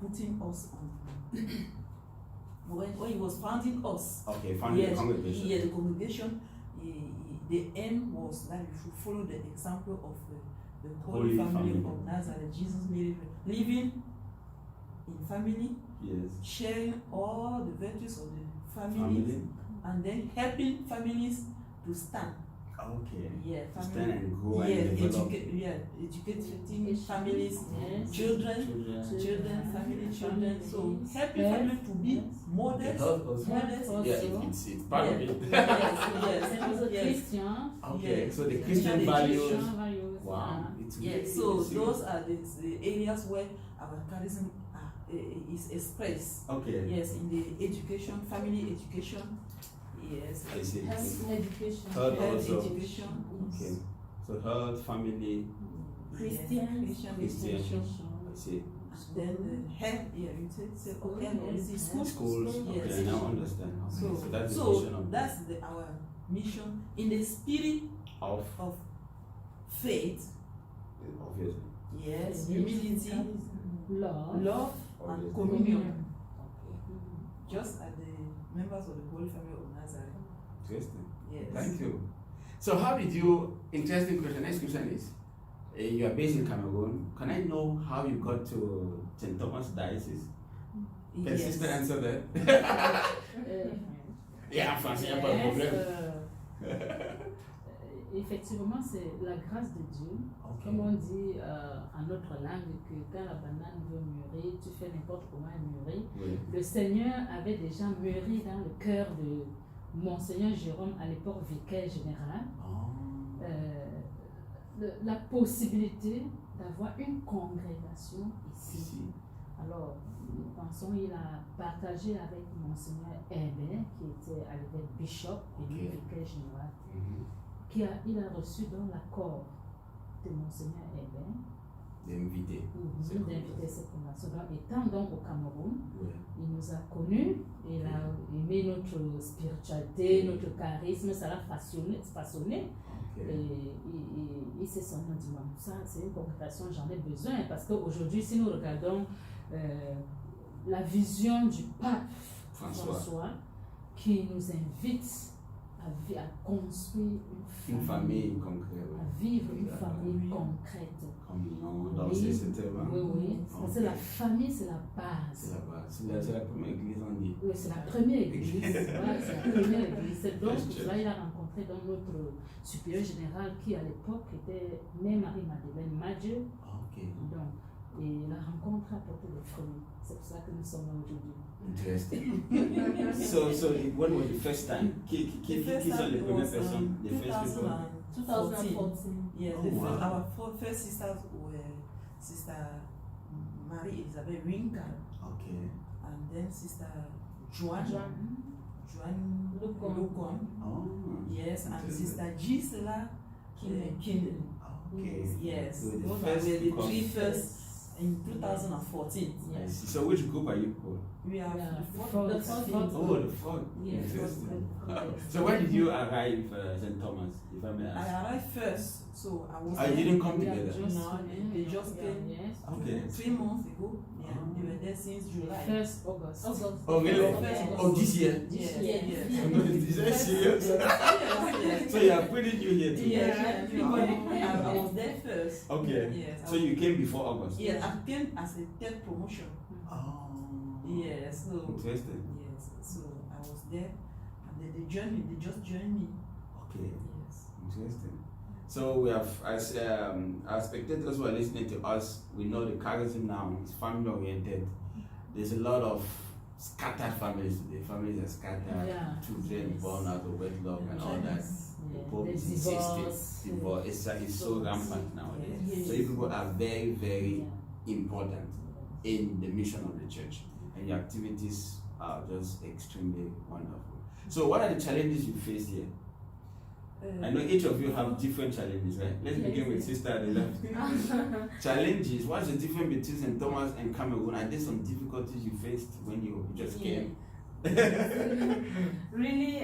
[SPEAKER 8] putting us on, when he was founding us,
[SPEAKER 5] Okay. Family
[SPEAKER 8] yes,
[SPEAKER 5] congregation.
[SPEAKER 8] the congregation, the aim was that we should follow the example of the Holy,
[SPEAKER 5] Holy
[SPEAKER 8] family
[SPEAKER 5] Family.
[SPEAKER 8] of Nazareth, Jesus, Mary, living in family,
[SPEAKER 5] Yes.
[SPEAKER 8] sharing all the virtues of the family,
[SPEAKER 5] Family.
[SPEAKER 8] and then helping families to stand.
[SPEAKER 5] Okay.
[SPEAKER 8] Yeah,
[SPEAKER 5] To
[SPEAKER 8] family.
[SPEAKER 5] stand and grow
[SPEAKER 8] Yeah,
[SPEAKER 5] and develop.
[SPEAKER 8] educating families,
[SPEAKER 9] Yes.
[SPEAKER 8] children,
[SPEAKER 5] Children.
[SPEAKER 8] family, children. So helping
[SPEAKER 9] Yes.
[SPEAKER 8] family to be models.
[SPEAKER 5] The health also.
[SPEAKER 8] Models.
[SPEAKER 9] Also.
[SPEAKER 5] Yeah, it's part of it.
[SPEAKER 8] Yes,
[SPEAKER 9] And also
[SPEAKER 8] yes,
[SPEAKER 9] Christian.
[SPEAKER 5] Okay,
[SPEAKER 8] Yes.
[SPEAKER 5] so the
[SPEAKER 8] Yes.
[SPEAKER 5] Christian
[SPEAKER 8] Yes.
[SPEAKER 5] values.
[SPEAKER 9] Christian values.
[SPEAKER 5] Wow, it's
[SPEAKER 8] yes.
[SPEAKER 5] really
[SPEAKER 8] So
[SPEAKER 5] serious.
[SPEAKER 8] those are the areas where our charism is expressed.
[SPEAKER 5] Okay.
[SPEAKER 8] Yes, in the education, family education. Yes.
[SPEAKER 5] I see.
[SPEAKER 9] Health education.
[SPEAKER 5] Health
[SPEAKER 8] Health
[SPEAKER 5] also.
[SPEAKER 8] education.
[SPEAKER 5] Okay. So health, family,
[SPEAKER 9] Christian.
[SPEAKER 8] Christian
[SPEAKER 5] Christian.
[SPEAKER 8] education.
[SPEAKER 5] I see.
[SPEAKER 8] Then health, yeah, you say okay,
[SPEAKER 9] Yes.
[SPEAKER 8] schools.
[SPEAKER 5] Schools. Okay,
[SPEAKER 8] Yes.
[SPEAKER 5] I now understand. Okay, so that's the mission of
[SPEAKER 8] that's our mission in the spirit
[SPEAKER 5] of
[SPEAKER 8] of faith,
[SPEAKER 5] obviously.
[SPEAKER 8] yes, humility,
[SPEAKER 9] Love.
[SPEAKER 8] love, and
[SPEAKER 5] Obviously.
[SPEAKER 8] communion. Just as the members of the Holy Family of Nazareth.
[SPEAKER 5] Interesting.
[SPEAKER 8] Yes.
[SPEAKER 5] Thank you. So how did you, interesting question, next question is, you are based in Cameroon. Can I know how you got to St Thomas Diocese? Can
[SPEAKER 8] Yes.
[SPEAKER 5] sister answer that? Yeah, français, y a pas de problème.
[SPEAKER 9] Effectivement, c'est la grâce de Dieu.
[SPEAKER 5] Okay.
[SPEAKER 9] Comme on dit en notre langue, que quand la banane veut mûrir, tu fais n'importe comment elle mûrit.
[SPEAKER 5] Oui.
[SPEAKER 9] Le Seigneur avait déjà mûri dans le cœur de Monseigneur Jérôme, à l'époque vicaire général,
[SPEAKER 5] Oh.
[SPEAKER 9] la possibilité d'avoir une congrégation ici.
[SPEAKER 5] Ici.
[SPEAKER 9] Alors, nous pensons qu'il a partagé avec Monseigneur Herbert, qui était à l'évêque Bishop et lui
[SPEAKER 5] Ok.
[SPEAKER 9] vicaire général,
[SPEAKER 5] Mhm.
[SPEAKER 9] il a reçu donc l'accord de Monseigneur Herbert
[SPEAKER 5] D'inviter.
[SPEAKER 9] d'inviter cette congrégation. Donc, étant donc au Cameroun,
[SPEAKER 5] Oui.
[SPEAKER 9] il nous a connus, il a aimé notre spiritualité, notre charisme, ça l'a façonné.
[SPEAKER 5] Ok.
[SPEAKER 9] Et il s'est senti dit, bon, ça c'est une congrégation, j'en ai besoin, parce qu'aujourd'hui, si nous regardons la vision du pape
[SPEAKER 5] François.
[SPEAKER 9] François, qui nous invite à construire
[SPEAKER 3] Une famille concrète.
[SPEAKER 9] à vivre une famille concrète.
[SPEAKER 3] Comme dans ces secteurs.
[SPEAKER 9] Oui, oui. Parce que la famille, c'est la base.
[SPEAKER 3] C'est la base. C'est la première église, on dit.
[SPEAKER 9] Oui, c'est la première église. Voilà, c'est la première église. C'est donc pour cela qu'il a rencontré donc notre supérieur général qui, à l'époque, était Mère Marie-Madeleine Madje.
[SPEAKER 3] Ok.
[SPEAKER 9] Donc, et la rencontre a porté des fruits. C'est pour ça que nous sommes là aujourd'hui.
[SPEAKER 3] Interesting. so when was the first time? Qui sont les premières personnes? The first people?
[SPEAKER 8] 2014. Yes,
[SPEAKER 3] Oh, wow.
[SPEAKER 8] Our first sisters were Sister Marie Elizabeth Rinka,
[SPEAKER 3] Okay.
[SPEAKER 8] and then Sister Joan
[SPEAKER 9] Lukon.
[SPEAKER 8] Lukon.
[SPEAKER 3] Oh.
[SPEAKER 8] Yes, and
[SPEAKER 3] Interesting.
[SPEAKER 8] Sister Gisela Kindle.
[SPEAKER 3] Okay.
[SPEAKER 8] Yes,
[SPEAKER 3] So the
[SPEAKER 8] those
[SPEAKER 3] first
[SPEAKER 8] were the
[SPEAKER 3] become-
[SPEAKER 8] three first in 2014.
[SPEAKER 3] I see. So which group are you called?
[SPEAKER 8] We are
[SPEAKER 9] Yeah,
[SPEAKER 8] the
[SPEAKER 9] the
[SPEAKER 8] fourth.
[SPEAKER 9] fourth.
[SPEAKER 3] Oh, the fourth.
[SPEAKER 8] Yes.
[SPEAKER 3] Interesting.
[SPEAKER 9] Yes.
[SPEAKER 3] So when did you arrive St. Thomas, if I may
[SPEAKER 8] I
[SPEAKER 3] ask?
[SPEAKER 8] arrived first, so I was.
[SPEAKER 3] I
[SPEAKER 8] there.
[SPEAKER 3] didn't come
[SPEAKER 9] We are
[SPEAKER 3] together.
[SPEAKER 9] just-
[SPEAKER 8] No, they just came.
[SPEAKER 9] Yes.
[SPEAKER 3] Okay.
[SPEAKER 8] 3 months ago. Yeah,
[SPEAKER 3] Oh.
[SPEAKER 8] they were there since July.
[SPEAKER 9] 1st August.
[SPEAKER 3] Oh, really?
[SPEAKER 8] First
[SPEAKER 3] Oh, this year?
[SPEAKER 8] Yes,
[SPEAKER 9] Yeah.
[SPEAKER 8] yes.
[SPEAKER 3] Is that serious?
[SPEAKER 8] Yes.
[SPEAKER 3] So you are pretty new here too?
[SPEAKER 8] Yeah, I was there first.
[SPEAKER 3] Okay.
[SPEAKER 8] Yes.
[SPEAKER 3] So you came before August?
[SPEAKER 8] Yes, I came as a third promotion.
[SPEAKER 3] Oh.
[SPEAKER 8] Yes, so
[SPEAKER 3] Interesting.
[SPEAKER 8] yes, so I was there, and then they joined me. They just joined me.
[SPEAKER 3] Okay.
[SPEAKER 8] Yes.
[SPEAKER 3] Interesting. So we have, as our spectators who are listening to us, we know the charism now is family oriented. There's a lot of scattered families today. Families are scattered,
[SPEAKER 9] Yeah.
[SPEAKER 3] children
[SPEAKER 9] Yes.
[SPEAKER 3] born out of wedlock and all that. The
[SPEAKER 9] Yeah.
[SPEAKER 3] Pope
[SPEAKER 9] There's
[SPEAKER 3] is insisting.
[SPEAKER 9] divorce.
[SPEAKER 3] Divorce is so rampant nowadays.
[SPEAKER 9] Yes.
[SPEAKER 3] So you people are very, very
[SPEAKER 9] Yeah.
[SPEAKER 3] important in the mission of the church, and your activities are just extremely wonderful. So what are the challenges you face here? I know each of you have different challenges, right? Let's begin with Sister at the left. Challenges. What's the difference between St. Thomas and Cameroon? Are there some difficulties you faced when you just came?
[SPEAKER 10] Really,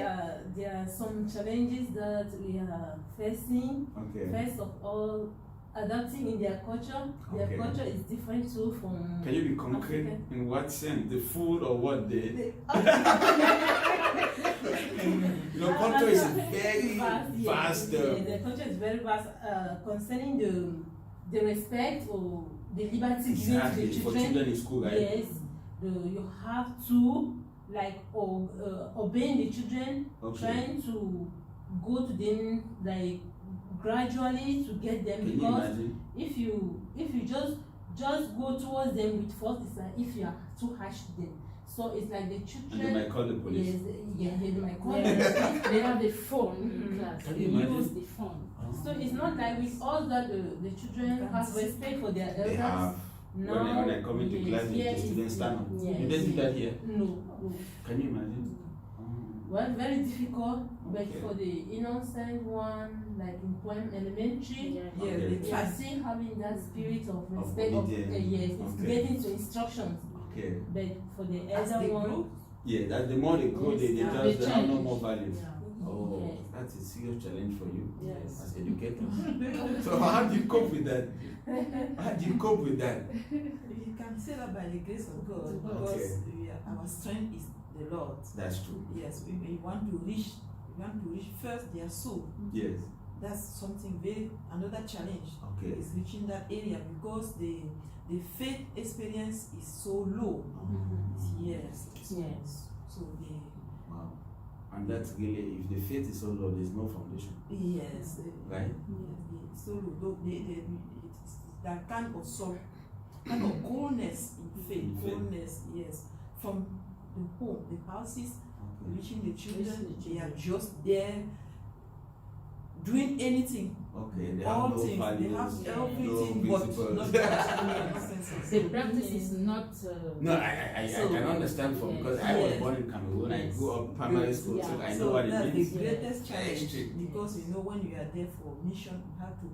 [SPEAKER 10] there are some challenges that we are facing.
[SPEAKER 3] Okay.
[SPEAKER 10] First of all, adapting in their culture. Their
[SPEAKER 3] Okay.
[SPEAKER 10] culture is different too from.
[SPEAKER 3] Can you be concrete
[SPEAKER 10] African.
[SPEAKER 3] in what sense? The food or what they? You know, culture is very vast.
[SPEAKER 10] The culture is very vast concerning the respect or the liberty given to
[SPEAKER 3] Exactly.
[SPEAKER 10] the
[SPEAKER 3] For
[SPEAKER 10] children.
[SPEAKER 3] children in school, right?
[SPEAKER 10] Yes, you have to like obeying the children,
[SPEAKER 3] Okay.
[SPEAKER 10] trying to go to them like gradually to get them,
[SPEAKER 3] Can you
[SPEAKER 10] because
[SPEAKER 3] imagine?
[SPEAKER 10] if you just go towards them with force, it's like if you are too harsh to them. So it's like the
[SPEAKER 3] And
[SPEAKER 10] children.
[SPEAKER 3] they might call the police.
[SPEAKER 10] Yes, they might call
[SPEAKER 9] Yeah.
[SPEAKER 10] them.
[SPEAKER 9] They have the phone in class.
[SPEAKER 3] Can
[SPEAKER 9] They
[SPEAKER 3] you imagine?
[SPEAKER 9] use the phone.
[SPEAKER 10] So it's not like with us that the children have respect for their
[SPEAKER 3] They
[SPEAKER 10] elders.
[SPEAKER 3] have.
[SPEAKER 10] Now,
[SPEAKER 3] When I come into
[SPEAKER 10] yes,
[SPEAKER 3] class,
[SPEAKER 10] here
[SPEAKER 3] the students stand up.
[SPEAKER 10] yes,
[SPEAKER 3] You don't do that here?
[SPEAKER 10] No.
[SPEAKER 3] Can you imagine?
[SPEAKER 10] Well, very difficult, but
[SPEAKER 3] Okay.
[SPEAKER 10] for the innocent one, like in Point Elementary,
[SPEAKER 9] Yeah.
[SPEAKER 8] Yeah,
[SPEAKER 3] Okay.
[SPEAKER 8] they
[SPEAKER 10] they
[SPEAKER 8] try.
[SPEAKER 10] are still having that spirit of respect.
[SPEAKER 3] obedience.
[SPEAKER 10] Yes, it's
[SPEAKER 3] Okay.
[SPEAKER 10] getting to instructions.
[SPEAKER 3] Okay.
[SPEAKER 10] But for the
[SPEAKER 8] As
[SPEAKER 10] elder
[SPEAKER 8] they
[SPEAKER 10] one,
[SPEAKER 8] grow,
[SPEAKER 3] Yeah, that the more they grow,
[SPEAKER 10] Yes,
[SPEAKER 3] they
[SPEAKER 10] yeah.
[SPEAKER 3] just
[SPEAKER 9] They
[SPEAKER 3] have no
[SPEAKER 9] change.
[SPEAKER 3] more values.
[SPEAKER 9] Yeah.
[SPEAKER 3] Oh,
[SPEAKER 10] Yes.
[SPEAKER 3] that's a serious challenge for you
[SPEAKER 10] yes.
[SPEAKER 3] as educators. So how do you cope with that? How do you cope with that?
[SPEAKER 8] you can say that by the grace of God,
[SPEAKER 3] Okay.
[SPEAKER 8] because our strength is the Lord.
[SPEAKER 3] That's true.
[SPEAKER 8] Yes, we want to reach. We want to reach first their soul.
[SPEAKER 3] Yes.
[SPEAKER 8] That's something very another challenge.
[SPEAKER 3] Okay.
[SPEAKER 8] Is reaching that area because the faith experience is so low. Yes.
[SPEAKER 10] Yes.
[SPEAKER 8] So the
[SPEAKER 3] Wow. And that's really, if the faith is so low, there's no foundation.
[SPEAKER 8] yes.
[SPEAKER 3] Right.
[SPEAKER 8] Yes. So low. It's that kind of sorrow, kind of coldness in faith.
[SPEAKER 3] In faith.
[SPEAKER 8] Coldness. Yes. From the home, the houses,
[SPEAKER 3] Okay.
[SPEAKER 8] reaching the children.
[SPEAKER 10] Reaching the
[SPEAKER 8] They are just there. Doing anything,
[SPEAKER 3] Okay. They have
[SPEAKER 8] all
[SPEAKER 3] no
[SPEAKER 8] things,
[SPEAKER 3] values,
[SPEAKER 8] they have
[SPEAKER 3] no
[SPEAKER 8] everything, but
[SPEAKER 3] principles.
[SPEAKER 8] not practice.
[SPEAKER 9] The practice is not.
[SPEAKER 3] No, I
[SPEAKER 8] So-
[SPEAKER 3] can understand from, because I was
[SPEAKER 8] Yes.
[SPEAKER 3] born in Cameroon. I
[SPEAKER 10] Yes.
[SPEAKER 3] grew up primary school, so
[SPEAKER 9] Yeah.
[SPEAKER 3] I know
[SPEAKER 8] So
[SPEAKER 3] what it
[SPEAKER 8] that's
[SPEAKER 3] means.
[SPEAKER 8] the greatest
[SPEAKER 3] Very
[SPEAKER 8] challenge,
[SPEAKER 3] strict.
[SPEAKER 8] because you know when you are there for mission, you have to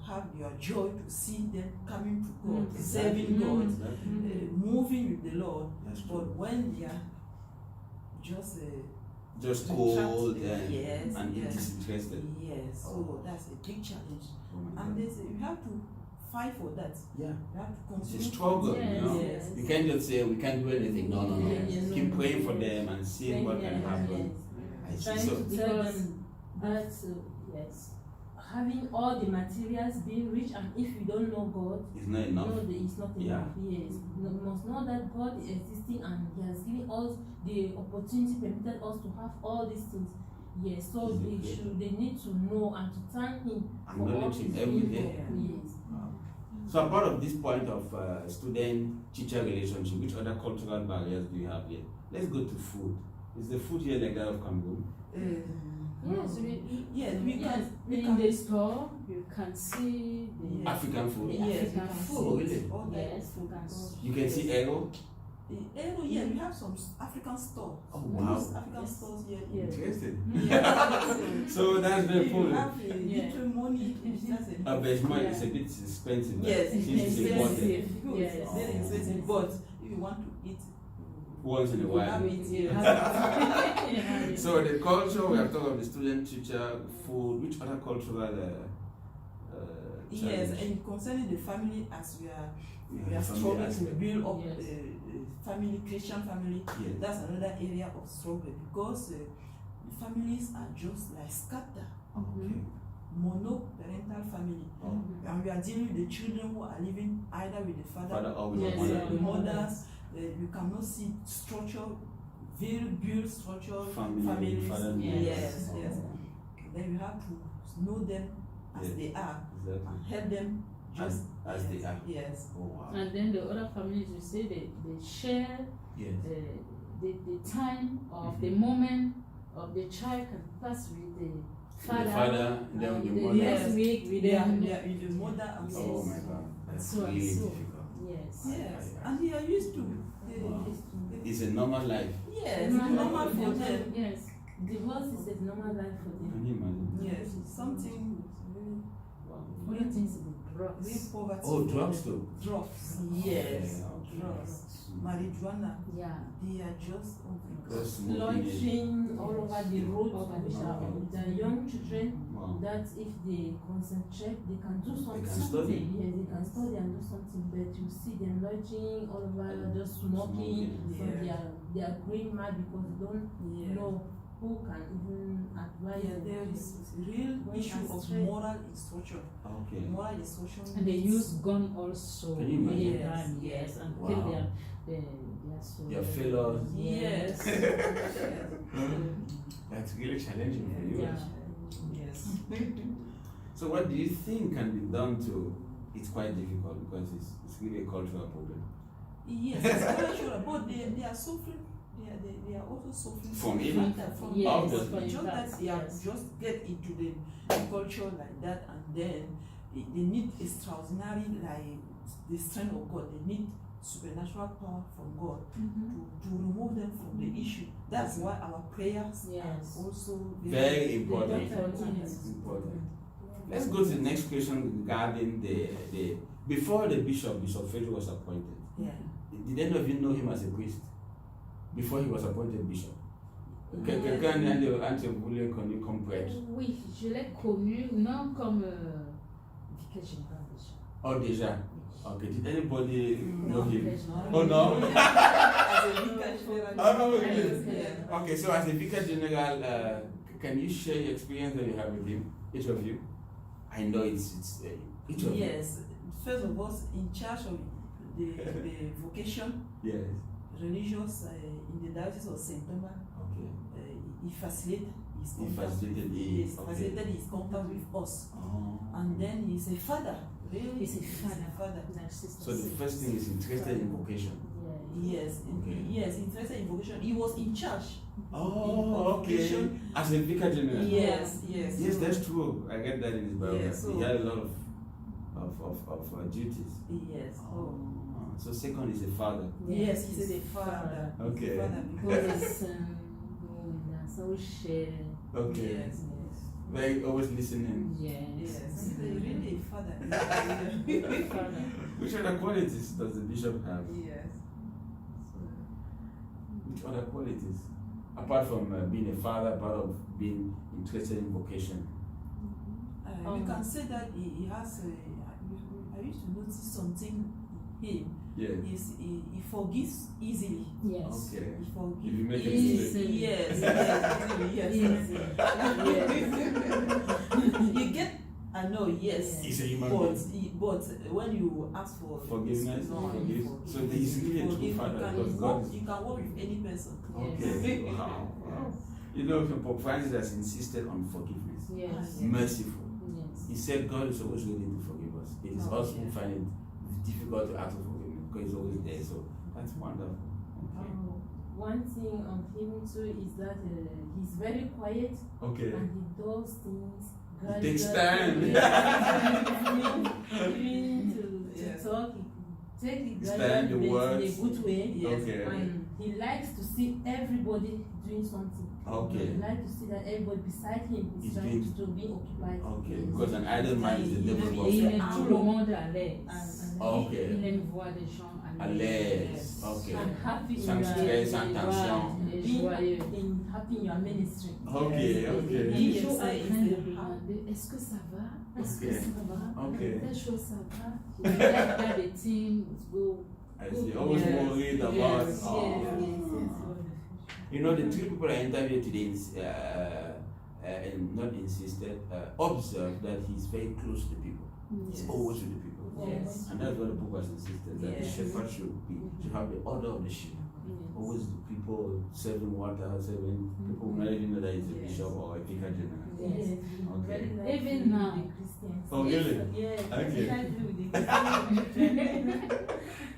[SPEAKER 8] have your joy to see them coming to God, serving God,
[SPEAKER 3] Exactly.
[SPEAKER 8] moving with the Lord.
[SPEAKER 3] That's
[SPEAKER 8] But
[SPEAKER 3] true.
[SPEAKER 8] when they are just
[SPEAKER 3] Just cold
[SPEAKER 8] yes,
[SPEAKER 3] and
[SPEAKER 8] yes,
[SPEAKER 3] disinterested.
[SPEAKER 8] yes. So that's a big challenge,
[SPEAKER 3] Oh my
[SPEAKER 8] and
[SPEAKER 3] God.
[SPEAKER 8] they say you have to fight for that.
[SPEAKER 3] Yeah.
[SPEAKER 8] You have to
[SPEAKER 3] It's
[SPEAKER 8] continue.
[SPEAKER 3] a struggle,
[SPEAKER 10] Yes,
[SPEAKER 3] you know.
[SPEAKER 8] yes.
[SPEAKER 3] You can't just say we can't do anything. No.
[SPEAKER 10] Yes.
[SPEAKER 3] Keep praying for them and seeing what can
[SPEAKER 10] Yes.
[SPEAKER 3] happen. I see.
[SPEAKER 10] Trying
[SPEAKER 3] So,
[SPEAKER 10] to tell
[SPEAKER 9] Because
[SPEAKER 10] them that
[SPEAKER 9] yes.
[SPEAKER 10] having all the materials, being rich, and if you don't know God,
[SPEAKER 3] it's not enough.
[SPEAKER 10] no, it's not
[SPEAKER 3] Yeah.
[SPEAKER 10] enough. Yes, you must know that God is existing and He has given us the opportunity, permitted us to have all these things. Yes, so they need to know and to thank Him for all
[SPEAKER 3] Acknowledge
[SPEAKER 10] He's
[SPEAKER 3] Him every
[SPEAKER 10] doing
[SPEAKER 3] day.
[SPEAKER 10] for- Yes.
[SPEAKER 3] So apart of this point of student-teacher relationship, which other cultural barriers do you have here? Let's go to food. Is the food here like that of Cameroon?
[SPEAKER 9] Yes,
[SPEAKER 8] we
[SPEAKER 9] in
[SPEAKER 8] can
[SPEAKER 9] the store you can see the
[SPEAKER 3] African food?
[SPEAKER 9] the
[SPEAKER 8] Yes,
[SPEAKER 9] African
[SPEAKER 8] we can
[SPEAKER 9] food.
[SPEAKER 3] Oh, really?
[SPEAKER 8] all that.
[SPEAKER 9] Yes, you can see.
[SPEAKER 3] You can see arrow?
[SPEAKER 8] Yeah, we have some African stores.
[SPEAKER 3] Oh, wow.
[SPEAKER 8] African
[SPEAKER 9] Yes.
[SPEAKER 8] stores here.
[SPEAKER 9] Yes.
[SPEAKER 3] Interesting.
[SPEAKER 8] Yeah.
[SPEAKER 3] So that's very
[SPEAKER 8] If
[SPEAKER 3] cool.
[SPEAKER 8] you have a
[SPEAKER 9] Yeah.
[SPEAKER 8] little money, it's just a
[SPEAKER 3] But it's more, it's a bit expensive. Like,
[SPEAKER 8] yes,
[SPEAKER 3] since
[SPEAKER 8] it's
[SPEAKER 3] it's imported.
[SPEAKER 8] expensive.
[SPEAKER 9] Yes.
[SPEAKER 8] It's very expensive. But if you want to eat,
[SPEAKER 3] Once in a
[SPEAKER 8] you
[SPEAKER 3] while.
[SPEAKER 8] have it here.
[SPEAKER 9] Yeah.
[SPEAKER 3] So the culture, we have talked of the student, teacher, food, which other cultural
[SPEAKER 8] Yes,
[SPEAKER 3] challenge?
[SPEAKER 8] and concerning the family, as we are
[SPEAKER 3] Yeah, family
[SPEAKER 8] struggling to
[SPEAKER 3] aspect.
[SPEAKER 8] build up
[SPEAKER 9] Yes.
[SPEAKER 8] family, Christian family.
[SPEAKER 3] Yes.
[SPEAKER 8] That's another area of struggle because the families are just like scattered.
[SPEAKER 3] Okay.
[SPEAKER 8] Monoparental family, and we are dealing with the children who are living either with the father,
[SPEAKER 3] Father or with
[SPEAKER 9] Yes,
[SPEAKER 3] the
[SPEAKER 8] the
[SPEAKER 3] mother.
[SPEAKER 8] mothers. You cannot see structure, very built structure families.
[SPEAKER 3] Father and
[SPEAKER 9] Yes.
[SPEAKER 3] mother.
[SPEAKER 8] Yes,
[SPEAKER 3] Oh,
[SPEAKER 8] yes. Then you have to know them as
[SPEAKER 3] Yes.
[SPEAKER 8] they are
[SPEAKER 3] Exactly.
[SPEAKER 8] and help them just
[SPEAKER 3] As
[SPEAKER 8] yes,
[SPEAKER 3] they are.
[SPEAKER 8] Yes.
[SPEAKER 3] Oh, wow.
[SPEAKER 9] And then the other families, you say they share
[SPEAKER 3] Yes.
[SPEAKER 9] the time of
[SPEAKER 3] Mhm.
[SPEAKER 9] the moment of the child can pass with the father,
[SPEAKER 3] father, then
[SPEAKER 9] and
[SPEAKER 3] with the
[SPEAKER 9] the
[SPEAKER 3] mother.
[SPEAKER 9] next week with
[SPEAKER 8] They are
[SPEAKER 9] the
[SPEAKER 8] with the mother and
[SPEAKER 9] Yes.
[SPEAKER 3] Oh
[SPEAKER 8] so
[SPEAKER 3] my God. That's
[SPEAKER 9] So and
[SPEAKER 3] really
[SPEAKER 9] so.
[SPEAKER 3] difficult.
[SPEAKER 9] yes.
[SPEAKER 8] yes, and they are used to.
[SPEAKER 3] Wow.
[SPEAKER 8] They-
[SPEAKER 3] It's a normal life.
[SPEAKER 8] yes, it's normal for them.
[SPEAKER 9] Yes.
[SPEAKER 10] Divorce is a normal life for them.
[SPEAKER 3] Can you imagine?
[SPEAKER 8] Yes, it's something
[SPEAKER 3] Wow.
[SPEAKER 9] Other things in the
[SPEAKER 8] real
[SPEAKER 9] drugs.
[SPEAKER 8] poverty.
[SPEAKER 3] Oh, drugs too.
[SPEAKER 8] Drugs. Yes,
[SPEAKER 3] Okay.
[SPEAKER 8] drugs. Marijuana.
[SPEAKER 9] Yeah.
[SPEAKER 8] They are just
[SPEAKER 3] Just smoking it.
[SPEAKER 10] Loitering all over the roads, which are the young children,
[SPEAKER 3] Wow.
[SPEAKER 10] that if they concentrate, they can do something.
[SPEAKER 3] study.
[SPEAKER 10] Yes, they can study and do something, but you see them loitering all over, just smoking. So
[SPEAKER 8] Yeah.
[SPEAKER 10] they are going mad because they don't
[SPEAKER 8] Yeah.
[SPEAKER 10] know who can even advise
[SPEAKER 8] Yeah,
[SPEAKER 10] them.
[SPEAKER 8] there is real
[SPEAKER 10] Going
[SPEAKER 8] issue of
[SPEAKER 10] astray.
[SPEAKER 8] moral instruction.
[SPEAKER 3] Okay.
[SPEAKER 8] Moral instruction.
[SPEAKER 9] And they use gun also.
[SPEAKER 3] Can you imagine?
[SPEAKER 9] many
[SPEAKER 8] Yes.
[SPEAKER 9] times, yes, and
[SPEAKER 3] Wow.
[SPEAKER 9] kill their so
[SPEAKER 3] Your fellows.
[SPEAKER 8] Yes.
[SPEAKER 3] That's really challenging for you.
[SPEAKER 9] Yeah.
[SPEAKER 8] Yes.
[SPEAKER 3] So what do you think can be done to? It's quite difficult because it's really a cultural problem.
[SPEAKER 8] Yes, it's cultural, but they are suffering. They are also suffering
[SPEAKER 3] From it?
[SPEAKER 8] From
[SPEAKER 9] Yes,
[SPEAKER 3] Obviously.
[SPEAKER 9] from
[SPEAKER 8] It's just
[SPEAKER 9] that,
[SPEAKER 8] that they are
[SPEAKER 9] yes.
[SPEAKER 8] just get into the culture like that, and then they need extraordinary, like the strength of God. They need supernatural power from God to remove them from the issue. That's why our prayers
[SPEAKER 9] Yes.
[SPEAKER 8] are also
[SPEAKER 3] Very important.
[SPEAKER 8] Yes.
[SPEAKER 3] Important. Let's go to the next question regarding the before the Bishop Feudjio was appointed.
[SPEAKER 8] Yeah.
[SPEAKER 3] Did any of you know him as a priest before he was appointed bishop? Quelqu'un de voulait connu comme prêtre?
[SPEAKER 9] Oui, je l'ai connu non comme vicaire général déjà.
[SPEAKER 3] Oh, déjà. Okay. Did anybody know him?
[SPEAKER 9] Vicaire général.
[SPEAKER 3] Oh no.
[SPEAKER 8] As a vicar general.
[SPEAKER 3] Oh no. Really?
[SPEAKER 8] Yeah.
[SPEAKER 3] Okay. So as a vicar general, can you share your experience that you have with him? Each of you. I know it's each of you.
[SPEAKER 8] Yes. First of all, in charge of the vocation,
[SPEAKER 3] Yes.
[SPEAKER 8] religious in the Diocese of St Thomas,
[SPEAKER 3] Okay.
[SPEAKER 8] he facilitated his
[SPEAKER 3] He
[SPEAKER 8] contact.
[SPEAKER 3] facilitated
[SPEAKER 8] Yes,
[SPEAKER 3] okay.
[SPEAKER 8] facilitated his contact with us,
[SPEAKER 3] Oh.
[SPEAKER 8] and then he's a father. Really,
[SPEAKER 9] He's a father.
[SPEAKER 8] father.
[SPEAKER 3] So the first thing is interested in vocation.
[SPEAKER 8] Yes,
[SPEAKER 3] Okay.
[SPEAKER 8] yes, interested in vocation. He was in charge.
[SPEAKER 3] Oh, okay. As a vicar general.
[SPEAKER 8] Yes, yes.
[SPEAKER 3] Yes,
[SPEAKER 8] so-
[SPEAKER 3] that's true. I get that in his biography.
[SPEAKER 8] Yeah, so-
[SPEAKER 3] He had a lot of duties.
[SPEAKER 8] Yes.
[SPEAKER 3] Oh. So second is a father.
[SPEAKER 8] Yes, he's a father.
[SPEAKER 3] Okay.
[SPEAKER 8] He's a father because
[SPEAKER 9] So we share.
[SPEAKER 3] Okay.
[SPEAKER 8] yes,
[SPEAKER 3] Very always listening.
[SPEAKER 8] yes,
[SPEAKER 9] Yes.
[SPEAKER 8] he's really a father.
[SPEAKER 9] Father.
[SPEAKER 3] Which other qualities does the bishop have?
[SPEAKER 8] Yes.
[SPEAKER 3] Which other qualities? Apart from being a father, apart of being interested in vocation.
[SPEAKER 8] You can say that he has. I used to notice something him,
[SPEAKER 3] Yeah.
[SPEAKER 8] he forgives easily.
[SPEAKER 9] Yes.
[SPEAKER 3] Okay.
[SPEAKER 8] He
[SPEAKER 3] If
[SPEAKER 8] forgives
[SPEAKER 3] you make a
[SPEAKER 8] easily.
[SPEAKER 3] mistake.
[SPEAKER 8] Yes, yes,
[SPEAKER 9] Easy.
[SPEAKER 8] you get, I know, yes.
[SPEAKER 3] He's a human
[SPEAKER 8] But,
[SPEAKER 3] being.
[SPEAKER 8] but when you ask for
[SPEAKER 3] Forgiveness,
[SPEAKER 8] no,
[SPEAKER 3] forgive.
[SPEAKER 8] forgive.
[SPEAKER 3] So he's really a true
[SPEAKER 8] Forgive.
[SPEAKER 3] father
[SPEAKER 8] You
[SPEAKER 3] because
[SPEAKER 8] can
[SPEAKER 3] God
[SPEAKER 8] walk,
[SPEAKER 3] is.
[SPEAKER 8] you can walk with any person.
[SPEAKER 3] Okay. Wow. Wow. You know, Pope Francis has insisted on forgiveness.
[SPEAKER 9] Yes.
[SPEAKER 3] Merciful.
[SPEAKER 9] Yes.
[SPEAKER 3] He said God is always ready to forgive us. It is
[SPEAKER 8] Oh,
[SPEAKER 3] us who
[SPEAKER 8] yeah.
[SPEAKER 3] find it difficult to ask for forgiveness because He's always there. So that's wonderful. Okay.
[SPEAKER 10] One thing on him too is that he's very quiet
[SPEAKER 3] Okay.
[SPEAKER 10] and he does things
[SPEAKER 3] It takes
[SPEAKER 10] gradually.
[SPEAKER 3] time.
[SPEAKER 10] Even to
[SPEAKER 8] Yes.
[SPEAKER 10] talk, he take it
[SPEAKER 3] It's time,
[SPEAKER 10] gradually
[SPEAKER 3] the
[SPEAKER 10] in a
[SPEAKER 3] words.
[SPEAKER 10] good way.
[SPEAKER 8] Yes.
[SPEAKER 3] Okay.
[SPEAKER 10] And he likes to see everybody doing something.
[SPEAKER 3] Okay.
[SPEAKER 10] He likes to see that everybody beside him is
[SPEAKER 3] He's
[SPEAKER 10] trying
[SPEAKER 3] doing-
[SPEAKER 10] to be occupied.
[SPEAKER 3] Okay. Because an idle mind is the devil's
[SPEAKER 10] Il
[SPEAKER 3] workshop.
[SPEAKER 10] met
[SPEAKER 9] Tout le monde à l'aise.
[SPEAKER 3] Okay.
[SPEAKER 9] Il aime voir des gens
[SPEAKER 3] À l'aise. Okay.
[SPEAKER 10] And happy in
[SPEAKER 3] Sans
[SPEAKER 10] your
[SPEAKER 3] stress, sans tension.
[SPEAKER 10] being
[SPEAKER 9] joyeux.
[SPEAKER 10] in happy in your ministry.
[SPEAKER 3] Okay. Okay.
[SPEAKER 9] Il est
[SPEAKER 8] Yes,
[SPEAKER 9] toujours en train
[SPEAKER 8] it's
[SPEAKER 9] de
[SPEAKER 8] the-
[SPEAKER 9] demander est-ce que ça va? Est-ce que
[SPEAKER 3] Okay.
[SPEAKER 9] ça va?
[SPEAKER 3] Okay.
[SPEAKER 9] Telle chose ça va? Il regarde des teams go.
[SPEAKER 3] I see. Always
[SPEAKER 9] Yes.
[SPEAKER 3] worried about.
[SPEAKER 9] Yes.
[SPEAKER 3] Oh. You know, the three people I interviewed today, and not insisted, observed that he's very close to people. He's always with the people.
[SPEAKER 8] Yes.
[SPEAKER 3] And that's what the book was insisted, that the
[SPEAKER 8] Yes.
[SPEAKER 3] shepherd should have the order of the sheep. Always the people serving water, serving people who not even know that he's a
[SPEAKER 8] Yes.
[SPEAKER 3] bishop or a vicar general.
[SPEAKER 10] Yes.
[SPEAKER 3] Okay.
[SPEAKER 10] Very likely
[SPEAKER 9] Even now.
[SPEAKER 10] with the Christians.
[SPEAKER 3] Oh, really?
[SPEAKER 10] Yes.
[SPEAKER 3] Okay.
[SPEAKER 10] Especially with the Christians.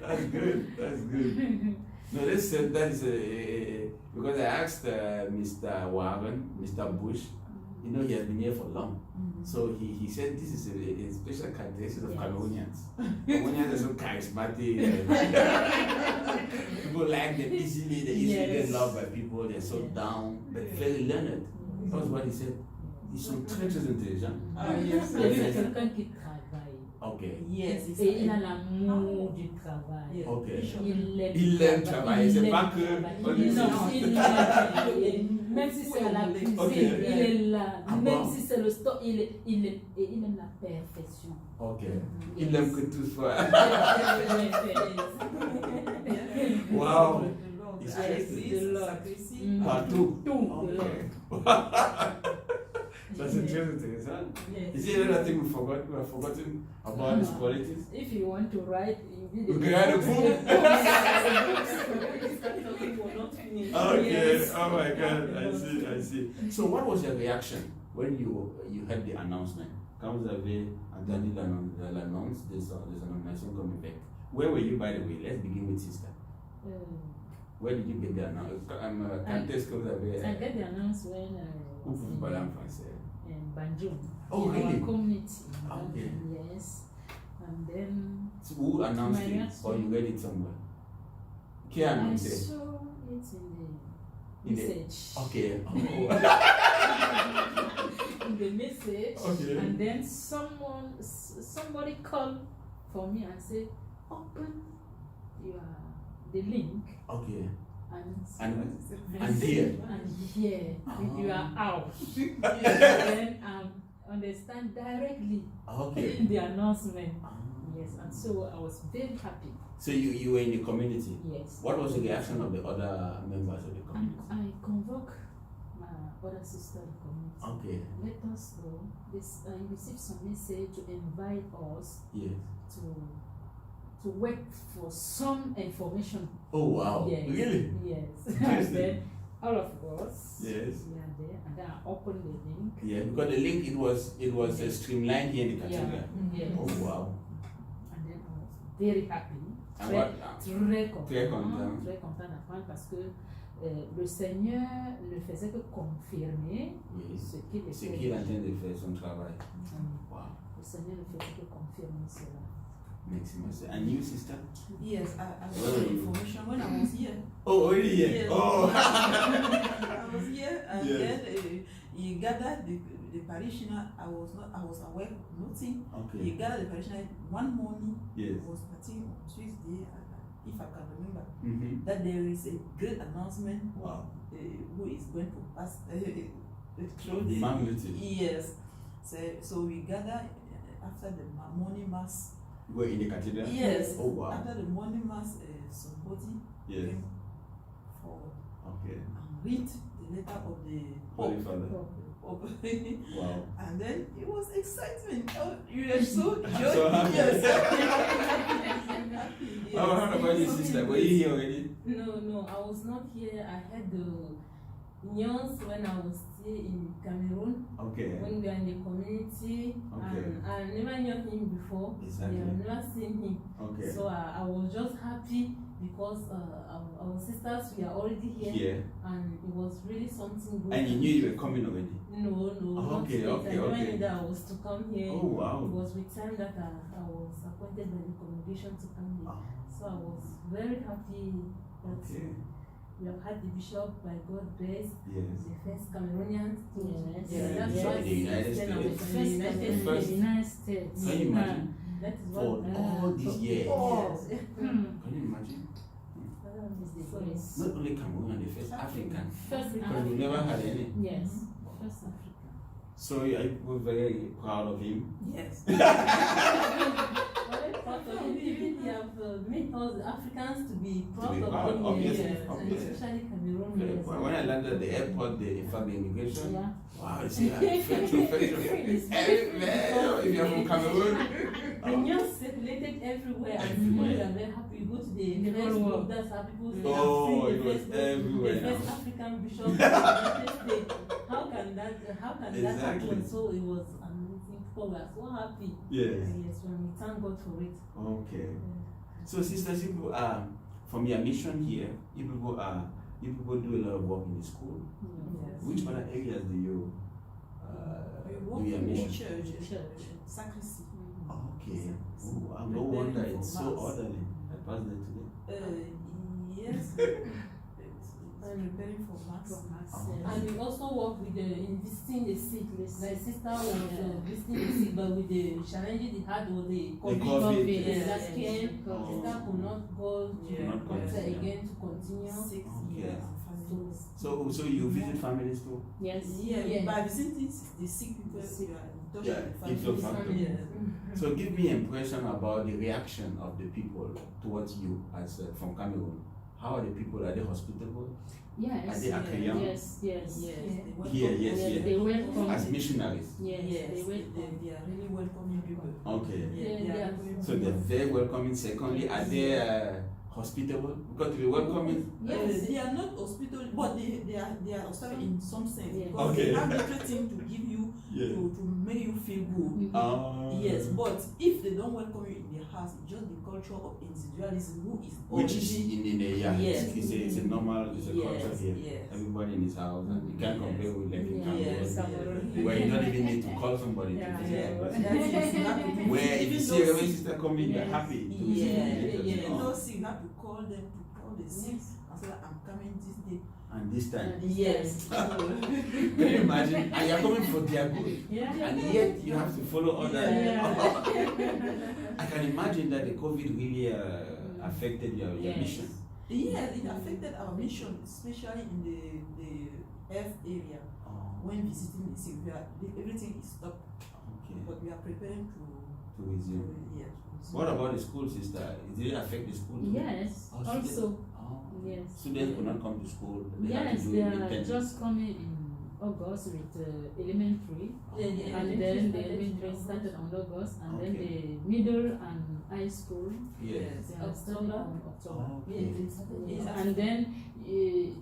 [SPEAKER 3] That's good. That's good. No, that is because I asked Mr. Warren, Mr. Bush, you know, he has been here for long. So he said this is a special characteristic of Cameroonians. Cameroonians are so charismatic. People like them easily, they're easily get loved by people, they're so down, but very learned. That's what he said. Ils sont très très intelligents.
[SPEAKER 8] Yes.
[SPEAKER 9] C'est quelqu'un qui travaille.
[SPEAKER 3] Okay.
[SPEAKER 8] Yes, it's
[SPEAKER 9] Et il a l'amour du travail.
[SPEAKER 8] Yes.
[SPEAKER 3] Okay.
[SPEAKER 9] Il aime
[SPEAKER 3] travailler, c'est pas que on
[SPEAKER 9] Non,
[SPEAKER 3] est-
[SPEAKER 9] il aime. Même si c'est à la cuisine,
[SPEAKER 3] Ok.
[SPEAKER 9] il est là.
[SPEAKER 3] Ah
[SPEAKER 9] Même
[SPEAKER 3] bon?
[SPEAKER 9] si c'est le store, il aime la perfection.
[SPEAKER 3] Okay. Il aime que tout soit. Wow. It's
[SPEAKER 8] It's
[SPEAKER 3] Partout.
[SPEAKER 9] Tout.
[SPEAKER 3] Okay. That's interesting, huh?
[SPEAKER 10] Yes.
[SPEAKER 3] Is there anything we have forgotten about his qualities?
[SPEAKER 9] If you want to write, you
[SPEAKER 3] We can write a book. Okay.
[SPEAKER 9] Yes.
[SPEAKER 3] Oh my God. I see. So, what was your reaction when you heard the announcement? Quand vous avez entendu l'annonce de sa nomination comme évêque? Where were you, by the way? Let's begin with sister. Where did you get the announcement? Quand est-ce que vous avez?
[SPEAKER 9] I get the announcement
[SPEAKER 3] Où vous parlez en français?
[SPEAKER 9] in Banjul.
[SPEAKER 3] Oh,
[SPEAKER 9] in
[SPEAKER 3] really?
[SPEAKER 9] our community.
[SPEAKER 3] Okay.
[SPEAKER 9] Yes. And then
[SPEAKER 3] So who announced
[SPEAKER 9] My
[SPEAKER 3] it,
[SPEAKER 9] reaction.
[SPEAKER 3] or you read it somewhere? Qui a
[SPEAKER 9] I
[SPEAKER 3] annoncé?
[SPEAKER 9] saw it in the
[SPEAKER 3] In the-
[SPEAKER 9] message.
[SPEAKER 3] Okay.
[SPEAKER 9] In the message.
[SPEAKER 3] Okay.
[SPEAKER 9] And then somebody called for me and said, open the link
[SPEAKER 3] Okay.
[SPEAKER 9] and
[SPEAKER 3] And here.
[SPEAKER 9] and here you are out.
[SPEAKER 3] Okay.
[SPEAKER 9] Then understand directly
[SPEAKER 3] Okay.
[SPEAKER 9] the announcement. Yes, and so I was very happy.
[SPEAKER 3] So you were in the community.
[SPEAKER 9] Yes.
[SPEAKER 3] What was the reaction of the other members of the
[SPEAKER 9] And
[SPEAKER 3] community?
[SPEAKER 9] I convoke my other sister in the community.
[SPEAKER 3] Okay.
[SPEAKER 9] Let us go. I received some message to invite us
[SPEAKER 3] Yes.
[SPEAKER 9] to wait for some information.
[SPEAKER 3] Oh wow.
[SPEAKER 9] Yes.
[SPEAKER 3] Really?
[SPEAKER 9] Yes.
[SPEAKER 3] Interesting.
[SPEAKER 9] And then all of us.
[SPEAKER 3] Yes.
[SPEAKER 9] We are there, and then I open the link.
[SPEAKER 3] Yeah, because the link it was streamlined here in the
[SPEAKER 9] Yeah.
[SPEAKER 3] cathedral.
[SPEAKER 9] Yes.
[SPEAKER 3] Oh wow.
[SPEAKER 9] And then I was very happy.
[SPEAKER 3] And
[SPEAKER 9] Très,
[SPEAKER 3] what?
[SPEAKER 9] très content.
[SPEAKER 3] Très content.
[SPEAKER 9] Très content d'apprendre parce que le Seigneur ne faisait que confirmer
[SPEAKER 3] Oui.
[SPEAKER 9] ce qu'il était.
[SPEAKER 3] C'est qu'il est en train de faire son travail. Wow.
[SPEAKER 9] Le Seigneur ne faisait que confirmer cela.
[SPEAKER 3] Makes me say. And you, sister?
[SPEAKER 8] Yes, I got the information when I was here.
[SPEAKER 3] Oh, really? Yeah.
[SPEAKER 8] Yes.
[SPEAKER 3] Oh.
[SPEAKER 8] I was here, and
[SPEAKER 3] Yes.
[SPEAKER 8] then he gathered the parishioner. I was aware of nothing.
[SPEAKER 3] Okay.
[SPEAKER 8] He gathered the parishioner one morning.
[SPEAKER 3] Yes.
[SPEAKER 8] It was partying on Tuesday, if I can remember,
[SPEAKER 3] Mm-hmm.
[SPEAKER 8] that there is a great announcement.
[SPEAKER 3] Wow.
[SPEAKER 8] Who is going to pass through the
[SPEAKER 3] Magnitude.
[SPEAKER 8] Yes. So we gather after the morning mass.
[SPEAKER 3] You were in the cathedral?
[SPEAKER 8] Yes.
[SPEAKER 3] Oh, wow.
[SPEAKER 8] After the morning mass, somebody
[SPEAKER 3] Yes.
[SPEAKER 8] came forward
[SPEAKER 3] Okay.
[SPEAKER 8] and read the letter of the
[SPEAKER 3] Holy
[SPEAKER 8] Pope.
[SPEAKER 3] Father. Wow.
[SPEAKER 8] And then it was excitement. Oh, you were so joyful.
[SPEAKER 3] So happy.
[SPEAKER 8] Yes.
[SPEAKER 3] Yes. Oh, how about your sister? Were you here already?
[SPEAKER 10] No, I was not here. I had the news when I was still in Cameroon.
[SPEAKER 3] Okay.
[SPEAKER 10] When we are in the community,
[SPEAKER 3] Okay.
[SPEAKER 10] and I never knew him before.
[SPEAKER 3] Exactly.
[SPEAKER 10] Yeah, I've never seen him.
[SPEAKER 3] Okay.
[SPEAKER 10] So I was just happy because our sisters were already here,
[SPEAKER 3] Here.
[SPEAKER 10] and it was really something good.
[SPEAKER 3] And you knew you were coming already?
[SPEAKER 10] No, not
[SPEAKER 3] Okay,
[SPEAKER 10] yet.
[SPEAKER 3] okay,
[SPEAKER 10] I never
[SPEAKER 3] okay.
[SPEAKER 10] knew that I was to come here.
[SPEAKER 3] Oh, wow.
[SPEAKER 10] It was with time that I was appointed by the congregation to come here.
[SPEAKER 3] Oh.
[SPEAKER 10] So I was very happy that
[SPEAKER 3] Okay.
[SPEAKER 10] we have had the bishop, by God's grace,
[SPEAKER 3] Yes.
[SPEAKER 10] the first Cameroonian.
[SPEAKER 9] Yes.
[SPEAKER 10] Yeah, that's
[SPEAKER 3] Yes.
[SPEAKER 10] why
[SPEAKER 3] In the United
[SPEAKER 10] then I was
[SPEAKER 3] States.
[SPEAKER 10] in the United
[SPEAKER 3] First.
[SPEAKER 10] States.
[SPEAKER 9] United States.
[SPEAKER 3] Can you imagine?
[SPEAKER 10] That is
[SPEAKER 3] For
[SPEAKER 10] what
[SPEAKER 3] all these years.
[SPEAKER 10] Yes.
[SPEAKER 3] Can you imagine?
[SPEAKER 10] So,
[SPEAKER 3] Not only Cameroon, the first African.
[SPEAKER 9] First
[SPEAKER 3] Because we never had any.
[SPEAKER 9] Yes. First Africa.
[SPEAKER 3] So you were very proud of him.
[SPEAKER 8] Yes.
[SPEAKER 10] very proud of him. Even they have made us Africans to be proud
[SPEAKER 3] proud,
[SPEAKER 10] of him.
[SPEAKER 3] obviously,
[SPEAKER 10] Yes, and
[SPEAKER 3] obviously.
[SPEAKER 10] especially Cameroon.
[SPEAKER 3] Okay.
[SPEAKER 10] Yes.
[SPEAKER 3] When I landed at the airport, in fact, the immigration,
[SPEAKER 9] Yeah.
[SPEAKER 3] wow, you see, if you're from Cameroon,
[SPEAKER 10] The news circulated everywhere, and people
[SPEAKER 3] Everywhere.
[SPEAKER 10] were very happy. You go to the
[SPEAKER 9] The whole
[SPEAKER 10] Facebook,
[SPEAKER 9] world.
[SPEAKER 10] that's how people say,
[SPEAKER 3] Oh,
[SPEAKER 10] "I've
[SPEAKER 3] it
[SPEAKER 10] seen
[SPEAKER 3] was
[SPEAKER 10] the
[SPEAKER 3] everywhere
[SPEAKER 10] the first
[SPEAKER 3] now.
[SPEAKER 10] African bishop in the United States. How can that
[SPEAKER 3] Exactly.
[SPEAKER 10] happen?" So it was amazing. People were so happy.
[SPEAKER 3] Yes.
[SPEAKER 10] Yes, when we thank God for it.
[SPEAKER 3] Okay. So, sisters, you people from your mission here, you people do a lot of work in the school.
[SPEAKER 8] Yes.
[SPEAKER 3] Which other areas do you
[SPEAKER 8] We
[SPEAKER 3] do
[SPEAKER 8] work
[SPEAKER 3] your
[SPEAKER 8] in
[SPEAKER 3] mission?
[SPEAKER 8] church, sacristy.
[SPEAKER 3] Okay. Oh, no wonder it's so orderly. I passed it today.
[SPEAKER 8] Yes. I'm preparing for mass.
[SPEAKER 10] And we also work with in visiting the sick. My sister was visiting the sick, but with the challenges they had was the
[SPEAKER 3] COVID.
[SPEAKER 10] yes, that
[SPEAKER 8] Yes.
[SPEAKER 10] came.
[SPEAKER 3] Oh.
[SPEAKER 10] Sister could not go to
[SPEAKER 8] Yeah.
[SPEAKER 3] Not
[SPEAKER 10] doctor
[SPEAKER 3] continue.
[SPEAKER 10] again to continue.
[SPEAKER 8] 6
[SPEAKER 3] Okay.
[SPEAKER 8] years of families.
[SPEAKER 3] So you visit families too?
[SPEAKER 9] Yes.
[SPEAKER 8] Yeah,
[SPEAKER 10] Yeah.
[SPEAKER 8] by visiting the sick people, you are in touch
[SPEAKER 3] Yeah,
[SPEAKER 8] with the
[SPEAKER 3] it's your
[SPEAKER 8] families.
[SPEAKER 3] family.
[SPEAKER 8] Yeah.
[SPEAKER 3] So give me an impression about the reaction of the people towards you as from Cameroon. How are the people? Are they hospitable?
[SPEAKER 9] Yes.
[SPEAKER 3] Are they accueillant?
[SPEAKER 9] Yes. Yes.
[SPEAKER 8] Yes, they welcome
[SPEAKER 3] Here, yes,
[SPEAKER 9] Yes,
[SPEAKER 3] yes.
[SPEAKER 9] they welcome.
[SPEAKER 3] As missionaries.
[SPEAKER 9] Yes.
[SPEAKER 8] Yes,
[SPEAKER 9] They welcome.
[SPEAKER 8] they are really welcoming people.
[SPEAKER 3] Okay.
[SPEAKER 8] Yeah, they are
[SPEAKER 3] So they're very welcoming. Secondly, are they hospitable? Because to be welcoming.
[SPEAKER 8] Yes, they are not hospitable, but they are hospitable in some sense
[SPEAKER 9] Yes.
[SPEAKER 8] because
[SPEAKER 3] Okay.
[SPEAKER 8] they have everything to give you
[SPEAKER 3] Yeah.
[SPEAKER 8] to make you feel good. Yes, but if they don't welcome you in their house, it's just the culture of individualism who is
[SPEAKER 3] Which is
[SPEAKER 8] already
[SPEAKER 3] in the yeah,
[SPEAKER 8] Yes.
[SPEAKER 3] it's a normal, it's a culture
[SPEAKER 8] Yes,
[SPEAKER 3] here.
[SPEAKER 8] yes.
[SPEAKER 3] Everybody in his house, and you can't
[SPEAKER 8] Yes.
[SPEAKER 3] compare with like in
[SPEAKER 8] Yes.
[SPEAKER 3] Cameroon, where you don't even need to call somebody
[SPEAKER 9] Yeah.
[SPEAKER 3] to
[SPEAKER 8] Yeah,
[SPEAKER 3] visit.
[SPEAKER 8] that is you have to
[SPEAKER 3] Where if you
[SPEAKER 8] even
[SPEAKER 3] see a
[SPEAKER 8] though
[SPEAKER 3] Reverend
[SPEAKER 8] sick-
[SPEAKER 3] sister coming, you're
[SPEAKER 9] Yes.
[SPEAKER 3] happy to visit
[SPEAKER 8] Yeah,
[SPEAKER 3] them.
[SPEAKER 8] even
[SPEAKER 3] Oh.
[SPEAKER 8] though sick, you have to call them to call the sick and say I'm coming this day.
[SPEAKER 3] And this time,
[SPEAKER 8] Yes.
[SPEAKER 3] can you imagine? And you're coming for their good.
[SPEAKER 9] Yeah.
[SPEAKER 3] And yet you have to follow other.
[SPEAKER 8] Yeah.
[SPEAKER 3] I can imagine that the COVID really affected your
[SPEAKER 9] Yes.
[SPEAKER 3] mission.
[SPEAKER 8] Yes, it affected our mission, especially in the health area. When visiting the sick, everything is stopped,
[SPEAKER 3] Okay.
[SPEAKER 8] but we are preparing to
[SPEAKER 3] resume.
[SPEAKER 8] yeah.
[SPEAKER 3] What about the school, sister? Did it affect the school too?
[SPEAKER 9] Yes.
[SPEAKER 3] Oh, students-
[SPEAKER 9] Also.
[SPEAKER 3] Oh.
[SPEAKER 9] Yes.
[SPEAKER 3] Students will not come to school. They have
[SPEAKER 9] Yes,
[SPEAKER 3] to do
[SPEAKER 9] they
[SPEAKER 3] it
[SPEAKER 9] are
[SPEAKER 3] internally.
[SPEAKER 9] just coming in August with elementary, and then the elementary started on August, and then
[SPEAKER 3] Okay.
[SPEAKER 9] the middle and high school
[SPEAKER 3] Yes.
[SPEAKER 9] they are starting on October.
[SPEAKER 3] Okay.
[SPEAKER 9] Yes. And then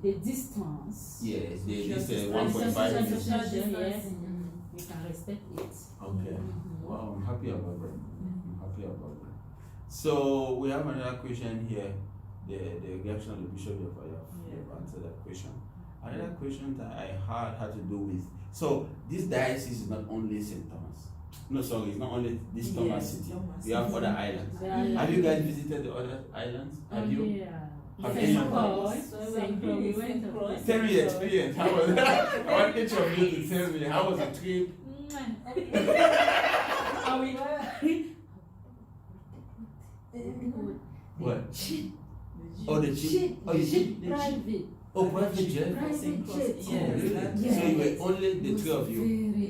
[SPEAKER 9] the distance.
[SPEAKER 3] Yes, this
[SPEAKER 8] Social
[SPEAKER 3] 1.5
[SPEAKER 9] social
[SPEAKER 3] years.
[SPEAKER 9] distancing, yes,
[SPEAKER 10] distancing.
[SPEAKER 9] we can respect it.
[SPEAKER 3] Okay.
[SPEAKER 9] Mhm.
[SPEAKER 3] Wow, I'm happy about that. I'm happy about that. So we have another question here. The reaction of the Bishop of you have answered that question. Another question that I had to do with, so this diocese is not only St. Thomas. No, sorry, it's not only this Thomas
[SPEAKER 8] Yes,
[SPEAKER 3] city.
[SPEAKER 8] Thomas.
[SPEAKER 3] We have other islands.
[SPEAKER 9] They are
[SPEAKER 3] Have you guys visited the other islands? Have you?
[SPEAKER 9] only,
[SPEAKER 3] Have
[SPEAKER 9] St.
[SPEAKER 3] you?
[SPEAKER 9] Paul,
[SPEAKER 10] So
[SPEAKER 9] St. Paul, we went to
[SPEAKER 10] Cross.
[SPEAKER 3] Tell me the experience. How was I want each of you to tell me how was the trip?
[SPEAKER 9] Are we
[SPEAKER 3] What?
[SPEAKER 9] cheap?
[SPEAKER 3] Oh, the cheap. Oh, you
[SPEAKER 9] cheap
[SPEAKER 3] did?
[SPEAKER 9] private.
[SPEAKER 3] Oh, private jet.
[SPEAKER 9] Private jet.
[SPEAKER 8] Yes,
[SPEAKER 3] Oh, really?
[SPEAKER 8] that-
[SPEAKER 3] So you were only the three of you.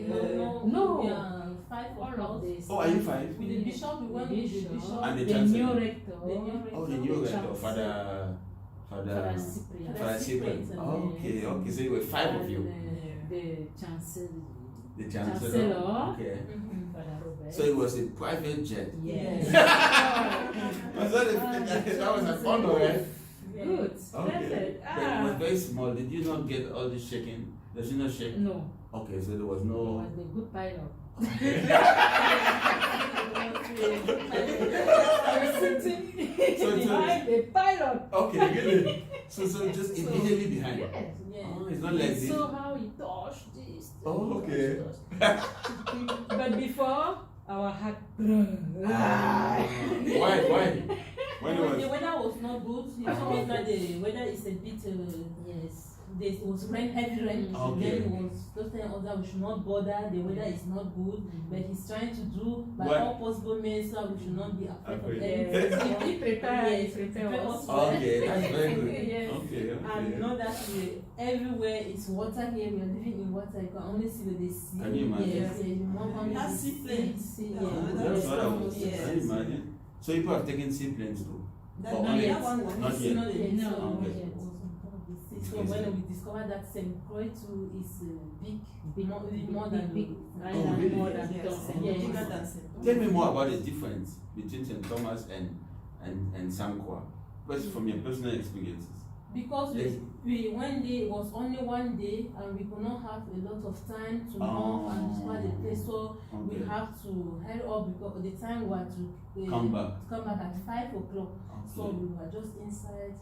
[SPEAKER 9] Very
[SPEAKER 10] No,
[SPEAKER 9] No.
[SPEAKER 10] we are five
[SPEAKER 9] All
[SPEAKER 10] of
[SPEAKER 9] of
[SPEAKER 10] us.
[SPEAKER 9] This-
[SPEAKER 3] Oh, are you 5?
[SPEAKER 10] With the bishop, we went with the bishop.
[SPEAKER 3] And the
[SPEAKER 9] the
[SPEAKER 3] chancellor.
[SPEAKER 9] new rector.
[SPEAKER 3] Oh, the new rector,
[SPEAKER 9] chancellor.
[SPEAKER 3] Father
[SPEAKER 9] Father Cyprian.
[SPEAKER 3] Father Cyprian.
[SPEAKER 10] Cyprian.
[SPEAKER 3] Okay, okay. So there were 5 of you.
[SPEAKER 9] And, the chancellor.
[SPEAKER 3] The chancellor.
[SPEAKER 9] Chancellor.
[SPEAKER 3] Okay.
[SPEAKER 9] Father Robert.
[SPEAKER 3] So it was a private jet.
[SPEAKER 9] Yes.
[SPEAKER 3] Was that was an honor, right?
[SPEAKER 9] Good.
[SPEAKER 3] Okay.
[SPEAKER 9] Perfect.
[SPEAKER 3] But it was very small. Did you not get all the shaking? Does it not shake?
[SPEAKER 9] No.
[SPEAKER 3] Okay, so there was
[SPEAKER 9] He
[SPEAKER 3] no.
[SPEAKER 9] was the good pilot.
[SPEAKER 7] I was sitting
[SPEAKER 9] behind the pilot.
[SPEAKER 3] Okay, really? So just immediately behind.
[SPEAKER 9] Yes.
[SPEAKER 10] Yeah.
[SPEAKER 3] Oh, it's not like
[SPEAKER 9] You
[SPEAKER 3] this.
[SPEAKER 9] saw how he touched this.
[SPEAKER 3] Oh, okay.
[SPEAKER 9] But before, our heart.
[SPEAKER 3] Why? When it
[SPEAKER 10] The
[SPEAKER 3] was.
[SPEAKER 10] weather was not good. You know that the weather is a bit.
[SPEAKER 9] Yes.
[SPEAKER 10] There was rain, heavy rain.
[SPEAKER 3] Okay.
[SPEAKER 10] Then he was just telling us that we should not bother. The weather is not good, but he's trying to do by
[SPEAKER 3] What?
[SPEAKER 10] all possible means so we should not be afraid of
[SPEAKER 3] Afraid.
[SPEAKER 10] anything.
[SPEAKER 9] He prepared.
[SPEAKER 10] Yes,
[SPEAKER 9] He prepared us.
[SPEAKER 3] Okay, that's very good.
[SPEAKER 10] Yes.
[SPEAKER 3] Okay,
[SPEAKER 10] And
[SPEAKER 3] okay.
[SPEAKER 10] know that everywhere is water here. We are living in water. You can only see with the sea.
[SPEAKER 3] Can you imagine?
[SPEAKER 10] Yes, yes. You want only
[SPEAKER 8] That's
[SPEAKER 10] the
[SPEAKER 8] seaplanes.
[SPEAKER 10] sea.
[SPEAKER 8] Yeah,
[SPEAKER 10] Yeah.
[SPEAKER 3] That's what I was.
[SPEAKER 10] Yes.
[SPEAKER 3] Can you imagine? So people have taken seaplanes too.
[SPEAKER 8] That,
[SPEAKER 3] For
[SPEAKER 8] that
[SPEAKER 3] only-
[SPEAKER 8] one
[SPEAKER 3] not yet.
[SPEAKER 10] Not yet.
[SPEAKER 9] No,
[SPEAKER 10] So
[SPEAKER 3] not
[SPEAKER 10] it
[SPEAKER 3] yet.
[SPEAKER 10] was on top of the sea. So
[SPEAKER 3] Okay.
[SPEAKER 10] when we discovered that St. Croix too is big, more
[SPEAKER 9] Big,
[SPEAKER 10] than
[SPEAKER 9] big
[SPEAKER 3] Oh,
[SPEAKER 9] island,
[SPEAKER 3] really?
[SPEAKER 9] more than
[SPEAKER 8] yes,
[SPEAKER 9] Thompson.
[SPEAKER 10] Yes.
[SPEAKER 8] bigger than St.
[SPEAKER 3] Tell me more about the difference between St. Thomas and Samkwa. First, from your personal experiences.
[SPEAKER 10] Because
[SPEAKER 3] Yes.
[SPEAKER 10] we one day it was only one day and we could not have a lot of time to know and discover the place. So
[SPEAKER 3] Okay.
[SPEAKER 10] we have to hurry up because the time we had to
[SPEAKER 3] Come back.
[SPEAKER 10] come back at 5 o'clock. So
[SPEAKER 3] Okay.
[SPEAKER 10] we were just inside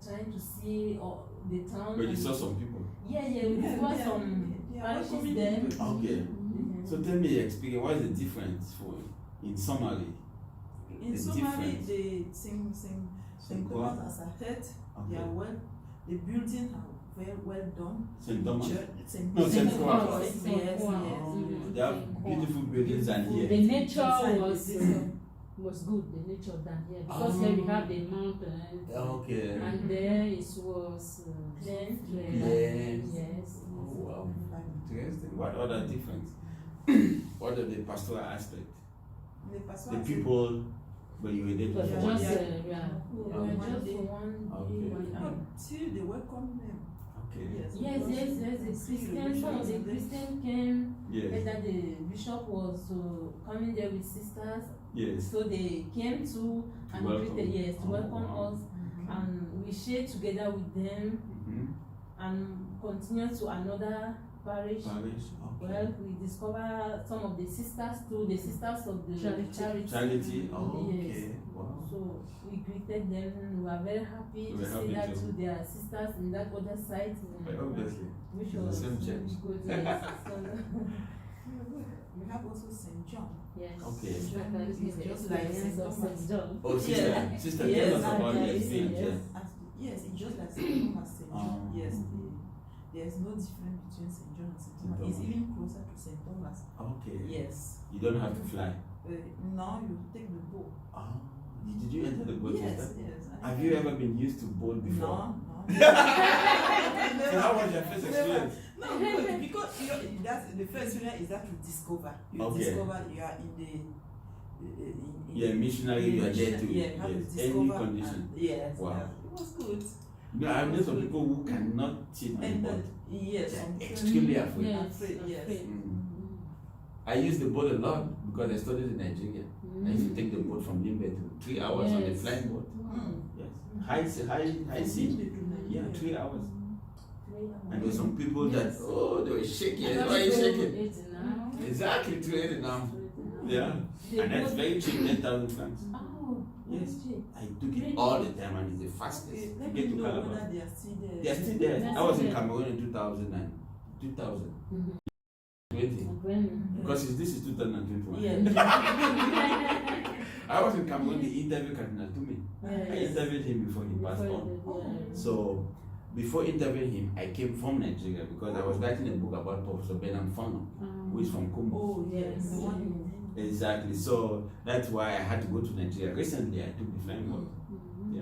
[SPEAKER 10] trying to see the town.
[SPEAKER 3] But you
[SPEAKER 10] and-
[SPEAKER 3] saw some people.
[SPEAKER 10] Yeah, we discovered some parishes there.
[SPEAKER 3] Okay.
[SPEAKER 10] Mhm.
[SPEAKER 3] So tell me your experience. What is the difference in summary?
[SPEAKER 8] In
[SPEAKER 3] The
[SPEAKER 8] summary,
[SPEAKER 3] difference.
[SPEAKER 8] the St. Thomas as a head, they
[SPEAKER 3] Okay.
[SPEAKER 8] are well, the building are very well done.
[SPEAKER 3] St. Thomas.
[SPEAKER 8] Church, St.
[SPEAKER 3] No, St. Croix.
[SPEAKER 8] Yes,
[SPEAKER 9] St.
[SPEAKER 8] yes.
[SPEAKER 9] Croix.
[SPEAKER 3] Oh, they have beautiful buildings and
[SPEAKER 9] The
[SPEAKER 3] here.
[SPEAKER 9] nature
[SPEAKER 8] Inside
[SPEAKER 9] was good, the nature down here. Because here we have the mountains.
[SPEAKER 3] Okay.
[SPEAKER 9] And there it was
[SPEAKER 10] Plain.
[SPEAKER 9] Yes.
[SPEAKER 3] Oh, wow. Interesting. What other difference? What are the pastoral aspect?
[SPEAKER 8] The
[SPEAKER 3] The
[SPEAKER 8] pastoral
[SPEAKER 3] people when you were there
[SPEAKER 9] But
[SPEAKER 3] before.
[SPEAKER 9] just,
[SPEAKER 8] Yeah.
[SPEAKER 9] yeah.
[SPEAKER 10] We
[SPEAKER 3] Okay.
[SPEAKER 10] were just for one
[SPEAKER 3] Okay.
[SPEAKER 10] day, one hour.
[SPEAKER 8] still they welcome them.
[SPEAKER 3] Okay.
[SPEAKER 8] Yes.
[SPEAKER 10] Yes, the Christian, some of the Christian came,
[SPEAKER 3] Yes.
[SPEAKER 10] that the bishop was coming there with sisters,
[SPEAKER 3] Yes.
[SPEAKER 10] so they came to and
[SPEAKER 3] Welcome.
[SPEAKER 10] greeted, yes, to
[SPEAKER 3] Oh,
[SPEAKER 10] welcome
[SPEAKER 3] wow.
[SPEAKER 10] us, and we shared together with them
[SPEAKER 3] Mm-hmm.
[SPEAKER 10] and continued to another parish.
[SPEAKER 3] Parish. Okay.
[SPEAKER 10] Well, we discovered some of the sisters too, the sisters of the
[SPEAKER 9] Charity.
[SPEAKER 3] Charity. Oh,
[SPEAKER 10] Yes.
[SPEAKER 3] okay. Wow.
[SPEAKER 10] So we greeted them and we were very happy
[SPEAKER 3] We
[SPEAKER 10] to
[SPEAKER 3] were
[SPEAKER 10] see
[SPEAKER 3] happy
[SPEAKER 10] that
[SPEAKER 3] too.
[SPEAKER 10] too. Their sisters in that other side.
[SPEAKER 3] But obviously.
[SPEAKER 10] Which
[SPEAKER 3] The
[SPEAKER 10] was
[SPEAKER 3] same church.
[SPEAKER 10] good, yes.
[SPEAKER 8] We have also St. John.
[SPEAKER 9] Yes.
[SPEAKER 3] Okay.
[SPEAKER 8] St. John
[SPEAKER 9] That is
[SPEAKER 8] is
[SPEAKER 9] the
[SPEAKER 8] just like
[SPEAKER 9] experience
[SPEAKER 8] St.
[SPEAKER 9] of
[SPEAKER 8] Thomas.
[SPEAKER 9] St. John.
[SPEAKER 3] Oh, sister.
[SPEAKER 8] Yeah.
[SPEAKER 3] Sister,
[SPEAKER 8] Yes,
[SPEAKER 3] tell us about the
[SPEAKER 9] yes,
[SPEAKER 3] experience.
[SPEAKER 9] yes.
[SPEAKER 8] Yes, it's just like St. Thomas, St. John.
[SPEAKER 3] Oh.
[SPEAKER 8] Yes, there's no difference between St. John and St. Thomas.
[SPEAKER 3] Thomas.
[SPEAKER 8] It's even closer to St. Thomas.
[SPEAKER 3] Okay.
[SPEAKER 8] Yes.
[SPEAKER 3] You don't have to fly.
[SPEAKER 8] Now you take the boat.
[SPEAKER 3] Oh. Did you enter the boat,
[SPEAKER 8] Yes,
[SPEAKER 3] sister?
[SPEAKER 8] yes.
[SPEAKER 3] Have you ever been used to boat before?
[SPEAKER 8] No.
[SPEAKER 3] So how was your first experience?
[SPEAKER 8] No, good, because that's the first experience is that you discover. You
[SPEAKER 3] Okay.
[SPEAKER 8] discover you are in the.
[SPEAKER 3] You're a missionary, you are there to
[SPEAKER 8] Yeah, you have to
[SPEAKER 3] yes,
[SPEAKER 8] discover.
[SPEAKER 3] any condition.
[SPEAKER 8] Yes.
[SPEAKER 3] Wow.
[SPEAKER 8] Yeah, it was good.
[SPEAKER 3] No, I know some people who cannot sit on
[SPEAKER 8] And
[SPEAKER 3] boat.
[SPEAKER 8] yes,
[SPEAKER 3] They're
[SPEAKER 8] some
[SPEAKER 3] extremely afraid.
[SPEAKER 9] Yes.
[SPEAKER 8] Afraid, yes.
[SPEAKER 9] Afraid.
[SPEAKER 3] Mm. I used the boat a lot because I studied in Nigeria. I used to take the boat from Limbe to 3 hours on the
[SPEAKER 9] Yes.
[SPEAKER 3] flying boat.
[SPEAKER 8] Mm.
[SPEAKER 3] Yes. High sea. Yeah, 3 hours. And there were some people that,
[SPEAKER 9] Yes.
[SPEAKER 3] oh, they were shaking. Why are you shaking?
[SPEAKER 9] It's now.
[SPEAKER 3] Exactly, 380 now. Yeah. And that's very cheap, 10,000 francs.
[SPEAKER 10] Oh,
[SPEAKER 3] Yes.
[SPEAKER 10] cheap.
[SPEAKER 3] I took it all the time and it's the fastest
[SPEAKER 8] Okay,
[SPEAKER 3] to
[SPEAKER 8] let
[SPEAKER 3] get
[SPEAKER 8] me
[SPEAKER 3] to
[SPEAKER 8] know
[SPEAKER 3] Calabar.
[SPEAKER 8] whether they are still there.
[SPEAKER 3] They are still there.
[SPEAKER 9] They're
[SPEAKER 3] I was
[SPEAKER 9] still
[SPEAKER 3] in
[SPEAKER 9] there.
[SPEAKER 3] Cameroon in 2009. 2000.
[SPEAKER 9] Mhm.
[SPEAKER 3] 20.
[SPEAKER 9] When
[SPEAKER 3] Because this is 2021.
[SPEAKER 8] Yeah.
[SPEAKER 3] I was in Cameroon, he interviewed Cardinal Toumé. I
[SPEAKER 9] Yes.
[SPEAKER 3] interviewed him before he passed on. So, before interviewing him, I came from Nigeria because I was writing a book about Professor Benham Fono, who is from Kumbu.
[SPEAKER 8] Oh yes, the one you
[SPEAKER 3] Exactly. So that's why I had to go to Nigeria. Recently, I took the flying boat.
[SPEAKER 9] Mhm.
[SPEAKER 3] Yeah.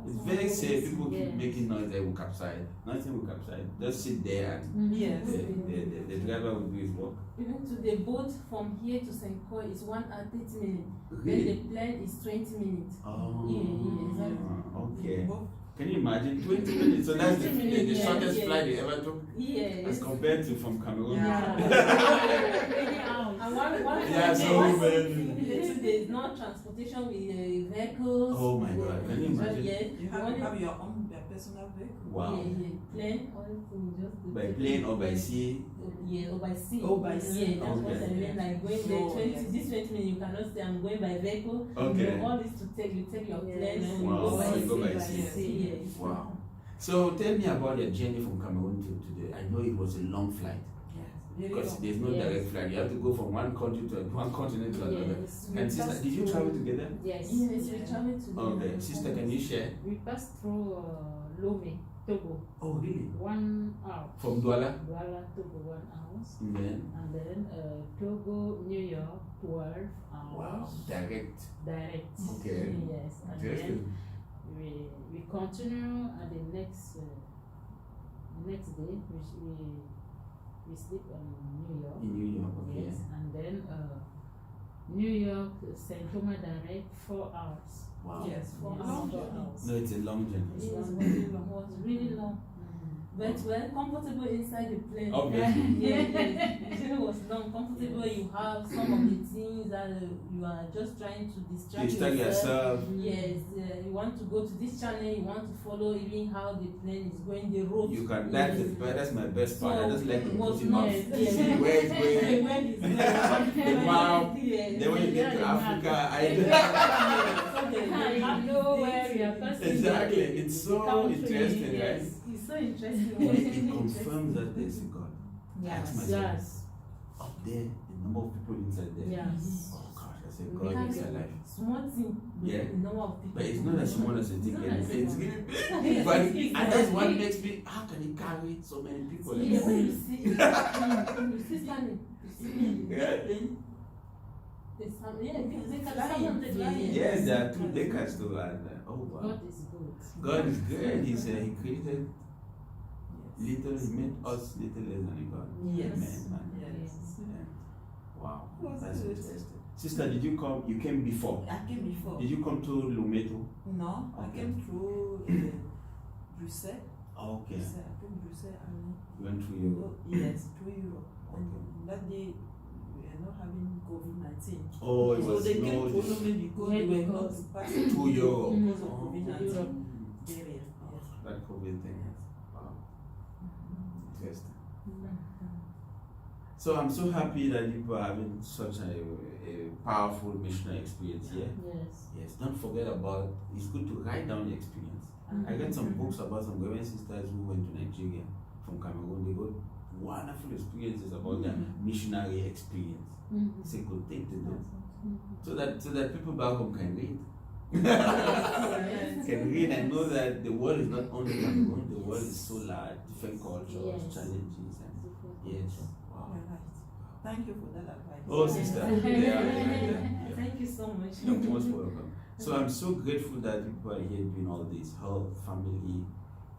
[SPEAKER 3] It's very safe. People keep
[SPEAKER 9] Yes.
[SPEAKER 3] making noise, they will capsize. Nothing will capsize. Just sit there and
[SPEAKER 8] Yes.
[SPEAKER 3] the driver will do his work.
[SPEAKER 10] Even to the boat from here to St. Croix is 1 hour 30 minutes. Then
[SPEAKER 3] Really?
[SPEAKER 10] the plane is 20 minutes.
[SPEAKER 3] Oh,
[SPEAKER 10] Yeah, exactly.
[SPEAKER 3] okay. Can you imagine 20 minutes? So that's the
[SPEAKER 10] 20 minutes, yeah,
[SPEAKER 3] shortest
[SPEAKER 10] yeah.
[SPEAKER 3] flight you ever took
[SPEAKER 10] Yes.
[SPEAKER 3] as compared to from Cameroon.
[SPEAKER 10] And one
[SPEAKER 3] Yeah, so many.
[SPEAKER 10] there is no transportation with vehicles.
[SPEAKER 3] Oh my God, can you imagine?
[SPEAKER 10] Yes.
[SPEAKER 8] You have to have your own personal vehicle.
[SPEAKER 3] Wow.
[SPEAKER 10] Yeah, plane, all things just
[SPEAKER 3] By plane or by sea?
[SPEAKER 10] Yeah, or by sea.
[SPEAKER 8] Oh, by sea.
[SPEAKER 10] Yeah, that's what I
[SPEAKER 3] Okay.
[SPEAKER 10] mean. Like going
[SPEAKER 8] So,
[SPEAKER 10] there 20,
[SPEAKER 8] yes.
[SPEAKER 10] this 20 minutes, you cannot say I'm going by vehicle.
[SPEAKER 3] Okay.
[SPEAKER 10] You know, all this to take, you take your plane
[SPEAKER 9] Yes.
[SPEAKER 10] and
[SPEAKER 3] Wow,
[SPEAKER 10] you go by
[SPEAKER 3] sea.
[SPEAKER 10] sea. Yes.
[SPEAKER 3] Wow. So tell me about your journey from Cameroon to today. I know it was a long flight
[SPEAKER 8] Yes. Very
[SPEAKER 3] because
[SPEAKER 8] long.
[SPEAKER 3] there's no
[SPEAKER 9] Yes.
[SPEAKER 3] direct flight. You have to go from one country to one continent to another.
[SPEAKER 9] Yes, we
[SPEAKER 3] And sister,
[SPEAKER 9] passed
[SPEAKER 3] did you
[SPEAKER 9] through-
[SPEAKER 3] travel together?
[SPEAKER 9] Yes.
[SPEAKER 10] Yes, we travel together.
[SPEAKER 3] Okay, sister, can you share?
[SPEAKER 9] We passed through Lomé, Togo,
[SPEAKER 3] Oh, really?
[SPEAKER 9] 1 hour.
[SPEAKER 3] From Douala?
[SPEAKER 9] Douala, Togo, 1 hour.
[SPEAKER 3] Then,
[SPEAKER 9] And then Togo, New York, 12 hours.
[SPEAKER 3] wow, direct.
[SPEAKER 9] Direct.
[SPEAKER 3] Okay.
[SPEAKER 9] Yes. And
[SPEAKER 3] Interesting.
[SPEAKER 9] then we continue at the next day, we sleep in New York.
[SPEAKER 3] In New York, okay.
[SPEAKER 9] Yes. And then New York, St. Thomas direct, 4 hours.
[SPEAKER 3] Wow.
[SPEAKER 8] Yes.
[SPEAKER 10] For
[SPEAKER 9] Yes,
[SPEAKER 10] long
[SPEAKER 9] 4
[SPEAKER 10] journey.
[SPEAKER 9] hours.
[SPEAKER 3] No, it's a long journey.
[SPEAKER 10] It was very long. It was really long. But we're comfortable inside the plane.
[SPEAKER 3] Obviously.
[SPEAKER 10] Yeah. The journey was long, comfortable. You have some of the things that you are just trying to distract
[SPEAKER 3] Distract yourself.
[SPEAKER 10] Yes, you want to go to this channel, you want to follow even how the plane is going, the road.
[SPEAKER 3] You can, that's my best part. I just like to
[SPEAKER 10] it was
[SPEAKER 3] put it off.
[SPEAKER 10] nice.
[SPEAKER 3] See where it's going.
[SPEAKER 10] When it's
[SPEAKER 3] The map.
[SPEAKER 10] Yes.
[SPEAKER 3] Then when you get to
[SPEAKER 9] Yeah,
[SPEAKER 3] Africa,
[SPEAKER 9] I know where we are passing.
[SPEAKER 3] Exactly. It's so
[SPEAKER 9] Country,
[SPEAKER 3] interesting,
[SPEAKER 10] Yes,
[SPEAKER 3] right?
[SPEAKER 10] it's so interesting.
[SPEAKER 3] It confirms that there's a God. Ask
[SPEAKER 9] Yes.
[SPEAKER 3] myself,
[SPEAKER 9] Yes.
[SPEAKER 3] up there, the number of people inside there.
[SPEAKER 9] Yes.
[SPEAKER 3] Oh gosh, I said,
[SPEAKER 10] We
[SPEAKER 3] God
[SPEAKER 10] have
[SPEAKER 3] is alive.
[SPEAKER 10] small thing,
[SPEAKER 3] Yeah.
[SPEAKER 10] the number of people.
[SPEAKER 3] But it's not as small as you think.
[SPEAKER 10] It's not as
[SPEAKER 3] It's
[SPEAKER 10] small.
[SPEAKER 3] really big. But and that's what makes me. How can he carry so many people?
[SPEAKER 10] Yeah, when you see, you see standing, you see
[SPEAKER 3] Yeah.
[SPEAKER 10] there's some, yeah, they can flying.
[SPEAKER 3] Yes, there are 2 decades to and oh wow.
[SPEAKER 9] God is good.
[SPEAKER 3] God is good. He said He created little. He made us little less than God.
[SPEAKER 8] Yes.
[SPEAKER 3] Man.
[SPEAKER 8] Yes.
[SPEAKER 3] Yeah. Wow,
[SPEAKER 8] Was
[SPEAKER 3] that's
[SPEAKER 8] good.
[SPEAKER 3] interesting. Sister, did you come? You came before.
[SPEAKER 8] I came before.
[SPEAKER 3] Did you come to Lumeto?
[SPEAKER 8] No, I
[SPEAKER 3] Okay.
[SPEAKER 8] came through Brussels.
[SPEAKER 3] Okay.
[SPEAKER 8] Brussels. I came Brussels and
[SPEAKER 3] You went through Europe.
[SPEAKER 8] yes, through Europe.
[SPEAKER 3] Okay.
[SPEAKER 8] And that day we are not having COVID-19.
[SPEAKER 3] Oh, it
[SPEAKER 8] So
[SPEAKER 3] was
[SPEAKER 8] they came
[SPEAKER 3] no
[SPEAKER 8] to follow me because
[SPEAKER 9] Yeah,
[SPEAKER 8] they were
[SPEAKER 9] because-
[SPEAKER 8] not passing
[SPEAKER 3] to Europe.
[SPEAKER 8] because of
[SPEAKER 3] Oh.
[SPEAKER 8] COVID-19
[SPEAKER 9] Europe.
[SPEAKER 8] area. Yes.
[SPEAKER 3] That COVID thing. Wow. Interesting. So I'm so happy that you are having such a powerful missionary experience here.
[SPEAKER 9] Yes.
[SPEAKER 3] Yes, don't forget about, it's good to write down your experience. I read some books about some Ghanaian sisters who went to Nigeria from Cameroon. They got wonderful experiences about their missionary experience. It's a good thing to do. So that people back home can read. Can read and know that the world is not only Cameroon, the world is so large, different cultures,
[SPEAKER 9] Yes.
[SPEAKER 3] challenges, and yes. Wow.
[SPEAKER 8] You're right. Thank you for that advice.
[SPEAKER 3] Oh, sister. Yeah.
[SPEAKER 10] Thank you so much.
[SPEAKER 3] You're most welcome. So I'm so grateful that people are here doing all this. Health, family.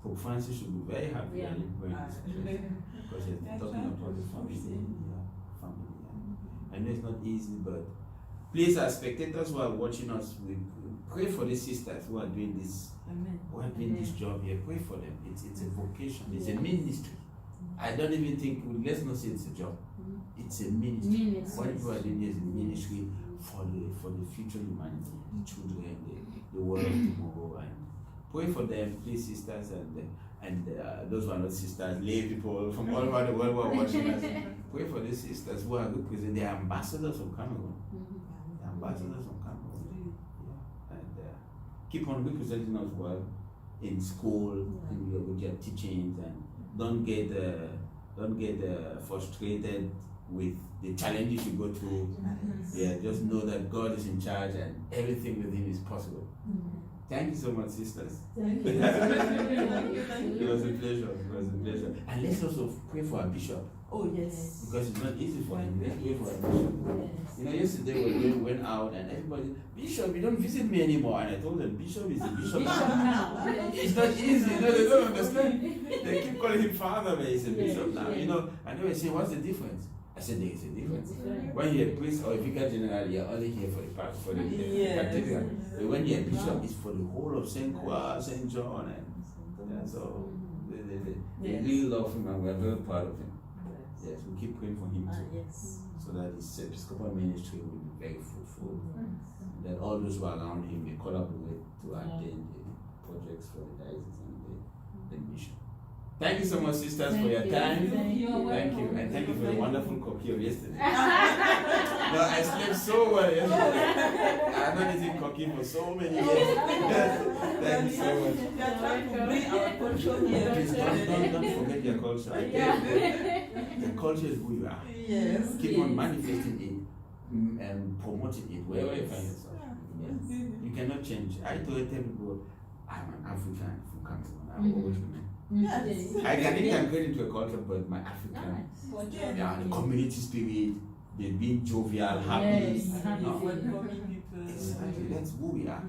[SPEAKER 3] Pope Francis should be very happy
[SPEAKER 9] Yeah.
[SPEAKER 3] that you bring this because he's been talking about the family. Yeah, family. I know it's not easy, but please, as spectators who are watching us, we pray for the sisters who are doing this,
[SPEAKER 8] Amen.
[SPEAKER 3] who are doing this job here. Pray for them. It's a vocation. It's a ministry. I don't even think, let's not say it's a job. It's a ministry. What people are doing here is a ministry for the future humanity, the children, the world tomorrow. And pray for them, please, sisters, and those who are not sisters, lay people from all over the world who are watching us. Pray for these sisters who are representing, they are ambassadors of Cameroon. They are ambassadors of Cameroon. Yeah. And keep on representing us well in school, with your teachings, and don't get frustrated with the challenges you go through. Yeah, just know that God is in charge and everything with Him is possible. Thank you so much, sisters.
[SPEAKER 9] Thank you.
[SPEAKER 3] It was a pleasure. It was a pleasure. And let's also pray for our bishop.
[SPEAKER 8] Oh yes.
[SPEAKER 3] Because it's not easy for him. Let's wait for a bishop.
[SPEAKER 9] Yes.
[SPEAKER 3] You know, yesterday we went out and everybody, Bishop, you don't visit me anymore. And I told them, Bishop is a bishop
[SPEAKER 9] Bishop
[SPEAKER 3] now.
[SPEAKER 9] now.
[SPEAKER 3] It's not easy. You know, they don't understand. They keep calling him father, but he's a bishop now. You know, and they were saying, what's the difference? I said, there is a difference. When you're a priest or a vicar general, you're only here for the part for the cathedral. But when you're a bishop, it's for the whole of St. Croix, St. John, and yeah, so they really love him and we're very proud of him. Yes, we keep praying for him too.
[SPEAKER 8] Yes.
[SPEAKER 3] So that his episcopal ministry will be very fruitful. That all those who are around him may collaborate to attain the projects for the diocese and the mission. Thank you so much, sisters, for your time.
[SPEAKER 9] Thank you.
[SPEAKER 3] Thank you, and thank you for the wonderful cocky of yesterday. No, I slept so well yesterday. I have not eaten cocky for so many years. Thank you so much.
[SPEAKER 8] We are trying to bring our culture here.
[SPEAKER 3] Please don't forget your culture. The culture is who you are.
[SPEAKER 8] Yes.
[SPEAKER 3] Keep on manifesting it and promoting it wherever you find yourself. Yes. You cannot change. I tell people, I'm an African from Cameroon. I've always been.
[SPEAKER 8] Yes.
[SPEAKER 3] I can get into a culture, but my African, the community spirit, the being jovial, happy.
[SPEAKER 9] Yes, happy.
[SPEAKER 3] No?
[SPEAKER 8] Welcoming people.
[SPEAKER 3] Exactly, that's who we are.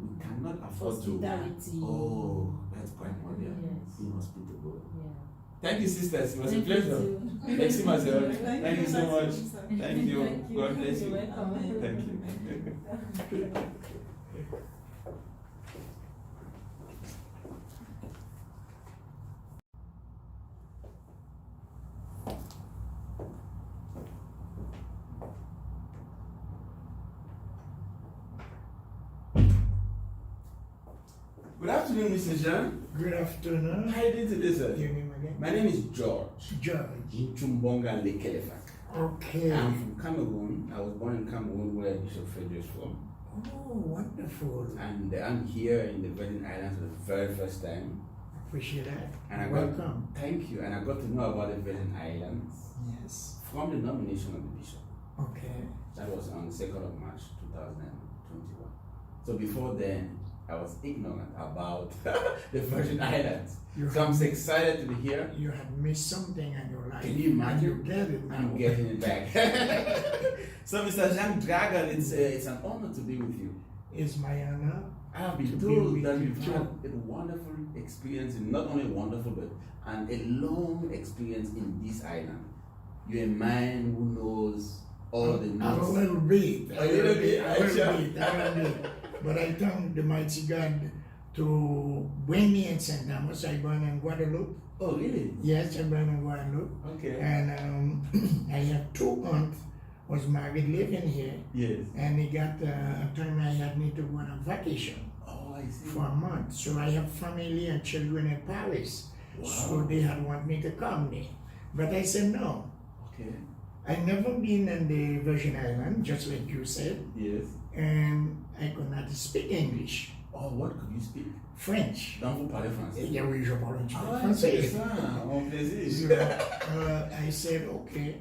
[SPEAKER 3] We cannot afford to.
[SPEAKER 9] Hospitality.
[SPEAKER 3] Oh, that's quite modern.
[SPEAKER 9] Yes.
[SPEAKER 3] Being hospitable.
[SPEAKER 9] Yeah.
[SPEAKER 3] Thank you, sisters. It was
[SPEAKER 9] Thank
[SPEAKER 3] a pleasure.
[SPEAKER 9] you.
[SPEAKER 3] Thank you, myself.
[SPEAKER 8] Thank
[SPEAKER 3] Thank you so much. Thank you.
[SPEAKER 8] Thank you.
[SPEAKER 3] God bless you.
[SPEAKER 8] You're welcome.
[SPEAKER 3] Thank you. Good afternoon, Mr. Jean.
[SPEAKER 11] Good afternoon.
[SPEAKER 3] How are you doing today, sir?
[SPEAKER 11] Your name again?
[SPEAKER 3] My name is George.
[SPEAKER 11] George.
[SPEAKER 3] Nchumbonga Lekelefac.
[SPEAKER 11] Okay.
[SPEAKER 3] I'm from Cameroon. I was born in Cameroon, where Bishop Feudjio is from.
[SPEAKER 11] Oh, wonderful.
[SPEAKER 3] And I'm here in the Virgin Islands for the very first time.
[SPEAKER 11] Appreciate that.
[SPEAKER 3] And I
[SPEAKER 11] Welcome.
[SPEAKER 3] Thank you. And I got to know about the Virgin Islands
[SPEAKER 11] Yes.
[SPEAKER 3] from the nomination of the bishop.
[SPEAKER 11] Okay.
[SPEAKER 3] That was on the 2nd of March 2021. So before then, I was ignorant about the Virgin Islands. So I'm so excited to be here.
[SPEAKER 11] You have missed something in your life.
[SPEAKER 3] Can you imagine?
[SPEAKER 11] You get it now.
[SPEAKER 3] I'm getting it back. So Mr. Jean Dragon, it's an honor to be with you.
[SPEAKER 11] It's my honor.
[SPEAKER 3] I have been
[SPEAKER 11] To be
[SPEAKER 3] told
[SPEAKER 11] with
[SPEAKER 3] that
[SPEAKER 11] you
[SPEAKER 3] you've
[SPEAKER 11] too.
[SPEAKER 3] had a wonderful experience, not only wonderful, but and a long experience in this island. You're a man who knows all the
[SPEAKER 11] A
[SPEAKER 3] news.
[SPEAKER 11] little bit.
[SPEAKER 3] A little bit.
[SPEAKER 11] But I thank the mighty God to bring me in St. Thomas. I born in Guadeloupe.
[SPEAKER 3] Oh, really?
[SPEAKER 11] Yes, I born in Guadeloupe.
[SPEAKER 3] Okay.
[SPEAKER 11] And I have 2 aunts was married living here.
[SPEAKER 3] Yes.
[SPEAKER 11] And they got a time I had need to go on a vacation
[SPEAKER 3] Oh, I see.
[SPEAKER 11] for a month. So I have family and children in Paris.
[SPEAKER 3] Wow.
[SPEAKER 11] So they had want me to come there. But I said no.
[SPEAKER 3] Okay.
[SPEAKER 11] I never been in the Virgin Islands, just like you said,
[SPEAKER 3] Yes.
[SPEAKER 11] and I could not speak English.
[SPEAKER 3] Oh, what could you speak?
[SPEAKER 11] French.
[SPEAKER 3] Donc vous parlez français.
[SPEAKER 11] Yeah, oui, je parle un petit peu
[SPEAKER 3] Ah,
[SPEAKER 11] français.
[SPEAKER 3] c'est ça. Mon plaisir.
[SPEAKER 11] So, I said, okay,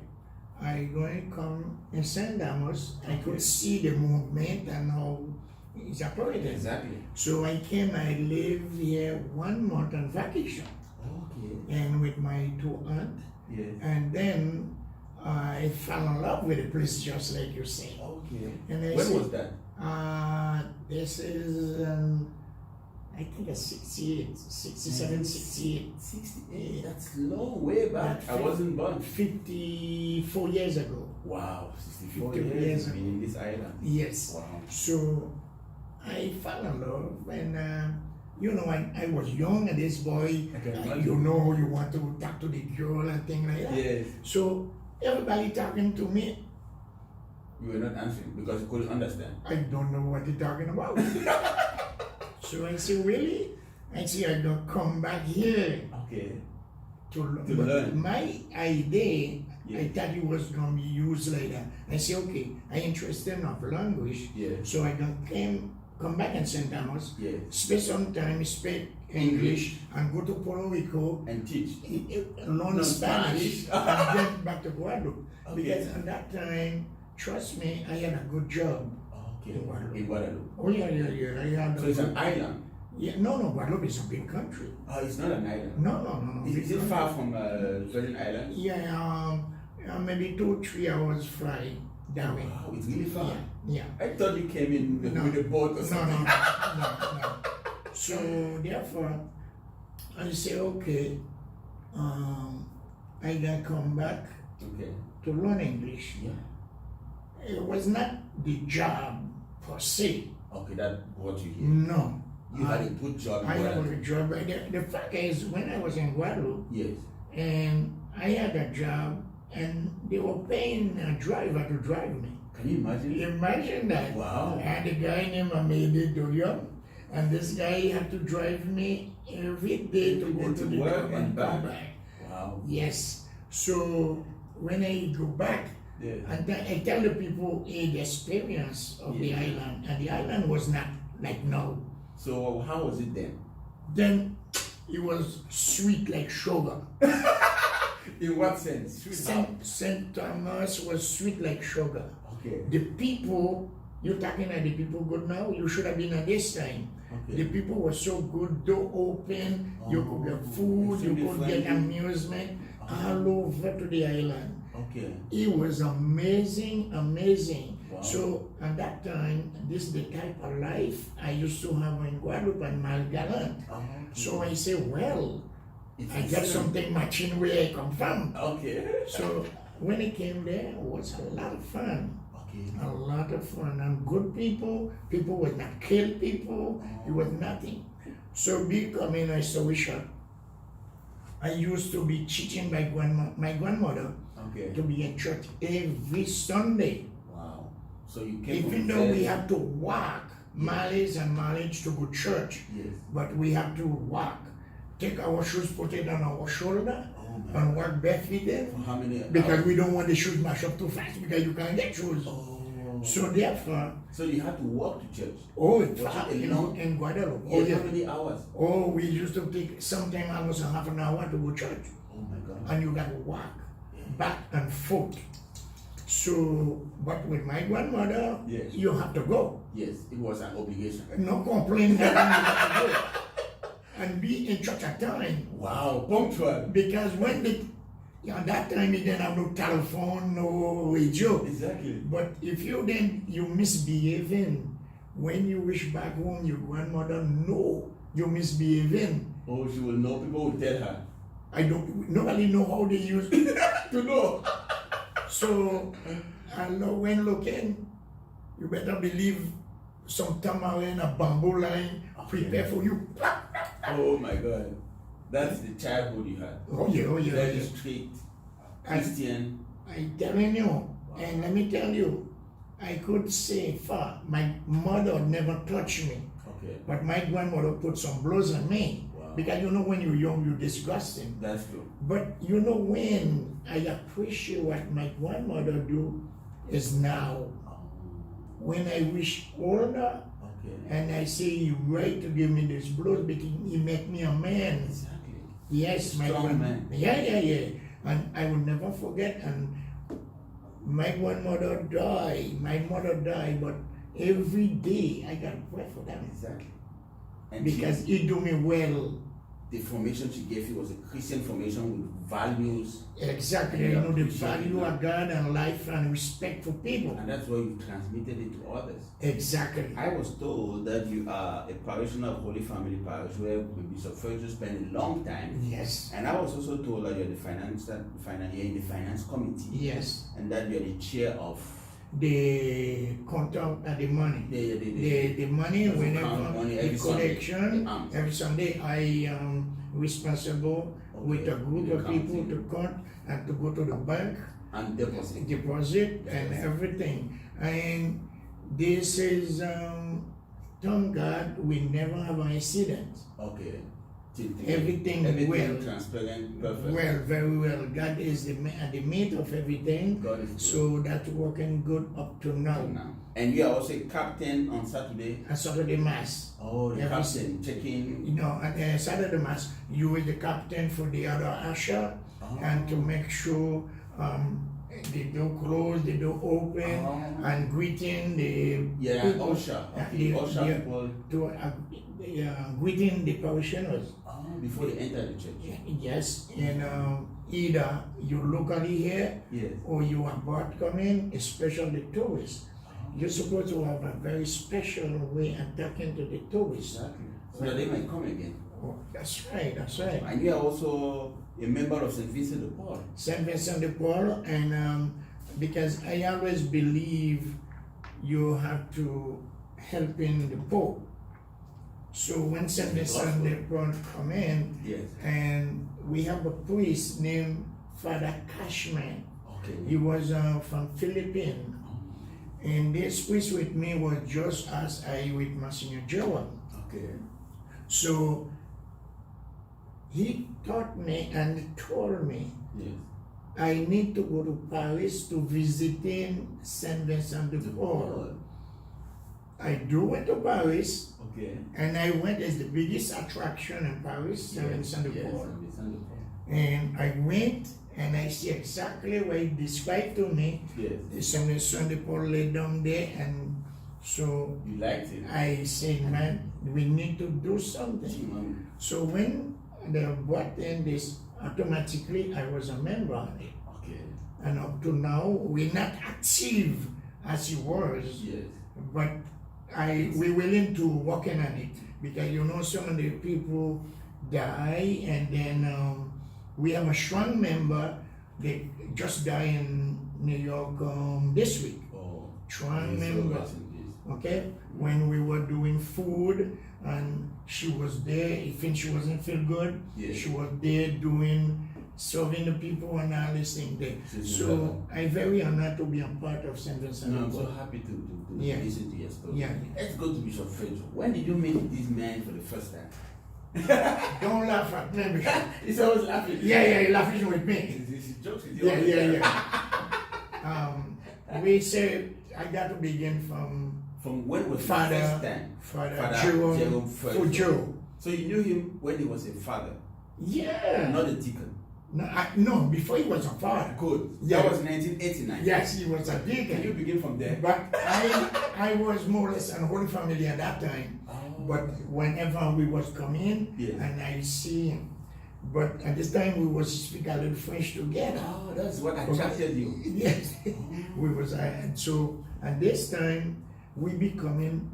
[SPEAKER 11] I'm going to come in St. Thomas. I could see the movement and how it's operated.
[SPEAKER 3] Exactly.
[SPEAKER 11] So I came, I lived here 1 month on vacation.
[SPEAKER 3] Okay.
[SPEAKER 11] And with my 2 aunts.
[SPEAKER 3] Yes.
[SPEAKER 11] And then I fell in love with the place, just like you say.
[SPEAKER 3] Okay.
[SPEAKER 11] And I
[SPEAKER 3] When
[SPEAKER 11] said,
[SPEAKER 3] was that?
[SPEAKER 11] this is, I think it's 68, 67, 68.
[SPEAKER 3] 68. That's long way back. I wasn't born.
[SPEAKER 11] 54 years ago.
[SPEAKER 3] Wow, 64
[SPEAKER 11] 50
[SPEAKER 3] years
[SPEAKER 11] years
[SPEAKER 3] been in this island.
[SPEAKER 11] Yes.
[SPEAKER 3] Wow.
[SPEAKER 11] So I fell in love, and you know, I was young, and this boy, you know, you want to talk to the girl and things like that.
[SPEAKER 3] Yes.
[SPEAKER 11] So everybody talking to me,
[SPEAKER 3] You were not answering because you couldn't understand.
[SPEAKER 11] I don't know what they're talking about. So I say, really? I say, I don't come back here
[SPEAKER 3] Okay.
[SPEAKER 11] to
[SPEAKER 3] To learn.
[SPEAKER 11] My idea,
[SPEAKER 3] Yes.
[SPEAKER 11] I thought it was going to be used like that. I say, okay, I'm interested in language,
[SPEAKER 3] Yes.
[SPEAKER 11] so I don't come back in St. Thomas,
[SPEAKER 3] Yes.
[SPEAKER 11] spend some time, speak English, and go to Puerto Rico,
[SPEAKER 3] And teach.
[SPEAKER 11] learn
[SPEAKER 3] No,
[SPEAKER 11] Spanish,
[SPEAKER 3] Spanish.
[SPEAKER 11] and get back to Guadeloupe.
[SPEAKER 3] Okay.
[SPEAKER 11] Because at that time, trust me, I had a good job.
[SPEAKER 3] Okay. In Guadeloupe.
[SPEAKER 11] Oh yeah. I had
[SPEAKER 3] So it's an island.
[SPEAKER 11] Yeah, no, Guadeloupe is a big country.
[SPEAKER 3] Oh, it's not an island.
[SPEAKER 11] No.
[SPEAKER 3] Is it far from Virgin Islands?
[SPEAKER 11] Yeah, maybe 2-3 hours fly that way.
[SPEAKER 3] Wow, it's really far.
[SPEAKER 11] Yeah.
[SPEAKER 3] I thought you came in with a boat or something.
[SPEAKER 11] No. So therefore, I say, okay, I gotta come back to learn English.
[SPEAKER 3] Yeah.
[SPEAKER 11] It was not the job per se.
[SPEAKER 3] Okay, that brought you here.
[SPEAKER 11] No.
[SPEAKER 3] You had a good job.
[SPEAKER 11] I had a good job. The fact is, when I was in Guadeloupe,
[SPEAKER 3] yes,
[SPEAKER 11] and I had a job, and they were paying a driver to drive me.
[SPEAKER 3] Can you imagine?
[SPEAKER 11] Imagine that.
[SPEAKER 3] Wow.
[SPEAKER 11] I had a guy named Amédée Dorion, and this guy had to drive me every day to go to the
[SPEAKER 3] work
[SPEAKER 11] job
[SPEAKER 3] and
[SPEAKER 11] come
[SPEAKER 3] back. Wow.
[SPEAKER 11] Yes. So when I go back, and I tell the people the experience of the island, and the island was not like now.
[SPEAKER 3] So how was it then?
[SPEAKER 11] Then it was sweet like sugar.
[SPEAKER 3] In what sense?
[SPEAKER 11] St. Thomas was sweet like sugar.
[SPEAKER 3] Okay.
[SPEAKER 11] The people, you're talking at the people good now, you should have been at this time.
[SPEAKER 3] Okay.
[SPEAKER 11] The people were so good, door open, you could get food, you could get amusement all over to the island.
[SPEAKER 3] Okay.
[SPEAKER 11] It was amazing.
[SPEAKER 3] Wow.
[SPEAKER 11] So at that time, this is the type of life I used to have in Guadeloupe and Malgalant. So I say, well, I got something matching where I come from.
[SPEAKER 3] Okay.
[SPEAKER 11] So when I came there, it was a lot of fun.
[SPEAKER 3] Okay.
[SPEAKER 11] A lot of fun and good people. People would not kill people. It was nothing. So becoming a solution, I used to be teaching my grandmother to be in church every Sunday.
[SPEAKER 3] Wow. So you came
[SPEAKER 11] Even though we have to walk mileage and mileage to go church, but we have to walk. Take our shoes, put it on our shoulder, and walk barefooted.
[SPEAKER 3] For how many
[SPEAKER 11] because
[SPEAKER 3] hours?
[SPEAKER 11] we don't want the shoes mash up too fast because you can't get shoes. So therefore.
[SPEAKER 3] So you had to walk to church.
[SPEAKER 11] Oh,
[SPEAKER 3] in
[SPEAKER 11] Guadeloupe.
[SPEAKER 3] How many hours?
[SPEAKER 11] Oh, we used to take sometime almost a half an hour to go church.
[SPEAKER 3] Oh my God.
[SPEAKER 11] And you got to walk back and forth. So, but with my grandmother, you have to go.
[SPEAKER 3] Yes, it was an obligation.
[SPEAKER 11] No complaint that you have to go. And be in church at time.
[SPEAKER 3] Wow, punctual.
[SPEAKER 11] Because when at that time you didn't have no telephone, no radio.
[SPEAKER 3] Exactly.
[SPEAKER 11] But if you misbehaving, when you wish back home, your grandmother know you misbehaving.
[SPEAKER 3] Oh, she will know. People will tell her.
[SPEAKER 11] Nobody know how they use
[SPEAKER 3] to know.
[SPEAKER 11] So, when looking, you better believe some tamarind, a bamboo line, prepare for you.
[SPEAKER 3] Oh my God. That's the childhood you had.
[SPEAKER 11] Oh yeah.
[SPEAKER 3] Very strict, Christian.
[SPEAKER 11] I'm telling you, and let me tell you, I could say far, my mother never touched me.
[SPEAKER 3] Okay.
[SPEAKER 11] But my grandmother put some blows on me.
[SPEAKER 3] Wow.
[SPEAKER 11] Because when you're young, you're disgusting.
[SPEAKER 3] That's true.
[SPEAKER 11] But when I appreciate what my grandmother do is now. When I wish older, and I say you right to give me this blood because he make me a man.
[SPEAKER 3] Exactly.
[SPEAKER 11] Yes, my
[SPEAKER 3] man.
[SPEAKER 11] Yeah. And I will never forget. And my grandmother died. My mother died, but every day I got to pray for them.
[SPEAKER 3] Exactly. And
[SPEAKER 11] because he do me well.
[SPEAKER 3] The formation she gave you was a Christian formation with values.
[SPEAKER 11] Exactly. The value of God and life and respect for people.
[SPEAKER 3] And that's why you transmitted it to others.
[SPEAKER 11] Exactly.
[SPEAKER 3] I was told that you are a parishioner of Holy Family Parish where Bishop Feudjio spent a long time.
[SPEAKER 11] Yes.
[SPEAKER 3] And I was also told that you're in the finance committee.
[SPEAKER 11] Yes.
[SPEAKER 3] And that you're the chair of
[SPEAKER 11] the content and the money. The money whenever the collection every Sunday I am responsible with a group of people to count and to go to the bank
[SPEAKER 3] and
[SPEAKER 11] deposit and everything. And this is thank God we never have an incident.
[SPEAKER 3] Okay.
[SPEAKER 11] Everything well,
[SPEAKER 3] transparent, perfect.
[SPEAKER 11] Well, very well. God is the mate of everything.
[SPEAKER 3] God is good.
[SPEAKER 11] So that's working good up to now.
[SPEAKER 3] And you are also a captain on Saturday.
[SPEAKER 11] And Saturday Mass.
[SPEAKER 3] Oh, the captain checking.
[SPEAKER 11] And Saturday Mass, you are the captain for the other usher, and to make sure the door closed, the door open, and greeting the people,
[SPEAKER 3] usher.
[SPEAKER 11] the-
[SPEAKER 3] Usher
[SPEAKER 11] the-
[SPEAKER 3] people
[SPEAKER 11] to greeting the parishioners.
[SPEAKER 3] before they enter the church.
[SPEAKER 11] Yes, and either you locally here
[SPEAKER 3] Yes.
[SPEAKER 11] or you are about coming, especially tourists. You're supposed to have a very special way of talking to the tourists.
[SPEAKER 3] Exactly. So that they might come again.
[SPEAKER 11] Oh, that's right, that's right.
[SPEAKER 3] And you are also a member of St. Vincent de Paul.
[SPEAKER 11] St. Vincent de Paul, and because I always believe you have to help in the Pope. So when St. Vincent de Paul come in,
[SPEAKER 3] Yes.
[SPEAKER 11] and we have a priest named Father Cashman.
[SPEAKER 3] Okay.
[SPEAKER 11] He was from Philippines. And this priest with me was just as I with Monsignor Jerome.
[SPEAKER 3] Okay.
[SPEAKER 11] So he taught me and told me
[SPEAKER 3] Yes.
[SPEAKER 11] I need to go to Paris to visit Saint Vincent de Paul. I do went to Paris,
[SPEAKER 3] Okay.
[SPEAKER 11] and I went as the biggest attraction in Paris, Saint Vincent de Paul.
[SPEAKER 3] Saint Vincent de Paul.
[SPEAKER 11] And I went and I see exactly what he described to me.
[SPEAKER 3] Yes.
[SPEAKER 11] The Saint Vincent de Paul lay down there, and so
[SPEAKER 3] You liked it.
[SPEAKER 11] I said, man, we need to do something. So when they brought in this, automatically I was a member of it.
[SPEAKER 3] Okay.
[SPEAKER 11] And up to now, we're not active as he was,
[SPEAKER 3] Yes.
[SPEAKER 11] but we're willing to work in on it. Because you know, some of the people die, and then we have a strong member, they just died in New York this week.
[SPEAKER 3] Oh.
[SPEAKER 11] Strong
[SPEAKER 3] Yes,
[SPEAKER 11] member.
[SPEAKER 3] rest in peace.
[SPEAKER 11] Okay, when we were doing food and she was there, even she wasn't feel good,
[SPEAKER 3] Yes.
[SPEAKER 11] she was there doing, serving the people and all this thing there.
[SPEAKER 3] She's
[SPEAKER 11] So I'm very honored to be a part of St. Vincent.
[SPEAKER 3] No, I'm so happy to
[SPEAKER 11] Yeah.
[SPEAKER 3] listen to your story.
[SPEAKER 11] Yeah.
[SPEAKER 3] Let's go to Bishop Feudjio. When did you meet this man for the first time?
[SPEAKER 11] Don't laugh at me, Bishop.
[SPEAKER 3] He's always laughing.
[SPEAKER 11] Yeah, you're laughing with me.
[SPEAKER 3] He jokes with you.
[SPEAKER 11] Yeah. We say I got to begin from
[SPEAKER 3] when was the
[SPEAKER 11] Father,
[SPEAKER 3] first time?
[SPEAKER 11] Father Jerome Feudjio.
[SPEAKER 3] So you knew him when he was a father,
[SPEAKER 11] Yeah.
[SPEAKER 3] not a deacon.
[SPEAKER 11] No, before he was a father.
[SPEAKER 3] Good.
[SPEAKER 11] Yeah.
[SPEAKER 3] That was 1989.
[SPEAKER 11] Yes, he was a deacon.
[SPEAKER 3] Can you begin from there?
[SPEAKER 11] But I was more or less an Holy Family at that time. But whenever we was coming,
[SPEAKER 3] Yes.
[SPEAKER 11] and I see him, but at this time we was speak a little French together.
[SPEAKER 3] Oh, that's what attracted you.
[SPEAKER 11] Yes, we was and so at this time we becoming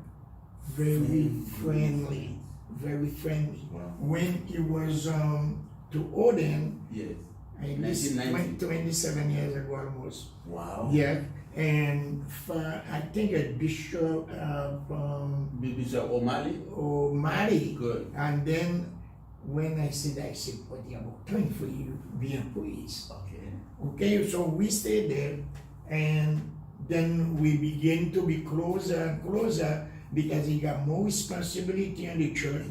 [SPEAKER 11] very friendly, very friendly.
[SPEAKER 3] Wow.
[SPEAKER 11] When he was to Odin,
[SPEAKER 3] Yes.
[SPEAKER 11] I guess
[SPEAKER 3] 1990.
[SPEAKER 11] 27 years ago almost.
[SPEAKER 3] Wow.
[SPEAKER 11] Yeah, and for, I think a bishop from
[SPEAKER 3] Bishop O'Malley.
[SPEAKER 11] Mali.
[SPEAKER 3] Good.
[SPEAKER 11] And then when I said, what you about time for you to be a priest?
[SPEAKER 3] Okay.
[SPEAKER 11] Okay, so we stayed there, and then we begin to be closer and closer because he got more responsibility in the church.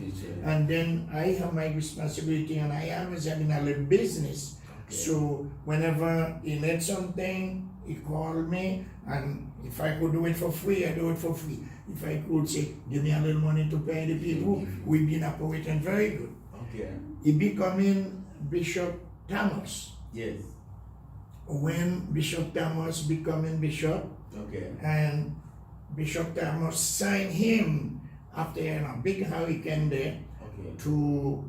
[SPEAKER 11] And then I have my responsibility, and I always having a little business.
[SPEAKER 3] Okay.
[SPEAKER 11] So whenever he needs something, he called me, and if I could do it for free, I do it for free. If I could say, give me a little money to pay the people, we've been operating very good.
[SPEAKER 3] Okay.
[SPEAKER 11] He becoming Bishop Thomas.
[SPEAKER 3] Yes.
[SPEAKER 11] When Bishop Thomas becoming bishop,
[SPEAKER 3] Okay.
[SPEAKER 11] and Bishop Thomas signed him after a big hurricane there
[SPEAKER 3] Okay.
[SPEAKER 11] to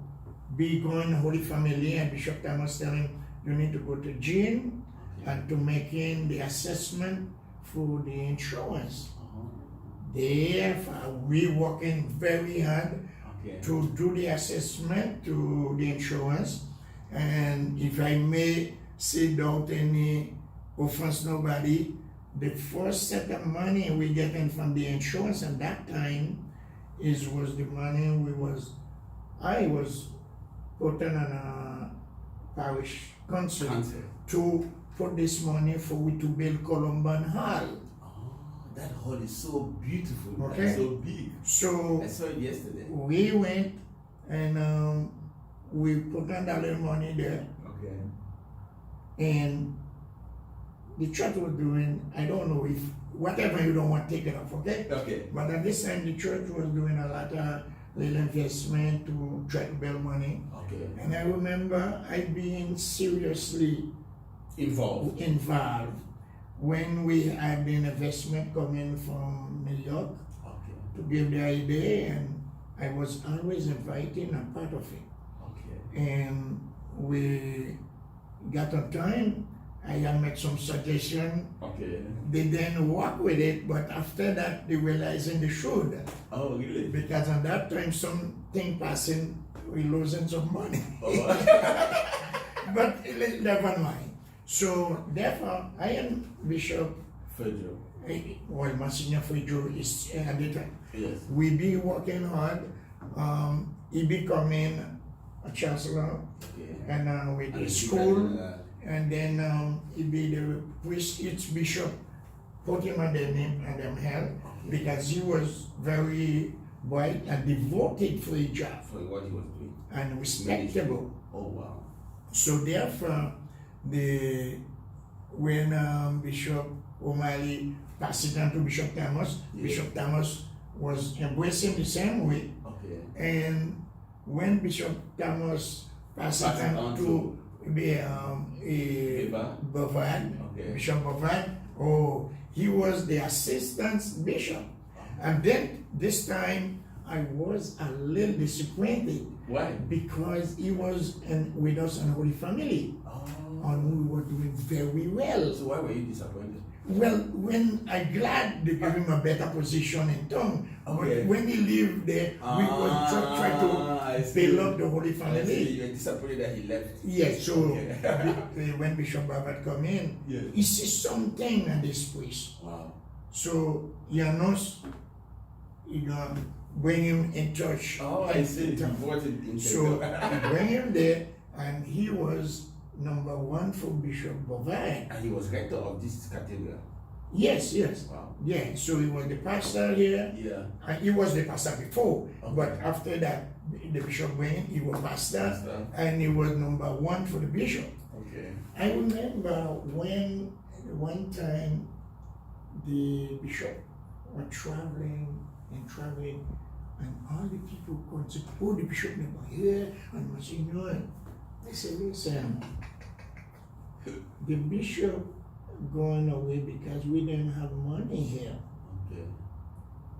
[SPEAKER 11] be going Holy Family, and Bishop Thomas telling him, you need to go to Jean and to make in the assessment for the insurance. Therefore, we working very hard
[SPEAKER 3] Okay.
[SPEAKER 11] to do the assessment to the insurance, and if I may say without any offense nobody, the first set of money we getting from the insurance at that time was the money I was putting on a parish council to put this money for we to build Columban Hall.
[SPEAKER 3] That hall is so beautiful.
[SPEAKER 11] Okay.
[SPEAKER 3] And so big.
[SPEAKER 11] So
[SPEAKER 3] I saw it yesterday.
[SPEAKER 11] we went and we put on that little money there,
[SPEAKER 3] Okay.
[SPEAKER 11] and the church was doing, I don't know if, whatever you don't want, take it off, okay?
[SPEAKER 3] Okay.
[SPEAKER 11] But at this time, the church was doing a lot of little investment to try to build money.
[SPEAKER 3] Okay.
[SPEAKER 11] And I remember I being seriously
[SPEAKER 5] Involved.
[SPEAKER 11] When we had an investment coming from New York to give the idea, and I was always inviting a part of it. And we got on time. I had made some suggestion. They didn't work with it, but after that they realizing they should.
[SPEAKER 5] Oh, really?
[SPEAKER 11] Because at that time something passing, we losing some money. But never mind. So therefore, I am Bishop
[SPEAKER 5] Feudjio.
[SPEAKER 11] Well, Monsignor Feudjio is at the time.
[SPEAKER 5] Yes.
[SPEAKER 11] We be working hard. He becoming a chancellor, and with the school, and then he be the priest, each bishop, put him on their name and them help, because he was very bright and devoted for his job.
[SPEAKER 5] For what he was doing.
[SPEAKER 11] And respectable.
[SPEAKER 5] Oh, wow.
[SPEAKER 11] So therefore, when Bishop O'Malley passed it on to Bishop Thomas, Bishop Thomas was embracing the same way. And when Bishop Thomas passed it on to Bavard, Bishop Bavard, he was the assistant bishop. And then this time I was a little disappointed.
[SPEAKER 5] Why?
[SPEAKER 11] Because he was with us in Holy Family. And we were doing very well.
[SPEAKER 5] So why were you disappointed?
[SPEAKER 11] Well, when I'm glad they gave him a better position in town, but when he lived there, we were trying to build up the Holy Family.
[SPEAKER 5] You were disappointed that he left.
[SPEAKER 11] Yes, so when Bishop Bavard come in, he sees something in this place.
[SPEAKER 5] Wow.
[SPEAKER 11] So Janos, bring him in church.
[SPEAKER 5] Oh, I see.
[SPEAKER 11] So I bring him there, and he was #1 for Bishop Bavard.
[SPEAKER 5] And he was rector of this cathedral.
[SPEAKER 11] Yes.
[SPEAKER 5] Wow.
[SPEAKER 11] Yeah, so he was the pastor here.
[SPEAKER 5] Yeah.
[SPEAKER 11] And he was the pastor before, but after that, the bishop went, he was pastor, and he was #1 for the bishop. I remember when one time the bishop was traveling, and all the people come to, the bishop never here, and Monsignor. I said, listen, the bishop going away because we didn't have money here.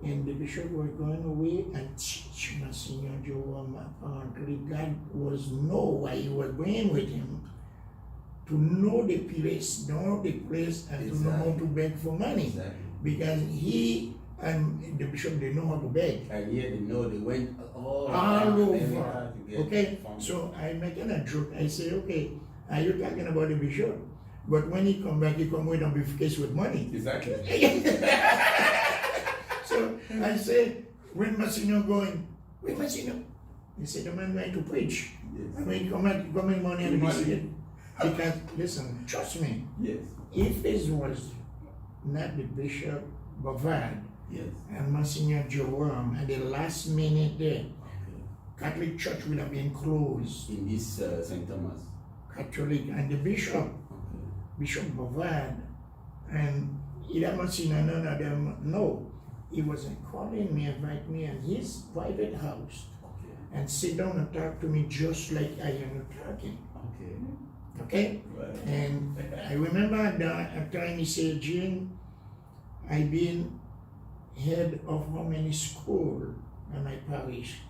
[SPEAKER 11] And the bishop was going away and teach Monsignor Jerome. Apparently God was know why he was bringing with him, to know the place, and to know how to beg for money. Because he and the bishop, they know how to beg.
[SPEAKER 5] And yet they went all
[SPEAKER 11] over. Okay, so I'm making a joke. I say, okay, are you talking about the bishop? But when he come back, he come with a briefcase with money.
[SPEAKER 5] Exactly.
[SPEAKER 11] So I say, when Monsignor going, where Monsignor? He said, the man going to preach. I mean, come in money and money. Because, listen, trust me.
[SPEAKER 5] Yes.
[SPEAKER 11] If this was not the Bishop Bavard, and Monsignor Jerome at the last minute there, Catholic Church would have been closed.
[SPEAKER 5] In this St. Thomas.
[SPEAKER 11] Catholic, and the Bishop, Bishop Bavard, and either Monsignor, none of them, no. He was calling me, invite me in his private house, and sit down and talk to me just like I am talking. Okay? And I remember at the time he said, Jean, I've been head of how many schools in my parish,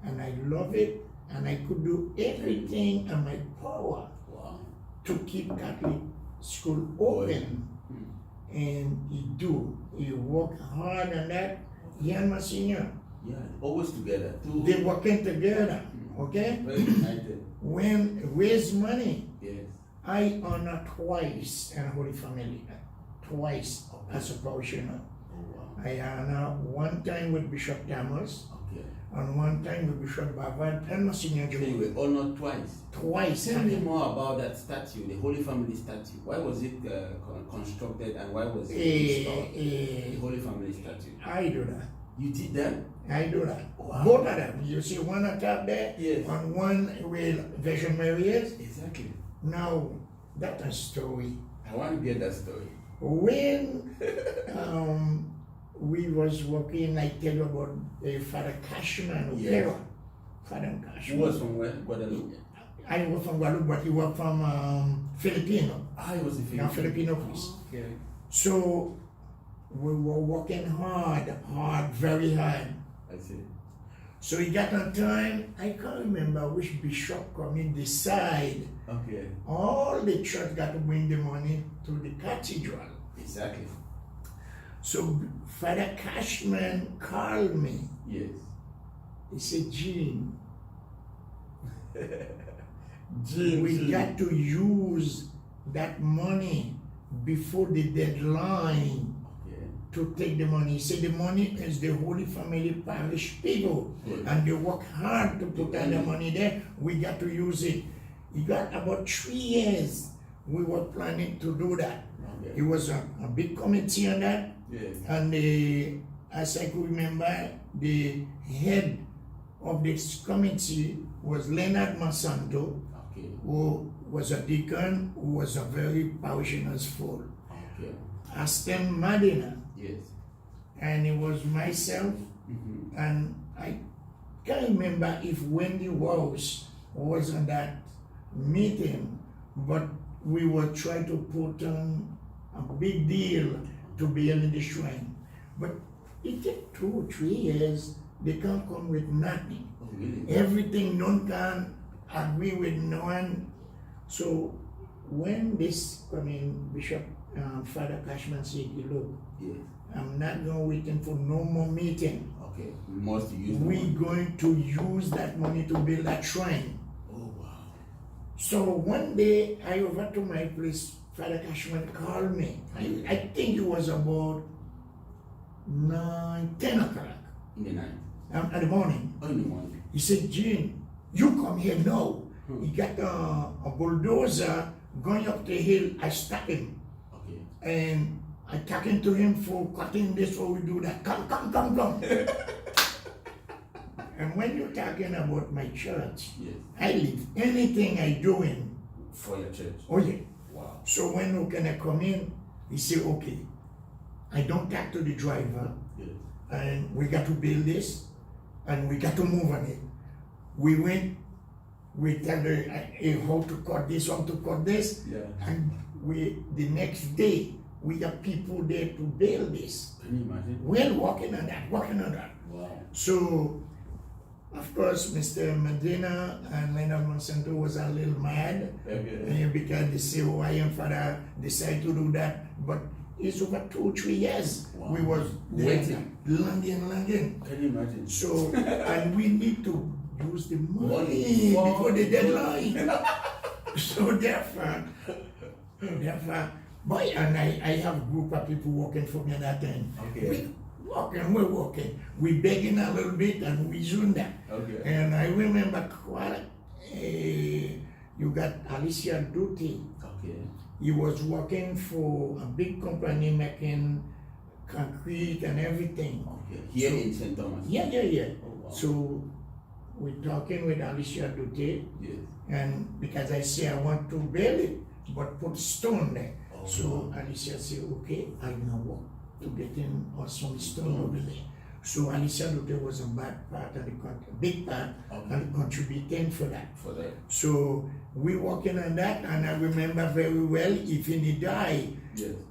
[SPEAKER 11] and I love it, and I could do everything in my power to keep Catholic school open. And he work hard on that. He and Monsignor.
[SPEAKER 5] Yeah, always together.
[SPEAKER 11] They working together, okay?
[SPEAKER 5] Very united.
[SPEAKER 11] When raise money,
[SPEAKER 5] I
[SPEAKER 11] honor twice in Holy Family, twice as a parishioner. I honor one time with Bishop Thomas, and one time with Bishop Bavard and Monsignor Jerome.
[SPEAKER 5] So you were honored twice?
[SPEAKER 11] Twice.
[SPEAKER 5] Tell me more about that statue, the Holy Family statue. Why was it constructed, and why was it installed? The Holy Family statue.
[SPEAKER 11] I do that.
[SPEAKER 5] You did that?
[SPEAKER 11] I do that.
[SPEAKER 5] Wow.
[SPEAKER 11] Both of them. You see one on top there, and one with Virgin Mary is.
[SPEAKER 5] Exactly.
[SPEAKER 11] Now, that's a story.
[SPEAKER 5] I want to get that story.
[SPEAKER 11] When we was working, I tell you about Father Cashman, Father Cashman.
[SPEAKER 5] Who was from where? Guadeloupe?
[SPEAKER 11] I was from Guadeloupe, but he was from Filipino.
[SPEAKER 3] Ah, he was a
[SPEAKER 11] a Filipino priest.
[SPEAKER 3] Okay.
[SPEAKER 11] So we were working hard, very hard.
[SPEAKER 3] I see.
[SPEAKER 11] So he got on time. I can't remember which bishop come in decide.
[SPEAKER 3] Okay.
[SPEAKER 11] All the church got to bring the money to the cathedral.
[SPEAKER 3] Exactly.
[SPEAKER 11] So Father Cashman called me.
[SPEAKER 3] Yes.
[SPEAKER 11] He said, Gene,
[SPEAKER 3] Gene,
[SPEAKER 11] we got to use that money before the deadline to take the money. He said the money is the Holy Family Parish people, and they work hard to put all the money there. We got to use it. It got about 3 years we were planning to do that. It was a big committee on that, and as I could remember, the head of this committee was Leonard Monsanto, who was a deacon, who was a very parishionersful. Aston Madina.
[SPEAKER 3] Yes.
[SPEAKER 11] And it was myself, and I can't remember if Wendy Walsh was on that meeting, but we were trying to put on a big deal to build the shrine. But it took 2 or 3 years. They can't come with nothing.
[SPEAKER 3] Oh, really?
[SPEAKER 11] Everything none can agree with no one. So when this Bishop Father Cashman said, look, I'm not going to wait for no more meeting.
[SPEAKER 3] Okay, we must use
[SPEAKER 11] We're going to use that money to build that shrine.
[SPEAKER 3] Oh, wow.
[SPEAKER 11] So one day I over to my place, Father Cashman called me. I think it was about 10 o'clock.
[SPEAKER 3] In the night?
[SPEAKER 11] In the morning.
[SPEAKER 3] Oh, in the morning.
[SPEAKER 11] He said, Gene, you come here now. He got a bulldozer going up the hill. I stopped him.
[SPEAKER 3] Okay.
[SPEAKER 11] And I talking to him for cutting this or we do that. Come. And when you're talking about my church, I leave anything I doing
[SPEAKER 3] for your church.
[SPEAKER 11] Oh yeah.
[SPEAKER 3] Wow.
[SPEAKER 11] So when you can come in, he say, okay, I don't talk to the driver, and we got to build this, and we got to move on it. We went, we tell her how to cut this, and the next day, we got people there to build this.
[SPEAKER 3] Can you imagine?
[SPEAKER 11] We're working on that.
[SPEAKER 3] Wow.
[SPEAKER 11] So, of course, Mr. Medina and Leonard Monsanto was a little mad because they say, I am father, decide to do that. But it's over 2 or 3 years. Wow. We was waiting, longing.
[SPEAKER 3] Can you imagine?
[SPEAKER 11] So, and we need to use the money before the deadline. So therefore, boy, and I have a group of people working for me at that time.
[SPEAKER 3] Okay.
[SPEAKER 11] We're working. We begging a little bit and we doing that.
[SPEAKER 3] Okay.
[SPEAKER 11] And I remember you got Alicia Duty.
[SPEAKER 3] Okay.
[SPEAKER 11] He was working for a big company making concrete and everything.
[SPEAKER 3] Okay. Here in St. Thomas?
[SPEAKER 11] Yeah.
[SPEAKER 3] Oh, wow.
[SPEAKER 11] So we're talking with Alicia Duty.
[SPEAKER 3] Yes.
[SPEAKER 11] And because I say I want to build it, but put stone there.
[SPEAKER 3] Oh,
[SPEAKER 11] so
[SPEAKER 3] wow.
[SPEAKER 11] Alicia said, okay, I will work to get in some stone over there. So Alicia Duty was a big part and contributing for that. So we working on that, and I remember very well, if he die,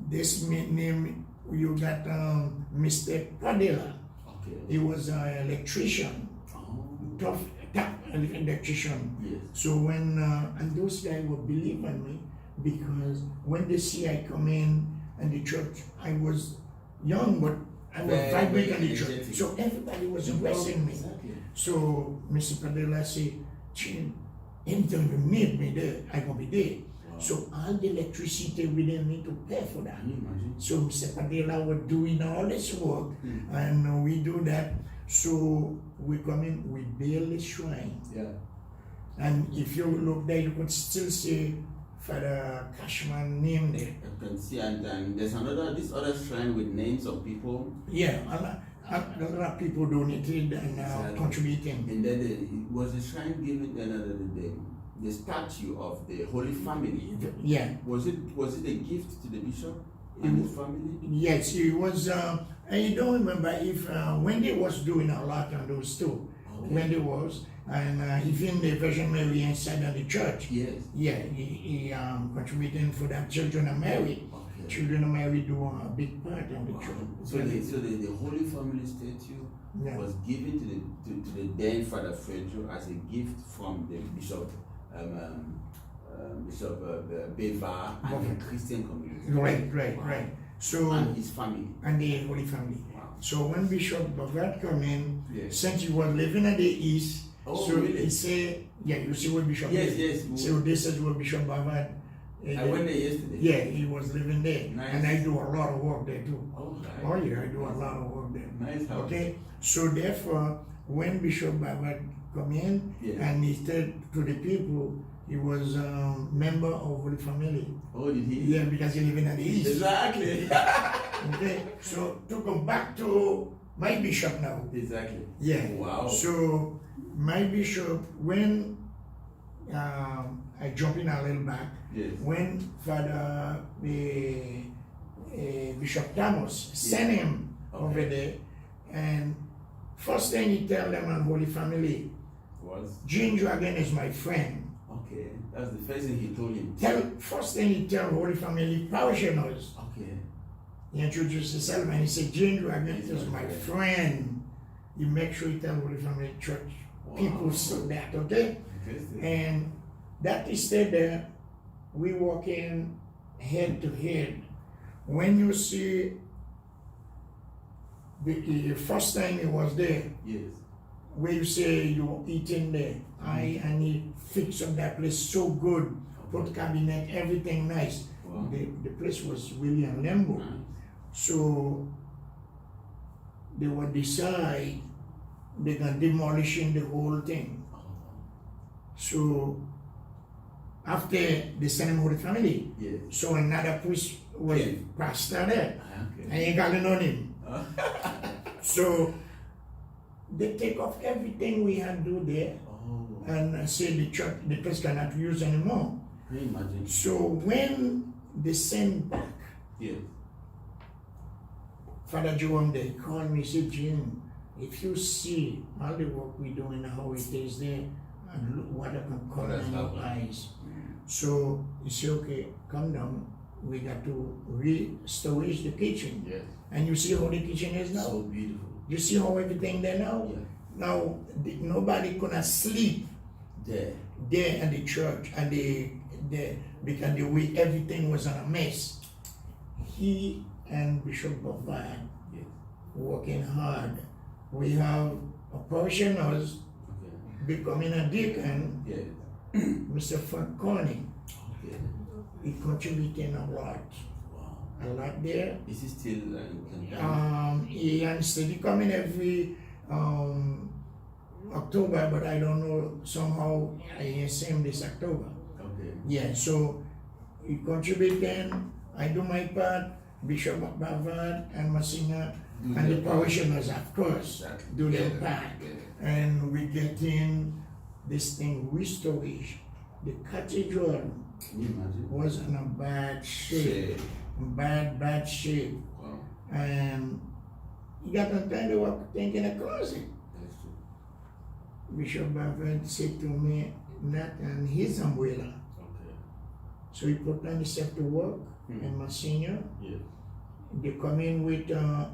[SPEAKER 11] this name, you got Mr. Padilla.
[SPEAKER 3] Okay.
[SPEAKER 11] He was an electrician, tough electrician.
[SPEAKER 3] Yes.
[SPEAKER 11] So when, and those guys will believe in me, because when they see I come in and the church, I was young, but I was vibrant in the church. So everybody was impressing me.
[SPEAKER 3] Exactly.
[SPEAKER 11] So Mr. Padilla said, Chin, anytime you need me there, I'm going to be there. Wow. So all the electricity we didn't need to pay for that.
[SPEAKER 3] Can you imagine?
[SPEAKER 11] So Mr. Padilla was doing all this work, and we do that. So we come in, we build the shrine.
[SPEAKER 3] Yeah.
[SPEAKER 11] And if you look there, you could still see Father Cashman name there.
[SPEAKER 3] You can see, and there's this other shrine with names of people.
[SPEAKER 11] Yeah, a lot of people donated and contributing.
[SPEAKER 3] And then was the shrine given the statue of the Holy Family?
[SPEAKER 11] Yeah.
[SPEAKER 3] Was it a gift to the bishop and his family?
[SPEAKER 11] Yes, it was. I don't remember if Wendy was doing a lot on those too. when there was, and even the Virgin Mary inside of the church.
[SPEAKER 3] Yes.
[SPEAKER 11] Yeah, he contributing for that Children of Mary.
[SPEAKER 3] Okay.
[SPEAKER 11] Children of Mary do a big part of the church.
[SPEAKER 3] So the Holy Family statue was given to the then Father Feudjio as a gift from the Bishop Beva and the Christian community.
[SPEAKER 11] Right. So
[SPEAKER 3] and his family.
[SPEAKER 11] And the Holy Family.
[SPEAKER 3] Wow.
[SPEAKER 11] So when Bishop Bavard come in,
[SPEAKER 3] Yes.
[SPEAKER 11] since he was living at the east,
[SPEAKER 3] Oh,
[SPEAKER 11] so
[SPEAKER 3] really?
[SPEAKER 11] he say, yeah, you see what Bishop
[SPEAKER 3] Yes,
[SPEAKER 11] did.
[SPEAKER 3] yes.
[SPEAKER 11] So this is what Bishop Bavard.
[SPEAKER 3] I went there yesterday.
[SPEAKER 11] Yeah, he was living there,
[SPEAKER 3] Nice.
[SPEAKER 11] and I do a lot of work there too.
[SPEAKER 3] Oh, right.
[SPEAKER 11] Oh yeah, I do a lot of work there.
[SPEAKER 3] Nice house.
[SPEAKER 11] Okay, so therefore, when Bishop Bavard come in,
[SPEAKER 3] Yes.
[SPEAKER 11] and he said to the people, he was a member of Holy Family.
[SPEAKER 3] Oh, did he?
[SPEAKER 11] Yeah, because he living at the east.
[SPEAKER 3] Exactly.
[SPEAKER 11] Okay, so to come back to my bishop now.
[SPEAKER 3] Exactly.
[SPEAKER 11] Yeah.
[SPEAKER 3] Wow.
[SPEAKER 11] So my bishop, when I jump in a little back,
[SPEAKER 3] Yes.
[SPEAKER 11] when Father Bishop Thomas sent him over there, and first thing he tell them on Holy Family,
[SPEAKER 3] Was?
[SPEAKER 11] Ginger again is my friend.
[SPEAKER 3] Okay. That's the first thing he told him.
[SPEAKER 11] First thing he tell Holy Family parishioners.
[SPEAKER 3] Okay.
[SPEAKER 11] He introduced himself and he said, Ginger again
[SPEAKER 3] He's
[SPEAKER 11] is
[SPEAKER 3] my
[SPEAKER 11] my
[SPEAKER 3] friend.
[SPEAKER 11] friend. You make sure you tell Holy Family Church people so that, okay?
[SPEAKER 3] Interesting.
[SPEAKER 11] And that is said there, we walking head to head. When you see the first time he was there,
[SPEAKER 3] Yes.
[SPEAKER 11] where you say you're eating there, and he fixed up that place so good, put cabinet, everything nice.
[SPEAKER 3] Wow.
[SPEAKER 11] The place was really a limbo.
[SPEAKER 3] Nice.
[SPEAKER 11] So they would decide they're gonna demolishing the whole thing.
[SPEAKER 3] Oh.
[SPEAKER 11] So after they sent him Holy Family,
[SPEAKER 3] Yes.
[SPEAKER 11] so another priest was
[SPEAKER 3] Okay.
[SPEAKER 11] pastor there.
[SPEAKER 3] Okay.
[SPEAKER 11] I ain't calling on him. So they take off everything we had to do there
[SPEAKER 3] Oh.
[SPEAKER 11] and say the church, the place cannot use anymore.
[SPEAKER 3] Can you imagine?
[SPEAKER 11] So when they sent back
[SPEAKER 3] Yes.
[SPEAKER 11] Father Jerome, they called me, said, Jim, if you see all the work we do and how it is there, and look what I can come
[SPEAKER 3] That's
[SPEAKER 11] in your
[SPEAKER 3] lovely.
[SPEAKER 11] eyes. So he said, okay, come down. We got to restore the kitchen.
[SPEAKER 3] Yes.
[SPEAKER 11] And you see how the kitchen is now?
[SPEAKER 3] So beautiful.
[SPEAKER 11] You see how everything there now?
[SPEAKER 3] Yeah.
[SPEAKER 11] Now, nobody gonna sleep
[SPEAKER 3] There.
[SPEAKER 11] there at the church and because the way everything was a mess. He and Bishop Bavard
[SPEAKER 3] Yes.
[SPEAKER 11] working hard. We have a parishioners
[SPEAKER 3] Okay.
[SPEAKER 11] becoming a deacon,
[SPEAKER 3] Yes.
[SPEAKER 11] Mr. Frank Corning.
[SPEAKER 3] Okay.
[SPEAKER 11] He contributing a lot
[SPEAKER 3] Wow.
[SPEAKER 11] there.
[SPEAKER 3] Is he still in Cameroon?
[SPEAKER 11] He and steady coming every October, but I don't know, somehow I see him this October.
[SPEAKER 3] Okay.
[SPEAKER 11] Yeah, so he contributing, I do my part, Bishop Bavard and Monsignor
[SPEAKER 3] Do
[SPEAKER 11] and the
[SPEAKER 3] their part.
[SPEAKER 11] parishioners, of course,
[SPEAKER 3] Exactly.
[SPEAKER 11] do their
[SPEAKER 3] Yeah.
[SPEAKER 11] part.
[SPEAKER 3] Yeah.
[SPEAKER 11] And we get in this thing restored. The cathedral
[SPEAKER 3] Can you imagine?
[SPEAKER 11] was in a bad shape,
[SPEAKER 3] Shit.
[SPEAKER 11] bad shape.
[SPEAKER 3] Wow.
[SPEAKER 11] And he got on time to work thinking of closing.
[SPEAKER 3] That's true.
[SPEAKER 11] Bishop Bavard said to me, not and his umbrella.
[SPEAKER 3] Okay.
[SPEAKER 11] So he put on himself to work, and my senior,
[SPEAKER 3] Yes.
[SPEAKER 11] they come in with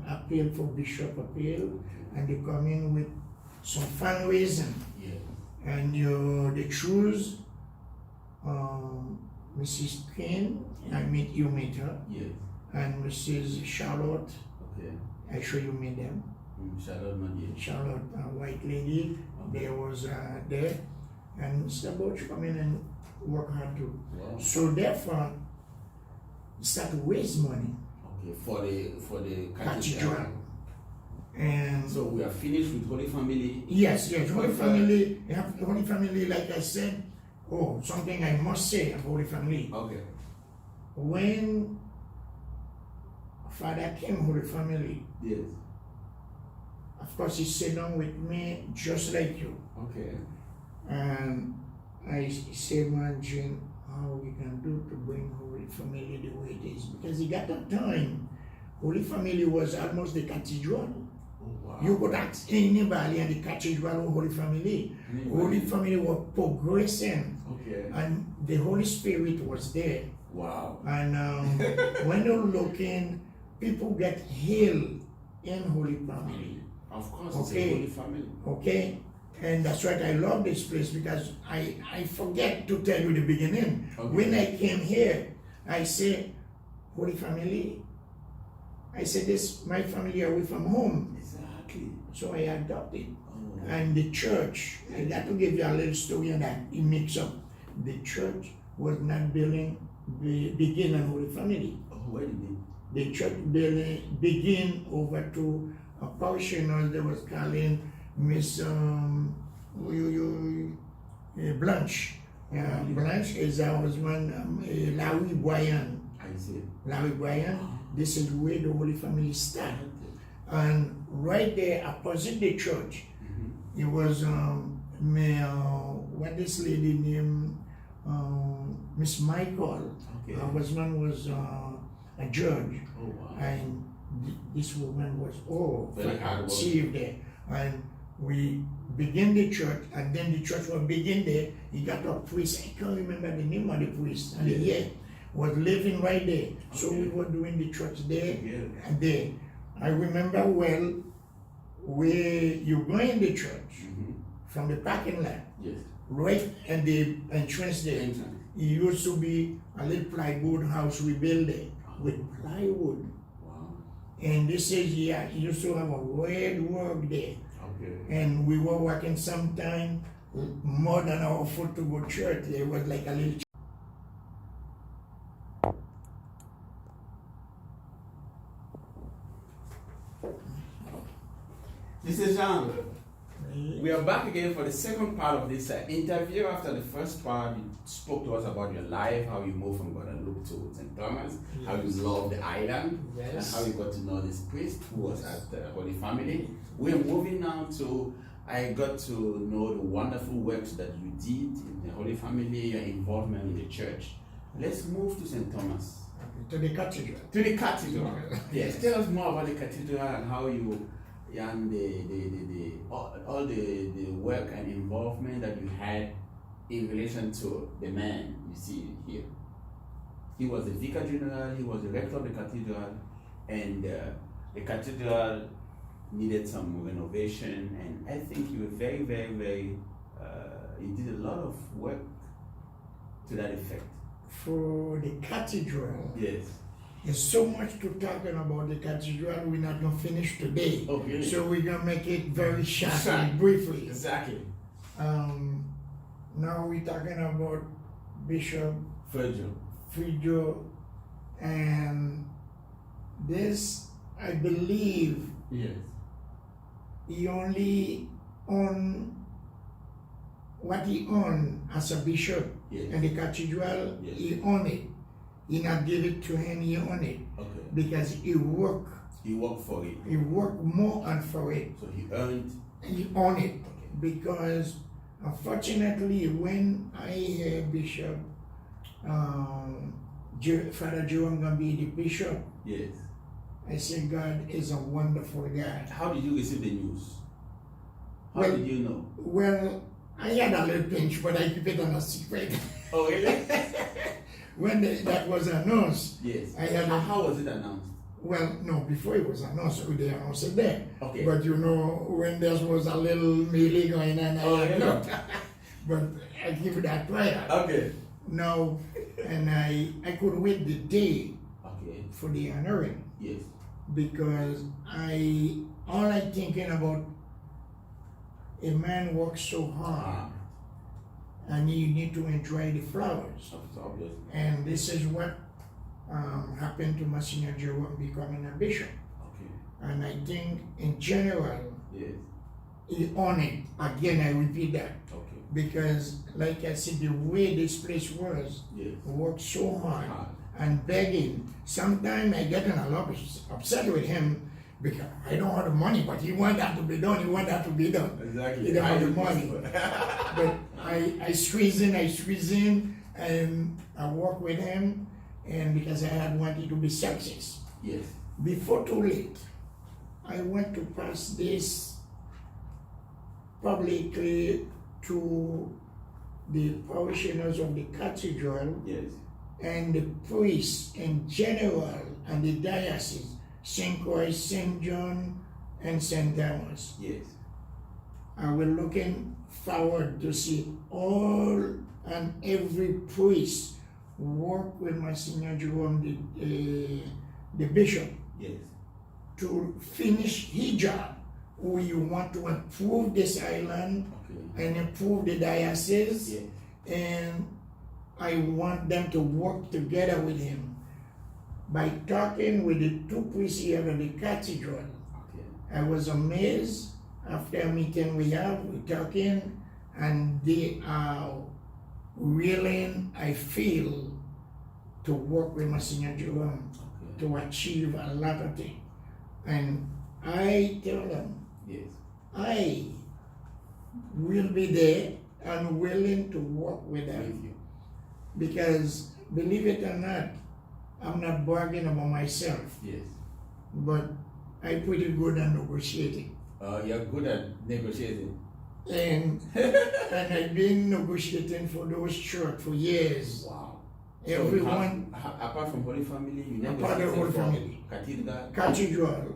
[SPEAKER 11] appeal for bishop appeal, and they come in with some fundraising,
[SPEAKER 3] Yes.
[SPEAKER 11] and they choose Mrs. Quinn, you meet her,
[SPEAKER 3] Yes.
[SPEAKER 11] and Mrs. Charlotte,
[SPEAKER 3] Okay.
[SPEAKER 11] I show you meet them.
[SPEAKER 3] Charlotte Madier.
[SPEAKER 11] Charlotte, a white lady, there was there, and Mr. Butch come in and work hard too.
[SPEAKER 3] Wow.
[SPEAKER 11] So therefore, start to raise money.
[SPEAKER 3] Okay. For the
[SPEAKER 11] Cathedral. And
[SPEAKER 3] So we are finished with Holy Family.
[SPEAKER 11] yes, Holy
[SPEAKER 3] But,
[SPEAKER 11] Family, Holy Family, like I said, something I must say about Holy Family.
[SPEAKER 3] Okay.
[SPEAKER 11] When Father came, Holy Family,
[SPEAKER 3] Yes.
[SPEAKER 11] of course he sat down with me just like you.
[SPEAKER 3] Okay.
[SPEAKER 11] And I said, man, Jane, how we can do to bring Holy Family the way it is. Because he got a time, Holy Family was almost the cathedral.
[SPEAKER 3] Oh, wow.
[SPEAKER 11] You could ask anybody in the cathedral or Holy Family. Holy Family were progressing,
[SPEAKER 3] Okay.
[SPEAKER 11] and the Holy Spirit was there.
[SPEAKER 3] Wow.
[SPEAKER 11] And when you're looking, people get healed in Holy Family.
[SPEAKER 3] Of course, it's
[SPEAKER 11] Okay.
[SPEAKER 3] a Holy Family.
[SPEAKER 11] Okay? And that's why I love this place, because I forget to tell you the beginning.
[SPEAKER 3] Okay.
[SPEAKER 11] When I came here, I said, Holy Family. I said, this my family away from home.
[SPEAKER 3] Exactly.
[SPEAKER 11] So I adopted.
[SPEAKER 3] Oh.
[SPEAKER 11] And the church, I got to give you a little story on that. It mix up. The church was not begin on Holy Family.
[SPEAKER 3] Oh, where did it?
[SPEAKER 11] The church building begin over to a parishioner that was calling Miss Blanche. Blanche is our husband, Larry Boyan.
[SPEAKER 3] I see.
[SPEAKER 11] Larry Boyan. This is where the Holy Family started. And right there opposite the church, it was what this lady named Miss Michael.
[SPEAKER 3] Okay.
[SPEAKER 11] Her husband was a judge.
[SPEAKER 3] Oh, wow.
[SPEAKER 11] And this woman was
[SPEAKER 3] Very hard work.
[SPEAKER 11] saved there. And we began the church, and then the church was begin there. He got a priest, I can't remember the name of the priest, and
[SPEAKER 3] Yeah.
[SPEAKER 11] was living right there. So
[SPEAKER 3] Okay.
[SPEAKER 11] we were doing the church there
[SPEAKER 3] Yeah.
[SPEAKER 11] and there. I remember well where you go in the church from the parking lot,
[SPEAKER 3] Yes.
[SPEAKER 11] right at the entrance there.
[SPEAKER 3] Entrance.
[SPEAKER 11] It used to be a little plywood house we built there with plywood.
[SPEAKER 3] Wow.
[SPEAKER 11] And this is, yeah, it used to have a red work there.
[SPEAKER 3] Okay.
[SPEAKER 11] And we were working sometime more than our foot to go to church. It was like a little.
[SPEAKER 3] Mr. Jean, we are back again for the second part of this interview. After the first part, you spoke to us about your life, how you moved from Guadeloupe to St. Thomas, how you loved the island,
[SPEAKER 11] Yes.
[SPEAKER 3] and how you got to know this priest who was at the Holy Family. We are moving now to, I got to know the wonderful works that you did in the Holy Family, your involvement in the church. Let's move to St. Thomas.
[SPEAKER 11] To the cathedral.
[SPEAKER 3] To the cathedral. Yes, tell us more about the cathedral and how you and all the work and involvement that you had in relation to the man you see here. He was the vicar general, he was the rector of the cathedral, and the cathedral needed some renovation, and I think you were very, very, very, you did a lot of work to that effect.
[SPEAKER 11] For the cathedral,
[SPEAKER 3] Yes.
[SPEAKER 11] there's so much to talking about the cathedral, we're not going to finish today.
[SPEAKER 3] Okay.
[SPEAKER 11] So we're going to make it very short
[SPEAKER 3] Sure.
[SPEAKER 11] and briefly.
[SPEAKER 3] Exactly.
[SPEAKER 11] Now we're talking about Bishop
[SPEAKER 3] Feudjio.
[SPEAKER 11] and this, I believe,
[SPEAKER 3] Yes.
[SPEAKER 11] he only owned what he owned as a bishop.
[SPEAKER 3] Yes.
[SPEAKER 11] And the cathedral,
[SPEAKER 3] Yes.
[SPEAKER 11] he owned it. He not give it to him, he owned it.
[SPEAKER 3] Okay.
[SPEAKER 11] Because he worked
[SPEAKER 3] for it.
[SPEAKER 11] He worked more and for it.
[SPEAKER 3] So he earned.
[SPEAKER 11] He owned it. Because unfortunately, when I heard Bishop, Father Jerome gonna be the bishop,
[SPEAKER 3] Yes.
[SPEAKER 11] I said, God is a wonderful God.
[SPEAKER 3] How did you receive the news? How
[SPEAKER 11] Well-
[SPEAKER 3] did you know?
[SPEAKER 11] Well, I had a little pinch, but I keep it on a secret.
[SPEAKER 3] Oh, really?
[SPEAKER 11] When that was announced,
[SPEAKER 3] Yes.
[SPEAKER 11] I had
[SPEAKER 3] How was it announced?
[SPEAKER 11] well, no, before it was announced, they announced it there.
[SPEAKER 3] Okay.
[SPEAKER 11] But you know, when there was a little melee going on,
[SPEAKER 3] Oh,
[SPEAKER 11] I had
[SPEAKER 3] yeah.
[SPEAKER 11] looked. But I give that prayer.
[SPEAKER 3] Okay.
[SPEAKER 11] No, and I could wait the day
[SPEAKER 3] Okay.
[SPEAKER 11] for the honoring
[SPEAKER 3] Yes.
[SPEAKER 11] because all I thinking about a man works so hard and you need to enjoy the flowers.
[SPEAKER 3] That's obvious.
[SPEAKER 11] And this is what happened to Mr Jerome becoming a bishop.
[SPEAKER 3] Okay.
[SPEAKER 11] And I think in general,
[SPEAKER 3] Yes.
[SPEAKER 11] he owned it. Again, I repeat that.
[SPEAKER 3] Okay.
[SPEAKER 11] Because like I said, the way this place was,
[SPEAKER 3] Yes.
[SPEAKER 11] worked so hard
[SPEAKER 3] Hard.
[SPEAKER 11] and begging. Sometimes I get a lot upset with him because I don't have the money, but he want that to be done, he want that to be done.
[SPEAKER 3] Exactly.
[SPEAKER 11] He don't have the
[SPEAKER 3] Highly
[SPEAKER 11] money.
[SPEAKER 3] possible.
[SPEAKER 11] But I squeeze in, and I work with him, and because I had wanted to be success.
[SPEAKER 3] Yes.
[SPEAKER 11] Before too late, I want to pass this publicly to the parishioners of the cathedral
[SPEAKER 3] Yes.
[SPEAKER 11] and the priests in general and the diocese, St. Croix, St. John, and St. Thomas.
[SPEAKER 3] Yes.
[SPEAKER 11] We're looking forward to see all and every priest work with Mr Jerome, the bishop,
[SPEAKER 3] Yes.
[SPEAKER 11] to finish his job. We want to improve this island
[SPEAKER 3] Okay.
[SPEAKER 11] and improve the diocese,
[SPEAKER 3] Yes.
[SPEAKER 11] and I want them to work together with him. By talking with the two priests here at the cathedral,
[SPEAKER 3] Okay.
[SPEAKER 11] I was amazed after a meeting we're talking, and they are willing, I feel, to work with Mr Jerome
[SPEAKER 3] Okay.
[SPEAKER 11] to achieve a lot of things. And I tell them,
[SPEAKER 3] Yes.
[SPEAKER 11] I will be there and willing to work with them.
[SPEAKER 3] With you.
[SPEAKER 11] Because, believe it or not, I'm not bragging about myself,
[SPEAKER 3] Yes.
[SPEAKER 11] but I'm pretty good at negotiating.
[SPEAKER 3] You're good at negotiating.
[SPEAKER 11] And I've been negotiating for those church for years.
[SPEAKER 3] Wow.
[SPEAKER 11] Everyone,
[SPEAKER 3] So apart from Holy Family, you
[SPEAKER 11] Apart from Holy
[SPEAKER 3] for
[SPEAKER 11] Family.
[SPEAKER 3] Cathedral.
[SPEAKER 11] cathedral,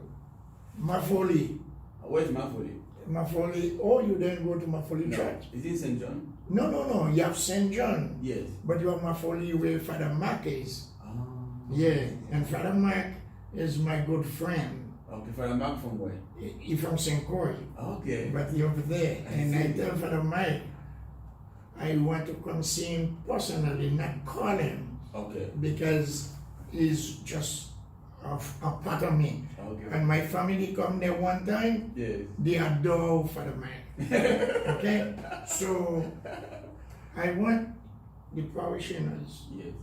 [SPEAKER 11] Mafoli,
[SPEAKER 3] Where's Mafoli?
[SPEAKER 11] Mafoli, or you then go to Mafoli Church.
[SPEAKER 3] Is it St. John?
[SPEAKER 11] No, you have St. John,
[SPEAKER 3] Yes.
[SPEAKER 11] but you have Mafoli where Father Mark is.
[SPEAKER 3] Ah.
[SPEAKER 11] Yeah, and Father Mark is my good friend.
[SPEAKER 3] Okay, Father Mark from where?
[SPEAKER 11] He's from St. Croix,
[SPEAKER 3] Okay.
[SPEAKER 11] but he's over there. And I
[SPEAKER 3] see.
[SPEAKER 11] tell Father Mike, I want to come see him personally, not call him,
[SPEAKER 3] Okay.
[SPEAKER 11] because he's just a part of me.
[SPEAKER 3] Okay.
[SPEAKER 11] And my family come there one time,
[SPEAKER 3] Yes.
[SPEAKER 11] they adore Father Mike. Okay? So I want the parishioners,
[SPEAKER 3] Yes.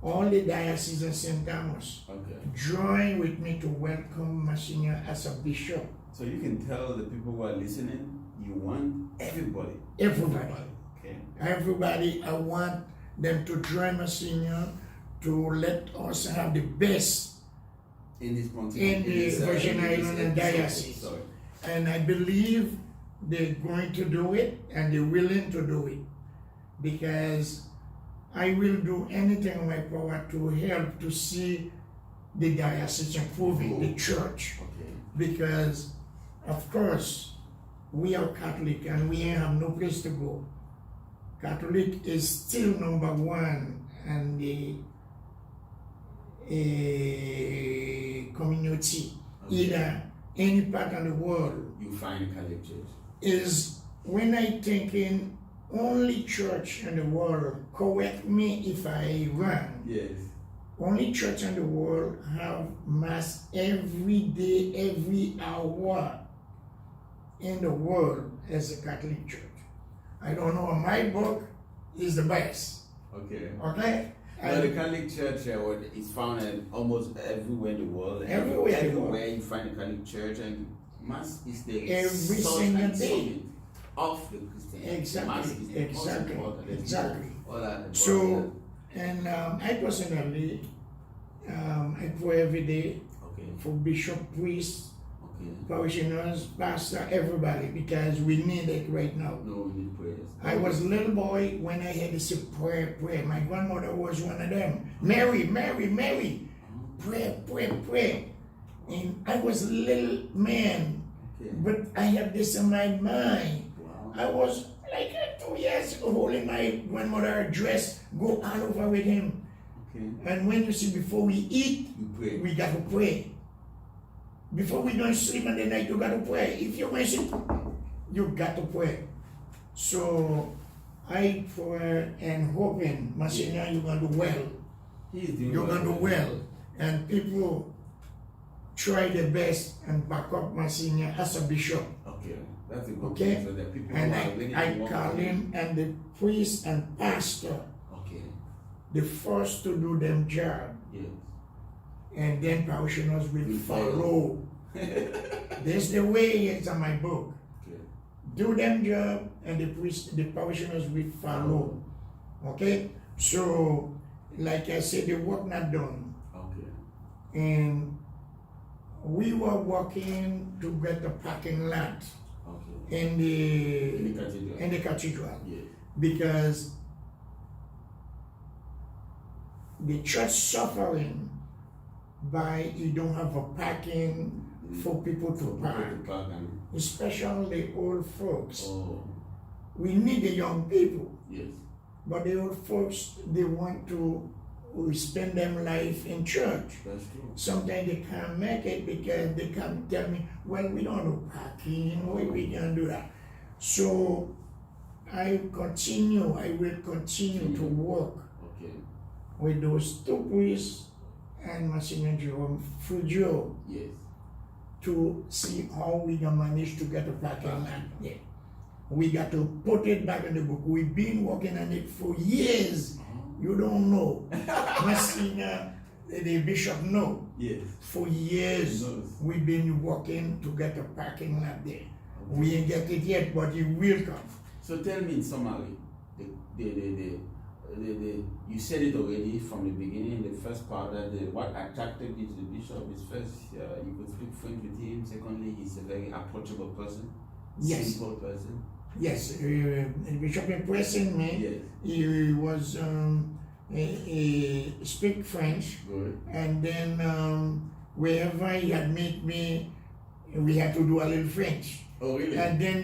[SPEAKER 11] all the dioceses of St. Thomas,
[SPEAKER 3] Okay.
[SPEAKER 11] join with me to welcome Monsignor as a bishop.
[SPEAKER 3] So you can tell the people who are listening, you want everybody.
[SPEAKER 11] Everybody.
[SPEAKER 3] Okay.
[SPEAKER 11] Everybody, I want them to join Monsignor to let us have the best
[SPEAKER 3] In this
[SPEAKER 11] in the Virgin Island and diocese.
[SPEAKER 3] Sorry.
[SPEAKER 11] And I believe they're going to do it and they're willing to do it, because I will do anything in my power to help to see the diocese improving, the church,
[SPEAKER 3] Okay.
[SPEAKER 11] because of course we are Catholic and we have no place to go. Catholic is still number one in the community, either any part of the world.
[SPEAKER 3] You find a Catholic church.
[SPEAKER 11] Is when I thinking only church in the world, correct me if I wrong,
[SPEAKER 3] Yes.
[SPEAKER 11] only church in the world have mass every day, every hour in the world as a Catholic church. I don't know, my book is the best,
[SPEAKER 3] Okay.
[SPEAKER 11] okay?
[SPEAKER 3] Well, the Catholic Church is found in almost everywhere in the world.
[SPEAKER 11] Everywhere in the world.
[SPEAKER 3] Everywhere you find a Catholic Church, and Mass is the
[SPEAKER 11] Every
[SPEAKER 3] source
[SPEAKER 11] single
[SPEAKER 3] and
[SPEAKER 11] day.
[SPEAKER 3] summit of the Christianity.
[SPEAKER 11] Exactly,
[SPEAKER 3] Mass is the most
[SPEAKER 11] exactly,
[SPEAKER 3] important. There's
[SPEAKER 11] exactly.
[SPEAKER 3] no other
[SPEAKER 11] So, and I personally, I pray every day
[SPEAKER 3] Okay.
[SPEAKER 11] for bishop, priests,
[SPEAKER 3] Okay.
[SPEAKER 11] parishioners, pastor, everybody, because we need it right now.
[SPEAKER 3] No, we need prayers.
[SPEAKER 11] I was a little boy when I had to say prayer. My grandmother was one of them. Mary, pray. And I was a little man,
[SPEAKER 3] Okay.
[SPEAKER 11] but I have this in my mind.
[SPEAKER 3] Wow.
[SPEAKER 11] I was like 2 years holding my grandmother dress, go all over with him.
[SPEAKER 3] Okay.
[SPEAKER 11] And when you see, before we eat,
[SPEAKER 3] You pray.
[SPEAKER 11] we got to pray. Before we don't sleep in the night, you got to pray. If you're going to sleep, you got to pray. So I pray and hoping, Monsignor, you're going to do well.
[SPEAKER 3] He's doing
[SPEAKER 11] You're going to do well. And people try their best and back up Monsignor as a bishop.
[SPEAKER 3] Okay. That's a good
[SPEAKER 11] Okay?
[SPEAKER 3] thing. So that people
[SPEAKER 11] And
[SPEAKER 3] who are willing
[SPEAKER 11] I
[SPEAKER 3] to work
[SPEAKER 11] call
[SPEAKER 3] with
[SPEAKER 11] him and the priest and pastor,
[SPEAKER 3] Okay.
[SPEAKER 11] the first to do them job.
[SPEAKER 3] Yes.
[SPEAKER 11] And then parishioners will
[SPEAKER 3] Will
[SPEAKER 11] follow. That's the way it's in my book.
[SPEAKER 3] Okay.
[SPEAKER 11] Do them job and the parishioners will follow. Okay? So, like I said, the work not done.
[SPEAKER 3] Okay.
[SPEAKER 11] And we were working to get a parking lot
[SPEAKER 3] Okay.
[SPEAKER 11] in
[SPEAKER 3] In the
[SPEAKER 11] the
[SPEAKER 3] cathedral.
[SPEAKER 11] in the cathedral
[SPEAKER 3] Yes.
[SPEAKER 11] because the church suffering by you don't have a parking for people to park,
[SPEAKER 3] Park and
[SPEAKER 11] especially old folks.
[SPEAKER 3] oh
[SPEAKER 11] We need the young people,
[SPEAKER 3] yes.
[SPEAKER 11] but the old folks, they want to spend their life in church.
[SPEAKER 3] That's true.
[SPEAKER 11] Sometimes they can't make it because they come tell me, well, we don't know parking, we can do that. So I will continue to work
[SPEAKER 3] Okay.
[SPEAKER 11] with those two priests and Mr Jerome Feudjio
[SPEAKER 3] Yes.
[SPEAKER 11] to see how we can manage to get a parking lot. Yeah. We got to put it back in the book. We've been working on it for years. You don't know. Monsignor, the bishop know.
[SPEAKER 3] Yes.
[SPEAKER 11] For years,
[SPEAKER 3] He knows.
[SPEAKER 11] we've been working to get a parking lot there. We ain't get it yet, but it will come.
[SPEAKER 3] So tell me in summary, you said it already from the beginning, the first part, that what attracted you to the bishop is first, you could speak French with him. Secondly, he's a very approachable person,
[SPEAKER 11] Yes.
[SPEAKER 3] simple person.
[SPEAKER 11] Yes, the bishop impressed me.
[SPEAKER 3] Yes.
[SPEAKER 11] He was he speak French,
[SPEAKER 3] Good.
[SPEAKER 11] and then wherever he had met me, we had to do a little French.
[SPEAKER 3] Oh, really?
[SPEAKER 11] And then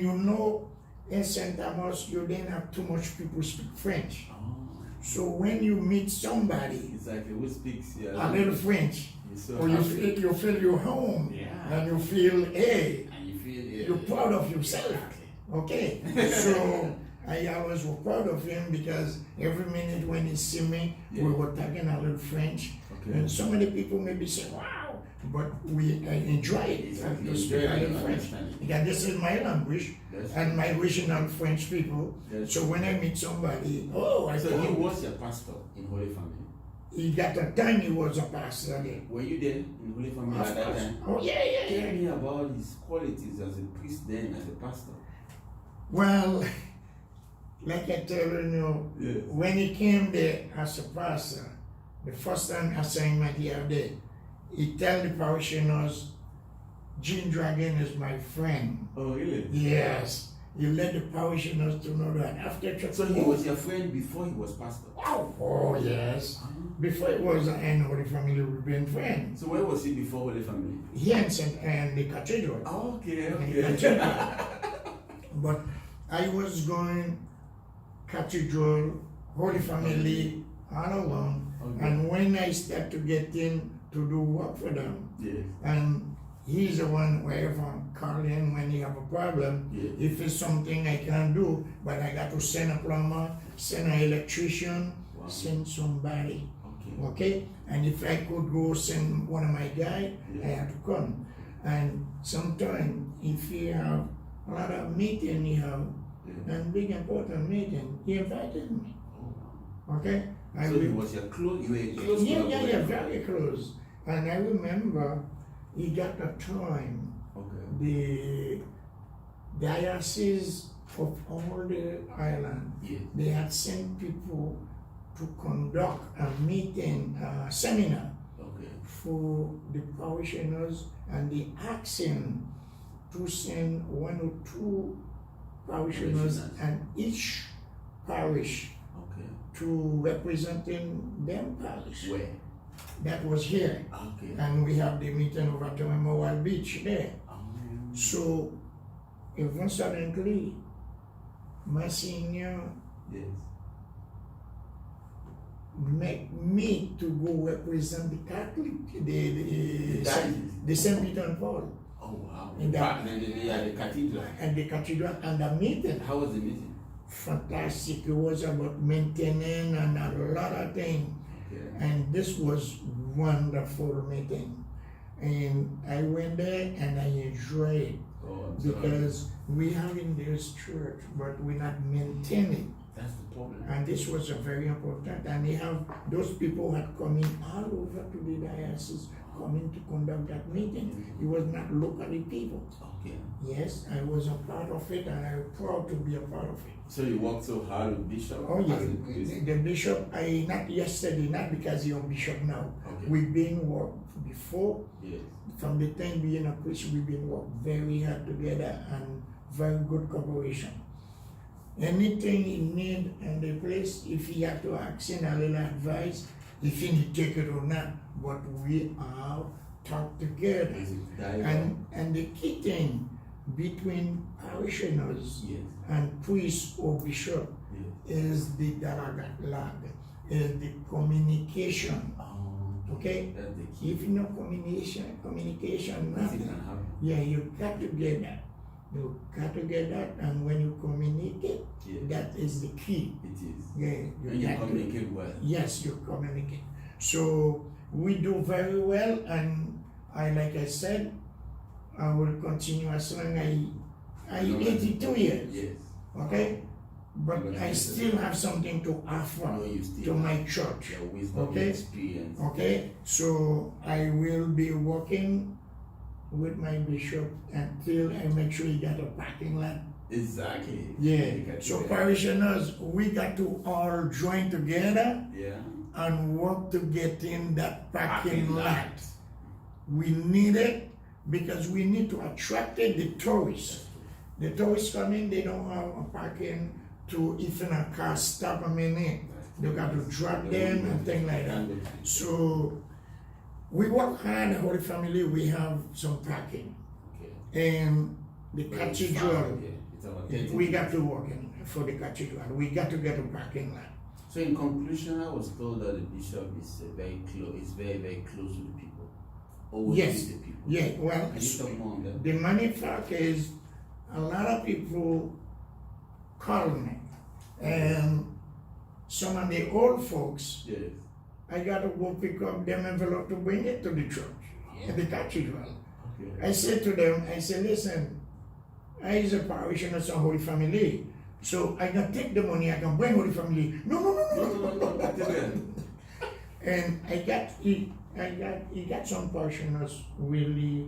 [SPEAKER 11] in St Thomas, you didn't have too much people speak French.
[SPEAKER 3] Oh,
[SPEAKER 11] So when you meet somebody
[SPEAKER 3] exactly. Who speaks
[SPEAKER 11] a little French,
[SPEAKER 3] You're so
[SPEAKER 11] or you
[SPEAKER 3] happy.
[SPEAKER 11] feel you're home,
[SPEAKER 3] Yeah.
[SPEAKER 11] and you feel, hey,
[SPEAKER 3] And you feel, yeah.
[SPEAKER 11] you're proud of yourself.
[SPEAKER 3] Exactly.
[SPEAKER 11] Okay, so I always was proud of him because every minute when he see me,
[SPEAKER 3] Yeah.
[SPEAKER 11] we were talking a little French.
[SPEAKER 3] Okay.
[SPEAKER 11] And so many people maybe say, wow, but I enjoy it.
[SPEAKER 3] Exactly.
[SPEAKER 11] To speak a little French.
[SPEAKER 3] Understand it.
[SPEAKER 11] Because this is my language,
[SPEAKER 3] That's
[SPEAKER 11] and my original French people.
[SPEAKER 3] That's
[SPEAKER 11] So when I meet somebody, I
[SPEAKER 3] So he
[SPEAKER 11] thought
[SPEAKER 3] was your pastor in Holy Family.
[SPEAKER 11] he got a time he was a pastor there.
[SPEAKER 3] Were you there in Holy Family
[SPEAKER 11] Of
[SPEAKER 3] at that
[SPEAKER 11] course.
[SPEAKER 3] time?
[SPEAKER 11] Oh yeah.
[SPEAKER 3] Tell me about his qualities as a priest then, as a pastor.
[SPEAKER 11] Well, like I tell you,
[SPEAKER 3] Yes.
[SPEAKER 11] when he came there as a pastor, the first time assignment he had there, he tell the parishioners, Jean Dragon is my friend.
[SPEAKER 3] Oh, really?
[SPEAKER 11] Yes. He let the parishioners to know that after church.
[SPEAKER 3] So he was your friend before he was pastor?
[SPEAKER 11] Oh yes. Before it was an Holy Family, we've been friends.
[SPEAKER 3] So where was he before Holy Family?
[SPEAKER 11] He and the cathedral.
[SPEAKER 3] Okay,
[SPEAKER 11] The cathedral. But I was going cathedral, Holy Family, all along.
[SPEAKER 3] Okay.
[SPEAKER 11] And when I start to get in to do work for them,
[SPEAKER 3] Yes.
[SPEAKER 11] and he's the one wherever I'm calling when you have a problem.
[SPEAKER 3] Yes.
[SPEAKER 11] If it's something I can't do, but I got to send a plumber, send an electrician,
[SPEAKER 3] Wow.
[SPEAKER 11] send somebody.
[SPEAKER 3] Okay.
[SPEAKER 11] Okay? And if I could go send one of my guys, I
[SPEAKER 3] Yeah.
[SPEAKER 11] have to come. And sometimes if you have a lot of meeting you have,
[SPEAKER 3] Yeah.
[SPEAKER 11] and big important meeting, he invited me.
[SPEAKER 3] Oh, wow.
[SPEAKER 11] Okay?
[SPEAKER 3] So he was your close, you were a close
[SPEAKER 11] yeah,
[SPEAKER 3] collaborator?
[SPEAKER 11] very close. And I remember he got a time,
[SPEAKER 3] Okay.
[SPEAKER 11] the diocese of all the island,
[SPEAKER 3] Yes.
[SPEAKER 11] they had sent people to conduct a meeting, seminar
[SPEAKER 3] Okay.
[SPEAKER 11] for the parishioners, and they asked him to send 1 or 2 parishioners
[SPEAKER 3] Parishioners.
[SPEAKER 11] and each parish
[SPEAKER 3] Okay.
[SPEAKER 11] to representing them parish.
[SPEAKER 3] Where?
[SPEAKER 11] That was here.
[SPEAKER 3] Okay.
[SPEAKER 11] And we have the meeting over at Memorial Beach there.
[SPEAKER 3] Oh.
[SPEAKER 11] So, even suddenly, Monsignor
[SPEAKER 3] Yes.
[SPEAKER 11] make me to go represent the Catholic, the St. Peter and Paul,
[SPEAKER 3] Oh, wow.
[SPEAKER 11] In that-
[SPEAKER 3] The cathedral.
[SPEAKER 11] and the cathedral, and the meeting.
[SPEAKER 3] How was the meeting?
[SPEAKER 11] Fantastic. It was about maintaining and a lot of things.
[SPEAKER 3] Okay.
[SPEAKER 11] And this was wonderful meeting. And I went there and I enjoyed it
[SPEAKER 3] Oh, I'm sorry.
[SPEAKER 11] because we have in this church, but we're not maintaining.
[SPEAKER 3] That's the problem.
[SPEAKER 11] And this was a very important. And they have those people had come in all over to the diocese, coming to conduct that meeting. It was not locally people.
[SPEAKER 3] Okay.
[SPEAKER 11] Yes, I was a part of it, and I'm proud to be a part of it.
[SPEAKER 3] So you worked so hard with Bishop?
[SPEAKER 11] Oh yeah,
[SPEAKER 3] as a priest?
[SPEAKER 11] the bishop, not yesterday, not because you're bishop now.
[SPEAKER 3] Okay.
[SPEAKER 11] We've been worked before.
[SPEAKER 3] Yes.
[SPEAKER 11] From the time being a priest, we've been worked very hard together and very good cooperation. Anything he need in the place, if he have to ask in a little advice, if he need take it or not, but we are talk together.
[SPEAKER 3] Is it dialogue?
[SPEAKER 11] And the key thing between parishioners
[SPEAKER 3] Yes.
[SPEAKER 11] and priest or bishop
[SPEAKER 3] Yes.
[SPEAKER 11] is the dialogue, is the communication. Okay?
[SPEAKER 3] That's the key.
[SPEAKER 11] If no communication,
[SPEAKER 3] Nothing
[SPEAKER 11] nothing.
[SPEAKER 3] can happen.
[SPEAKER 11] Yeah, you got to get that. You got to get that, and when you communicate,
[SPEAKER 3] Yes.
[SPEAKER 11] that is the key.
[SPEAKER 3] It is.
[SPEAKER 11] Yeah,
[SPEAKER 3] When you
[SPEAKER 11] got to-
[SPEAKER 3] communicate well.
[SPEAKER 11] Yes, you communicate. So we do very well, and like I said, I will continue as long as I 82 years.
[SPEAKER 3] Yes.
[SPEAKER 11] Okay, but I still have something to offer
[SPEAKER 3] No, you still
[SPEAKER 11] to
[SPEAKER 3] have
[SPEAKER 11] my church.
[SPEAKER 3] your wisdom,
[SPEAKER 11] Okay.
[SPEAKER 3] your experience.
[SPEAKER 11] Okay, so I will be working with my bishop until I make sure he got a parking lot.
[SPEAKER 3] Exactly.
[SPEAKER 11] Yeah.
[SPEAKER 3] You got
[SPEAKER 11] So
[SPEAKER 3] to-
[SPEAKER 11] parishioners, we got to all join together
[SPEAKER 3] Yeah.
[SPEAKER 11] and work to get in that parking
[SPEAKER 3] Parking
[SPEAKER 11] lot.
[SPEAKER 3] lot.
[SPEAKER 11] We need it because we need to attract the tourists. The tourists coming, they don't have a parking to even a car stop them in it. They got to drop them and things like that. So we work hard, the Holy Family, we have some parking.
[SPEAKER 3] Okay.
[SPEAKER 11] And the
[SPEAKER 3] But it's
[SPEAKER 11] cathedral,
[SPEAKER 3] far, yeah. It's about 30
[SPEAKER 11] we got
[SPEAKER 3] minutes.
[SPEAKER 11] to work in for the cathedral. We got to get a parking lot.
[SPEAKER 3] So in conclusion, I was told that the bishop is very close. Is very very close to the people. Always
[SPEAKER 11] Yes.
[SPEAKER 3] with the people.
[SPEAKER 11] Yeah, well,
[SPEAKER 3] Can you talk more on that?
[SPEAKER 11] the money fact is a lot of people call me, and some of the old folks,
[SPEAKER 3] Yes.
[SPEAKER 11] I got to go pick up them envelope to bring it to the church, at the cathedral.
[SPEAKER 3] Okay.
[SPEAKER 11] I said to them, I said, listen, I is a parishioner of Holy Family, so I can take the money, I can bring Holy Family. No. And he got some parishioners really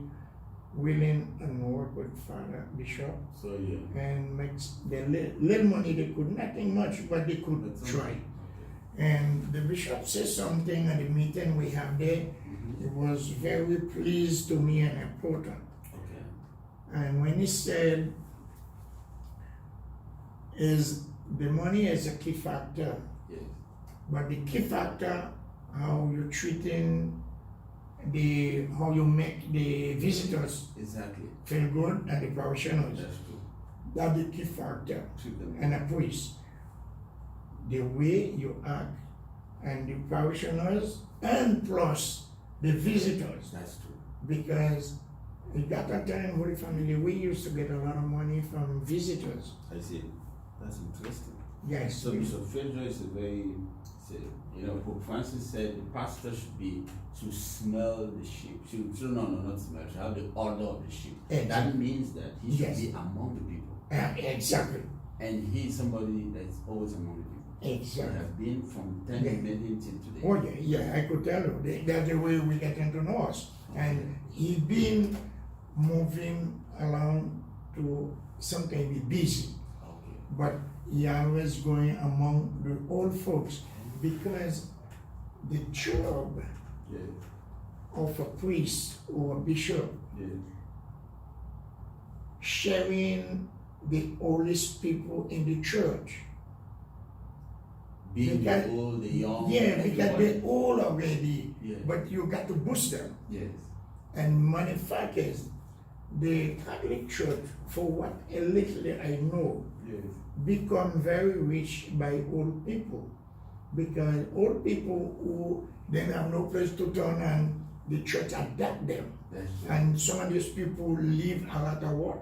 [SPEAKER 11] willing and work with Father Bishop
[SPEAKER 3] So yeah.
[SPEAKER 11] and makes the little money they could, nothing much, but they could
[SPEAKER 3] That's
[SPEAKER 11] try.
[SPEAKER 3] okay.
[SPEAKER 11] And the bishop said something at the meeting we have there. It was very pleased to me and important.
[SPEAKER 3] Okay.
[SPEAKER 11] And when he said, is the money is a key factor,
[SPEAKER 3] Yes.
[SPEAKER 11] but the key factor, how you're treating how you make the visitors
[SPEAKER 3] Exactly.
[SPEAKER 11] feel good and the parishioners.
[SPEAKER 3] That's true.
[SPEAKER 11] That's the key factor.
[SPEAKER 3] Treat them.
[SPEAKER 11] And a priest, the way you act, and the parishioners, and plus the visitors,
[SPEAKER 3] That's true.
[SPEAKER 11] because at that time, Holy Family, we used to get a lot of money from visitors.
[SPEAKER 3] I see. That's interesting.
[SPEAKER 11] Yes.
[SPEAKER 3] So Bishop Feudjio is a very, Pope Francis said the pastor should smell the sheep. Not smell, should have the odor of the sheep.
[SPEAKER 11] Exactly.
[SPEAKER 3] That means that he should
[SPEAKER 11] Yes.
[SPEAKER 3] be among the people.
[SPEAKER 11] Exactly.
[SPEAKER 3] And he is somebody that's always among the people. He
[SPEAKER 11] Exactly.
[SPEAKER 3] has been from 10
[SPEAKER 11] Yeah.
[SPEAKER 3] million till today.
[SPEAKER 11] Oh yeah, I could tell you. That's the way we getting to know us. And he been moving around to sometimes be busy,
[SPEAKER 3] Okay.
[SPEAKER 11] but he always going among the old folks because the job
[SPEAKER 3] Yeah.
[SPEAKER 11] of a priest or a bishop
[SPEAKER 3] Yeah.
[SPEAKER 11] sharing the oldest people in the church.
[SPEAKER 3] Being
[SPEAKER 11] Because-
[SPEAKER 3] the old, the young.
[SPEAKER 11] Yeah, because
[SPEAKER 3] everybody.
[SPEAKER 11] they're old already,
[SPEAKER 3] Yeah.
[SPEAKER 11] but you got to boost them.
[SPEAKER 3] Yes.
[SPEAKER 11] And matter of fact is, the Catholic Church, for what a little I know,
[SPEAKER 3] Yes.
[SPEAKER 11] become very rich by old people. Because old people who then have no place to turn and the church adapt them.
[SPEAKER 3] That's true.
[SPEAKER 11] And some of these people leave a lot of work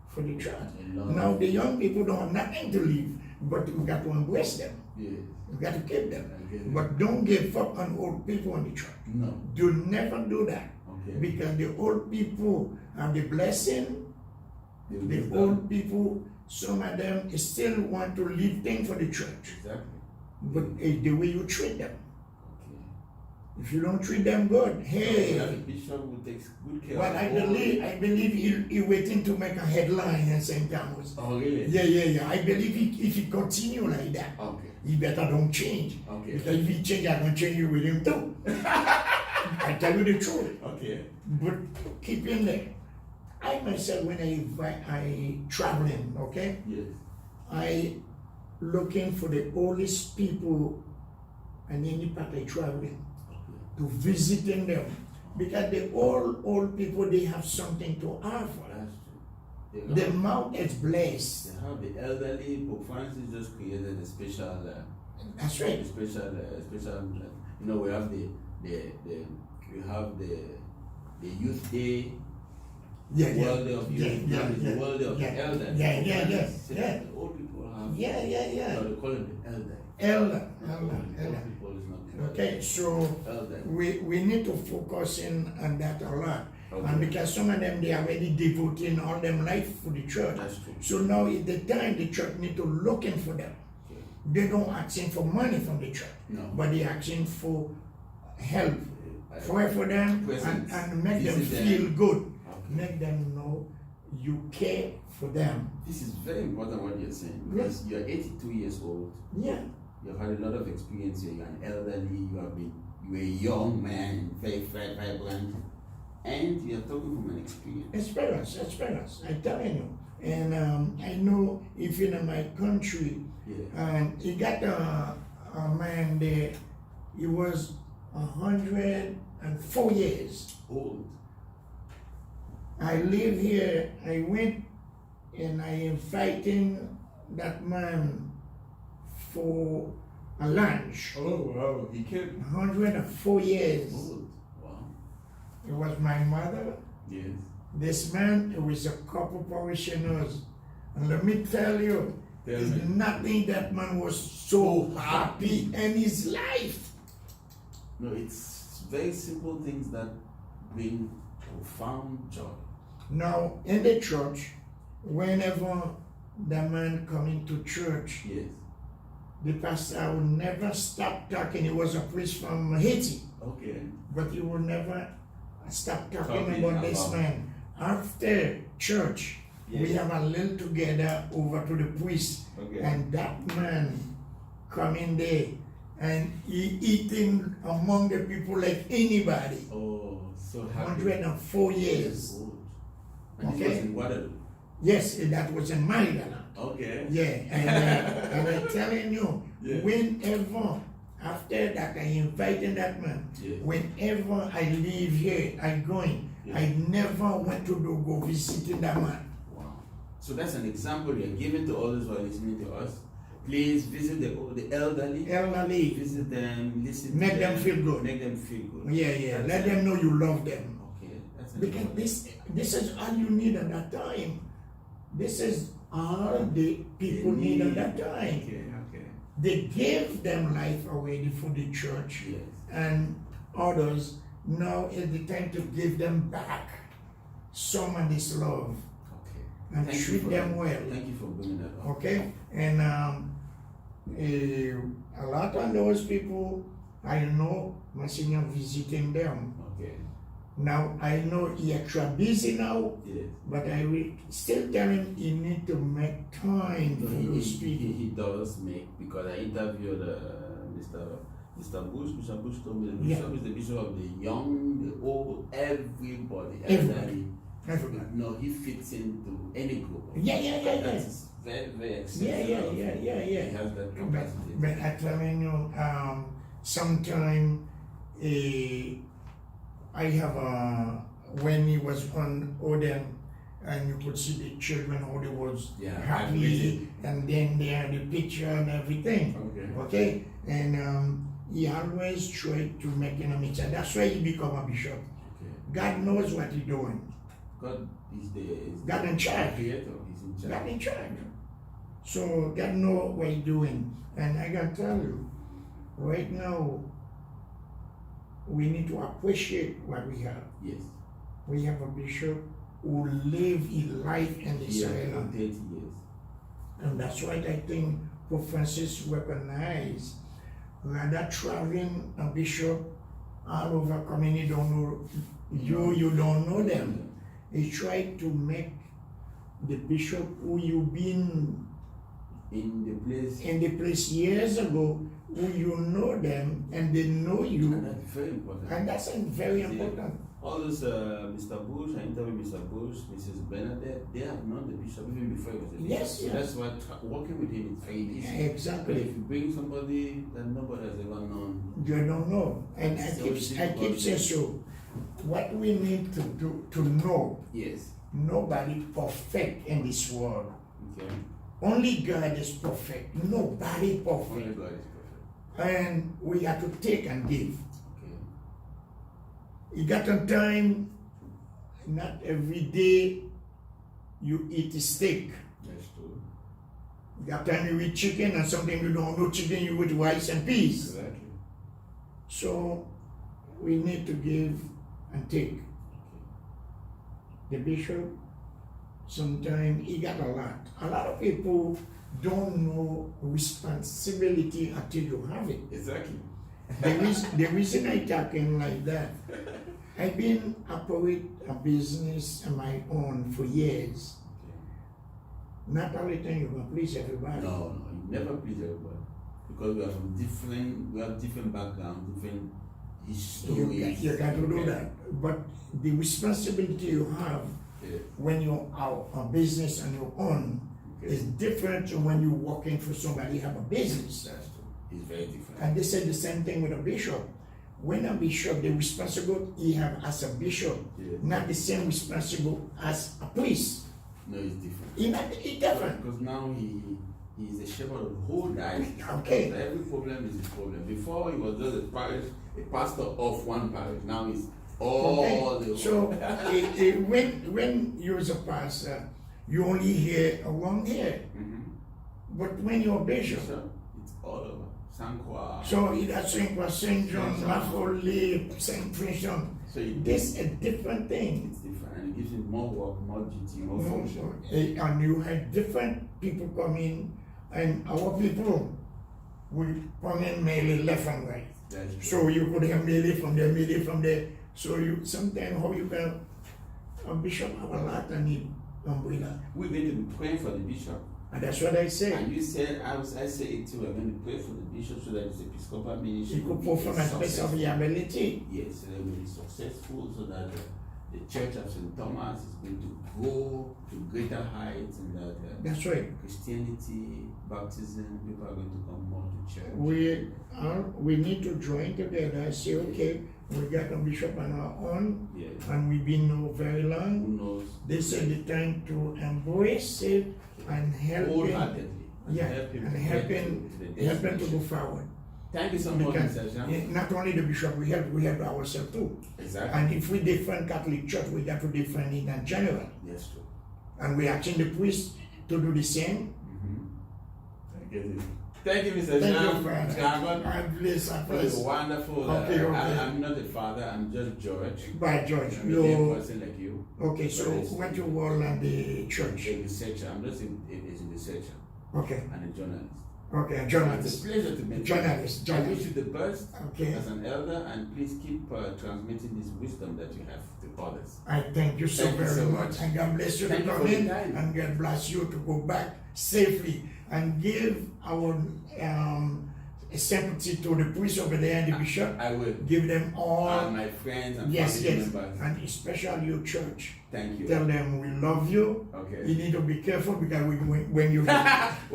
[SPEAKER 11] for the church.
[SPEAKER 3] A lot.
[SPEAKER 11] Now the young people don't have nothing to leave, but we got to embrace them.
[SPEAKER 3] Yes.
[SPEAKER 11] We got to keep them.
[SPEAKER 3] I get it.
[SPEAKER 11] But don't give up on old people in the church.
[SPEAKER 3] No.
[SPEAKER 11] Do never do that.
[SPEAKER 3] Okay.
[SPEAKER 11] Because the old people have the blessing,
[SPEAKER 3] The
[SPEAKER 11] the
[SPEAKER 3] wisdom.
[SPEAKER 11] old people, some of them still want to leave things for the church.
[SPEAKER 3] Exactly.
[SPEAKER 11] But it's the way you treat them.
[SPEAKER 3] Okay.
[SPEAKER 11] If you don't treat them good,
[SPEAKER 5] We
[SPEAKER 11] hey.
[SPEAKER 5] have a bishop who takes good care
[SPEAKER 11] But
[SPEAKER 5] of
[SPEAKER 11] I
[SPEAKER 5] all.
[SPEAKER 11] believe he waiting to make a headline in St. Thomas.
[SPEAKER 5] Oh, really?
[SPEAKER 11] Yeah. I believe if he continue like that,
[SPEAKER 5] Okay.
[SPEAKER 11] he better don't change.
[SPEAKER 5] Okay.
[SPEAKER 11] Because if he change, I'm gonna change you with him too. I tell you the truth.
[SPEAKER 5] Okay.
[SPEAKER 11] But keep in there. I myself, when I traveling, okay,
[SPEAKER 5] Yes.
[SPEAKER 11] I looking for the oldest people and any part I traveling to visiting them. Because the old people, they have something to offer.
[SPEAKER 5] That's true.
[SPEAKER 11] The mouth is blessed.
[SPEAKER 5] They have the elderly. Pope Francis just created a special.
[SPEAKER 11] That's right.
[SPEAKER 5] Special. You know, we have the youth day.
[SPEAKER 11] Yeah,
[SPEAKER 5] World Day of Youth.
[SPEAKER 11] yeah,
[SPEAKER 5] The World Day of
[SPEAKER 11] yeah,
[SPEAKER 5] the Elders.
[SPEAKER 11] yeah.
[SPEAKER 5] The old people have.
[SPEAKER 11] Yeah.
[SPEAKER 5] No, they call them the elder.
[SPEAKER 11] Elder.
[SPEAKER 5] Old people is not.
[SPEAKER 11] Okay, so
[SPEAKER 5] Elder.
[SPEAKER 11] we need to focus in on that a lot.
[SPEAKER 5] Okay.
[SPEAKER 11] And because some of them, they are already devoting all them life for the church.
[SPEAKER 5] That's true.
[SPEAKER 11] So now is the time the church need to looking for them.
[SPEAKER 5] Okay.
[SPEAKER 11] They don't asking for money from the church,
[SPEAKER 5] No.
[SPEAKER 11] but they asking for help. For them
[SPEAKER 5] Presence.
[SPEAKER 11] and make them
[SPEAKER 5] Visit them.
[SPEAKER 11] feel good.
[SPEAKER 5] Okay.
[SPEAKER 11] Make them know you care for them.
[SPEAKER 5] This is very important what you're saying because you're 82 years old.
[SPEAKER 11] Yeah.
[SPEAKER 5] You've had a lot of experience here. You're an elderly. You're a young man, very vibrant, and you're talking from an experience.
[SPEAKER 11] Experience. I'm telling you. And I know even in my country, and he got a man there. He was 104 years
[SPEAKER 5] old.
[SPEAKER 11] I live here. I went and I inviting that man for a lunch.
[SPEAKER 5] Oh wow! He came.
[SPEAKER 11] 104 years.
[SPEAKER 5] Old. Wow.
[SPEAKER 11] It was my mother.
[SPEAKER 5] Yes.
[SPEAKER 11] This man, it was a couple parishioners. And let me tell you, there's nothing that man was so happy in his life.
[SPEAKER 5] No, it's very simple things that bring profound joy.
[SPEAKER 11] Now, in the church, whenever the man coming to church,
[SPEAKER 5] Yes.
[SPEAKER 11] the pastor would never stop talking. He was a priest from Haiti,
[SPEAKER 5] Okay.
[SPEAKER 11] but he would never stop talking
[SPEAKER 5] Talking
[SPEAKER 11] about this
[SPEAKER 5] about-
[SPEAKER 11] man. After church, we
[SPEAKER 5] Yes.
[SPEAKER 11] have a little together over to the priest,
[SPEAKER 5] Okay.
[SPEAKER 11] and that man come in there and he eating among the people like anybody.
[SPEAKER 5] Oh, so happy.
[SPEAKER 11] 104 years.
[SPEAKER 5] Old. And this
[SPEAKER 11] Okay.
[SPEAKER 5] was in Guadeloupe.
[SPEAKER 11] Yes, that was in Maryland.
[SPEAKER 5] Okay.
[SPEAKER 11] Yeah, and I'm telling you,
[SPEAKER 5] Yeah.
[SPEAKER 11] whenever after that I invited that man,
[SPEAKER 5] Yes.
[SPEAKER 11] whenever I leave here, I'm going.
[SPEAKER 5] Yeah.
[SPEAKER 11] I never went to go visiting that man.
[SPEAKER 5] Wow. So that's an example you're giving to all those who are listening to us. Please visit the elderly.
[SPEAKER 11] Elderly,
[SPEAKER 5] Visit them, listen
[SPEAKER 11] make
[SPEAKER 5] to
[SPEAKER 11] them feel good.
[SPEAKER 5] Make them feel good.
[SPEAKER 11] Yeah.
[SPEAKER 5] That's
[SPEAKER 11] Let
[SPEAKER 5] it.
[SPEAKER 11] them know you love them.
[SPEAKER 5] Okay. That's an
[SPEAKER 11] Because
[SPEAKER 5] important-
[SPEAKER 11] this is all you need at that time. This is all the people need at that time.
[SPEAKER 5] Okay.
[SPEAKER 11] They gave them life already for the church.
[SPEAKER 5] Yes.
[SPEAKER 11] And others, now is the time to give them back some of this love
[SPEAKER 5] Okay.
[SPEAKER 11] and
[SPEAKER 5] Thank you
[SPEAKER 11] treat
[SPEAKER 5] for
[SPEAKER 11] them
[SPEAKER 5] that.
[SPEAKER 11] well.
[SPEAKER 5] Thank you for bringing that up.
[SPEAKER 11] Okay? And a lot of those people, I know Monsignor visiting them.
[SPEAKER 5] Okay.
[SPEAKER 11] Now, I know he extra busy now,
[SPEAKER 5] Yes.
[SPEAKER 11] but I will still tell him he need to make time
[SPEAKER 5] No,
[SPEAKER 11] for
[SPEAKER 5] he,
[SPEAKER 11] those
[SPEAKER 5] he,
[SPEAKER 11] people.
[SPEAKER 5] he does make, because I interviewed Mr. Bush. Bishop Bush told me the
[SPEAKER 11] Yeah.
[SPEAKER 5] bishop is the bishop of the young, the old, everybody.
[SPEAKER 11] Everybody.
[SPEAKER 5] No, he fits into any group.
[SPEAKER 11] Yeah.
[SPEAKER 5] That's very, very exceptional.
[SPEAKER 11] Yeah.
[SPEAKER 5] He has that capacity.
[SPEAKER 11] But I'm telling you, sometime I have when he was on Odin, and you could see the children how they was happy, and then they had the picture and everything. Okay, and he always tried to make an image, and that's why he become a bishop.
[SPEAKER 5] Okay.
[SPEAKER 11] God knows what he's doing.
[SPEAKER 5] God is
[SPEAKER 11] God in charge.
[SPEAKER 5] Creator. He's in charge.
[SPEAKER 11] God in charge. So God know what he's doing, and I can tell you, right now, we need to appreciate what we have.
[SPEAKER 5] Yes.
[SPEAKER 11] We have a bishop who live his life in this island.
[SPEAKER 5] 30 years.
[SPEAKER 11] And that's why I think Pope Francis recognized rather traveling a bishop all over community don't know you, you don't know them. He tried to make the bishop who you been in the place years ago, who you know them and they know you.
[SPEAKER 3] And that's very important.
[SPEAKER 11] And that's very important.
[SPEAKER 3] All those Mr. Bush, I interviewed Mr. Bush, Mrs. Bernadette, they have known the bishop even before he was a bishop.
[SPEAKER 11] Yes,
[SPEAKER 3] So
[SPEAKER 11] yes.
[SPEAKER 3] that's why working with him is very easy. But
[SPEAKER 11] Exactly.
[SPEAKER 3] if you bring somebody that nobody has ever known,
[SPEAKER 11] You don't know. And I
[SPEAKER 3] So
[SPEAKER 11] keep saying so. What we need to do to know,
[SPEAKER 3] yes.
[SPEAKER 11] nobody perfect in this world.
[SPEAKER 3] Okay.
[SPEAKER 11] Only God is perfect. Nobody
[SPEAKER 3] Only
[SPEAKER 11] perfect.
[SPEAKER 3] God is perfect.
[SPEAKER 11] And we have to take and give.
[SPEAKER 3] Okay.
[SPEAKER 11] You got a time, not every day you eat a steak.
[SPEAKER 3] That's true.
[SPEAKER 11] You got time you eat chicken and something you don't know chicken, you eat rice and peas.
[SPEAKER 3] Exactly.
[SPEAKER 11] So we need to give and take. The bishop, sometimes he got a lot. A lot of people don't know responsibility until you have it.
[SPEAKER 3] Exactly.
[SPEAKER 11] The reason I talking like that, I've been operate a business on my own for years. Not all the time you can please everybody.
[SPEAKER 3] No, you never please everybody. Because we have different backgrounds, different histories.
[SPEAKER 11] You got to do that. But the responsibility you have when you're out a business on your own is different to when you're working for somebody who have a business.
[SPEAKER 3] That's true. It's very different.
[SPEAKER 11] And they said the same thing with a bishop. When a bishop, the responsibility he have as a bishop, not the same responsible as a priest.
[SPEAKER 3] No, it's different.
[SPEAKER 11] It's different.
[SPEAKER 3] Because now he's a shepherd of the whole diocese.
[SPEAKER 11] Okay.
[SPEAKER 3] So every problem is his problem. Before he was just a pastor of one parish. Now he's all the
[SPEAKER 11] So when you're a pastor, you only hear around here. But when you're a bishop,
[SPEAKER 3] it's all over. Sankwa.
[SPEAKER 11] so that's St. John, Lafole, St. Vincent.
[SPEAKER 3] So
[SPEAKER 11] This is a different thing.
[SPEAKER 3] it's different, and it gives him more work, more duty, more function.
[SPEAKER 11] And you had different people come in, and our people will come in mainly left and right.
[SPEAKER 3] That's true.
[SPEAKER 11] So you could have melee from there. So you sometimes how you can a bishop have a lot and need umbrella.
[SPEAKER 3] We're going to be praying for the bishop.
[SPEAKER 11] And that's what I say.
[SPEAKER 3] And you said, I say it too, we're going to pray for the bishop so that his episcopal ministry
[SPEAKER 11] You could perform a place of the ability.
[SPEAKER 3] Yes, so they will be successful so that the Church of St. Thomas is going to grow to greater heights and that
[SPEAKER 11] That's right.
[SPEAKER 3] Christianity, baptism, people are going to come more to church.
[SPEAKER 11] We need to join together and say, okay, we got a bishop on our own,
[SPEAKER 3] Yes.
[SPEAKER 11] and we've been know very long.
[SPEAKER 3] Who knows?
[SPEAKER 11] This is the time to embrace it and help him.
[SPEAKER 3] Wholeheartedly.
[SPEAKER 11] Yeah,
[SPEAKER 3] Help him
[SPEAKER 11] and
[SPEAKER 3] to
[SPEAKER 11] help
[SPEAKER 3] get
[SPEAKER 11] him
[SPEAKER 3] to the
[SPEAKER 11] to go
[SPEAKER 3] destination.
[SPEAKER 11] forward.
[SPEAKER 3] Thank you so much,
[SPEAKER 11] Because,
[SPEAKER 3] Mr. Jean.
[SPEAKER 11] not only the bishop, we help ourselves too.
[SPEAKER 3] Exactly.
[SPEAKER 11] And if we defend Catholic Church, we got to defend it in general.
[SPEAKER 3] Yes, true.
[SPEAKER 11] And we asking the priest to do the same.
[SPEAKER 3] I get it. Thank you, Mr.
[SPEAKER 11] Thank
[SPEAKER 3] Jean.
[SPEAKER 11] you, Father. God bless
[SPEAKER 3] It
[SPEAKER 11] us.
[SPEAKER 3] was wonderful.
[SPEAKER 11] Okay.
[SPEAKER 3] I'm not a father, I'm just George.
[SPEAKER 11] By George,
[SPEAKER 3] I'm a lay
[SPEAKER 11] you
[SPEAKER 3] person like you.
[SPEAKER 11] okay? So
[SPEAKER 3] But it's-
[SPEAKER 11] what you work at the church?
[SPEAKER 3] A researcher. I'm just a researcher
[SPEAKER 11] Okay,
[SPEAKER 3] and a journalist.
[SPEAKER 11] okay, a
[SPEAKER 3] It's
[SPEAKER 11] journalist.
[SPEAKER 3] a pleasure to meet you.
[SPEAKER 11] Journalist,
[SPEAKER 3] I wish
[SPEAKER 11] journalist.
[SPEAKER 3] you the best
[SPEAKER 11] Okay.
[SPEAKER 3] as an elder, and please keep transmitting this wisdom that you have to others.
[SPEAKER 11] I thank you so
[SPEAKER 3] Thank you
[SPEAKER 11] very
[SPEAKER 3] so
[SPEAKER 11] much,
[SPEAKER 3] much.
[SPEAKER 11] and God bless you
[SPEAKER 3] Thank
[SPEAKER 11] to
[SPEAKER 3] you
[SPEAKER 11] come
[SPEAKER 3] for
[SPEAKER 11] in,
[SPEAKER 3] your time.
[SPEAKER 11] and God bless you to go back safely, and give our sympathy to the priest over there and the bishop.
[SPEAKER 3] I will.
[SPEAKER 11] Give them all,
[SPEAKER 3] And my friends and
[SPEAKER 11] yes,
[SPEAKER 3] family
[SPEAKER 11] yes,
[SPEAKER 3] members.
[SPEAKER 11] and especially your church.
[SPEAKER 3] Thank you.
[SPEAKER 11] Tell them we love you.
[SPEAKER 3] Okay.
[SPEAKER 11] You need to be careful because when you
[SPEAKER 3] We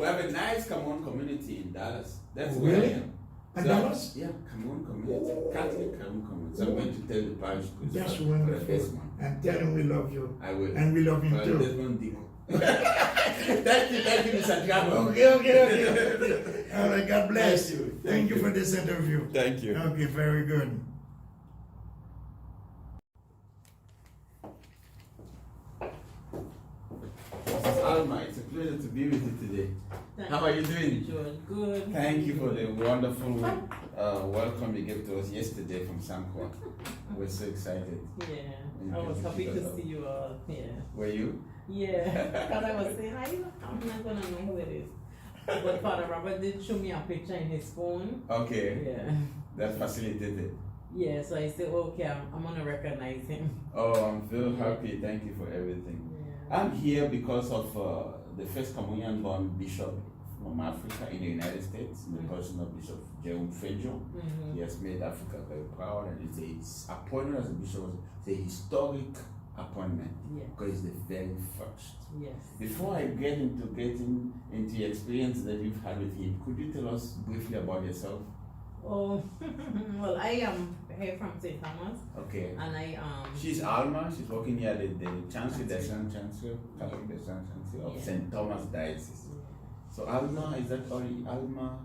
[SPEAKER 3] have a nice Cameroon community in Dallas. That's where I
[SPEAKER 11] Really?
[SPEAKER 3] am.
[SPEAKER 11] And
[SPEAKER 3] So,
[SPEAKER 11] Dallas?
[SPEAKER 3] Yeah, Cameroon community. Catholic Cameroon community. So I'm going to tell the parish priest
[SPEAKER 11] That's
[SPEAKER 3] for the
[SPEAKER 11] wonderful.
[SPEAKER 3] first one.
[SPEAKER 11] And tell them we love you.
[SPEAKER 3] I will.
[SPEAKER 11] And we love him
[SPEAKER 3] Well,
[SPEAKER 11] too.
[SPEAKER 3] there's one deal. Thank you, Mr. Diabo.
[SPEAKER 11] Okay. All right, God bless.
[SPEAKER 3] Thank you.
[SPEAKER 11] Thank you for this interview.
[SPEAKER 3] Thank you.
[SPEAKER 11] Okay, very good.
[SPEAKER 3] Mrs. Alma, it's a pleasure to be with you today. How are you doing?
[SPEAKER 8] Good.
[SPEAKER 3] Thank you for the wonderful welcome you gave to us yesterday from Sankwa. We're so excited.
[SPEAKER 8] Yeah, I was happy to see you all here.
[SPEAKER 3] Were you?
[SPEAKER 8] Yeah, because I was saying, I'm not gonna know who it is. But Father Robert did show me a picture in his phone.
[SPEAKER 3] Okay.
[SPEAKER 8] Yeah.
[SPEAKER 3] That facilitated.
[SPEAKER 8] Yeah, so I said, okay, I'm gonna recognize him.
[SPEAKER 3] Oh, I'm very happy. Thank you for everything.
[SPEAKER 8] Yeah.
[SPEAKER 3] I'm here because of the first Cameroonian-born Bishop from Africa in the United States, the person of Bishop Jerome Feudjio. He has made Africa very proud, and it's appointment as a bishop. It's a historic appointment because it's the very first.
[SPEAKER 8] Yes.
[SPEAKER 3] Before I get into the experience that you've had with him, could you tell us briefly about yourself?
[SPEAKER 8] Oh, well, I am here from St Thomas.
[SPEAKER 3] Okay.
[SPEAKER 8] And I
[SPEAKER 3] She's Alma. She's working here at the Chancellor, the Chancellor, Catholic Chancellor of St Thomas Diocese. So Alma, is that only Alma?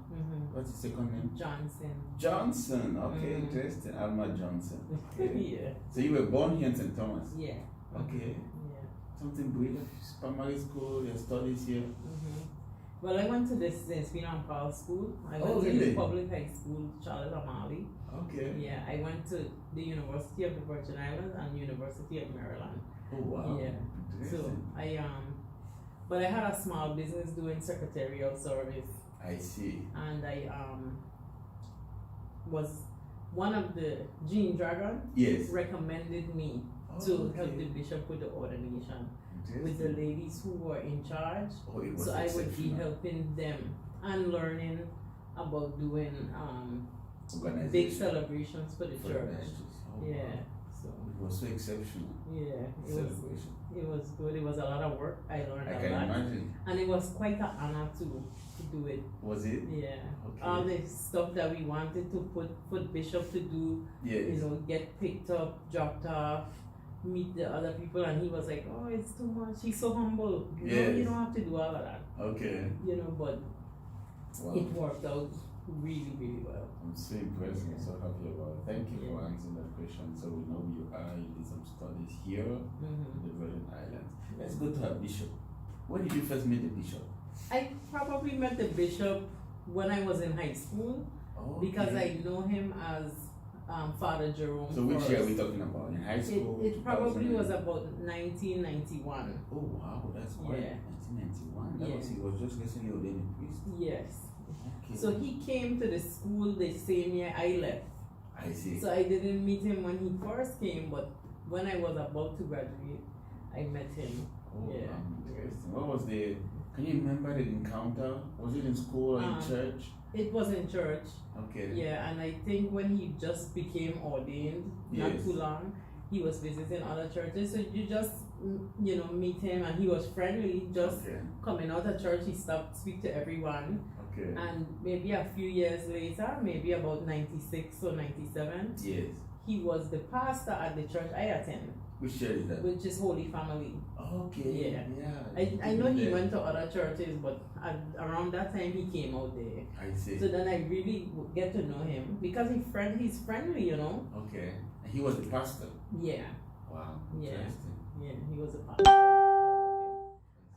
[SPEAKER 3] What's the second name?
[SPEAKER 8] Johnson.
[SPEAKER 3] Johnson. Okay, interesting. Alma Johnson. Okay.
[SPEAKER 8] Yeah.
[SPEAKER 3] So you were born here in St Thomas.
[SPEAKER 8] Yeah.
[SPEAKER 3] Okay.
[SPEAKER 8] Yeah.
[SPEAKER 3] Something brief. Primary school. Your studies here.
[SPEAKER 8] Well, I went to the St. Peter and Paul School. I went to the public high school, Charlotte O'Malley.
[SPEAKER 3] Okay.
[SPEAKER 8] Yeah, I went to the University of the Virgin Islands and University of Maryland.
[SPEAKER 3] Oh wow.
[SPEAKER 8] Yeah. So but I had a small business doing secretarial service.
[SPEAKER 3] I see.
[SPEAKER 8] And I was one of the Jean Dragon.
[SPEAKER 3] Yes.
[SPEAKER 8] Recommended me to help the bishop with the ordination. With the ladies who were in charge, so I would be helping them and learning about doing big celebrations for the church. So
[SPEAKER 3] it was so exceptional.
[SPEAKER 8] Yeah, it was good. It was a lot of work. I learned a lot.
[SPEAKER 3] I can imagine.
[SPEAKER 8] And it was quite an honor to do it.
[SPEAKER 3] Was it?
[SPEAKER 8] Yeah.
[SPEAKER 3] Okay.
[SPEAKER 8] All the stuff that we wanted to put Bishop to do, get picked up, dropped off, meet the other people, and he was like, oh, it's too much. He's so humble. You don't have to do all of that.
[SPEAKER 3] Okay.
[SPEAKER 8] But it worked out really, really well.
[SPEAKER 3] I'm so impressed and so happy about it. Thank you for answering that question. So we know you are, you did some studies here in the Virgin Islands. Let's go to a bishop. When did you first meet the bishop?
[SPEAKER 8] I probably met the bishop when I was in high school because I know him as Father Jerome.
[SPEAKER 3] So which year are we talking about? In high school?
[SPEAKER 8] It probably was about 1991.
[SPEAKER 3] Oh wow, that's quite 1991. That was, he was just recently ordained a priest.
[SPEAKER 8] Yes.
[SPEAKER 3] Okay.
[SPEAKER 8] So he came to the school the same year I left.
[SPEAKER 3] I see.
[SPEAKER 8] So I didn't meet him when he first came, but when I was about to graduate, I met him.
[SPEAKER 3] Oh, interesting. What was can you remember the encounter? Was it in school or in church?
[SPEAKER 8] It was in church.
[SPEAKER 3] Okay.
[SPEAKER 8] Yeah, and I think when he just became ordained, not too long, he was visiting other churches. So you just, meet him, and he was friendly. Just coming out of church, he stopped to speak to everyone.
[SPEAKER 3] Okay.
[SPEAKER 8] And maybe a few years later, maybe about 96 or 97, he was the pastor at the church I attend.
[SPEAKER 3] Which church is that?
[SPEAKER 8] Which is Holy Family.
[SPEAKER 3] Okay.
[SPEAKER 8] Yeah. I know he went to other churches, but around that time he came out there.
[SPEAKER 3] I see.
[SPEAKER 8] So then I really get to know him because he's friendly,
[SPEAKER 3] Okay. And he was the pastor?
[SPEAKER 8] Yeah.
[SPEAKER 3] Wow.
[SPEAKER 8] Yeah.
[SPEAKER 3] Interesting.
[SPEAKER 8] Yeah, he was a pastor.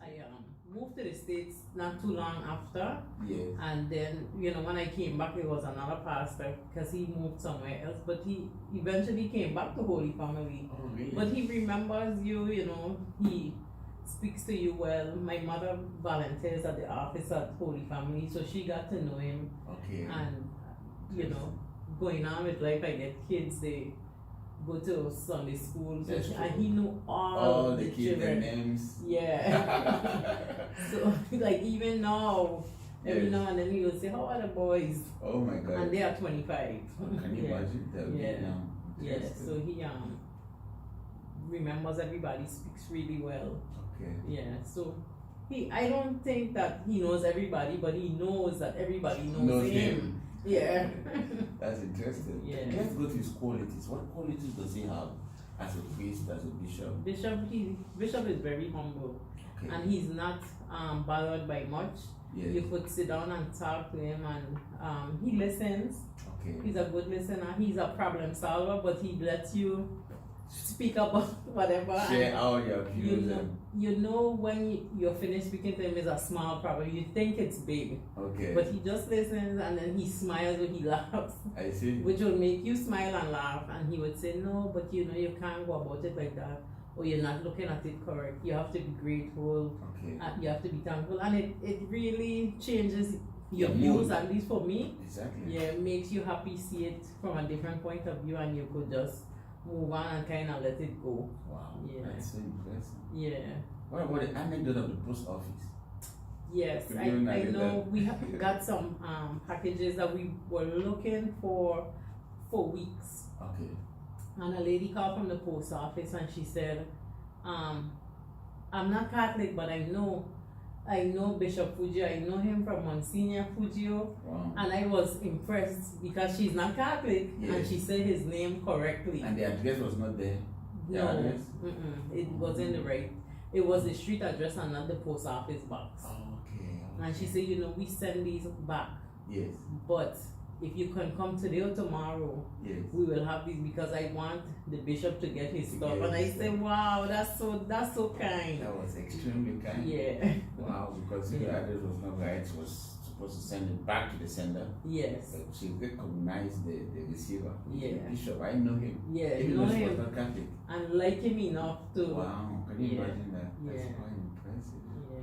[SPEAKER 8] I moved to the States not too long after.
[SPEAKER 3] Yes.
[SPEAKER 8] And then, when I came back, there was another pastor because he moved somewhere else. But he eventually came back to Holy Family.
[SPEAKER 3] Oh, really?
[SPEAKER 8] But he remembers you, he speaks to you well. My mother volunteers at the office at Holy Family, so she got to know him.
[SPEAKER 3] Okay.
[SPEAKER 8] And, going on with life, I get kids, they go to Sunday school, and he knew all the children.
[SPEAKER 3] Names.
[SPEAKER 8] Yeah. So, even now, every now and then he will say, how are the boys?
[SPEAKER 3] Oh my God.
[SPEAKER 8] And they are 25.
[SPEAKER 3] Can you imagine?
[SPEAKER 8] Yeah, so he remembers everybody, speaks really well.
[SPEAKER 3] Okay.
[SPEAKER 8] Yeah, so I don't think that he knows everybody, but he knows that everybody knows him. Yeah.
[SPEAKER 3] That's interesting.
[SPEAKER 8] Yeah.
[SPEAKER 3] Let's go to his qualities. What qualities does he have as a priest, as a bishop?
[SPEAKER 8] Bishop is very humble.
[SPEAKER 3] Okay.
[SPEAKER 8] And he's not bothered by much.
[SPEAKER 3] Yes.
[SPEAKER 8] You could sit down and talk to him, and he listens.
[SPEAKER 3] Okay.
[SPEAKER 8] He's a good listener. He's a problem solver, but he lets you speak about whatever.
[SPEAKER 3] Share all your views.
[SPEAKER 8] You know when you're finished speaking to him is a small problem. You think it's big.
[SPEAKER 3] Okay.
[SPEAKER 8] But he just listens, and then he smiles or he laughs.
[SPEAKER 3] I see.
[SPEAKER 8] Which will make you smile and laugh. And he would say, no, but you can't go about it like that. Or you're not looking at it correct. You have to be grateful.
[SPEAKER 3] Okay.
[SPEAKER 8] You have to be thankful. And it really changes
[SPEAKER 5] your views, at least for me.
[SPEAKER 3] Exactly.
[SPEAKER 5] Yeah, it makes you happy, see it from a different point of view, and you could just move on and kind of let it go.
[SPEAKER 3] Wow.
[SPEAKER 5] Yeah.
[SPEAKER 3] That's so impressive.
[SPEAKER 5] Yeah.
[SPEAKER 3] What about the anecdote of the post office?
[SPEAKER 5] Yes,
[SPEAKER 3] Could
[SPEAKER 5] I
[SPEAKER 3] you imagine
[SPEAKER 5] know
[SPEAKER 3] that?
[SPEAKER 5] we got some packages that we were looking for weeks.
[SPEAKER 3] Okay.
[SPEAKER 5] And a lady called from the post office and she said, I'm not Catholic, but I know Bishop Feudjio. I know him from Monsignor Feudjio.
[SPEAKER 3] Wow.
[SPEAKER 5] And I was impressed because she's not Catholic and
[SPEAKER 3] Yes.
[SPEAKER 5] she said his name correctly.
[SPEAKER 3] And the address was not there. The
[SPEAKER 5] No,
[SPEAKER 3] address?
[SPEAKER 5] it wasn't the right. It was the street address and not the post office box.
[SPEAKER 3] Okay.
[SPEAKER 5] And she said, we send these back.
[SPEAKER 3] Yes.
[SPEAKER 5] But if you can come today or tomorrow,
[SPEAKER 3] Yes.
[SPEAKER 5] we will have these because I want the bishop to get his
[SPEAKER 3] To
[SPEAKER 5] stuff.
[SPEAKER 3] get
[SPEAKER 5] And I
[SPEAKER 3] his
[SPEAKER 5] said, wow, that's so kind.
[SPEAKER 3] That was extremely kind.
[SPEAKER 5] Yeah.
[SPEAKER 3] Wow, because the address was not right, she was supposed to send it back to the sender.
[SPEAKER 5] Yes.
[SPEAKER 3] But she recognized the receiver.
[SPEAKER 5] Yeah.
[SPEAKER 3] Bishop, I know him.
[SPEAKER 5] Yeah,
[SPEAKER 3] Even
[SPEAKER 5] know
[SPEAKER 3] though she was
[SPEAKER 5] him.
[SPEAKER 3] not Catholic.
[SPEAKER 5] And like him enough to.
[SPEAKER 3] Wow, can you
[SPEAKER 5] Yeah.
[SPEAKER 3] imagine that? That's
[SPEAKER 5] Yeah.
[SPEAKER 3] quite impressive.
[SPEAKER 5] Yeah.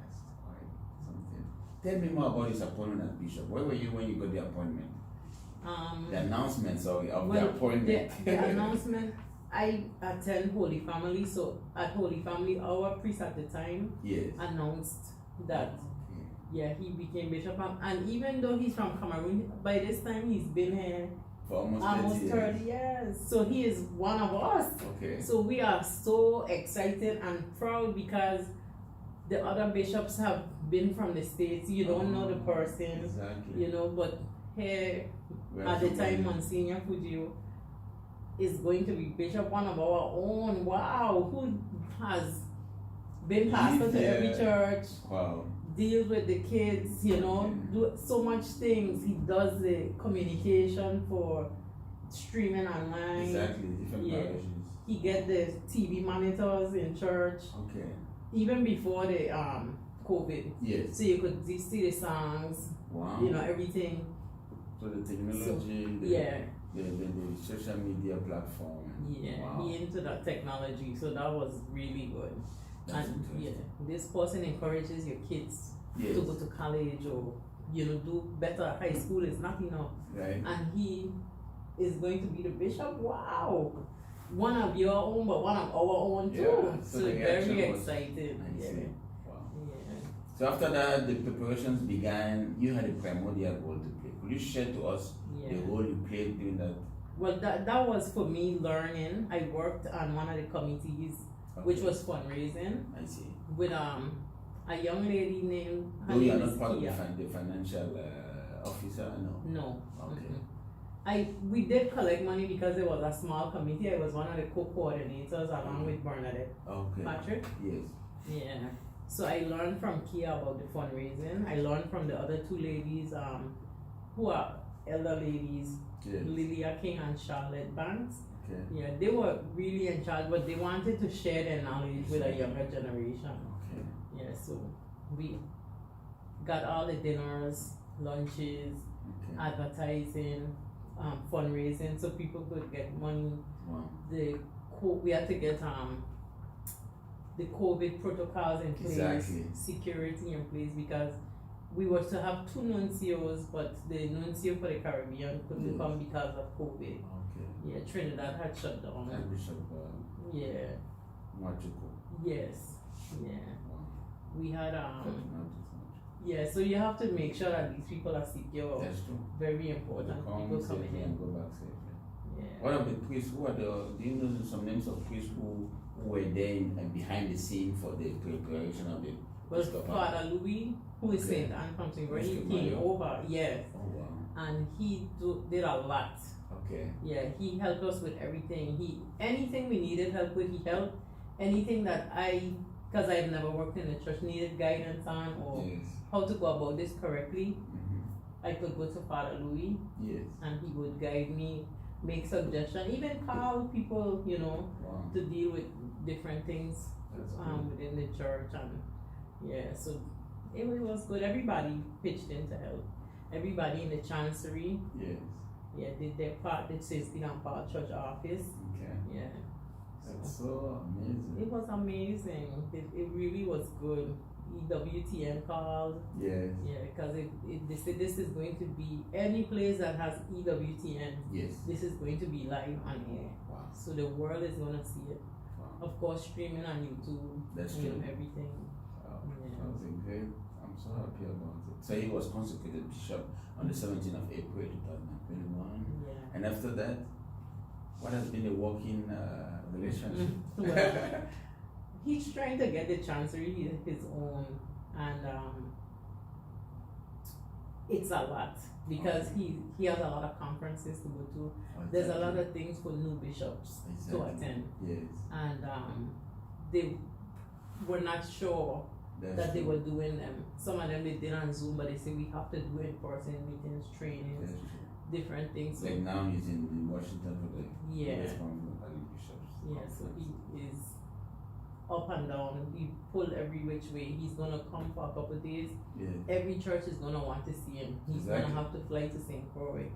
[SPEAKER 3] That's quite something. Tell me more about his appointment as bishop. Where were you when you got the appointment? The announcement, sorry, of the appointment.
[SPEAKER 5] The announcement, I attend Holy Family, so at Holy Family, our priest at the time
[SPEAKER 3] Yes.
[SPEAKER 5] announced that,
[SPEAKER 3] Okay.
[SPEAKER 5] yeah, he became bishop. And even though he's from Cameroon, by this time he's been here
[SPEAKER 3] For almost
[SPEAKER 5] almost 30
[SPEAKER 3] years.
[SPEAKER 5] years. So he is one of us.
[SPEAKER 3] Okay.
[SPEAKER 5] So we are so excited and proud because the other bishops have been from the States. You don't know the person,
[SPEAKER 3] Exactly.
[SPEAKER 5] but here
[SPEAKER 3] Where
[SPEAKER 5] at the
[SPEAKER 3] somebody-
[SPEAKER 5] time Monsignor Feudjio is going to be bishop, one of our own. Wow, who has been pastor to every
[SPEAKER 3] Yeah.
[SPEAKER 5] church,
[SPEAKER 3] Wow.
[SPEAKER 5] deals with the kids, do so much things. He does the communication for streaming online.
[SPEAKER 3] Exactly. Different
[SPEAKER 5] Yeah.
[SPEAKER 3] parishes.
[SPEAKER 5] He get the TV monitors in church,
[SPEAKER 3] Okay.
[SPEAKER 5] even before the COVID.
[SPEAKER 3] Yes.
[SPEAKER 5] So you could see the songs,
[SPEAKER 3] Wow.
[SPEAKER 5] everything.
[SPEAKER 3] So the technology,
[SPEAKER 5] Yeah.
[SPEAKER 3] the social media platform.
[SPEAKER 5] Yeah,
[SPEAKER 3] Wow.
[SPEAKER 5] he into that technology, so that was really good.
[SPEAKER 3] That's
[SPEAKER 5] And
[SPEAKER 3] interesting.
[SPEAKER 5] this person encourages your kids
[SPEAKER 3] Yes.
[SPEAKER 5] to go to college or do better at high school is not enough.
[SPEAKER 3] Right.
[SPEAKER 5] And he is going to be the bishop. Wow, one of your own, but one of our own too.
[SPEAKER 3] Yeah,
[SPEAKER 5] So
[SPEAKER 3] so the
[SPEAKER 5] very
[SPEAKER 3] reaction was-
[SPEAKER 5] excited.
[SPEAKER 3] I
[SPEAKER 5] Yeah.
[SPEAKER 3] see. Wow.
[SPEAKER 5] Yeah.
[SPEAKER 3] So after that, the preparations began. You had a primordial role to play. Could you share to us
[SPEAKER 5] Yeah.
[SPEAKER 3] the role you played during that?
[SPEAKER 5] Well, that was for me learning. I worked on one of the committees, which
[SPEAKER 3] Okay.
[SPEAKER 5] was fundraising,
[SPEAKER 3] I see.
[SPEAKER 5] with a young lady named. her
[SPEAKER 3] No, you are
[SPEAKER 5] name
[SPEAKER 3] not
[SPEAKER 5] is
[SPEAKER 3] part of
[SPEAKER 5] Kia.
[SPEAKER 3] the financial officer, no.
[SPEAKER 5] No.
[SPEAKER 3] Okay.
[SPEAKER 5] We did collect money because it was a small committee. I was one of the co-coordinators along with Bernadette
[SPEAKER 3] Okay.
[SPEAKER 5] Patrick.
[SPEAKER 3] Yes.
[SPEAKER 5] Yeah. So I learned from Kia about the fundraising. I learned from the other two ladies, who are elder ladies,
[SPEAKER 3] Yes.
[SPEAKER 5] Lilia King and Charlotte Banks.
[SPEAKER 3] Okay.
[SPEAKER 5] Yeah, they were really in charge, but they wanted to share their knowledge with a younger generation.
[SPEAKER 3] Okay.
[SPEAKER 5] Yeah, so we got all the dinners, lunches,
[SPEAKER 3] Okay.
[SPEAKER 5] advertising, fundraising, so people could get money.
[SPEAKER 3] Wow.
[SPEAKER 5] We had to get the COVID protocols in place,
[SPEAKER 3] Exactly.
[SPEAKER 5] security in place, because we were to have 2 nuncios, but the nuncio for the Caribbean couldn't
[SPEAKER 3] Yes.
[SPEAKER 5] come because of COVID.
[SPEAKER 3] Okay.
[SPEAKER 5] Yeah, Trinidad had shut down.
[SPEAKER 3] And Bishop
[SPEAKER 5] Yeah.
[SPEAKER 3] Machuku.
[SPEAKER 5] Yes. Yeah.
[SPEAKER 3] Wow.
[SPEAKER 5] We had
[SPEAKER 3] Machuku.
[SPEAKER 5] yeah. So you have to make sure that these people are secure.
[SPEAKER 3] That's true.
[SPEAKER 5] Very
[SPEAKER 3] But
[SPEAKER 5] important.
[SPEAKER 3] to come
[SPEAKER 5] People coming
[SPEAKER 3] safely
[SPEAKER 5] in.
[SPEAKER 3] and go back safely.
[SPEAKER 5] Yeah.
[SPEAKER 3] What of the priests? Who are do you know some names of priests who were there behind the scene for the preparation of the
[SPEAKER 5] Well,
[SPEAKER 3] Episcopal?
[SPEAKER 5] Father Louis, who is
[SPEAKER 3] Okay.
[SPEAKER 5] Saint Anne from St. He
[SPEAKER 3] Mr.
[SPEAKER 5] came
[SPEAKER 3] Mario.
[SPEAKER 5] over, yes,
[SPEAKER 3] Oh wow.
[SPEAKER 5] and he did a lot.
[SPEAKER 3] Okay.
[SPEAKER 5] Yeah, he helped us with everything. Anything we needed help with, he helped. Anything that because I've never worked in the church, needed guidance on or
[SPEAKER 3] Yes.
[SPEAKER 5] how to go about this correctly,
[SPEAKER 3] Mm-hmm.
[SPEAKER 5] I could go to Father Louis
[SPEAKER 3] Yes.
[SPEAKER 5] and he would guide me, make suggestions, even call people,
[SPEAKER 3] Wow.
[SPEAKER 5] to deal with different things
[SPEAKER 3] That's good.
[SPEAKER 5] within the church. And yeah, so it was good. Everybody pitched in to help. Everybody in the chancery,
[SPEAKER 3] Yes.
[SPEAKER 5] yeah, did their part. Did St. Stephen Paul Church office.
[SPEAKER 3] Okay.
[SPEAKER 5] Yeah.
[SPEAKER 3] That's so amazing.
[SPEAKER 5] It was amazing. It really was good.
[SPEAKER 8] EWTN called.
[SPEAKER 3] Yes.
[SPEAKER 8] Yeah, because they say this is going to be any place that has EWTN.
[SPEAKER 3] Yes.
[SPEAKER 8] This is going to be live on air.
[SPEAKER 3] Wow.
[SPEAKER 8] So the world is gonna see it.
[SPEAKER 3] Wow.
[SPEAKER 8] Of course, streaming on YouTube.
[SPEAKER 3] That's
[SPEAKER 8] you know,
[SPEAKER 3] true.
[SPEAKER 8] everything.
[SPEAKER 3] Wow.
[SPEAKER 8] Yeah.
[SPEAKER 3] That was a great. I'm so happy about it. So he was consecrated bishop on the 17th of April 2021.
[SPEAKER 8] Yeah.
[SPEAKER 3] And after that, what has been a working relationship?
[SPEAKER 8] Well, he's trying to get the chancery his own, and it's a lot because he has a lot of conferences to go to. There's a lot of things for new bishops to attend.
[SPEAKER 3] Yes.
[SPEAKER 8] And they were not sure that they were doing them. Some of them they did on Zoom, but they say we have to do in-person meetings, trainings, different things.
[SPEAKER 3] Like now he's in Washington for the Westfälische bishops.
[SPEAKER 8] Yeah, so he is up and down. He pulled every which way. He's gonna come for a couple of days.
[SPEAKER 3] Yeah.
[SPEAKER 8] Every church is gonna want to see him. He's gonna have to fly to St. Croix.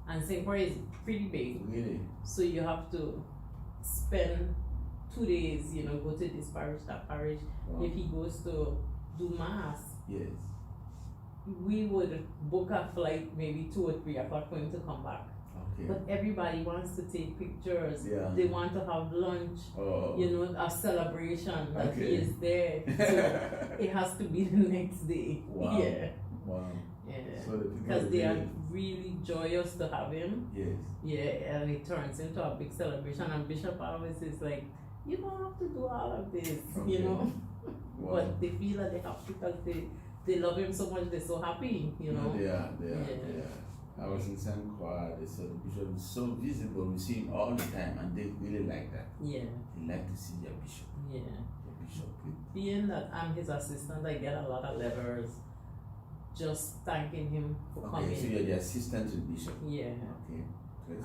[SPEAKER 8] And St. Croix is pretty big.
[SPEAKER 3] Really?
[SPEAKER 8] So you have to spend 2 days, you know, go to this parish, that parish.
[SPEAKER 3] Wow.
[SPEAKER 8] If he goes to do mass,
[SPEAKER 3] Yes.
[SPEAKER 8] we would book a flight maybe 2 or 3 o'clock for him to come back.
[SPEAKER 3] Okay.
[SPEAKER 8] But everybody wants to take pictures.
[SPEAKER 3] Yeah.
[SPEAKER 8] They want to have lunch.
[SPEAKER 3] Oh.
[SPEAKER 8] You know, a celebration that
[SPEAKER 3] Okay.
[SPEAKER 8] he is there. So it has to be the next day.
[SPEAKER 3] Wow.
[SPEAKER 8] Yeah.
[SPEAKER 3] Wow.
[SPEAKER 8] Yeah.
[SPEAKER 3] So the people
[SPEAKER 8] Because they are
[SPEAKER 3] really-
[SPEAKER 8] really joyous to have him.
[SPEAKER 3] Yes.
[SPEAKER 8] Yeah, and it turns into a big celebration. And Bishop always is like, you don't have to do all of this, you
[SPEAKER 3] Okay.
[SPEAKER 8] know.
[SPEAKER 3] Wow.
[SPEAKER 8] But they feel that they have to because they love him so much. They're so happy, you know.
[SPEAKER 3] They are.
[SPEAKER 8] Yeah.
[SPEAKER 3] I was in St. Croix. They said the bishop is so visible. We see him all the time, and they really like that.
[SPEAKER 8] Yeah.
[SPEAKER 3] They like to see their bishop.
[SPEAKER 8] Yeah.
[SPEAKER 3] Their bishop with.
[SPEAKER 8] Being that I'm his assistant, I get a lot of letters just thanking him for coming.
[SPEAKER 3] Okay, so you're the assistant to the bishop.
[SPEAKER 8] Yeah.
[SPEAKER 3] Okay. Great.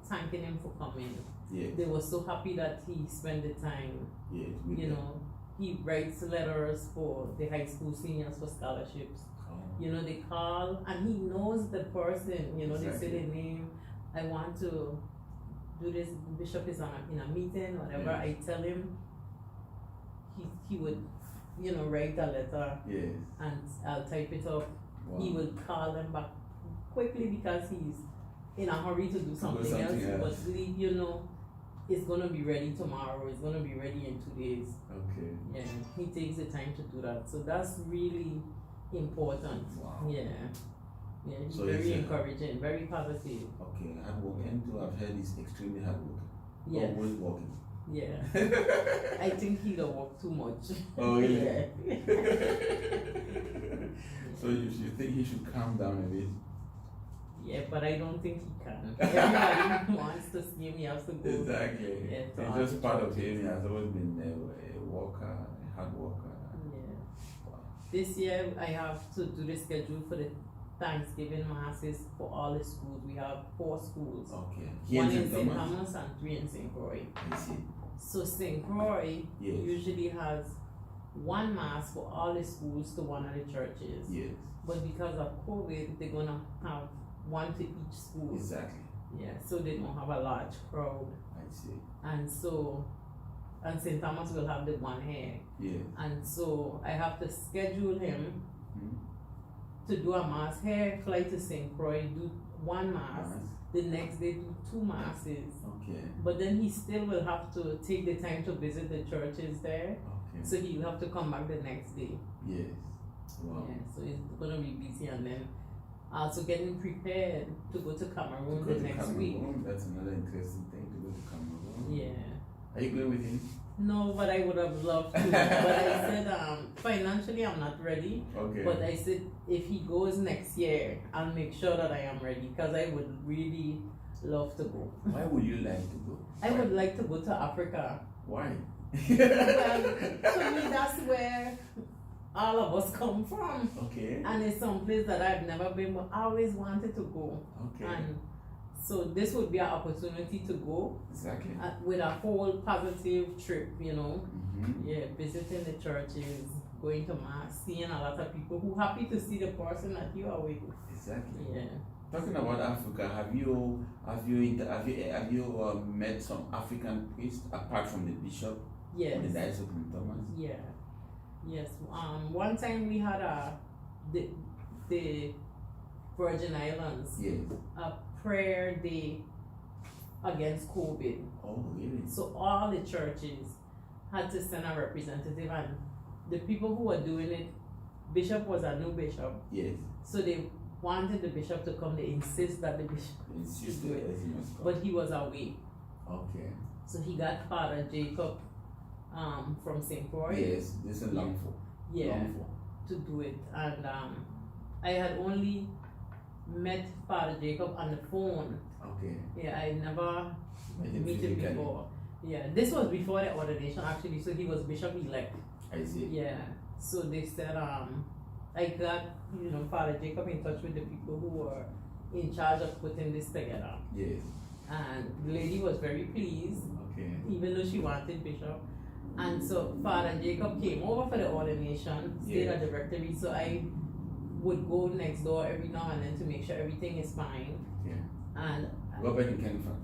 [SPEAKER 8] Thanking him for coming.
[SPEAKER 3] Yes.
[SPEAKER 8] They were so happy that he spent the time.
[SPEAKER 3] Yes. With
[SPEAKER 8] You
[SPEAKER 3] them.
[SPEAKER 8] know, he writes letters for the high school seniors for scholarships.
[SPEAKER 3] Oh.
[SPEAKER 8] You know, they call and he knows the person. You know, they say their name. I want to do this. Bishop is in a meeting, whatever.
[SPEAKER 3] Yes.
[SPEAKER 8] I tell him. He would, you know, write a letter.
[SPEAKER 3] Yes.
[SPEAKER 8] And I'll type it up.
[SPEAKER 3] Wow.
[SPEAKER 8] He will call them back quickly because he's in a hurry to do something else. But believe, you know, it's gonna be ready tomorrow. It's gonna be ready in 2 days.
[SPEAKER 3] Okay.
[SPEAKER 8] Yeah, he takes the time to do that. So that's really important.
[SPEAKER 3] Wow.
[SPEAKER 8] Yeah. Yeah, he's
[SPEAKER 3] So
[SPEAKER 8] very
[SPEAKER 3] it's,
[SPEAKER 8] encouraging, very positive.
[SPEAKER 3] Okay, hard working too. I've heard he's extremely hard working.
[SPEAKER 8] Yeah.
[SPEAKER 3] Always working.
[SPEAKER 8] Yeah. I think he don't work too much.
[SPEAKER 3] Oh really?
[SPEAKER 8] Yeah.
[SPEAKER 3] So you think he should calm down a bit?
[SPEAKER 8] Yeah, but I don't think he can. Everybody wants to see him, he has to go.
[SPEAKER 3] Exactly.
[SPEAKER 8] Yeah, to
[SPEAKER 3] It's
[SPEAKER 8] all
[SPEAKER 3] just
[SPEAKER 8] the
[SPEAKER 3] part of
[SPEAKER 8] churches.
[SPEAKER 3] him. He has always been a worker, a hard worker.
[SPEAKER 8] Yeah.
[SPEAKER 3] Wow.
[SPEAKER 8] This year I have to do the schedule for the Thanksgiving masses for all the schools. We have 4 schools.
[SPEAKER 3] Okay. Here
[SPEAKER 8] One
[SPEAKER 3] in
[SPEAKER 8] in
[SPEAKER 3] St.
[SPEAKER 8] St.
[SPEAKER 3] Thomas?
[SPEAKER 8] Thomas and 3 in St. Croix.
[SPEAKER 3] I see.
[SPEAKER 8] So St. Croix
[SPEAKER 3] Yes.
[SPEAKER 8] usually has 1 mass for all the schools to one of the churches.
[SPEAKER 3] Yes.
[SPEAKER 8] But because of COVID, they're gonna have 1 to each school.
[SPEAKER 3] Exactly.
[SPEAKER 8] Yeah, so they don't have a large crowd.
[SPEAKER 3] I see.
[SPEAKER 8] And so, and St. Thomas will have the 1 here.
[SPEAKER 3] Yes.
[SPEAKER 8] And so I have to schedule him
[SPEAKER 3] Hmm.
[SPEAKER 8] to do a mass here, fly to St. Croix, do 1 mass, the next day do 2 masses.
[SPEAKER 3] Okay.
[SPEAKER 8] But then he still will have to take the time to visit the churches there.
[SPEAKER 3] Okay.
[SPEAKER 8] So he'll have to come back the next day.
[SPEAKER 3] Yes. Wow.
[SPEAKER 8] Yeah, so he's gonna be busy and then also getting prepared to go to Cameroon
[SPEAKER 3] Go
[SPEAKER 8] the
[SPEAKER 3] to
[SPEAKER 8] next week.
[SPEAKER 3] Cameroon, that's another interesting thing to go to Cameroon.
[SPEAKER 8] Yeah.
[SPEAKER 3] Are you going with him?
[SPEAKER 8] No, but I would have loved to. But I said, financially I'm not ready.
[SPEAKER 3] Okay.
[SPEAKER 8] But I said, if he goes next year, I'll make sure that I am ready because I would really love to go.
[SPEAKER 3] Why would you like to go?
[SPEAKER 8] I would like to go to Africa.
[SPEAKER 3] Why?
[SPEAKER 8] Well, to me, that's where all of us come from.
[SPEAKER 3] Okay.
[SPEAKER 8] And it's some place that I've never been, but I always wanted to go.
[SPEAKER 3] Okay.
[SPEAKER 8] And so this would be an opportunity to go
[SPEAKER 3] Exactly.
[SPEAKER 8] with a whole positive trip, you know.
[SPEAKER 3] Mm-hmm.
[SPEAKER 8] Yeah, visiting the churches, going to mass, seeing a lot of people who happy to see the person that you are with.
[SPEAKER 3] Exactly.
[SPEAKER 8] Yeah.
[SPEAKER 3] Talking about Africa, have you met some African priests apart from the bishop?
[SPEAKER 8] Yes.
[SPEAKER 3] In the Diocese of St Thomas?
[SPEAKER 8] Yeah.
[SPEAKER 12] Yes. One time we had the Virgin Islands
[SPEAKER 3] Yes.
[SPEAKER 12] a prayer day against COVID.
[SPEAKER 3] Oh, really?
[SPEAKER 12] So all the churches had to send a representative, and the people who were doing it, Bishop was a new bishop,
[SPEAKER 3] Yes.
[SPEAKER 12] so they wanted the bishop to come. They insist that the bishop
[SPEAKER 3] Insist
[SPEAKER 12] do it,
[SPEAKER 3] as he must come.
[SPEAKER 12] but he was away.
[SPEAKER 3] Okay.
[SPEAKER 12] So he got Father Jacob from St. Croix.
[SPEAKER 3] Yes, this is Longford.
[SPEAKER 12] Yeah,
[SPEAKER 3] Longford.
[SPEAKER 12] to do it. And I had only met Father Jacob on the phone.
[SPEAKER 3] Okay.
[SPEAKER 12] Yeah, I never
[SPEAKER 3] Met him
[SPEAKER 12] met him
[SPEAKER 3] physically.
[SPEAKER 12] before. Yeah, this was before the ordination actually, so he was bishop elect.
[SPEAKER 3] I see.
[SPEAKER 12] Yeah, so they said I got Father Jacob in touch with the people who were in charge of putting this together,
[SPEAKER 3] Yes.
[SPEAKER 12] and the lady was very pleased,
[SPEAKER 3] Okay.
[SPEAKER 12] even though she wanted bishop. And so Father Jacob came over for the ordination, stayed
[SPEAKER 3] Yeah.
[SPEAKER 12] at the rectory, so I would go next door every now and then to make sure everything is fine.
[SPEAKER 3] Yeah.
[SPEAKER 12] And
[SPEAKER 3] Robert Nkenfa.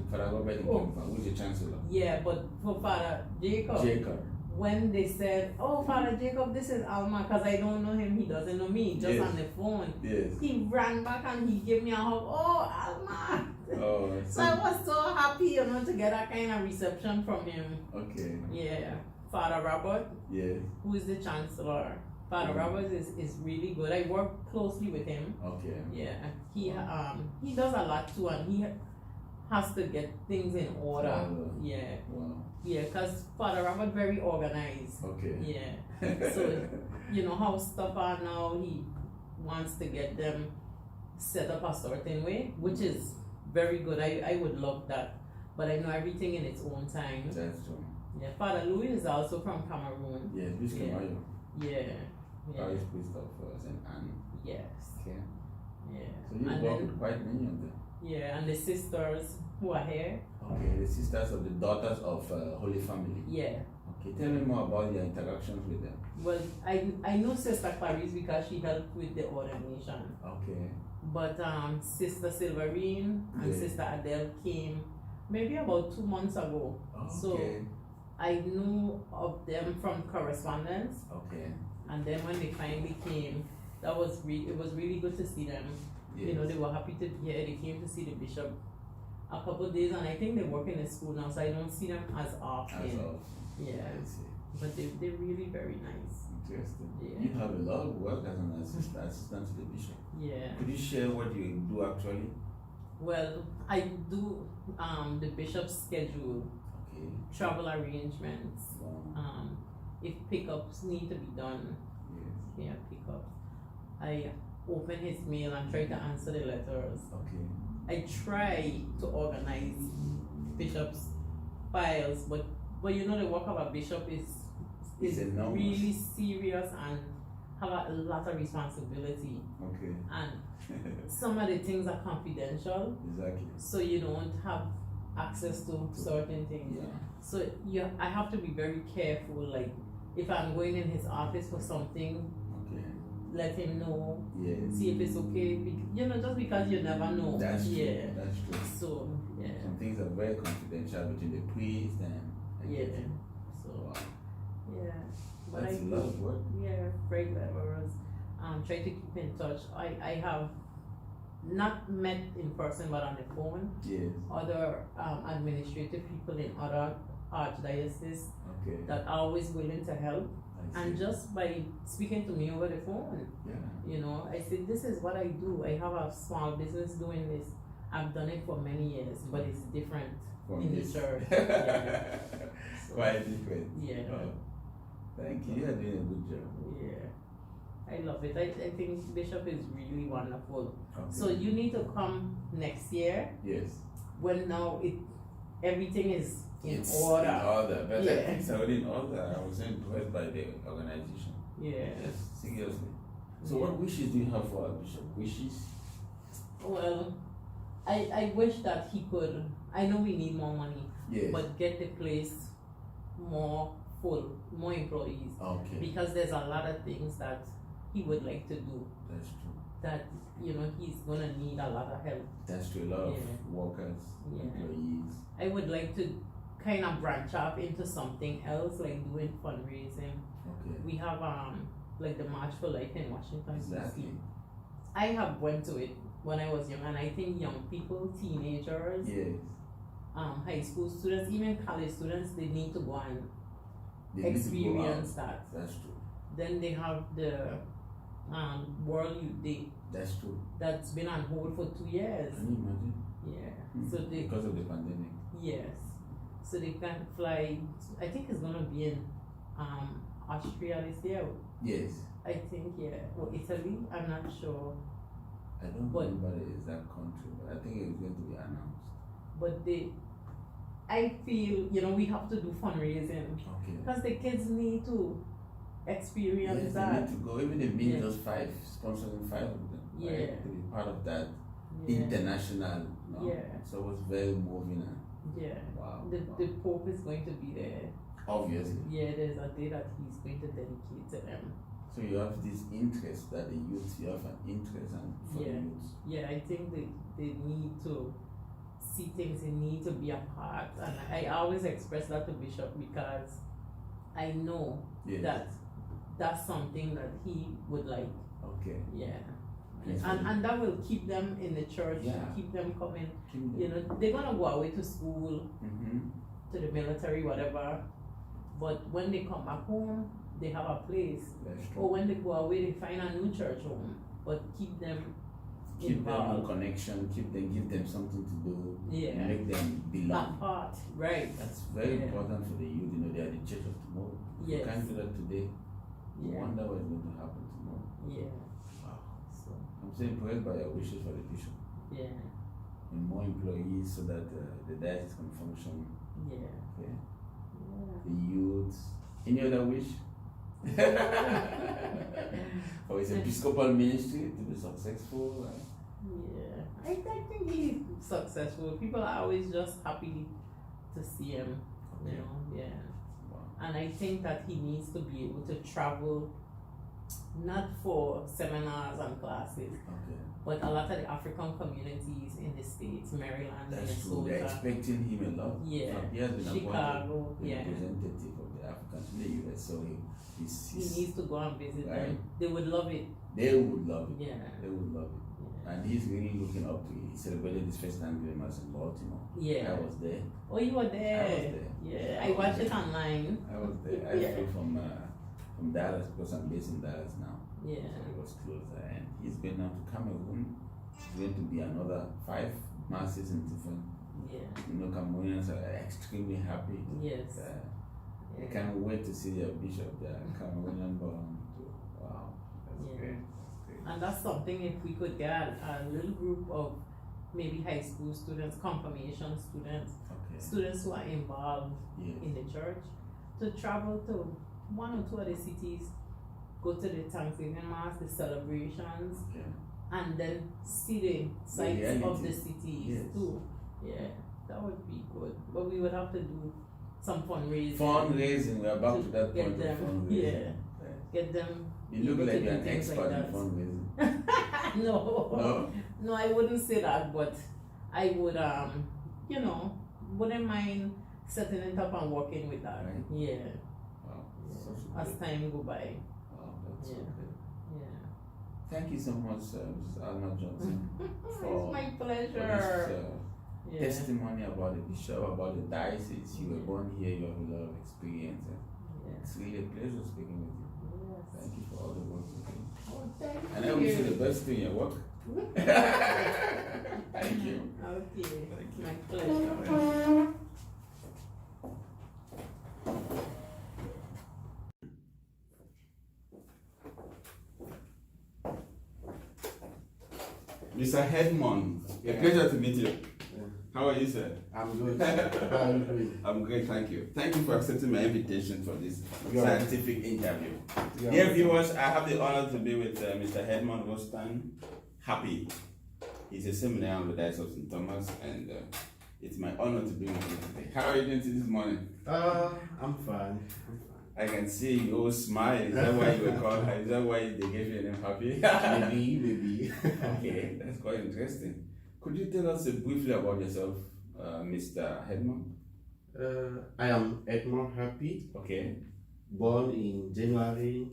[SPEAKER 3] Father Robert
[SPEAKER 12] Oh.
[SPEAKER 3] Nkenfa, who's the chancellor?
[SPEAKER 12] yeah, but for Father Jacob,
[SPEAKER 3] Jacob.
[SPEAKER 12] when they said, "Oh, Father Jacob, this is Alma," because I don't know him, he doesn't know me, just
[SPEAKER 3] Yes.
[SPEAKER 12] on the phone.
[SPEAKER 3] Yes.
[SPEAKER 12] He ran back and he gave me a hug. "Oh, Alma!"
[SPEAKER 3] Oh,
[SPEAKER 12] So I was so happy, to get that kind of reception from him.
[SPEAKER 3] Okay.
[SPEAKER 12] Yeah, Father Robert,
[SPEAKER 3] Yes.
[SPEAKER 12] who is the chancellor. Father Robert is really good. I work closely with him.
[SPEAKER 3] Okay.
[SPEAKER 12] Yeah, he does a lot too, and he has to get things in order.
[SPEAKER 3] Wow.
[SPEAKER 12] Yeah,
[SPEAKER 3] Wow.
[SPEAKER 12] yeah, because Father Robert very organized.
[SPEAKER 3] Okay.
[SPEAKER 12] Yeah, so how stuff are now, he wants to get them set up a certain way, which is very good. I would love that, but I know everything in its own time.
[SPEAKER 3] That's true.
[SPEAKER 12] Yeah, Father Louis is also from Cameroon.
[SPEAKER 3] Yes, Bishop
[SPEAKER 12] Yeah.
[SPEAKER 3] Mayo.
[SPEAKER 12] Yeah, yeah,
[SPEAKER 3] Parish priest of St. Anne.
[SPEAKER 12] yes,
[SPEAKER 3] Okay.
[SPEAKER 12] yeah.
[SPEAKER 3] So you
[SPEAKER 12] And
[SPEAKER 3] work
[SPEAKER 12] then-
[SPEAKER 3] with quite many of them.
[SPEAKER 12] Yeah, and the sisters who are here.
[SPEAKER 3] Okay, the sisters of the daughters of Holy Family.
[SPEAKER 12] Yeah.
[SPEAKER 3] Okay, tell me more about your interactions with them.
[SPEAKER 12] Well, I know Sister Clarice because she helped with the ordination.
[SPEAKER 3] Okay.
[SPEAKER 12] But Sister Silverine and
[SPEAKER 3] Yeah.
[SPEAKER 12] Sister Adele came maybe about 2 months ago. So
[SPEAKER 3] Okay.
[SPEAKER 12] I knew of them from correspondence,
[SPEAKER 3] Okay.
[SPEAKER 12] and then when they finally came, it was really good to see them.
[SPEAKER 3] Yes.
[SPEAKER 12] They were happy to be here. They came to see the bishop a couple of days, and I think they work in the school now, so I don't see them as often.
[SPEAKER 3] As of.
[SPEAKER 12] Yeah,
[SPEAKER 3] I see.
[SPEAKER 12] but they're really very nice.
[SPEAKER 3] Interesting.
[SPEAKER 12] Yeah.
[SPEAKER 3] You have a lot of work as an assistant to the bishop.
[SPEAKER 12] Yeah.
[SPEAKER 3] Could you share what you do actually?
[SPEAKER 12] Well, I do the bishop's schedule,
[SPEAKER 3] Okay.
[SPEAKER 12] travel arrangements,
[SPEAKER 3] Wow.
[SPEAKER 12] if pickups need to be done,
[SPEAKER 3] Yes.
[SPEAKER 12] yeah, pickups. I open his mail and try to answer the letters.
[SPEAKER 3] Okay.
[SPEAKER 12] I try to organize bishop's files, but the work of a bishop is
[SPEAKER 3] It's enormous.
[SPEAKER 12] really serious and have a lot of responsibility.
[SPEAKER 3] Okay.
[SPEAKER 12] And some of the things are confidential,
[SPEAKER 3] Exactly.
[SPEAKER 12] so you don't have access to certain things.
[SPEAKER 3] Yeah.
[SPEAKER 12] So I have to be very careful. Like if I'm going in his office for something,
[SPEAKER 3] Okay.
[SPEAKER 12] let him know.
[SPEAKER 3] Yes.
[SPEAKER 12] See if it's okay. Just because you never know.
[SPEAKER 3] That's true.
[SPEAKER 12] Yeah.
[SPEAKER 3] That's true.
[SPEAKER 12] So yeah.
[SPEAKER 3] Some things are very confidential between the priest and
[SPEAKER 12] Yeah.
[SPEAKER 3] everything.
[SPEAKER 12] So
[SPEAKER 3] Wow.
[SPEAKER 12] yeah. But
[SPEAKER 3] That's
[SPEAKER 12] I
[SPEAKER 3] a lot of work.
[SPEAKER 12] Yeah, great letters. Try to keep in touch. I have not met in person but on the phone.
[SPEAKER 3] Yes.
[SPEAKER 12] Other administrative people in other archdioceses
[SPEAKER 3] Okay.
[SPEAKER 12] that are always willing to help.
[SPEAKER 3] I
[SPEAKER 12] And
[SPEAKER 3] see.
[SPEAKER 12] just by speaking to me over the phone,
[SPEAKER 3] Yeah.
[SPEAKER 12] I said, this is what I do. I have a small business doing this. I've done it for many years, but it's different
[SPEAKER 3] From
[SPEAKER 12] in
[SPEAKER 3] this.
[SPEAKER 12] the church. Yeah. So,
[SPEAKER 3] Quite different.
[SPEAKER 12] Yeah.
[SPEAKER 3] Oh, thank you. You are doing a good job.
[SPEAKER 12] Yeah. I love it. I think Bishop is really wonderful.
[SPEAKER 3] Okay.
[SPEAKER 12] So you need to come next year
[SPEAKER 3] Yes.
[SPEAKER 12] when now everything is in
[SPEAKER 3] It's
[SPEAKER 12] order.
[SPEAKER 3] In order. But I
[SPEAKER 12] Yeah.
[SPEAKER 3] think it's already in order. I was impressed by the organization.
[SPEAKER 12] Yeah.
[SPEAKER 3] Yes, seriously. So
[SPEAKER 12] Yeah.
[SPEAKER 3] what wishes do you have for our bishop? Wishes?
[SPEAKER 12] Well, I wish that he could. I know we need more money,
[SPEAKER 3] Yes.
[SPEAKER 12] but get the place more full, more employees,
[SPEAKER 3] Okay.
[SPEAKER 12] because there's a lot of things that he would like to do
[SPEAKER 3] That's true.
[SPEAKER 12] that he's gonna need a lot of help.
[SPEAKER 3] That's true. A lot
[SPEAKER 12] Yeah.
[SPEAKER 3] of workers,
[SPEAKER 12] Yeah.
[SPEAKER 3] employees.
[SPEAKER 12] I would like to kind of branch off into something else, like doing fundraising.
[SPEAKER 3] Okay.
[SPEAKER 12] We have like the March for Life in Washington
[SPEAKER 3] Exactly.
[SPEAKER 12] DC. I have went to it when I was young, and I think young people, teenagers,
[SPEAKER 3] Yes.
[SPEAKER 12] high school students, even college students, they need to go and
[SPEAKER 3] They need to go
[SPEAKER 12] experience
[SPEAKER 3] out.
[SPEAKER 12] that.
[SPEAKER 3] That's true.
[SPEAKER 12] Then they have the World Youth Day
[SPEAKER 3] That's true.
[SPEAKER 12] that's been on hold for 2 years.
[SPEAKER 3] Can you imagine?
[SPEAKER 12] Yeah. So they
[SPEAKER 3] Because of the pandemic.
[SPEAKER 12] yes. So they can fly. I think it's gonna be in Austria this year.
[SPEAKER 3] Yes.
[SPEAKER 12] I think or Italy. I'm not sure.
[SPEAKER 3] I don't
[SPEAKER 12] But-
[SPEAKER 3] remember the exact country, but I think it's going to be announced.
[SPEAKER 12] But I feel we have to do fundraising
[SPEAKER 3] Okay.
[SPEAKER 12] because the kids need to experience
[SPEAKER 3] Yes, they
[SPEAKER 12] that.
[SPEAKER 3] need to go, even if means
[SPEAKER 12] Yeah.
[SPEAKER 3] just 5, sponsoring 5 of them.
[SPEAKER 12] Yeah.
[SPEAKER 3] Right? To be part of that
[SPEAKER 12] Yeah.
[SPEAKER 3] international.
[SPEAKER 12] Yeah.
[SPEAKER 3] So it's very moving. And,
[SPEAKER 12] Yeah.
[SPEAKER 3] wow.
[SPEAKER 12] The Pope is going to be there.
[SPEAKER 3] Obviously.
[SPEAKER 12] Yeah, there's a day that he's going to dedicate to them.
[SPEAKER 3] So you have this interest that the youth, you have an interest for the
[SPEAKER 12] Yeah.
[SPEAKER 3] youth.
[SPEAKER 12] Yeah, I think they need to see things, they need to be a part. And I always express that to Bishop because I know
[SPEAKER 3] Yes.
[SPEAKER 12] that that's something that he would like.
[SPEAKER 3] Okay.
[SPEAKER 12] Yeah.
[SPEAKER 3] Yes,
[SPEAKER 12] And that will keep them in the church,
[SPEAKER 3] Yeah.
[SPEAKER 12] keep them coming.
[SPEAKER 3] Keep them.
[SPEAKER 12] They're gonna go away to school,
[SPEAKER 3] Mm-hmm.
[SPEAKER 12] to the military, whatever. But when they come back home, they have a place.
[SPEAKER 3] That's true.
[SPEAKER 12] Or when they go away, they find a new church home. But keep them
[SPEAKER 3] Keep them
[SPEAKER 12] involved.
[SPEAKER 3] in connection, give them something to do,
[SPEAKER 12] Yeah.
[SPEAKER 3] make them belong.
[SPEAKER 12] That part, right?
[SPEAKER 3] That's very
[SPEAKER 12] Yeah.
[SPEAKER 3] important for the youth. They are the church of tomorrow. If you
[SPEAKER 12] Yes.
[SPEAKER 3] can't do that today, you
[SPEAKER 12] Yeah.
[SPEAKER 3] wonder what's going to happen tomorrow.
[SPEAKER 12] Yeah.
[SPEAKER 3] Wow.
[SPEAKER 12] So
[SPEAKER 3] I'm so impressed by your wishes for the bishop
[SPEAKER 12] yeah,
[SPEAKER 3] and more employees so that the diocese can function.
[SPEAKER 12] yeah,
[SPEAKER 3] Okay.
[SPEAKER 12] yeah.
[SPEAKER 3] The youth. Any other wish? For his episcopal ministry to be successful.
[SPEAKER 12] Yeah, I think he's successful. People are always just happy to see him.
[SPEAKER 3] Okay.
[SPEAKER 12] Yeah.
[SPEAKER 3] Wow.
[SPEAKER 12] And I think that he needs to be able to travel, not for seminars and classes,
[SPEAKER 3] Okay.
[SPEAKER 12] but a lot of the African communities in the States, Maryland,
[SPEAKER 3] That's true. They're
[SPEAKER 12] Minnesota,
[SPEAKER 3] expecting him a lot.
[SPEAKER 12] Yeah.
[SPEAKER 3] He has been appointed
[SPEAKER 12] Chicago,
[SPEAKER 3] the
[SPEAKER 12] yeah.
[SPEAKER 3] representative of the Africans in the US, so
[SPEAKER 12] He needs to go and visit
[SPEAKER 3] Right.
[SPEAKER 12] them. They would love it.
[SPEAKER 3] they would love it.
[SPEAKER 12] Yeah.
[SPEAKER 3] They would love it.
[SPEAKER 12] Yeah.
[SPEAKER 3] And he's really looking up to it. He celebrated his first Thanksgiving Mass in Baltimore.
[SPEAKER 12] Yeah.
[SPEAKER 3] I was there.
[SPEAKER 12] Oh, you were there.
[SPEAKER 3] I was there.
[SPEAKER 12] Yeah, I watched it online.
[SPEAKER 3] I was there. I
[SPEAKER 12] Yeah.
[SPEAKER 3] flew from Dallas because I'm based in Dallas now.
[SPEAKER 12] Yeah.
[SPEAKER 3] So it was closer. And he's been now to Cameroon. It's going to be another 5 masses in different.
[SPEAKER 12] Yeah.
[SPEAKER 3] Cameroonians are extremely happy.
[SPEAKER 12] Yes.
[SPEAKER 3] I can't wait to see their bishop there, Cameroonian-born. Wow, that's
[SPEAKER 12] Yeah.
[SPEAKER 3] great. That's great.
[SPEAKER 12] And that's something if we could get a little group of maybe high school students, confirmation students,
[SPEAKER 3] Okay.
[SPEAKER 12] students who are involved
[SPEAKER 3] Yes.
[SPEAKER 12] in the church to travel to 1 or 2 other cities, go to the Thanksgiving Mass, the celebrations,
[SPEAKER 3] Okay.
[SPEAKER 12] and then see the sights of
[SPEAKER 3] reality.
[SPEAKER 12] the cities
[SPEAKER 3] Yes.
[SPEAKER 12] too. Yeah, that would be good. But we would have to do some fundraising.
[SPEAKER 3] Fundraising, we are back to that
[SPEAKER 12] get
[SPEAKER 3] point
[SPEAKER 12] them,
[SPEAKER 3] of fundraising.
[SPEAKER 12] yeah. Get them.
[SPEAKER 3] You look
[SPEAKER 12] able
[SPEAKER 3] like
[SPEAKER 12] to
[SPEAKER 3] you're
[SPEAKER 12] do
[SPEAKER 3] an
[SPEAKER 12] things
[SPEAKER 3] expert
[SPEAKER 12] like
[SPEAKER 3] in
[SPEAKER 12] that.
[SPEAKER 3] fundraising.
[SPEAKER 12] No.
[SPEAKER 3] No?
[SPEAKER 12] No, I wouldn't say that, but I would wouldn't mind setting it up and working with that.
[SPEAKER 3] Right.
[SPEAKER 12] Yeah.
[SPEAKER 3] Wow. Such a
[SPEAKER 12] As
[SPEAKER 3] great-
[SPEAKER 12] time go by.
[SPEAKER 3] Wow, that's so
[SPEAKER 12] Yeah.
[SPEAKER 3] good.
[SPEAKER 12] Yeah.
[SPEAKER 3] Thank you so much, Mrs. Alma Johnson,
[SPEAKER 12] It's
[SPEAKER 3] for
[SPEAKER 12] my
[SPEAKER 3] for
[SPEAKER 12] pleasure.
[SPEAKER 3] this
[SPEAKER 12] Yeah.
[SPEAKER 3] testimony about the bishop, about the diocese. You were born here, you have a lot of experience.
[SPEAKER 12] Yes.
[SPEAKER 3] It's really a pleasure speaking with you.
[SPEAKER 12] Yes.
[SPEAKER 3] Thank you for all the work you do.
[SPEAKER 12] Oh, thank
[SPEAKER 3] And I wish you the best in your work. Thank you.
[SPEAKER 12] Okay.
[SPEAKER 3] Thank you.
[SPEAKER 12] My pleasure.
[SPEAKER 5] Mr. Headman, a pleasure to meet you. How are you, sir?
[SPEAKER 1] I'm good. How are you doing?
[SPEAKER 5] I'm great, thank you. Thank you for accepting my invitation for this
[SPEAKER 1] Yeah.
[SPEAKER 5] scientific interview.
[SPEAKER 1] Yeah.
[SPEAKER 5] Dear viewers, I have the honor to be with Mr. Headman Rostan Happy. He's a seminary on the Diocese of St Thomas, and it's my honor to be with you today. How are you doing this morning?
[SPEAKER 1] I'm fine.
[SPEAKER 5] I can see you all smile. Is that why you were called? Is that why they gave you a name Happy?
[SPEAKER 1] Maybe.
[SPEAKER 5] Okay, that's quite interesting. Could you tell us briefly about yourself, Mr. Headman?
[SPEAKER 1] I am Edmond Happy.
[SPEAKER 5] Okay.
[SPEAKER 13] born in January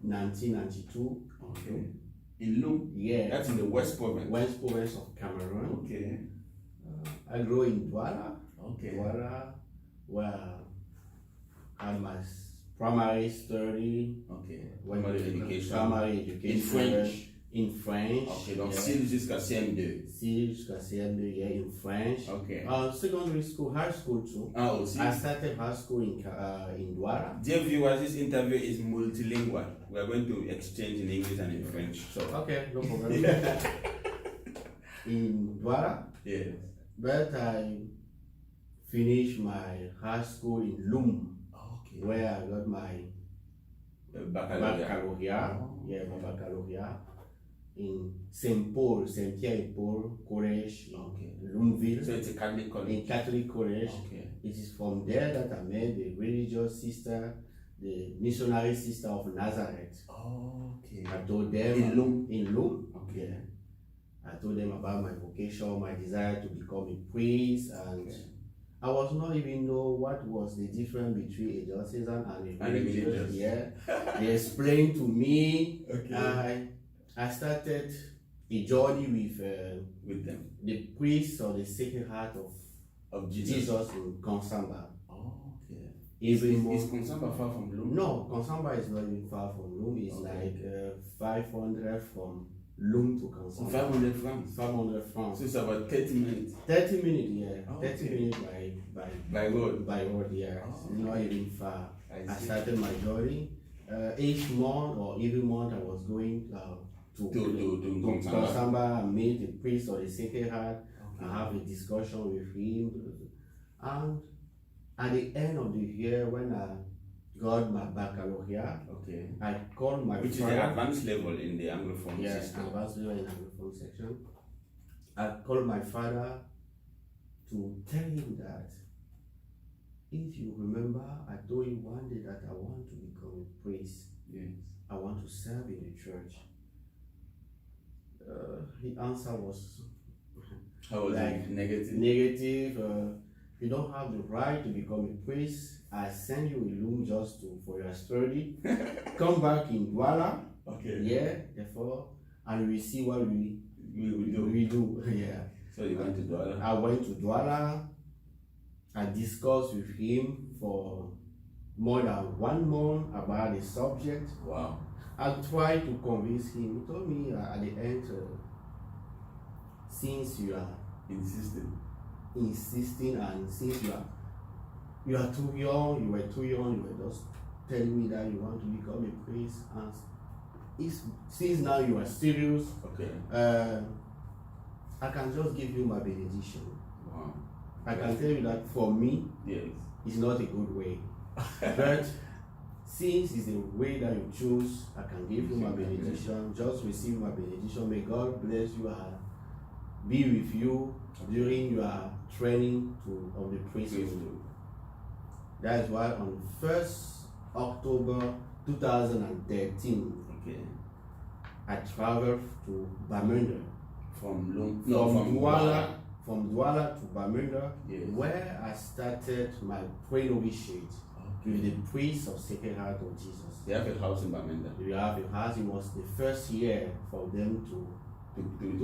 [SPEAKER 13] 1992.
[SPEAKER 3] Okay. In Lum?
[SPEAKER 13] Yeah.
[SPEAKER 3] That's in the West Province?
[SPEAKER 13] West Province of Cameroon.
[SPEAKER 3] Okay.
[SPEAKER 13] I grew in Douala.
[SPEAKER 3] Okay.
[SPEAKER 13] Douala, where I had my primary study.
[SPEAKER 3] Okay.
[SPEAKER 13] Primary education.
[SPEAKER 3] In French?
[SPEAKER 13] In French.
[SPEAKER 3] Okay, donc
[SPEAKER 13] yeah.
[SPEAKER 3] 6 jusqu'à CM2.
[SPEAKER 13] 6 jusqu'à CM2, yeah, in French.
[SPEAKER 3] Okay.
[SPEAKER 13] Secondary school, high school too.
[SPEAKER 3] Ah, aussi.
[SPEAKER 13] I started high school in Douala.
[SPEAKER 3] Dear viewers, this interview is multilingual. We are going to exchange in English and in French. So
[SPEAKER 13] okay, no problem. In Douala.
[SPEAKER 3] Yes.
[SPEAKER 13] But I finished my high school in Lum.
[SPEAKER 3] Okay.
[SPEAKER 13] Where I got my baccalaureate. Yeah, my baccalaureate in St. Pierre et Paul College in Lumville.
[SPEAKER 3] So it's a Catholic college?
[SPEAKER 13] In Catholic college.
[SPEAKER 3] Okay.
[SPEAKER 13] It is from there that I met the religious sister, the missionary sister of Nazareth.
[SPEAKER 3] Okay.
[SPEAKER 13] I told them
[SPEAKER 3] in Lum.
[SPEAKER 13] In Lum.
[SPEAKER 3] Okay.
[SPEAKER 13] Yeah. I told them about my vocation, my desire to become a priest, and I was not even know what was the difference between a diocesan and a religious. Yeah, they explained to me.
[SPEAKER 3] Okay.
[SPEAKER 13] I started a journey
[SPEAKER 3] with them,
[SPEAKER 13] the priest of the Sacred Heart of Jesus in Consamba.
[SPEAKER 3] Oh, okay.
[SPEAKER 13] Is
[SPEAKER 3] Consamba far from Lum?
[SPEAKER 13] No, Consamba is not even far from Lum. It's like 500 from Lum to Consamba.
[SPEAKER 3] 500 francs?
[SPEAKER 13] 500 francs.
[SPEAKER 3] So it's about 30 minutes?
[SPEAKER 13] 30 minutes, yeah.
[SPEAKER 3] Oh,
[SPEAKER 13] 30
[SPEAKER 3] okay.
[SPEAKER 13] minutes
[SPEAKER 3] by road?
[SPEAKER 13] By road, yeah.
[SPEAKER 3] Oh,
[SPEAKER 13] It's not even far. I
[SPEAKER 3] see.
[SPEAKER 13] started my journey. Each month or every month I was going to Consamba and meet the priest of the Sacred Heart and have a discussion with him. And at the end of the year, when I got my baccalaureate, I called my
[SPEAKER 3] Which
[SPEAKER 13] father.
[SPEAKER 3] is the advanced level in the Anglophone system.
[SPEAKER 13] Advanced level in Anglophone section. I called my father to tell him that if you remember, I told you one day that I want to become a priest.
[SPEAKER 3] Yes.
[SPEAKER 13] I want to serve in the church. The answer was
[SPEAKER 3] like negative.
[SPEAKER 13] Negative. You don't have the right to become a priest. I send you a room just for your study. Come back in Douala.
[SPEAKER 3] Okay.
[SPEAKER 13] Yeah. Therefore, and we see what we do. Yeah.
[SPEAKER 3] So you went to Douala?
[SPEAKER 13] I went to Douala. I discussed with him for more than 1 month about the subject.
[SPEAKER 3] Wow.
[SPEAKER 13] I tried to convince him. He told me at the end, since you are insisting, and since you are too young, you were too young, you were just telling me that you want to become a priest, and since now you are serious, I can just give you my benediction.
[SPEAKER 3] Wow.
[SPEAKER 13] I can tell you that for me, it's not a good way. But since it's the way that you choose, I can give you my benediction. Just receive my benediction. May God bless you and be with you during your training of the priesthood. That is why on 1st October 2013, I traveled to Bamenda. From Douala to Bamenda, where I started my pre-novitiate with the priest of Sacred Heart of Jesus.
[SPEAKER 3] They have a house in Bamenda?
[SPEAKER 13] We have a house. It was the first year for them to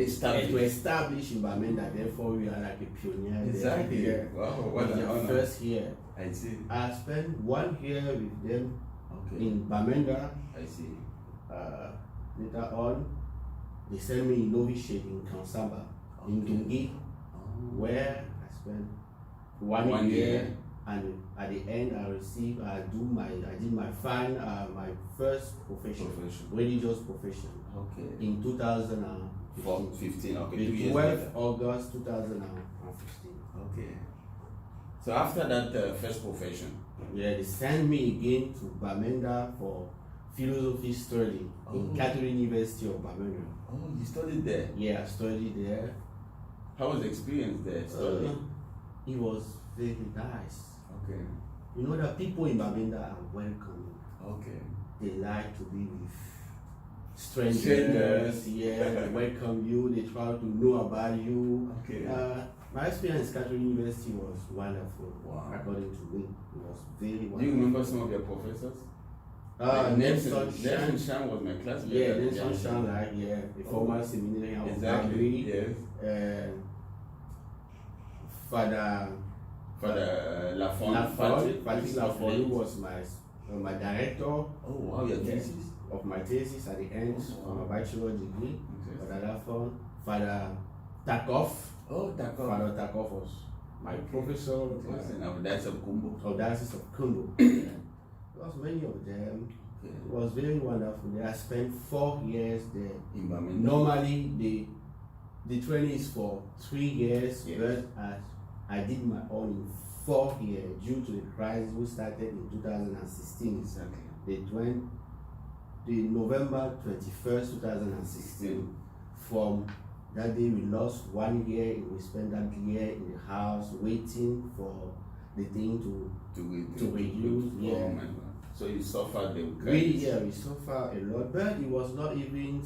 [SPEAKER 13] establish in Bamenda. Therefore, we are like a pioneer.
[SPEAKER 3] Exactly.
[SPEAKER 13] There.
[SPEAKER 3] Wow, what an honor.
[SPEAKER 13] First year.
[SPEAKER 3] I see.
[SPEAKER 13] I spent 1 year with them in Bamenda.
[SPEAKER 3] I see.
[SPEAKER 13] Later on, they sent me in novitiate in Kansamba, in Dungi, where I spent 1 year, and at the end I did my my first profession, religious profession. In 2015. 12th August 2015.
[SPEAKER 3] So after that first profession,
[SPEAKER 13] they sent me again to Bamenda for philosophy study in Cameroon-University of Bamenda.
[SPEAKER 3] Oh, you studied there?
[SPEAKER 13] Yeah, I studied there.
[SPEAKER 3] How was the experience there studying?
[SPEAKER 13] It was very nice.
[SPEAKER 3] Okay.
[SPEAKER 13] You know that people in Bamenda are welcoming.
[SPEAKER 3] Okay.
[SPEAKER 13] They like to be with strangers. Yeah, they welcome you. They try to know about you.
[SPEAKER 3] Okay.
[SPEAKER 13] My experience at Catholic University was wonderful.
[SPEAKER 3] Wow.
[SPEAKER 13] According to me, it was very wonderful.
[SPEAKER 3] Do you remember some of your professors?
[SPEAKER 13] Nelson
[SPEAKER 3] Shan was my classmate.
[SPEAKER 13] Yeah, Nelson Shan, like, yeah, the former seminary of
[SPEAKER 3] exactly. Yes.
[SPEAKER 13] Father
[SPEAKER 3] Lafont,
[SPEAKER 13] Patrick Lafont, who was my director.
[SPEAKER 3] Oh wow, your thesis?
[SPEAKER 13] Of my thesis at the end of my bachelor degree. Father Lafont, Father Takov.
[SPEAKER 3] Oh, Takov.
[SPEAKER 13] Father Takov was my professor.
[SPEAKER 3] Of Diocese of Kumbo.
[SPEAKER 13] Of Diocese of Kumbo. There was many of them. Okay. It was very wonderful. I spent 4 years there. Normally, the training is for 3 years, but I did my own in 4 years due to the crisis which started in 2016. Exactly. The November 21st, 2016. From that day, we lost 1 year, and we spent that year in the house waiting for the thing to reduce. Yeah.
[SPEAKER 3] So you suffered the
[SPEAKER 13] we suffered a lot, but it was not even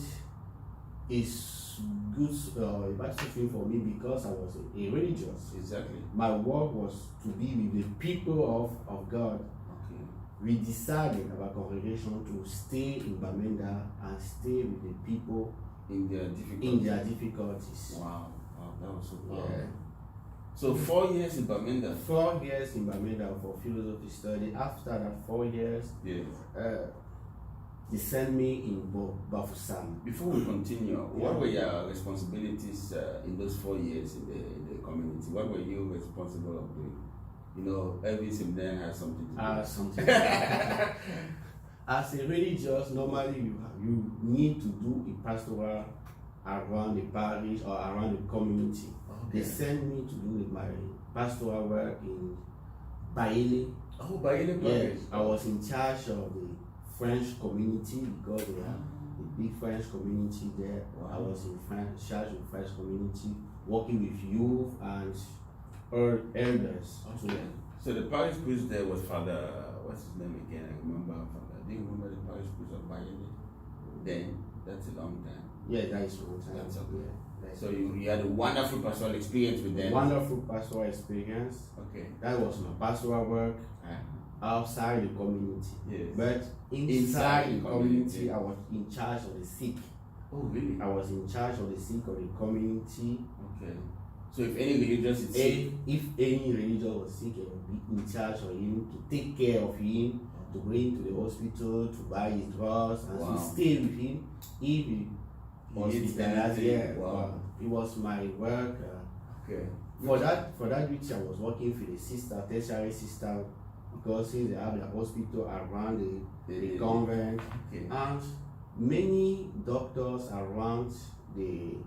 [SPEAKER 13] as good a bad thing for me because I was a religious.
[SPEAKER 3] Exactly.
[SPEAKER 13] My work was to be with the people of God.
[SPEAKER 3] Okay.
[SPEAKER 13] We decided our congregation to stay in Bamenda and stay with the people
[SPEAKER 3] in their difficulties.
[SPEAKER 13] Wow,
[SPEAKER 3] that was so powerful.
[SPEAKER 13] Yeah.
[SPEAKER 3] So 4 years in Bamenda.
[SPEAKER 13] 4 years in Bamenda for philosophy study. After that 4 years,
[SPEAKER 3] yes.
[SPEAKER 13] They sent me in Bafusam.
[SPEAKER 3] Before we continue, what were your responsibilities in those 4 years in the community? What were you responsible of doing? You know, every seminary has something to do.
[SPEAKER 13] As a religious, normally you need to do a pastoral around the parish or around the community. Okay. They sent me to do my pastoral work in Baile.
[SPEAKER 3] Oh, Baile parish.
[SPEAKER 13] Yes, I was in charge of the French community because we have a big French community there. Wow. I was in charge of the French community, working with youth and elders.
[SPEAKER 3] Okay. So the parish priest there was Father, what's his name again? I remember Father. Do you remember the parish priest of Bayele? Then, that's a long time.
[SPEAKER 13] Yeah, that is a long time.
[SPEAKER 3] That's okay. Yeah. So you had a wonderful pastoral experience with them?
[SPEAKER 13] Wonderful pastoral experience.
[SPEAKER 3] Okay.
[SPEAKER 13] That was my pastoral work. Outside the community.
[SPEAKER 3] Yes.
[SPEAKER 13] But inside the community, I was in charge of the sick.
[SPEAKER 3] Oh, really?
[SPEAKER 13] I was in charge of the sick of the community.
[SPEAKER 3] Okay. So if any religious is sick?
[SPEAKER 13] If any religious was sick, I would be in charge of him, to take care of him, to bring him to the hospital, to buy his drugs, and to stay with him if he was hospitalized. Yeah. Wow. It was my work.
[SPEAKER 3] Okay.
[SPEAKER 13] For that duty, I was working for the sister, tertiary sister, because since they have the hospital around the convent, and many doctors around in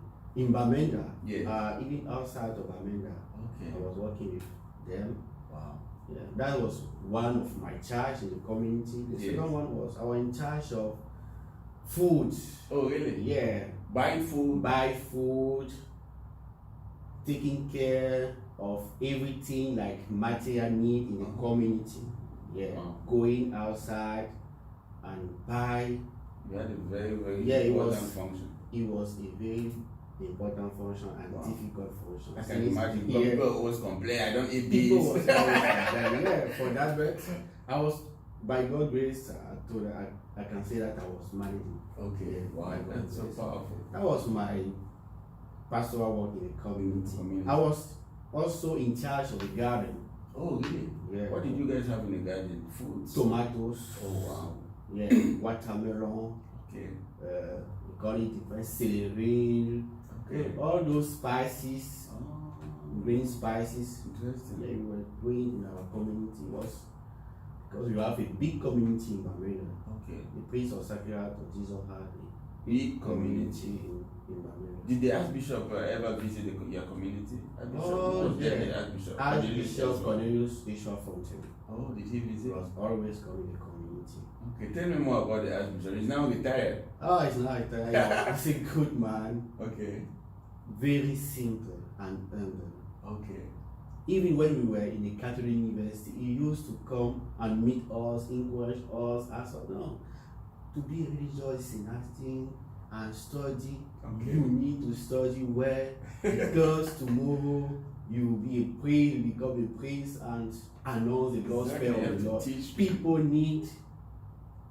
[SPEAKER 13] Bamenda, even outside of Bamenda. Okay. I was working with them.
[SPEAKER 3] Wow.
[SPEAKER 13] Yeah, that was one of my charge in the community. The second one was I was in charge of food.
[SPEAKER 3] Oh, really?
[SPEAKER 13] Yeah.
[SPEAKER 3] Buy
[SPEAKER 13] food, taking care of everything like material need in the community. Yeah. Going outside and buy.
[SPEAKER 3] You had a very, very important function.
[SPEAKER 13] It was a very important function and difficult function.
[SPEAKER 3] I can imagine. People always complain, I don't eat
[SPEAKER 13] People
[SPEAKER 3] this.
[SPEAKER 13] was always for that, but I was, by God's grace, I can say that I was managing.
[SPEAKER 3] Okay, wow, that's so powerful.
[SPEAKER 13] That was my pastoral work in the community. I was also in charge of the garden.
[SPEAKER 3] Oh, really?
[SPEAKER 13] Yeah.
[SPEAKER 3] What did you guys have in the garden? Food?
[SPEAKER 13] Tomatoes.
[SPEAKER 3] Oh, wow.
[SPEAKER 13] Yeah, watermelon.
[SPEAKER 3] Okay.
[SPEAKER 13] We call it different celery. Okay. All those spices, green spices.
[SPEAKER 3] Interesting.
[SPEAKER 13] Yeah, we were doing in our community because we have a big community in Bamenda.
[SPEAKER 3] Okay.
[SPEAKER 13] The priest of Sacred Heart of Jesus had a
[SPEAKER 3] big community
[SPEAKER 13] in Bamenda.
[SPEAKER 3] Did the Archbishop ever visit your community?
[SPEAKER 13] Archbishop Cornelius Bishop Fontaine.
[SPEAKER 3] Oh, did he visit?
[SPEAKER 13] He was always coming to the community.
[SPEAKER 3] Okay, tell me more about the Archbishop. He's now retired.
[SPEAKER 13] Oh, he's not retired. He's a good man.
[SPEAKER 3] Okay.
[SPEAKER 13] Very simple and humble.
[SPEAKER 3] Okay.
[SPEAKER 13] Even when we were in the Catholic University, he used to come and meet us, encourage us, ask us, no, to be religious in acting and study. Okay. You need to study well because tomorrow you be a priest, you become a priest and announce the gospel of the Lord.
[SPEAKER 3] Teach
[SPEAKER 13] People need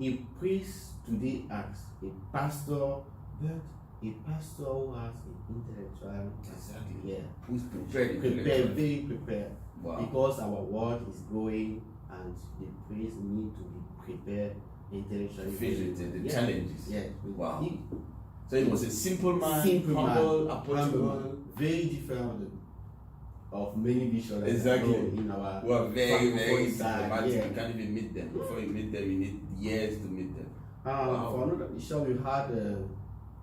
[SPEAKER 13] a priest today as a pastor, but a pastor who has an intellectual,
[SPEAKER 3] who's prepared,
[SPEAKER 13] very prepared.
[SPEAKER 3] Wow.
[SPEAKER 13] Because our world is growing and the priest need to be prepared intellectually.
[SPEAKER 3] Face the challenges.
[SPEAKER 13] Yeah.
[SPEAKER 3] Wow. So he was a simple man, humble, approachable,
[SPEAKER 13] very different of many bishops.
[SPEAKER 3] Exactly.
[SPEAKER 13] In our
[SPEAKER 3] who are very
[SPEAKER 13] side.
[SPEAKER 3] diplomatic.
[SPEAKER 13] Yeah.
[SPEAKER 3] You can't even meet them. Before you meet them, you need years to meet them.
[SPEAKER 13] For another bishop, we had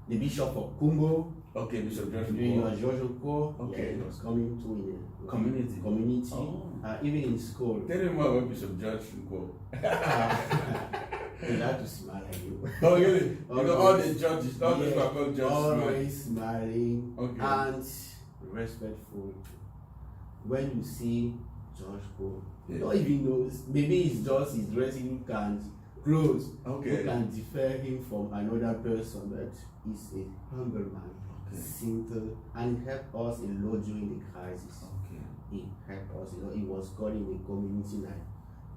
[SPEAKER 13] the Bishop of Kumbo.
[SPEAKER 3] Okay, Bishop George
[SPEAKER 13] Lekelefac.
[SPEAKER 3] Okay.
[SPEAKER 13] Yeah, he was coming to in the
[SPEAKER 3] community.
[SPEAKER 13] Oh. Even in school.
[SPEAKER 3] Tell me more about Bishop George Lekelefac.
[SPEAKER 13] He had to smile at you.
[SPEAKER 3] Oh really? You know all the judges, all the called judges
[SPEAKER 13] always smiling and respectful. When you see George Cole, you don't even know, maybe it's just his dressing and clothes. You can differ him from another person, but he's a humble man, simple, and he helped us a lot during the crisis. He helped us a lot. He was calling the community like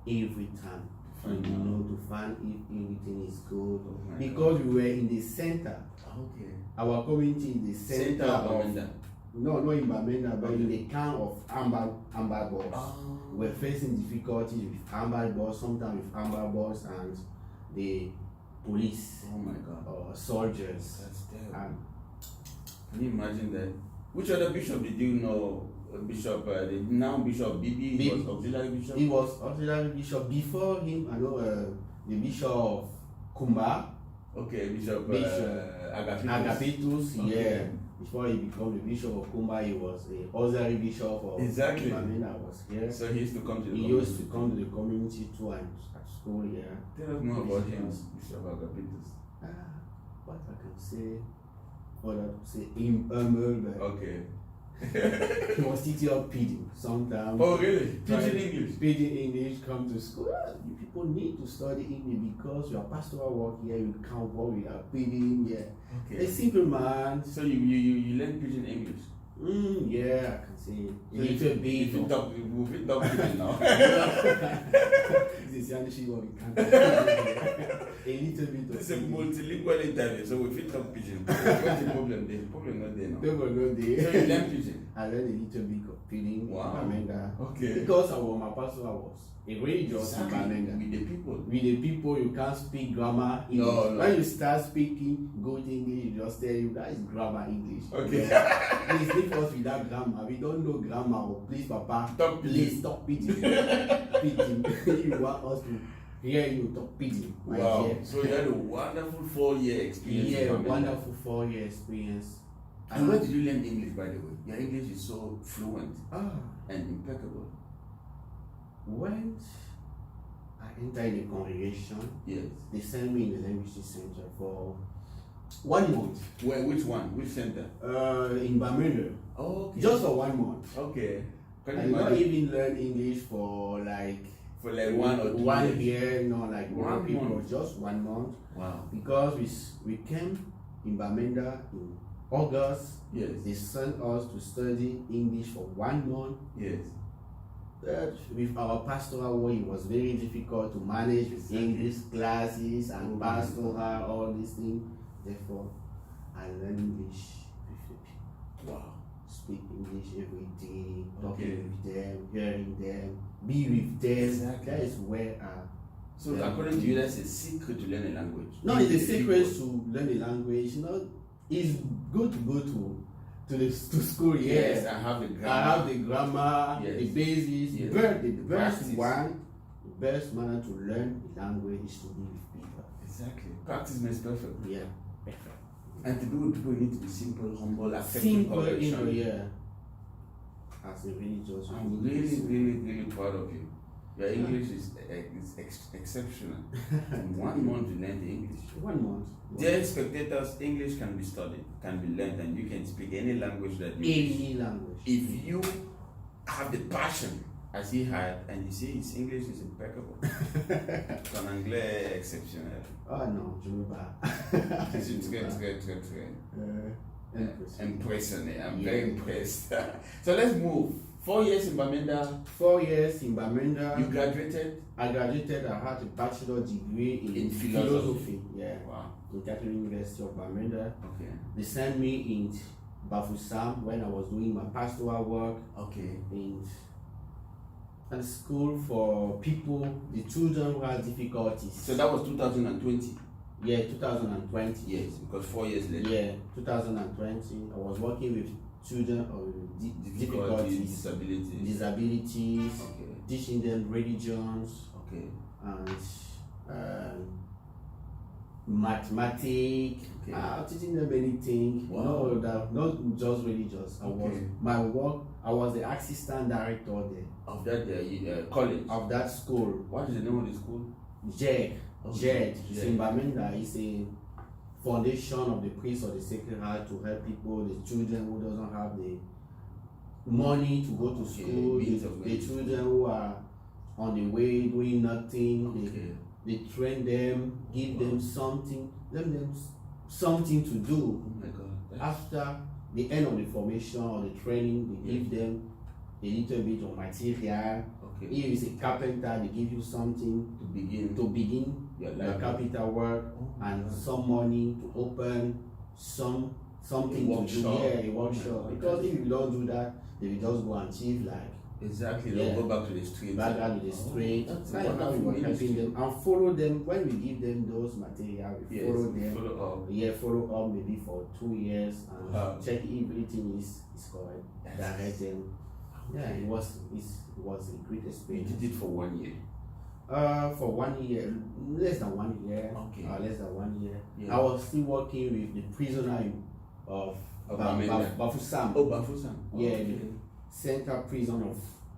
[SPEAKER 13] every time. To find if everything is good. Because we were in the center. Our community in the center of no, not in Bamenda, but in the camp of amber boys. We're facing difficulties with amber boys, sometimes with amber boys and the police.
[SPEAKER 3] Oh my God.
[SPEAKER 13] Or soldiers.
[SPEAKER 3] That's terrible. Can you imagine that? Which other bishop did you know? Bishop, now Bishop Bibi, he was auxiliary bishop?
[SPEAKER 13] He was auxiliary bishop. Before him, I know the Bishop of Kumba.
[SPEAKER 3] Okay, Bishop
[SPEAKER 13] Agapitus, yeah. Before he became the Bishop of Kumba, he was the auxiliary bishop of Bamenda was here.
[SPEAKER 3] So he used to come to the
[SPEAKER 13] community. He used to come to the community too and at school, yeah.
[SPEAKER 3] Tell us more about him, Bishop Agapitus.
[SPEAKER 13] What I can say, what I could say, him humble, but he was teaching up pidgin sometimes.
[SPEAKER 3] Oh really? Teaching English?
[SPEAKER 13] Pidgin English, come to school. You people need to study English because your pastoral work here, you can't work with a pidgin, yeah. A simple man.
[SPEAKER 3] So you learn pidgin English?
[SPEAKER 13] Yeah, I can say a little bit.
[SPEAKER 3] If you talk pidgin now.
[SPEAKER 13] This is actually what we can do. A little bit of
[SPEAKER 3] It's a multilingual interview, so we fit talk pidgin. What's the problem there? The problem not there now.
[SPEAKER 13] The problem not there.
[SPEAKER 3] So you learn pidgin?
[SPEAKER 13] I learned a little bit of pidgin.
[SPEAKER 3] Wow. Okay.
[SPEAKER 13] Because my pastor was a religious in Bamenda.
[SPEAKER 3] With the people.
[SPEAKER 13] With the people, you can't speak grammar English. No. When you start speaking good English, you just tell you that is grammar English.
[SPEAKER 3] Okay.
[SPEAKER 13] Please leave us with that grammar. We don't know grammar. Or please, Papa, please stop pidgin. Pidgin. You want us to hear you talk pidgin.
[SPEAKER 3] Wow. So you had a wonderful 4-year experience.
[SPEAKER 13] Yeah, wonderful 4-year experience.
[SPEAKER 3] And where did you learn English, by the way? Your English is so fluent and impeccable.
[SPEAKER 13] When I entered the congregation, they sent me in the language center for 1 month.
[SPEAKER 3] Where? Which one? Which center?
[SPEAKER 13] In Bamenda.
[SPEAKER 3] Oh, okay.
[SPEAKER 13] Just for 1 month.
[SPEAKER 3] Okay.
[SPEAKER 13] I did not even learn English for like
[SPEAKER 3] 1 or 2
[SPEAKER 13] 1 year, no, like
[SPEAKER 3] 1
[SPEAKER 13] people,
[SPEAKER 3] month.
[SPEAKER 13] just 1 month.
[SPEAKER 3] Wow.
[SPEAKER 13] Because we came in Bamenda in August.
[SPEAKER 3] Yes.
[SPEAKER 13] They sent us to study English for 1 month.
[SPEAKER 3] Yes.
[SPEAKER 13] With our pastoral work, it was very difficult to manage with English classes and pastoral, all these things. Therefore, I learned English with the people. Wow. Speak English every day, talking with them, hearing them, be with them.
[SPEAKER 3] Exactly.
[SPEAKER 13] That is where
[SPEAKER 3] So according to you, that's a secret to learn a language?
[SPEAKER 13] No, it's a secret to learn a language. You know, it's good to go to school,
[SPEAKER 3] yes, I have the grammar.
[SPEAKER 13] I have the grammar, the basis, but the best manner to learn the language is to be with people.
[SPEAKER 3] Exactly. Practice makes perfect.
[SPEAKER 13] Yeah, perfect.
[SPEAKER 3] And to be with people, you need to be simple, humble, affecting
[SPEAKER 13] simple,
[SPEAKER 3] correction.
[SPEAKER 13] Yeah. As a religious,
[SPEAKER 3] I'm really proud of you. Your English is exceptional. In 1 month you learn the English.
[SPEAKER 13] 1 month.
[SPEAKER 3] Dear spectators, English can be studied, can be learned, and you can speak any language that you wish.
[SPEAKER 13] Any language.
[SPEAKER 3] If you have the passion as he had, and you see his English is impeccable. Son anglais exceptionnel.
[SPEAKER 13] Oh non, je ne veux pas.
[SPEAKER 3] It's good. Impressive. I'm very impressed. So let's move. 4 years in Bamenda.
[SPEAKER 13] 4 years in Bamenda.
[SPEAKER 3] You graduated?
[SPEAKER 13] I graduated. I had a bachelor degree in philosophy. Yeah. Wow. In Catholic University of Bamenda.
[SPEAKER 3] Okay.
[SPEAKER 13] They sent me in Bafoussam when I was doing my pastoral work.
[SPEAKER 3] Okay.
[SPEAKER 13] In a school for people, the children who have difficulties.
[SPEAKER 3] So that was 2020?
[SPEAKER 13] Yeah, 2020.
[SPEAKER 3] Yes, because 4 years later.
[SPEAKER 13] Yeah, 2020. I was working with children with difficulties, disabilities,
[SPEAKER 3] okay.
[SPEAKER 13] Teaching them religions,
[SPEAKER 3] okay.
[SPEAKER 13] And mathematics,
[SPEAKER 3] okay.
[SPEAKER 13] Teaching them anything.
[SPEAKER 3] Wow.
[SPEAKER 13] No, not just religious. I was the assistant director there.
[SPEAKER 3] Of that college?
[SPEAKER 13] Of that school.
[SPEAKER 3] What is the name of the school?
[SPEAKER 13] JED. In Bamenda is a foundation of the priest of the Sacred Heart to help people, the children who doesn't have the money to go to school, the children who are on the way doing nothing. They train them, give them something, something to do.
[SPEAKER 3] Oh my God.
[SPEAKER 13] After the end of the formation or the training, they give them a little bit of material.
[SPEAKER 3] Okay.
[SPEAKER 13] If it's a carpenter, they give you something to begin your carpenter work, and some money to open something to do. Yeah, a workshop. Because if you don't do that, they will just go and achieve
[SPEAKER 3] they'll go back to the street.
[SPEAKER 13] Back out to the street. That's how we were helping them and follow them. When we give them those material, we follow them. Follow up maybe for 2 years and check if everything is correct. Direct them. Yeah, it was a great experience.
[SPEAKER 3] You did it for 1 year?
[SPEAKER 13] For 1 year, less than 1 year.
[SPEAKER 3] Okay.
[SPEAKER 13] Less than 1 year.
[SPEAKER 3] Yeah.
[SPEAKER 13] I was still working with the prisoner of Bafoussam.
[SPEAKER 3] Oh, Bafoussam.
[SPEAKER 13] Yeah, the central prison of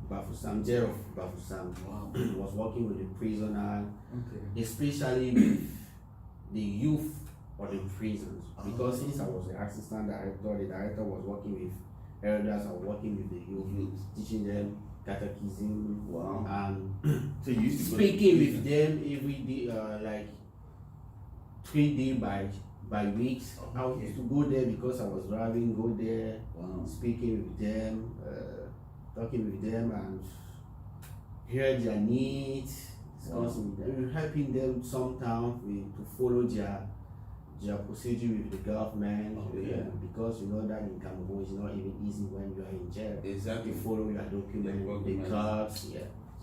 [SPEAKER 13] Bafoussam, jail of Bafoussam.
[SPEAKER 3] Wow.
[SPEAKER 13] I was working with the prisoner,
[SPEAKER 3] okay.
[SPEAKER 13] especially with the youth of the prisons. Because since I was the assistant director, the director was working with elders, I was working with the youth, teaching them catechism.
[SPEAKER 3] Wow.
[SPEAKER 13] And
[SPEAKER 3] so you used to
[SPEAKER 13] speaking with them every day, like 3 days by weeks.
[SPEAKER 3] Okay.
[SPEAKER 13] I used to go there because I was driving, go there,
[SPEAKER 3] wow.
[SPEAKER 13] speaking with them, talking with them, and hear their needs, discussing with them, helping them sometimes to follow their procedure with the government. Because you know that in Cameroon it's not even easy when you are in jail.
[SPEAKER 3] Exactly.
[SPEAKER 13] To follow your document, the cards,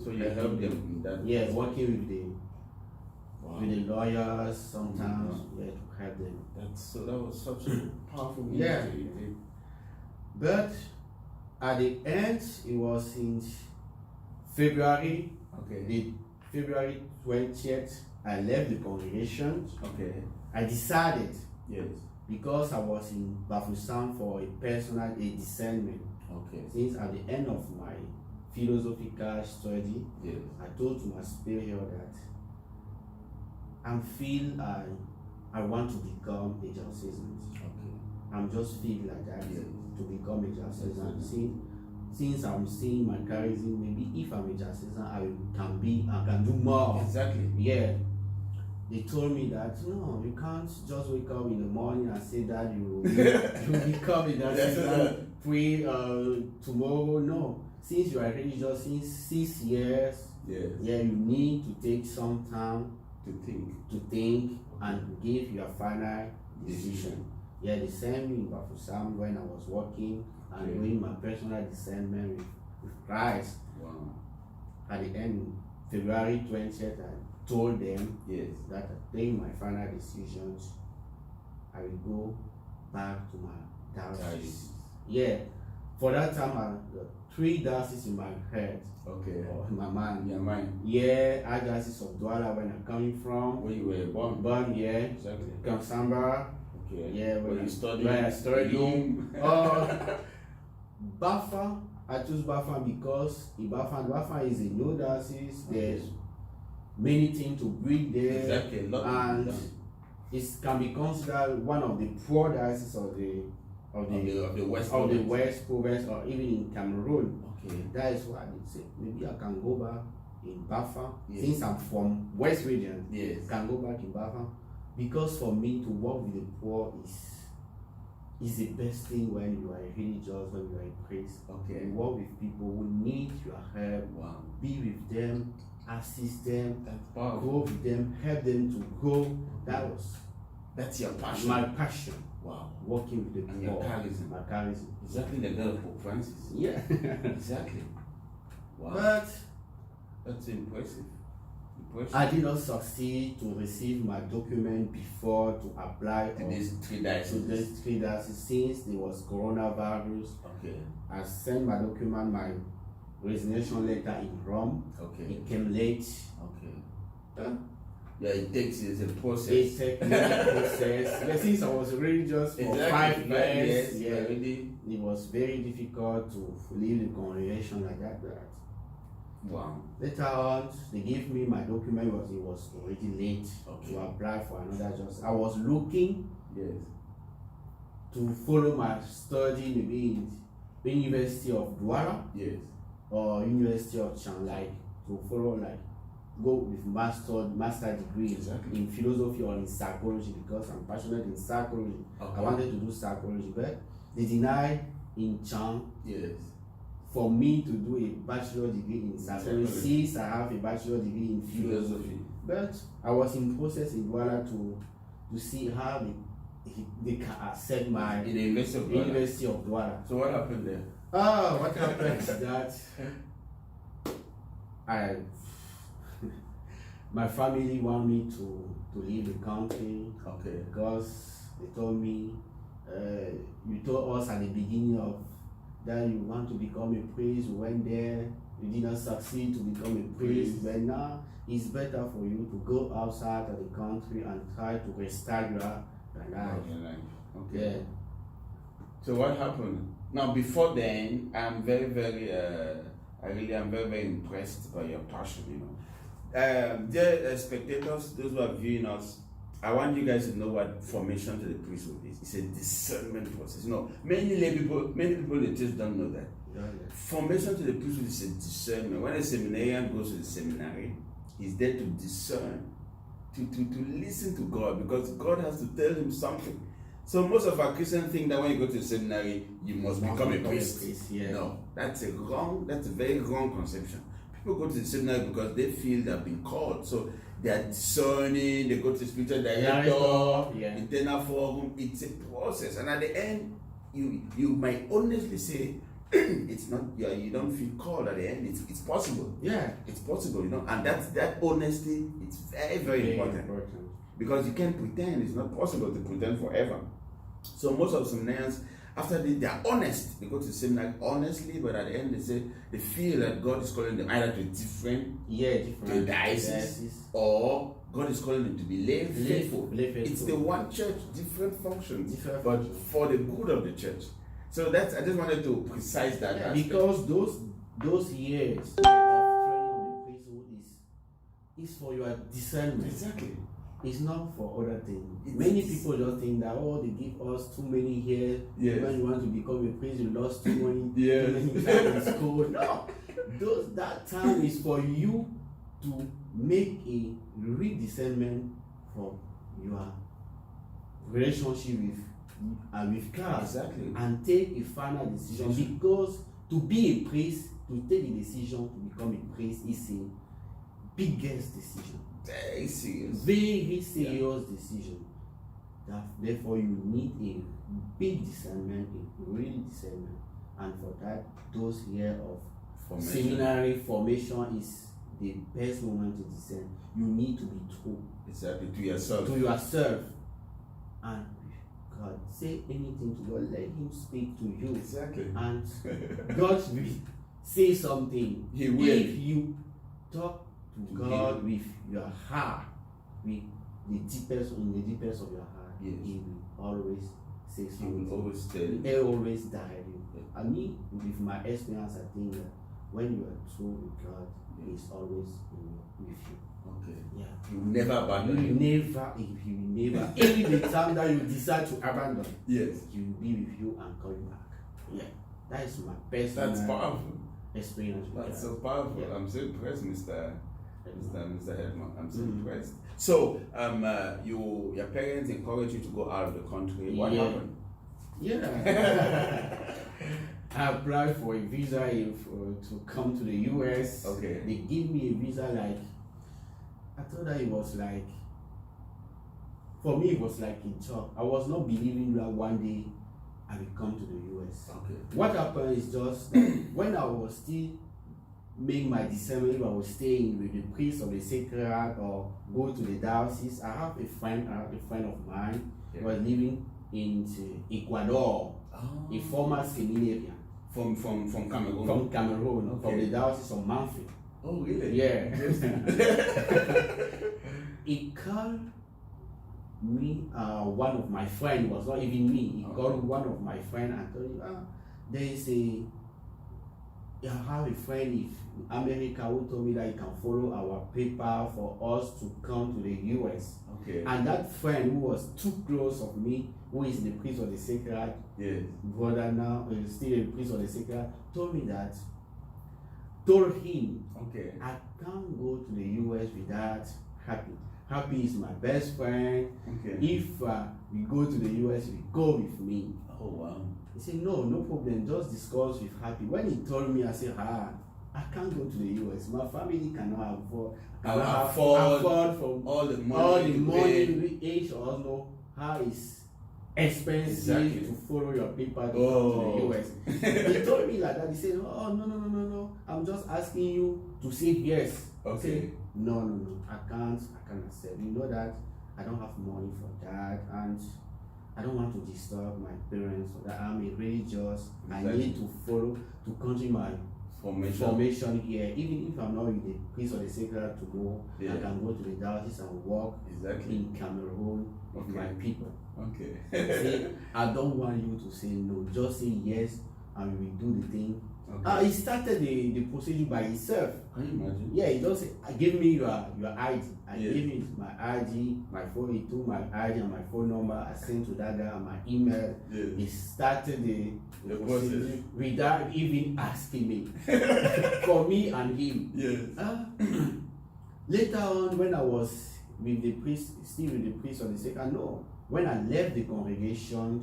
[SPEAKER 3] So you help them in that?
[SPEAKER 13] Yeah, working with the lawyers sometimes, to help them.
[SPEAKER 3] That was such a powerful
[SPEAKER 13] ministry. But at the end, it was in February.
[SPEAKER 3] Okay.
[SPEAKER 13] The February 20th, I left the congregation.
[SPEAKER 3] Okay.
[SPEAKER 13] I decided.
[SPEAKER 3] Yes.
[SPEAKER 13] Because I was in Bafoussam for a personal discernment.
[SPEAKER 3] Okay.
[SPEAKER 13] Since at the end of my philosophical study,
[SPEAKER 3] yes.
[SPEAKER 13] I told my superior that I want to become a diocesan.
[SPEAKER 3] Okay.
[SPEAKER 13] I'm just feeling like that to become a diocesan.
[SPEAKER 3] Yes.
[SPEAKER 13] Since I'm seeing my charism, maybe if I'm a diocesan, I can do more.
[SPEAKER 3] Exactly.
[SPEAKER 13] Yeah. They told me that no, you can't just wake up in the morning and say that you become a diocesan, pray tomorrow. No. Since you are religious since 6 years, you need to take some time to think and give your final decision. Yeah, they sent me in Bafoussam when I was working and doing my personal discernment with Christ.
[SPEAKER 3] Wow.
[SPEAKER 13] At the end, February 20th, I told them that I take my final decisions. I will go back to my diocese. Yeah, for that time, I 3 dioceses in my head.
[SPEAKER 3] Okay.
[SPEAKER 13] Or in my mind.
[SPEAKER 3] Your mind.
[SPEAKER 13] Yeah, Archdiocese of Douala when I'm coming from.
[SPEAKER 3] Where you were born?
[SPEAKER 13] Born, yeah.
[SPEAKER 3] Exactly.
[SPEAKER 13] Kansamba.
[SPEAKER 3] Okay.
[SPEAKER 13] Yeah,
[SPEAKER 3] where you studied.
[SPEAKER 13] Where I studied. Bafa, I choose Bafa because in Bafa is a new diocese. There's many things to bring there.
[SPEAKER 3] Exactly.
[SPEAKER 13] And it can be considered one of the poor dioceses of the West Province or even in Cameroon. Okay. That is why I say maybe I can go back in Bafa. Since I'm from West region, can go back in Bafa. Because for me to work with the poor it's the best thing when you are religious, when you are in praise.
[SPEAKER 3] Okay.
[SPEAKER 13] You work with people who need your help.
[SPEAKER 3] Wow.
[SPEAKER 13] Be with them, assist them,
[SPEAKER 3] That's powerful.
[SPEAKER 13] grow with them, help them to grow.
[SPEAKER 3] That's your passion.
[SPEAKER 13] My passion.
[SPEAKER 3] Wow.
[SPEAKER 13] Working with the
[SPEAKER 3] And
[SPEAKER 13] poor.
[SPEAKER 3] your charism.
[SPEAKER 13] My charism.
[SPEAKER 3] Exactly the girl of Pope Francis.
[SPEAKER 13] Yeah.
[SPEAKER 3] Exactly. Wow.
[SPEAKER 13] But
[SPEAKER 3] that's impressive.
[SPEAKER 13] I did not succeed to receive my document before to apply
[SPEAKER 3] to these 3 dioceses.
[SPEAKER 13] Since there was coronavirus.
[SPEAKER 3] Okay.
[SPEAKER 13] I sent my document, my resignation letter in Rome.
[SPEAKER 3] Okay.
[SPEAKER 13] It came late.
[SPEAKER 3] Okay. Yeah, it's a process.
[SPEAKER 13] It takes a process. Yeah, since I was religious for 5 years, it was very difficult to leave the congregation like that.
[SPEAKER 3] Wow.
[SPEAKER 13] Later on, they gave me my document, but it was already late to apply for another job. I was looking to follow my study maybe in University of Douala or University of Chiang, to follow go with master degree in philosophy or in psychology, because I'm passionate in psychology. I wanted to do psychology, but they denied in Chiang for me to do a bachelor degree in psychology, since I have a bachelor degree in philosophy. But I was in process in Douala to see how they can accept my
[SPEAKER 3] in the University of
[SPEAKER 13] Douala.
[SPEAKER 3] So what happened there?
[SPEAKER 13] What happened is that my family want me to leave the country. Because they told me, you told us at the beginning of that you want to become a priest. You went there, you did not succeed to become a priest, but now it's better for you to go outside of the country and try to restart your life.
[SPEAKER 3] Okay. So what happened? Now before then, I'm very, very, I really am very, very impressed by your passion, you know. Dear spectators, those who are viewing us, I want you guys to know what formation to the priesthood is. It's a discernment process. You know, many people in the church don't know that. Formation to the priesthood is a discernment. When a seminarian goes to the seminary, he's there to discern, to listen to God, because God has to tell him something. So most of our Christians think that when you go to the seminary, you must become a priest. No, that's a very wrong conception. People go to the seminary because they feel they've been called. So they are discerning, they go to the spiritual director, internal forum. It's a process. And at the end, you might honestly say, it's not, you don't feel called at the end. It's possible. Yeah, it's possible, you know. And that honesty, it's very, very important. Because you can't pretend. It's not possible to pretend forever. So most of the seminarians, after they are honest, they go to the seminary honestly, but at the end they feel that God is calling them either to different diocese, or God is calling them to be lay faithful. It's the one church, different functions, but for the good of the church. So I just wanted to precise that.
[SPEAKER 13] Yeah, because those years of training of the priesthood is for your discernment.
[SPEAKER 3] Exactly.
[SPEAKER 13] It's not for other things. Many people just think that, they give us too many years. When you want to become a priest, you lost too many time in school. No, that time is for you to make a real discernment for your relationship with God, and take a final decision. Because to be a priest, to take a decision to become a priest is a biggest decision.
[SPEAKER 3] Very serious.
[SPEAKER 13] Very serious decision. Therefore, you need a big discernment, a real discernment. And for that, those years of seminary formation is the best moment to discern. You need to be true.
[SPEAKER 3] Exactly, to yourself.
[SPEAKER 13] To yourself. And God, say anything to God, let Him speak to you.
[SPEAKER 3] Exactly.
[SPEAKER 13] And God will say something.
[SPEAKER 3] He will.
[SPEAKER 13] If you talk to God with your heart, with the deepest of your heart, He will always say something.
[SPEAKER 3] He will always tell you.
[SPEAKER 13] He will always guide you. I mean, with my experience, I think that when you are true with God, He's always with you.
[SPEAKER 3] Okay.
[SPEAKER 13] Yeah.
[SPEAKER 3] He will never abandon you.
[SPEAKER 13] He will never. Even the time that you decide to abandon,
[SPEAKER 3] He will
[SPEAKER 13] be with you and call you back. Yeah. That is my best.
[SPEAKER 3] That's powerful.
[SPEAKER 13] Experience.
[SPEAKER 3] That's so powerful. Yeah. I'm so impressed, Mr. Headman. I'm so impressed. So, your parents encouraged you to go out of the country. What happened?
[SPEAKER 13] Yeah. I applied for a visa to come to the US.
[SPEAKER 3] Okay.
[SPEAKER 13] They gave me a visa like, I thought that it was like, for me it was like a job. I was not believing that one day I will come to the US.
[SPEAKER 3] Okay.
[SPEAKER 13] What happened is just that when I was still making my discernment, if I was staying with the priest of the Sacred Heart or go to the diocese, I have a friend of mine who was living in Ecuador, a former seminarian.
[SPEAKER 3] From Cameroon?
[SPEAKER 13] From Cameroon,
[SPEAKER 3] Okay.
[SPEAKER 13] from the Diocese of Manfred.
[SPEAKER 3] Oh, really?
[SPEAKER 13] Yeah. He called me, one of my friends, was not even me, he called one of my friends and told him, there is I have a friend in America who told me that he can follow our paper for us to come to the US.
[SPEAKER 3] Okay.
[SPEAKER 13] And that friend who was too close of me, who is the priest of the Sacred Heart,
[SPEAKER 3] yes,
[SPEAKER 13] brother now, still a priest of the Sacred Heart, told him,
[SPEAKER 3] okay,
[SPEAKER 13] I can't go to the US without Happy. Happy is my best friend.
[SPEAKER 3] Okay.
[SPEAKER 13] If we go to the US, we go with me.
[SPEAKER 3] Oh, wow.
[SPEAKER 13] He said, no problem, just discuss with Happy. When he told me, I said, I can't go to the US. My family cannot afford from
[SPEAKER 3] all the money
[SPEAKER 13] we each all know how it's expensive to follow your paper to come to the US. He told me like that. He said, oh, no. I'm just asking you to say yes.
[SPEAKER 3] Okay.
[SPEAKER 13] Say, no. I can't accept. You know that I don't have money for that, and I don't want to disturb my parents, so that I'm a religious. I need to follow, to continue my formation here. Even if I'm not with the priest of the Sacred Heart tomorrow, I can go to the diocese and work in Cameroon with my people.
[SPEAKER 3] Okay.
[SPEAKER 13] Say, I don't want you to say no. Just say yes, and we will do the thing.
[SPEAKER 3] Okay.
[SPEAKER 13] He started the procedure by himself.
[SPEAKER 3] Can you imagine?
[SPEAKER 13] Yeah, he just said, give me your ID. I gave him my ID, my phone. He took my ID and my phone number. I sent to that guy my email.
[SPEAKER 3] Yes.
[SPEAKER 13] He started the procedure
[SPEAKER 3] process
[SPEAKER 13] without even asking me. For me and him.
[SPEAKER 3] Yes.
[SPEAKER 13] Later on, when I was with the priest, still with the priest of the Sacred, when I left the congregation,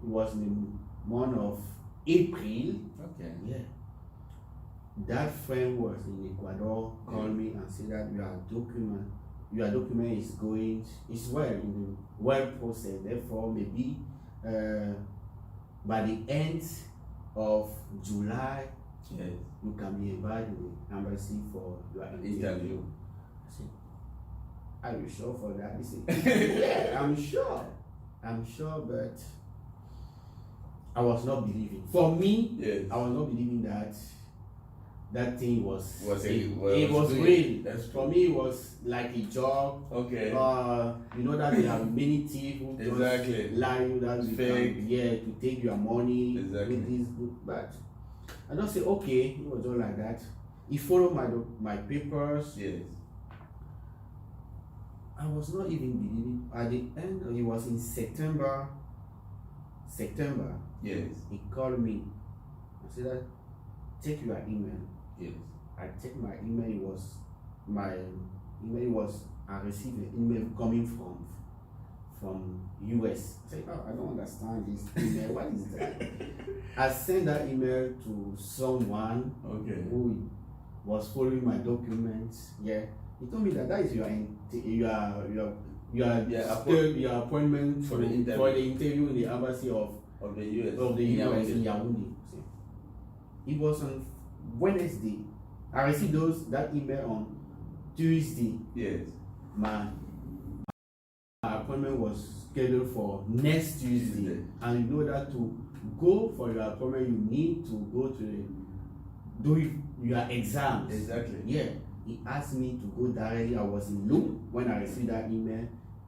[SPEAKER 13] it was in the month of April.
[SPEAKER 3] Okay.
[SPEAKER 13] Yeah. That friend who was in Ecuador called me and said that your document is well in the well processed. Therefore, maybe by the end of July, you can be invited to the embassy for your interview. I said, are you sure for that? He said, yeah, I'm sure, but I was not believing. For me, I was not believing that thing was real. For me, it was like a job.
[SPEAKER 3] Okay.
[SPEAKER 13] You know that there are many thieves who just lie you that you can, to take your money.
[SPEAKER 3] Exactly.
[SPEAKER 13] But I don't say okay. It was all like that. He followed my papers.
[SPEAKER 3] Yes.
[SPEAKER 13] I was not even believing. At the end, it was in September.
[SPEAKER 3] Yes.
[SPEAKER 13] He called me. I said that, check your email.
[SPEAKER 3] Yes.
[SPEAKER 13] I checked my email. I received an email coming from US. I said, I don't understand this email. What is that? I sent that email to someone who was following my documents. Yeah. He told me that is your appointment for the interview in the embassy of the US in Yaoundé. It was on Wednesday. I received that email on Tuesday.
[SPEAKER 3] Yes.
[SPEAKER 13] My appointment was scheduled for next Tuesday. And you know that to go for your appointment, you need to go to do your exams.
[SPEAKER 3] Exactly.
[SPEAKER 13] Yeah. He asked me to go directly. I was in Lome when I received that email.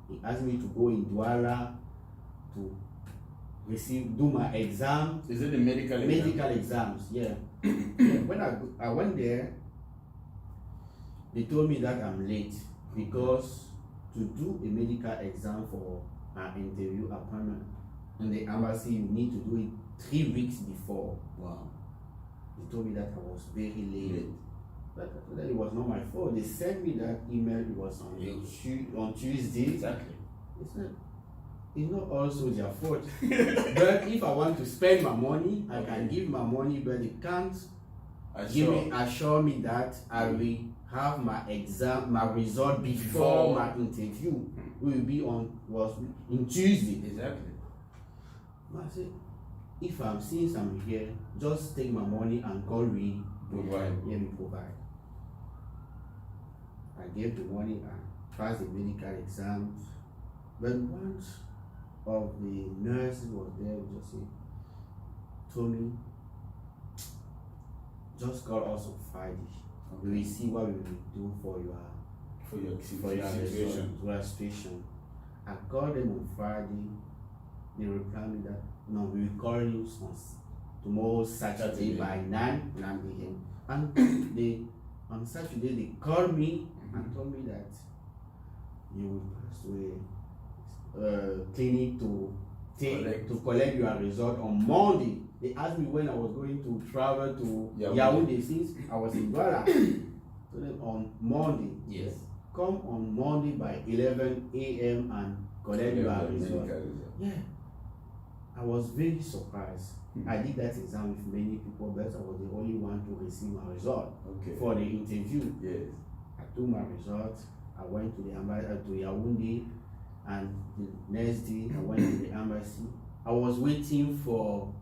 [SPEAKER 13] He asked me to go in Douala to do my exam.
[SPEAKER 3] Is it the medical
[SPEAKER 13] exams? Yeah. When I went there, they told me that I'm late because to do a medical exam for an interview appointment in the embassy, you need to do it 3 weeks before.
[SPEAKER 3] Wow. They
[SPEAKER 13] told me that I was very late. But it was not my fault. They sent me that email. It was on Tuesday.
[SPEAKER 3] Exactly.
[SPEAKER 13] it's not also their fault. But if I want to spend my money, I can give my money, but they can't assure me that I will have my exam, my result before my interview. Will be in Tuesday.
[SPEAKER 3] Exactly.
[SPEAKER 13] I said, since I'm here, just take my money and God will provide. I gave the money and passed the medical exam. But once of the nurses was there, just said, Tony, just call us on Friday. We will see what we will do for your situation. I called them on Friday. They replied me that no, we will call you on tomorrow Saturday by 9 a.m. And on Saturday they called me and told me that you will pass to a clinic to collect your result on Monday. They asked me when I was going to travel to Yaoundé since I was in Douala. So then on Monday,
[SPEAKER 3] yes,
[SPEAKER 13] come on Monday by 11 a.m. and collect your result. Yeah, I was very surprised. I did that exam with many people, but I was the only one to receive my result for the interview.
[SPEAKER 3] Yes,
[SPEAKER 13] I took my result. I went to the to Yaoundé, and the next day I went to the embassy. I was waiting for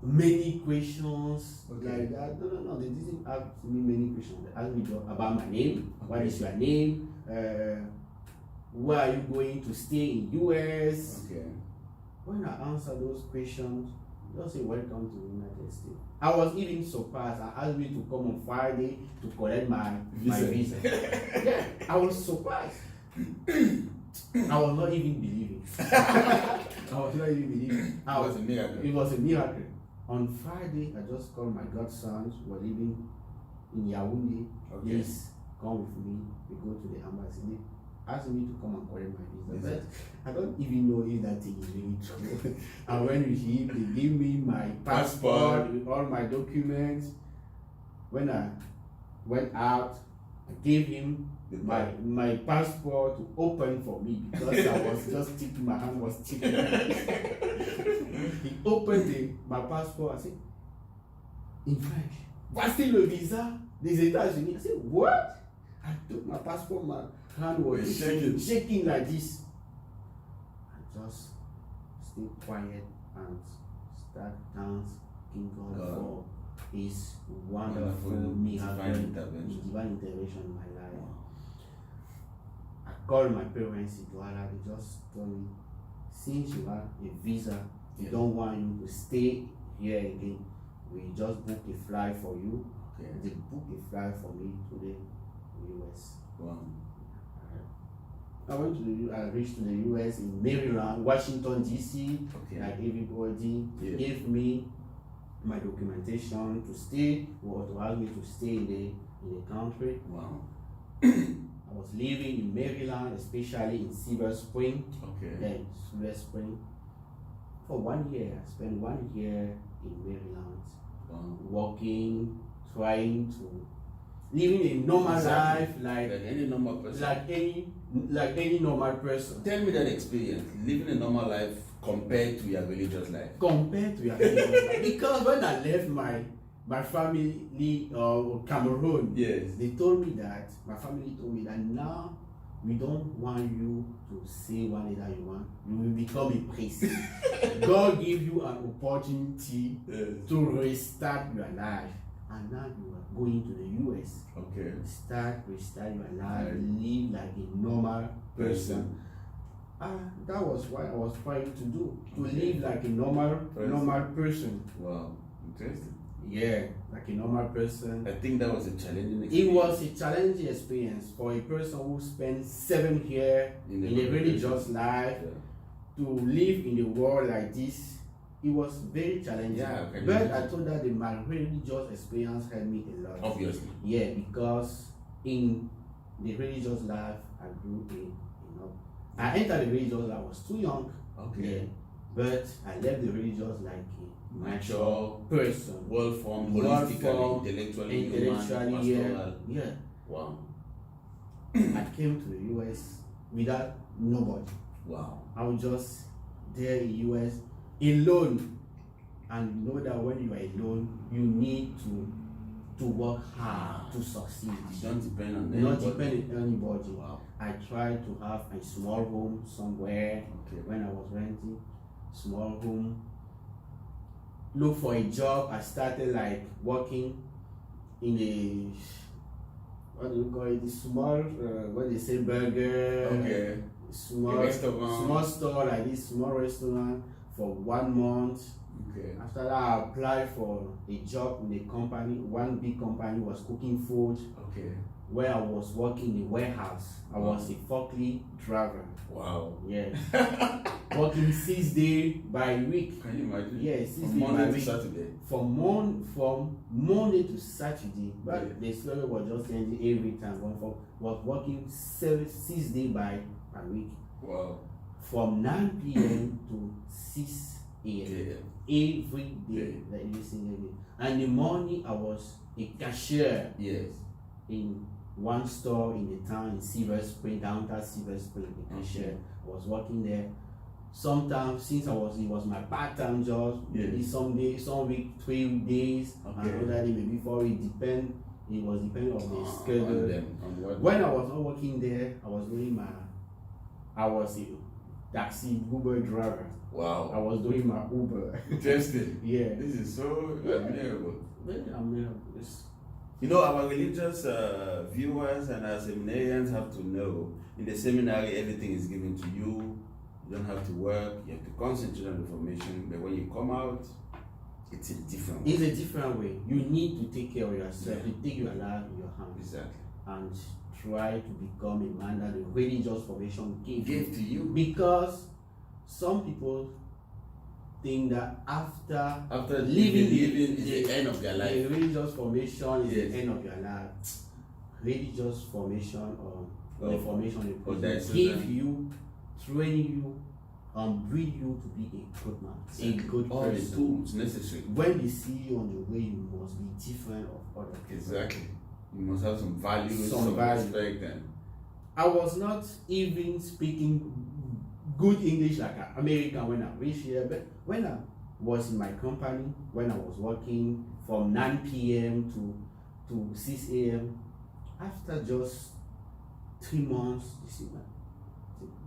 [SPEAKER 13] many questions like that. No, they didn't ask me many questions. They asked me about my name. What is your name? Where are you going to stay in US? When I answered those questions, they just say welcome to the United States. I was even surprised. I asked me to come on Friday to collect my visa. Yeah, I was surprised. I was not even believing. It was a miracle. It was a miracle. On Friday, I just called my godsons who were living in Yaoundé. Please come with me. We go to the embassy. They asked me to come and collect my visa. But I don't even know if that thing is really true. And when we leave, they give me my passport with all my documents. When I went out, I gave him my passport to open for me because I was just ticking, my hand was ticking. He opened my passport. I said, in French, voici le visa des États-Unis. I said, what? I took my passport, my hand was shaking like this. I just stayed quiet and start thanking God for His wonderful miracle, His divine intervention in my life. I called my parents in Douala. They just told me, since you have a visa, we don't want you to stay here again. We just book a flight for you. They booked a flight for me to the US.
[SPEAKER 3] Wow.
[SPEAKER 13] I reached to the US in Maryland, Washington DC. Like everybody gave me my documentation to stay or to ask me to stay in the country.
[SPEAKER 3] Wow.
[SPEAKER 13] I was living in Maryland, especially in Silver Spring. Silver Spring. For 1 year, I spent 1 year in Maryland, working, trying to living a normal life, like
[SPEAKER 3] any normal person.
[SPEAKER 13] Like any normal person.
[SPEAKER 3] Tell me that experience, living a normal life compared to your religious life.
[SPEAKER 13] Compared to your religious life, because when I left my family, Cameroon, they told me that my family told me that now we don't want you to say whatever you want. You will become a priest. God give you an opportunity to restart your life, and now you are going to the US. Restart your life, live like a normal person. That was what I was trying to do, to live like a normal person.
[SPEAKER 3] Wow, interesting.
[SPEAKER 13] Yeah, like a normal person.
[SPEAKER 3] I think that was a challenging experience.
[SPEAKER 13] It was a challenging experience for a person who spent 7 years in a religious life to live in a world like this. It was very challenging. But I thought that my religious experience helped me a lot.
[SPEAKER 3] Obviously.
[SPEAKER 13] Yeah, because in the religious life, I grew up. I entered the religious life, I was too young. But I left the religious like a mature person,
[SPEAKER 3] well-formed, holistically, intellectually,
[SPEAKER 13] Wow. I came to the US without nobody.
[SPEAKER 3] Wow.
[SPEAKER 13] I was just there in US alone, and you know that when you are alone, you need to work hard to succeed.
[SPEAKER 3] You don't depend on
[SPEAKER 13] Not
[SPEAKER 3] anybody.
[SPEAKER 13] depend on anybody.
[SPEAKER 3] Wow.
[SPEAKER 13] I tried to have a small home somewhere when I was renting, small home. Look for a job. I started like working in a, what do you call it? The small, what they say, burger. Small store like this, small restaurant for 1 month.
[SPEAKER 3] Okay.
[SPEAKER 13] After that, I applied for a job in a company. One big company was cooking food.
[SPEAKER 3] Okay.
[SPEAKER 13] Where I was working in a warehouse. I was a forklift driver.
[SPEAKER 3] Wow.
[SPEAKER 13] Yeah. Working 6 days by week.
[SPEAKER 3] Can you imagine?
[SPEAKER 13] Yeah, 6 days
[SPEAKER 3] From
[SPEAKER 13] by
[SPEAKER 3] Monday to
[SPEAKER 13] week.
[SPEAKER 3] Saturday.
[SPEAKER 13] From Monday to Saturday. But
[SPEAKER 3] Yeah.
[SPEAKER 13] the story was just changing every time. Was working 6 days by week.
[SPEAKER 3] Wow.
[SPEAKER 13] From 9 p.m. to 6 a.m. Every day, like every single day. And in the morning, I was a cashier.
[SPEAKER 3] Yes.
[SPEAKER 13] In one store in the town in Silver Spring, downtown Silver Spring, the cashier. I was working there. Sometimes, since it was my part-time job, maybe some week, 3 days, and other day, maybe 4 weeks, it was depending on the schedule. When I was not working there, I was a taxi Uber driver.
[SPEAKER 3] Wow.
[SPEAKER 13] I was doing my Uber.
[SPEAKER 3] Interesting.
[SPEAKER 13] Yeah.
[SPEAKER 3] This is so admirable.
[SPEAKER 13] Very admirable.
[SPEAKER 3] You know, our religious viewers and our seminarians have to know, in the seminary, everything is given to you. You don't have to work. You have to concentrate on the formation. But when you come out, it's a different way.
[SPEAKER 13] It's a different way. You need to take care of yourself. You take your life in your hands.
[SPEAKER 3] Exactly.
[SPEAKER 13] And try to become a man that the religious formation gave
[SPEAKER 3] to you.
[SPEAKER 13] Because some people think that after
[SPEAKER 3] living is the end of their life.
[SPEAKER 13] The religious formation is the end of your life. Religious formation or the formation give you, train you, and breed you to be a good man, a good
[SPEAKER 3] all
[SPEAKER 13] person.
[SPEAKER 3] the tools necessary.
[SPEAKER 13] When they see you on the way, you must be different of other people.
[SPEAKER 3] Exactly. You must have some values,
[SPEAKER 13] Some
[SPEAKER 3] some
[SPEAKER 13] value.
[SPEAKER 3] respect. And
[SPEAKER 13] I was not even speaking good English like an American when I reached here, but when I was in my company, when I was working from 9 p.m. to 6 a.m., after just 3 months, you see, man,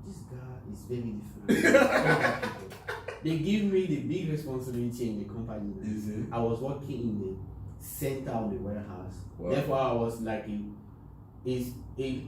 [SPEAKER 13] this guy is very different. They give me the big responsibility in the company. I was working in the center of the warehouse.
[SPEAKER 3] Wow.
[SPEAKER 13] Therefore, I was like a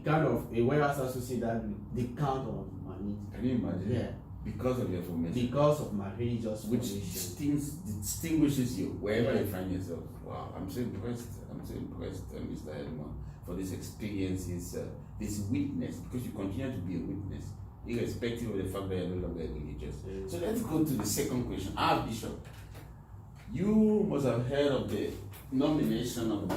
[SPEAKER 13] kind of a warehouse associate that the count on it.
[SPEAKER 3] Can you imagine?
[SPEAKER 13] Yeah.
[SPEAKER 3] Because of your formation.
[SPEAKER 13] Because of my religious
[SPEAKER 3] which
[SPEAKER 13] formation.
[SPEAKER 3] distinguishes you wherever you find yourself. Wow, I'm so impressed. Mr. Edmond, for this experiences, this witness, because you continue to be a witness, irrespective of the fact that you're no longer religious. So let's go to the second question. Bishop, you must have heard of the nomination of the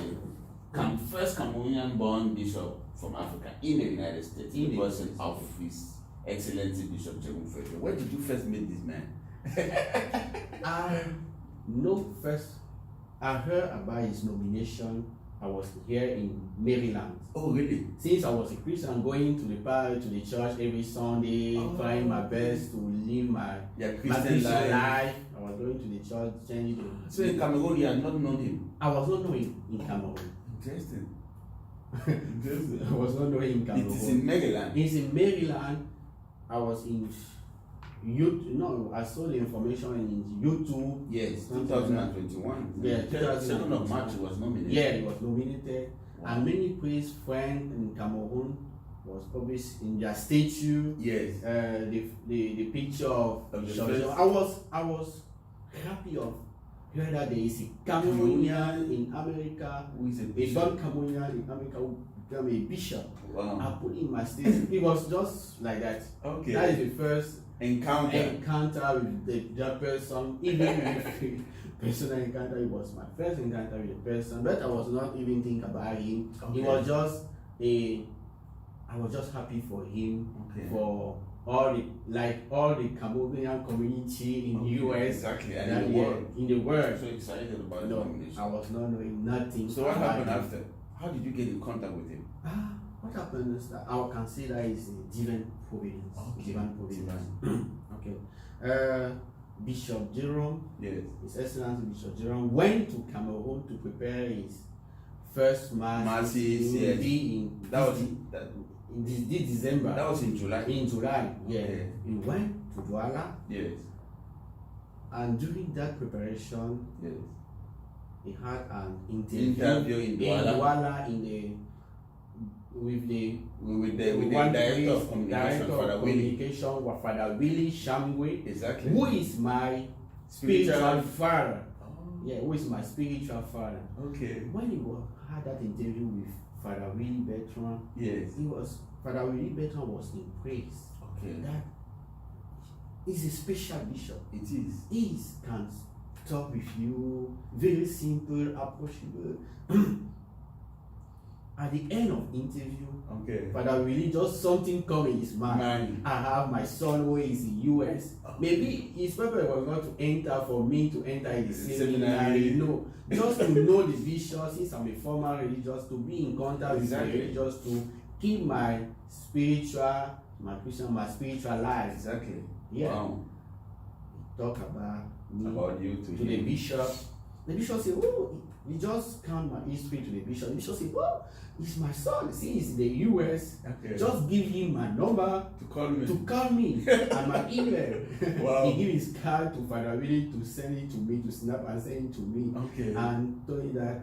[SPEAKER 3] first Cameroonian-born Bishop from Africa in the United States, in the person of His Excellency Bishop Jerome Feudjio. Where did you first meet this man?
[SPEAKER 13] I heard about his nomination. I was here in Maryland.
[SPEAKER 3] Oh, really?
[SPEAKER 13] Since I was a Christian, going to the church every Sunday, trying my best to live my Christian life. I was going to the church, changing to.
[SPEAKER 3] So in Cameroon, you had not known him?
[SPEAKER 13] I was not knowing him in Cameroon.
[SPEAKER 3] Interesting.
[SPEAKER 13] I was not knowing him in Cameroon.
[SPEAKER 3] It is in Maryland.
[SPEAKER 13] It's in Maryland. I was in YouTube. No, I saw the information in YouTube.
[SPEAKER 3] Yes, 2021.
[SPEAKER 13] Yeah,
[SPEAKER 3] 2nd of March he was nominated.
[SPEAKER 13] Yeah, he was nominated. Wow. And many praise friends in Cameroon was published in their statue.
[SPEAKER 3] Yes.
[SPEAKER 13] The picture of I was happy of hearing that there is a Cameroonian in America
[SPEAKER 3] who is a
[SPEAKER 13] born Cameroonian in America who became a bishop.
[SPEAKER 3] Wow.
[SPEAKER 13] I put in my status. It was just like that.
[SPEAKER 3] Okay.
[SPEAKER 13] That is the first
[SPEAKER 3] encounter
[SPEAKER 13] with that person. Even if personal encounter, it was my first encounter with the person, but I was not even thinking about him. Okay. It was just I was just happy for him, for all the Cameroonian community in the US,
[SPEAKER 3] exactly, and in the world. So excited about the nomination.
[SPEAKER 13] I was not knowing nothing.
[SPEAKER 3] So what happened after? How did you get in contact with him?
[SPEAKER 13] what happened is that I can say that is divine providence.
[SPEAKER 3] Okay.
[SPEAKER 13] Divine providence. Okay. Bishop Jerome,
[SPEAKER 3] Yes.
[SPEAKER 13] His Excellency Bishop Jerome, went to Cameroon to prepare his first mass.
[SPEAKER 3] Masses, yes.
[SPEAKER 13] In this December.
[SPEAKER 3] That was in July.
[SPEAKER 13] In July, yeah.
[SPEAKER 3] Okay.
[SPEAKER 13] He went to Douala,
[SPEAKER 3] Yes.
[SPEAKER 13] and during that preparation,
[SPEAKER 3] Yes.
[SPEAKER 13] he had an interview
[SPEAKER 3] in Douala.
[SPEAKER 13] With the
[SPEAKER 3] director of communication, Father Willie.
[SPEAKER 13] With Father Willie Shamwe,
[SPEAKER 3] Exactly.
[SPEAKER 13] who is my spiritual father. Yeah, who is my spiritual father.
[SPEAKER 3] Okay.
[SPEAKER 13] When he had that interview with Father Willie Bertrand,
[SPEAKER 3] Yes.
[SPEAKER 13] Father Willie Bertrand was impressed.
[SPEAKER 3] Okay.
[SPEAKER 13] That he's a special bishop.
[SPEAKER 3] It is.
[SPEAKER 13] He can talk with you, very simple, approachable. At the end of interview,
[SPEAKER 3] Okay.
[SPEAKER 13] Father Willie just something come in his mind. I have my son who is in US. Maybe his purpose was not to enter for me to enter in the seminary. No, just to know the bishop, since I'm a former religious, to be in contact with the religious, to keep my spiritual life.
[SPEAKER 3] Exactly.
[SPEAKER 13] Yeah.
[SPEAKER 3] Wow.
[SPEAKER 13] Talk about me
[SPEAKER 3] you
[SPEAKER 13] to the bishop. The bishop said, "Oh, he just count my history to the bishop." The bishop said, "Oh, he's my son. See, he's in the US.
[SPEAKER 3] Okay.
[SPEAKER 13] Just give him my number
[SPEAKER 3] To call me.
[SPEAKER 13] and my email."
[SPEAKER 3] Wow.
[SPEAKER 13] He gave his card to Father Willie to send it to me, to snap and send it to me.
[SPEAKER 3] Okay.
[SPEAKER 13] And told him that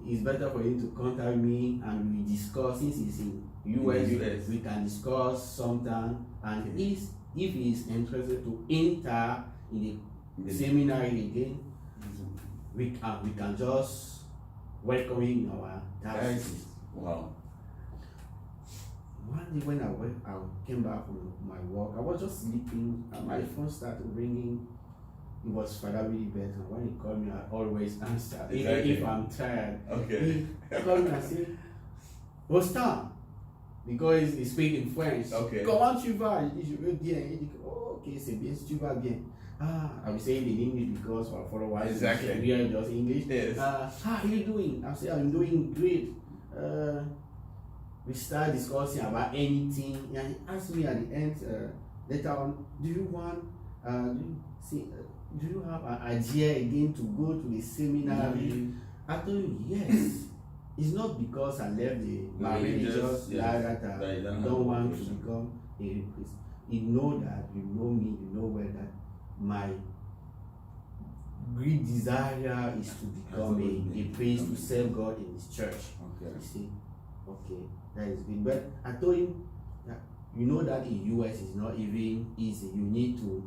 [SPEAKER 13] it's better for him to contact me and we discuss. Since he's in US, we can discuss sometime. And
[SPEAKER 3] Okay.
[SPEAKER 13] if he is interested to enter in the seminary again, we can just welcome him in our diocese.
[SPEAKER 3] Wow.
[SPEAKER 13] One day when I came back from my work, I was just sleeping and my phone started ringing. It was Father Willie Bertrand. When he called me, I always answer, even if I'm tired.
[SPEAKER 3] Okay.
[SPEAKER 13] He called me and said, "Austin," because he speaks in French.
[SPEAKER 3] Okay.
[SPEAKER 13] Comment tu vas? Je veux bien. He dit, "Oh, ok, c'est bien, si tu vas bien." I will say it in English because our followers
[SPEAKER 3] Exactly.
[SPEAKER 13] we are just English.
[SPEAKER 3] Yes.
[SPEAKER 13] How are you doing? I say I'm doing great. We start discussing about anything, and he asked me at the end later on, do you have an idea again to go to the seminary? I told him yes. It's not because I left my religious life that I don't want to become a priest. You know that, you know me, you know well that my great desire is to become a priest, to serve God in His church.
[SPEAKER 3] Okay.
[SPEAKER 13] You see, okay, that is good. But I told him that you know that in US is not even easy. You need to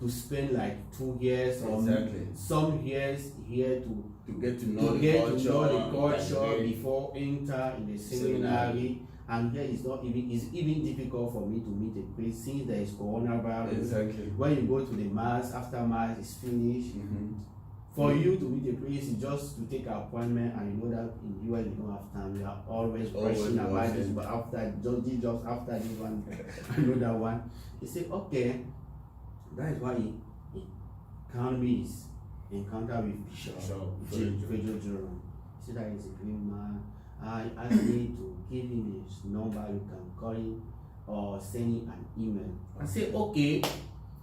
[SPEAKER 13] spend like 2 years or some years here to
[SPEAKER 3] get to know the culture
[SPEAKER 13] before enter in the seminary. And here it's even difficult for me to meet a priest since there is coronavirus.
[SPEAKER 3] Exactly.
[SPEAKER 13] When you go to the mass, after mass is finished, for you to meet a priest is just to take an appointment, and you know that in US you don't have time. You are always rushing about this, but after just after this one, another one. He said, okay, that is why he count me his encounter with Bishop Feudjio Jerome. He said that he's a great man. I asked me to give him his number, you can call him or send him an email. I said, okay.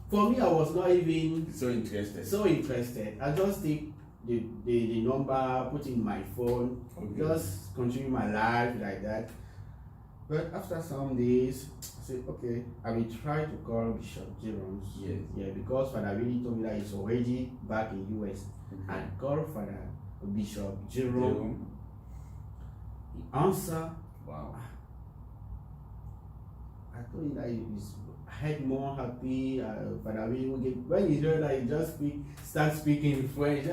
[SPEAKER 13] For me, I was not even
[SPEAKER 3] so interested. I just take the number, put in my phone, just continue my life like that. But after some days, I said, okay, I will try to call Bishop Jerome. Yes.
[SPEAKER 13] Yeah, because Father really told me that he's already back in US. I called Father Bishop Jerome. He answered.
[SPEAKER 3] Wow.
[SPEAKER 13] I told him that he's head more happy. Father really will get, when he heard that he just start speaking French.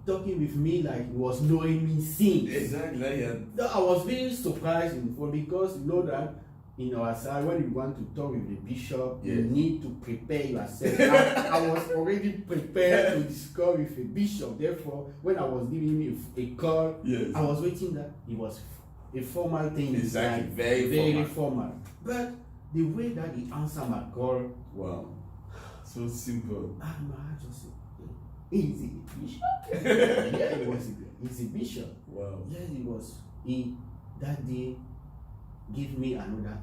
[SPEAKER 13] Talking with me like he was knowing me since.
[SPEAKER 3] Exactly. Yeah.
[SPEAKER 13] I was very surprised because you know that in our side, when you want to talk with the bishop, you need to prepare yourself. I was already prepared to discuss with a bishop. Therefore, when I was giving him a call, I was waiting that it was a formal thing.
[SPEAKER 3] Exactly.
[SPEAKER 13] Like,
[SPEAKER 3] Very
[SPEAKER 13] formal. But the way that he answered my call,
[SPEAKER 3] wow, so simple.
[SPEAKER 13] my heart just said, easy bishop. Yeah, it was he's a bishop.
[SPEAKER 3] Wow.
[SPEAKER 13] Yes, he was. He that day gave me another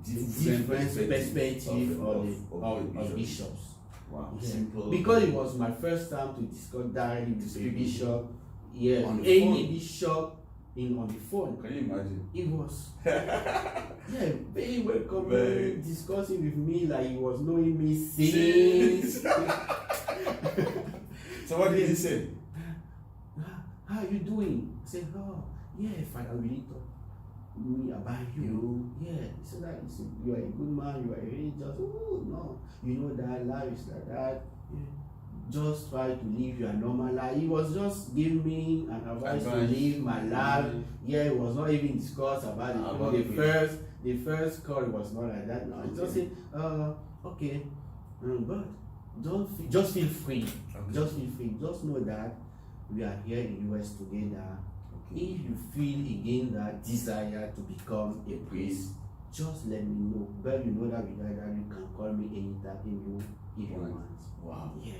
[SPEAKER 13] different perspective of bishops.
[SPEAKER 3] Wow.
[SPEAKER 13] Yeah.
[SPEAKER 3] Simple.
[SPEAKER 13] Because it was my first time to discuss directly with a bishop. Yeah,
[SPEAKER 3] On the
[SPEAKER 13] any
[SPEAKER 3] phone.
[SPEAKER 13] bishop on the phone.
[SPEAKER 3] Can you imagine?
[SPEAKER 13] It was very welcoming,
[SPEAKER 3] Very.
[SPEAKER 13] discussing with me like he was knowing me since.
[SPEAKER 3] So what did he say?
[SPEAKER 13] How are you doing? I said, oh, yeah, Father, really talk me about you. Yeah, he said that you are a good man, you are religious. Oh, no, you know that life is like that. Yeah. Just try to live your normal life. He was just giving me an advice to live my life. Yeah, it was not even discussed about it. The first call was not like that. No, it's just say, okay, but just feel free.
[SPEAKER 3] Okay.
[SPEAKER 13] Just feel free. Just know that we are here in US together.
[SPEAKER 3] Okay.
[SPEAKER 13] If you feel again that desire to become a priest, just let me know. But you know that without that you can call me anytime if you want.
[SPEAKER 3] Wow.
[SPEAKER 13] Yeah.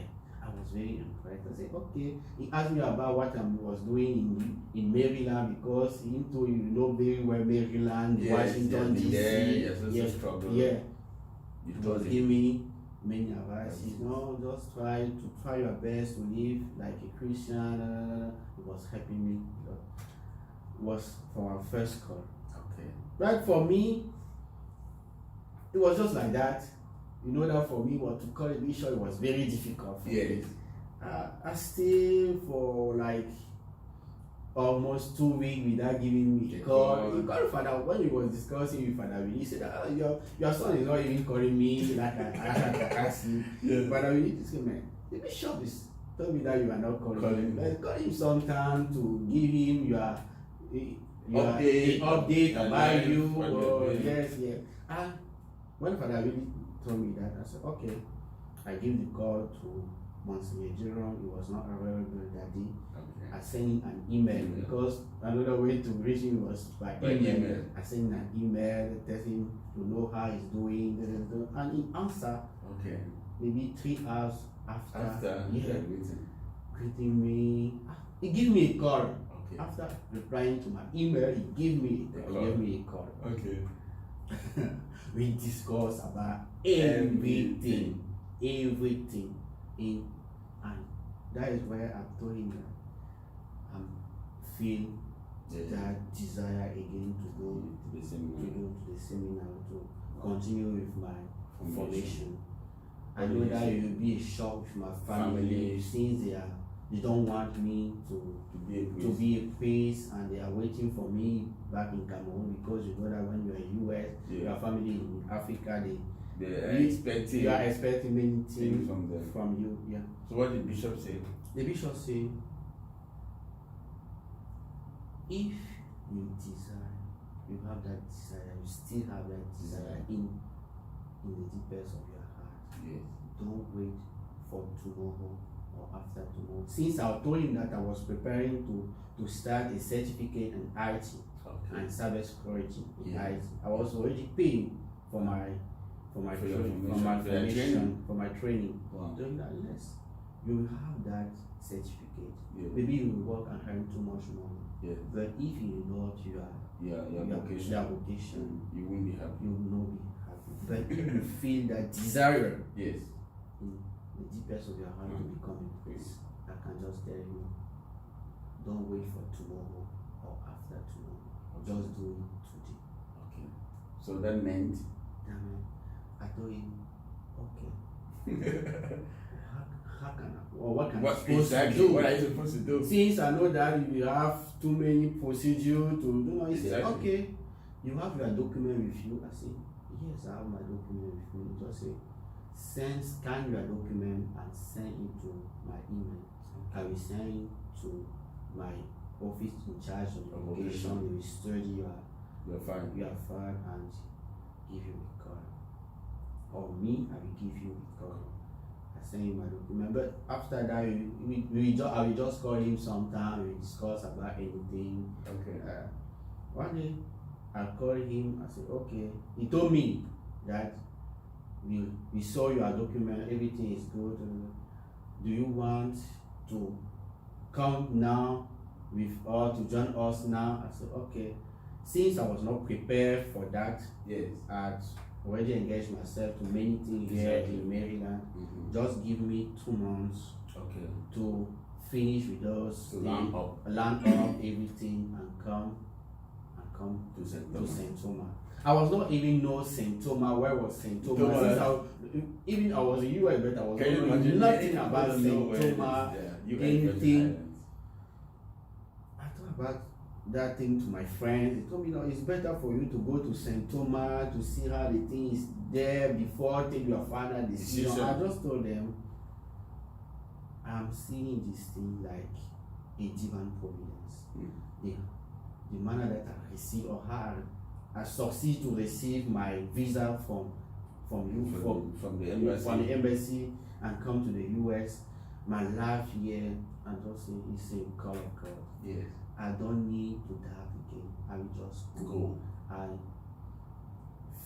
[SPEAKER 13] I was very impressed. I said, okay. He asked me about what I was doing in Maryland because he told you know very well Maryland, Washington DC. Yeah.
[SPEAKER 3] You
[SPEAKER 13] told him. Give me many advices. No, just try your best to live like a Christian. It was helping me. It was for our first call.
[SPEAKER 3] Okay.
[SPEAKER 13] But for me, it was just like that. You know that for me, to call a bishop, it was very difficult for me. I stayed for like almost 2 weeks without giving me a call. He called Father when he was discussing with Father Willie. He said, your son is not even calling me like I asked him. Yeah. Father Willie said, man, the bishop is told me that you are not calling him. Call him sometime to give him your update about you. Yes. And when Father Willie told me that, I said, okay. I gave the call to Mr Jerome. He was not available that day. Okay. I sent him an email because another way to reach him was by email. I sent him an email, telling him to know how he's doing, and he answered. Okay. Maybe 3 hours after greeting me. He gave me a call. Okay. After replying to my email, he gave me a call. Okay. We discussed about everything, and that is where I told him that I'm feeling that desire again to go to the seminar to continue with my formation. I know that it will be a shock with my family since they don't want me to be a priest, and they are waiting for me back in Cameroon because you know that when you are in US, your family in Africa, you are expecting many things from you. Yeah.
[SPEAKER 3] So what did the bishop say?
[SPEAKER 13] The bishop said, if you desire, you have that desire, you still have that desire in the deepest of your heart. Yes. Don't wait for tomorrow or after tomorrow. Since I told him that I was preparing to start a certificate in IT and cybersecurity in IT, I was already paying for my training. Wow. Doing that, yes, you will have that certificate. Yeah. Maybe you will work and earn too much money. Yeah. But if you know your vocation,
[SPEAKER 3] you won't be happy.
[SPEAKER 13] You will not be happy. But if you feel that desire,
[SPEAKER 3] yes,
[SPEAKER 13] in the deepest of your heart to become a priest, I can just tell you, don't wait for tomorrow or after tomorrow. Okay. Just do it today.
[SPEAKER 3] Okay. So that meant?
[SPEAKER 13] I told him, okay. How can I? Or what can I supposed to do?
[SPEAKER 3] What are you supposed to do?
[SPEAKER 13] Since I know that you have too many procedures to do, he said, okay, you have your document with you. I said, yes, I have my document with me. Just say, scan your document and send it to my email. I will send it to my office in charge of your vocation. We will study your file and give you a call. Or me, I will give you a call. I send him my document. But after that, I will just call him sometime. We will discuss about anything. Okay. One day, I called him. I said, okay. He told me that we saw your document. Everything is good. Do you want to come now with us to join us now. I said, okay. Since I was not prepared for that,
[SPEAKER 3] yes,
[SPEAKER 13] I'd already engaged myself to many things here in Maryland. Just give me 2 months to finish with us,
[SPEAKER 3] to learn up
[SPEAKER 13] everything, and come to St Thomas. I was not even know St Thomas. Where was St Thomas? Since I was in US, but I was knowing nothing about St Thomas. Anything. I thought about that thing to my friends. They told me, no, it's better for you to go to St Thomas to see how the thing is there before take your final decision. I just told them, I'm seeing this thing like a divine providence. The manner that I receive or how I succeed to receive my visa from the embassy and come to the US. My life here, and just say it's a call of God.
[SPEAKER 3] Yes.
[SPEAKER 13] I don't need to die again. I will just go. I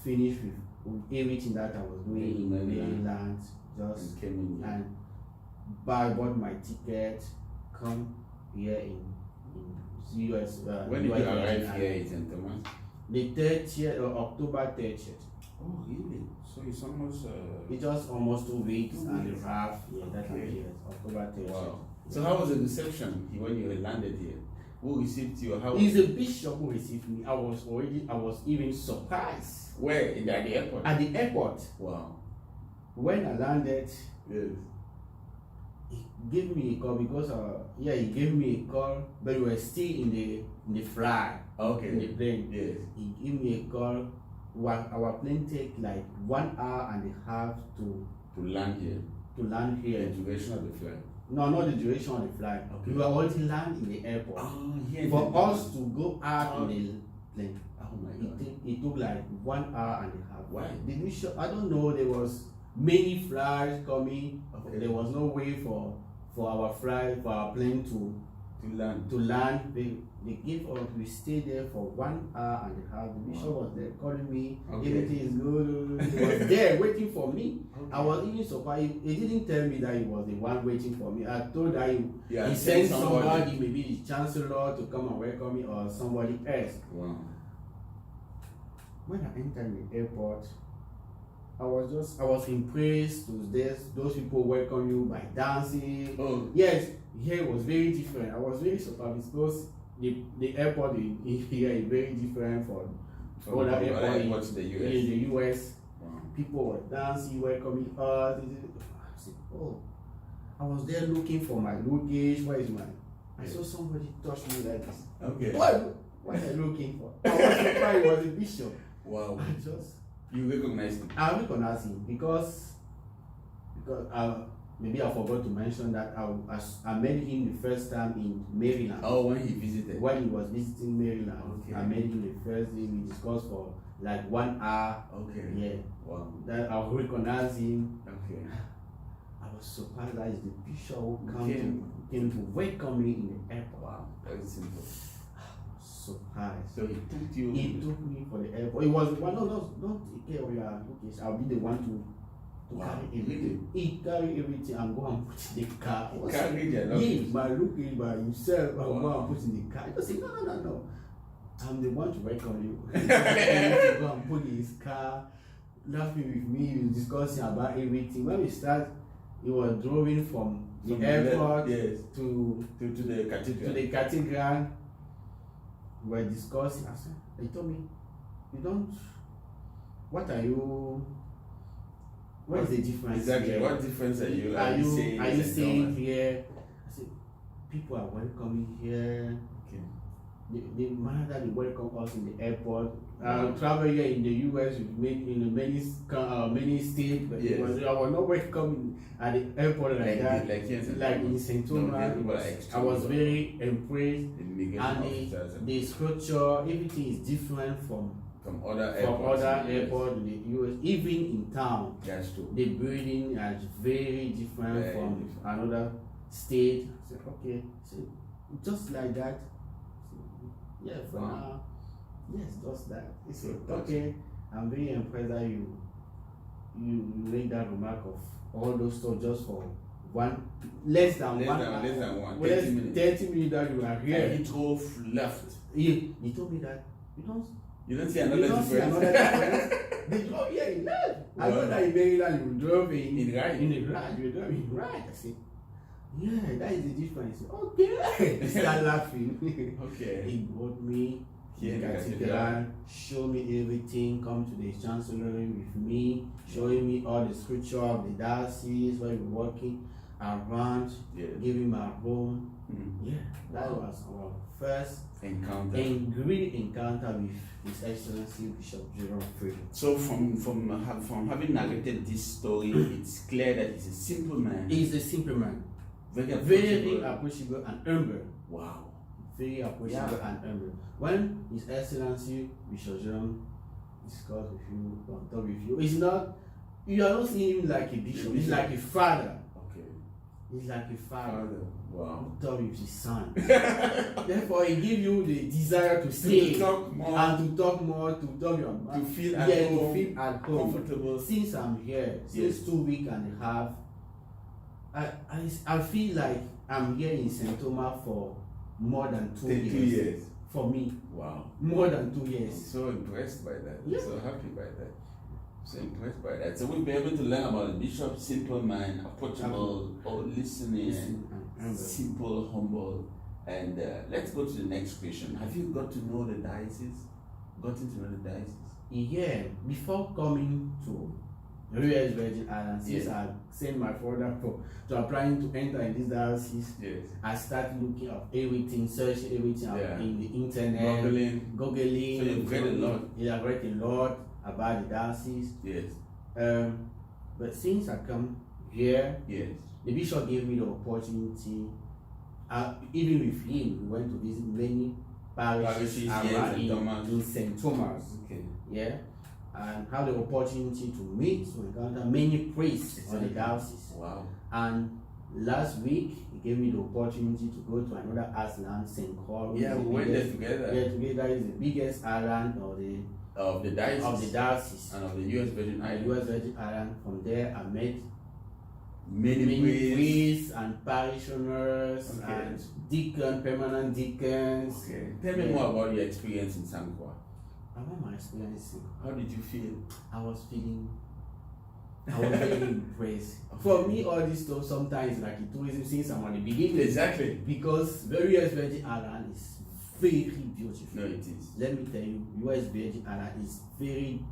[SPEAKER 13] finish with everything that I was doing in Maryland. Just and bought my ticket, come here in US.
[SPEAKER 3] When did you arrive here in St Thomas?
[SPEAKER 13] The 30th of October 30th.
[SPEAKER 3] Oh, really? So it's almost.
[SPEAKER 13] It's just almost 2 weeks and a half. Yeah, that I'm here. October 30th.
[SPEAKER 3] Wow. So how was the reception when you landed here? Who received you? How?
[SPEAKER 13] It's a bishop who received me. I was even surprised.
[SPEAKER 3] Where? At the airport?
[SPEAKER 13] At the airport.
[SPEAKER 3] Wow.
[SPEAKER 13] When I landed,
[SPEAKER 3] yes,
[SPEAKER 13] he gave me a call because he gave me a call, but we were still in the flight.
[SPEAKER 3] Okay.
[SPEAKER 13] In the plane.
[SPEAKER 3] Yes.
[SPEAKER 13] He gave me a call. Our plane take like 1 hour and a half to
[SPEAKER 3] land here.
[SPEAKER 13] To land here.
[SPEAKER 3] The duration of the flight.
[SPEAKER 13] No, not the duration of the flight.
[SPEAKER 3] Okay.
[SPEAKER 13] We were already land in the airport. For us to go out in the plane.
[SPEAKER 3] Oh my God.
[SPEAKER 13] It took like 1 hour and a half.
[SPEAKER 3] Why?
[SPEAKER 13] Did we show? I don't know. There was many flights coming.
[SPEAKER 3] Okay.
[SPEAKER 13] There was no way for our flight, for our plane to land. They gave us. We stayed there for 1 hour and a half. The bishop was there calling me.
[SPEAKER 3] Okay.
[SPEAKER 13] Everything is good. He was there waiting for me.
[SPEAKER 3] Okay.
[SPEAKER 13] I was even surprised. He didn't tell me that he was the one waiting for me. I thought that he
[SPEAKER 3] sent
[SPEAKER 13] sent somebody, maybe the chancellor, to come and welcome me, or somebody else.
[SPEAKER 3] Wow.
[SPEAKER 13] When I entered the airport, I was impressed with those people welcome you by dancing.
[SPEAKER 3] Oh.
[SPEAKER 13] Yes, here was very different. I was very surprised because the airport in here is very different from other airports
[SPEAKER 3] in
[SPEAKER 13] the US.
[SPEAKER 3] Wow.
[SPEAKER 13] People were dancing, welcoming us. I said, oh, I was there looking for my luggage. Where is mine? I saw somebody touch me like this.
[SPEAKER 3] Okay.
[SPEAKER 13] What am I looking for? I was surprised it was a bishop.
[SPEAKER 3] Wow.
[SPEAKER 13] You
[SPEAKER 3] recognize him?
[SPEAKER 13] I recognize him because maybe I forgot to mention that I met him the first time in Maryland.
[SPEAKER 3] Oh, when he visited?
[SPEAKER 13] When he was visiting Maryland.
[SPEAKER 3] Okay.
[SPEAKER 13] I met him the first day. We discussed for like 1 hour.
[SPEAKER 3] Okay.
[SPEAKER 13] Yeah.
[SPEAKER 3] Wow.
[SPEAKER 13] That I recognize him.
[SPEAKER 3] Okay.
[SPEAKER 13] I was surprised that is the bishop who came to welcome me in the airport.
[SPEAKER 3] Wow. Very simple.
[SPEAKER 13] Surprised.
[SPEAKER 3] So he took you.
[SPEAKER 13] He took me for the airport. It was no, don't take care of your luggage. I'll be the one to carry everything. He carry everything and go and put in the car.
[SPEAKER 3] He carried your luggage?
[SPEAKER 13] Yes, my luggage by himself and go and put in the car. He just say, no. I'm the one to welcome you. He go and put in his car, laughing with me, discussing about everything. When we start, he was driving from the airport to
[SPEAKER 3] the cathedral.
[SPEAKER 13] To the cathedral. We were discussing. He told me, what is the difference?
[SPEAKER 3] Exactly.
[SPEAKER 13] Here?
[SPEAKER 3] What difference are you
[SPEAKER 13] saying here? I said, people are welcoming here.
[SPEAKER 3] Okay.
[SPEAKER 13] The manner that they welcome us in the airport. Travel here in the US in many states, but I was not welcome at the airport like that. Like in St Thomas, I was very impressed. And the structure, everything is different from
[SPEAKER 3] other
[SPEAKER 13] airports in the US. Even in town,
[SPEAKER 3] that's true.
[SPEAKER 13] The building is very different from another state. I said, okay, so just like that. Yeah, for now. Yes, just that. It's okay. I'm very impressed that you made that remark of all those stuff just for
[SPEAKER 3] less than 30 minutes.
[SPEAKER 13] 30 minutes that you are here.
[SPEAKER 3] And he drove left.
[SPEAKER 13] He told me that
[SPEAKER 3] you don't see another difference.
[SPEAKER 13] They drove here in left. I know that in Maryland you drove in
[SPEAKER 3] right.
[SPEAKER 13] In the right. You drove in right. I said, yeah, that is the difference. Okay. He started laughing.
[SPEAKER 3] Okay.
[SPEAKER 13] He brought me
[SPEAKER 3] here
[SPEAKER 13] in cathedral, showed me everything, come to the chancellery with me, showing me all the scripture of the diocese where we're working around, giving my home. Yeah, that was our first
[SPEAKER 3] encounter
[SPEAKER 13] with His Excellency Bishop Jerome Feudjio.
[SPEAKER 3] So from having narrated this story, it's clear that he's a simple man.
[SPEAKER 13] He's a simple man. Very approachable and humble.
[SPEAKER 3] Wow.
[SPEAKER 13] Very approachable and humble. When His Excellency Bishop Jerome discuss with you, talk with you, it's not, you are not seeing him like a bishop, he's like a father.
[SPEAKER 3] Okay.
[SPEAKER 13] He's like a father.
[SPEAKER 3] Wow.
[SPEAKER 13] Talk with his son. Therefore, he gives you the desire to stay,
[SPEAKER 3] to talk more,
[SPEAKER 13] and to talk more, to talk your
[SPEAKER 3] to feel at home,
[SPEAKER 13] to feel at home,
[SPEAKER 3] comfortable.
[SPEAKER 13] Since I'm here, since 2 weeks and a half, I feel like I'm here in St Thomas for more than 2 years.
[SPEAKER 3] 2 years.
[SPEAKER 13] For me.
[SPEAKER 3] Wow.
[SPEAKER 13] More than 2 years.
[SPEAKER 3] I'm so impressed by that.
[SPEAKER 13] Yeah.
[SPEAKER 3] I'm so happy by that. So impressed by that. So we'll be able to learn about the bishop, simple man, approachable, listening, simple, humble. And let's go to the next question. Have you got to know the diocese? Gotten to know the diocese?
[SPEAKER 13] Yeah. Before coming to the U.S. Virgin Islands, since I sent my father to applying to enter in this diocese, I started looking up everything, searching everything in the internet, googling.
[SPEAKER 3] So you've read a lot.
[SPEAKER 13] Yeah, I've read a lot about the diocese.
[SPEAKER 3] Yes.
[SPEAKER 13] But since I come here, the bishop gave me the opportunity. Even with him, we went to visit many parishes around in St Thomas.
[SPEAKER 3] Okay.
[SPEAKER 13] Yeah. And have the opportunity to meet, to encounter many priests on the diocese.
[SPEAKER 3] Wow.
[SPEAKER 13] And last week, he gave me the opportunity to go to another island, St. Paul.
[SPEAKER 3] Yeah, we went there together.
[SPEAKER 13] Yeah, together is the biggest island of the diocese.
[SPEAKER 3] And of the U.S. Virgin Islands.
[SPEAKER 13] U.S. Virgin Island. From there, I met
[SPEAKER 3] many
[SPEAKER 13] priests and parishioners and deacons, permanent deacons.
[SPEAKER 3] Okay. Tell me more about your experience in St. Paul.
[SPEAKER 13] About my experience.
[SPEAKER 3] How did you feel?
[SPEAKER 13] I was very impressed. For me, all this stuff sometimes like a tourism since I'm on the beginning.
[SPEAKER 3] Exactly.
[SPEAKER 13] Because the U.S. Virgin Island is very beautiful.
[SPEAKER 3] No, it is.
[SPEAKER 13] Let me tell you, U.S. Virgin Island is very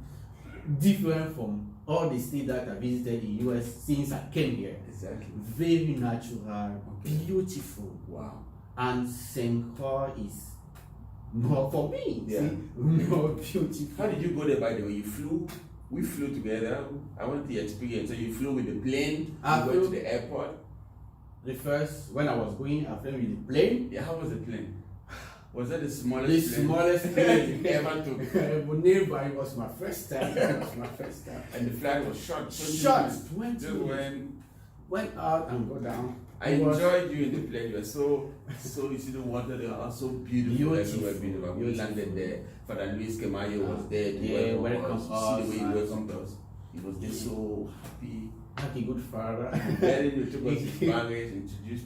[SPEAKER 13] different from all the states that I visited in U.S. since I came here.
[SPEAKER 3] Exactly.
[SPEAKER 13] Very natural, beautiful.
[SPEAKER 3] Wow.
[SPEAKER 13] And St. Paul is more for me.
[SPEAKER 3] Yeah.
[SPEAKER 13] See, more beautiful.
[SPEAKER 3] How did you go there, by the way? You flew? We flew together. I want the experience. So you flew with the plane, you went to the airport.
[SPEAKER 13] The first, when I was going, I flew with the plane.
[SPEAKER 3] Yeah, how was the plane? Was that the smallest
[SPEAKER 13] The
[SPEAKER 3] plane?
[SPEAKER 13] smallest plane
[SPEAKER 3] you ever took?
[SPEAKER 13] Never, it was my first time. It was my first time.
[SPEAKER 3] And the flight was short.
[SPEAKER 13] 20
[SPEAKER 3] Just
[SPEAKER 13] went out and go down.
[SPEAKER 3] I enjoyed you in the plane. You were so you see the water, they are so beautiful. Everywhere beautiful. We landed there. Father Luis Kemayo was there.
[SPEAKER 13] Welcome
[SPEAKER 3] us.
[SPEAKER 13] us.
[SPEAKER 3] See the way he welcomed us. He was just so happy.
[SPEAKER 13] Like a good father.
[SPEAKER 3] Then he took us to parish,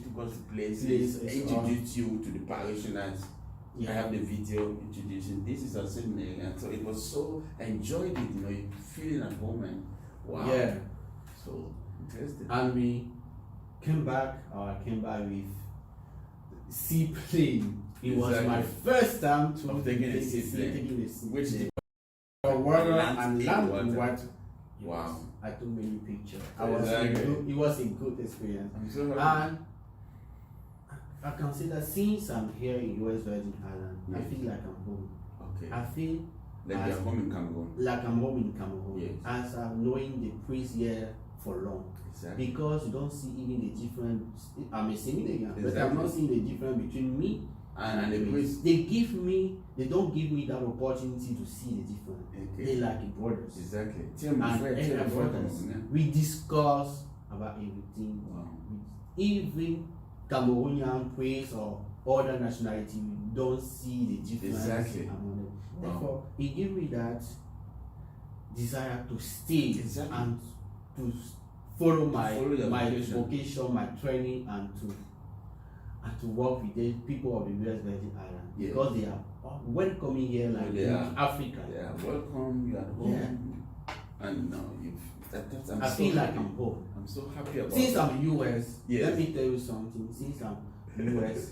[SPEAKER 3] took us to places, introduced you to the parishioners. I have the video introducing. This is our seminary, and so it was so, I enjoyed it, you feeling at home, and wow.
[SPEAKER 13] Yeah.
[SPEAKER 3] So interesting.
[SPEAKER 13] And we came back with seaplane. It was my first time to
[SPEAKER 3] taking a seaplane.
[SPEAKER 13] Which is water and land water.
[SPEAKER 3] Wow.
[SPEAKER 13] I took many pictures. It was a good experience.
[SPEAKER 3] I'm so happy.
[SPEAKER 13] And I can say that since I'm here in U.S. Virgin Island, I feel like I'm home.
[SPEAKER 3] Okay.
[SPEAKER 13] I feel
[SPEAKER 3] like you're home in Cameroon.
[SPEAKER 13] Like I'm home in Cameroon.
[SPEAKER 3] Yes.
[SPEAKER 13] As I'm knowing the priest here for long.
[SPEAKER 3] Exactly.
[SPEAKER 13] Because you don't see even the difference. I'm a seminarian, but
[SPEAKER 3] Exactly.
[SPEAKER 13] I'm not seeing the difference between me
[SPEAKER 3] and the priest.
[SPEAKER 13] They don't give me that opportunity to see the difference.
[SPEAKER 3] Okay.
[SPEAKER 13] They like the brothers.
[SPEAKER 3] Exactly. We
[SPEAKER 13] discuss about everything.
[SPEAKER 3] Wow.
[SPEAKER 13] Even Cameroonian priests or other nationality, we don't see the difference
[SPEAKER 3] Exactly.
[SPEAKER 13] among them.
[SPEAKER 3] Wow.
[SPEAKER 13] Therefore, it gave me that desire to stay and to follow my
[SPEAKER 3] Follow your vocation.
[SPEAKER 13] vocation, my training, and to work with the people of the US Virgin Islands
[SPEAKER 3] Yes.
[SPEAKER 13] because they are welcoming here like
[SPEAKER 3] They
[SPEAKER 13] in
[SPEAKER 3] are.
[SPEAKER 13] Africa.
[SPEAKER 3] They are welcome, you are at home. And now
[SPEAKER 13] I feel like I'm home.
[SPEAKER 3] I'm so happy about
[SPEAKER 13] Since
[SPEAKER 3] it.
[SPEAKER 13] I'm US,
[SPEAKER 3] Yes.
[SPEAKER 13] let me tell you something. Since I'm US,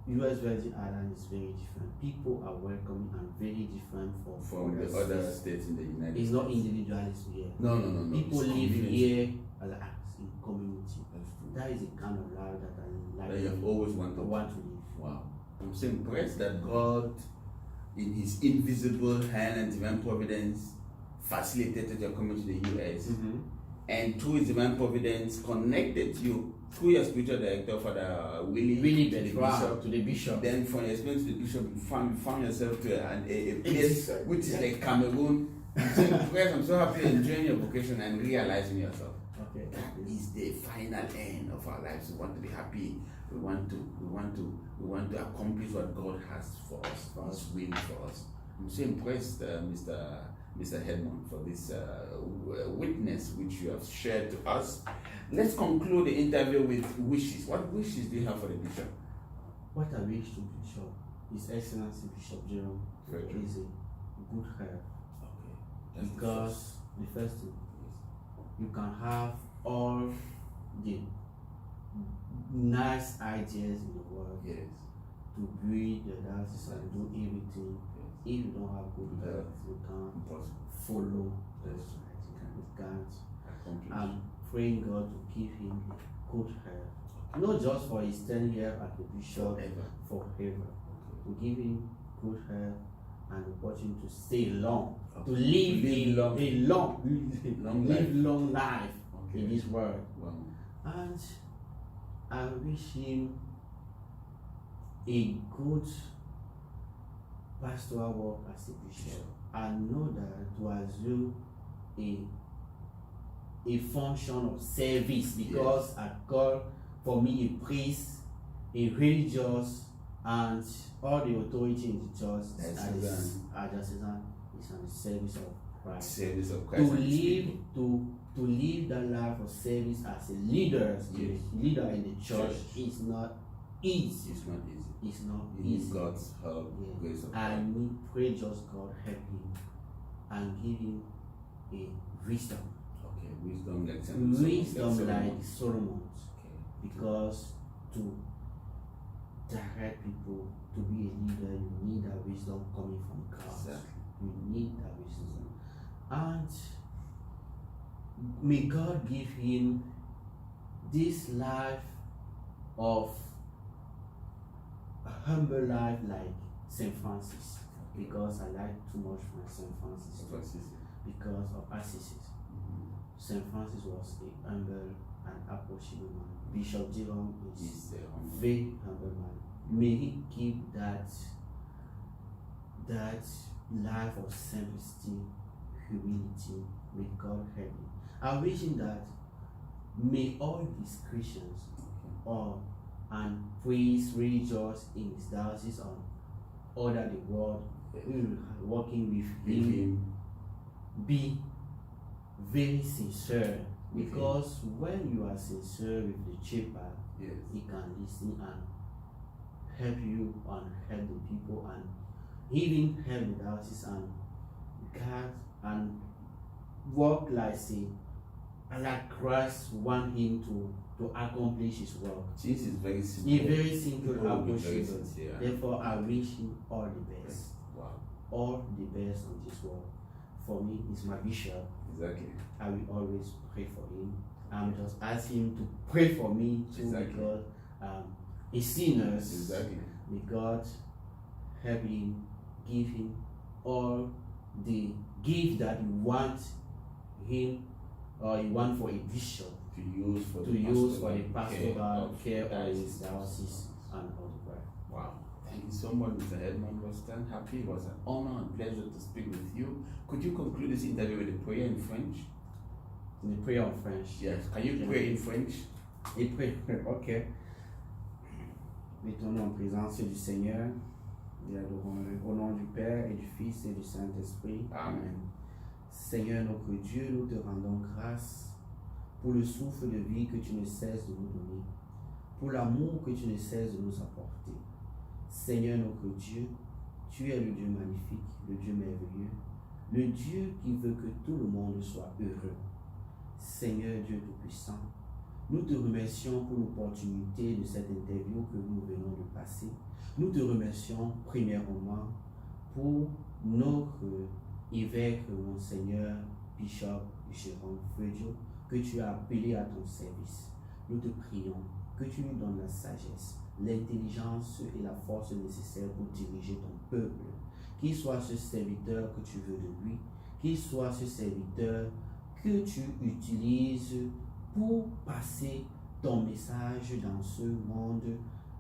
[SPEAKER 13] US Virgin Islands is very different. People are welcoming and very different
[SPEAKER 3] from the other states in the United States.
[SPEAKER 13] It's not individualism here.
[SPEAKER 3] No.
[SPEAKER 13] People
[SPEAKER 3] It's
[SPEAKER 13] live
[SPEAKER 3] community.
[SPEAKER 13] here as in community.
[SPEAKER 3] That's true.
[SPEAKER 13] That is the kind of life that I like.
[SPEAKER 3] That you have always wanted.
[SPEAKER 13] want to live.
[SPEAKER 3] Wow. I'm so impressed that God, in His invisible hand and divine providence, facilitated your coming to the US. And through His divine providence, connected you through your spiritual director, Father Willie to the bishop. Then from your experience to the bishop, you found yourself to a place which is like Cameroon. I'm so impressed. I'm so happy enjoying your vocation and realizing yourself.
[SPEAKER 13] Okay.
[SPEAKER 3] That is the final end of our lives. We want to be happy. We want to accomplish what God has for us, His will for us. I'm so impressed, Mr. Hedmond, for this witness which you have shared to us. Let's conclude the interview with wishes. What wishes do you have for the bishop?
[SPEAKER 13] What I wish to Bishop, His Excellency Bishop Jerome
[SPEAKER 3] Feudjio.
[SPEAKER 13] is a good health.
[SPEAKER 3] Okay.
[SPEAKER 13] Because the first thing, you can have all the nice ideas in the world
[SPEAKER 3] Yes.
[SPEAKER 13] to build the diocese and do everything. If you don't have good health, you can't
[SPEAKER 3] Impossible.
[SPEAKER 13] follow the
[SPEAKER 3] Yes.
[SPEAKER 13] society. You can't.
[SPEAKER 3] Accomplish.
[SPEAKER 13] I'm praying God to give him good health. Not just for his 10 years at the bishop, forever. To give him good health and opportunity to stay long, to live long life in this world.
[SPEAKER 3] Wow.
[SPEAKER 13] And I wish him a good pastoral work as a bishop. I know that to assume a function of service, because I call for me a priest, a religious, and all the authority in the church as diocesan is on the service of Christ.
[SPEAKER 3] Service of Christ.
[SPEAKER 13] To live that life of service as a leader, leader in the church is not easy.
[SPEAKER 3] It's not easy.
[SPEAKER 13] It's not
[SPEAKER 3] You need
[SPEAKER 13] easy.
[SPEAKER 3] God's help, grace of
[SPEAKER 13] I
[SPEAKER 3] God.
[SPEAKER 13] need pray just God help him and give him a wisdom.
[SPEAKER 3] Okay, wisdom like
[SPEAKER 13] Wisdom like Solomon.
[SPEAKER 3] Okay.
[SPEAKER 13] Because to direct people to be a leader, you need that wisdom coming from God.
[SPEAKER 3] Exactly.
[SPEAKER 13] You need that wisdom. And may God give him this life of a humble life like St. Francis. Because I like too much from St. Francis. Because of Assisi. St. Francis was a humble and approachable man. Bishop Jerome is a very humble man. May he keep that life of simplicity, humility. May God help him. I wish him that may all these Christians and priests, religious in his diocese and all that the world working with him be very sincere, because when you are sincere with the shepherd, he can listen and help you and help the people and even help the diocese and God and work like Christ want him to accomplish his work.
[SPEAKER 3] Jesus is very simple.
[SPEAKER 13] He's very simple,
[SPEAKER 3] Very
[SPEAKER 13] approachable.
[SPEAKER 3] sincere.
[SPEAKER 13] Therefore, I wish him all the best.
[SPEAKER 3] Wow.
[SPEAKER 13] All the best on this work. For me, he's my bishop.
[SPEAKER 3] Exactly.
[SPEAKER 13] I will always pray for him. I'm just asking him to pray for me too, because he's sinners.
[SPEAKER 3] Exactly.
[SPEAKER 13] May God help him, give him all the gift that you want him or you want for a bishop
[SPEAKER 3] to use for
[SPEAKER 13] the pastoral care of his diocese and all the work.
[SPEAKER 3] Wow. Thank you so much, Mr. Edmond. Was stand happy. It was an honor and pleasure to speak with you. Could you conclude this interview with a prayer in French?
[SPEAKER 13] In the prayer in French.
[SPEAKER 3] Yes. Can you pray in French?
[SPEAKER 13] Et pray. Ok. Mettons-nous en présence du Seigneur. Et adorons au nom du Père et du Fils et du Saint-Esprit.
[SPEAKER 3] Amen.
[SPEAKER 13] Seigneur notre Dieu, nous te rendons grâce pour le souffle de vie que tu ne cesses de nous donner, pour l'amour que tu ne cesses de nous apporter. Seigneur notre Dieu, tu es le Dieu magnifique, le Dieu merveilleux, le Dieu qui veut que tout le monde soit heureux. Seigneur Dieu Tout-Puissant, nous te remercions pour l'opportunité de cette interview que nous venons de passer. Nous te remercions premièrement pour notre évêque, Monseigneur Bishop Jerome Feudjio, que tu as appelé à ton service. Nous te prions que tu lui donnes la sagesse, l'intelligence et la force nécessaires pour diriger ton peuple. Qu'il soit ce serviteur que tu veux de lui, qu'il soit ce serviteur que tu utilises pour passer ton message dans ce monde,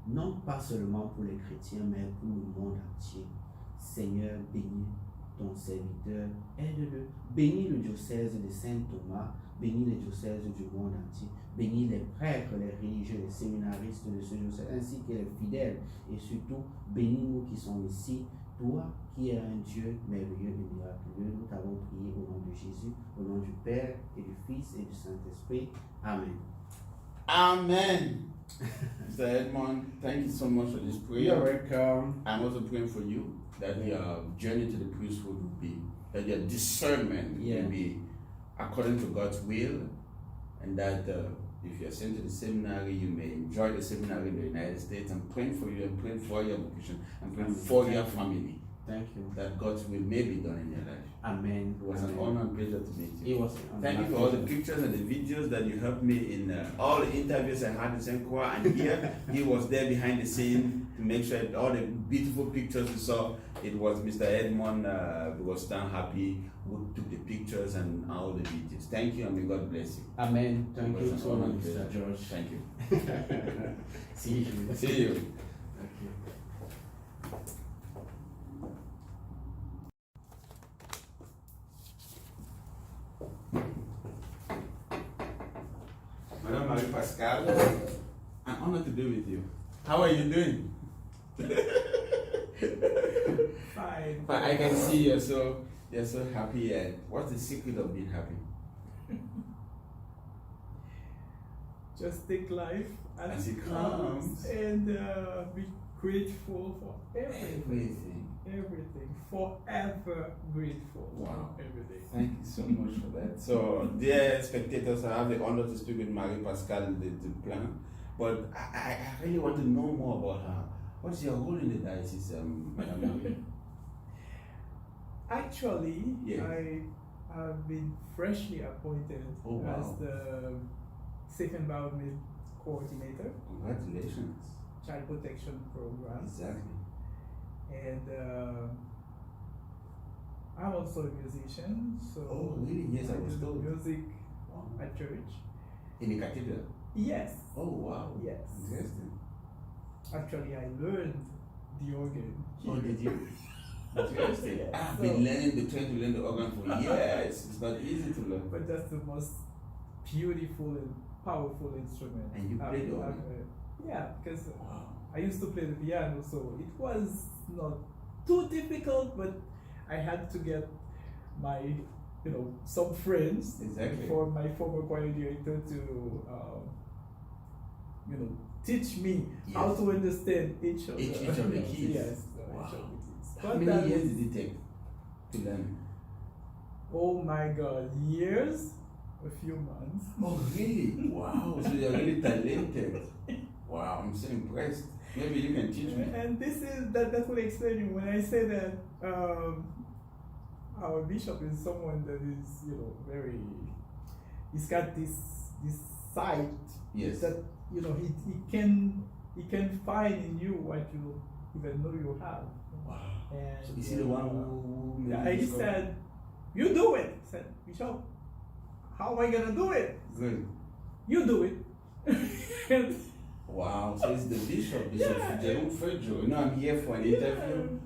[SPEAKER 13] non pas seulement pour les chrétiens, mais pour le monde entier. Seigneur, bénis ton serviteur, aide-le. Bénis le diocèse de St Thomas, bénis les diocèses du monde entier, bénis les prêtres, les religieux, les séminaristes de ce diocèse, ainsi que les fidèles, et surtout, bénis nous qui sommes ici. Toi qui es un Dieu merveilleux et miraculeux, nous t'avons prié au nom de Jésus, au nom du Père et du Fils et du Saint-Esprit. Amen.
[SPEAKER 3] Amen. Mr. Edmond, thank you so much for this prayer.
[SPEAKER 13] You're welcome.
[SPEAKER 3] I'm also praying for you that your journey to the priesthood will be, that your discernment will be according to God's will, and that if you're sent to the seminary, you may enjoy the seminary in the United States. I'm praying for you, I'm praying for your vocation, I'm praying for your family.
[SPEAKER 13] Thank you.
[SPEAKER 3] That God's will may be done in your life.
[SPEAKER 13] Amen.
[SPEAKER 3] It was an honor and pleasure to meet you.
[SPEAKER 13] It was an honor.
[SPEAKER 3] Thank you for all the pictures and the videos that you helped me in all the interviews I had in St. Croix, and here he was there behind the scene to make sure that all the beautiful pictures you saw, it was Mr. Edmond who was damn happy who took the pictures and all the videos. Thank you, and may God bless you.
[SPEAKER 13] Amen. Thank you so much, Mr. George.
[SPEAKER 3] Thank you.
[SPEAKER 13] See you.
[SPEAKER 3] See you.
[SPEAKER 13] Thank you.
[SPEAKER 3] Madame Marie-Pascal, I'm honored to be with you. How are you doing?
[SPEAKER 14] Fine.
[SPEAKER 3] But I can see you're so happy. And what's the secret of being happy?
[SPEAKER 14] Just take life
[SPEAKER 3] as it comes
[SPEAKER 14] and be grateful for everything. Everything. Forever grateful.
[SPEAKER 3] Wow.
[SPEAKER 14] For everything.
[SPEAKER 3] Thank you so much for that. So, dear spectators, I have the honor to speak with Marie-Pascal the plan. But I really want to know more about her. What's your role in the diocese, Madame Marie?
[SPEAKER 14] Actually,
[SPEAKER 3] yes.
[SPEAKER 14] I have been freshly appointed as the Safe Environment Coordinator.
[SPEAKER 3] Congratulations.
[SPEAKER 14] Child Protection Program.
[SPEAKER 3] Exactly.
[SPEAKER 14] And I'm also a musician, so
[SPEAKER 3] really? Yes, I was
[SPEAKER 14] do
[SPEAKER 3] told.
[SPEAKER 14] Music at church.
[SPEAKER 3] In the cathedral?
[SPEAKER 14] Yes.
[SPEAKER 3] Oh wow.
[SPEAKER 14] Yes.
[SPEAKER 3] Interesting.
[SPEAKER 14] Actually, I learned the organ.
[SPEAKER 3] Oh, did you? Interesting.
[SPEAKER 14] Yes.
[SPEAKER 3] I've been trying to learn the organ for years. It's not easy to learn.
[SPEAKER 14] But that's the most beautiful and powerful instrument.
[SPEAKER 3] And you play the organ?
[SPEAKER 14] Yeah, because I used to play the piano, so it was not too difficult, but I had to get my, some friends for my former choir director to, teach me how to understand each of the
[SPEAKER 3] keys.
[SPEAKER 14] Yes.
[SPEAKER 3] Wow.
[SPEAKER 14] Each of the keys.
[SPEAKER 3] How many years did it take to learn?
[SPEAKER 14] Oh my God, years? A few months.
[SPEAKER 3] Oh really? Wow, so you're really talented. Wow, I'm so impressed. Maybe you can teach me.
[SPEAKER 14] And this is that will explain you when I say that our bishop is someone that is, he's got this sight that he can find in you what you even know you have.
[SPEAKER 3] Wow.
[SPEAKER 14] And
[SPEAKER 3] so is he the one who
[SPEAKER 14] he said, "You do it." I said, "Bishop, how am I gonna do it?"
[SPEAKER 3] Good.
[SPEAKER 14] You do it.
[SPEAKER 3] Wow, so it's the Bishop Jerome Feudjio. I'm here for an interview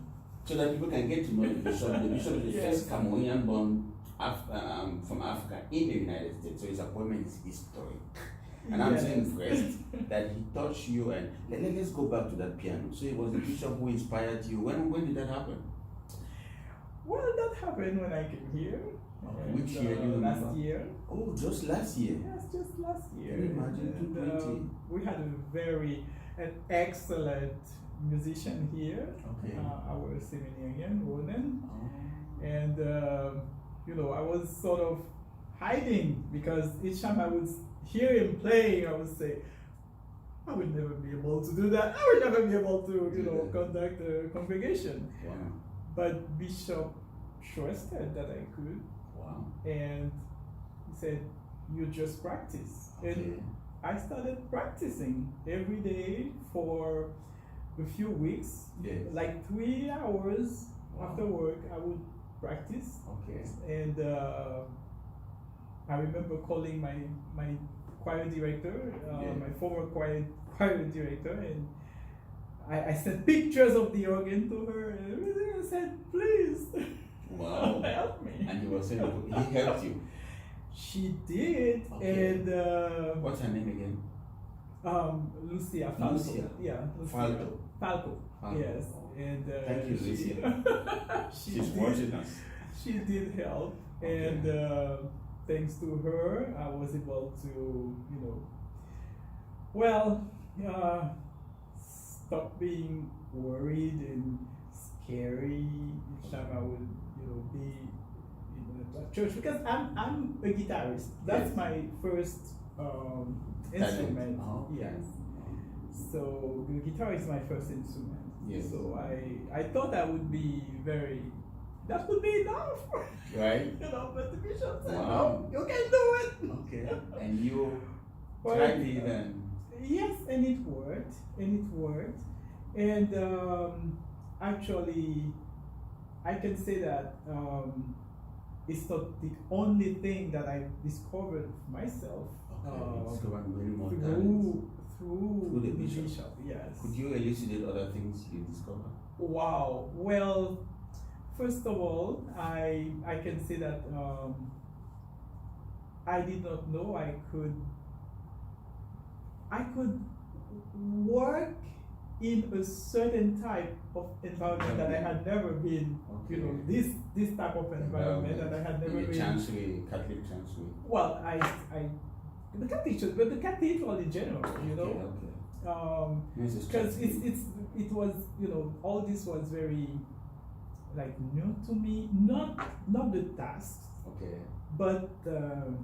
[SPEAKER 3] so that people can get to know the Bishop. The Bishop is the first Cameroonian-born from Africa in the United States, so his appointment is historic. And I'm so impressed that he taught you. And let's go back to that piano. So it was the Bishop who inspired you. When did that happen?
[SPEAKER 14] Well, that happened when I came here.
[SPEAKER 3] Okay. Which year do you
[SPEAKER 14] last
[SPEAKER 3] remember?
[SPEAKER 14] year.
[SPEAKER 3] Oh, just last year.
[SPEAKER 14] Yes, just last year.
[SPEAKER 3] Can you imagine,
[SPEAKER 14] And,
[SPEAKER 3] 220?
[SPEAKER 14] we had an excellent musician here.
[SPEAKER 3] Okay.
[SPEAKER 14] Our seminarian, Ronan.
[SPEAKER 3] Oh.
[SPEAKER 14] And you know, I was sort of hiding because each time I would hear him playing, I would say, I would never be able to do that. I would never be able to, you know, conduct a congregation.
[SPEAKER 3] Wow.
[SPEAKER 14] But Bishop trusted that I could.
[SPEAKER 3] Wow.
[SPEAKER 14] And he said, you just practice.
[SPEAKER 3] Okay.
[SPEAKER 14] And I started practicing every day for a few weeks.
[SPEAKER 3] Yes.
[SPEAKER 14] Like 3 hours after work, I would practice.
[SPEAKER 3] Okay.
[SPEAKER 14] And I remember calling my choir director, my former choir director, and I sent pictures of the organ to her and everything. I said, please,
[SPEAKER 3] wow.
[SPEAKER 14] help me.
[SPEAKER 3] And he was saying he helped you.
[SPEAKER 14] She did.
[SPEAKER 3] Okay.
[SPEAKER 14] And
[SPEAKER 3] what's her name again?
[SPEAKER 14] Lucia Falco.
[SPEAKER 3] Lucia.
[SPEAKER 14] Yeah. Lucia. Falco. Yes. And
[SPEAKER 3] thank you, Lucia. She's watching us.
[SPEAKER 14] She did help,
[SPEAKER 3] Okay.
[SPEAKER 14] and thanks to her, I was able to, you know, well, stop being worried and scary each time I would, you know, be in a church, because I'm a guitarist. That's my first instrument.
[SPEAKER 3] Oh,
[SPEAKER 14] yes. So the guitar is my first instrument.
[SPEAKER 3] Yes.
[SPEAKER 14] So I thought I would be that would be enough.
[SPEAKER 3] Right.
[SPEAKER 14] You know, but the bishop said,
[SPEAKER 3] Wow.
[SPEAKER 14] no, you can do it.
[SPEAKER 3] Okay. And you
[SPEAKER 14] Well,
[SPEAKER 3] tried it and
[SPEAKER 14] yes, and it worked. And actually, I can say that it's not the only thing that I discovered myself.
[SPEAKER 3] discovered many more
[SPEAKER 14] through
[SPEAKER 3] the bishop.
[SPEAKER 14] Yes.
[SPEAKER 3] Could you elucidate other things you discovered?
[SPEAKER 14] Wow. Well, first of all, I can say that I did not know I could work in a certain type of environment that I had never been.
[SPEAKER 3] Okay.
[SPEAKER 14] You know, this type of environment that I had never
[SPEAKER 3] in the
[SPEAKER 14] been.
[SPEAKER 3] chancery, Catholic chancery.
[SPEAKER 14] Well, the Catholic Church, but the cathedral in general, you know.
[SPEAKER 3] Okay.
[SPEAKER 14] Because it was, you know, all this was very like new to me. Not the tasks,
[SPEAKER 3] okay,
[SPEAKER 14] but
[SPEAKER 3] the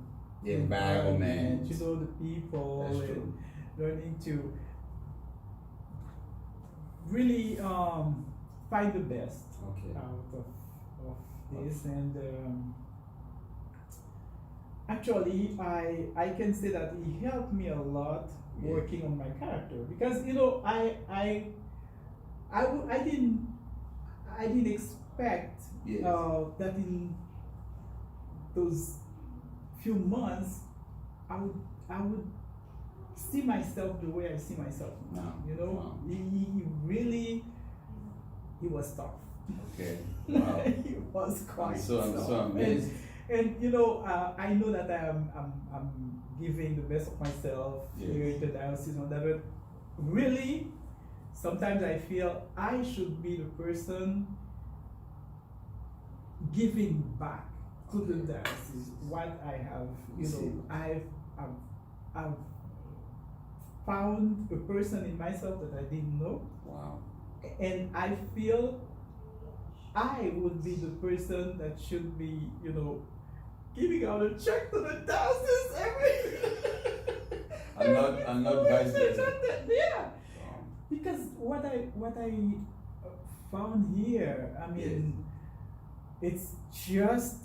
[SPEAKER 3] environment,
[SPEAKER 14] you know, the people.
[SPEAKER 3] That's
[SPEAKER 14] and
[SPEAKER 3] true.
[SPEAKER 14] learning to really find the best out of this. And actually, I can say that he helped me a lot working on my character, because, you know, I didn't expect that in those few months I would see myself the way I see myself now. You know, he was tough.
[SPEAKER 3] Okay. Wow.
[SPEAKER 14] He was quite
[SPEAKER 3] I'm so amazed.
[SPEAKER 14] And you know, I know that I'm giving the best of myself here in the diocese on that, but really, sometimes I feel I should be the person giving back to the diocese what I have. You know, I've found a person in myself that I didn't know.
[SPEAKER 3] Wow.
[SPEAKER 14] And I feel I would be the person that should be, you know, giving out a check to the diocese
[SPEAKER 3] I'm not vice versa.
[SPEAKER 14] Yeah. Because what I found here, I mean, it's just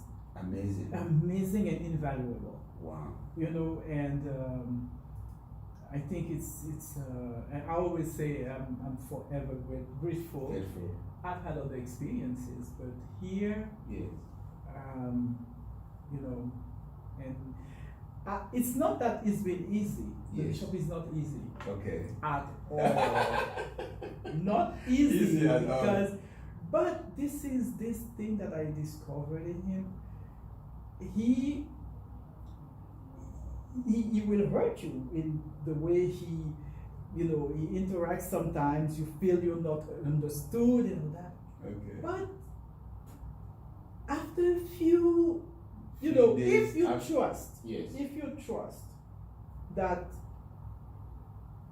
[SPEAKER 3] amazing
[SPEAKER 14] and invaluable.
[SPEAKER 3] Wow.
[SPEAKER 14] You know, and I think it's and I always say I'm forever grateful. I've had other experiences, but here, you know, and it's not that it's been easy. The bishop is not easy.
[SPEAKER 3] Okay.
[SPEAKER 14] At all. Not easy
[SPEAKER 3] at
[SPEAKER 14] because, but this is this thing that I discovered in him. He will hurt you in the way he, you know, he interacts. Sometimes you feel you're not understood and all that.
[SPEAKER 3] Okay.
[SPEAKER 14] But after few, you know,
[SPEAKER 3] Days
[SPEAKER 14] if you
[SPEAKER 3] after-
[SPEAKER 14] trust,
[SPEAKER 3] Yes.
[SPEAKER 14] if you trust that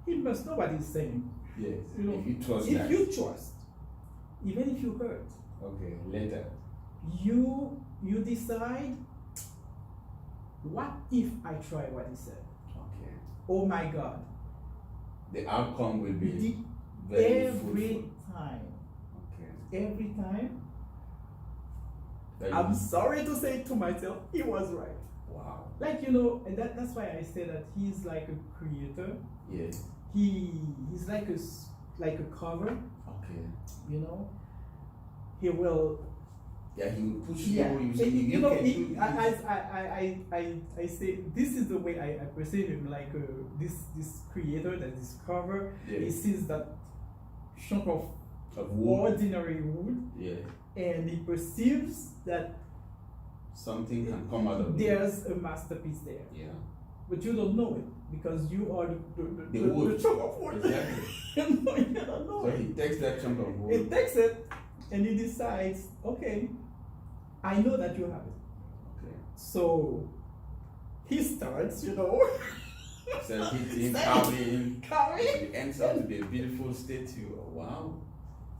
[SPEAKER 14] he must know what he's saying.
[SPEAKER 3] Yes.
[SPEAKER 14] You know,
[SPEAKER 3] If you trust
[SPEAKER 14] if
[SPEAKER 3] that.
[SPEAKER 14] you trust, even if you hurt,
[SPEAKER 3] Okay, later.
[SPEAKER 14] you decide, what if I try what he said?
[SPEAKER 3] Okay.
[SPEAKER 14] Oh my God.
[SPEAKER 3] The outcome will be
[SPEAKER 14] The-
[SPEAKER 3] very
[SPEAKER 14] every
[SPEAKER 3] fruitful.
[SPEAKER 14] time,
[SPEAKER 3] Okay.
[SPEAKER 14] every time,
[SPEAKER 3] Very
[SPEAKER 14] I'm
[SPEAKER 3] good.
[SPEAKER 14] sorry to say it to myself, he was right.
[SPEAKER 3] Wow.
[SPEAKER 14] Like, you know, and that's why I say that he's like a creator.
[SPEAKER 3] Yes.
[SPEAKER 14] He's like a cover,
[SPEAKER 3] Okay.
[SPEAKER 14] you know. He will.
[SPEAKER 3] Yeah, he will push
[SPEAKER 14] Yeah,
[SPEAKER 3] you.
[SPEAKER 14] and,
[SPEAKER 3] You,
[SPEAKER 14] you know,
[SPEAKER 3] can
[SPEAKER 14] he,
[SPEAKER 3] do
[SPEAKER 14] I say this is the way I perceive him, like this creator that discover.
[SPEAKER 3] Yeah.
[SPEAKER 14] He sees that chunk of
[SPEAKER 3] wood.
[SPEAKER 14] ordinary wood,
[SPEAKER 3] Yeah.
[SPEAKER 14] and he perceives that
[SPEAKER 3] Something can come out of it.
[SPEAKER 14] there's a masterpiece there.
[SPEAKER 3] Yeah.
[SPEAKER 14] But you don't know it because you are
[SPEAKER 3] The wood.
[SPEAKER 14] the chunk of wood.
[SPEAKER 3] Exactly.
[SPEAKER 14] You don't know
[SPEAKER 3] So
[SPEAKER 14] it.
[SPEAKER 3] he takes that chunk of wood.
[SPEAKER 14] He takes it and he decides, okay, I know that you have it.
[SPEAKER 3] Okay.
[SPEAKER 14] So he starts, you know.
[SPEAKER 3] So he
[SPEAKER 14] Carving.
[SPEAKER 3] it ends up to be a beautiful statue. Wow.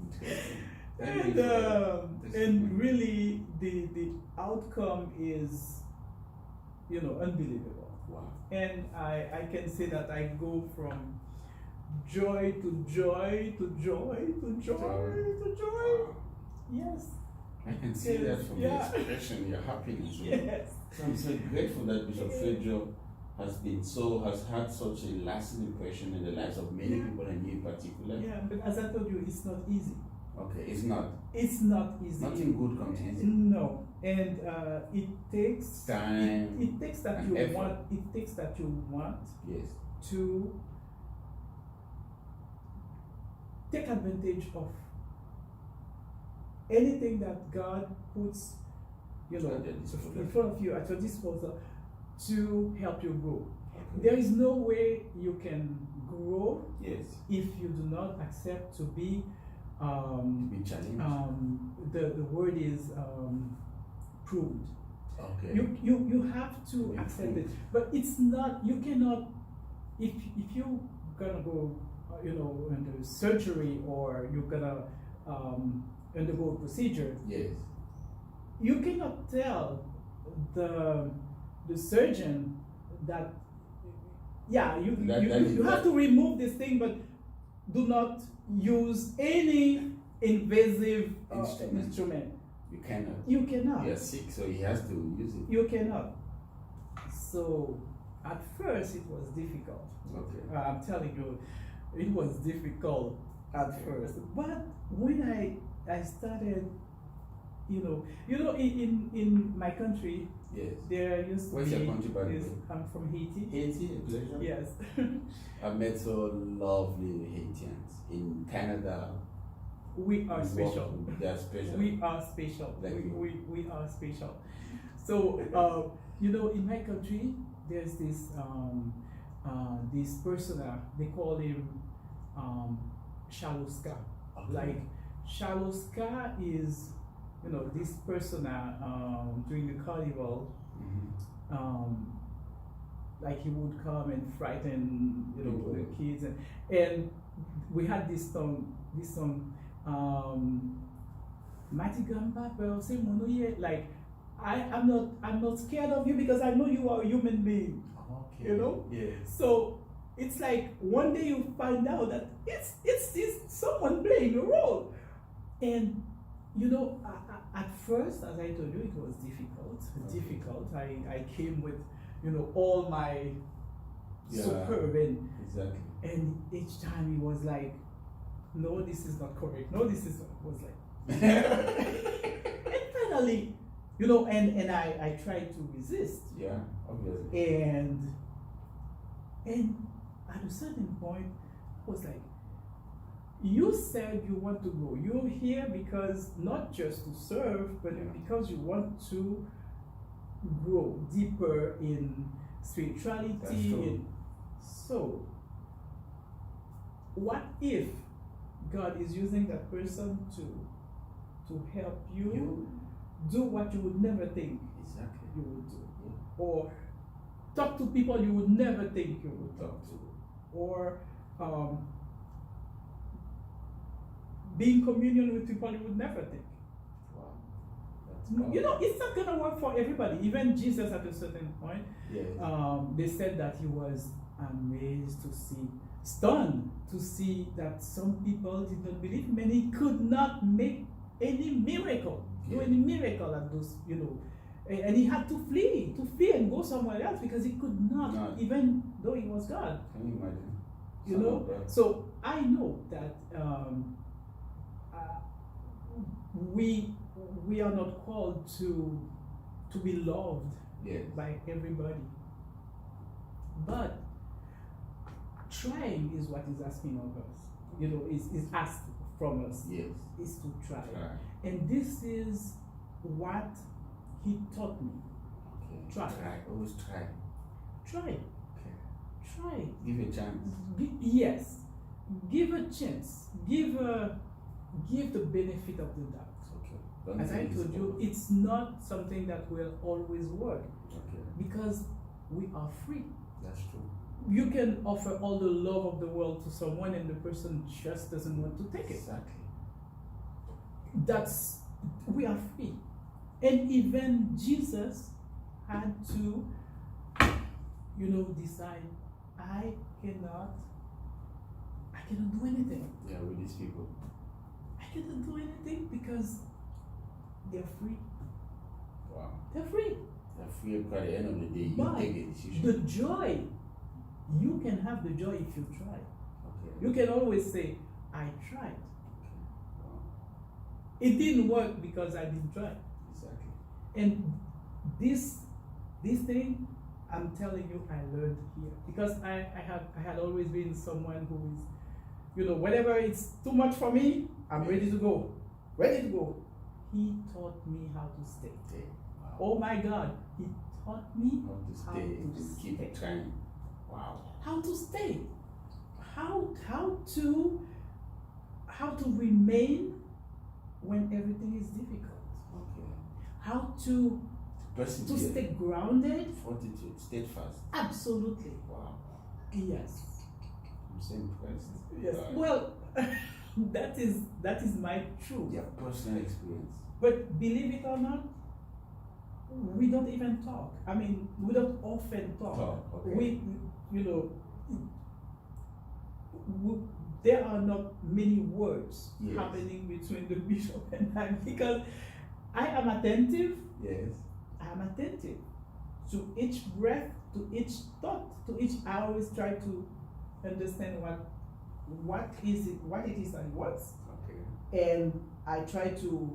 [SPEAKER 3] Interesting. Thank you for that testimony.
[SPEAKER 14] And really the outcome is, you know, unbelievable.
[SPEAKER 3] Wow.
[SPEAKER 14] And I can say that I go from joy to joy to joy to joy to joy.
[SPEAKER 3] Wow.
[SPEAKER 14] Yes.
[SPEAKER 3] I can see
[SPEAKER 14] Yes,
[SPEAKER 3] that from
[SPEAKER 14] yeah.
[SPEAKER 3] your expression, your happiness.
[SPEAKER 14] Yes.
[SPEAKER 3] So I'm so grateful that Bishop Feudjio has had such a lasting impression in the lives of many
[SPEAKER 14] Yeah.
[SPEAKER 3] people, and you in particular.
[SPEAKER 14] Yeah, but as I told you, it's not easy.
[SPEAKER 3] Okay, it's not.
[SPEAKER 14] It's not easy.
[SPEAKER 3] Nothing good comes easy.
[SPEAKER 14] No, and it takes
[SPEAKER 3] Time
[SPEAKER 14] It takes that
[SPEAKER 3] and
[SPEAKER 14] you
[SPEAKER 3] effort.
[SPEAKER 14] want. It takes that you want
[SPEAKER 3] Yes.
[SPEAKER 14] to take advantage of anything that God puts, you know,
[SPEAKER 3] At your disposal.
[SPEAKER 14] in front of you at your disposal to help you grow.
[SPEAKER 3] Okay.
[SPEAKER 14] There is no way you can grow
[SPEAKER 3] Yes.
[SPEAKER 14] if you do not accept to be
[SPEAKER 3] Be challenged.
[SPEAKER 14] the word is pruned.
[SPEAKER 3] Okay.
[SPEAKER 14] You have to accept it, but it's not, you cannot, if you gonna go you know under surgery or you're gonna undergo a procedure,
[SPEAKER 3] Yes.
[SPEAKER 14] you cannot tell the surgeon that you have to remove this thing, but do not use any invasive instrument.
[SPEAKER 3] You cannot.
[SPEAKER 14] You cannot.
[SPEAKER 3] You're sick, so he has to use it.
[SPEAKER 14] You cannot. So at first it was difficult.
[SPEAKER 3] Okay.
[SPEAKER 14] I'm telling you, it was difficult at first. But when I started, in my country,
[SPEAKER 3] Yes.
[SPEAKER 14] there used to
[SPEAKER 3] Where's
[SPEAKER 14] be.
[SPEAKER 3] your country, by the way?
[SPEAKER 14] I'm from Haiti.
[SPEAKER 3] Haiti, a pleasure.
[SPEAKER 14] Yes.
[SPEAKER 3] I've met so lovely Haitians in Canada.
[SPEAKER 14] We are special.
[SPEAKER 3] They are special.
[SPEAKER 14] We are special.
[SPEAKER 3] Thank you.
[SPEAKER 14] We are special. So in my country, there's this persona, they call him Shaluska.
[SPEAKER 3] Okay.
[SPEAKER 14] Like Shaluska is this persona during the carnival.
[SPEAKER 3] Mm-hmm.
[SPEAKER 14] Like he would come and frighten
[SPEAKER 3] People.
[SPEAKER 14] the kids, and we had this song Matigamba Pearl say Monoye, like I'm not scared of you because I know you are a human being.
[SPEAKER 3] Okay. Yes.
[SPEAKER 14] So it's like one day you find out that it's someone playing a role. And at first, as I told you, it was difficult. I came with all my superb
[SPEAKER 3] Exactly.
[SPEAKER 14] and each time he was like, no, this is not correct. No, this is not. Was like, and finally, and I tried to resist.
[SPEAKER 3] Yeah, obviously.
[SPEAKER 14] And at a certain point, I was like, you said you want to go. You're here because not just to serve, but because you want to grow deeper in spirituality.
[SPEAKER 3] That's true.
[SPEAKER 14] So, what if God is using that person to help you do what you would never think
[SPEAKER 3] Exactly.
[SPEAKER 14] you would do, or talk to people you would never think you would talk to, or be in communion with people you would never think.
[SPEAKER 3] Wow.
[SPEAKER 14] You know, it's not gonna work for everybody. Even Jesus, at a certain point,
[SPEAKER 3] Yes.
[SPEAKER 14] they said that he was amazed to see, stunned to see that some people did not believe him, and he could not make any miracle, do any miracle at those, you know, and he had to flee and go somewhere else because he could not, even though he was God.
[SPEAKER 3] Can you imagine?
[SPEAKER 14] You know, so I know that we are not called to be loved by everybody, but trying is what is asking of us. You know, is asked from us.
[SPEAKER 3] Yes.
[SPEAKER 14] Is to try. And this is what he taught me.
[SPEAKER 3] Okay.
[SPEAKER 14] Try.
[SPEAKER 3] Always try.
[SPEAKER 14] Try.
[SPEAKER 3] Okay.
[SPEAKER 14] Try.
[SPEAKER 3] Give a chance.
[SPEAKER 14] Yes. Give a chance. Give the benefit of the doubt.
[SPEAKER 3] Okay.
[SPEAKER 14] As I told you, it's not something that will always work.
[SPEAKER 3] Okay.
[SPEAKER 14] Because we are free.
[SPEAKER 3] That's true.
[SPEAKER 14] You can offer all the love of the world to someone and the person just doesn't want to take it.
[SPEAKER 3] Exactly.
[SPEAKER 14] We are free. And even Jesus had to, you know, decide, I cannot do anything.
[SPEAKER 3] Yeah, with these people.
[SPEAKER 14] I cannot do anything because they're free.
[SPEAKER 3] Wow.
[SPEAKER 14] They're free.
[SPEAKER 3] They're free because at the end of the day, you
[SPEAKER 14] But
[SPEAKER 3] take a decision.
[SPEAKER 14] the joy, you can have the joy if you try.
[SPEAKER 3] Okay.
[SPEAKER 14] You can always say, I tried.
[SPEAKER 3] Okay. Wow.
[SPEAKER 14] It didn't work because I didn't try.
[SPEAKER 3] Exactly.
[SPEAKER 14] And this thing, I'm telling you, I learned here because I had always been someone who is, you know, whenever it's too much for me, I'm ready to go. Ready to go. He taught me how to stay.
[SPEAKER 3] Wow.
[SPEAKER 14] Oh my God, he taught me
[SPEAKER 3] How to stay and to keep trying. Wow.
[SPEAKER 14] How to stay. How to remain when everything is difficult.
[SPEAKER 3] Okay.
[SPEAKER 14] How to stay grounded.
[SPEAKER 3] Fortitude, steadfast.
[SPEAKER 14] Absolutely.
[SPEAKER 3] Wow.
[SPEAKER 14] Yes.
[SPEAKER 3] I'm so impressed.
[SPEAKER 14] Yes. Well, that is my truth.
[SPEAKER 3] Your personal experience.
[SPEAKER 14] But believe it or not, we don't even talk. I mean, we don't often talk.
[SPEAKER 3] Okay.
[SPEAKER 14] We, you know, there are not many words happening between the bishop and I because I am attentive.
[SPEAKER 3] Yes.
[SPEAKER 14] I am attentive to each breath, to each thought, to each. I always try to understand what it is that he wants.
[SPEAKER 3] Okay.
[SPEAKER 14] And I try to,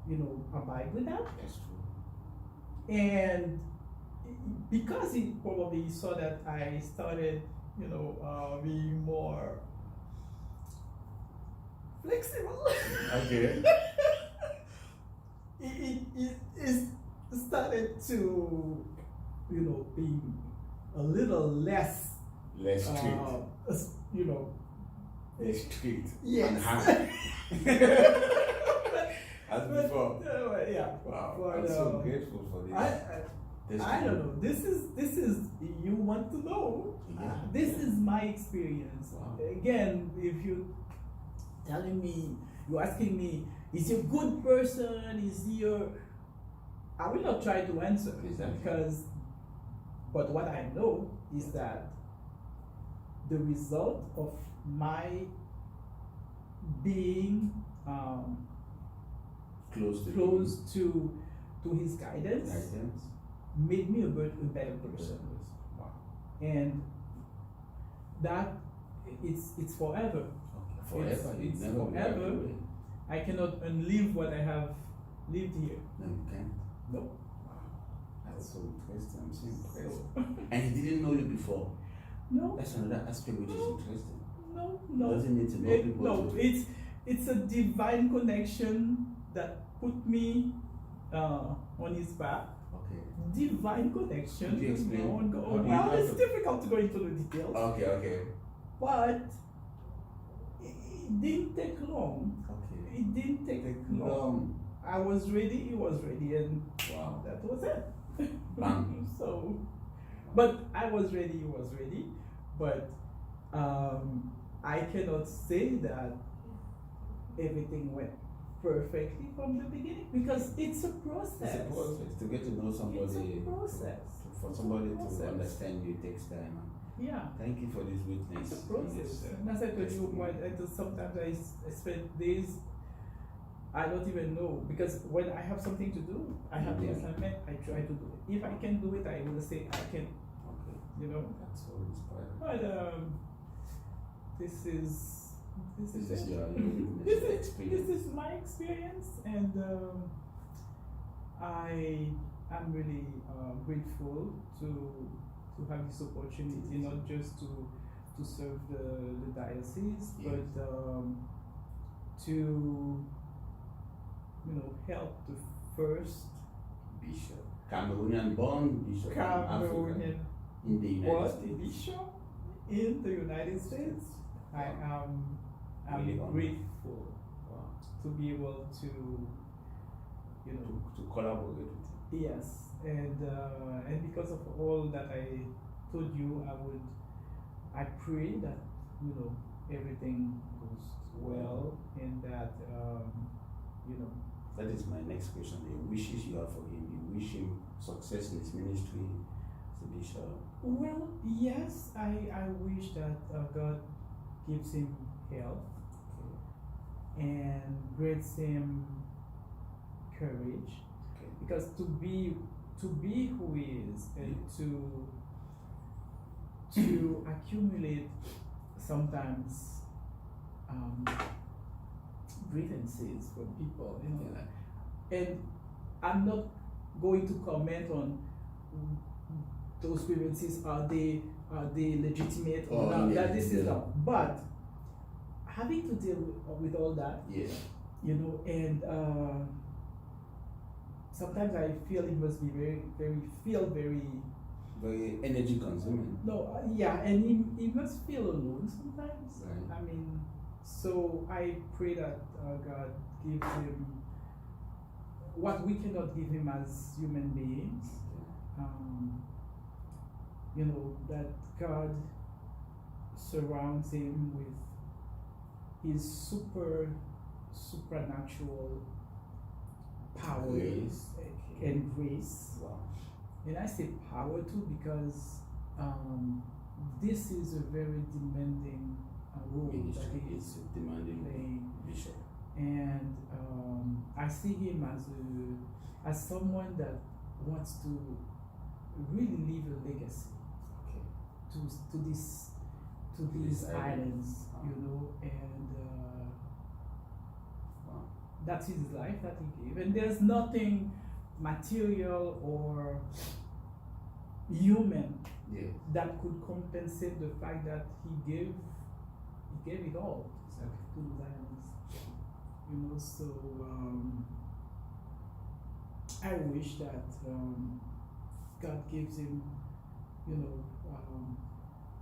[SPEAKER 14] you know, abide with that.
[SPEAKER 3] That's true.
[SPEAKER 14] And because he probably saw that I started, you know, being more flexible.
[SPEAKER 3] Okay.
[SPEAKER 14] it started to, you know, be a little less
[SPEAKER 3] strict.
[SPEAKER 14] You know,
[SPEAKER 3] less strict.
[SPEAKER 14] Yes.
[SPEAKER 3] And hard. As before.
[SPEAKER 14] Yeah.
[SPEAKER 3] Wow.
[SPEAKER 14] But,
[SPEAKER 3] I'm so grateful for this.
[SPEAKER 14] I don't know. This is you want to know.
[SPEAKER 3] Yeah.
[SPEAKER 14] This is my experience.
[SPEAKER 3] Wow.
[SPEAKER 14] Again, if you telling me, you're asking me, is he a good person? Is he a? I will not try to answer because, but what I know is that the result of my being close to his guidance made me a better person.
[SPEAKER 3] Wow.
[SPEAKER 14] And that it's forever.
[SPEAKER 3] Okay. Forever.
[SPEAKER 14] It's forever. I cannot unlive what I have lived here.
[SPEAKER 3] No, you can't.
[SPEAKER 14] No.
[SPEAKER 3] Wow. That's so interesting. I'm so impressed. And he didn't know you before.
[SPEAKER 14] No.
[SPEAKER 3] That's another aspect which is interesting.
[SPEAKER 14] No.
[SPEAKER 3] Doesn't need to know people.
[SPEAKER 14] No, it's a divine connection that put me on his path.
[SPEAKER 3] Okay.
[SPEAKER 14] Divine connection.
[SPEAKER 3] Could you explain?
[SPEAKER 14] Well, it's difficult to go into the details.
[SPEAKER 3] Okay.
[SPEAKER 14] But it didn't take long.
[SPEAKER 3] Okay.
[SPEAKER 14] It didn't take long. I was ready, he was ready, and
[SPEAKER 3] Wow.
[SPEAKER 14] that was it.
[SPEAKER 3] Bang.
[SPEAKER 14] So, but I was ready, he was ready, but I cannot say that everything went perfectly from the beginning because it's a process.
[SPEAKER 3] It's a process to get to know somebody.
[SPEAKER 14] It's a process.
[SPEAKER 3] For somebody to
[SPEAKER 14] Process.
[SPEAKER 3] understand you takes time.
[SPEAKER 14] Yeah.
[SPEAKER 3] Thank you for this witness.
[SPEAKER 14] It's a process. And as I told you, sometimes I spend days, I don't even know, because when I have something to do, I have the assignment, I try to do it. If I can do it, I will say I can.
[SPEAKER 3] Okay.
[SPEAKER 14] You know?
[SPEAKER 3] That's so inspiring.
[SPEAKER 14] But this is
[SPEAKER 3] your
[SPEAKER 14] this is my experience, and I am really grateful to have this opportunity, not just to serve the diocese,
[SPEAKER 3] Yes.
[SPEAKER 14] but to help the first
[SPEAKER 3] Bishop, Cameroonian-born Bishop,
[SPEAKER 14] Cameroonian
[SPEAKER 3] in the United States.
[SPEAKER 14] Bishop in the United States. I'm
[SPEAKER 3] Really honored.
[SPEAKER 14] grateful
[SPEAKER 3] Wow.
[SPEAKER 14] to be able to,
[SPEAKER 3] to collaborate with you.
[SPEAKER 14] yes, and because of all that I told you, I pray that everything goes well, and that
[SPEAKER 3] That is my next question. The wishes you have for him. You wish him success in his ministry as a bishop.
[SPEAKER 14] Well, yes, I wish that God gives him health and grants him courage, because to be who he is, and to accumulate sometimes grievances from people, and I'm not going to comment on those grievances. Are they legitimate or not? That this is not. But having to deal with all that, and sometimes I feel it must be very
[SPEAKER 3] energy consuming.
[SPEAKER 14] No, and he must feel alone sometimes.
[SPEAKER 3] Right.
[SPEAKER 14] I mean, so I pray that God gives him what we cannot give him as human beings. That God surrounds him with his supernatural powers and grace.
[SPEAKER 3] Wow.
[SPEAKER 14] And I say power too because this is a very demanding role that he is playing.
[SPEAKER 3] Bishop.
[SPEAKER 14] And I see him as someone that wants to really leave a legacy to these islands, and that's his life that he gave. And there's nothing material or human that could compensate the fact that he gave it all to the islands. So I wish that God gives him,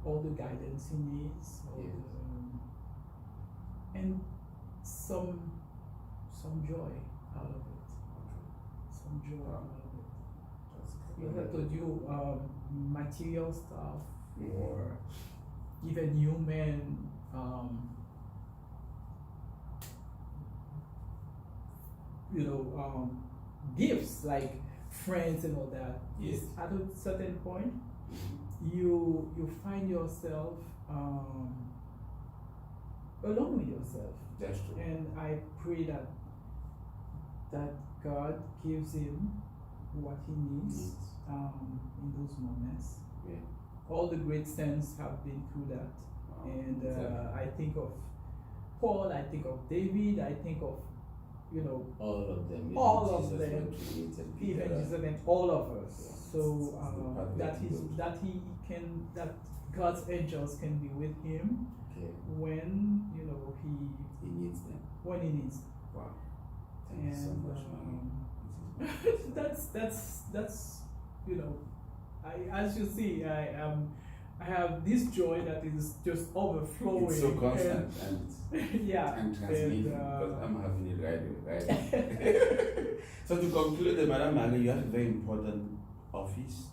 [SPEAKER 14] all the guidance he needs, and some joy out of it. Some joy out of it. Because I told you, material stuff or even human gifts like friends and all that.
[SPEAKER 3] Yes.
[SPEAKER 14] At a certain point, you find yourself alone with yourself.
[SPEAKER 3] That's true.
[SPEAKER 14] And I pray that God gives him what he needs in those moments.
[SPEAKER 3] Yeah.
[SPEAKER 14] All the great saints have been through that.
[SPEAKER 3] Wow.
[SPEAKER 14] And
[SPEAKER 3] Exactly.
[SPEAKER 14] I think of Paul, I think of David, I think of
[SPEAKER 3] all of them.
[SPEAKER 14] all of
[SPEAKER 3] Jesus
[SPEAKER 14] them,
[SPEAKER 3] went through it, and
[SPEAKER 14] even
[SPEAKER 3] Peter,
[SPEAKER 14] Jesus and all of us.
[SPEAKER 3] Yeah.
[SPEAKER 14] So
[SPEAKER 3] That's
[SPEAKER 14] that God's angels can be with him when
[SPEAKER 3] he needs them.
[SPEAKER 14] when he needs them.
[SPEAKER 3] Wow. Thank you so much,
[SPEAKER 14] that's as you see, I have this joy that is just overflowing.
[SPEAKER 3] It's so constant and
[SPEAKER 14] yeah,
[SPEAKER 3] and transmitting, because I'm having it right. So to conclude, Madam Marie, you have a very important office,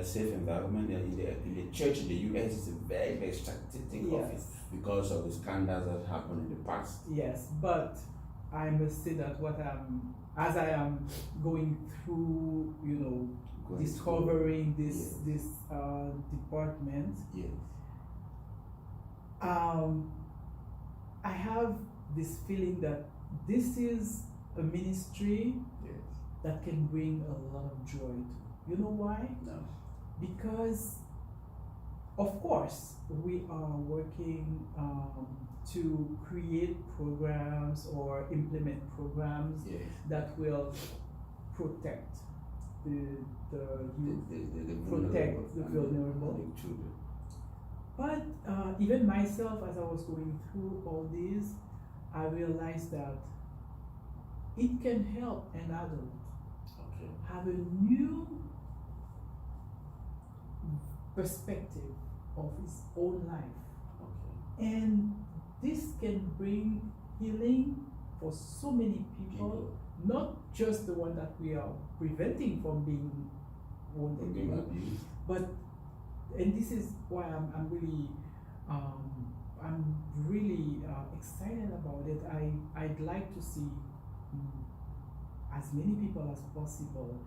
[SPEAKER 3] safe environment. In the church in the US, it's a very, very strategic office because of the scandals that happened in the past.
[SPEAKER 14] Yes, but I must say that as I am going through, discovering this department, I have this feeling that this is a ministry that can bring a lot of joy to. You know why?
[SPEAKER 3] No.
[SPEAKER 14] Because, of course, we are working to create programs or implement programs that will protect the youth, protect the vulnerable. But even myself, as I was going through all this, I realized that it can help an adult have a new perspective of his own life. And this can bring healing for so many people, not just the one that we are preventing from being wounded, but, and this is why I'm really excited about it. I'd like to see as many people as possible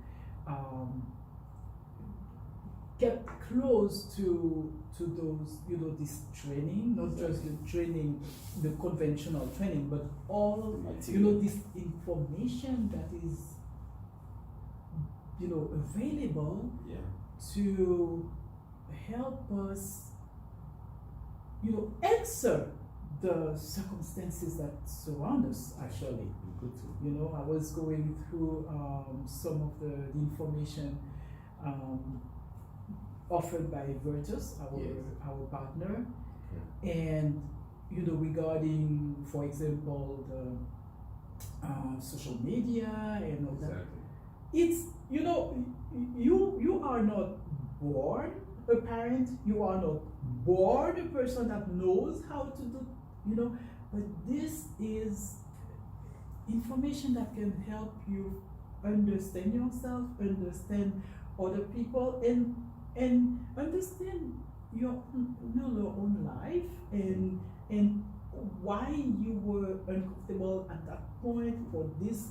[SPEAKER 14] get close to those, this training, not just the training, the conventional training, but all, this information that is, available to help us, answer the circumstances that surround us, actually. I was going through some of the information offered by Virtus, our partner, and regarding, for example, the social media and all that. It's you are not born a parent, you are not born a person that knows how to do, but this is information that can help you understand yourself, understand other people, and understand your own life and why you were uncomfortable at that point for this.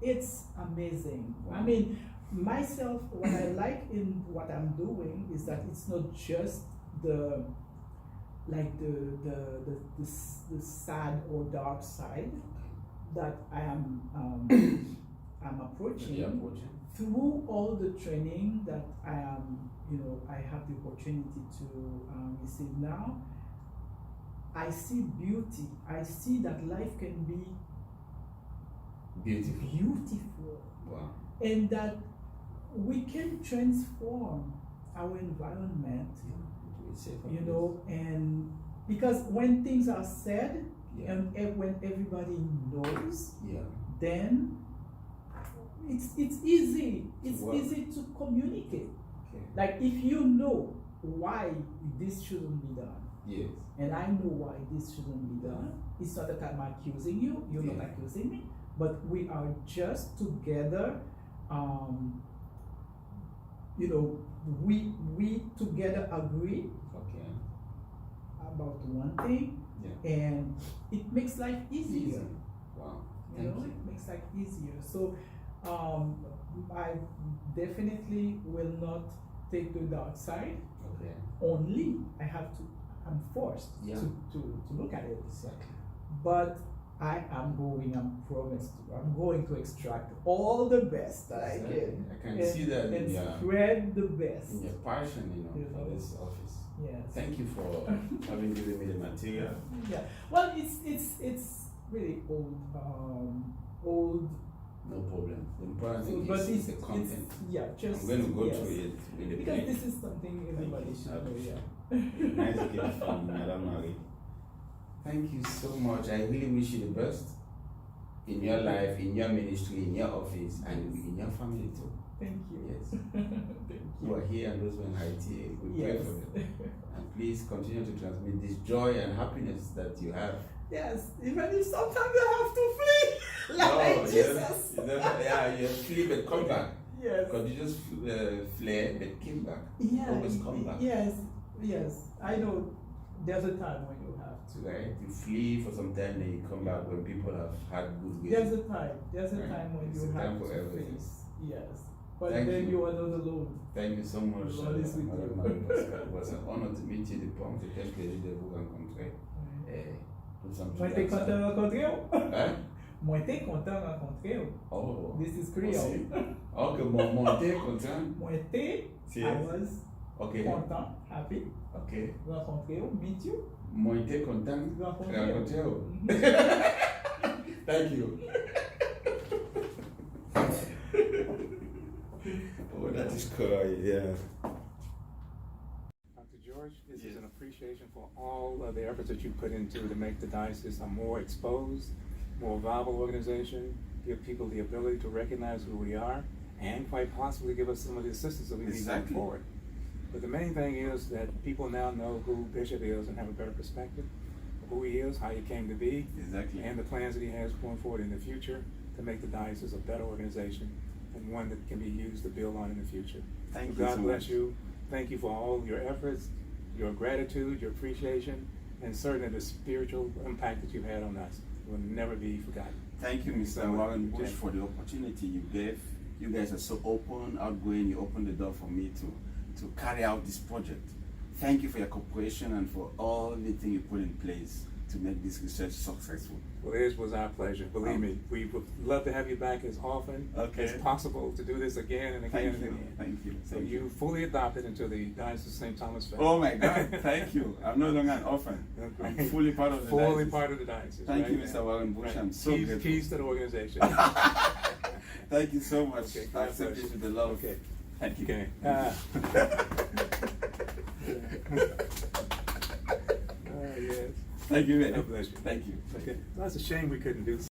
[SPEAKER 14] It's amazing. Wow. I mean, myself, what I like in what I'm doing is that it's not just the sad or dark side that I am I'm approaching through all the training that I am, I have the opportunity to receive now. I see beauty. I see that life can be beautiful.
[SPEAKER 3] Wow.
[SPEAKER 14] And that we can transform our environment, and because when things are said and when everybody knows, then it's easy. It's easy to communicate. Like if you know why this shouldn't be done, and I know why this shouldn't be done, it's not that I'm accusing you, you're not accusing me, but we are just together, we together agree about one thing, and it makes life easier.
[SPEAKER 3] Wow.
[SPEAKER 14] It makes life easier. So I definitely will not take the dark side. Only I'm forced to look at it. But I'm going to extract all the best that I can.
[SPEAKER 3] I can see that
[SPEAKER 14] and spread the best.
[SPEAKER 3] In your passion, for this office.
[SPEAKER 14] Yes.
[SPEAKER 3] Thank you for having given me the material.
[SPEAKER 14] Yeah. Well, it's really old.
[SPEAKER 3] No problem. The important thing is the content.
[SPEAKER 14] Just
[SPEAKER 3] I'm going to go through it with the
[SPEAKER 14] because this is something everybody should know.
[SPEAKER 3] Nice gift from Madame Marie. Thank you so much. I really wish you the best in your life, in your ministry, in your office, and in your family too.
[SPEAKER 14] Thank you.
[SPEAKER 3] Yes.
[SPEAKER 14] Thank you.
[SPEAKER 3] Who are here and those who are in IT, we pray for them. And please continue to transmit this joy and happiness that you have
[SPEAKER 14] Yes, even if sometimes I have to flee. Like Jesus.
[SPEAKER 3] You flee but come back.
[SPEAKER 14] Yes.
[SPEAKER 3] Because you just fled but came back.
[SPEAKER 14] Yeah.
[SPEAKER 3] Always come back.
[SPEAKER 14] Yes, yes. I know there's a time when you have to.
[SPEAKER 3] Right? You flee for some time, then you come back when people have had good ways.
[SPEAKER 14] There's a time. There's a time when
[SPEAKER 3] It's
[SPEAKER 14] you
[SPEAKER 3] a time
[SPEAKER 14] have
[SPEAKER 3] for
[SPEAKER 14] to
[SPEAKER 3] everything.
[SPEAKER 14] face. Yes. But
[SPEAKER 3] Thank
[SPEAKER 14] then
[SPEAKER 3] you.
[SPEAKER 14] you are not alone.
[SPEAKER 3] Thank you so much.
[SPEAKER 14] The Lord is with you.
[SPEAKER 3] It was an honor to meet you. C'était un plaisir de vous rencontrer. Nous sommes
[SPEAKER 14] Moi, t'es content de rencontrer.
[SPEAKER 3] Hein?
[SPEAKER 14] Moi, t'es content de rencontrer.
[SPEAKER 3] Oh.
[SPEAKER 14] This is Creole.
[SPEAKER 3] Ok, mon t'es content.
[SPEAKER 14] Moi, t'es. I was content, happy.
[SPEAKER 3] Ok.
[SPEAKER 14] Rencontrer, meet you.
[SPEAKER 3] Moi, t'es content. Rencontrer. Thank you. Oh, that is cool, yeah.
[SPEAKER 6] Dr. George, this is an appreciation for all of the efforts that you put into to make the diocese a more exposed, more viable organization, give people the ability to recognize who we are, and quite possibly give us some of the assistance that we need going forward. But the main thing is that people now know who Bishop is and have a better perspective of who he is, how he came to be, and the plans that he has going forward in the future to make the diocese a better organization and one that can be used to build on in the future.
[SPEAKER 3] Thank
[SPEAKER 6] so
[SPEAKER 3] you
[SPEAKER 6] God
[SPEAKER 3] so
[SPEAKER 6] bless
[SPEAKER 3] much.
[SPEAKER 6] you. Thank you for all your efforts, your gratitude, your appreciation, and certainly the spiritual impact that you've had on us will never be forgotten.
[SPEAKER 3] Thank you, Mr. Warren Bush, for the opportunity you gave. You guys are so open, outgoing. You opened the door for me to carry out this project. Thank you for your cooperation and for all the things you put in place to make this research successful.
[SPEAKER 6] Well, it was our pleasure. Believe me, we would love to have you back as often as possible to do this again and again and again.
[SPEAKER 3] Thank you.
[SPEAKER 6] So you fully adopted into the Diocese of St Thomas family.
[SPEAKER 3] Oh my God, thank you. I'm no longer an orphan. I'm fully part of the diocese.
[SPEAKER 6] Fully part of the diocese.
[SPEAKER 3] Thank you, Mr. Warren Bush. I'm so grateful.
[SPEAKER 6] Peace to the organization.
[SPEAKER 3] Thank you so much.
[SPEAKER 6] Okay,
[SPEAKER 3] I accept this with the love.
[SPEAKER 6] Okay.
[SPEAKER 3] Thank you.
[SPEAKER 6] Okay. Yes.
[SPEAKER 3] Thank you, man.
[SPEAKER 6] God bless you.
[SPEAKER 3] Thank you.
[SPEAKER 6] Okay. Well, it's a shame we couldn't do